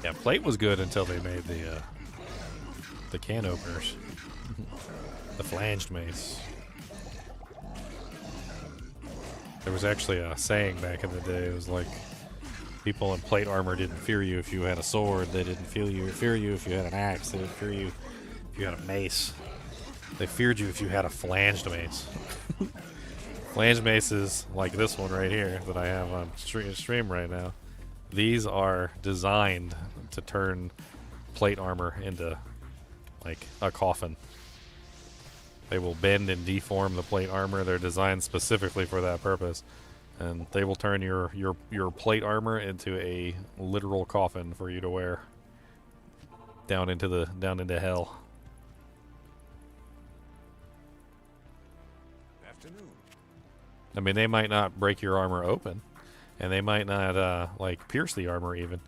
Speaker 1: Yeah, plate was good until they made the can openers. The flanged mace. There was actually a saying back in the day. It was like, people in plate armor didn't fear you if you had a sword. They didn't fear you if you had an axe. They didn't fear you if you had a mace. They feared you if you had a flanged mace. Flanged maces like this one right here that I have on stream right now. These are designed to turn plate armor into like a coffin. They will bend and deform the plate armor. They're designed specifically for that purpose. And they will turn your plate armor into a literal coffin for you to wear down into hell.
Speaker 2: Afternoon.
Speaker 1: I mean, they might not break your armor open, and they might not like pierce the armor even,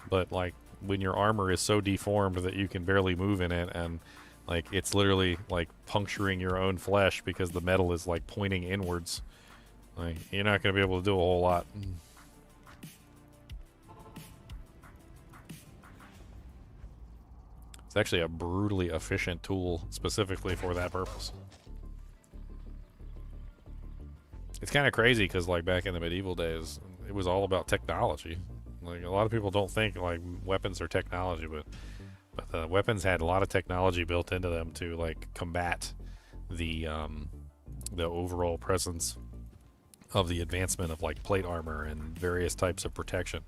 Speaker 1: but like when your armor is so deformed that you can barely move in it, and like it's literally like puncturing your own flesh because the metal is like pointing inwards, like you're not going to be able to do a whole lot. It's actually a brutally efficient tool specifically for that purpose. It's kind of crazy because like back in the medieval days, it was all about technology. Like a lot of people don't think like weapons are technology, but the weapons had a lot of technology built into them to like combat the overall presence of the advancement of like plate armor and various types of protection.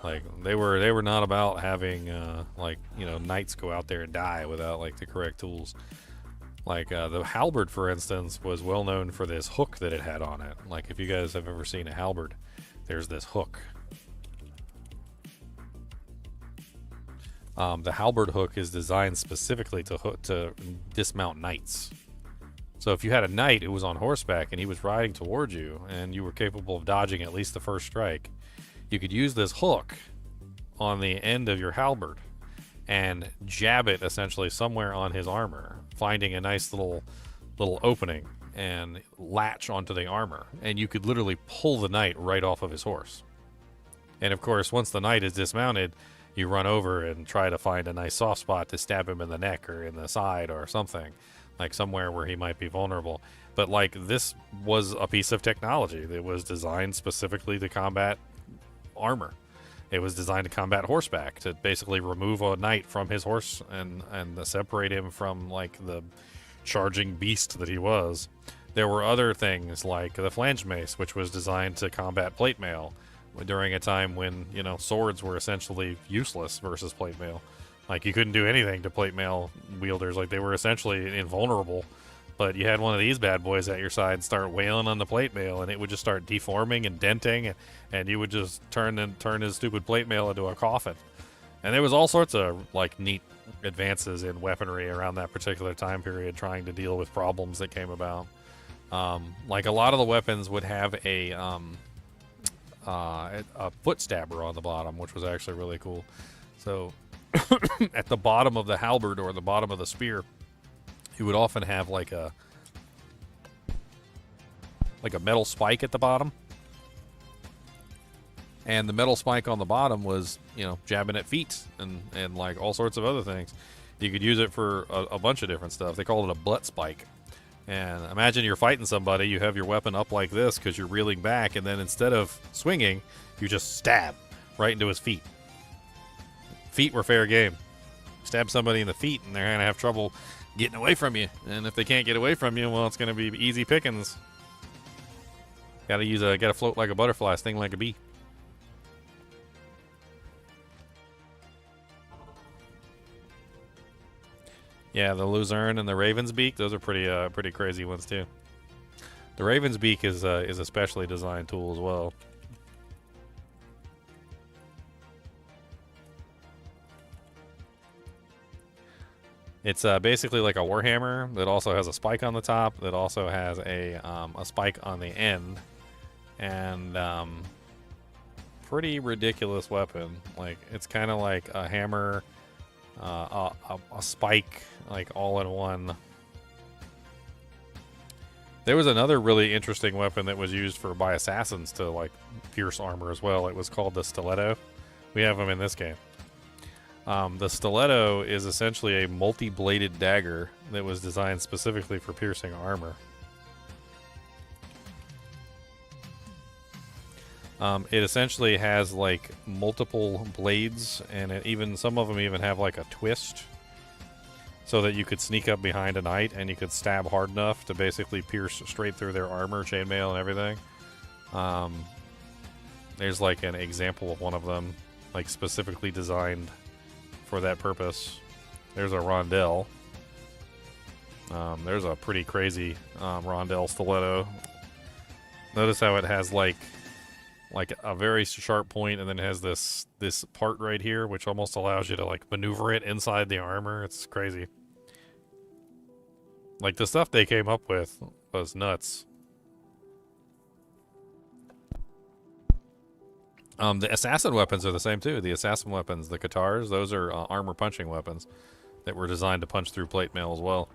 Speaker 1: Like they were not about having like, you know, knights go out there and die without like the correct tools. Like the halberd, for instance, was well known for this hook that it had on it. Like if you guys have ever seen a halberd, there's this hook. The halberd hook is designed specifically to dismount knights. So if you had a knight who was on horseback and he was riding towards you and you were capable of dodging at least the first strike, you could use this hook on the end of your halberd and jab it essentially somewhere on his armor, finding a nice little opening and latch onto the armor. And you could literally pull the knight right off of his horse. And of course, once the knight is dismounted, you run over and try to find a nice soft spot to stab him in the neck or in the side or something, like somewhere where he might be vulnerable. But like, this was a piece of technology that was designed specifically to combat armor. It was designed to combat horseback, to basically remove a knight from his horse and separate him from like the charging beast that he was. There were other things like the flange mace, which was designed to combat plate mail during a time when, you know, swords were essentially useless versus plate mail. Like, you couldn't do anything to plate mail wielders. Like, they were essentially invulnerable. But you had one of these bad boys at your side start wailing on the plate mail, and it would just start deforming and denting, and you would just turn his stupid plate mail into a coffin. And there was all sorts of like neat advances in weaponry around that particular time period, trying to deal with problems that came about. Like, a lot of the weapons would have a foot stabber on the bottom, which was actually really cool. So at the bottom of the halberd or the bottom of the spear, you would often have like a metal spike at the bottom. And the metal spike on the bottom was, you know, jabbing at feet and like all sorts of other things. You could use it for a bunch of different stuff. They called it a butt spike. And imagine you're fighting somebody, you have your weapon up like this because you're reeling back, and then instead of swinging, you just stab right into his feet. Feet were fair game. Stab somebody in the feet, and they're going to have trouble getting away from you. And if they can't get away from you, well, it's going to be easy pickings. Gotta float like a butterfly, sting like a bee. Yeah, the Luzerne and the Raven's Beak, those are pretty crazy ones too. The Raven's Beak is a specially designed tool as well. It's basically like a warhammer that also has a spike on the top, that also has a spike on the end, and pretty ridiculous weapon. Like, it's kind of like a hammer, a spike, like all in one. There was another really interesting weapon that was used by assassins to like pierce armor as well. It was called the stiletto. We have them in this game. The stiletto is essentially a multi-bladed dagger that was designed specifically for piercing armor. It essentially has like multiple blades, and some of them even have like a twist, so that you could sneak up behind a knight and you could stab hard enough to basically pierce straight through their armor, chainmail, and everything. There's like an example of one of them, like specifically designed for that purpose. There's a rondelle. There's a pretty crazy rondelle stiletto. Notice how it has like a very sharp point, and then it has this part right here, which almost allows you to like maneuver it inside the armor. It's crazy. Like, the stuff they came up with was nuts. The assassin weapons are the same too. The assassin weapons, the Katars, those are armor punching weapons that were designed to punch through plate mail as well.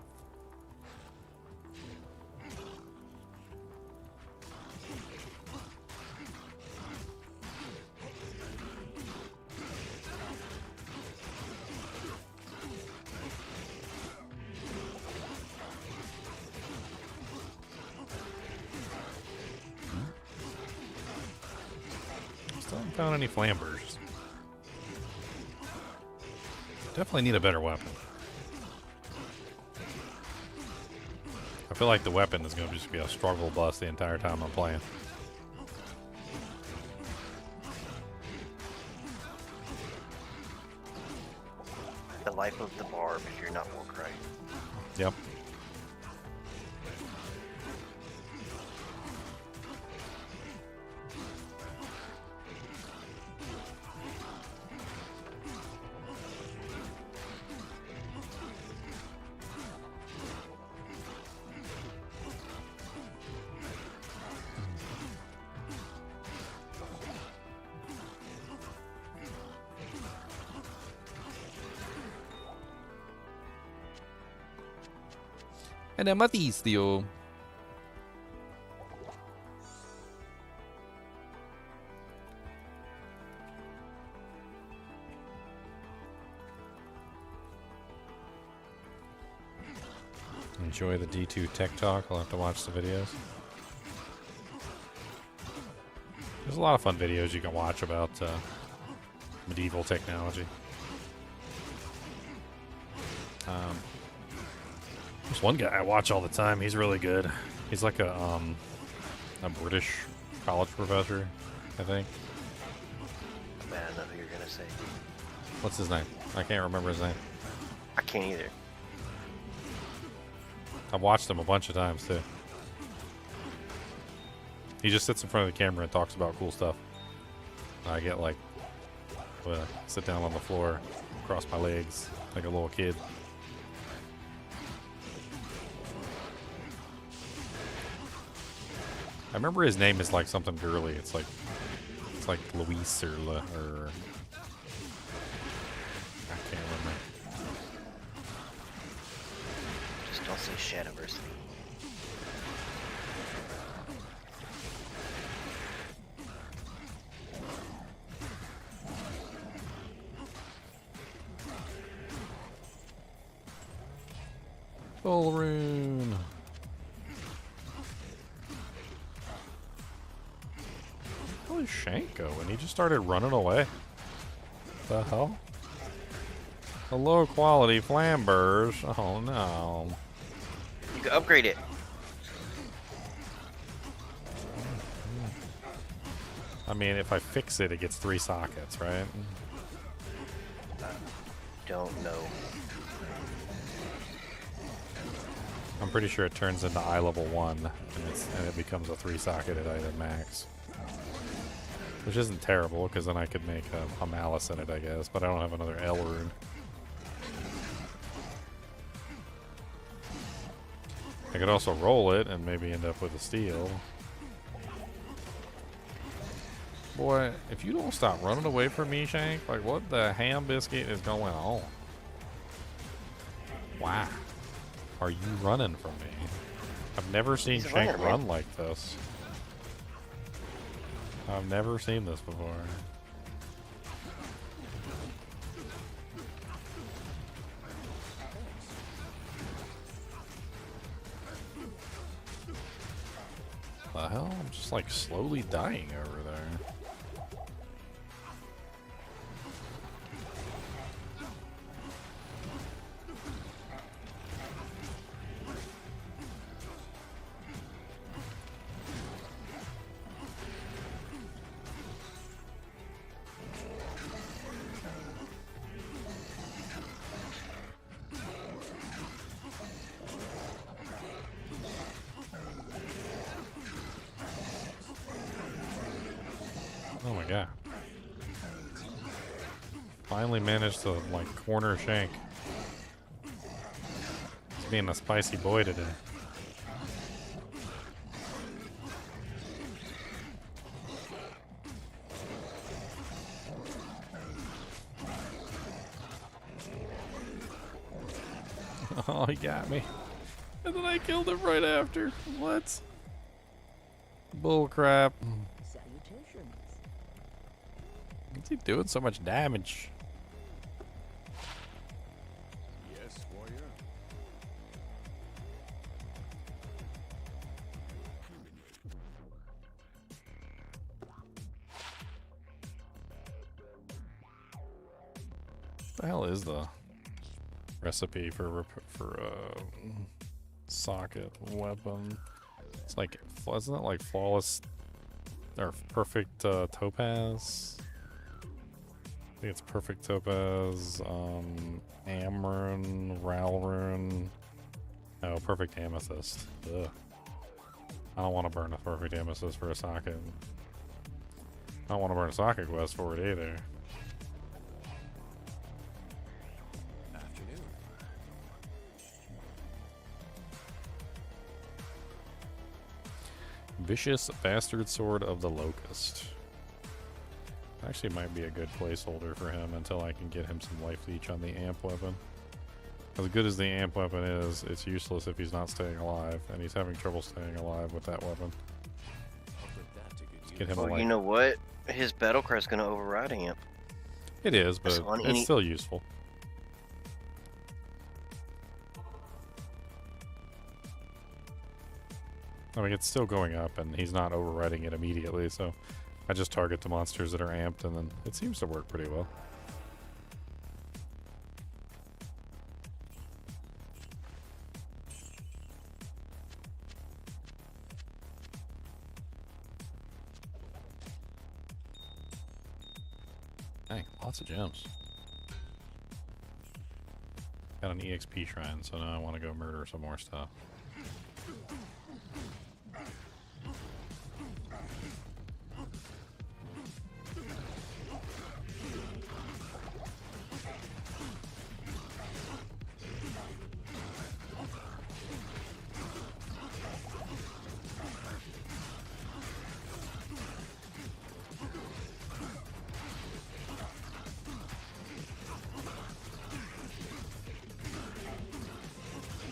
Speaker 1: Haven't found any flambers. Definitely need a better weapon. I feel like the weapon is going to just be a struggle bus the entire time I'm playing.
Speaker 7: The life of the barb if you're not Warcry.
Speaker 1: Yep. And a Mephisto. Enjoy the D2 tech talk. I'll have to watch the videos. There's a lot of fun videos you can watch about medieval technology. There's one guy I watch all the time. He's really good. He's like a British college professor, I think.
Speaker 7: Man, I know who you're gonna say.
Speaker 1: What's his name? I can't remember his name.
Speaker 7: I can't either.
Speaker 1: I've watched him a bunch of times too. He just sits in front of the camera and talks about cool stuff. I get like, sit down on the floor, cross my legs like a little kid. I remember his name is like something girly. It's like Luis or I can't remember.
Speaker 7: Just don't say Shadowversity.
Speaker 1: Full rune. Where's Shank going? He just started running away. The hell? The low quality flambers. Oh no.
Speaker 7: You can upgrade it.
Speaker 1: I mean, if I fix it, it gets 3 sockets, right?
Speaker 7: Don't know.
Speaker 1: I'm pretty sure it turns into eye level 1, and it becomes a 3-socketed item max. Which isn't terrible, because then I could make a malice in it, I guess, but I don't have another L rune. I could also roll it and maybe end up with a steal. Boy, if you don't stop running away from me, Shank, like what the ham biscuit is going on? Why are you running from me? I've never seen
Speaker 7: He's a
Speaker 1: Shank
Speaker 7: runner,
Speaker 1: run
Speaker 7: man.
Speaker 1: like this. I've never seen this before. The hell? I'm just like slowly dying over there. Oh my god. Finally managed to, like, corner Shank. He's being a spicy boy today. Oh, he got me. And then I killed him right after. What? Bull crap. What's he doing so much damage?
Speaker 2: Yes, warrior.
Speaker 1: What the hell is the recipe for socket weapon? It's like, isn't it like flawless or perfect topaz? I think it's perfect topaz, Amaran, Ralrun. Oh, perfect amethyst. Ugh. I don't want to burn a perfect amethyst for a socket. I don't want to burn a socket quest for it either.
Speaker 3: Afternoon.
Speaker 1: Vicious Bastard Sword of the Locust. Actually might be a good placeholder for him until I can get him some life leech on the amp weapon. As good as the amp weapon is, it's useless if he's not staying alive, and he's having trouble staying alive with that weapon. Let's get him
Speaker 7: Well,
Speaker 1: alive.
Speaker 7: you know what? His battlecry's gonna override amp.
Speaker 1: It is, but
Speaker 7: So on
Speaker 1: it's
Speaker 7: any-
Speaker 1: still useful. I mean, it's still going up, and he's not overriding it immediately, so I just target the monsters that are amped, and then it seems to work pretty well. Dang, lots of gems. Got an EXP shrine, so now I want to go murder some more stuff.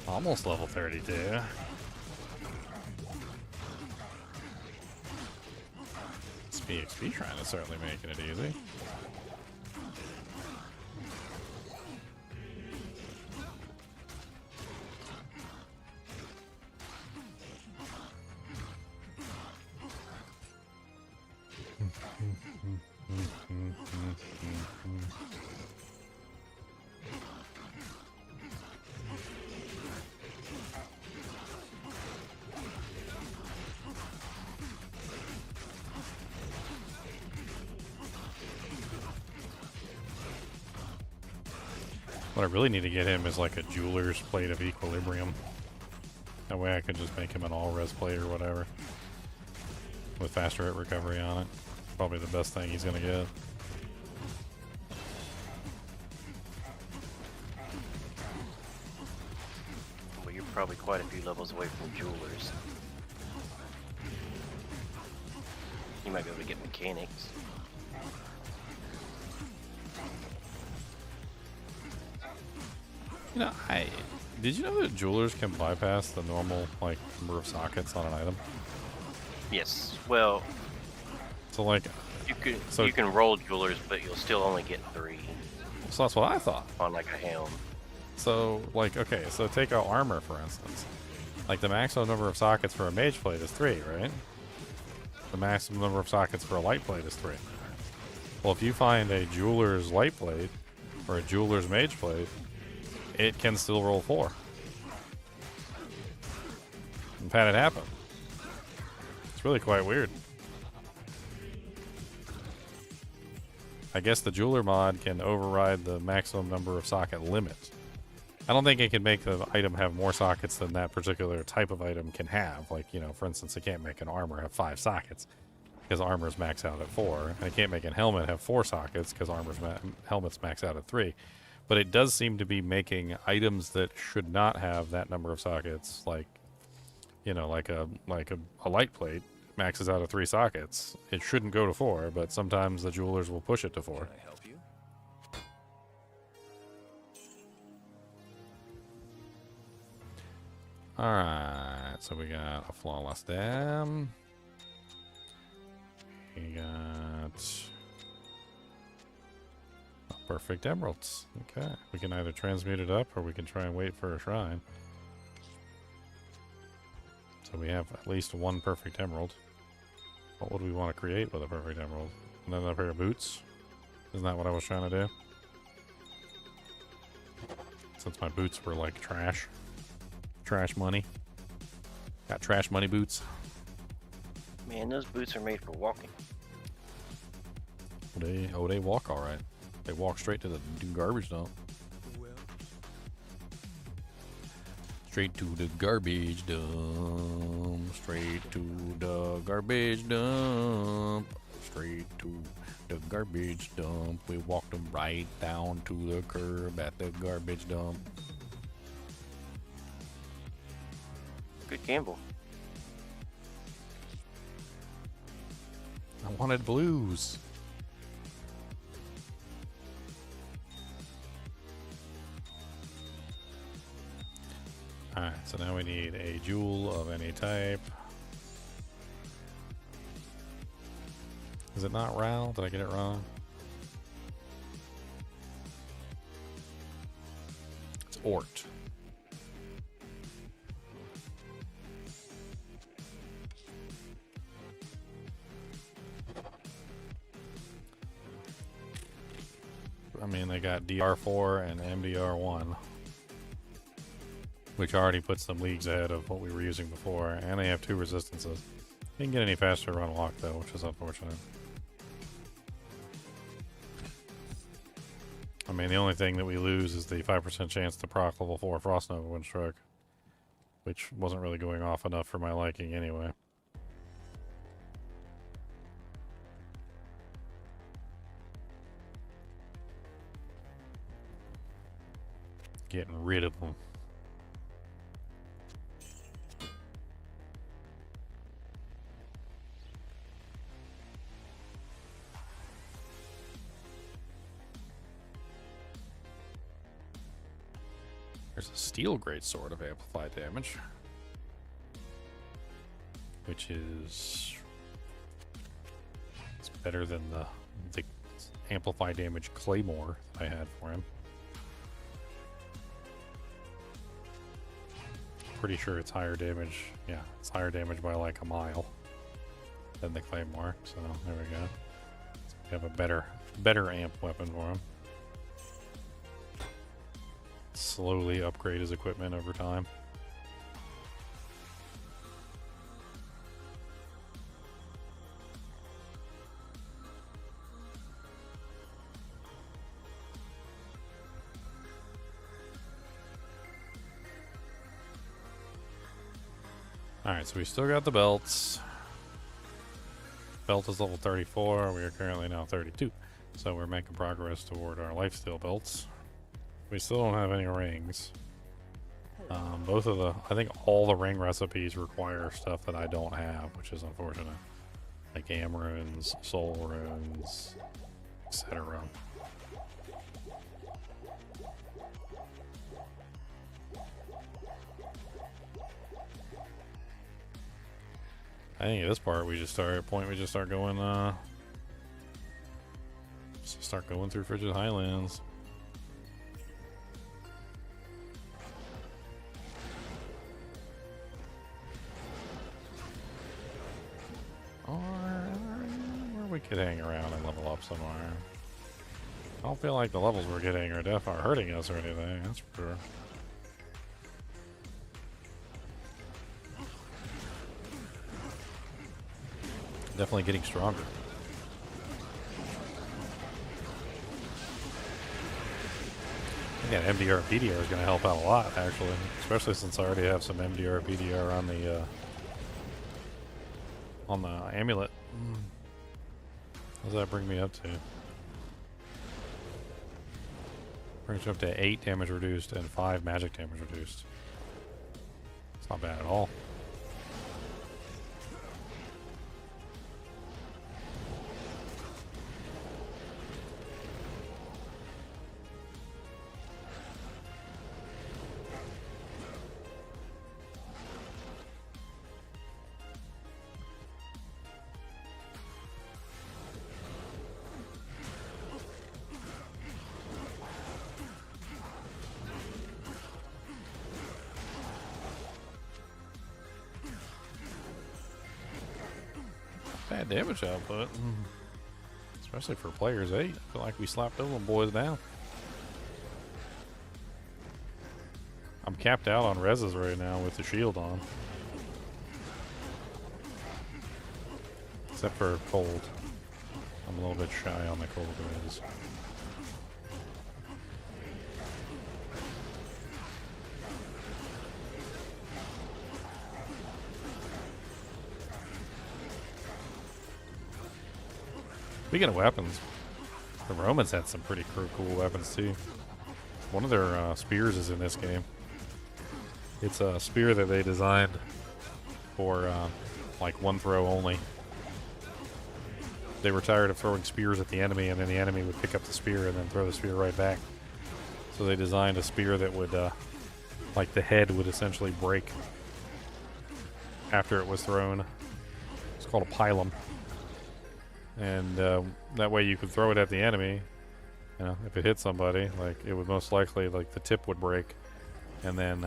Speaker 1: Almost level 32. This PXP shrine is certainly making it easy. What I really need to get him is like a jeweler's plate of equilibrium. That way I could just make him an all-res plate or whatever. With faster hit recovery on it. Probably the best thing he's gonna get.
Speaker 7: Well, you're probably quite a few levels away from jewelers. You might be able to get mechanics.
Speaker 1: You know, did you know that jewelers can bypass the normal like number of sockets on an item?
Speaker 7: Yes. Well,
Speaker 1: So like,
Speaker 7: you can roll jewelers, but you'll still only get 3
Speaker 1: so that's what I thought.
Speaker 7: on like a helm.
Speaker 1: So like, okay, so take out armor for instance. Like the maximum number of sockets for a mage plate is 3, right? The maximum number of sockets for a light plate is 3. Well, if you find a jeweler's light plate or a jeweler's mage plate, it can still roll 4. I've had it happen. It's really quite weird. I guess the jeweler mod can override the maximum number of socket limit. I don't think it can make the item have more sockets than that particular type of item can have. Like, you know, for instance, it can't make an armor have 5 sockets because armor's max out at 4. And it can't make a helmet have 4 sockets because helmet's max out at 3. But it does seem to be making items that should not have that number of sockets, like, you know, like a light plate maxes out at 3 sockets. It shouldn't go to 4, but sometimes the jewelers will push it to 4.
Speaker 3: Can I help you?
Speaker 1: Alright, so we got a flawless dam. We got perfect emeralds. Okay, we can either transmute it up or we can try and wait for a shrine. So we have at least 1 perfect emerald. What would we want to create with a perfect emerald? Another pair of boots? Isn't that what I was trying to do? Since my boots were like trash. Trash money. Got trash money boots.
Speaker 7: Man, those boots are made for walking.
Speaker 1: They walk alright. They walk straight to the garbage dump.
Speaker 3: Well,
Speaker 1: Straight to the garbage dump. Straight to the garbage dump. Straight to the garbage dump. We walked them right down to the curb at the garbage dump.
Speaker 7: Good gamble.
Speaker 1: I wanted blues. Alright, so now we need a jewel of any type. Is it not Ral? Did I get it wrong? It's Ort. I mean, they got DR4 and MDR1, which already puts them leagues ahead of what we were using before, and they have 2 resistances. Didn't get any faster run walk though, which is unfortunate. I mean, the only thing that we lose is the 5% chance to proc level 4 Frost Nova Windstruck, which wasn't really going off enough for my liking anyway. Getting rid of them. There's a steel greatsword of amplified damage, which is it's better than the amplified damage claymore that I had for him. Pretty sure it's higher damage. Yeah, it's higher damage by like a mile than the claymore. So there we go. So we have a better amp weapon for him. Slowly upgrade his equipment over time. Alright, so we still got the belts. Belt is level 34. We are currently now 32. So we're making progress toward our lifesteal belts. We still don't have any rings. Both of the, I think all the ring recipes require stuff that I don't have, which is unfortunate. Like Am runes, Soul runes, etc. I think at this part we just start going start going through Frigid Highlands. Or we could hang around and level up somewhere. I don't feel like the levels we're getting are definitely hurting us or anything, that's for sure. Definitely getting stronger. Yeah, MDR PDR is going to help out a lot, actually, especially since I already have some MDR PDR on the amulet. What does that bring me up to? Brings me up to 8 damage reduced and 5 magic damage reduced. It's not bad at all. Bad damage output, especially for players 8. I feel like we slapped those little boys down. I'm capped out on reses right now with the shield on, except for cold. I'm a little bit shy on the cold res. Speaking of weapons, the Romans had some pretty cool weapons too. One of their spears is in this game. It's a spear that they designed for like one throw only. They were tired of throwing spears at the enemy, and then the enemy would pick up the spear and then throw the spear right back. So they designed a spear that would like the head would essentially break after it was thrown. It's called a pylum. And that way you could throw it at the enemy. You know, if it hit somebody, like it would most likely, like the tip would break, and then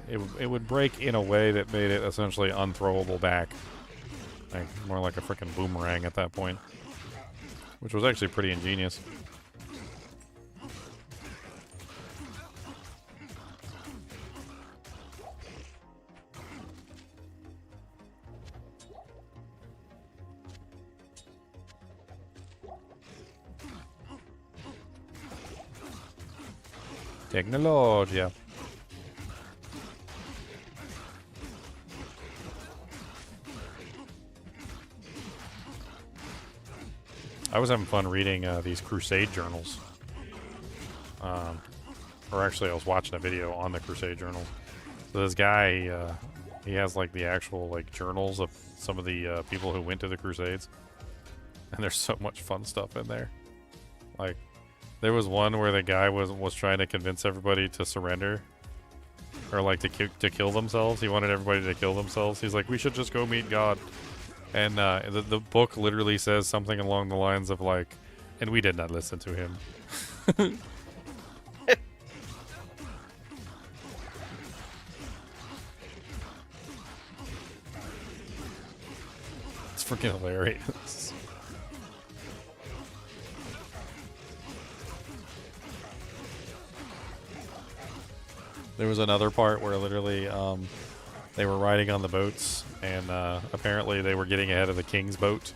Speaker 1: it would break in a way that made it essentially unthrowable back, like more like a freaking boomerang at that point, which was actually pretty ingenious. Technologia. I was having fun reading these Crusade journals. Or actually, I was watching a video on the Crusade journals. So this guy, he has like the actual like journals of some of the people who went to the Crusades, and there's so much fun stuff in there. Like, there was one where the guy was trying to convince everybody to surrender, or like to kill themselves. He wanted everybody to kill themselves. He's like, we should just go meet God. And the book literally says something along the lines of like, and we did not listen to him. It's freaking hilarious. There was another part where literally they were riding on the boats, and apparently they were getting ahead of the king's boat,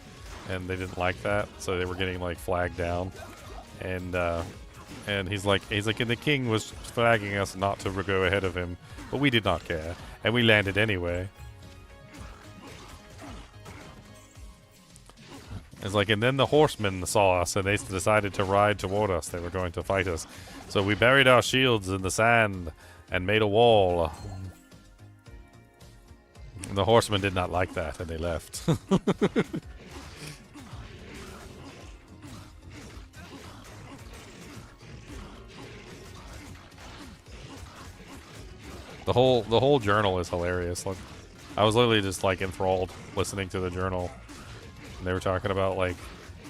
Speaker 1: and they didn't like that, so they were getting like flagged down. And he's like, and the king was flagging us not to go ahead of him, but we did not care, and we landed anyway. It's like, and then the horsemen saw us, and they decided to ride toward us. They were going to fight us, so we buried our shields in the sand and made a wall. And the horsemen did not like that, and they left. The whole journal is hilarious. Like, I was literally just like enthralled listening to the journal. And they were talking about like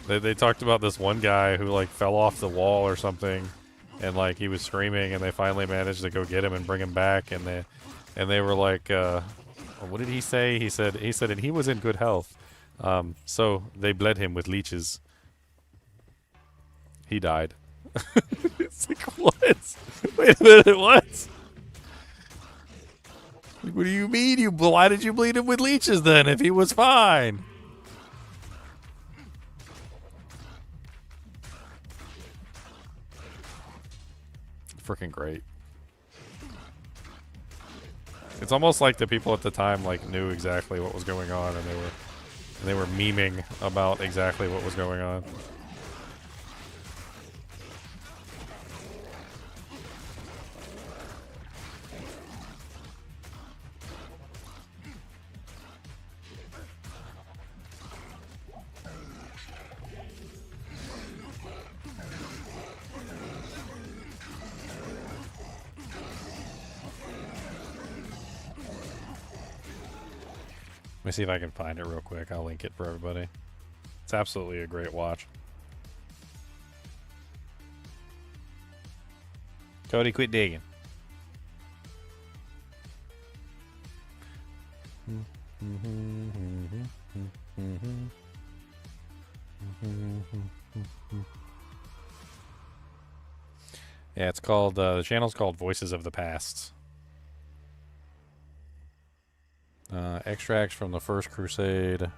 Speaker 1: they talked about this one guy who like fell off the wall or something, and like he was screaming, and they finally managed to go get him and bring him back, and they were like, what did he say? He said, and he was in good health. So they bled him with leeches. He died. It's like, what? Wait a minute, what? Like, what do you mean? Why did you bleed him with leeches then if he was fine? Freaking great. It's almost like the people at the time like knew exactly what was going on, and they were memeing about exactly what was going on. Let me see if I can find it real quick. I'll link it for everybody. It's absolutely a great watch. Cody, quit digging. Yeah, it's called, the channel's called Voices of the Past. Extracts from the First Crusade.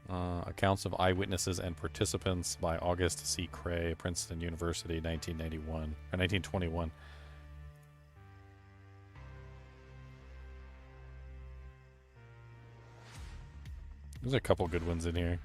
Speaker 1: Accounts of eyewitnesses and participants by August C. Cray, Princeton University, 1991 or 1921. There's a couple good ones in here.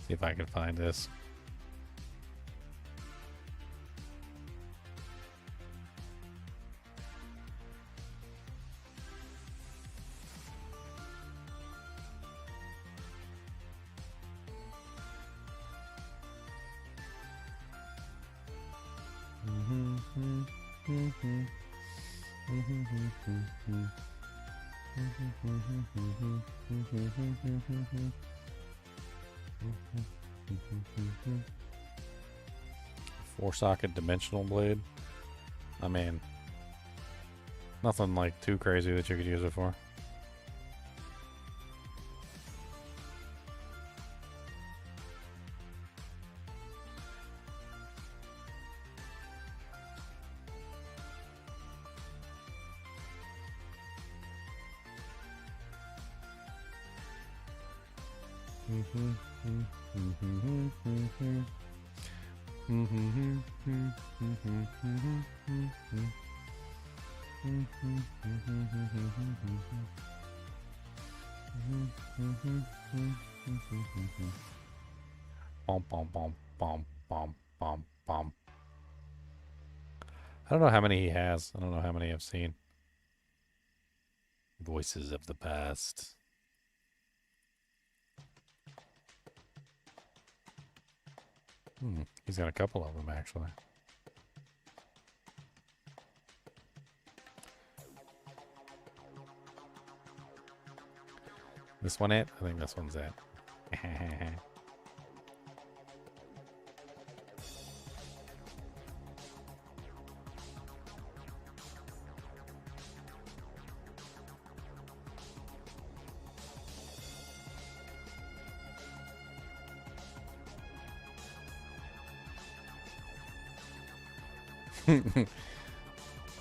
Speaker 1: See if I can find this. Four-socket dimensional blade. I mean, nothing like too crazy that you could use it for. Bom, bom, bom, bom, bom, bom, bom. I don't know how many he has. I don't know how many I've seen. Voices of the past. He's got a couple of them, actually. This one it? I think this one's it.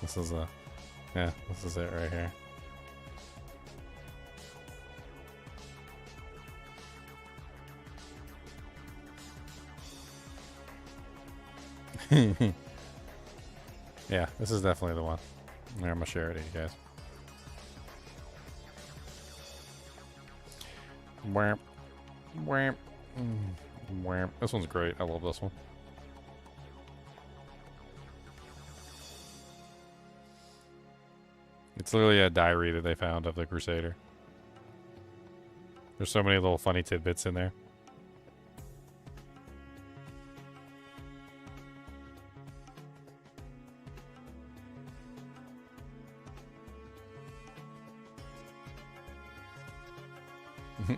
Speaker 1: This is yeah, this is it right here. Yeah, this is definitely the one. Here, I'm gonna share it to you guys. Wham, wham, wham. This one's great. I love this one. It's literally a diary that they found of the Crusader. There's so many little funny tidbits in there.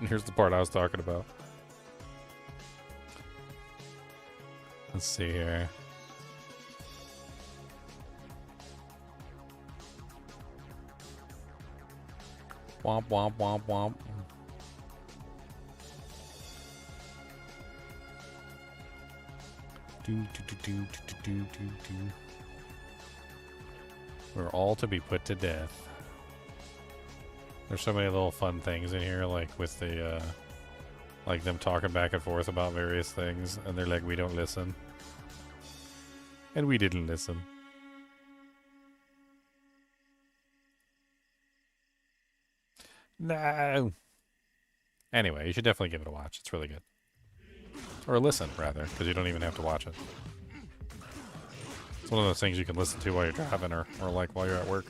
Speaker 1: Here's the part I was talking about. Let's see here. Womp womp womp womp. Do. We're all to be put to death. There's so many little fun things in here, like with the, like them talking back and forth about various things, and they're like, we don't listen. And we didn't listen. No. Anyway, you should definitely give it a watch. It's really good. Or a listen, rather, because you don't even have to watch it. It's one of those things you can listen to while you're driving or like while you're at work.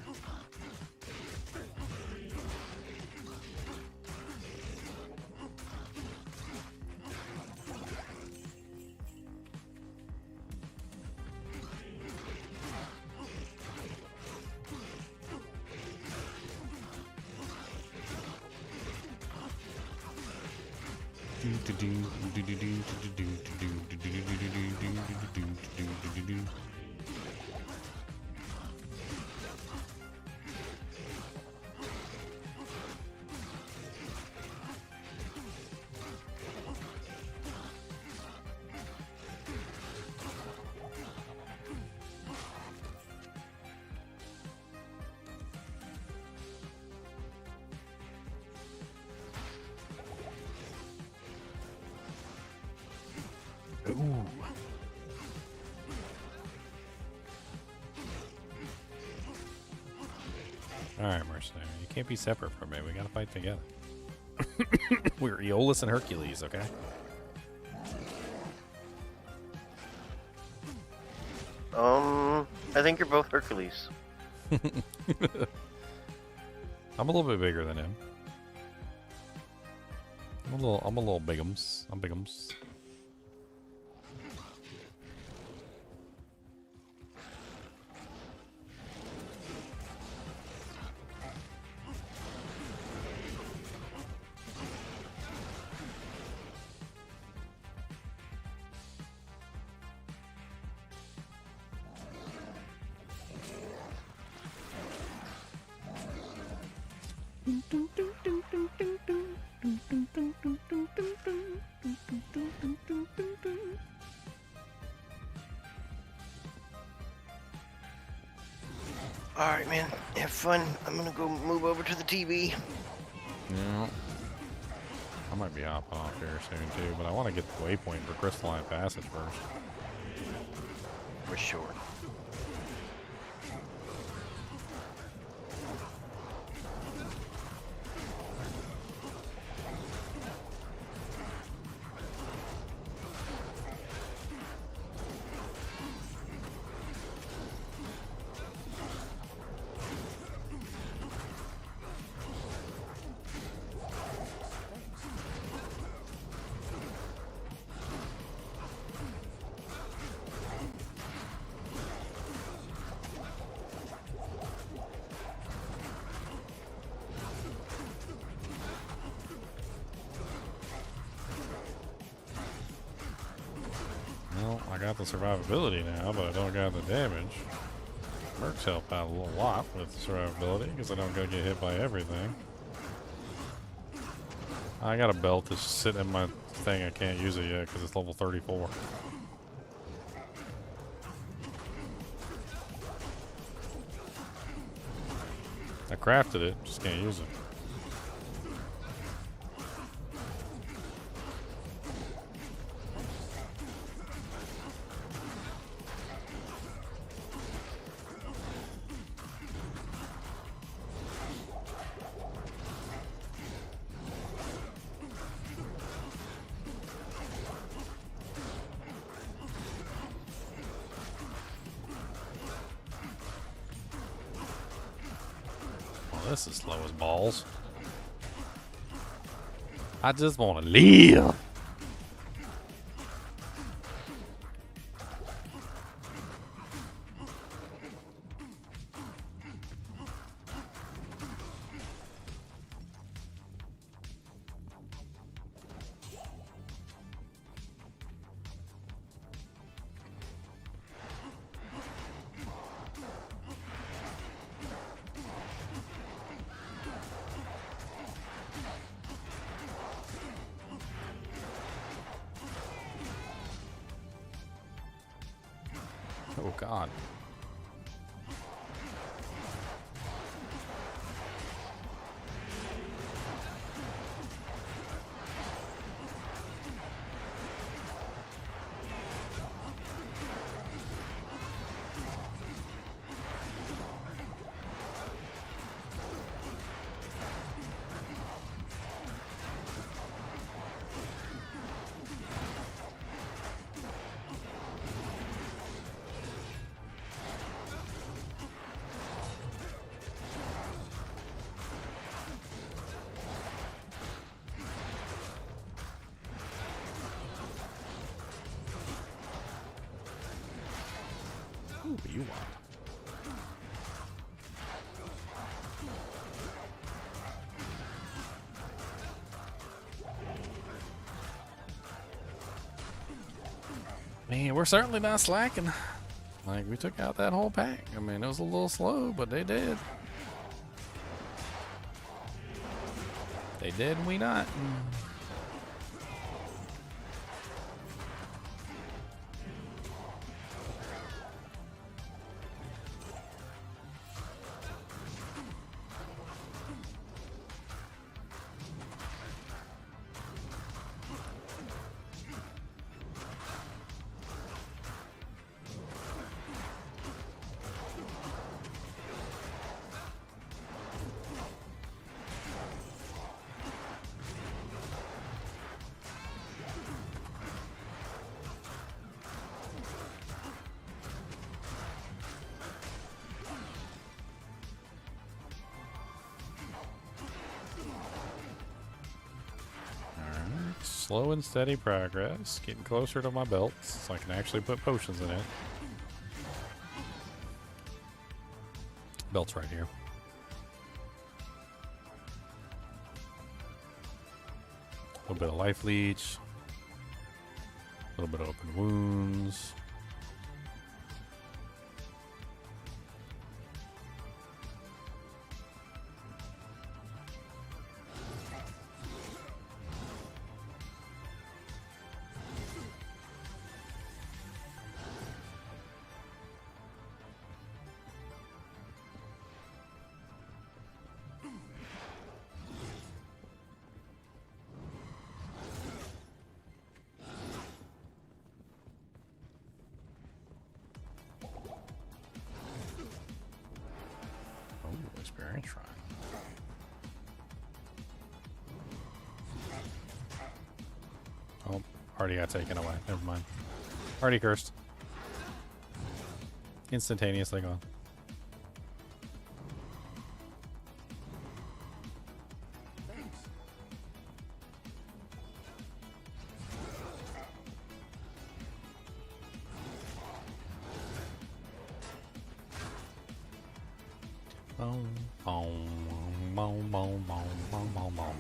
Speaker 1: Alright, Mercenary. You can't be separate from me. We gotta fight together. We're Aeolus and Hercules, okay?
Speaker 7: I think you're both Hercules.
Speaker 1: I'm a little bit bigger than him. I'm a little bigums. I'm bigums.
Speaker 7: Alright, man. Have fun. I'm gonna go move over to the TV.
Speaker 1: Yeah. I might be hopping off here soon too, but I want to get the waypoint for Crystalline Passage first.
Speaker 7: For sure.
Speaker 1: Well, I got the survivability now, but I don't got the damage. Mercs help out a little lot with survivability because I don't go get hit by everything. I got a belt that's sitting in my thing. I can't use it yet because it's level 34. I crafted it, just can't use it. This is slow as balls. I just want to live. Oh God. Who you want? Man, we're certainly not slacking. Like, we took out that whole pack. I mean, it was a little slow, but they did. They did, and we not. slow and steady progress, getting closer to my belt so I can actually put potions in it. Belt's right here. A little bit of life leech. A little bit of open wounds. Experience shrine. Oh, already got taken away. Never mind. Already cursed. Instantaneously gone. Boom, boom, boom, boom, boom, boom, boom, boom.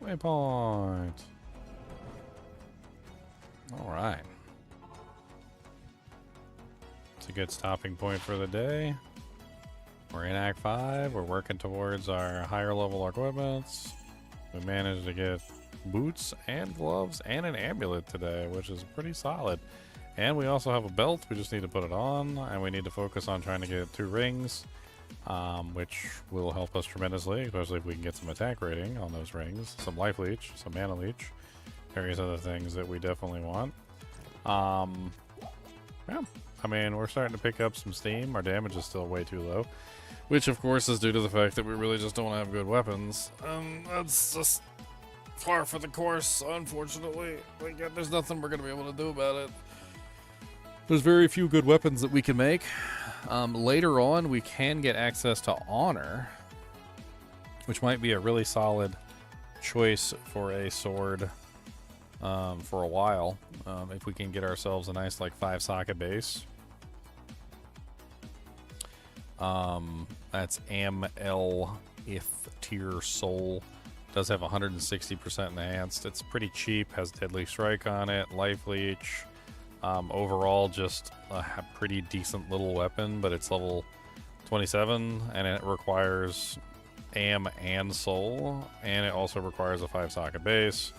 Speaker 1: Waypoint. All right. It's a good stopping point for the day. We're in Act 5. We're working towards our higher level equipments. We managed to get boots and gloves and an amulet today, which is pretty solid. And we also have a belt. We just need to put it on, and we need to focus on trying to get 2 rings, which will help us tremendously, especially if we can get some attack rating on those rings, some life leech, some mana leech, various other things that we definitely want. Yeah, I mean, we're starting to pick up some steam. Our damage is still way too low, which of course is due to the fact that we really just don't have good weapons. That's just far for the course, unfortunately. There's nothing we're going to be able to do about it. There's very few good weapons that we can make. Later on, we can get access to Honor, which might be a really solid choice for a sword for a while. If we can get ourselves a nice, like, 5-socket base. That's AML if tier soul. Does have 160% enhanced. It's pretty cheap, has Deadly Strike on it, Life Leech. Overall, just a pretty decent little weapon, but it's level 27, and it requires AM and Soul, and it also requires a 5-socket base.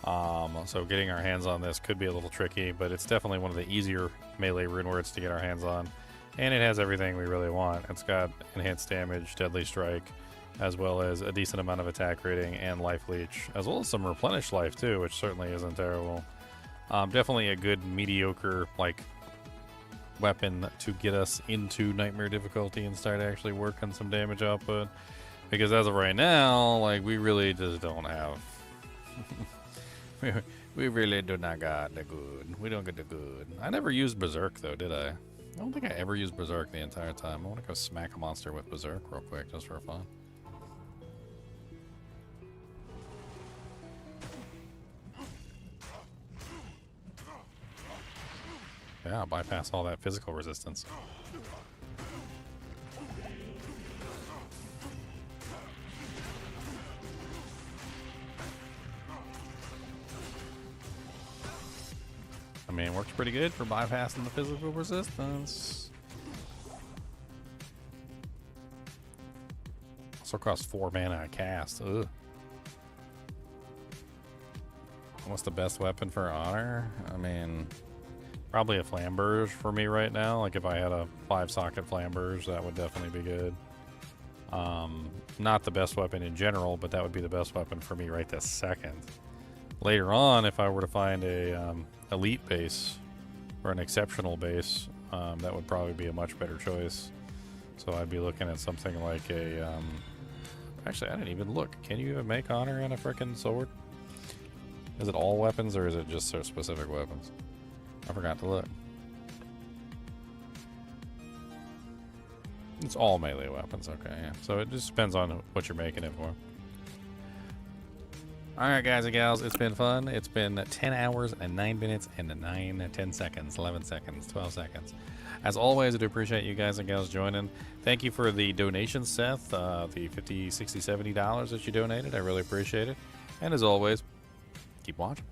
Speaker 1: So getting our hands on this could be a little tricky, but it's definitely one of the easier melee runewords to get our hands on, and it has everything we really want. It's got enhanced damage, Deadly Strike, as well as a decent amount of attack rating and Life Leech, as well as some replenished life too, which certainly isn't terrible. Definitely a good mediocre, like, weapon to get us into Nightmare difficulty and start actually working some damage output. Because as of right now, like, we really just don't have... we really do not got the good. We don't get the good. I never used Berserk, though, did I? I don't think I ever used Berserk the entire time. I want to go smack a monster with Berserk real quick, just for fun. Yeah, bypass all that physical resistance. I mean, works pretty good for bypassing the physical resistance. Also costs 4 mana a cast. Ugh. What's the best weapon for Honor? I mean... probably a flamberge for me right now. Like, if I had a 5-socket flamberge, that would definitely be good. Not the best weapon in general, but that would be the best weapon for me right this second. Later on, if I were to find a elite base or an exceptional base, that would probably be a much better choice. So I'd be looking at something like a... actually, I didn't even look. Can you even make Honor in a frickin' sword? Is it all weapons, or is it just specific weapons? I forgot to look. It's all melee weapons, okay, yeah. So it just depends on what you're making it for. Alright, guys and gals, it's been fun. It's been 10 hours and 9 minutes and 10 seconds, 11 seconds, 12 seconds. As always, I do appreciate you guys and gals joining. Thank you for the donations, Seth, the $50, $60, $70 that you donated. I really appreciate it. And as always, keep watching.